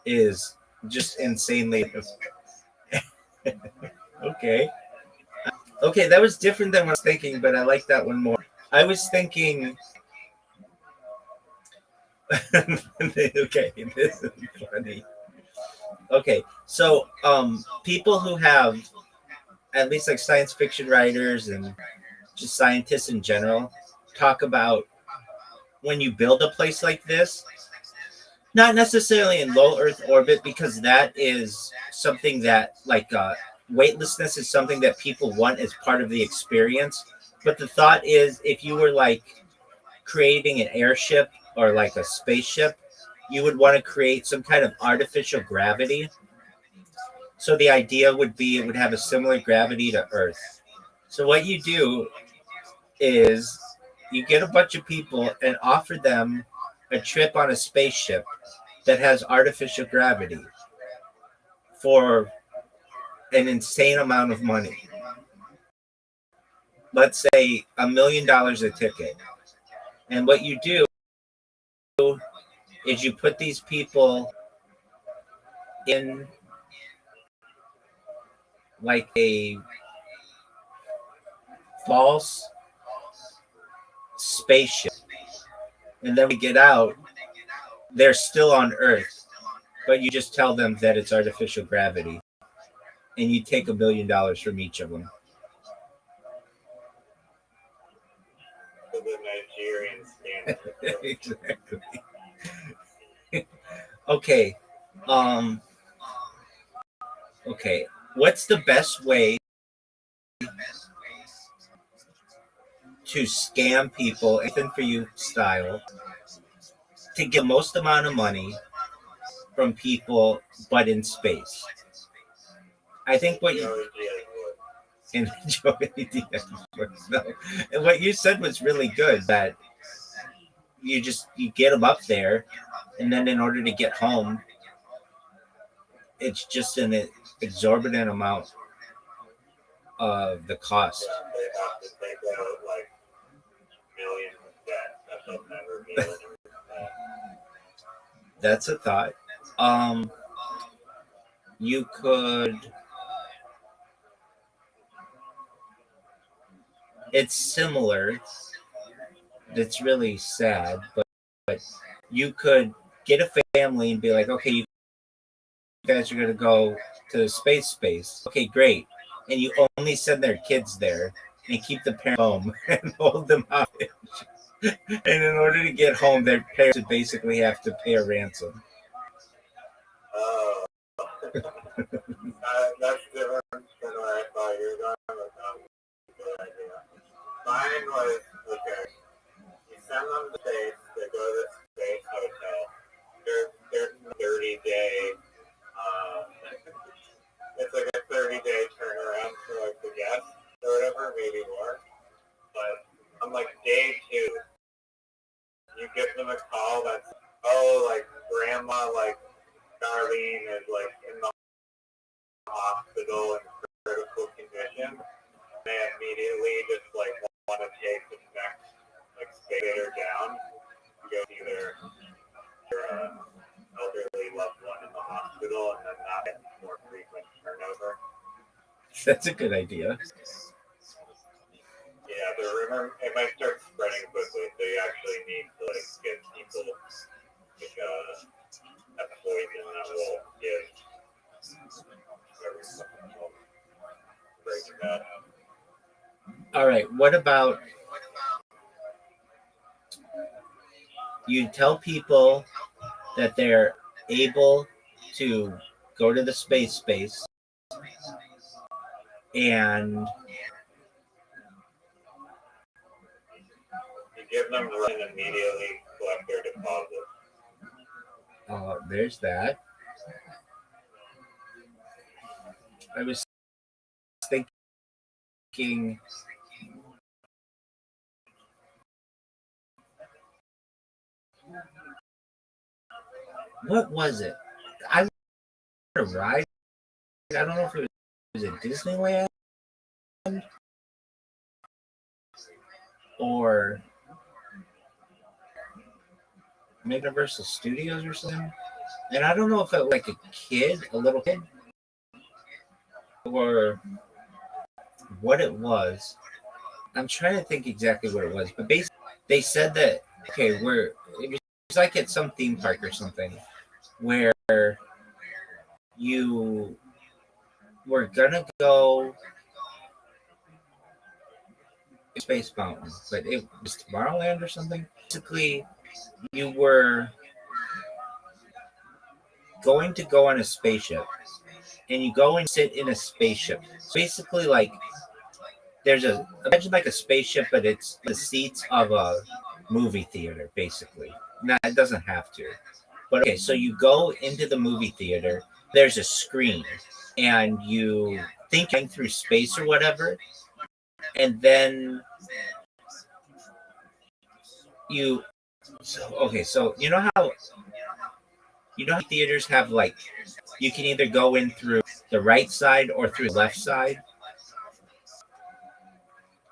is just insanely okay. Okay, that was different than what I was thinking, but I like that one more. I was thinking okay, this is funny. Okay, so people who have at least like science fiction writers and just scientists in general talk about when you build a place like this, not necessarily in low Earth orbit, because that is something that like weightlessness is something that people want as part of the experience. But the thought is, if you were like creating an airship or like a spaceship, you would want to create some kind of artificial gravity. So the idea would be it would have a similar gravity to Earth. So what you do is you get a bunch of people and offer them a trip on a spaceship that has artificial gravity for an insane amount of money. Let's say $1 million a ticket. And what you do is you put these people in like a false spaceship. And then we get out, they're still on Earth, but you just tell them that it's artificial gravity. And you take $1 million from each of them. For the Nigerian standard. Exactly. Okay. Okay. What's the best way to scam people, Ethan for you style, to get most amount of money from people, but in space? I think what you enjoy no. And what you said was really good. That you get them up there, and then in order to get home, it's just an exorbitant amount of the cost. They have to take out like millions of debt that they'll never be able to repay. That's a thought. You could. It's similar. It's really sad, but you could get a family and be like, okay, you guys are gonna go to space. Okay, great. And you only send their kids there and keep the parents home and hold them hostage. And in order to get home, their parents would basically have to pay a ransom. That's different than what I thought you were going, but that was a good idea. Mine was, okay, you send them to space, they go to the space hotel, they're 30-day, it's like a 30-day turnaround for like the guests or whatever, maybe more. But on like day 2, you give them a call that's, like grandma, like Darlene is like in the hospital in critical condition. They immediately just like want to take the next like skater down, go see their That's a good idea. Yeah, but remember, it might start spreading quickly, so you actually need to like get people like a poison that will give everyone Breaking Bad. All right. What about you tell people that they're able to go to the space and You give them run and immediately collect their deposit. there's that. I was thinking what was it? I want to ride. I don't know if it was at Disneyland or Universal Studios or something. And I don't know if it was like a little kid, or what it was. I'm trying to think exactly what it was, but basically they said that it was like at some theme park or something where you were gonna go Space Mountain, but it was Tomorrowland or something. Basically, you were going to go on a spaceship, and you go and sit in a spaceship. So basically, like imagine like a spaceship, but it's the seats of a movie theater, basically. Now it doesn't have to, but okay. So you go into the movie theater. There's a screen, and you think you're going through space or whatever, and then so you know how theaters have like you can either go in through the right side or through the left side.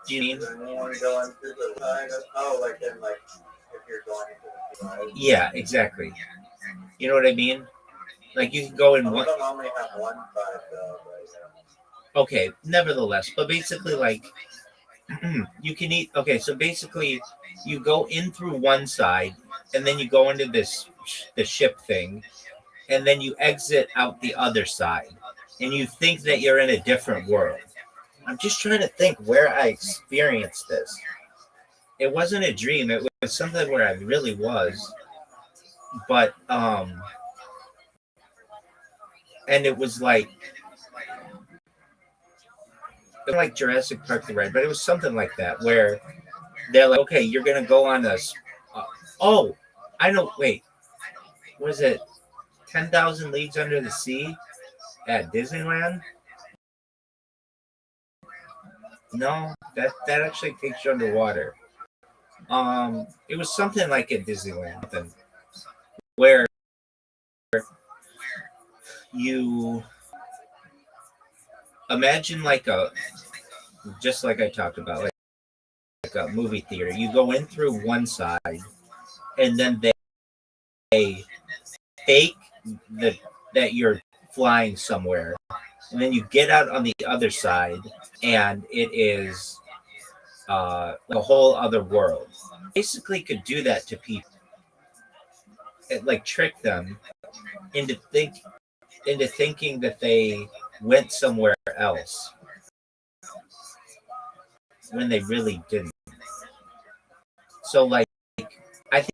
Do you mean? Going through the side of, like if you're going to the side. Yeah, exactly. You know what I mean? Like you can go in one. Some of them only have one side though. Okay, nevertheless, but basically, like you can eat. Okay, so basically, you go in through one side, and then you go into the ship thing, and then you exit out the other side, and you think that you're in a different world. I'm just trying to think where I experienced this. It wasn't a dream. It was something where I really was, but and it was like Jurassic Park the ride, but it was something like that where they're like, okay, you're gonna go on this. I know. Wait, was it 10,000 Leagues Under the Sea at Disneyland? No, that actually takes you underwater. It was something like at Disneyland, where you imagine just like I talked about, like a movie theater. You go in through one side, and then they fake that you're flying somewhere, and then you get out on the other side, and it is a whole other world. Basically, could do that to people. It, like trick them into thinking that they went somewhere else when they really didn't. So, like, I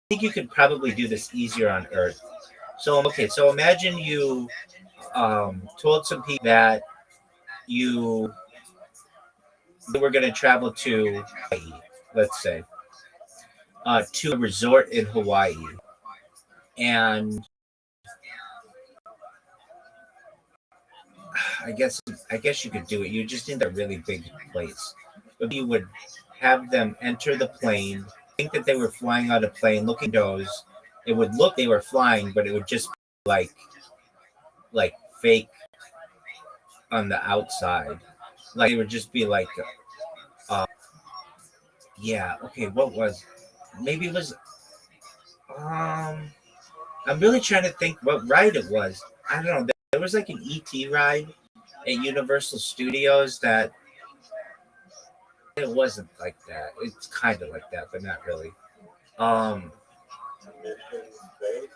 think you could probably do this easier on Earth. So, okay, so imagine you told some people that you were going to travel to Hawaii, let's say, to a resort in Hawaii, and I guess you could do it. You just need a really big place. But you would have them enter the plane, think that they were flying on a plane, looking those. It would look they were flying, but it would just be like fake on the outside. Like it would just be like, yeah, okay, what was? Maybe it was. I'm really trying to think what ride it was. I don't know. There was like an ET ride, at Universal Studios that it wasn't like that. It's kind of like that, but not really. Um, Mission Space.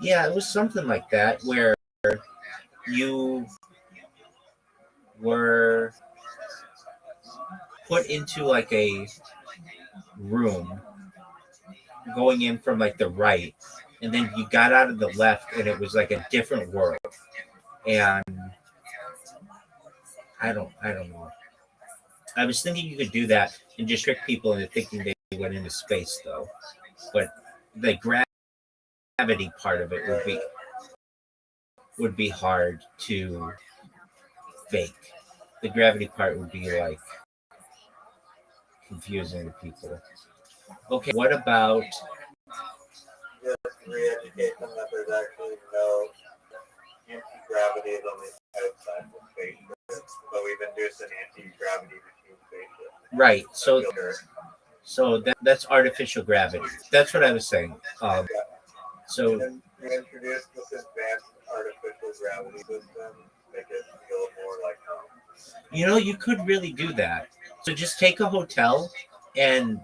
yeah, it was something like that where you were put into like a room going in from like the right, and then you got out of the left, and it was like a different world. And I don't know. I was thinking you could do that and just trick people into thinking they went into space, though. But the gravity part of it would be hard to fake. The gravity part would be like confusing to people. Okay, what about Just re-educate them that there's actually no anti-gravity is on the outside of the spaceship, but we've induced an anti-gravity between spaceships. right? So that's artificial gravity. That's what I was saying. So And you introduce this advanced artificial gravity system, make it feel more like home. you could really do that. So just take a hotel and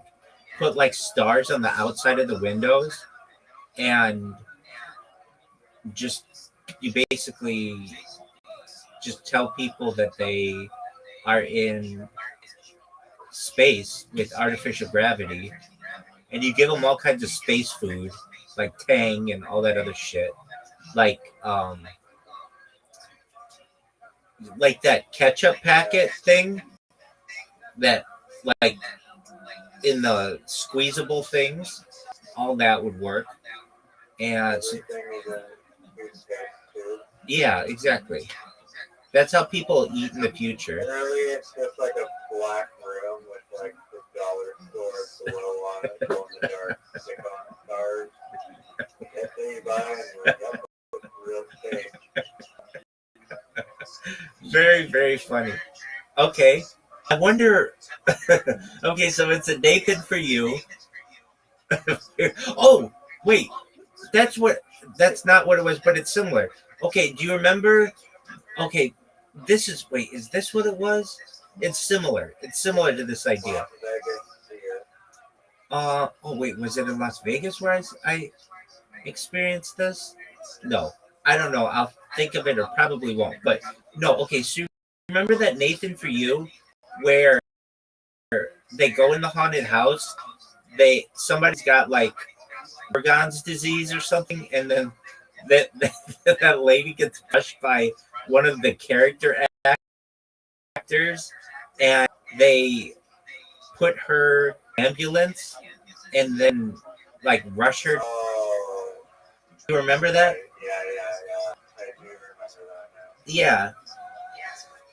put like stars on the outside of the windows, and just you basically just tell people that they are in space with artificial gravity, and you give them all kinds of space food like Tang and all that other shit, like like that ketchup packet thing that like in the squeezable things, all that would work. And so, Everything is in food space too. yeah, exactly. That's how people eat in the future. Literally, it's just like a black room with like the dollar store below on it, glow in the dark, stick on stars. Get there, you buy, and you're like, yep, it's real space. Very, very funny. Okay. I wonder. Okay, so it's a Nathan for you. Oh, wait. That's not what it was, but it's similar. Okay, do you remember? Okay, is this what it was? It's similar. It's similar to this idea. Las Vegas here. Oh, wait, was it in Las Vegas where I experienced this? No, I don't know. I'll think of it or probably won't. But no, okay, so remember that Nathan for you where they go in the haunted house, somebody's got like Morgan's disease or something, and then that that lady gets crushed by one of the character actors, and they put her in ambulance and then like rush her. Oh, You remember that? yeah. I do remember that now. Yeah.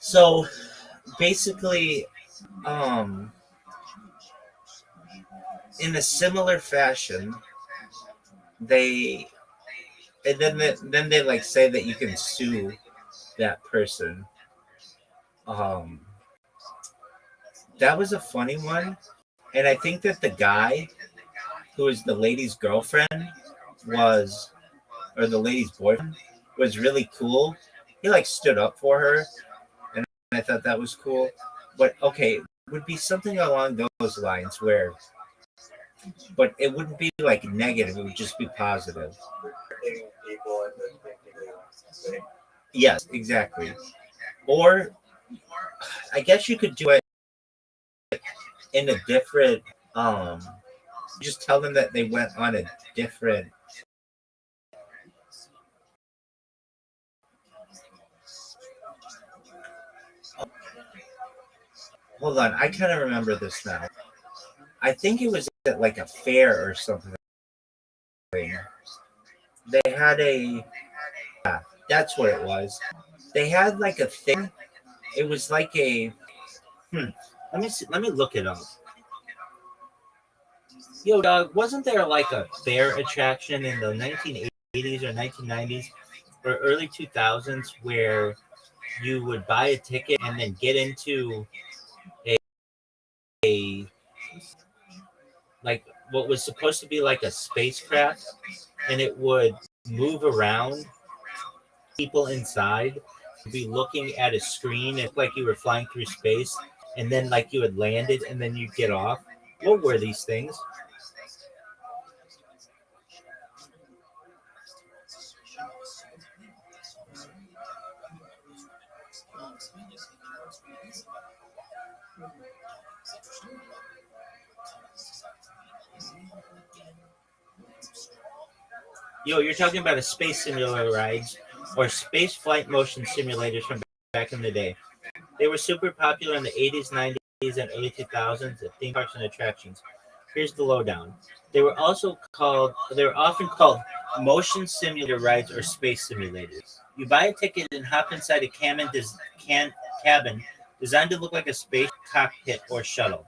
So basically, in a similar fashion, they and then they like say that you can sue that person. Um, that was a funny one, and I think that the guy who was the lady's girlfriend or the lady's boyfriend was really cool. He like stood up for her, and I thought that was cool. But okay, it would be something along those lines but it wouldn't be like negative. It would just be positive. Tricking people into thinking they Yes, exactly. Or I guess you could do it in a different. Just tell them that they went on a different. Hold on, I kind of remember this now. I think it was at like a fair or something. They had yeah, that's what it was. They had like a thing. It was like a. Let me see. Let me look it up. Yo, dog, wasn't there like a fair attraction in the 1980s or 1990s or early 2000s where you would buy a ticket and then get into a like what was supposed to be like a spacecraft, and it would move around people inside, be looking at a screen. It looked like you were flying through space, and then like you had landed, and then you'd get off. What were these things? You're talking about a space simulator rides or space flight motion simulators from back in the day. They were super popular in the 80s, 90s, and early 2000s at theme parks and attractions. Here's the lowdown. They were often called motion simulator rides or space simulators. You buy a ticket and hop inside a cabin designed to look like a space cockpit or shuttle.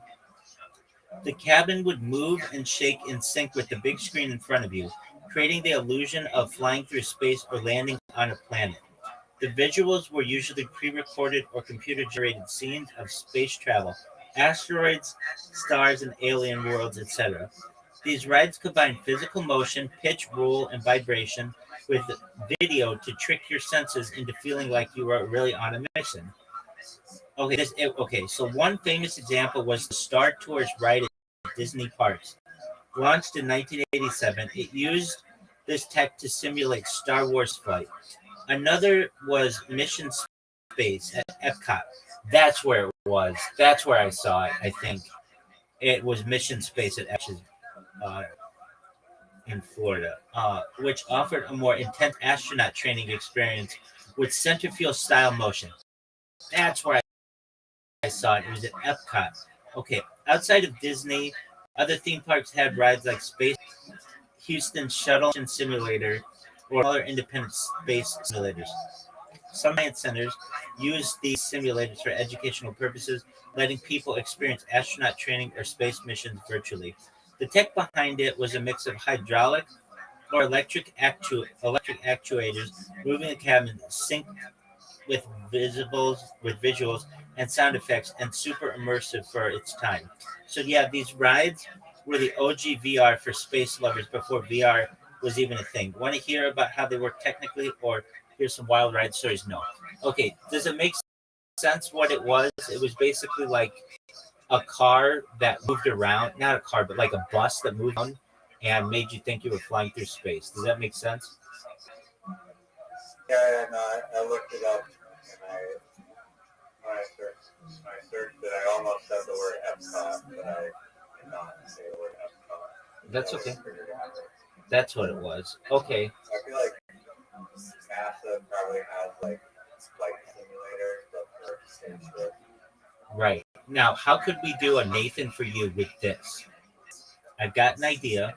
The cabin would move and shake in sync with the big screen in front of you, creating the illusion of flying through space or landing on a planet. The visuals were usually pre-recorded or computer-generated scenes of space travel, asteroids, stars, and alien worlds, etc. These rides combine physical motion, pitch, roll, and vibration with video to trick your senses into feeling like you are really on a mission. So one famous example was the Star Tours ride at Disney parks. Launched in 1987, it used this tech to simulate Star Wars flight. Another was Mission Space at Epcot. That's where it was. That's where I saw it, I think. It was Mission Space at Epcot in Florida, which offered a more intense astronaut training experience with centrifugal-style motion. That's where I saw it. It was at Epcot. Okay, outside of Disney, other theme parks had rides like Space Houston Shuttle Simulator or other independent space simulators. Some science centers use these simulators for educational purposes, letting people experience astronaut training or space missions virtually. The tech behind it was a mix of hydraulic or electric actuators moving the cabin synced with visuals and sound effects, and super immersive for its time. So yeah, these rides were the OG VR for space lovers before VR was even a thing. Want to hear about how they work technically, or here's some wild ride stories? No. Okay, does it make sense what it was? It was basically like a car that moved around, not a car, but like a bus that moved around and made you think you were flying through space. Does that make sense? Yeah, no, I looked it up, and when I searched it, I almost said the word Epcot, but I did not say the word Epcot. That's okay. That's what it was. Okay. I feel like NASA probably has like flight simulators, but for spaceship. Right. Now, how could we do a Nathan for you with this? I've got an idea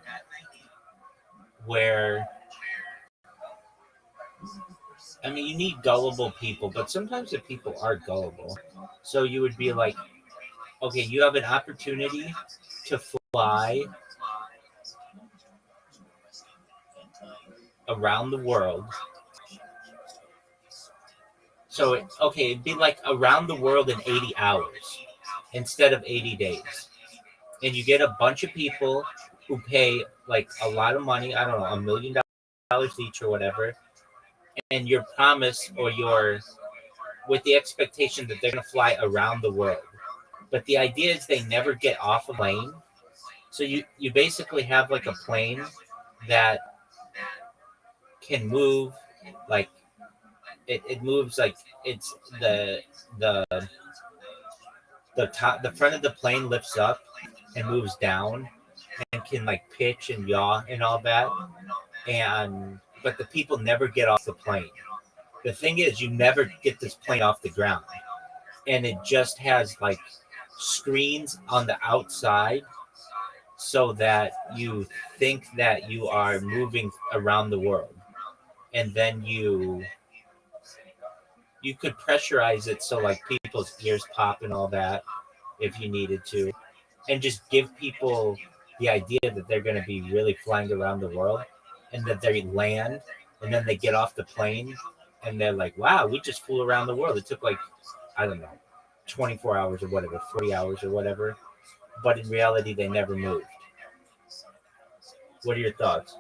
where, I mean, you need gullible people, but sometimes the people are gullible. So you would be like, okay, you have an opportunity to fly around the world. So, okay, it'd be like around the world in 80 hours instead of 80 days. And you get a bunch of people who pay like a lot of money, I don't know, $1 million each or whatever. And your promise or with the expectation that they're going to fly around the world. But the idea is they never get off a plane. So you basically have like a plane that can move, like it moves like it's the front of the plane lifts up and moves down and can like pitch and yaw and all that. But the people never get off the plane. The thing is, you never get this plane off the ground, and it just has like screens on the outside so that you think that you are moving around the world. And then you could pressurize it so like people's ears pop and all that if you needed to, and just give people the idea that they're going to be really flying around the world, and that they land and then they get off the plane and they're like, wow, we just flew around the world. It took like, I don't know, 24 hours or whatever, 40 hours or whatever. But in reality, they never moved. What are your thoughts?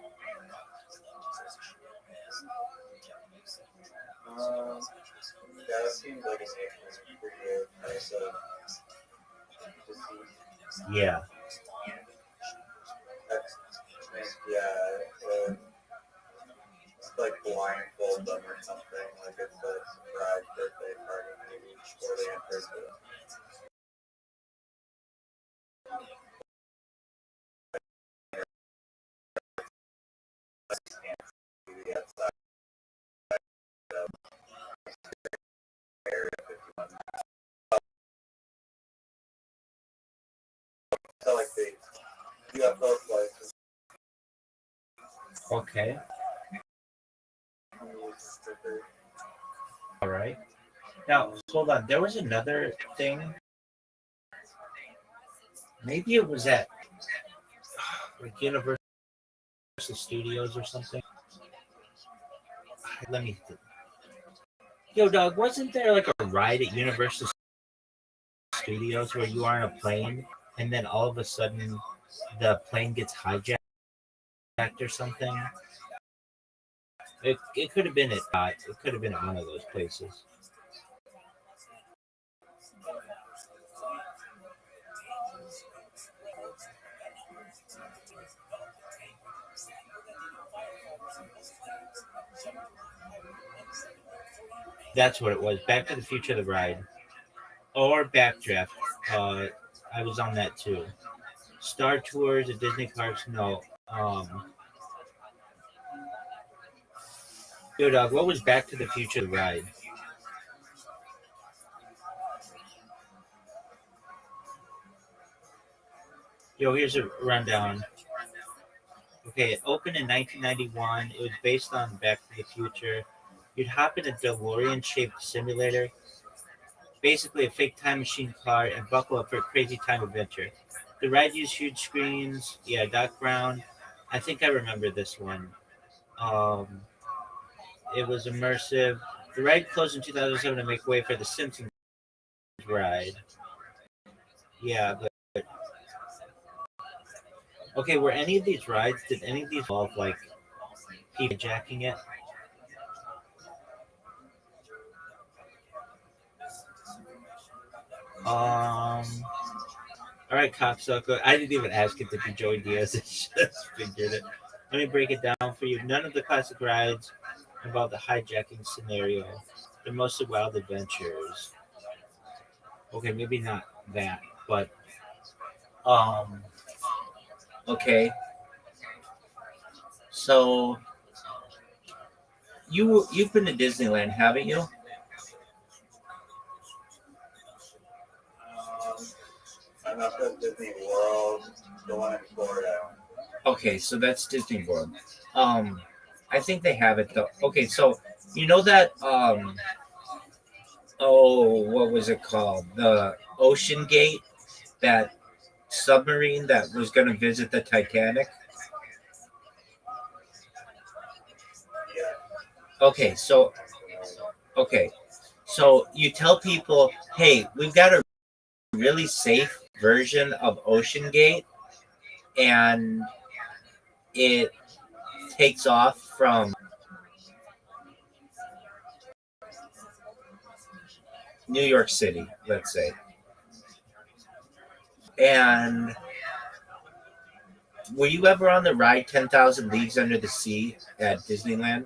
That seems like an excellent for you. Yeah. Yeah, like blindfold them or something. Like it's a surprise birthday party maybe before they enter the. So like the UFO flights. Okay. All right. Now, hold on. There was another thing. Maybe it was at like Universal Studios or something. Let me think. Yo, dog, wasn't there like a ride at Universal Studios where you are on a plane and then all of a sudden the plane gets hijacked or something? It could have been at it could have been at one of those places. That's what it was. Back to the Future, the ride, or Backdraft. I was on that too. Star Tours at Disney parks. No. Yo, dog. What was Back to the Future, the ride? Yo, here's a rundown. Okay, it opened in 1991. It was based on Back to the Future. You'd hop in a DeLorean-shaped simulator, basically a fake time machine car, and buckle up for a crazy time adventure. The ride used huge screens. Yeah, Doc Brown. I think I remember this one. Um, it was immersive. The ride closed in 2007 to make way for the Simpsons ride. Yeah, but okay, were any of these rides? Did any of these involve like people jacking it? All right, cocksucker. I didn't even ask it to be Joey Diaz. It just figured it. Let me break it down for you. None of the classic rides involve the hijacking scenario. They're mostly wild adventures. Okay, maybe not that, but okay. So you've been to Disneyland, haven't you? I'm up at Disney World, the one in Florida. Okay, so that's Disney World. I think they have it though. Okay, so you know that what was it called? The Ocean Gate, that submarine that was going to visit the Titanic. Okay, so you tell people, hey, we've got a really safe version of Ocean Gate, and it takes off from New York City, let's say. And were you ever on the ride 10,000 Leagues Under the Sea at Disneyland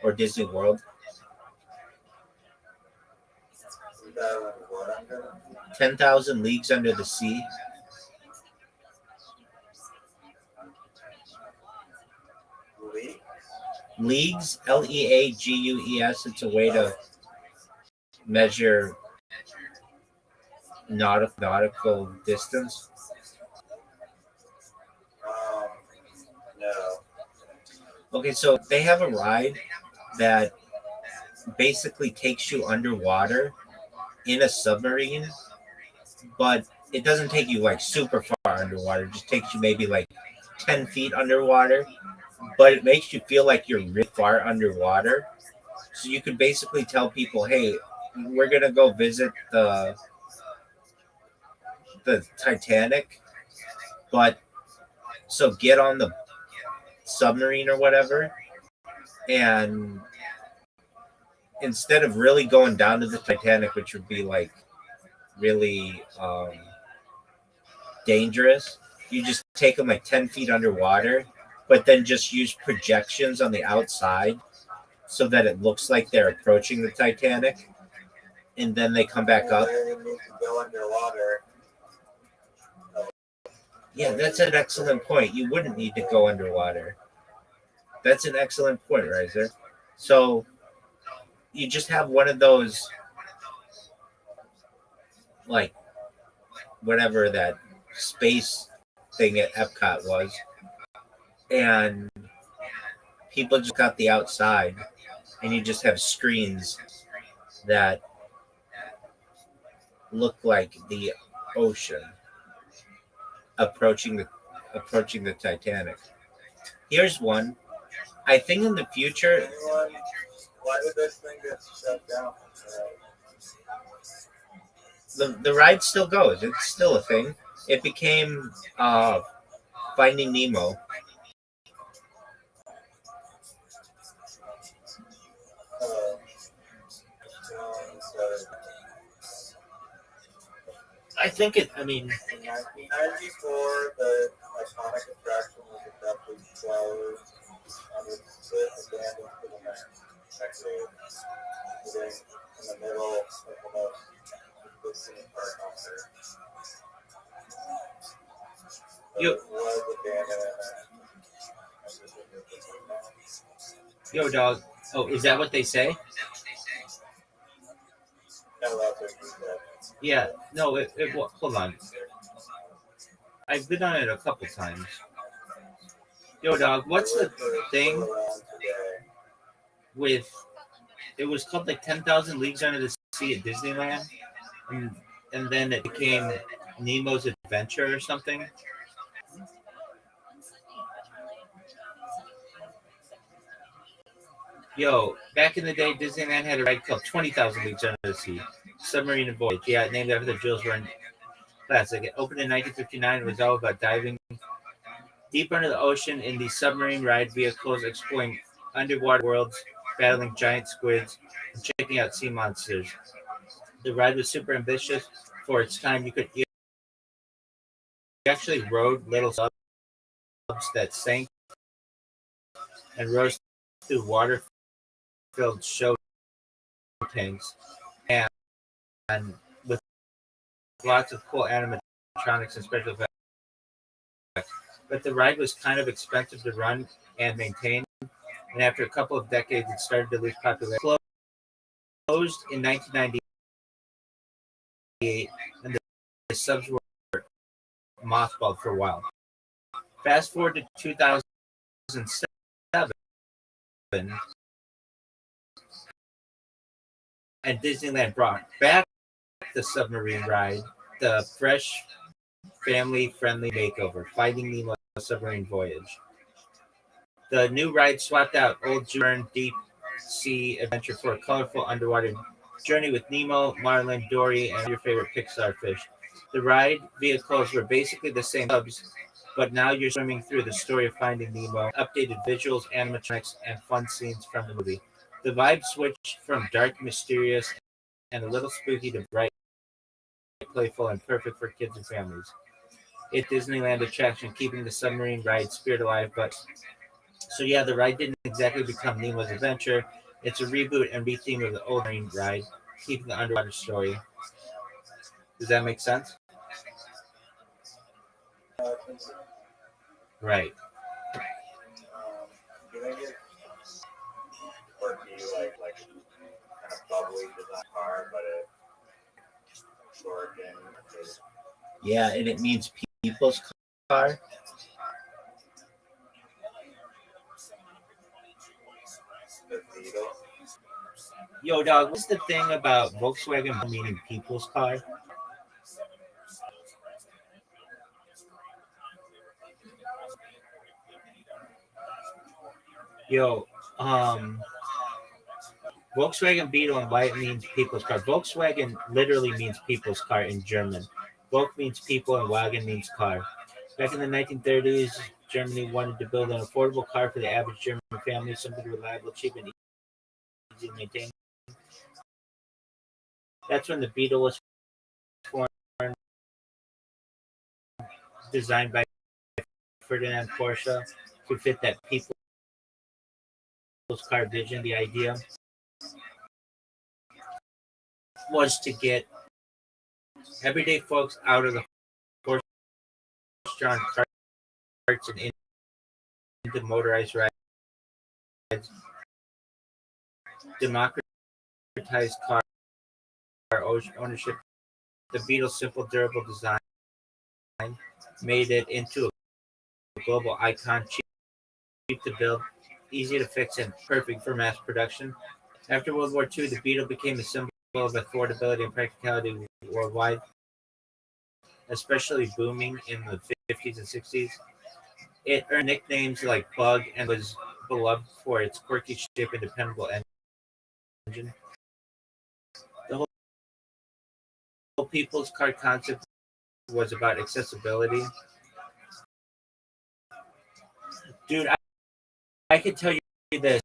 or Disney World? 10,000 Leagues Under the Sea. Leagues, Leagues. It's a way to measure nautical distance. No. Okay, so they have a ride that basically takes you underwater in a submarine, but it doesn't take you like super far underwater. It just takes you maybe like 10 feet underwater, but it makes you feel like you're really far underwater. So you could basically tell people, hey, we're going to go visit the Titanic, but so get on the submarine or whatever, and instead of really going down to the Titanic, which would be like really dangerous, you just take them like 10 feet underwater, but then just use projections on the outside so that it looks like they're approaching the Titanic, and then they come back up. Go underwater. Yeah, that's an excellent point. You wouldn't need to go underwater. That's an excellent point, Riser. So you just have one of those, like, whatever that space thing at Epcot was, and people just got the outside, and you just have screens that look like the ocean approaching the Titanic. Here's one. I think in the future, Why did this thing get shut down? the ride still goes. It's still a thing. It became Finding Nemo. I think it. I mean, In 1994, the iconic attraction was abruptly closed and was split abandoned for the next decade, sitting in the middle of the most existing park on Earth. Yo. It was abandoned and Yo, dog. Oh, is that what they say? Yeah. No. Hold on. I've been on it a couple times. Yo, dog. What's the thing with? It was called like 10,000 Leagues Under the Sea at Disneyland, and then it became Nemo's Adventure or something. Yo, back in the day, Disneyland had a ride called 20,000 Leagues Under the Sea, Submarine Voyage. Yeah, named after the Jules Verne classic. It opened in 1959 and was all about diving deep under the ocean in these submarine ride vehicles, exploring underwater worlds, battling giant squids, and checking out sea monsters. The ride was super ambitious for its time. You actually rode little subs that sank and rose through water-filled show tanks, and with lots of cool animatronics and special effects. But the ride was kind of expensive to run and maintain, and after a couple of decades, it started to lose popularity. Closed in 1998, and the subs were mothballed for a while. Fast forward to 2007, and Disneyland brought back the submarine ride, the fresh, family-friendly makeover, Finding Nemo Submarine Voyage. The new ride swapped out old Jules deep sea adventure for a colorful underwater journey with Nemo, Marlin, Dory, and your favorite Pixar fish. The ride vehicles were basically the same subs, but now you're swimming through the story of Finding Nemo, updated visuals, animatronics, and fun scenes from the movie. The vibe switched from dark, mysterious, and a little spooky to bright, playful, and perfect for kids and families. It's Disneyland attraction, keeping the submarine ride spirit alive. But so yeah, the ride didn't exactly become Nemo's Adventure. It's a reboot and retheme of the old marine ride, keeping the underwater story. Does that make sense? Right. Do they get quirky, like kind of bubbly design car, but it's short and Yeah, and it means people's car. the Beetle. Yo, dog, what's the thing about Volkswagen meaning people's car? Yo, Volkswagen Beetle and why it means people's car. Volkswagen literally means people's car in German. Volk means people and Wagen means car. Back in the 1930s, Germany wanted to build an affordable car for the average German family, something reliable, cheap, and easy to maintain. That's when the Beetle was formed, designed by Ferdinand Porsche to fit that people's car vision. The idea was to get everyday folks out of the horse-drawn carts and into motorized rides, democratize car ownership. The Beetle's simple, durable design made it into a global icon, cheap to build, easy to fix, and perfect for mass production. After World War II, the Beetle became a symbol of affordability and practicality worldwide, especially booming in the 50s and 60s. It earned nicknames like Bug and was beloved for its quirky shape and dependable engine. The whole people's car concept was about accessibility. Dude, I could tell you this.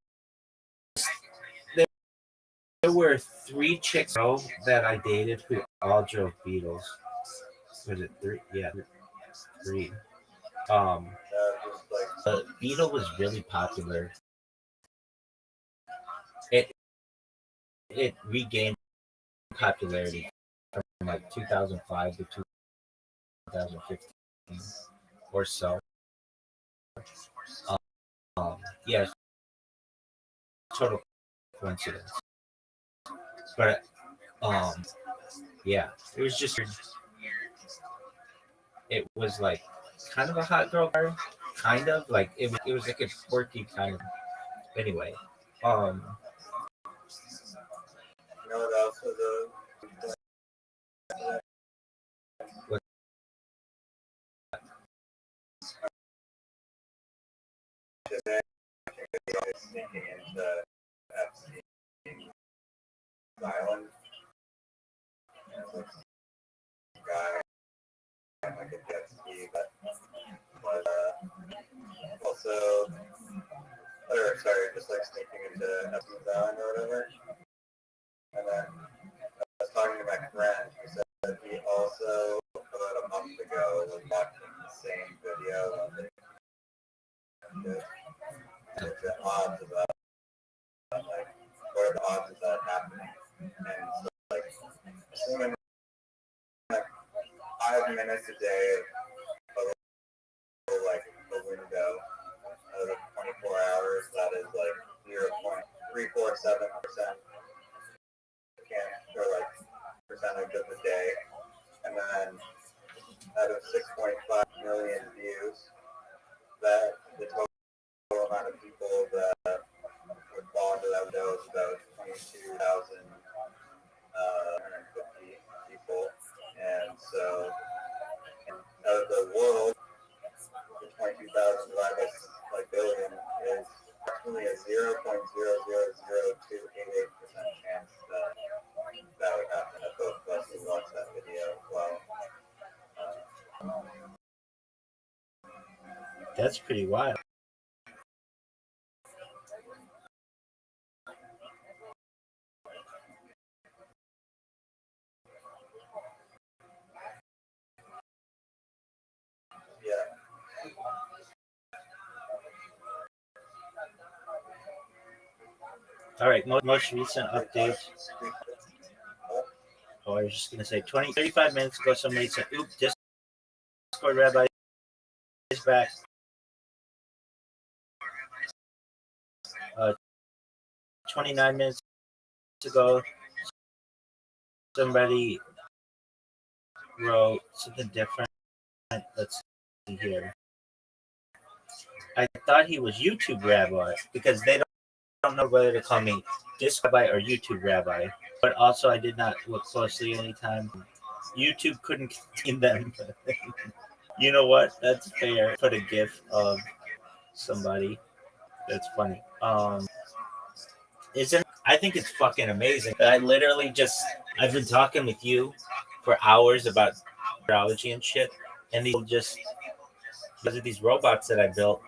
There were 3 chicks that I dated who all drove Beetles. Was it 3? Yeah, 3. The Beetle was really popular. It regained popularity from like 2005 to 2015 or so. Yeah, total coincidence. But yeah, it was just it was like kind of a hot girl car, kind of like it was like a quirky kind of. Anyway, You know what else was what sneaking into Epstein's island? Guy, like a jet ski, but was also, or sorry, just like sneaking into Epstein's island or whatever. And then I was talking to my friend who said that he also, about a month ago, was watching the same video of it. The odds of that, like, what are the odds of that happening? And so, like, assuming like 5 minutes a day of like a window out of 24 hours, that is like 0.347% or like percentage of the day, and then out of 6.5 million views, that the total amount of people that would fall into that window is about 22,050 people, and so out of the world, the 22,000 divided by billion is only a 0.000288% chance that would happen if both of us who watched that video. Well, that's pretty wild. yeah. All right, most recent update. Oh, I was just gonna say 35 minutes ago, somebody said, "Oop, Discord Rabbi is back." 29 minutes ago, somebody wrote something different. Let's see here. I thought he was YouTube Rabbi because they don't know whether to call me Discord Rabbi or YouTube Rabbi. But also, I did not look closely anytime. YouTube couldn't contain them. You know what? That's fair. Put a GIF of somebody. That's funny. Isn't I think it's fucking amazing. I've been talking with you for hours about astrology and shit, and because of these robots that I built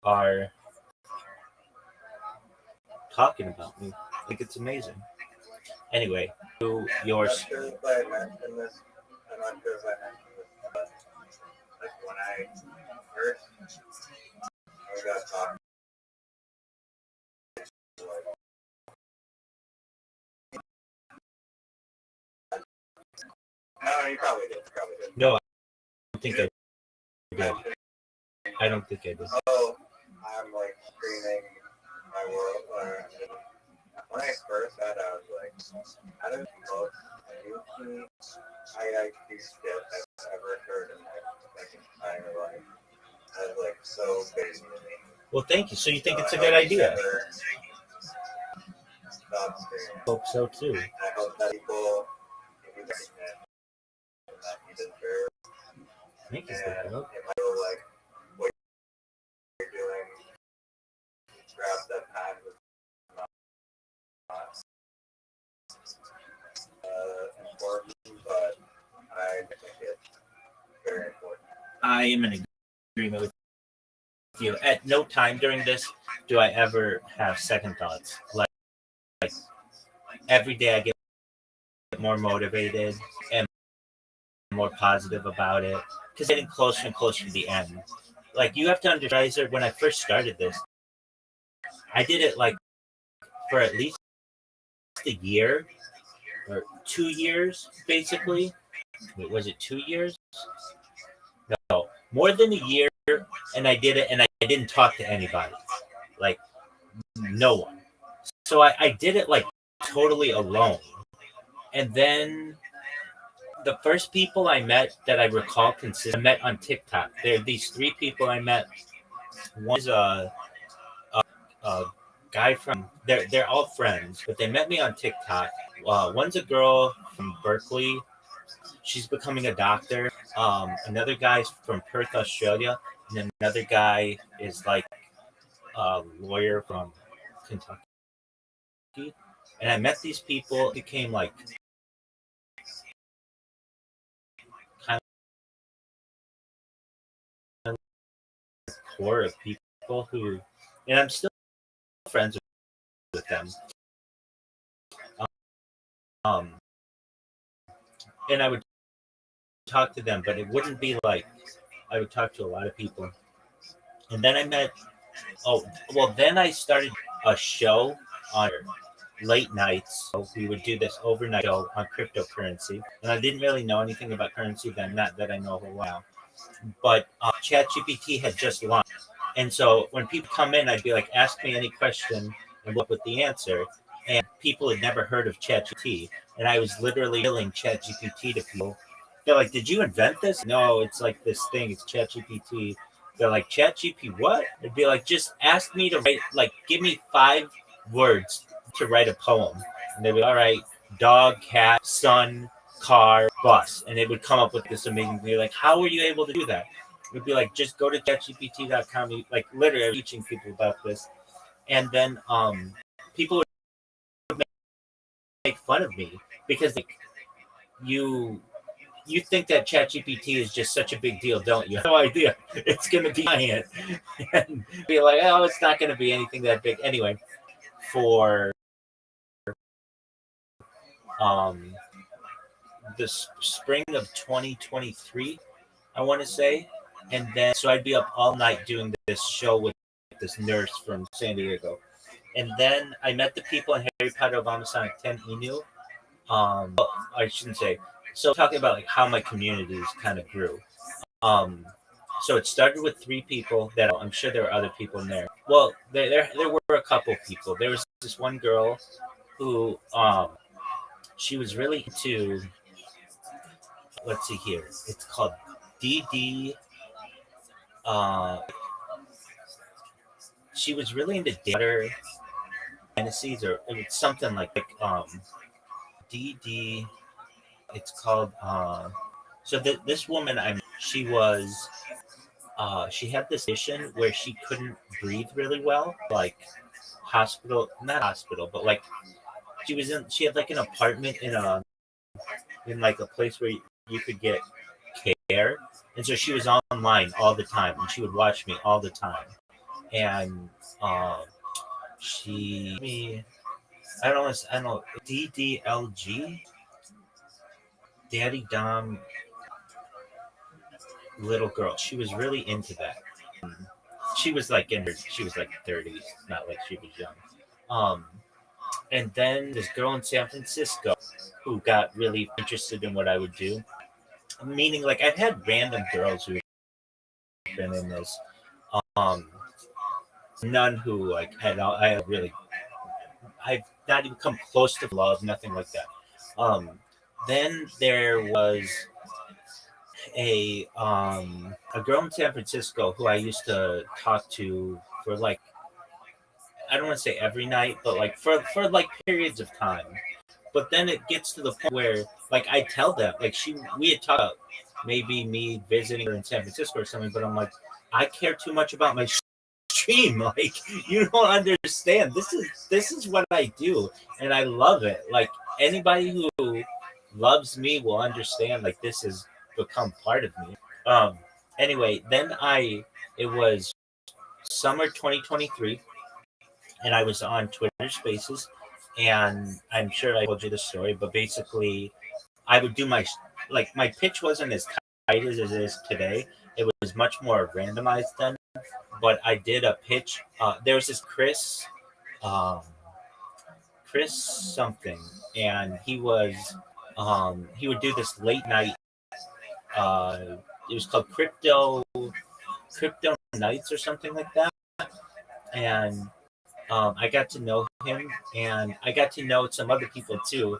are talking about me. I think it's amazing. Anyway, to I'm not yours. sure if I mentioned this. I'm not sure if I mentioned this, but like when I first got talking, no, you probably did. No, I don't think I did. I don't think I did. Oh, I'm like screaming my world. When I first got out, I was like, out of the most goofy IIQ shit I've ever heard in my entire life. I was like so crazy to me. Well, thank you. So you think So it's a I good hope idea? never stop screaming. Hope so too. I hope that people give you recognition that you deserve. Thank you, And Stefano. it might feel like what you're doing, perhaps at times is not important, but I think it's very important. I am in agreement with you. At no time during this do I ever have second thoughts. Like every day I get more motivated and more positive about it because getting closer and closer to the end. Like you have to understand, when I first started this, I did it like for at least a year or 2 years, basically. Wait, was it 2 years? No, more than a year. And I did it, and I didn't talk to anybody, like no one. So I did it like totally alone. And then the first people I met that I recall I met on TikTok. There are these three people I met. One is a guy from they're all friends, but they met me on TikTok. One's a girl from Berkeley. She's becoming a doctor. Another guy's from Perth, Australia, and another guy is like a lawyer from Kentucky. And I met these people, became like kind of core of people who, and I'm still friends with them. Um, and I would talk to them, but it wouldn't be like I would talk to a lot of people. And then I met, then I started a show on late nights. So we would do this overnight show on cryptocurrency. And I didn't really know anything about currency then, not that I know a whole while. But ChatGPT had just launched. And so when people come in, I'd be like, ask me any question and look with the answer. And people had never heard of ChatGPT. And I was literally filling ChatGPT to people. They're like, did you invent this? No, it's like this thing. It's ChatGPT. They're like, ChatGPT, what? I'd be like, just ask me to write, like, give me 5 words to write a poem. And they'd be, all right, dog, cat, sun, car, bus. And it would come up with this amazing thing. Like, how were you able to do that? It would be like, just go to chatgpt.com. Like, literally teaching people about this. And then people would make fun of me because, like, you think that ChatGPT is just such a big deal, don't you? No idea. It's going to be giant. And be like, oh, it's not going to be anything that big. Anyway, for the spring of 2023, I want to say. And then, so I'd be up all night doing this show with this nurse from San Diego. And then I met the people in Harry Potter Obama Sonic 10 Inu. I shouldn't say. So talking about like how my communities kind of grew. So it started with 3 people that I'm sure there were other people in there. Well, there were a couple people. There was this one girl who she was really into, let's see here. It's called DD. She was really into daughter fantasies or it was something like DD. It's called so this woman she was she had this condition where she couldn't breathe really well, like not hospital, but like she had like an apartment in like a place where you could get care. And so she was online all the time and she would watch me all the time. And I don't know, DDLG, Daddy Dom little girl. She was really into that. She was like she was like 30s, not like she was young. Um, and then this girl in San Francisco who got really interested in what I would do. Meaning, like, I've had random girls who've been in this. Um, none who like I really I've not even come close to love, nothing like that. Then there was a girl in San Francisco who I used to talk to for like I don't want to say every night, but like for like periods of time. But then it gets to the point where like I tell them like we had talked about maybe me visiting her in San Francisco or something, but I'm like I care too much about my stream. Like you don't understand. This is what I do, and I love it. Like anybody who loves me will understand. Like this has become part of me. Um. Anyway, then it was summer 2023, and I was on Twitter Spaces, and I'm sure I told you the story, but basically, I would do my pitch wasn't as tight as it is today. It was much more randomized then, but I did a pitch. There was this um, Chris something, and he would do this late night. It was called Crypto Nights or something like that, and I got to know him, and I got to know some other people too,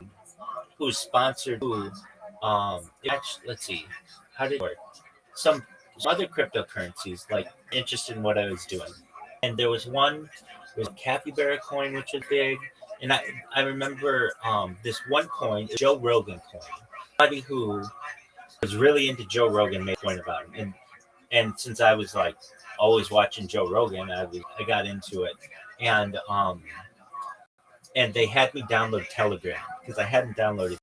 who sponsored. Actually, let's see, how did it work? Some other cryptocurrencies, like interested in what I was doing, and there was one. There was a capybara coin, which was big, and I remember this one coin, Joe Rogan coin. Somebody who was really into Joe Rogan made a point about him, and since I was like always watching Joe Rogan, I got into it, and and they had me download Telegram because I hadn't downloaded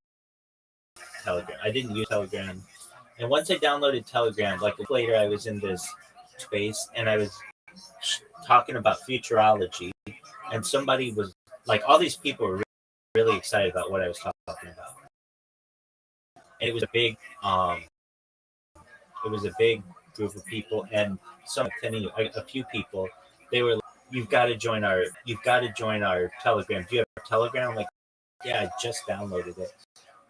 Telegram. I didn't use Telegram, and once I downloaded Telegram, like a week later, I was in this space and I was talking about futurology, and somebody was like, all these people were really excited about what I was talking about, and it was a big group of people, and a few people, they were like, you've got to join our Telegram. Do you have Telegram? I'm like, yeah, I just downloaded it.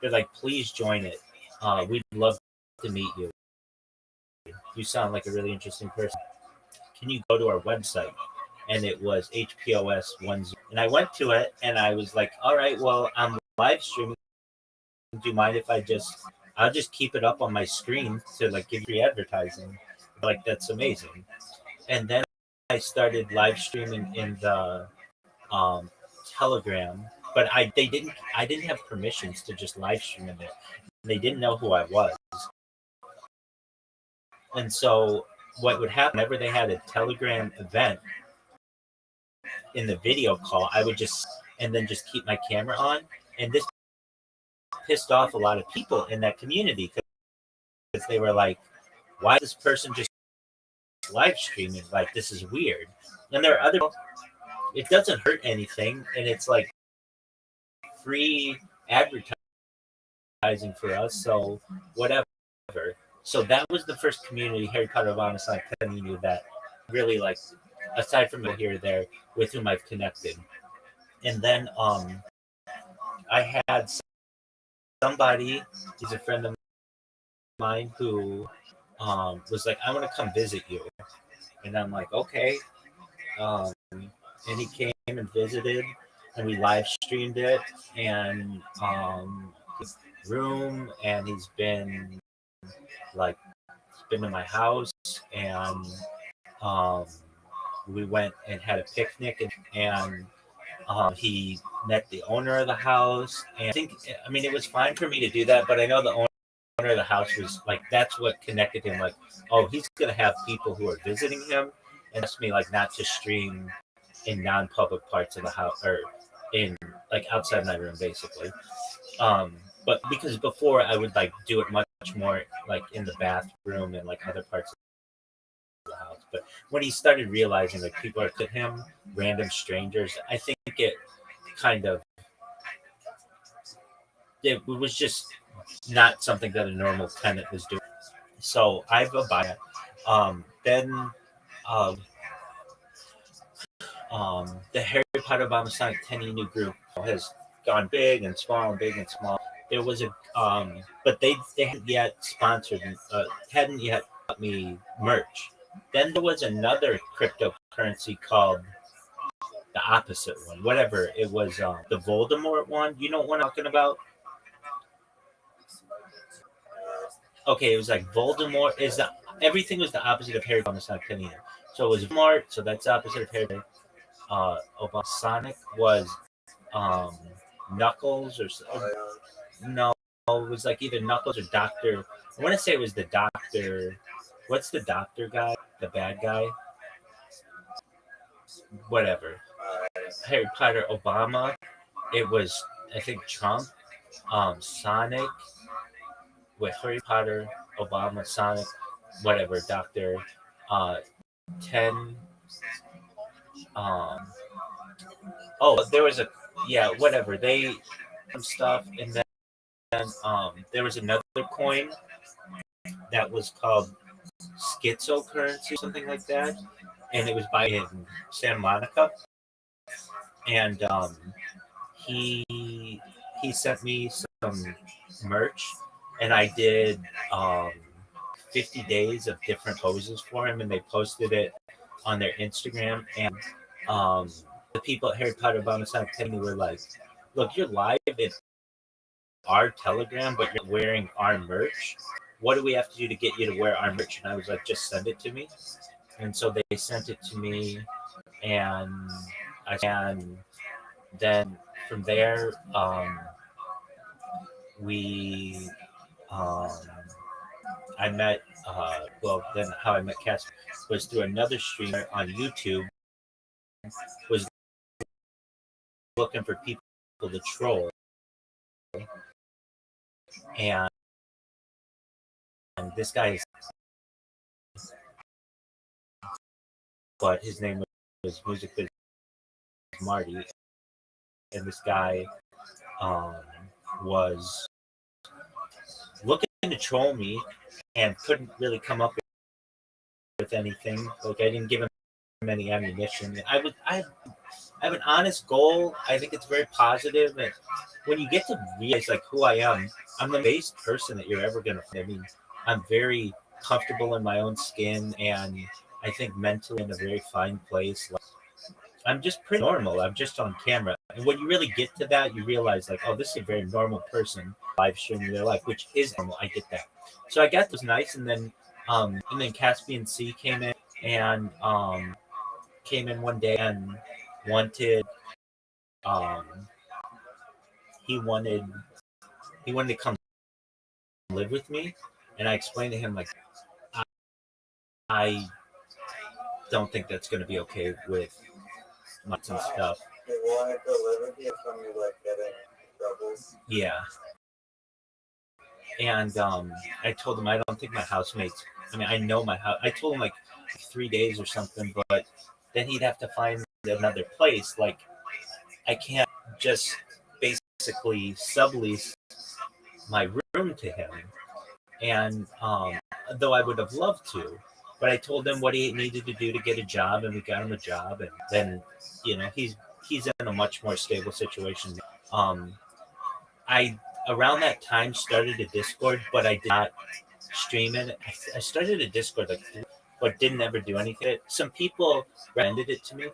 They're like, please join it. We'd love to meet you. You sound like a really interesting person. Can you go to our website? And it was HPOS10. And I went to it and I was like, all right, well, I'm live streaming. Do you mind if I'll just keep it up on my screen to like give you advertising? Like, that's amazing. And then I started live streaming in the Telegram, but I didn't have permissions to just live stream in there. They didn't know who I was. And so what would happen whenever they had a Telegram event in the video call, I would just keep my camera on, and this pissed off a lot of people in that community because they were like, why is this person just live streaming? Like, this is weird. And there are other, it doesn't hurt anything, and it's like free advertising for us, so whatever. So that was the first community, Harry Potter of Honest Life community, that really, like, aside from here or there, with whom I've connected. And then I had somebody, he's a friend of mine, who was like, I want to come visit you. And I'm like, okay. And he came and visited, and we live streamed it, and his room, and he's been to my house, and we went and had a picnic, and he met the owner of the house. And I mean, it was fine for me to do that, but I know the owner of the house was like, that's what connected him. Like, oh, he's gonna have people who are visiting him, and asked me like not to stream in non-public parts of the house, or in like outside my room, basically. But because before I would like do it much more like in the bathroom and like other parts of the house. But when he started realizing like people are to him, random strangers, I think it kind of it was just not something that a normal tenant was doing. So I've abided. Then the Harry Potter Obama Sonic 10 new group has gone big and small and big and small. There was a but they hadn't yet sponsored hadn't yet got me merch. Then there was another cryptocurrency called the opposite one, whatever it was, the Voldemort one. You know what I'm talking about? Okay, it was like Voldemort is the everything was the opposite of Harry Potter Sonic 10. So it was Voldemort, so that's the opposite of Harry. Obama Sonic was um Knuckles or no, it was like either Knuckles or Doctor. I want to say it was the Doctor. What's the Doctor guy? The bad guy? Whatever. Harry Potter Obama. It was I think Trump. Sonic with Harry Potter Obama Sonic. Whatever Doctor. 10. Oh, there was a whatever they some stuff and then there was another coin that was called schizocurrency, something like that, and it was by in Santa Monica, and he he sent me some merch, and I did 50 days of different poses for him, and they posted it on their Instagram, and the people at Harry Potter Obama Sonic 10 were like, "Look, you're live in our Telegram, but you're wearing our merch. What do we have to do to get you to wear our merch?" And I was like, "Just send it to me." And so they sent it to me, and then from there, we, I met, then how I met Casper was through another streamer on YouTube, was looking for people to troll, and this guy is, but his name was Music Biz Marty, and this guy was looking to troll me and couldn't really come up with anything. Like I didn't give him any ammunition. I have an honest goal. I think it's very positive, and when you get to realize like who I am, I'm the best person that you're ever gonna find. I mean, I'm very comfortable in my own skin, and I think mentally in a very fine place. Like, I'm just pretty normal. I'm just on camera. And when you really get to that, you realize like, oh, this is a very normal person live streaming their life, which is normal. I get that. So I got this nice, and then Caspian C came in and came in one day and wanted he wanted to come live with me, and I explained to him like I don't think that's going to be okay with my and stuff. They wanted to live with you from you like getting in trouble. Yeah. And I told him I don't think my housemates. I mean, I know my house. I told him like 3 days or something, but then he'd have to find another place. Like I can't just basically sublease my room to him. And though I would have loved to, but I told him what he needed to do to get a job, and we got him a job, and then he's in a much more stable situation. I around that time started a Discord, but I did not stream it. I started a Discord but didn't ever do anything. Some people recommended it to me,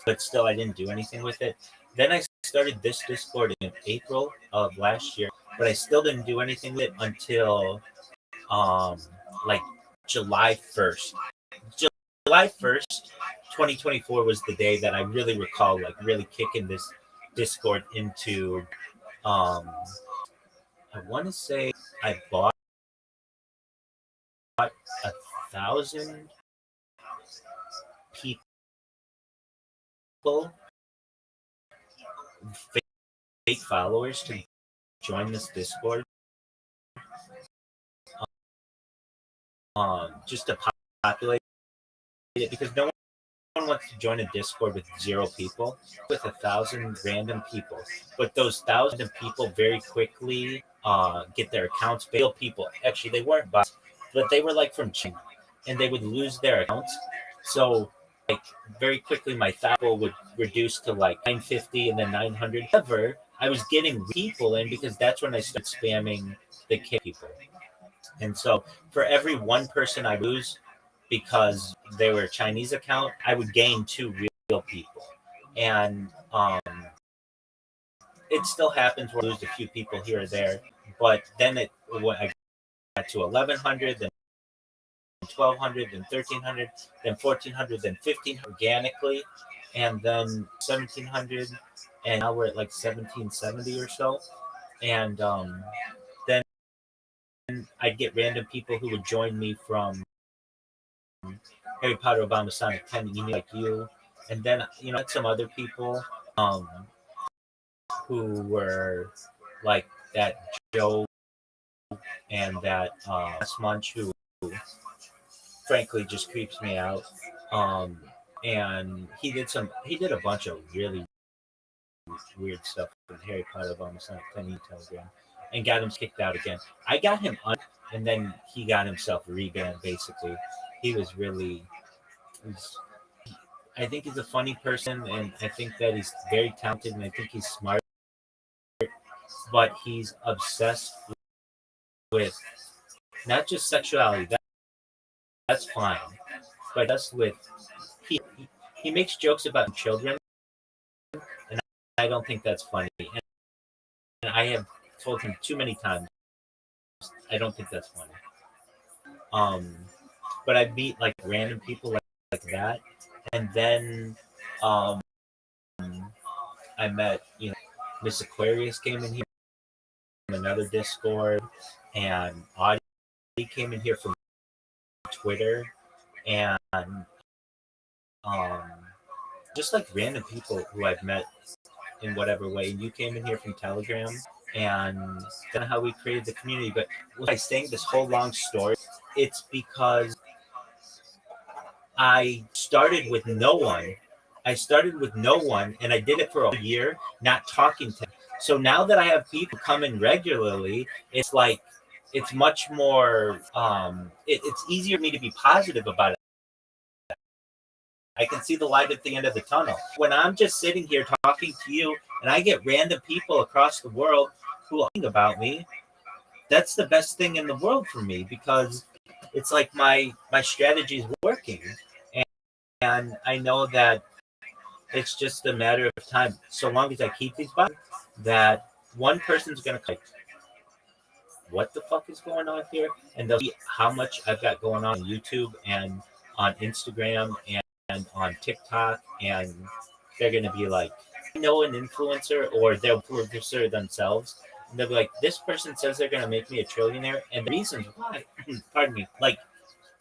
but still I didn't do anything with it. Then I started this Discord in April of last year, but I still didn't do anything with it until like July 1st. July 1st, 2024 was the day that I really recall like really kicking this Discord into I want to say I bought 1,000 people, fake followers to join this Discord. Just to populate it because no wants to join a Discord with 0 people, with 1,000 random people, but those 1,000 people very quickly get their accounts. Real people, actually, they weren't bots, but they were like from China, and they would lose their accounts. So, like very quickly, my people would reduce to like 950 and then 900. However, I was getting people in because that's when I started spamming the K people. And so, for every one person I lose because they were a Chinese account, I would gain 2 real people. And it still happens where I lose a few people here or there, but then I got to 1,100, then 1,200, then 1,300, then 1,400, then 1,500 organically, and then 1,700, and now we're at like 1,770 or so. And then I'd get random people who would join me from Harry Potter, Obama, Sonic 10, like you, and then some other people who were like that Joe and that Munch, who frankly just creeps me out. And he did a bunch of really weird stuff with Harry Potter, Obama, Sonic 10 Telegram, and got him kicked out again. I got him and then he got himself rebanned. Basically, he was really. I think he's a funny person, and I think that he's very talented, and I think he's smart. But he's obsessed with not just sexuality. That's fine, but that's with he makes jokes about children, and I don't think that's funny. And I have told him too many times, I don't think that's funny. But I meet like random people like that, and then I met Miss Aquarius came in here from another Discord, and Audie came in here from Twitter, and just like random people who I've met in whatever way. And you came in here from Telegram, and kind of how we created the community. But by saying this whole long story, it's because I started with no one. And I did it for a year, not talking to them. So now that I have people come in regularly, it's like it's much more. It's easier for me to be positive about it. I can see the light at the end of the tunnel. When I'm just sitting here talking to you, and I get random people across the world who are talking about me, that's the best thing in the world for me, because it's like my strategy is working, and I know that it's just a matter of time. So long as I keep these buttons, that one person's gonna like, what the fuck is going on here, and they'll see how much I've got going on YouTube and on Instagram and on TikTok, and they're gonna be like, I know an influencer, or they'll influencer themselves, and they'll be like, this person says they're gonna make me a trillionaire, and the reasons why, pardon me, like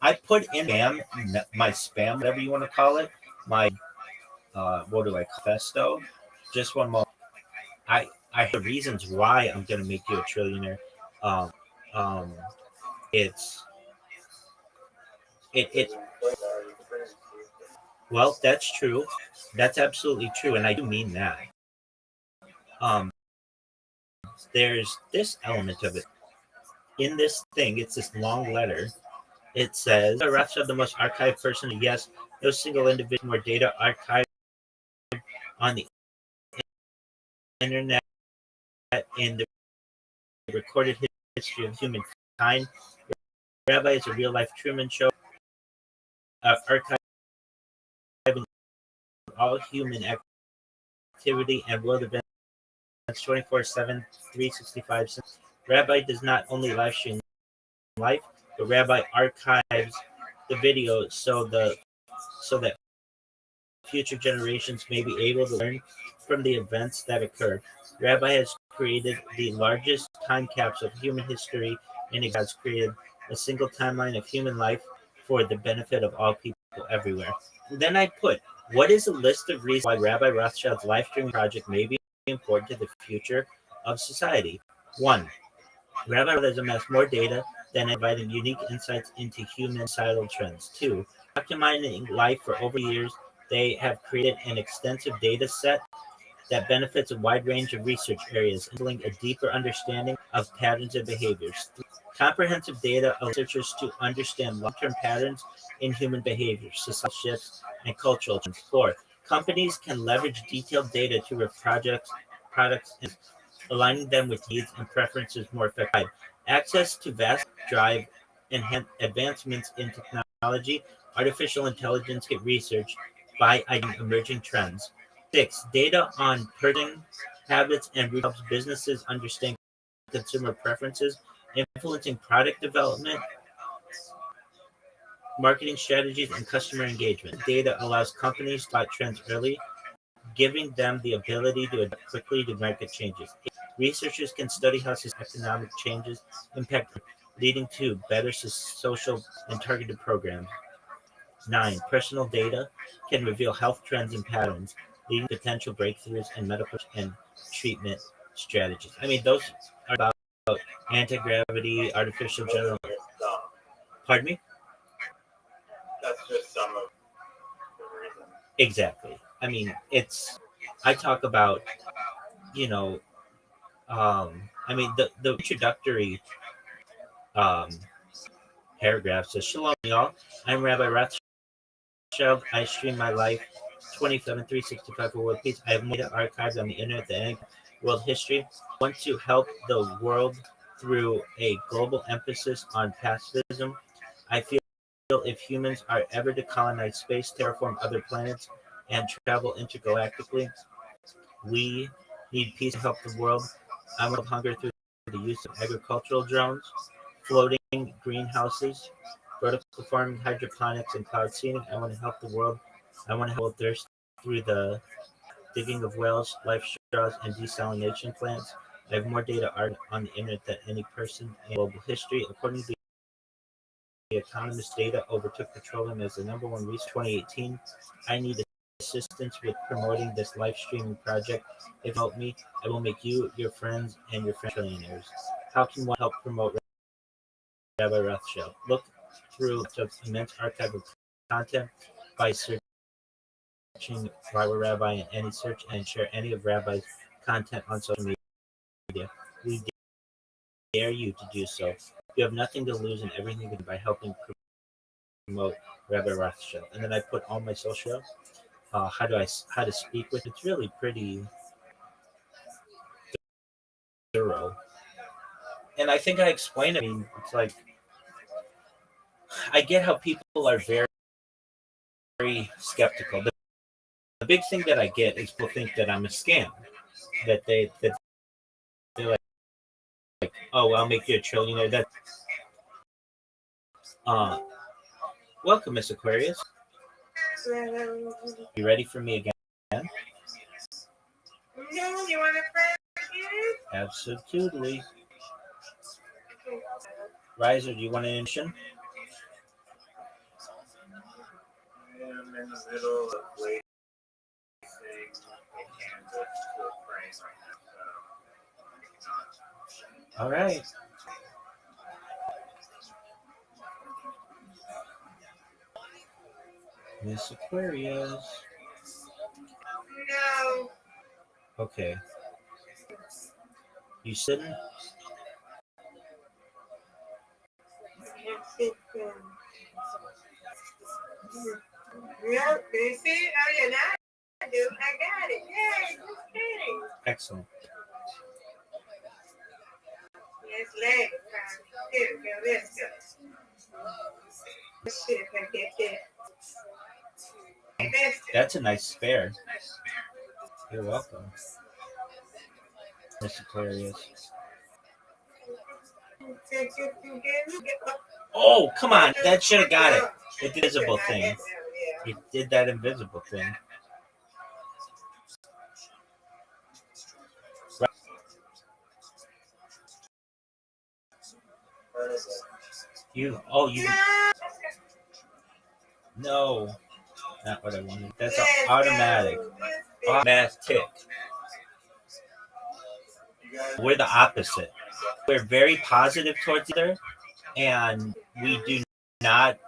I put in my spam, whatever you want to call it, my what do I call festo? Just one moment. I have reasons why I'm gonna make you a trillionaire. It's it well, that's true. That's absolutely true, and I do mean that. There's this element of it. In this thing, it's this long letter. It says, Rothschild, the most archived person. Yes, no single individual more data archived on the internet in the recorded history of humankind. Rabbi is a real-life Truman Show, archiving all human activity and world events 24/7, 365. Rabbi does not only live stream life, but Rabbi archives the video so that future generations may be able to learn from the events that occur. Rabbi has created the largest time capsule of human history, and it has created a single timeline of human life for the benefit of all people everywhere. And then I put, what is a list of reasons why Rabbi Rothschild's live streaming project may be important to the future of society? 1. Rabbi has amassed more data than providing unique insights into human societal trends. 2. Documenting life for over years They have created an extensive data set that benefits a wide range of research areas, enabling a deeper understanding of patterns and behaviors. Comprehensive data allows researchers to understand long-term patterns in human behavior, societal shifts, and cultural trends. 4. Companies can leverage detailed data to refine products and aligning them with needs and preferences more effectively. 5. Access to vast drive advancements in technology, artificial intelligence get research by identifying emerging trends. 6. Data on purchasing habits and helps businesses understand consumer preferences, influencing product development, marketing strategies, and customer engagement. Data allows companies to spot trends early, giving them the ability to adapt quickly to market changes. 8. Researchers can study how economic changes impact, leading to better social and targeted programs. 9. Personal data can reveal health trends and patterns, leading to potential breakthroughs in medical and treatment strategies. I mean, those are about anti-gravity, artificial general. Pardon me? That's just some of the reasons. Exactly. I mean, I talk about, I mean, the introductory paragraph says, Shalom, y'all. I'm Rabbi Rothschild. I stream my life 24/7, 365 for world peace. I have made archives on the internet that any world history. I want to help the world through a global emphasis on pacifism. I feel if humans are ever to colonize space, terraform other planets, and travel intergalactically, we need peace to help the world. I will hunger through the use of agricultural drones, floating greenhouses, vertical farming, hydroponics, and cloud seeding. I want to help the world. I want to help thirst through the digging of wells, life straws, and desalination plants. I have more data on the internet than any person in global history. According to the Economist, data overtook petroleum as the number one resource in 2018. I need assistance with promoting this live streaming project. If you help me, I will make you, your friends, and your friends trillionaires. How can one help promote Rabbi Rothschild? Look through the immense archive of content by searching Rabbi in any search and share any of Rabbi's content on social media. We dare you to do so. You have nothing to lose and everything to gain by helping promote Rabbi Rothschild. And then I put all my social. How to speak with. It's really pretty thorough, and I think I explained it. I mean, it's like I get how people are very, very skeptical. The big thing that I get is people think that I'm a scam. That they're like, oh, I'll make you a trillionaire. That welcome, Miss Aquarius. You ready for me again? No, you want to pray? Absolutely. Riser, do you want an initiation? I'm in the middle of placing a canvas to a frame right now, so All right. Miss Aquarius. No. Okay. You sitting? Yeah, you see? Oh, yeah, now I do. I got it. Yay, just kidding. Excellent. Yes, leg. Here we go. Let's go. Let's see if I get that. That's a nice spare. You're welcome, Miss Aquarius. Oh, come on. That should have got it. The invisible thing. It did that invisible thing. Right. You. No. Not what I wanted. That's automatic. Automatic. We're the opposite. We're very positive towards each other, and we do not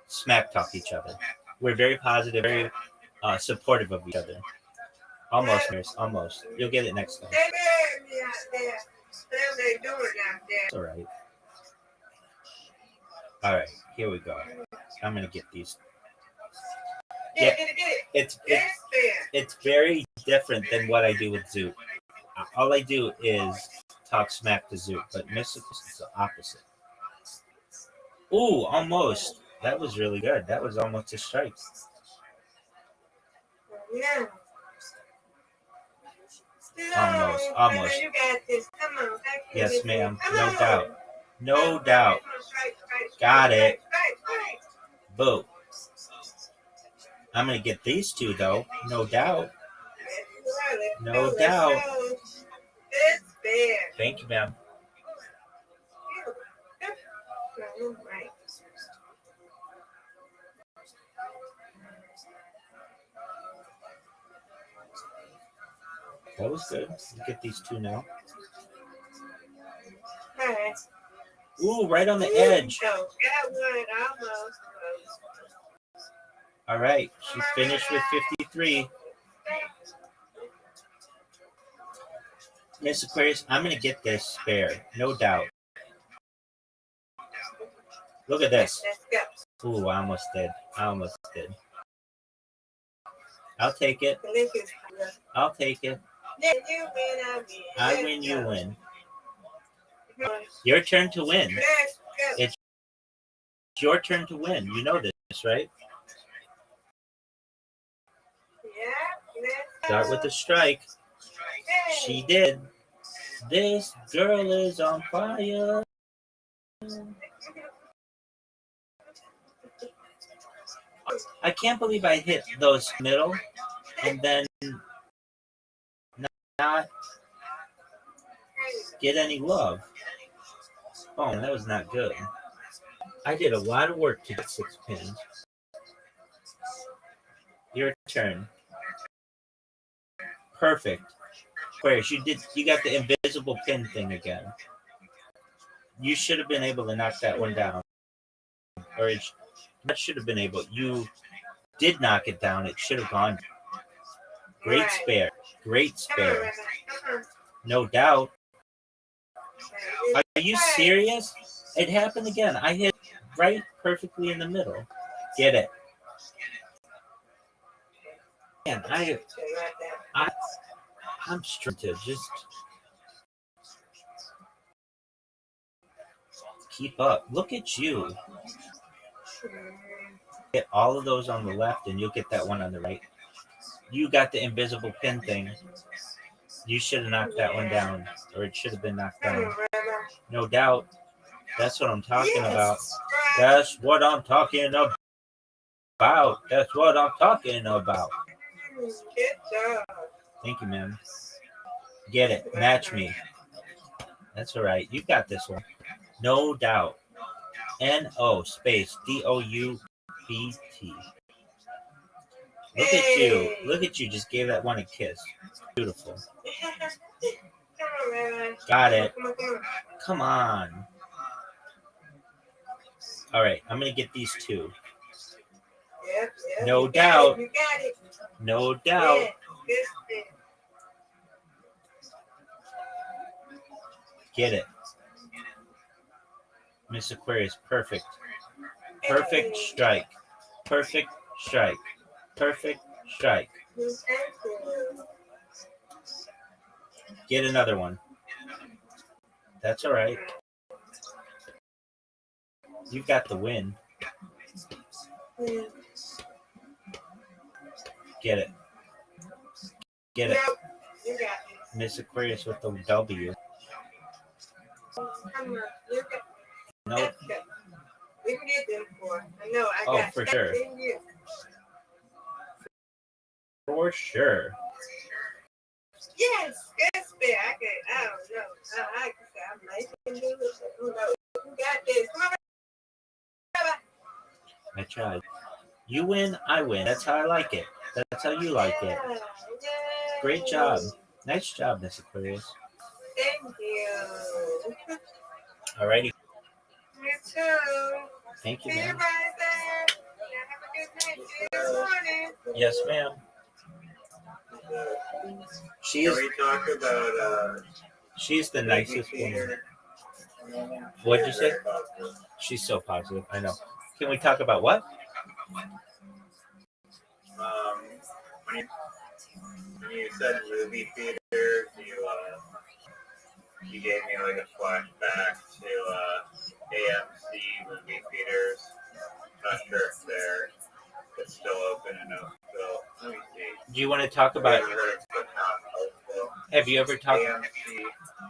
smack talk each other. We're very positive, very supportive of each other. Almost, Nurse. Almost. You'll get it next time. They married me out there. What they doing out there? It's all right. All right. Here we go. I'm gonna get these. Yeah, It's Yes, fair. it's very different than what I do with Zoot. All I do is talk smack to Zoot, but Mystical is the opposite. Ooh, almost. That was really good. That was almost a strike. Yeah. Almost, No, almost. You got this. Come on. Yes, ma'am. Come No on. doubt. No Come doubt. on, strike. Got it. Strike. Boo. I'm gonna get these two though. No doubt. No doubt. It's fair. Thank you, ma'am. Right. That was good. You get these two now. All right. Ooh, right on the edge. So, got one almost. All right. She finished with 53. Miss Aquarius, I'm going to get this spare. No doubt. Look at this. Let's go. Ooh, I almost did. I'll take it. I'll take it. Yeah, you win, I win, you win. Your turn to win. Let's go. It's your turn to win. You know this, right? Yeah, let's Start with the strike. She did. This girl is on fire. I can't believe I hit those middle and then not get any love. Oh, that was not good. I did a lot of work to get 6 pins. Your turn. Perfect. Aquarius, you got the invisible pin thing again. You should have been able to knock that one down. Or that should have been able. You did knock it down. It should have gone. Great spare. Great spare. No doubt. Are you serious? It happened again. I hit right perfectly in the middle. Get it. Man, I'm struggling to just keep up. Look at you. Get all of those on the left and you'll get that one on the right. You got the invisible pin thing. You should have knocked that one down, or it should have been knocked down. No doubt. That's what I'm talking about. That's what I'm talking about. That's what I'm talking about. Thank you, ma'am. Get it. Match me. That's all right. You got this one. No doubt. N-O space D-O-U-B-T. Look at you. Look at you. Just gave that one a kiss. Beautiful. Got it. Come on. All right. I'm going to get these two. No doubt. No doubt. Get it. Miss Aquarius, perfect. Perfect strike. Perfect strike. Perfect strike. Get another one. That's all right. You've got the win. Get it. Get it. Miss Aquarius with the W. No. We can get them for. I know. I Oh, got for sure. For sure. Yes, good spit. I don't know. I can say I'm nice and do it. Who knows? You got this. Come on, Rabbi. I tried. You win, I win. That's how I like it. That's how you like it. Great job. Nice job, Miss Aquarius. Thank you. Alrighty. You too. Thank you, See you man. guys there. Have a good night. Yes, ma'am. She Can is. we talk about She's the nicest woman. Peter? What'd you say? Very positive. She's so positive. I know. Can we talk about what? When you said movie theaters, you gave me like a flashback to AMC movie theaters. Not sure if it's still open in Oakville. Let me see. Do you want to talk about? Have you ever talked? AMC.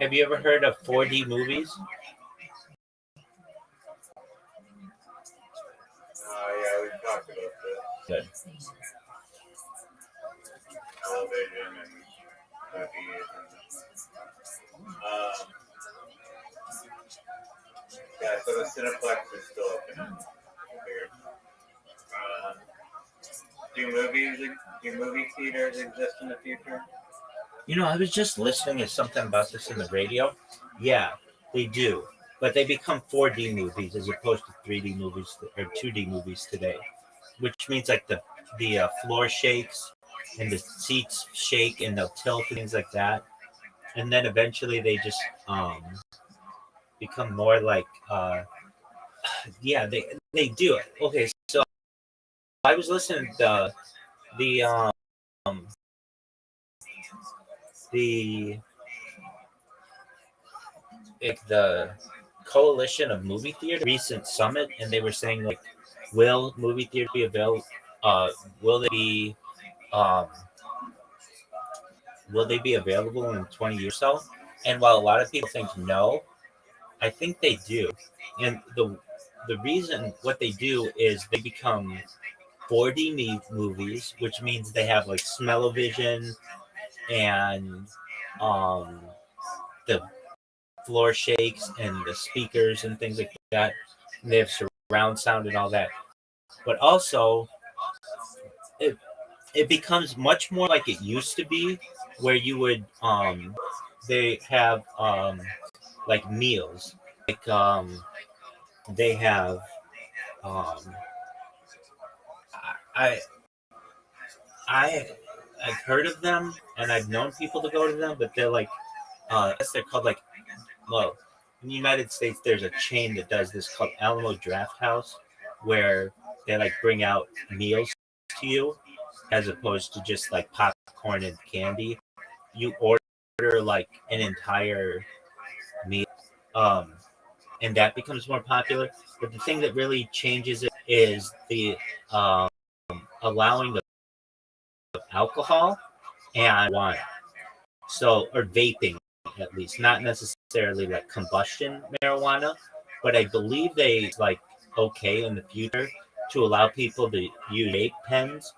Have you ever heard of 4D movies? Yeah, we talked about this. Good. Television and movies. Yeah, so the Cineplex is still open. Do movie theaters exist in the future? You know, I was just listening to something about this in the radio. Yeah, they do, but they become 4D movies as opposed to 3D movies or 2D movies today, which means like the floor shakes and the seats shake and they'll tilt and things like that, and then eventually they just become more like yeah, they do it. Okay, so I was listening to the coalition of movie theater recent summit, and they were saying like, will movie theater be available? Will they be available in 20 years or so? And while a lot of people think no, I think they do. And the reason what they do is they become 4D movies, which means they have like smell-o-vision and the floor shakes and the speakers and things like that. And they have surround sound and all that. But also, it becomes much more like it used to be, where you would they have like meals, like they have I I've heard of them and I've known people to go to them, but they're like I guess they're called like, well, in the United States there's a chain that does this called Alamo Draft House, where they like bring out meals to you as opposed to just like popcorn and candy. You order like an entire meal, and that becomes more popular. But the thing that really changes it is the allowing of alcohol and wine. So, or vaping at least, not necessarily like combustion marijuana, but I believe they like okay in the future to allow people to use vape pens.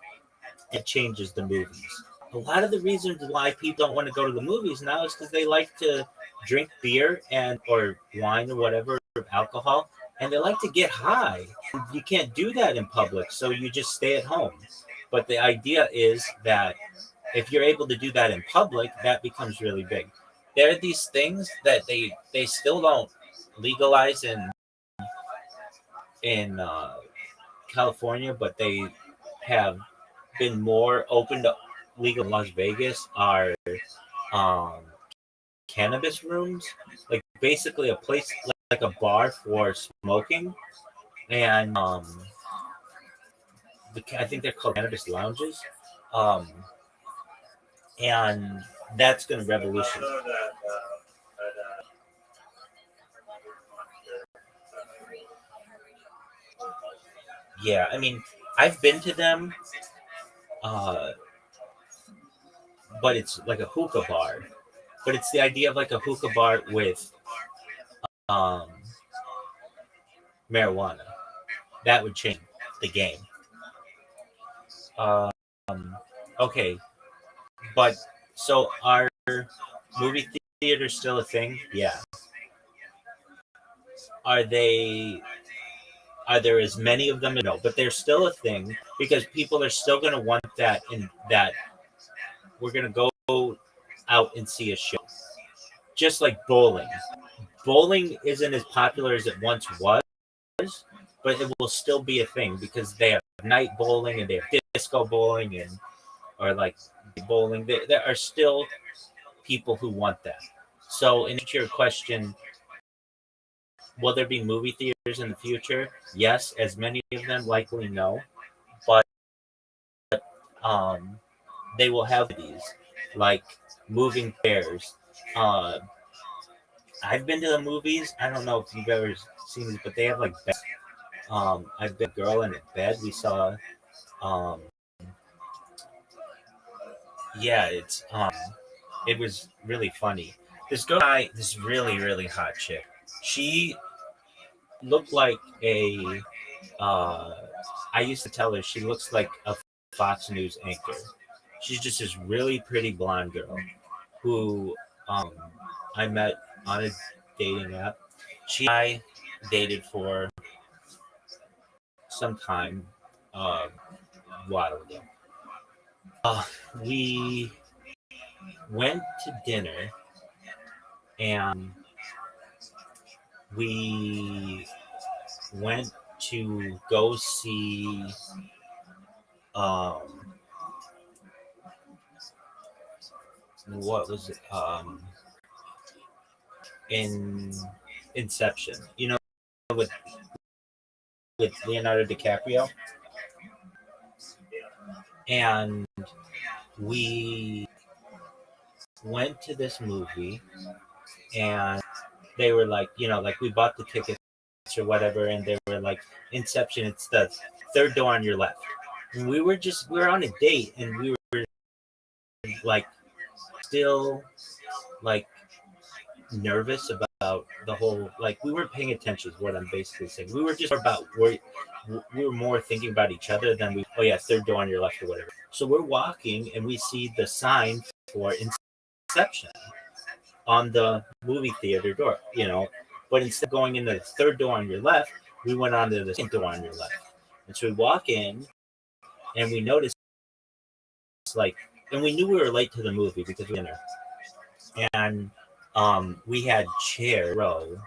It changes the movies. A lot of the reasons why people don't want to go to the movies now is because they like to drink beer and or wine or whatever, alcohol, and they like to get high. You can't do that in public, so you just stay at home. But the idea is that if you're able to do that in public, that becomes really big. There are these things that they still don't legalize in California, but they have been more open to legal in Las Vegas are cannabis rooms, like basically a place like a bar for smoking, and I think they're called cannabis lounges, and that's going to revolutionize. Yeah, I mean, I've been to them, but it's like a hookah bar. But it's the idea of like a hookah bar with marijuana. That would change the game. Okay, but so are movie theaters still a thing? Yeah. Are there as many of them? No, but they're still a thing because people are still going to want that, and that we're going to go out and see a show. Just like bowling. Bowling isn't as popular as it once was, but it will still be a thing because they have night bowling and they have disco bowling and or like bowling. There are still people who want that. So, in answer to your question, will there be movie theaters in the future? Yes, as many of them likely no, but they will have these like moving pairs. I've been to the movies. I don't know if you've ever seen these, but they have like beds. I've been a girl in a bed. We saw. Um, yeah, it was really funny. This guy, this really hot chick. She looked like a. I used to tell her she looks like a Fox News anchor. She's just this really pretty blonde girl who I met on a dating app. I dated for some time a while ago. We went to dinner and we went to go see what was it in Inception, you know, with Leonardo DiCaprio, and we went to this movie and they were like, you know, like we bought the tickets or whatever, and they were like, Inception, it's the third door on your left. And we were on a date and we were like still like nervous about the whole, like we weren't paying attention is what I'm basically saying. We were just about we were more thinking about each other than oh yeah, third door on your left or whatever. So we're walking and we see the sign for Inception on the movie theater door, you know, but instead of going into the third door on your left, we went on to the second door on your left. And so we walk in and we noticed like, and we knew we were late to the movie because we were dinner. And we had chair row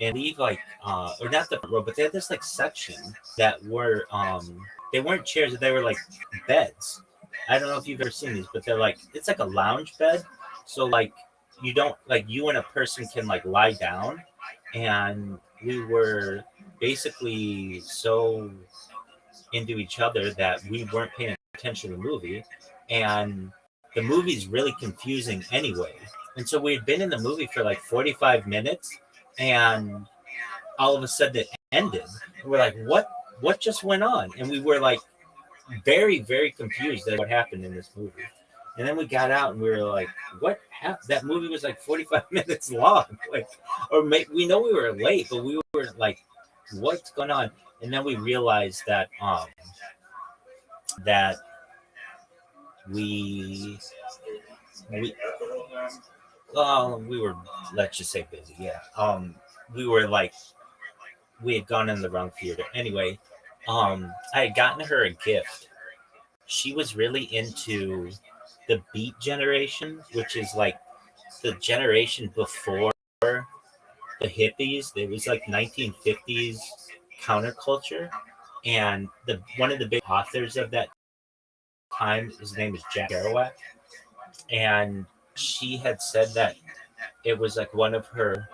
and leave like or not the row, but they had this like section that were they weren't chairs, they were like beds. I don't know if you've ever seen these, but they're like, it's like a lounge bed. So like you don't like, you and a person can like lie down, and we were basically so into each other that we weren't paying attention to the movie, and the movie's really confusing anyway. And so we had been in the movie for like 45 minutes, and all of a sudden it ended. And we're like, what just went on? And we were like very confused at what happened in this movie. And then we got out and we were like, what happened? That movie was like 45 minutes long. Like, or we know we were late, but we were like, what's going on? And then we realized that that we were, let's just say, busy. Yeah. We were like, we had gone in the wrong theater. Anyway, I had gotten her a gift. She was really into the Beat generation, which is like the generation before the hippies. It was like 1950s counterculture, and one of the big authors of that time, his name is Jack Kerouac, and she had said that it was like one of her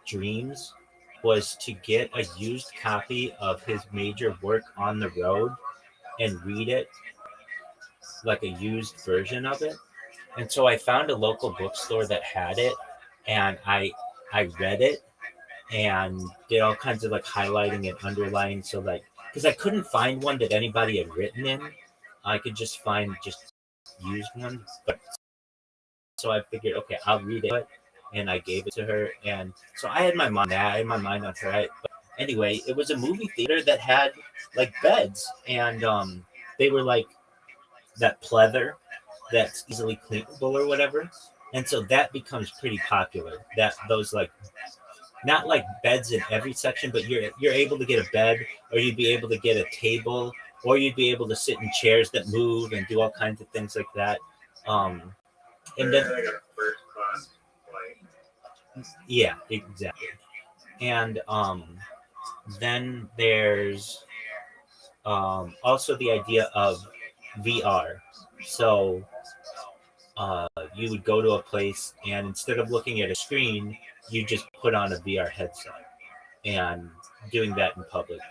dreams was to get a used copy of his major work On the Road and read it, like a used version of it. And so I found a local bookstore that had it, and I read it and did all kinds of like highlighting and underlining. So like, because I couldn't find one that anybody had written in, I could just find just used one. But so I figured, okay, I'll read it, and I gave it to her. And so I had my mind on her. But anyway, it was a movie theater that had like beds, and they were like that pleather that's easily cleanable or whatever. And so that becomes pretty popular. That those like, not like beds in every section, but you're able to get a bed, or you'd be able to get a table, or you'd be able to sit in chairs that move and do all kinds of things like that. And then, yeah, exactly. And Then there's also the idea of VR. So you would go to a place, and instead of looking at a screen, you just put on a VR headset. And doing that in public,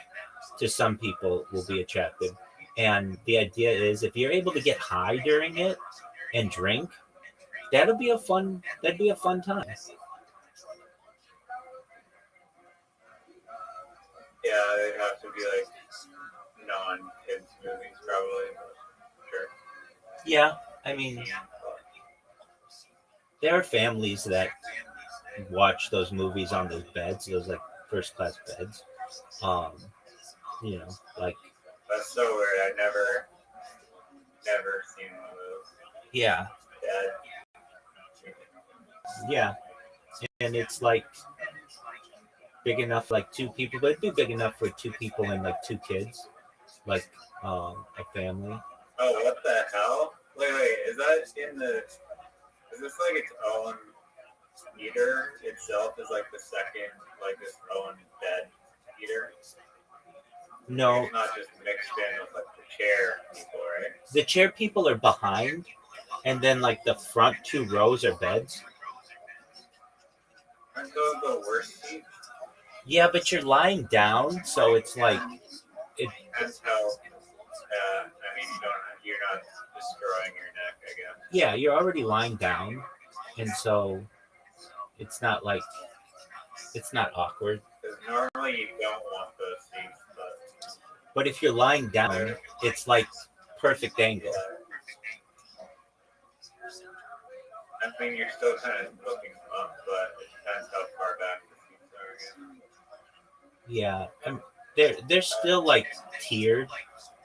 to some people, will be attractive. And the idea is, if you're able to get high during it and drink, that'd be a fun time. Yeah, they'd have to be like non-kids movies, probably. Sure. Yeah, I mean, there are families that watch those movies on those beds, those like first class beds. You know, like, That's so weird. I never seen one of those. yeah, yeah, and it's like big enough like two people, but it'd be big enough for two people and like two kids, like a family. Oh, what the hell? Wait, is that in the? Is this like its own heater itself? Is like the second, like its own bed heater? No, It's not just mixed in with like the chair people, right? the chair people are behind, and then like the front two rows are beds. Aren't those the worst seats? Yeah, but you're lying down, so it's like it. That's how. I mean, you're not destroying your neck, I guess. Yeah, you're already lying down, and so it's not like it's not awkward. Because normally you don't want those seats, But if you're lying down, it's like perfect angle. I mean, you're still kind of looking up, but it depends how far back the seats are again. Yeah, they're still like tiered,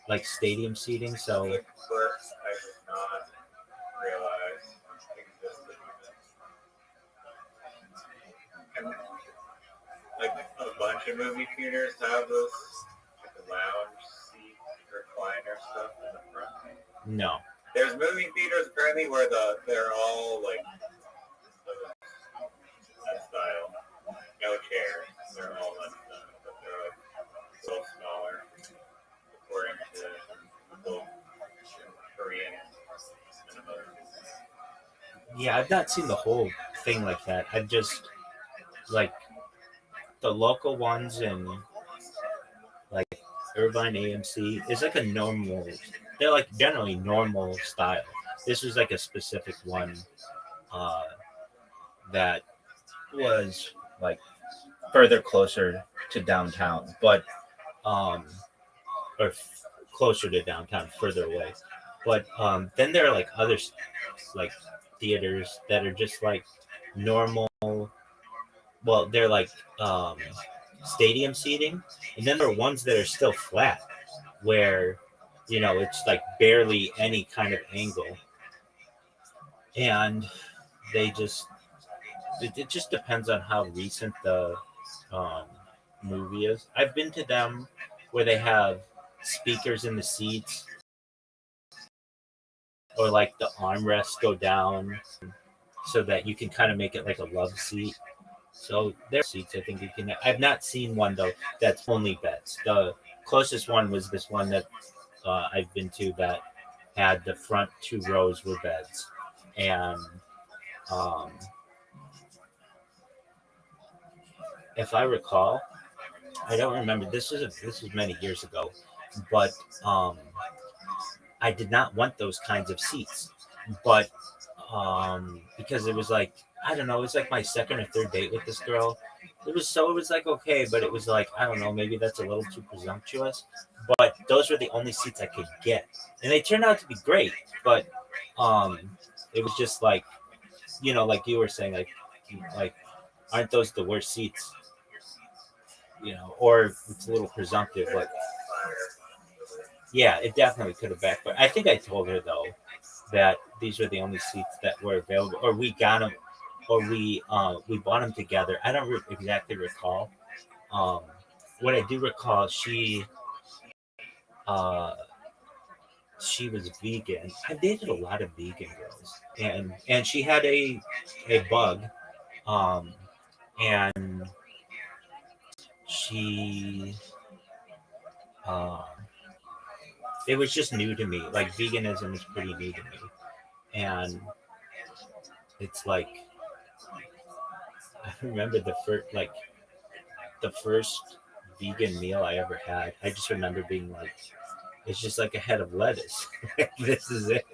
like stadium seating. So The clerks, I did not realize existed. And like a bunch of movie theaters have those like lounge seat recliner stuff in the front. no, There's movie theaters apparently where they're all like that style, no chairs. They're all that style, but they're like a little smaller, according to both Korean cinema. yeah, I've not seen the whole thing like that. I've just like the local ones in like Irvine AMC is like a normal. They're like generally normal style. This was like a specific one that was like further closer to downtown, but or closer to downtown, further away. But then there are like other like theaters that are just like normal. Well, they're like stadium seating, and then there are ones that are still flat, where it's like barely any kind of angle, and they just it just depends on how recent the movie is. I've been to them where they have speakers in the seats, or like the armrests go down so that you can kind of make it like a love seat. So there are seats I think you can. I've not seen one though that's only beds. The closest one was this one that I've been to that had the front two rows were beds, and if I recall, I don't remember. This was many years ago, but I did not want those kinds of seats, but because it was like, I don't know, it was like my second or third date with this girl. It was like okay, but it was like, I don't know, maybe that's a little too presumptuous. But those were the only seats I could get, and they turned out to be great. But it was just like, like you were saying, like aren't those the worst seats? Or it's a little presumptive. Like, yeah, it definitely could have backfired. I think I told her though that these were the only seats that were available, or we got them, or we bought them together. I don't exactly recall. What I do recall, she was vegan. I dated a lot of vegan girls, and she had a bug, and she, it was just new to me. Like veganism is pretty new to me, and it's like I remember the first vegan meal I ever had. I just remember being like, it's just like a head of lettuce. This is it.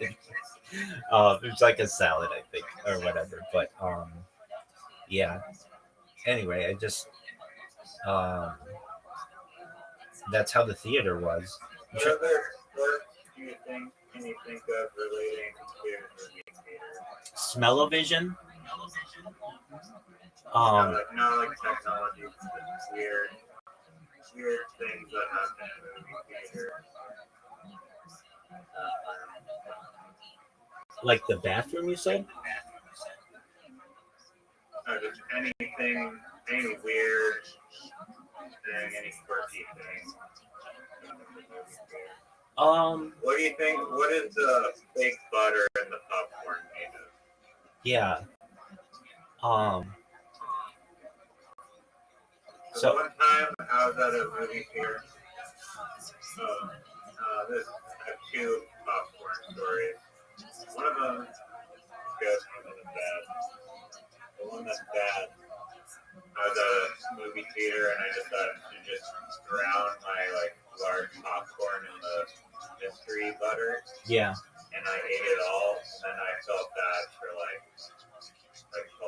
It's like a salad, I think, or whatever. But yeah. Anyway, I just um, that's how the theater was. What other work do you think can you think of relating to movie theater? Smell-o-vision. Not like technology, just weird things that happen in movie theater. Like the bathroom, you said? Just anything, any weird thing, any quirky thing. What do you think? What is the fake butter in the popcorn made of? Yeah. So one time I was at a movie theater. This I have two popcorn stories. One of them is good, one of them is bad. The one that's bad, I was at a movie theater and I decided to just drown my large popcorn in the mystery butter. Yeah. And I ate it all, and then I felt bad for a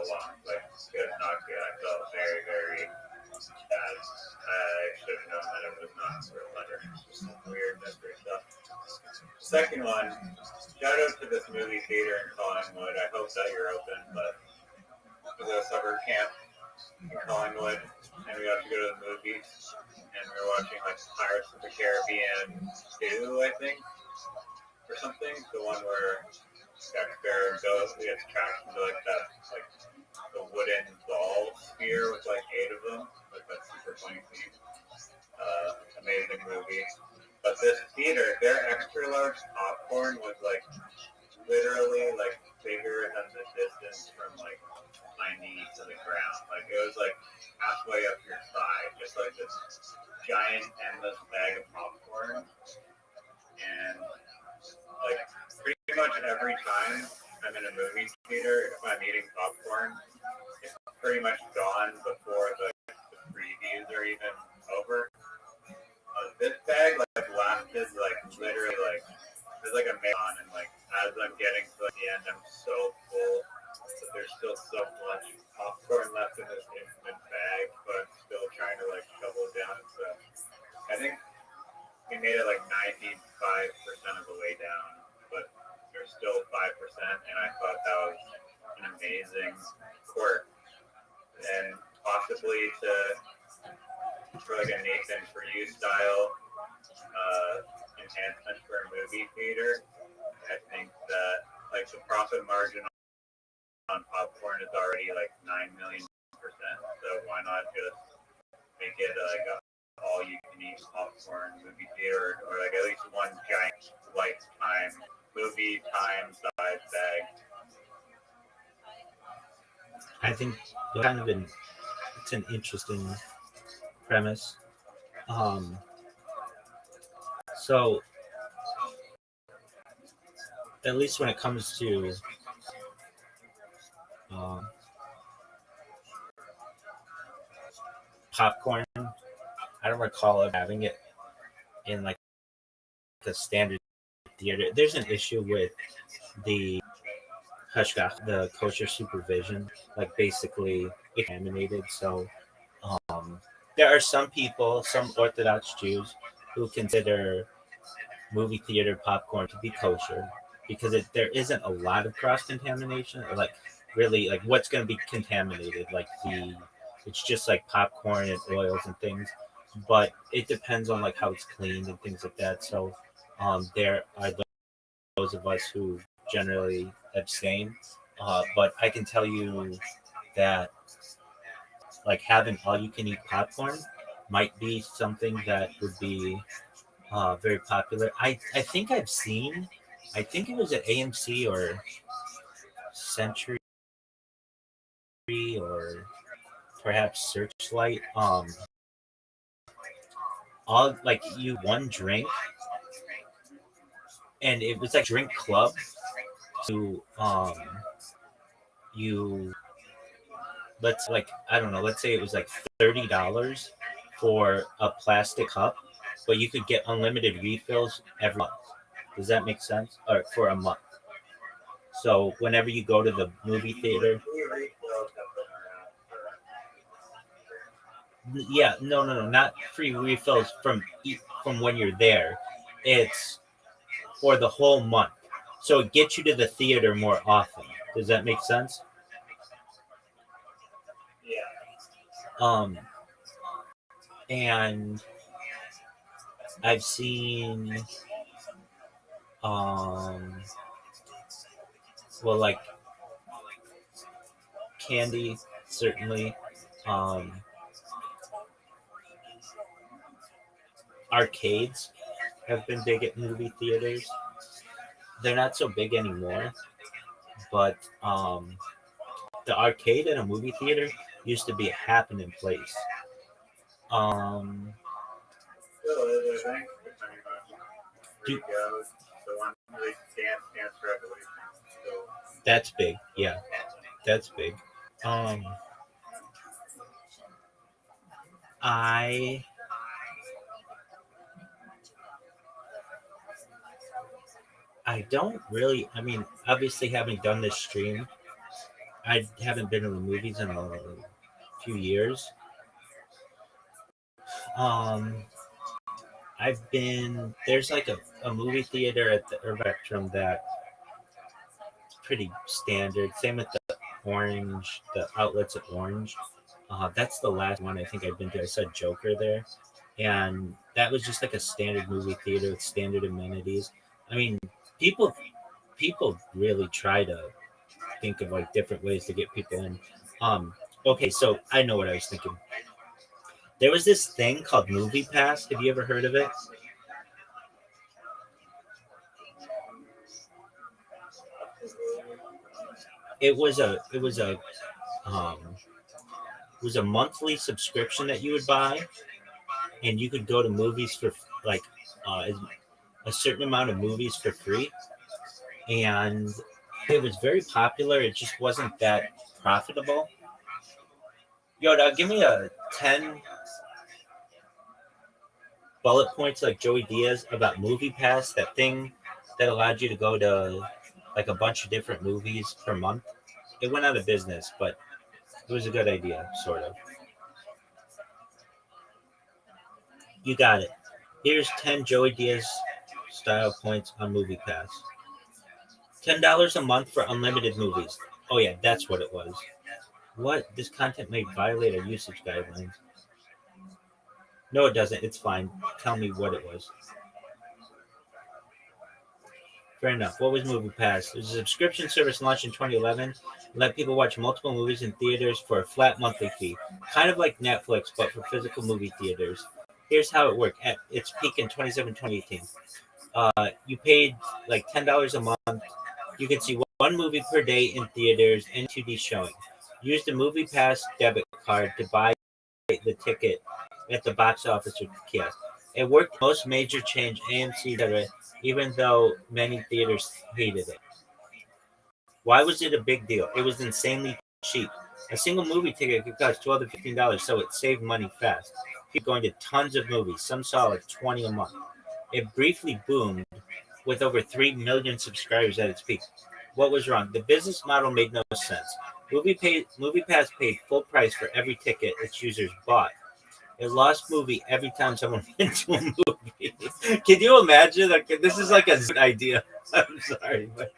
long, good, not good. I felt very, very bad. I should have known that it was not real butter. It's just some weird mystery stuff. Second one, shout out to this movie theater in Collingwood. I hope that you're open, but it was a summer camp in Collingwood, and we got to go to the movies, and we were watching Pirates of the Caribbean 2, I think, or something. The one where Jack Sparrow goes, he gets trapped into the wooden ball sphere with 8 of them. That super funny scene. Amazing movie. But this theater, their extra large popcorn was literally bigger than the distance from my knee to the ground. It was halfway up your thigh, just this giant endless bag of popcorn. And pretty much every time I'm in a movie theater, if I'm eating popcorn, it's pretty much gone before the previews are even over. This bag lasted literally there's a marathon, and as I'm getting to the end, I'm so full that there's still so much popcorn left in this infinite bag, but I'm still trying to shovel it down. So I think we made it 95% of the way down, but there's still 5%, and I thought that was an amazing quirk, and possibly for a Nathan For You style enhancement for a movie theater. I think that the profit margin on popcorn is already 9 million%, so why not just make it all you can eat popcorn movie theater, or at least one giant lifetime movie time size bag. I think it's an interesting premise. So at least when it comes to popcorn, I don't recall of having it in a standard theater. There's an issue with the Hushgach, the kosher supervision, basically contaminated. So there are some people, some Orthodox Jews, who consider movie theater popcorn to be kosher because there isn't a lot of cross contamination. Really, what's going to be contaminated? It's just popcorn and oils and things, but it depends on how it's cleaned and things like that. So there are those of us who generally abstain, but I can tell you that having all you can eat popcorn might be something that would be very popular. I think I think it was at AMC or Century or perhaps Searchlight. all like you one drink, and it was like drink club. To you let's like I don't know, let's say it was like $30 for a plastic cup, but you could get unlimited refills every month. Does that make sense? Or for a month. So whenever you go to the movie theater, yeah, no, not free refills from when you're there. It's for the whole month. So it gets you to the theater more often. Does that make sense? Um, and I've seen, well, like candy, certainly. Um, Arcades have been big at movie theaters. They're not so big anymore, but the arcade in a movie theater used to be a happening place. Um, do, that's big. Yeah, that's big. Um, I I don't really. I mean, obviously, having done this stream, I haven't been to the movies in a few years. Um, I've been there's like a movie theater at the Spectrum that's pretty standard. Same with the outlets at Orange. That's the last one I think I've been to. I saw Joker there, and that was just like a standard movie theater with standard amenities. I mean, people people really try to think of like different ways to get people in. Okay, so I know what I was thinking. There was this thing called Movie Pass. Have you ever heard of it? Um, it was a monthly subscription that you would buy, and you could go to movies for like uh, a certain amount of movies for free, and it was very popular. It just wasn't that profitable. Yo, now give me a 10 bullet points like Joey Diaz about Movie Pass, that thing that allowed you to go to like a bunch of different movies per month. It went out of business, but it was a good idea, sort of. You got it. Here's 10 Joey Diaz style points on Movie Pass. $10 a month for unlimited movies. Oh yeah, that's what it was. What? This content may violate our usage guidelines. No, it doesn't. It's fine. Tell me what it was. Fair enough. What was Movie Pass? It was a subscription service launched in 2011. Let people watch multiple movies in theaters for a flat monthly fee. Kind of like Netflix, but for physical movie theaters. Here's how it worked. At its peak in 2018. You paid like $10 a month. You could see one movie per day in theaters and 2D showing. Use the Movie Pass debit card to buy the ticket at the box office or kiosk. It worked most major chains, AMC, etc., even though many theaters hated it. Why was it a big deal? It was insanely cheap. A single movie ticket could cost $12 to $15, so it saved money fast. People going to tons of movies. Some saw like 20 a month. It briefly boomed with over 3 million subscribers at its peak. What was wrong? The business model made no sense. Movie Pass paid full price for every ticket its users bought. It lost movie every time someone went to a movie. Can you imagine? Like, this is like a Zoot idea. I'm sorry, but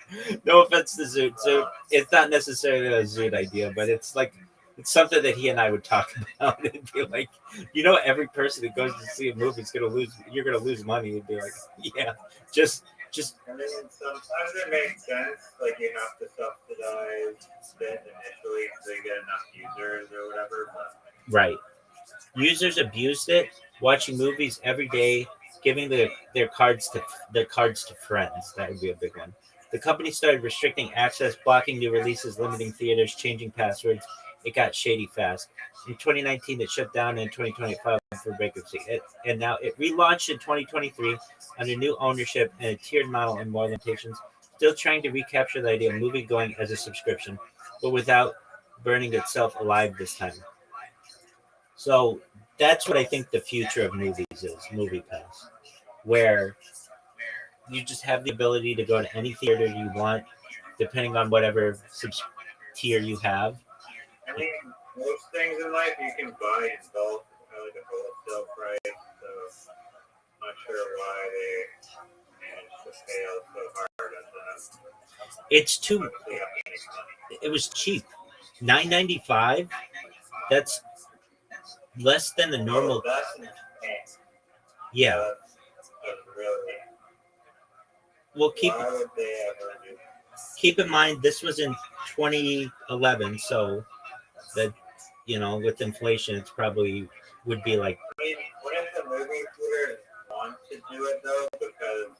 no offense to Zoot. So it's not necessarily a Zoot idea, but it's like it's something that he and I would talk about. It'd be like, every person that goes to see a movie is gonna lose. You're gonna lose money. It'd be like, yeah, just. I mean, sometimes it makes sense. Like you have to subsidize it initially until you get enough users or whatever. But Right. Users abused it, watching movies every day, giving their cards to friends. That would be a big one. The company started restricting access, blocking new releases, limiting theaters, changing passwords. It got shady fast. In 2019, it shut down. And in 2025, for bankruptcy. And now it relaunched in 2023 under new ownership and a tiered model and more limitations, still trying to recapture the idea of movie going as a subscription, but without burning itself alive this time. So that's what I think the future of movies is, Movie Pass, where you just have the ability to go to any theater you want, depending on whatever tier you have. I mean, most things in life you can buy in bulk, like a wholesale price, so I'm not sure why they managed to fail so hard at that. It's too. It was cheap, $9.95. That's less than the normal. That's insane. Yeah. That's really. Well, Why would they ever do that? keep in mind this was in 2011, so that with inflation, it's probably would be like. I mean, wouldn't the movie theater want to do it though? Because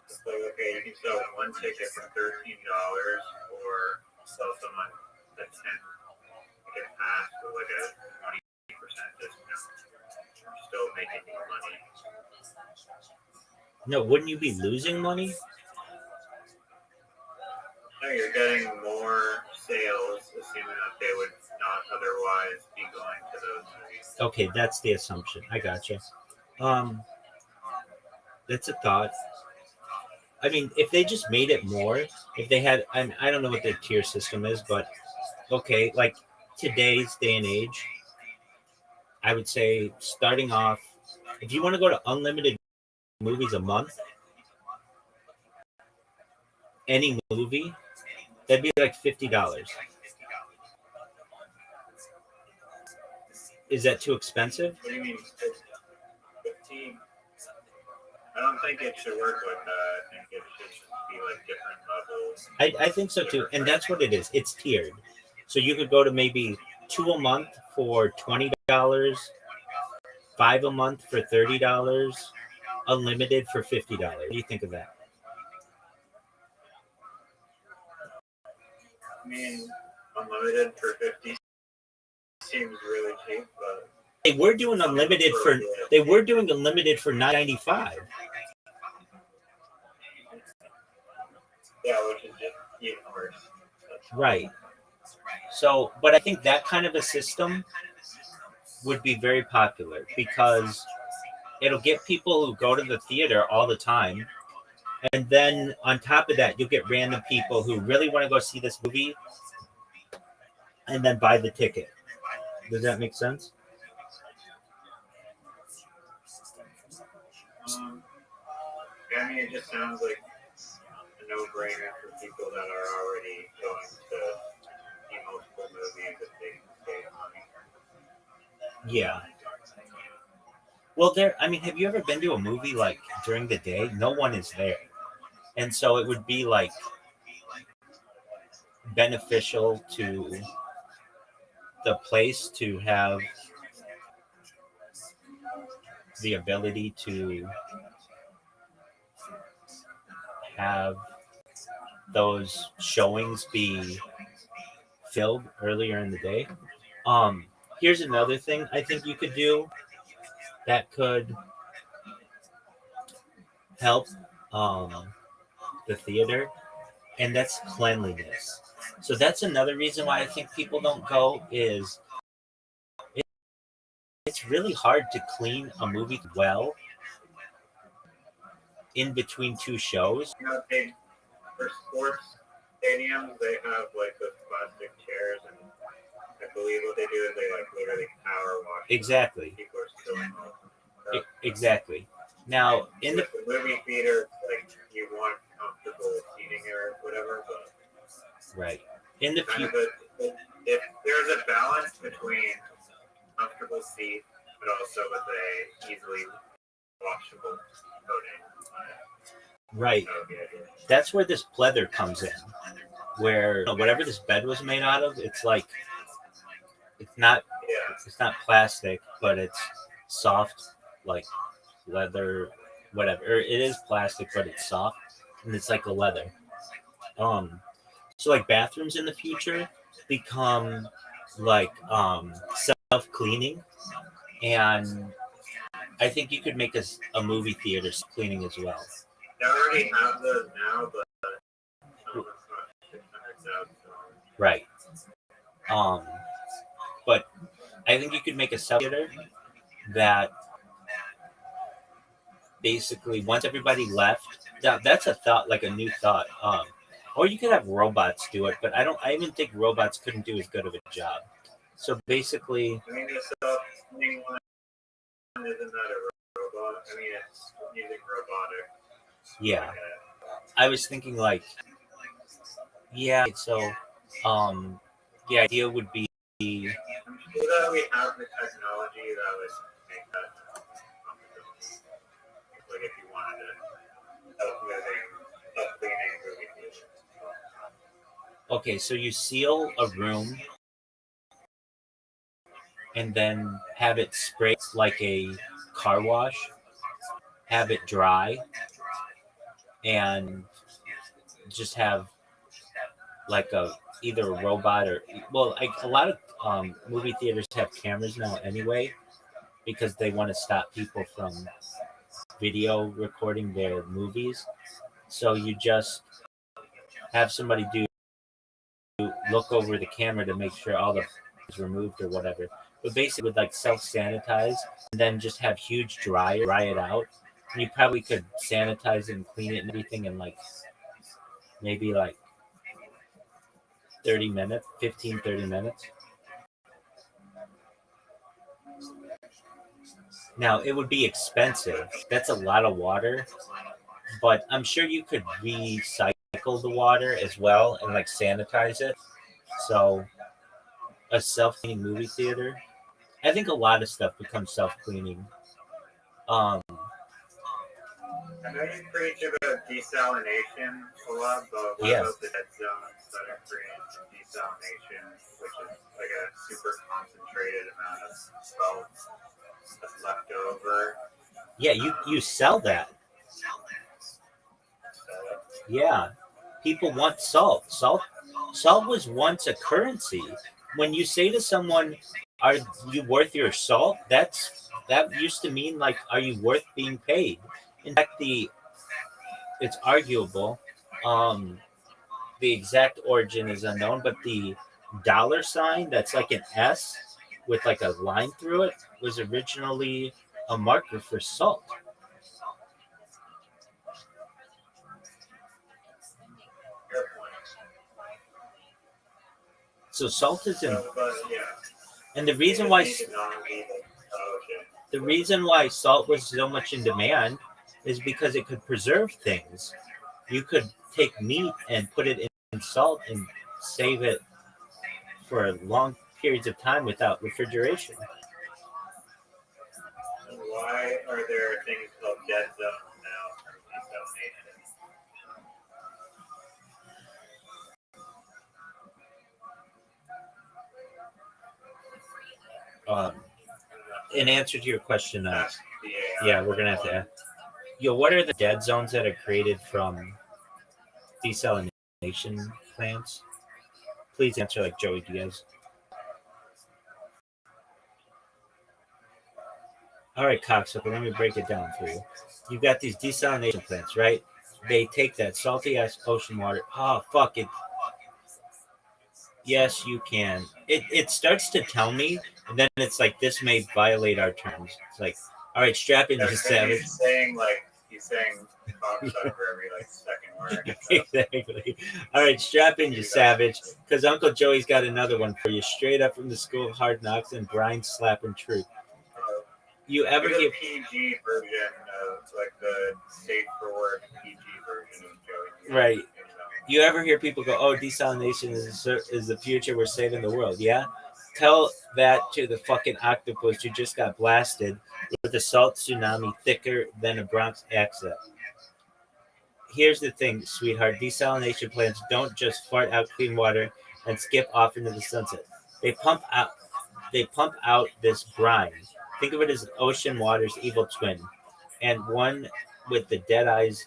it's like, okay, you can sell one ticket for $13 or sell someone a 10 ticket pass with like a 20% discount. You're still making more money. No, wouldn't you be losing money? No, you're getting more sales, assuming that they would not otherwise be going to those movies. Okay, that's the assumption. I gotcha. That's a thought. I mean, if they just made it more, if they had, I don't know what their tier system is, but okay, like today's day and age, I would say starting off, if you want to go to unlimited movies a month, any movie, that'd be like $50. Is that too expensive? What do you mean 15? I don't think it should work like that. I think it should just be like different levels. I think so too. And that's what it is. It's tiered. So you could go to maybe 2 a month for $20, 5 a month for $30, unlimited for $50. What do you think of that? I mean, unlimited for 50 seems really cheap, but They were doing unlimited for $9.95. yeah, which is just even worse. Right. So, but I think that kind of a system would be very popular because it'll get people who go to the theater all the time. And then on top of that, you'll get random people who really want to go see this movie and then buy the ticket. Does that make sense? Yeah, I mean, it just sounds like a no-brainer for people that are already going to see multiple movies if they can save money. Yeah. Well, have you ever been to a movie like during the day? No one is there. And so it would be like beneficial to the place to have the ability to have those showings be filled earlier in the day. Here's another thing I think you could do that could help the theater, and that's cleanliness. So that's another reason why I think people don't go is it's really hard to clean a movie well in between two shows. You know, for sports stadiums, they have like those plastic chairs, and I believe what they do is they like literally power wash. Exactly. People are spilling all over. Exactly. Now, in the movie theater, like you want comfortable seating or whatever, but right in the future, if there's a balance between comfortable seat, but also with a easily washable coating. Right. That's where this pleather comes in, where whatever this bed was made out of, it's like it's not plastic, but it's soft, like leather, whatever. Or it is plastic, but it's soft, and it's like a leather. So like bathrooms in the future become like self-cleaning, And I think you could make a movie theater cleaning as well. They already have those now, but some of them cost $600,000. Right. But I think you could make a theater that basically once everybody left, that's a thought, like a new thought. Or you could have robots do it, but I even think robots couldn't do as good of a job. So basically, I mean, the self-cleaning one, isn't that a robot? I mean, it's using robotic. yeah, I was thinking like, yeah. So, the idea would be, I'm sure that we have the technology that would make that possibility. Like if you wanted to self-cleaning movie theaters. okay, so you seal a room and then have it spray like a car wash, have it dry, and just have like either a robot or, well, like a lot of movie theaters have cameras now anyway because they want to stop people from video recording their movies. So you just have somebody look over the camera to make sure all the is removed or whatever. But basically, would like self sanitize and then just have huge dry it out. And you probably could sanitize it and clean it and everything in like maybe like 30 minutes, 15, 30 minutes. Now, it would be expensive. That's a lot of water, but I'm sure you could recycle the water as well and like sanitize it. So, a self-cleaning movie theater. I think a lot of stuff becomes self-cleaning. I know you preach about desalination a lot, but what about the dead zones that are created from desalination, which is like a super concentrated amount of salt that's left over? Yeah, you sell that. Yeah, people want salt. Salt was once a currency. When you say to someone, "Are you worth your salt?" that used to mean like, "Are you worth being paid?" In fact, it's arguable. The exact origin is unknown, but the dollar sign that's like an S with like a line through it was originally a marker for salt. So salt is in, and the reason why salt was so much in demand is because it could preserve things. You could take meat and put it in salt and save it for long periods of time without refrigeration. Why are there things called dead zones now from desalination? In answer to your question, yeah, we're gonna have to ask. What are the dead zones that are created from desalination plants? Please answer like Joey Diaz. All right, cocksucker, let me break it down for you. You've got these desalination plants, right? They take that salty ass ocean water. Oh, fuck it. Yes, you can. It starts to tell me, and then it's like, this may violate our terms. It's like, all right, strap in, you savage. He's saying cocksucker every like second word. Exactly. All right, strap in, you savage, because Uncle Joey's got another one for you, straight up from the School of Hard Knocks and Brian slapping truth. You ever hear PG version of like the safe for work PG version of Joey? Right. You ever hear people go, "Oh, desalination is the future. We're saving the world." Yeah. Tell that to the fucking octopus who just got blasted with a salt tsunami thicker than a Bronx accent. Here's the thing, sweetheart. Desalination plants don't just fart out clean water and skip off into the sunset. They pump out this brine. Think of it as ocean water's evil twin, and one with the dead eyes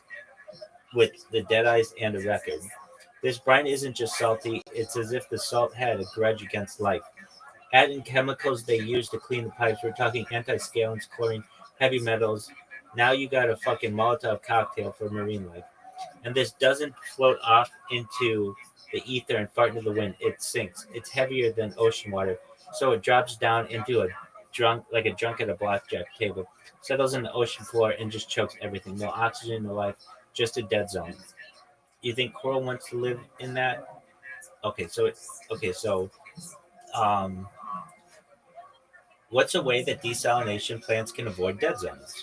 and a record. This brine isn't just salty, it's as if the salt had a grudge against life. Add in chemicals they use to clean the pipes. We're talking anti-scalants, chlorine, heavy metals. Now you got a fucking Molotov cocktail for marine life. And this doesn't float off into the ether and fart into the wind. It sinks. It's heavier than ocean water, so it drops down into a drunk, like a drunk at a blackjack table, settles in the ocean floor, and just chokes everything. No oxygen, no life, just a dead zone. You think coral wants to live in that? Okay, so um, what's a way that desalination plants can avoid dead zones?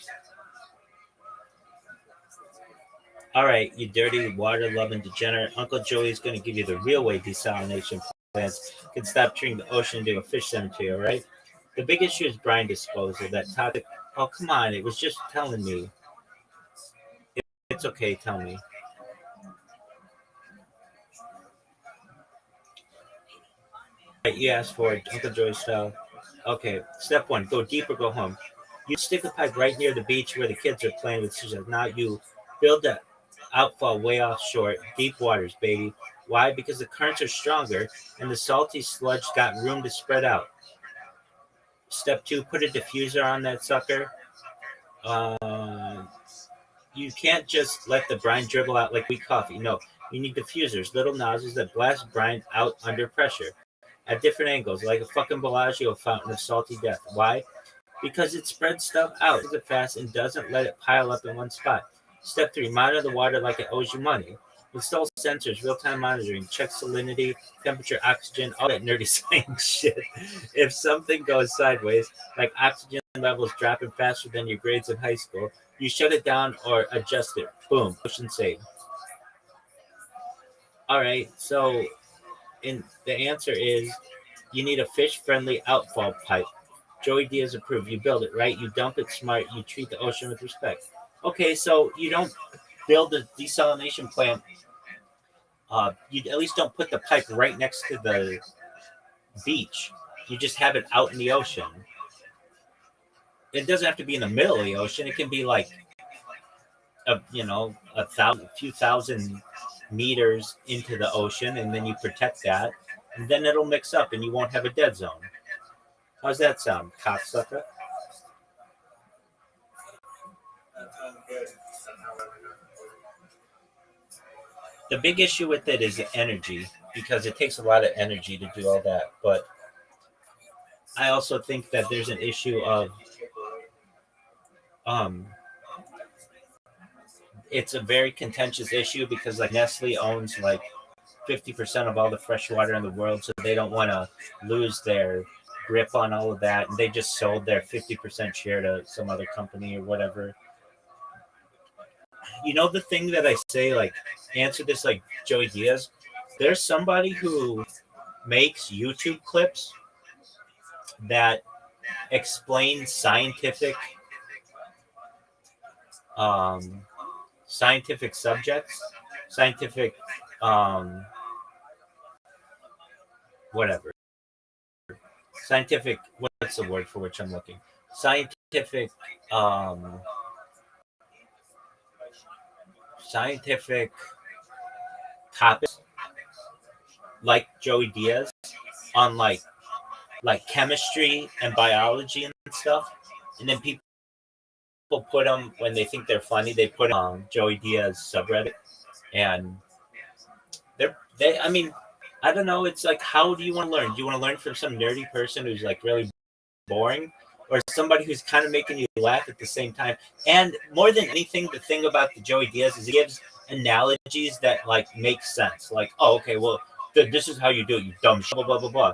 All right, you dirty water loving degenerate. Uncle Joey's going to give you the real way desalination plants can stop turning the ocean into a fish cemetery, all right? The big issue is brine disposal. That topic. Oh, come on. It was just telling me. It's okay. Tell me. Right, you asked for it. Uncle Joey style. Okay. Step one: go deep or go home. You stick a pipe right near the beach where the kids are playing with seashells. Now you build that outfall way offshore, deep waters, baby. Why? Because the currents are stronger and the salty sludge got room to spread out. Step two: put a diffuser on that sucker. Uh, you can't just let the brine dribble out like weak coffee. No, you need diffusers, little nozzles that blast brine out under pressure at different angles, like a fucking Bellagio fountain of salty death. Why? Because it spreads stuff out it fast and doesn't let it pile up in one spot. Step three: monitor the water like it owes you money. Install sensors, real-time monitoring, check salinity, temperature, oxygen, all that nerdy science shit. If something goes sideways, like oxygen levels dropping faster than your grades in high school, you shut it down or adjust it. Boom, ocean saved. All right, so the answer is you need a fish-friendly outfall pipe. Joey Diaz approved. You build it, right? You dump it smart. You treat the ocean with respect. Okay, so you don't build a desalination plant. You at least don't put the pipe right next to the beach. You just have it out in the ocean. It doesn't have to be in the middle of the ocean. It can be like a few thousand meters into the ocean, and then you protect that, and then it'll mix up, and you won't have a dead zone. How's that sound, cocksucker? That sounds good. The big issue with it is the energy, because it takes a lot of energy to do all that. But I also think that there's an issue of um, it's a very contentious issue because like Nestle owns like 50% of all the fresh water in the world, so they don't want to lose their grip on all of that, and they just sold their 50% share to some other company or whatever. You know the thing that I say, like answer this like Joey Diaz. There's somebody who makes YouTube clips that explain um, scientific subjects, scientific whatever, scientific. What's the word for which I'm looking? Scientific, um, scientific topics like Joey Diaz on like chemistry and biology and stuff, and then people put them when they think they're funny. They put Joey Diaz subreddit, and they. I mean, I don't know. It's like, how do you want to learn? Do you want to learn from some nerdy person who's like really boring, or somebody who's kind of making you laugh at the same time? And more than anything, the thing about the Joey Diaz is he gives analogies that like make sense. Like, oh, okay, well, this is how you do it. You dumb shit, blah blah blah blah.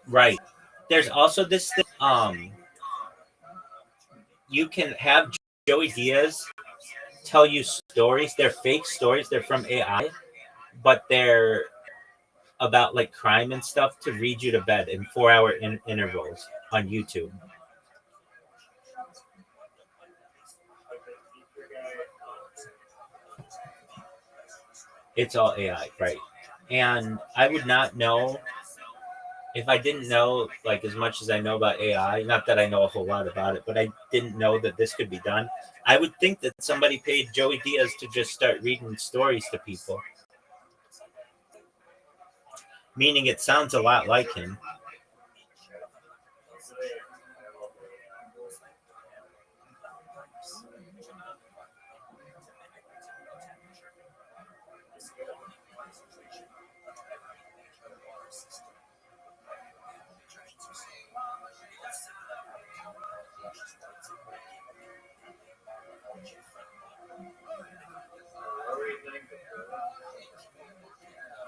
Right. There's also this thing. You can have Joey Diaz tell you stories. They're fake stories. They're from AI, but they're about like crime and stuff to read you to bed in 4-hour intervals on YouTube. It's all AI, right? And I would not know if I didn't know like as much as I know about AI, not that I know a whole lot about it, but I didn't know that this could be done, I would think that somebody paid Joey Diaz to just start reading stories to people. Meaning it sounds a lot like him.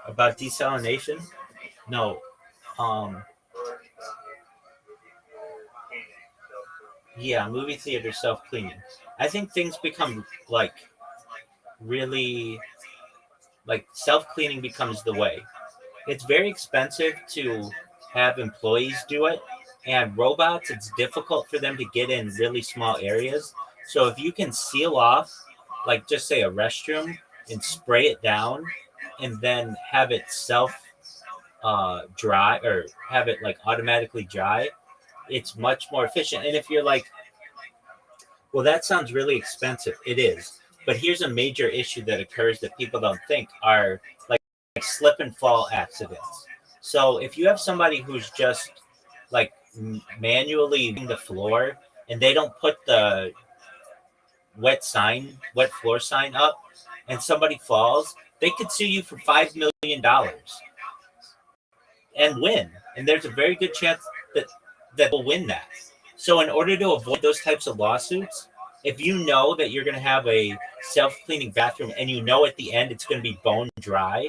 About desalination? No. Yeah, movie theater self-cleaning. I think things become like really like self-cleaning becomes the way. It's very expensive to have employees do it, and robots, it's difficult for them to get in really small areas. So if you can seal off, like just say a restroom, and spray it down, and then have it self dry or have it like automatically dry, it's much more efficient. And if you're like, well, that sounds really expensive, it is. But here's a major issue that occurs that people don't think are like slip and fall accidents. So if you have somebody who's just like manually the floor and they don't put the wet floor sign up, and somebody falls, they could sue you for $5 million and win. And there's a very good chance that will win that. So in order to avoid those types of lawsuits, if you know that you're going to have a self-cleaning bathroom and you know at the end it's going to be bone dry,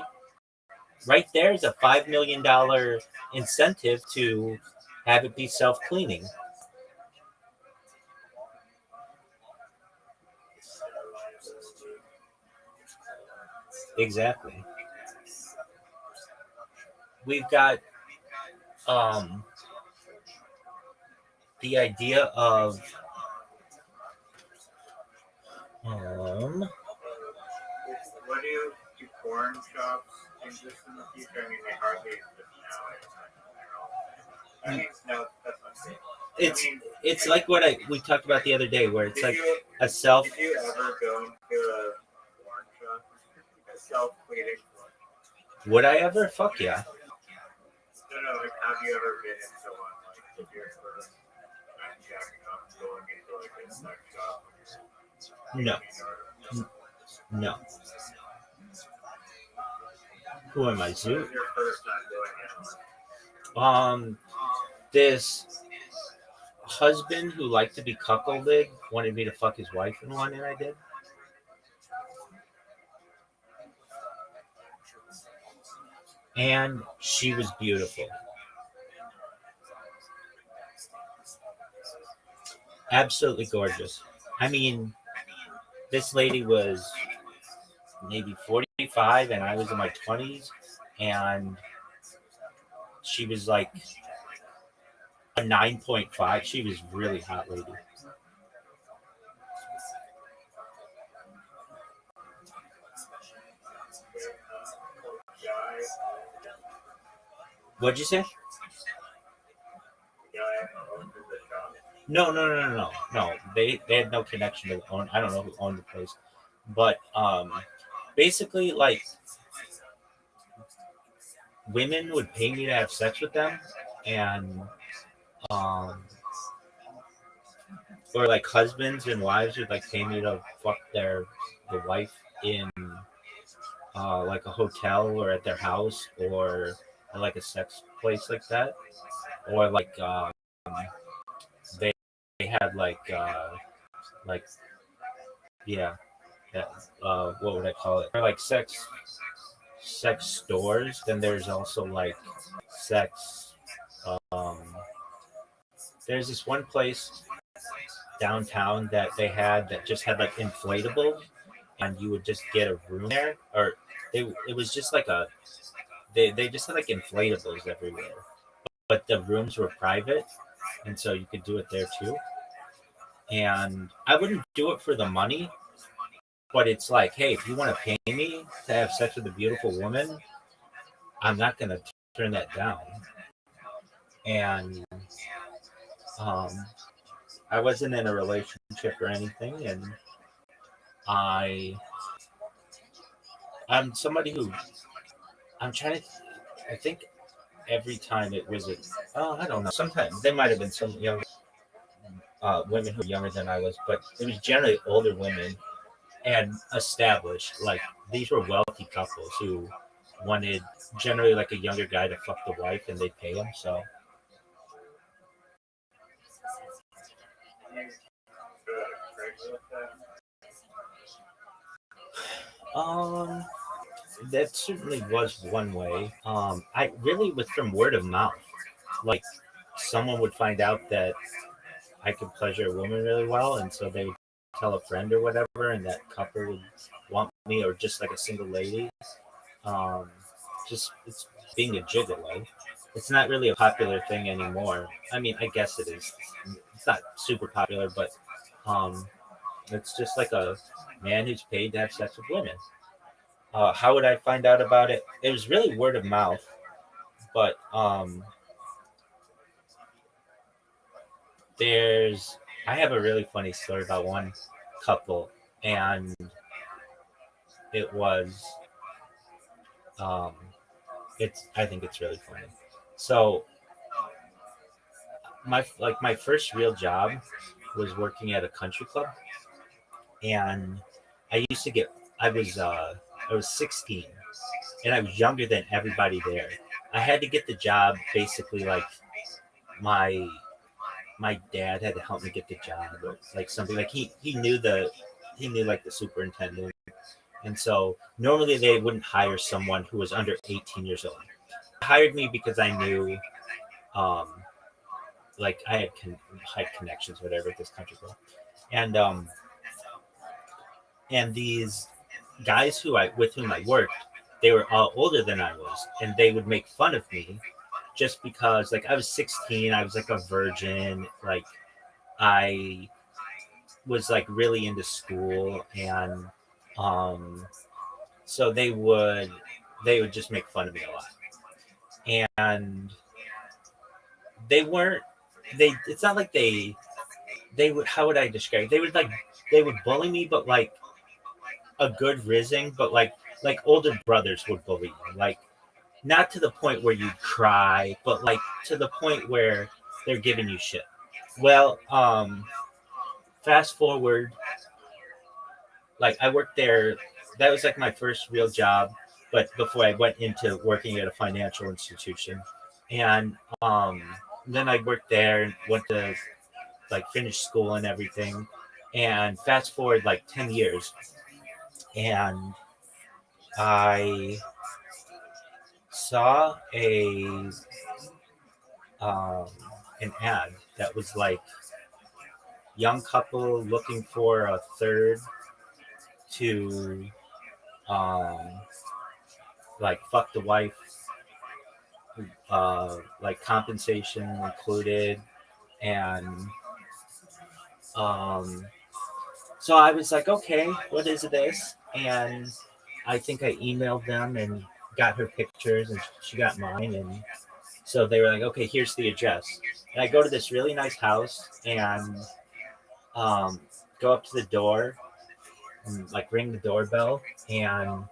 right there is a $5 million incentive to have it be self-cleaning. Exactly. We've got the idea of What do porn shops exist in the future? I mean, they hardly exist now. I mean, no, that's not safe. It's like what we talked about the other day, where it's like a self. Did you ever go to a porn shop? A self-cleaning one? Would I ever? Fuck yeah. No, like, have you ever been into one? Like, if you're first jacking up, going into like a sex shop? No. Who am I, Zoo? What was your first time doing it? This husband who liked to be cuckolded wanted me to fuck his wife in one, and I did. And she was beautiful. Absolutely gorgeous. I mean, this lady was maybe 45 and I was in my 20s, and she was like a 9.5. She was really hot lady. What'd you say? No. They had no connection to the own. I don't know who owned the place, but basically, like, women would pay me to have sex with them, and or like husbands and wives would like pay me to fuck the wife in like a hotel or at their house or at like a sex place like that, or like they had like yeah, what would I call it? Or like sex stores. Then there's also like sex. There's this one place downtown that they had that just had like inflatables, and you would just get a room there, or it was just like they just had like inflatables everywhere, but the rooms were private, and so you could do it there too. And I wouldn't do it for the money, but it's like, hey, if you want to pay me to have sex with a beautiful woman, I'm not going to turn that down. and I wasn't in a relationship or anything, and I'm somebody who I'm trying to. I think every time it was I don't know. Sometimes there might have been some young women who were younger than I was, but it was generally older women and established. Like these were wealthy couples who wanted generally like a younger guy to fuck the wife, and they'd pay him. So that certainly was one way. I really was from word of mouth. Like someone would find out that I could pleasure a woman really well, and so they would tell a friend or whatever, and that couple would want me, or just like a single lady. Just it's being a gigolo. It's not really a popular thing anymore. I mean, I guess it is. It's not super popular, but it's just like a man who's paid to have sex with women. How would I find out about it? It was really word of mouth, but I have a really funny story about one couple, and it was I think it's really funny. So my first real job was working at a country club, and I used to get I was 16, and I was younger than everybody there. I had to get the job basically like my my dad had to help me get the job, or like something like he knew like the superintendent, and so normally they wouldn't hire someone who was under 18 years old. They hired me because I knew um like I had connections whatever at this country club, and and these guys with whom I worked, they were all older than I was, and they would make fun of me just because like I was 16, I was like a virgin, like I was like really into school, and so they would just make fun of me a lot, and they weren't they it's not like they would, how would I describe it? They would bully me, but like a good rizzing, but like older brothers would bully you, like not to the point where you cry, but like to the point where they're giving you shit. Well, fast forward, like I worked there. That was like my first real job, but before I went into working at a financial institution, and then I worked there and went to like finish school and everything. And fast forward like 10 years, and I saw um, an ad that was like young couple looking for a third to um, like fuck the wife, like compensation included, and so I was like, okay, what is this? And I think I emailed them and got her pictures, and she got mine, and so they were like, okay, here's the address. And I go to this really nice house, and go up to the door and like ring the doorbell, and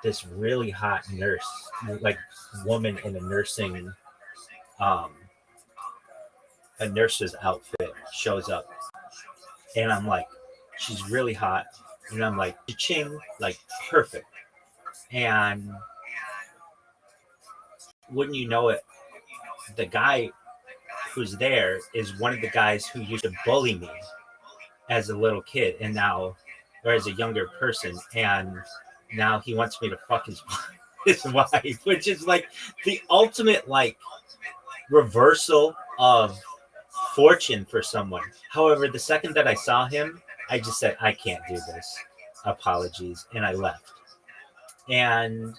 this really hot nurse, like woman in um a nurse's outfit shows up, and I'm like, she's really hot, and I'm like, ching, like perfect. And wouldn't you know it, the guy who's there is one of the guys who used to bully me as a little kid, and now, or as a younger person, and now he wants me to fuck his wife, which is like the ultimate like reversal of fortune for someone. However, the second that I saw him, I just said, I can't do this. Apologies, and I left. And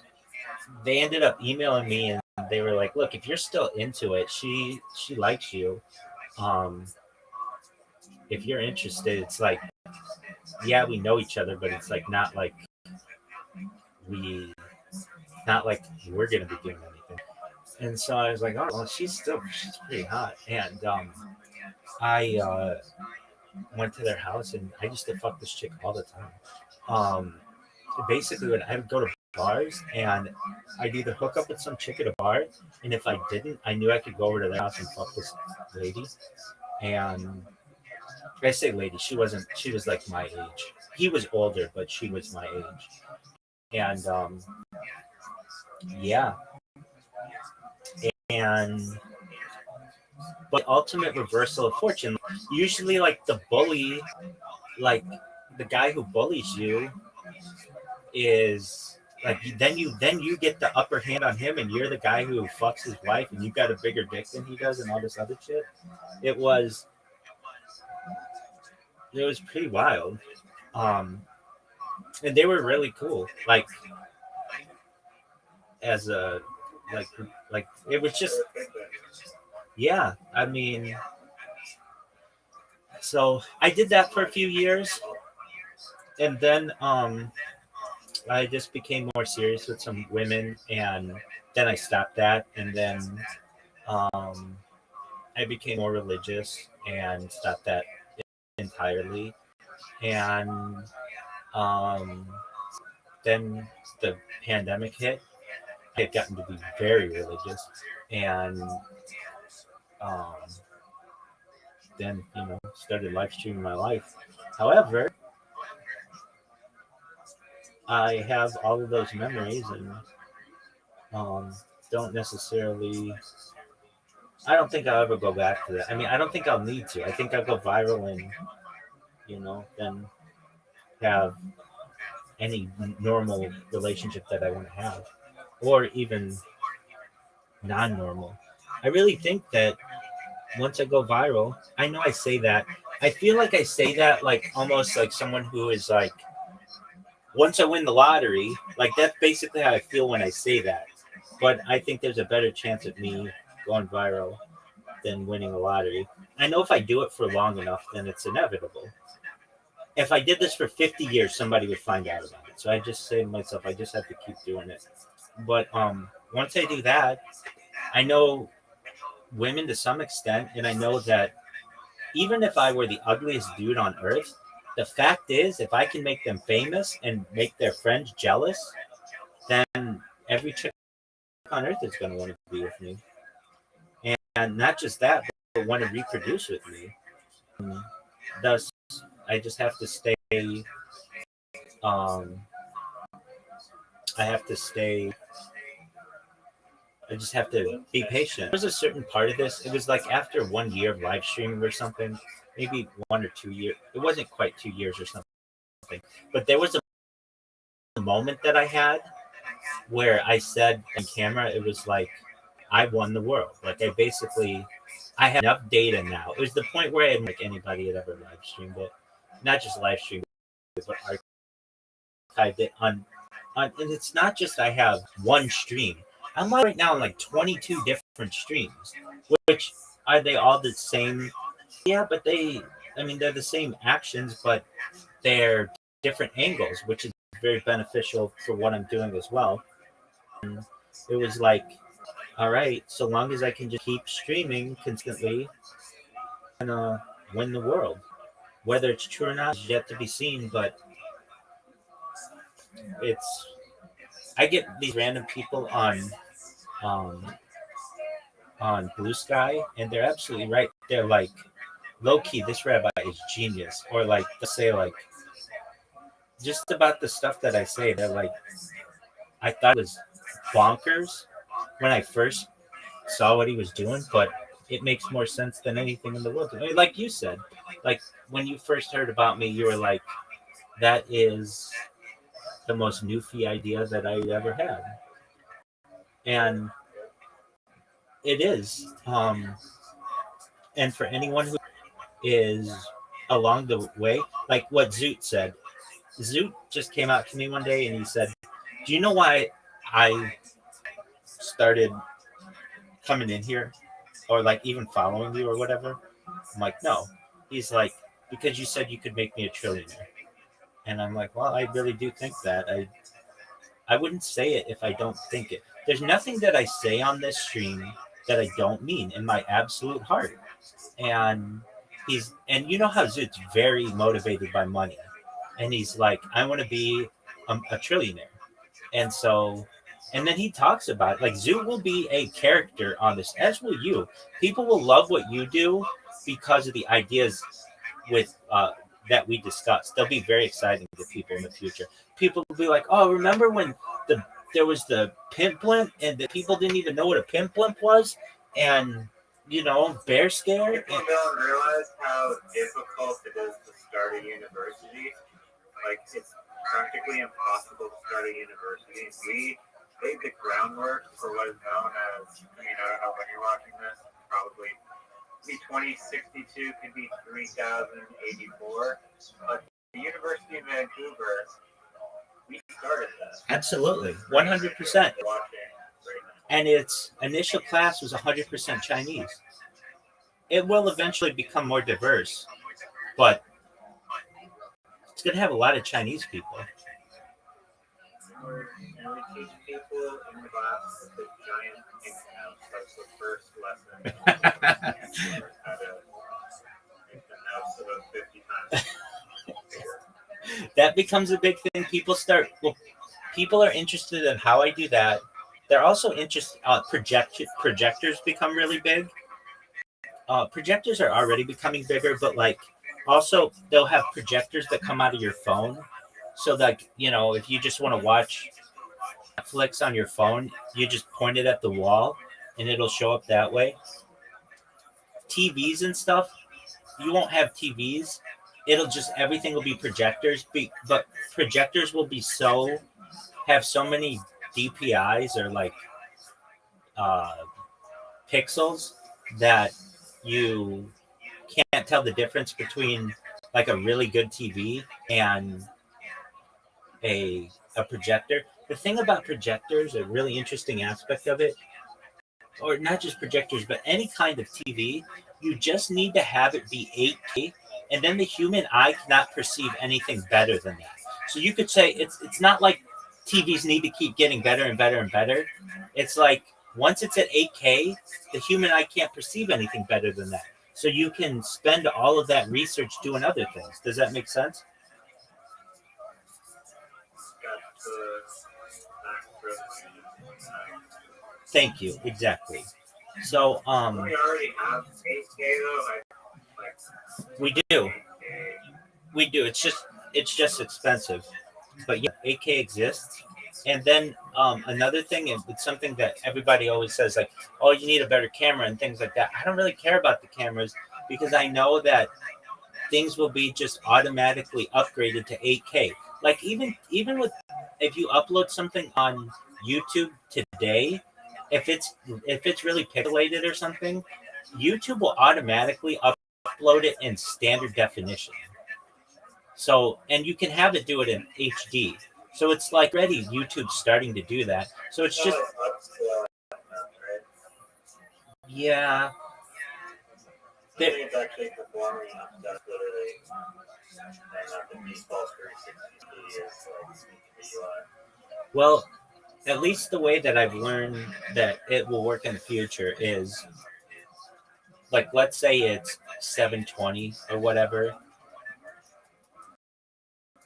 they ended up emailing me, and they were like, look, if you're still into it, she likes you. If you're interested, it's like, yeah, we know each other, but it's like not like we're gonna be doing anything. And so I was like, oh, well, she's pretty hot. And I went to their house, and I used to fuck this chick all the time. Basically, when I would go to bars, and I'd either hook up with some chick at a bar, and if I didn't, I knew I could go over to their house and fuck this lady. And I say lady, she was like my age. He was older, but she was my age. And yeah. And but ultimate reversal of fortune. Usually, like the bully, like the guy who bullies you, is like then you get the upper hand on him, and you're the guy who fucks his wife, and you got a bigger dick than he does, and all this other shit. It was pretty wild, and they were really cool. Like as a like it was just yeah. I mean, so I did that for a few years, and then I just became more serious with some women, and then I stopped that, and then I became more religious and stopped that entirely, and then the pandemic hit. I had gotten to be very religious, and then started live streaming my life. However, I have all of those memories, and don't necessarily. I don't think I'll ever go back to that. I mean, I don't think I'll need to. I think I'll go viral and then have any normal relationship that I want to have, or even non-normal. I really think that once I go viral, I know I say that. I feel like I say that like almost like someone who is like, once I win the lottery, like that's basically how I feel when I say that. But I think there's a better chance of me going viral than winning a lottery. I know if I do it for long enough, then it's inevitable. If I did this for 50 years, somebody would find out about it. So I just say to myself, I just have to keep doing it. But once I do that, I know women to some extent, and I know that even if I were the ugliest dude on earth, the fact is, if I can make them famous and make their friends jealous, then every chick on earth is going to want to be with me. And not just that, but want to reproduce with me. Thus, I just have to stay. I just have to be patient. There was a certain part of this. It was like after 1 year of live streaming or something, maybe 1 or 2 years. It wasn't quite 2 years or something. But there was a moment that I had where I said on camera, it was like, I won the world. Like I have enough data now. It was the point where I didn't like anybody had ever live streamed it. Not just live streamed it, but archived it on and it's not just I have one stream. I'm like right now on like 22 different streams, which are they all the same? Yeah, but they're the same actions, but they're different angles, which is very beneficial for what I'm doing as well. And it was like, all right, so long as I can just keep streaming constantly, I'm gonna win the world. Whether it's true or not is yet to be seen, but I get these random people on Blue Sky, and they're absolutely right. They're like, low key, this rabbi is genius, or like they'll say like just about the stuff that I say. They're like, I thought it was bonkers when I first saw what he was doing, but it makes more sense than anything in the world. Like you said, like when you first heard about me, you were like, that is the most newfie idea that I ever had. And it is. And for anyone who is along the way, like what Zoot said, Zoot just came out to me one day and he said, do you know why I started coming in here or like even following you or whatever? I'm like, no. He's like, because you said you could make me a trillionaire. And I'm like, well, I really do think that. I wouldn't say it if I don't think it. There's nothing that I say on this stream that I don't mean in my absolute heart. And and you know how Zoot's very motivated by money, and he's like, I want to be a trillionaire, and so, and then he talks about it. Like Zoot will be a character on this, as will you. People will love what you do because of the ideas with that we discussed. They'll be very exciting to people in the future. People will be like, "Oh, remember when there was the pimp blimp, and the people didn't even know what a pimp blimp was, and bear scare." People don't realize how difficult it is to start a university. Like, it's practically impossible to start a university. We laid the groundwork for what is known as, I don't know when you're watching this, probably 2062 could be 3084. But the University of Vancouver, we started that. Absolutely, 100%. And its initial class was 100% Chinese. It will eventually become more diverse, but it's going to have a lot of Chinese people. And we teach people in class the giant pink house. That's the first lesson. How to make the house about 50 times bigger. That becomes a big thing. People are interested in how I do that. They're also interested. Projectors become really big. Projectors are already becoming bigger, but also they'll have projectors that come out of your phone. So if you just want to watch Netflix on your phone, you just point it at the wall and it'll show up that way. TVs and stuff, you won't have TVs. Everything will be projectors, but projectors will have so many DPIs or pixels that you can't tell the difference between a really good TV and a projector. The thing about projectors, a really interesting aspect of it, or not just projectors, but any kind of TV, you just need to have it be 8K, and then the human eye cannot perceive anything better than that. So you could say it's not like TVs need to keep getting better and better and better. It's like once it's at 8K, the human eye can't perceive anything better than that. So you can spend all of that research doing other things. Does that make sense? Thank you. Exactly. So We already have 8K though. We do. It's just expensive. But yeah, 8K exists. And then another thing, and it's something that everybody always says, like, oh, you need a better camera and things like that. I don't really care about the cameras because I know that things will be just automatically upgraded to 8K. Like even if you upload something on YouTube today, if it's really pixelated or something, YouTube will automatically upload it in standard definition. So, and you can have it do it in HD. So it's like already YouTube's starting to do that. So it's just, yeah. I think it's actually performing that's literally not the default 360 UI. Well, at least the way that I've learned that it will work in the future is, like, let's say it's 720 or whatever.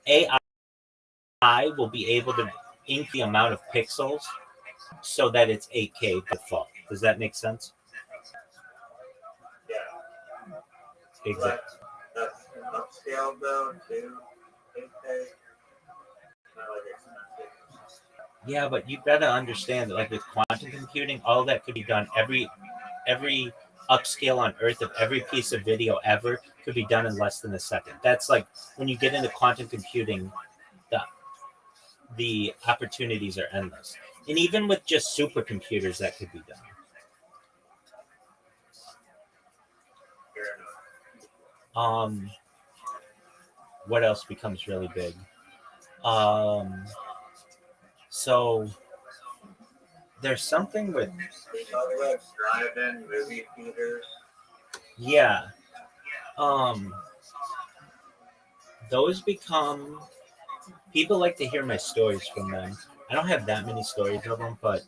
AI will be able to ink the amount of pixels so that it's 8K default. Does that make sense? Yeah. Exactly. That's upscaled though to 8K. Not like expensive. Yeah, but you gotta understand that, like with quantum computing, all that could be done. Every upscale on Earth of every piece of video ever could be done in less than a second. That's like when you get into quantum computing, the opportunities are endless. And even with just supercomputers, that could be done. What else becomes really big? So there's something with drive-in movie theaters. Yeah. Those become, people like to hear my stories from them. I don't have that many stories of them, but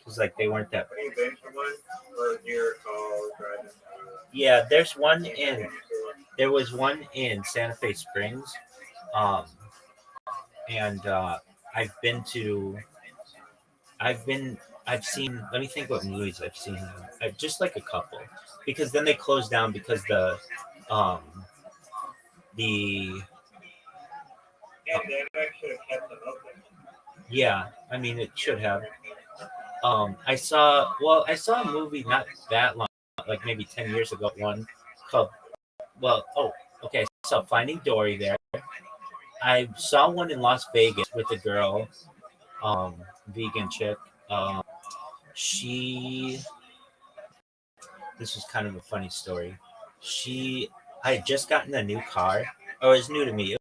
it's like they weren't that. Have you been to one? Or do you recall driving? Yeah, there was one in Santa Fe Springs, um, and I've been to, I've been, I've seen. Let me think what movies I've seen. Just like a couple, because then they closed down because um, the Pandemic should have kept them open. yeah, I mean it should have. I saw a movie not that long, like maybe 10 years ago. One called okay. I saw Finding Dory there. I saw one in Las Vegas with a girl, vegan chick. She. This was kind of a funny story. I had just gotten a new car. Oh, it was new to me. It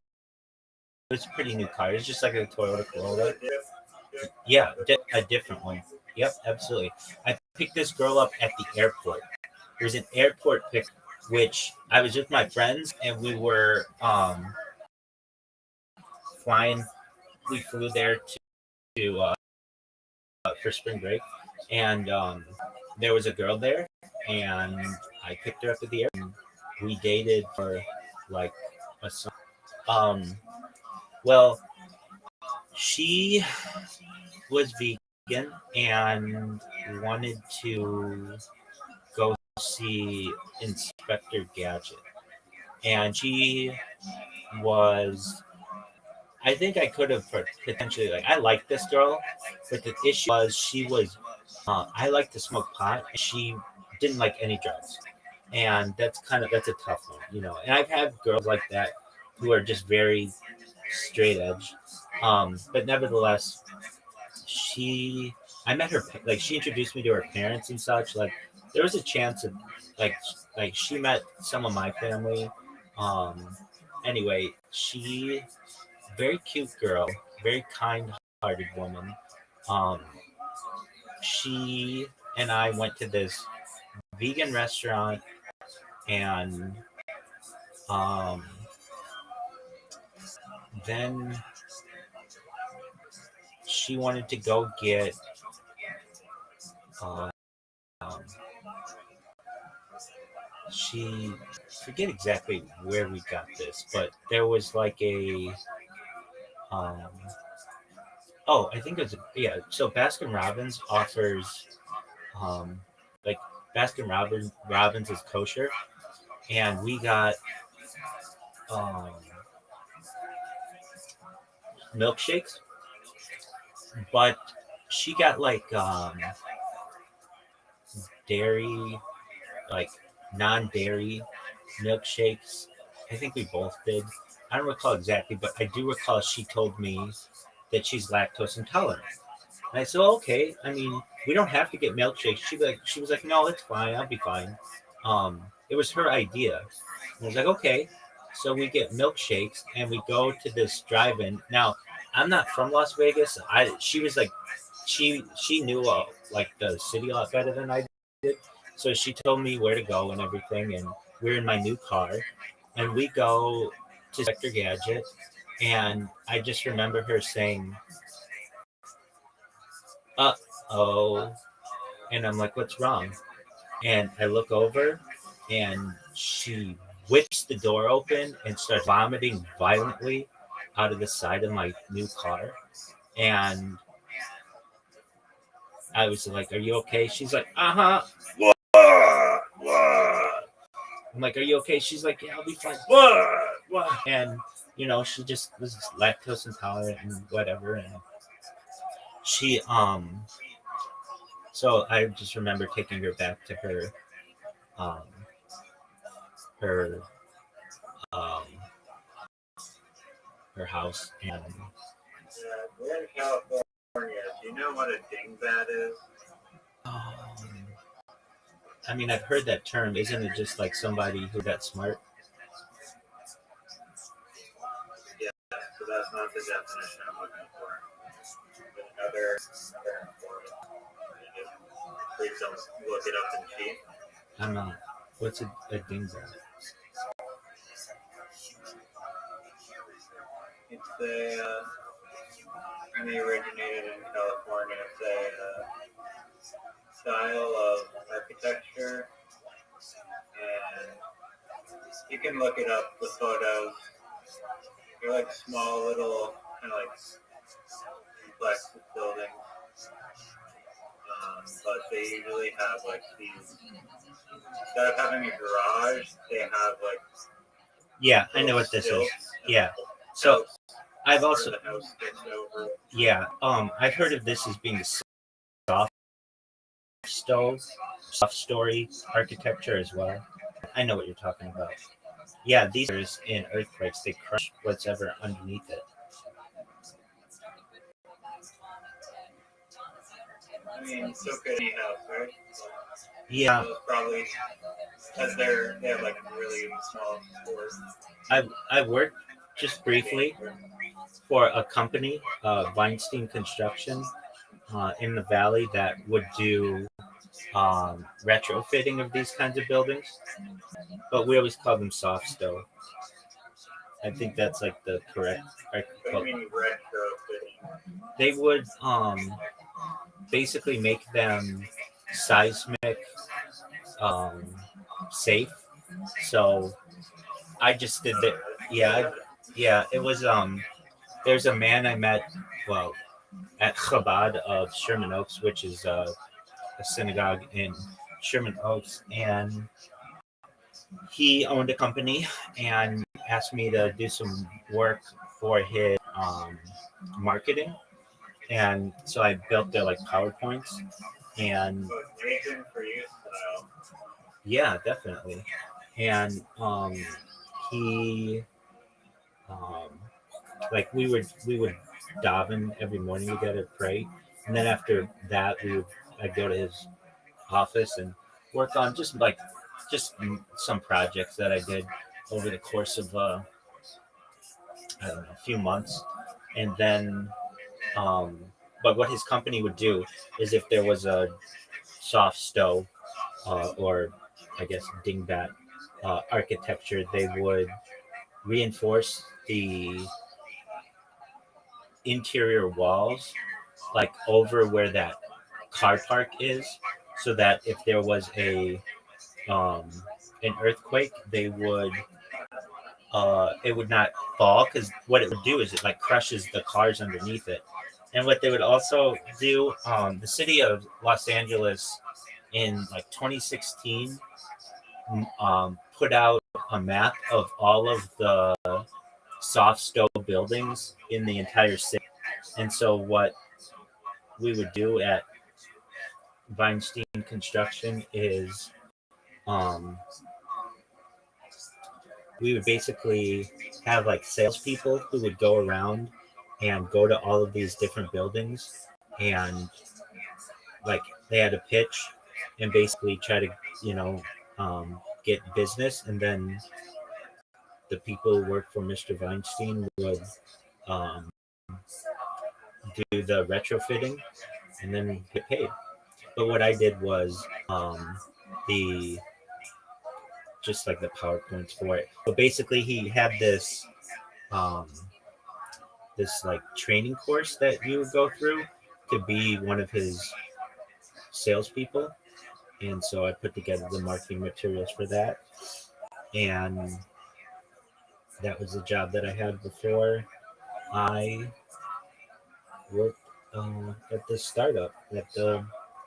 was a pretty new car. It was just like a Toyota Corolla. Yeah, a different one. Yep, absolutely. I picked this girl up at the airport. There's an airport pick, which I was with my friends and we were flying. We flew there to for spring break, and there was a girl there, and I picked her up at the airport. We dated for like a summer. Well, she was vegan and wanted to go see Inspector Gadget. And she was, I think I could have potentially, like, I liked this girl, but the issue was I like to smoke pot, and she didn't like any drugs. And that's a tough one, you know. And I've had girls like that who are just very straight edge. But nevertheless, she I met her, like, she introduced me to her parents and such. Like, there was a chance of, like she met some of my family. Um anyway, she very cute girl, very kind hearted woman. Um she and I went to this vegan restaurant, and um then she wanted to go get um, she forget exactly where we got this, but there was like a um I think it was, yeah. So Baskin Robbins offers um like Robbins is kosher, and we got um milkshakes, but she got like dairy, like non-dairy milkshakes. I think we both did. I don't recall exactly, but I do recall she told me that she's lactose intolerant. And I said, okay. I mean, we don't have to get milkshakes. She was like, no, it's fine. I'll be fine. It was her idea. And I was like, okay. So we get milkshakes and we go to this drive-in. Now, I'm not from Las Vegas. She was like, she knew like the city a lot better than I did. So she told me where to go and everything. And we're in my new car, and we go to Sector Gadget. And I just remember her saying, oh, and I'm like, what's wrong? And I look over, and she whips the door open and starts vomiting violently out of the side of my new car. And I was like, are you okay? She's like, uh-huh. I'm like, are you okay? She's like, yeah, I'll be fine. And, you know, she just was lactose intolerant and whatever. And she, so I just remember taking her back to um, her, um, her house. And We're in California. Do you know what a dingbat is? I mean, I've heard that term. Isn't it just like somebody who got smart? Yeah, so that's not the definition I'm looking for. Another term for it. Please don't look it up and cheat. I'm not. What's a dingbat? It's a only originated in California. It's a style of architecture, and you can look it up, the photos. They're like small little, kind of like complex buildings. But they usually have like these, instead of having a garage, they have like, Yeah, I know what this is. Yeah. So I've also, the house gets over. yeah, I've heard of this as being soft stove, soft story architecture as well. I know what you're talking about. Yeah, these are in earthquakes, they crush what's ever underneath it. I mean, so could any house, right? Yeah. So probably because they have like really small stores. I worked just briefly for a company, Weinstein Construction, in the valley that would do retrofitting of these kinds of buildings, but we always call them soft stove. I think that's like the correct. What do you mean retrofitting? They would basically make them seismic safe. So I just did that. Yeah. It was There's a man I met, well, at Chabad of Sherman Oaks, which is a synagogue in Sherman Oaks, and he owned a company and asked me to do some work for his marketing. And so I built their like PowerPoints, and yeah, definitely. And he like we would daven every morning together, pray, and then after that I'd go to his office and work on just some projects that I did over the course of I don't know, a few months, and then but what his company would do is if there was a soft stove or I guess dingbat architecture, they would reinforce the interior walls like over where that car park is, so that if there was an earthquake, they would it would not fall, because what it would do is it like crushes the cars underneath it. And what they would also do, the city of Los Angeles in like 2016 put out a map of all of the soft stove buildings in the entire city. And so what we would do at Weinstein Construction is we would basically have like salespeople who would go around and go to all of these different buildings, and like they had a pitch and basically try to get business, and then the people who work for Mr. Weinstein would do the retrofitting and then get paid. But what I did was the just like the PowerPoints for it. But basically, he had this this like training course that you would go through to be one of his salespeople, and so I put together the marketing materials for that, and that was the job that I had before I worked at this startup, at the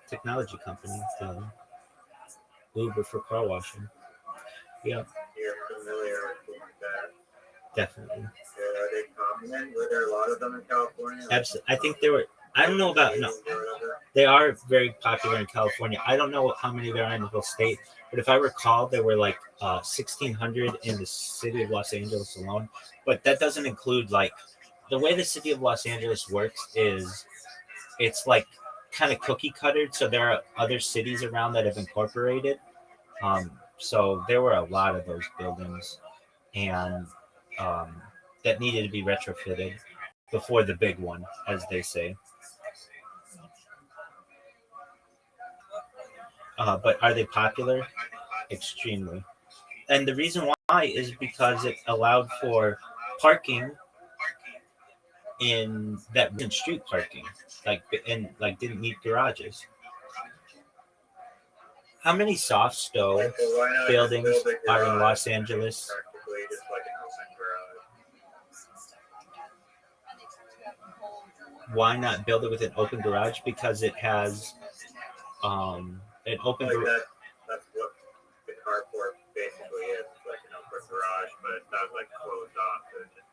technology company, Uber for car washing. Yeah. You're familiar with that? Definitely. Are they common? Were there a lot of them in California? Absolutely. I think there were. I don't know about no. They are very popular in California. I don't know how many there are in the whole state, but if I recall, there were like 1,600 in the city of Los Angeles alone. But that doesn't include like the way the city of Los Angeles works is it's like kind of cookie cuttered. So there are other cities around that have incorporated. So there were a lot of those buildings, and that needed to be retrofitted before the big one, as they say. But are they popular? Extremely. And the reason why is because it allowed for parking in that in street parking, like and like didn't need garages. How many soft stove Like, so why not just buildings build a are in garage? Los It's Angeles? practically just like an open garage. Why not build it with an open garage? Because it has an open Like garage. that's what the carport basically is. It's like an open garage, but it's not like closed off. So it's just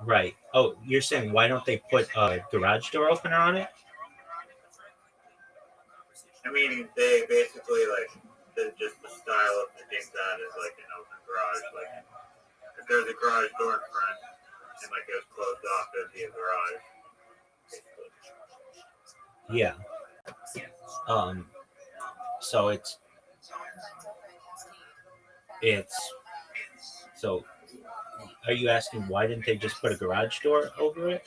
Right. Oh, you're saying why don't they put a garage door opener on it? I mean, they basically like just the style of the thing that is like an open garage. Like if there's a garage door in front and like it was closed off, it'd be a garage. Yeah. So it's so. Are you asking why didn't they just put a garage door over it?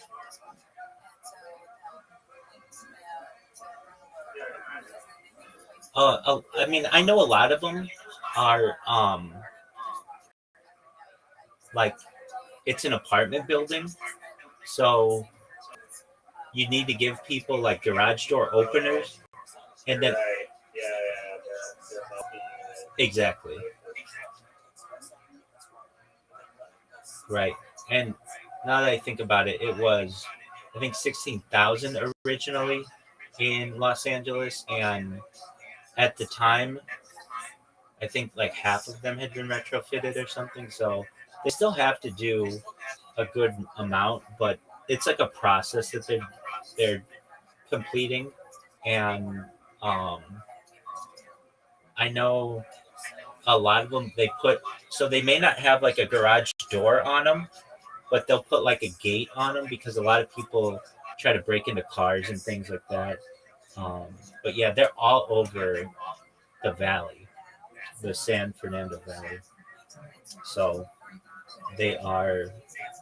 I mean, I know a lot of them are like it's an apartment building, so you need to give people like garage door openers, and then Right. Yeah. They're exactly right. And now that I think about it, it was I think 16,000 originally in Los Angeles, and at the time, I think like half of them had been retrofitted or something. So they still have to do a good amount, but it's like a process that they're completing, and um, I know a lot of them they put so they may not have like a garage door on them, but they'll put like a gate on them because a lot of people try to break into cars and things like that. But yeah, they're all over the valley, the San Fernando Valley. So they are.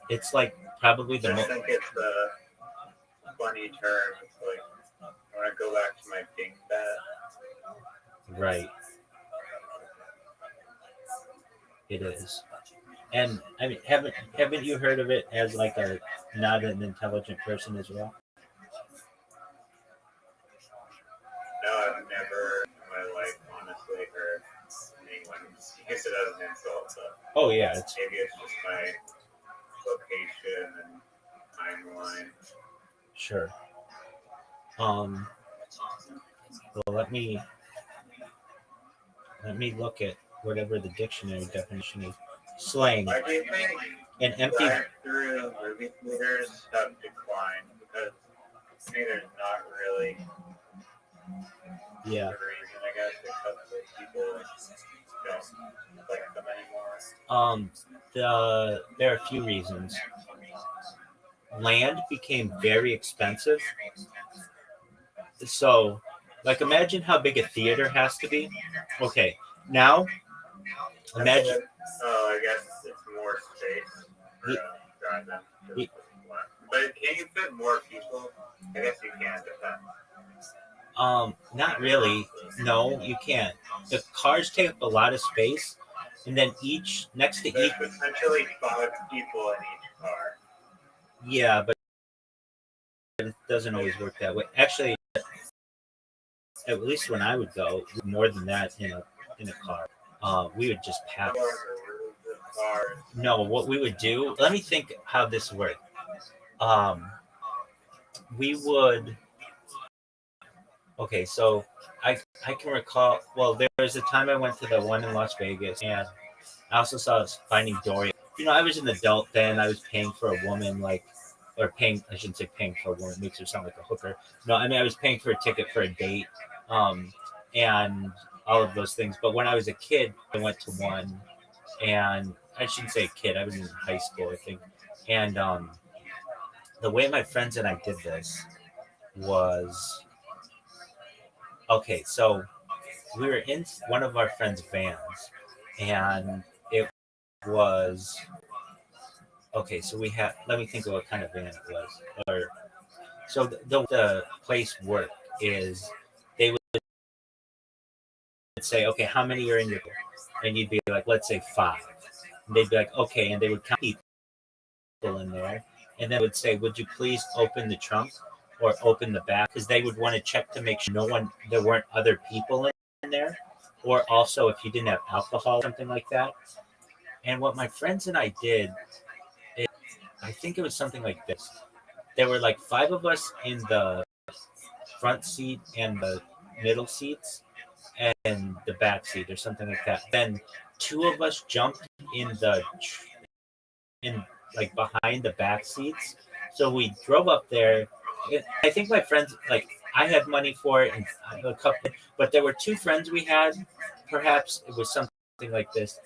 It's like probably the I most think it's a funny term. It's like I want to go back to my pink bat. right. It is. And I mean, haven't you heard of it as like a not an intelligent person as well? No, I've never in my life honestly heard anyone use it as an insult. But Oh yeah, it's maybe it's just my location and timeline. sure. Um, well, let me look at whatever the dictionary definition is. Slang, Why do you think an empty. drive-through movie theaters have declined? Because to me, there's not really Yeah. a reason, I guess, except that people don't like them anymore. There are a few reasons. Land became very expensive. So, like, imagine how big a theater has to be. Okay, now imagine. Oh, I guess it's more space for drive-in. Ye- But can you fit more people? I guess you can. Not really. No, you can't. The cars take up a lot of space, and then each next to There's each. potentially 5 people in each car. Yeah, but it doesn't always work that way. Actually, at least when I would go, more than that in a car. We would just pack. No, what we would do. Let me think how this worked. We would. Okay, so I can recall. Well, there was a time I went to the one in Las Vegas, and I also saw Finding Dory. I was an adult then. I was paying for a woman, like, or paying. I shouldn't say paying for a woman. It makes her sound like a hooker. No, I mean I was paying for a ticket for a date, and all of those things. But when I was a kid, I went to one, and I shouldn't say kid. I was in high school, I think, and the way my friends and I did this was okay. So we were in one of our friends' vans, and it was okay. So we had. Let me think of what kind of van it was. Or so the place worked is they would say, okay, how many are in your group? And you'd be like, let's say 5. And they'd be like, okay, and they would count people. in there, and then would say, "Would you please open the trunk or open the back?" Because they would want to check to make sure there weren't other people in there, or also if you didn't have alcohol, something like that. And what my friends and I did, I think it was something like this. There were like 5 of us in the front seat and the middle seats and the back seat or something like that. Then 2 of us jumped in like behind the back seats. So we drove up there. I think my friends, like, I had money for it and a couple, but there were 2 friends we had. Perhaps it was something like this,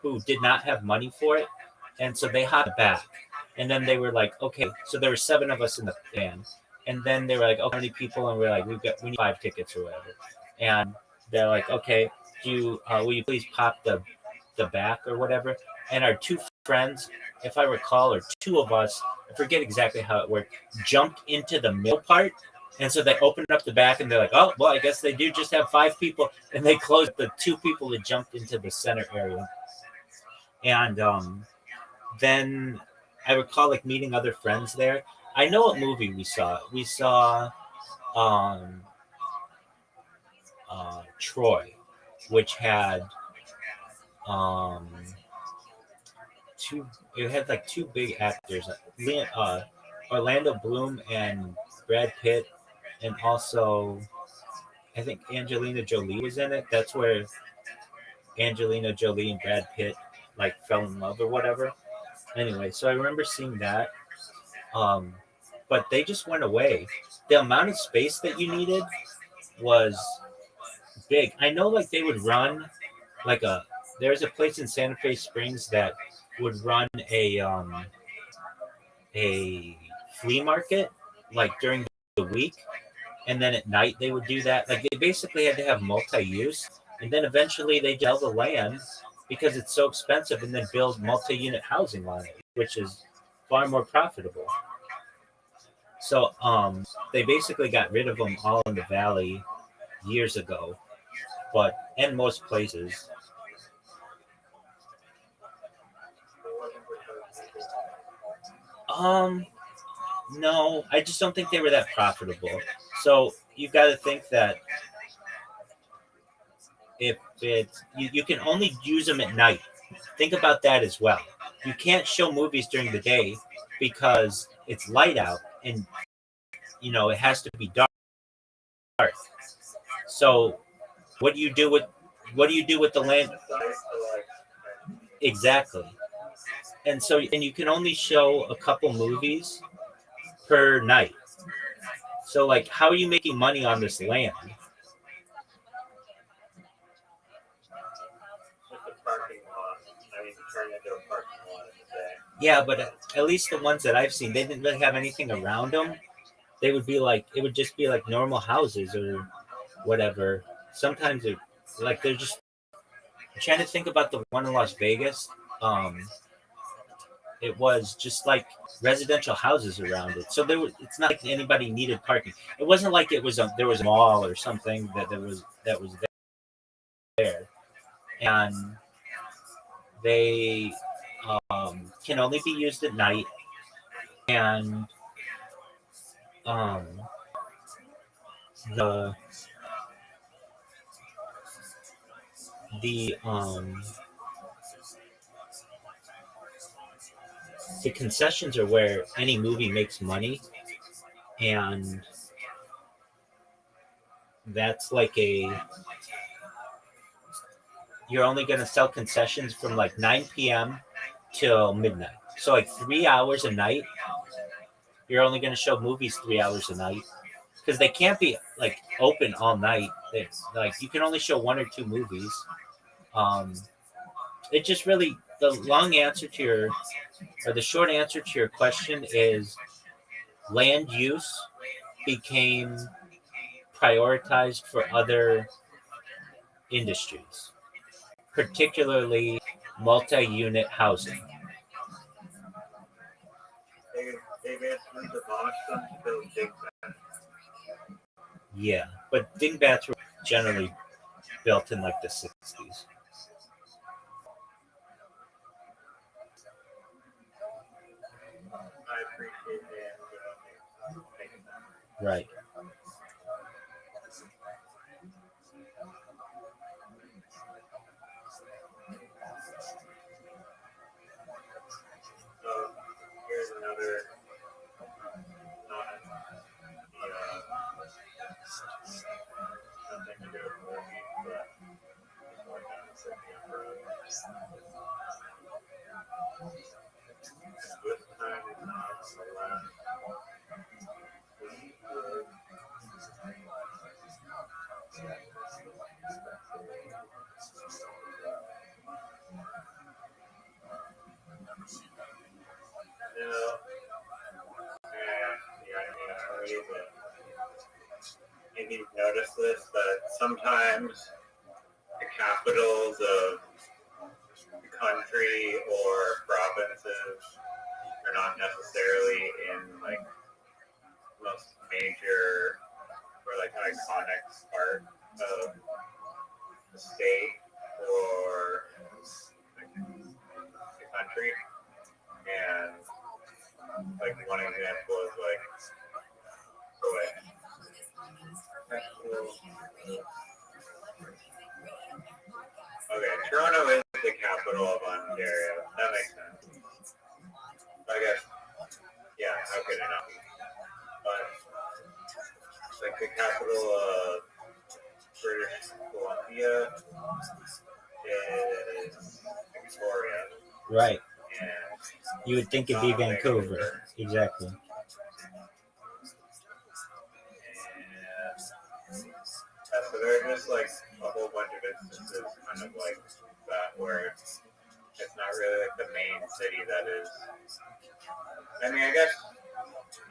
who did not have money for it, and so they hopped back. And then they were like, okay, so there were 7 of us in the van, and then they were like, oh, how many people? And we're like, we need 5 tickets or whatever. And they're like, okay, will you please pop the back or whatever? And our 2 friends, if I recall, or 2 of us, I forget exactly how it worked, jumped into the middle part. And so they opened up the back and they're like, oh, well, I guess they do just have 5 people. And they closed the 2 people that jumped into the center area. And then I recall like meeting other friends there. I know what movie we saw. We saw Troy, which had it had like 2 big actors, Orlando Bloom and Brad Pitt, and also I think Angelina Jolie was in it. That's where Angelina Jolie and Brad Pitt like fell in love or whatever. Anyway, so I remember seeing that. But they just went away. The amount of space that you needed was big. I know like they would run like there's a place in Santa Fe Springs that would run a flea market like during the week, and then at night they would do that. Like they basically had to have multi-use, and then eventually they sell the land because it's so expensive, and then build multi-unit housing on it, which is far more profitable. So they basically got rid of them all in the valley years ago, but in most places. No, I just don't think they were that profitable. So you've got to think that if you can only use them at night. Think about that as well. You can't show movies during the day because it's light out, and it has to be dark. So what do you do with the land? Exactly. And you can only show a couple movies per night. So like, how are you making money on this land? Yeah, but at least the ones that I've seen, they didn't really have anything around them. They would be like, it would just be like normal houses or whatever. Sometimes they're just. I'm trying to think about the one in Las Vegas. It was just like residential houses around it. So it's not like anybody needed parking. It wasn't like there was a mall or something that was there. And they can only be used at night. And the concessions are where any movie makes money, and that's like you're only going to sell concessions from like 9 p.m. till midnight. So like 3 hours a night, you're only going to show movies 3 hours a night because they can't be like open all night. It's like you can only show 1 or 2 movies. It just really, the short answer to your question is land use became prioritized for other industries, particularly multi-unit housing. Yeah, but dingbats were generally built in like the 60s. Right. So here's another not nothing to do with movie, but more down to the emperor. This time is not the last. Maybe you've noticed this, that sometimes the capitals of the country or provinces are not necessarily in like most major or like iconic part of the state or like, the country. And like one example is like okay, Toronto is the capital of Ontario. That makes sense. I guess, yeah, how could it not be? But like the capital of British Columbia is Victoria. Right. And you would think it'd be Vancouver. Exactly. So there are just like a whole bunch of instances kind of like that where it's not really like the main city that is. I mean, I guess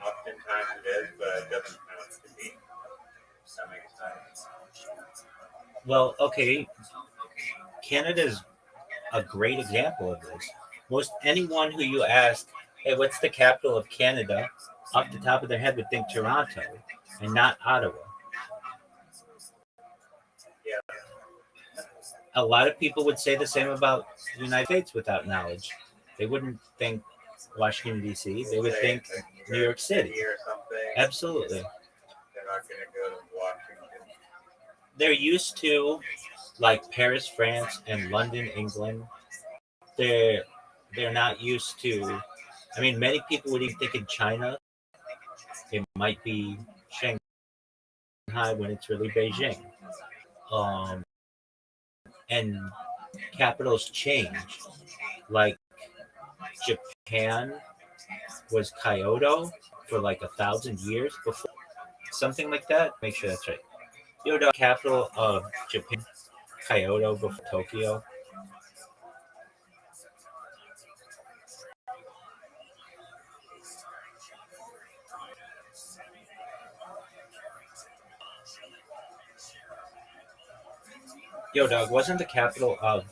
oftentimes it is, but it doesn't have to be. Does that make sense? Well, okay. Canada's a great example of this. Most anyone who you ask, hey, what's the capital of Canada, off the top of their head would think Toronto and not Ottawa. Yeah. A lot of people would say the same about the United States without knowledge. They wouldn't think Washington, D.C., they would think New York City. Or something. Absolutely. They're not going to go to Washington. They're used to, like Paris, France, and London, England. They're not used to. I mean, many people would even think in China it might be Shanghai when it's really Beijing. And capitals change. Like Japan was Kyoto for like 1,000 years before, something like that. Make sure that's right. Kyoto, capital of Japan, Kyoto before Tokyo. Yo, dog, wasn't the capital of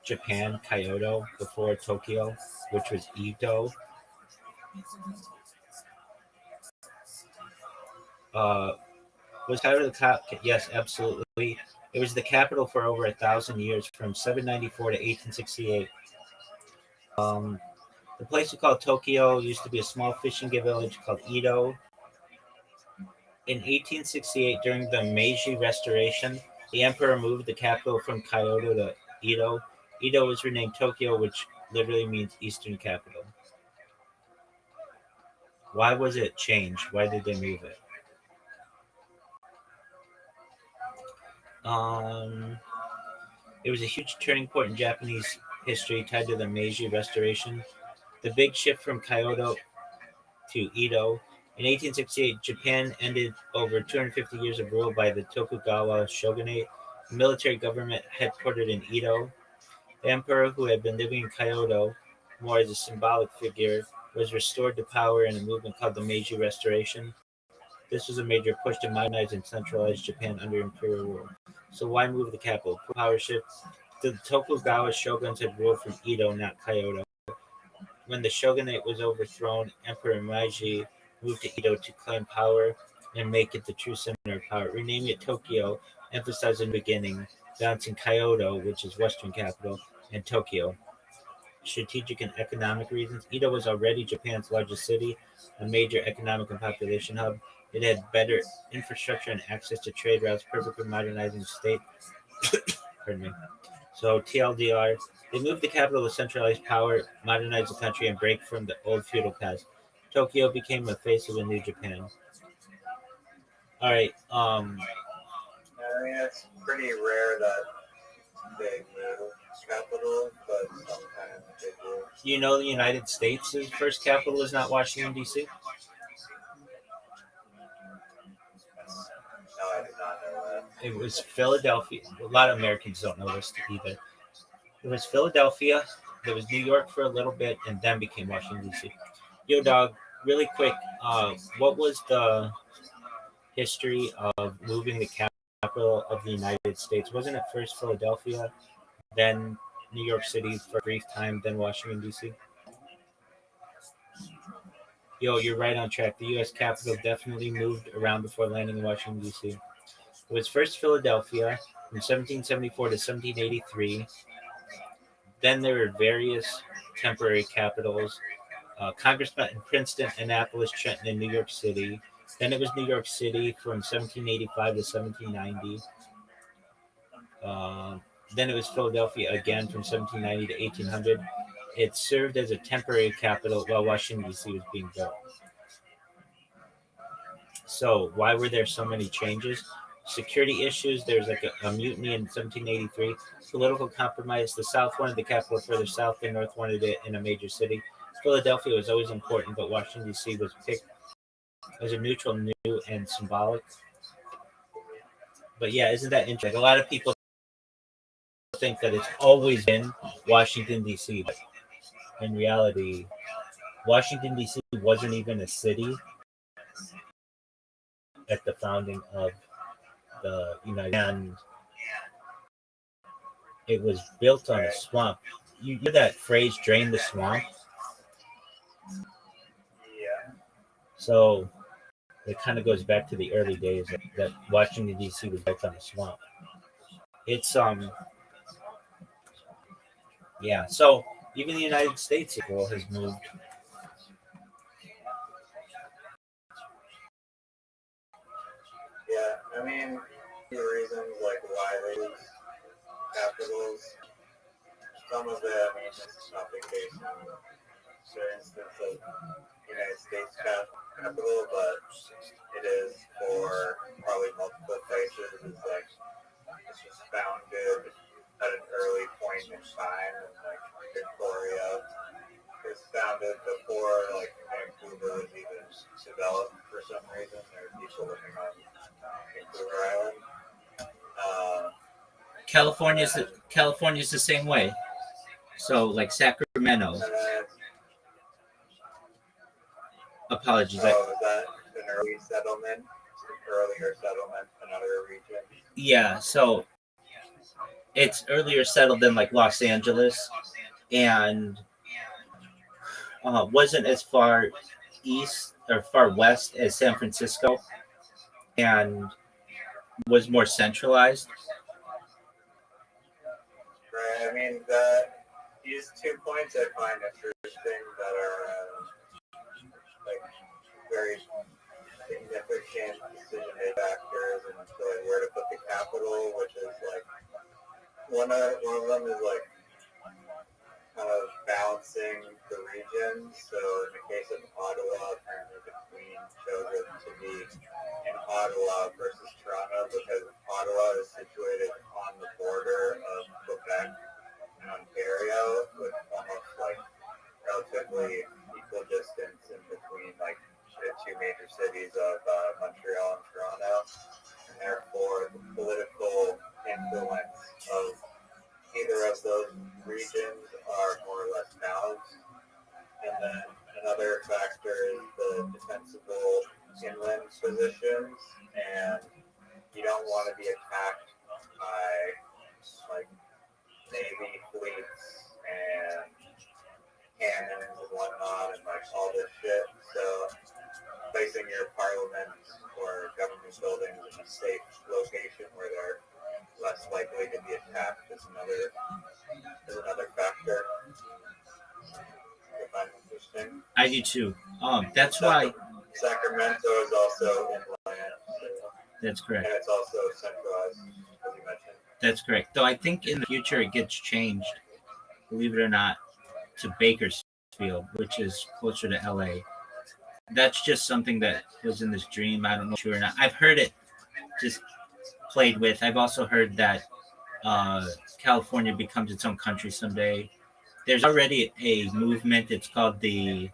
Japan Kyoto before Tokyo, which was Edo? Was Kyoto the yes, absolutely. It was the capital for over 1,000 years, from 794 to 1868. The place we call Tokyo used to be a small fishing village called Edo. In 1868, during the Meiji Restoration, the emperor moved the capital from Kyoto to Edo. Edo was renamed Tokyo, which literally means Eastern Capital. Why was it changed? Why did they move it? It was a huge turning point in Japanese history tied to the Meiji Restoration. The big shift from Kyoto to Edo. In 1868, Japan ended over 250 years of rule by the Tokugawa shogunate, a military government headquartered in Edo. The emperor, who had been living in Kyoto more as a symbolic figure, was restored to power in a movement called the Meiji Restoration. This was a major push to modernize and centralize Japan under imperial rule. So why move the capital? Power shift. The Tokugawa shoguns had ruled from Edo, not Kyoto. When the shogunate was overthrown, Emperor Meiji moved to Edo to claim power and make it the true center of power. Renaming it Tokyo, emphasizing the beginning, balancing Kyoto, which is Western capital, and Tokyo, strategic and economic reasons. Edo was already Japan's largest city, a major economic and population hub. It had better infrastructure and access to trade routes, perfectly modernizing the state. Pardon me. So TLDR, they moved the capital to centralized power, modernize the country, and break from the old feudal past. Tokyo became the face of a new Japan. All right. I mean, it's pretty rare that they move capitals, but sometimes they do. You know, the United States' first capital is not Washington D.C. No, I did not know that. It was Philadelphia. A lot of Americans don't know this either. It was Philadelphia. There was New York for a little bit, and then became Washington D.C. Yo, dog. Really quick. What was the history of moving the capital of the United States? Wasn't it first Philadelphia, then New York City for a brief time, then Washington D.C.? Yo, you're right on track. The U.S. capital definitely moved around before landing in Washington D.C. It was first Philadelphia from 1774 to 1783. Then there were various temporary capitals. Congress met in Princeton, Annapolis, Trenton, and New York City. Then it was New York City from 1785 to 1790. Then it was Philadelphia again from 1790 to 1800. It served as a temporary capital while Washington, D.C. was being built. So why were there so many changes? Security issues. There was like a mutiny in 1783. Political compromise. The South wanted the capital further south. The North wanted it in a major city. Philadelphia was always important, but Washington, D.C. was picked as a neutral, new, and symbolic. But yeah, isn't that interesting? A lot of people think that it's always been Washington, D.C., but in reality, Washington, D.C. wasn't even a city at the founding of the United States. And it was built on a swamp. You hear that phrase, drain the swamp? Yeah. So it kind of goes back to the early days that Washington, D.C. was built on a swamp. It's, yeah. So even the United States has moved. Yeah, I mean, the reasons like why they use capitals. Some of it, I mean, it's not the case in for instance of United States capital, but it is for probably multiple places. It's like it's just founded at an early point in time, and like Victoria was founded before like Vancouver was even developed for some reason. There are people living on Vancouver Island. California's the same way. So like Sacramento. Apologies. Is that an earlier settlement, another region? Yeah, so it's earlier settled than like Los Angeles, and wasn't as far east or far west as San Francisco, and was more centralized. Right. I mean, these 2 points I find interesting that are like very significant decision factors, and so like where to put the capital, which is like one of them is like kind of balancing the regions. So in the case of Ottawa, apparently the Queen chose it to be in Ottawa versus Toronto because Ottawa is situated on the border of Quebec and Ontario, with almost like relatively equal distance in between like the 2 major cities of Montreal and Toronto, and therefore the political influence of either of those regions are more or less balanced. And then another factor is the defensible inland positions, and you don't want to be attacked by like Navy fleets and cannons and whatnot and like all this shit. So placing your parliament or government buildings in a safe location where they're less likely to be attacked is another factor. I do too. That's why. Sacramento is also inland. That's correct. And it's also centralized, as you mentioned. That's correct. Though I think in the future it gets changed, believe it or not, to Bakersfield, which is closer to LA. That's just something that was in this dream. I don't know sure or not. I've heard it just played with. I've also heard that California becomes its own country someday. There's already a movement. It's called the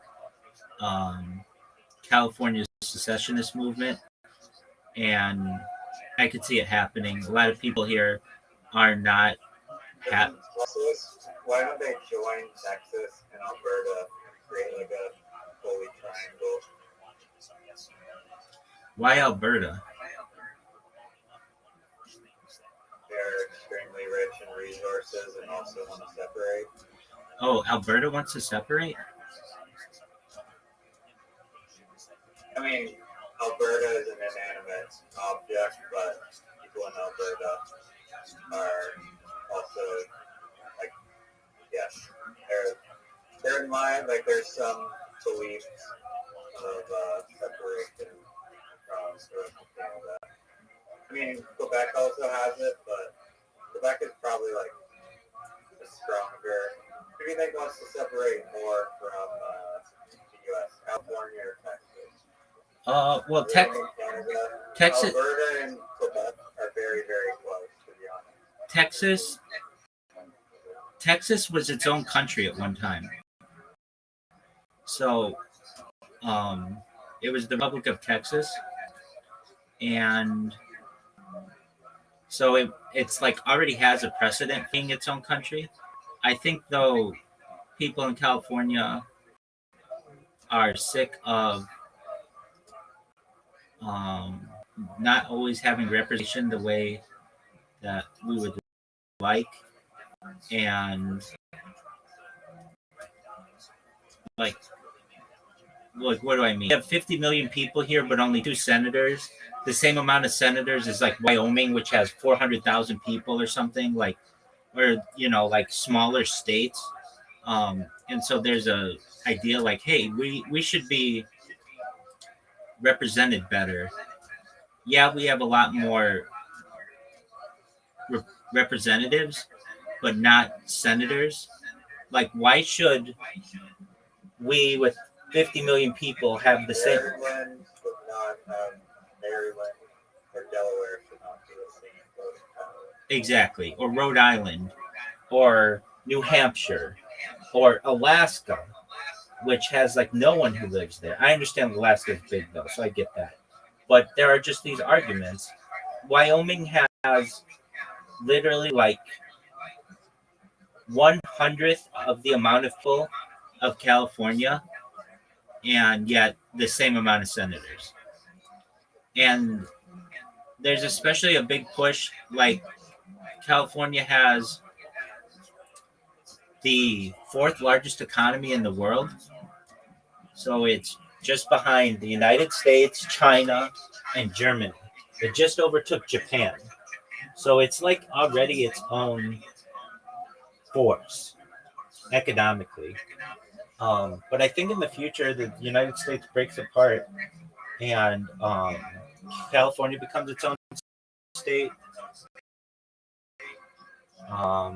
California secessionist movement, and I could see it happening. A lot of people here are not happy. Why don't they join Texas and Alberta and create like a holy triangle? Why Alberta? They're extremely rich in resources and also want to separate. Oh, Alberta wants to separate? I mean, Alberta is an inanimate object, but people in Alberta are also like, yes, they're in line. Like, there's some beliefs of separation from Canada. I mean, Quebec also has it, but Quebec is probably like the stronger. Who do you think wants to separate more from the U.S., California or Texas? Well, Texas, Alberta and Quebec are very, very close, to be honest. Texas was its own country at one time. So, it was the Republic of Texas, and so it's like already has a precedent being its own country. I think though people in California are sick of not always having representation the way that we would like, and like what do I mean? We have 50 million people here, but only 2 senators. The same amount of senators as like Wyoming, which has 400,000 people or something, like, or like smaller states. And so there's a idea like, hey, we should be represented better. Yeah, we have a lot more representatives, but not senators. Like, why should we, with 50 million people, have the same? Maryland would not have Maryland or Delaware should not be the same voting power. Exactly, or Rhode Island, or New Hampshire, or Alaska, which has like no one who lives there. I understand Alaska is big though, so I get that. But there are just these arguments. Wyoming has literally like 1/100th of the amount of people of California, and yet the same amount of senators. And there's especially a big push, like California has the 4th largest economy in the world. So it's just behind the United States, China, and Germany. It just overtook Japan. So it's like already its own force economically. But I think in the future, the United States breaks apart and California becomes its own state. I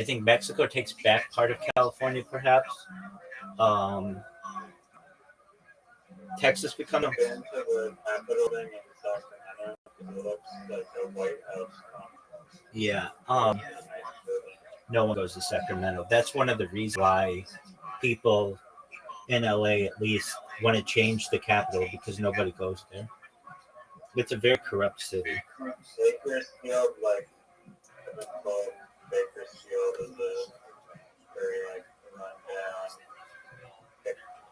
think Mexico takes back part of California, perhaps. Texas becomes a... Been to the Capitol thing in Sacramento. It looks like the White House. Yeah. No one goes to Sacramento. That's one of the reasons why people in LA at least want to change the capital, because nobody goes there. It's a very corrupt city. Bakersfield, like, Bakersfield is a very like run down,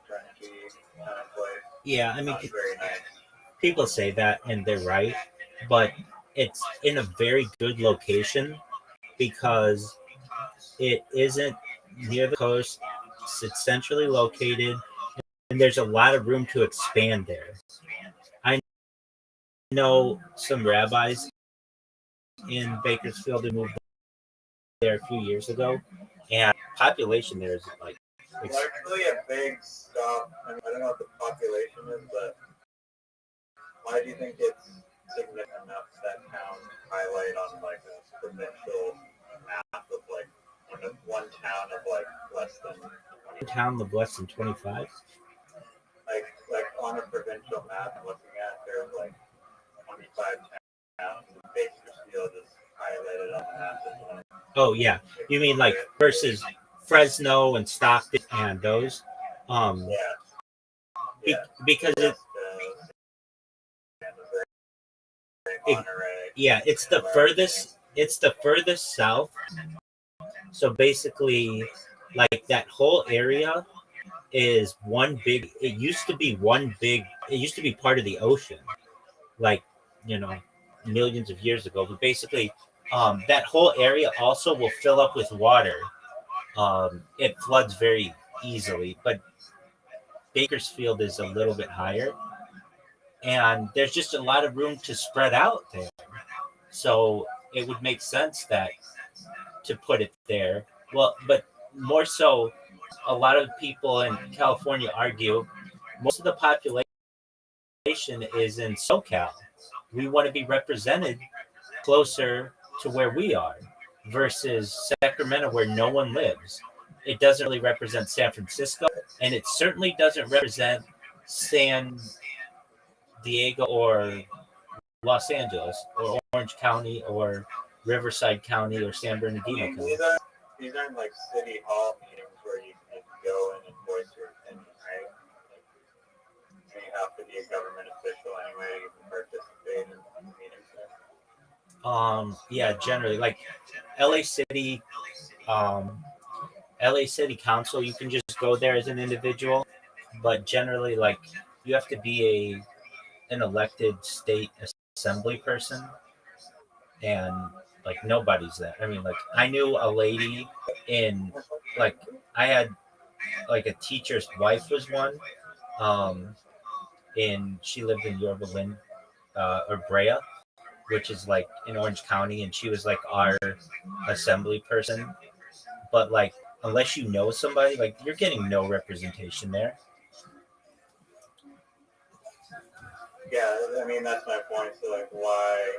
crunchy kind of place. Yeah, I mean, Very nice. people say that and they're right, but it's in a very good location because it isn't near the coast. It's centrally located, and there's a lot of room to expand there. I know some rabbis in Bakersfield who moved there a few years ago, and population there is like It's actually a big stop. I don't know what the population is, but why do you think it's significant enough that town highlight on like a provincial map of like one town of like less than 20? Town of less than 25. Like on a provincial map I'm looking at, there's like 25 towns, and Bakersfield is highlighted on the map as one. Oh yeah, you mean like versus Fresno and Stockton and those? Because it's the furthest. It's the furthest south. So basically, like that whole area is one big. It used to be one big. It used to be part of the ocean, like millions of years ago. But basically, that whole area also will fill up with water. It floods very easily, but Bakersfield is a little bit higher, and there's just a lot of room to spread out there. So it would make sense that to put it there. Well, but more so, a lot of people in California argue most of the population is in SoCal. We want to be represented closer to where we are versus Sacramento, where no one lives. It doesn't really represent San Francisco, and it certainly doesn't represent San Diego or Los Angeles or Orange County or Riverside County or San Bernardino County. These aren't like city hall meetings where you can just go in and voice your opinion, right? And you have to be a government official anyway to even participate in meetings there. Yeah, generally like LA City Council, you can just go there as an individual, but generally like you have to be an elected state assembly person, and like nobody's that. I mean, like I knew a lady in like I had like a teacher's wife was one, and she lived in Yorba Linda or Brea, which is like in Orange County, and she was like our assembly person. But like unless you know somebody, like you're getting no representation there. Yeah, I mean that's my point. So like, why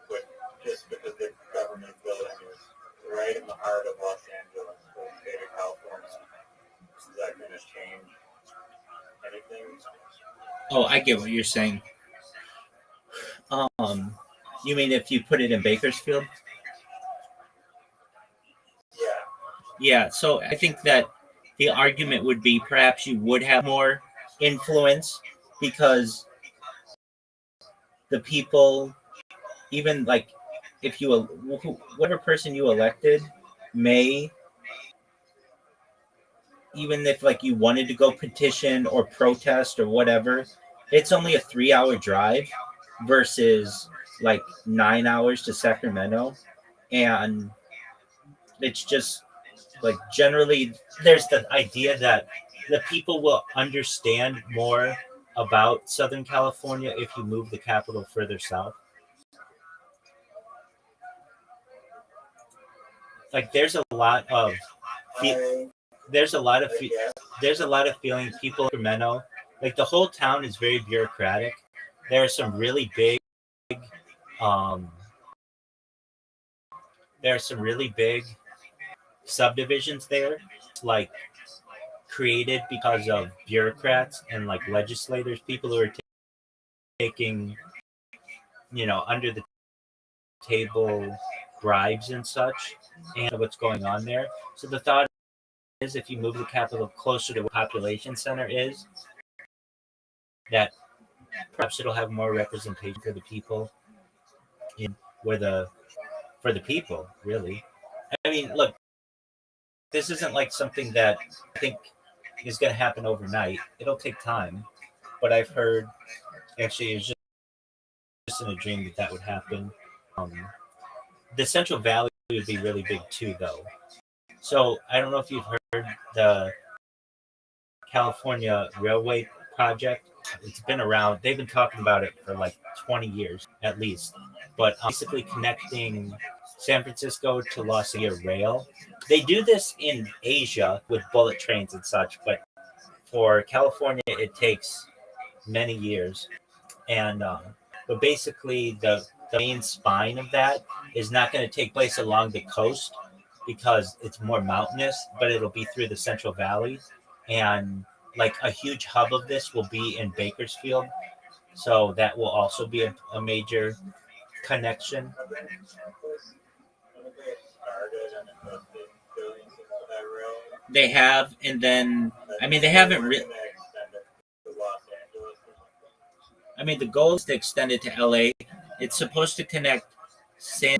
would just because the government building is right in the heart of Los Angeles, the state of California, is that going to change anything? Oh, I get what you're saying. You mean if you put it in Bakersfield? Yeah. Yeah. So I think that the argument would be perhaps you would have more influence because the people, even like if you whatever person you elected may, even if like you wanted to go petition or protest or whatever, it's only a 3-hour drive versus like 9 hours to Sacramento. And it's just like generally there's the idea that the people will understand more about Southern California if you move the capital further south. Like there's a lot of feeling people in Sacramento, like the whole town is very bureaucratic. There are some really big subdivisions there, like created because of bureaucrats and like legislators, people who are taking under the table bribes and such, and what's going on there. So the thought is if you move the capital closer to where the population center is, that perhaps it'll have more representation for the people for the people, really. I mean, look, this isn't like something that I think is going to happen overnight. It'll take time, but I've heard actually it's just in a dream that would happen. The Central Valley would be really big too, though. So I don't know if you've heard the California Railway project. It's been around. They've been talking about it for like 20 years at least. But basically connecting San Francisco to Los Angeles rail. They do this in Asia with bullet trains and such, but for California, it takes many years. And but basically, the main spine of that is not going to take place along the coast because it's more mountainous, but it'll be through the Central Valley, and like a huge hub of this will be in Bakersfield, so that will also be a major connection. They have, and then I mean they haven't really. I mean the goal is to extend it to LA. It's supposed to connect San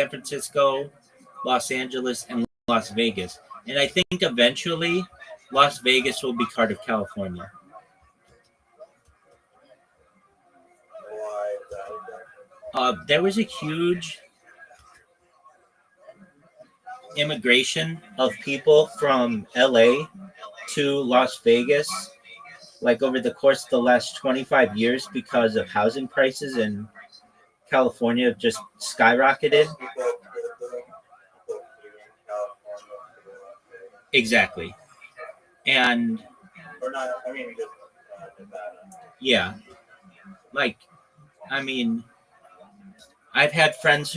Francisco, Los Angeles, and Las Vegas, and I think eventually Las Vegas will be part of California. There was a huge immigration of people from LA to Las Vegas, like over the course of the last 25 years, because of housing prices in California have just skyrocketed. Exactly. And yeah, like, I mean, I've had friends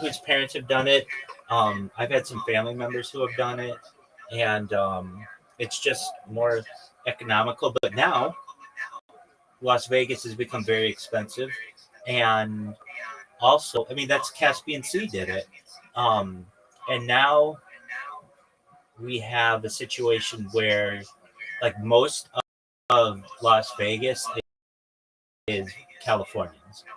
whose parents have done it. I've had some family members who have done it, and it's just more economical. But now Las Vegas has become very expensive, and also, I mean, that's Caspian Sea did it, and now we have a situation where, like, most of Las Vegas is Californians.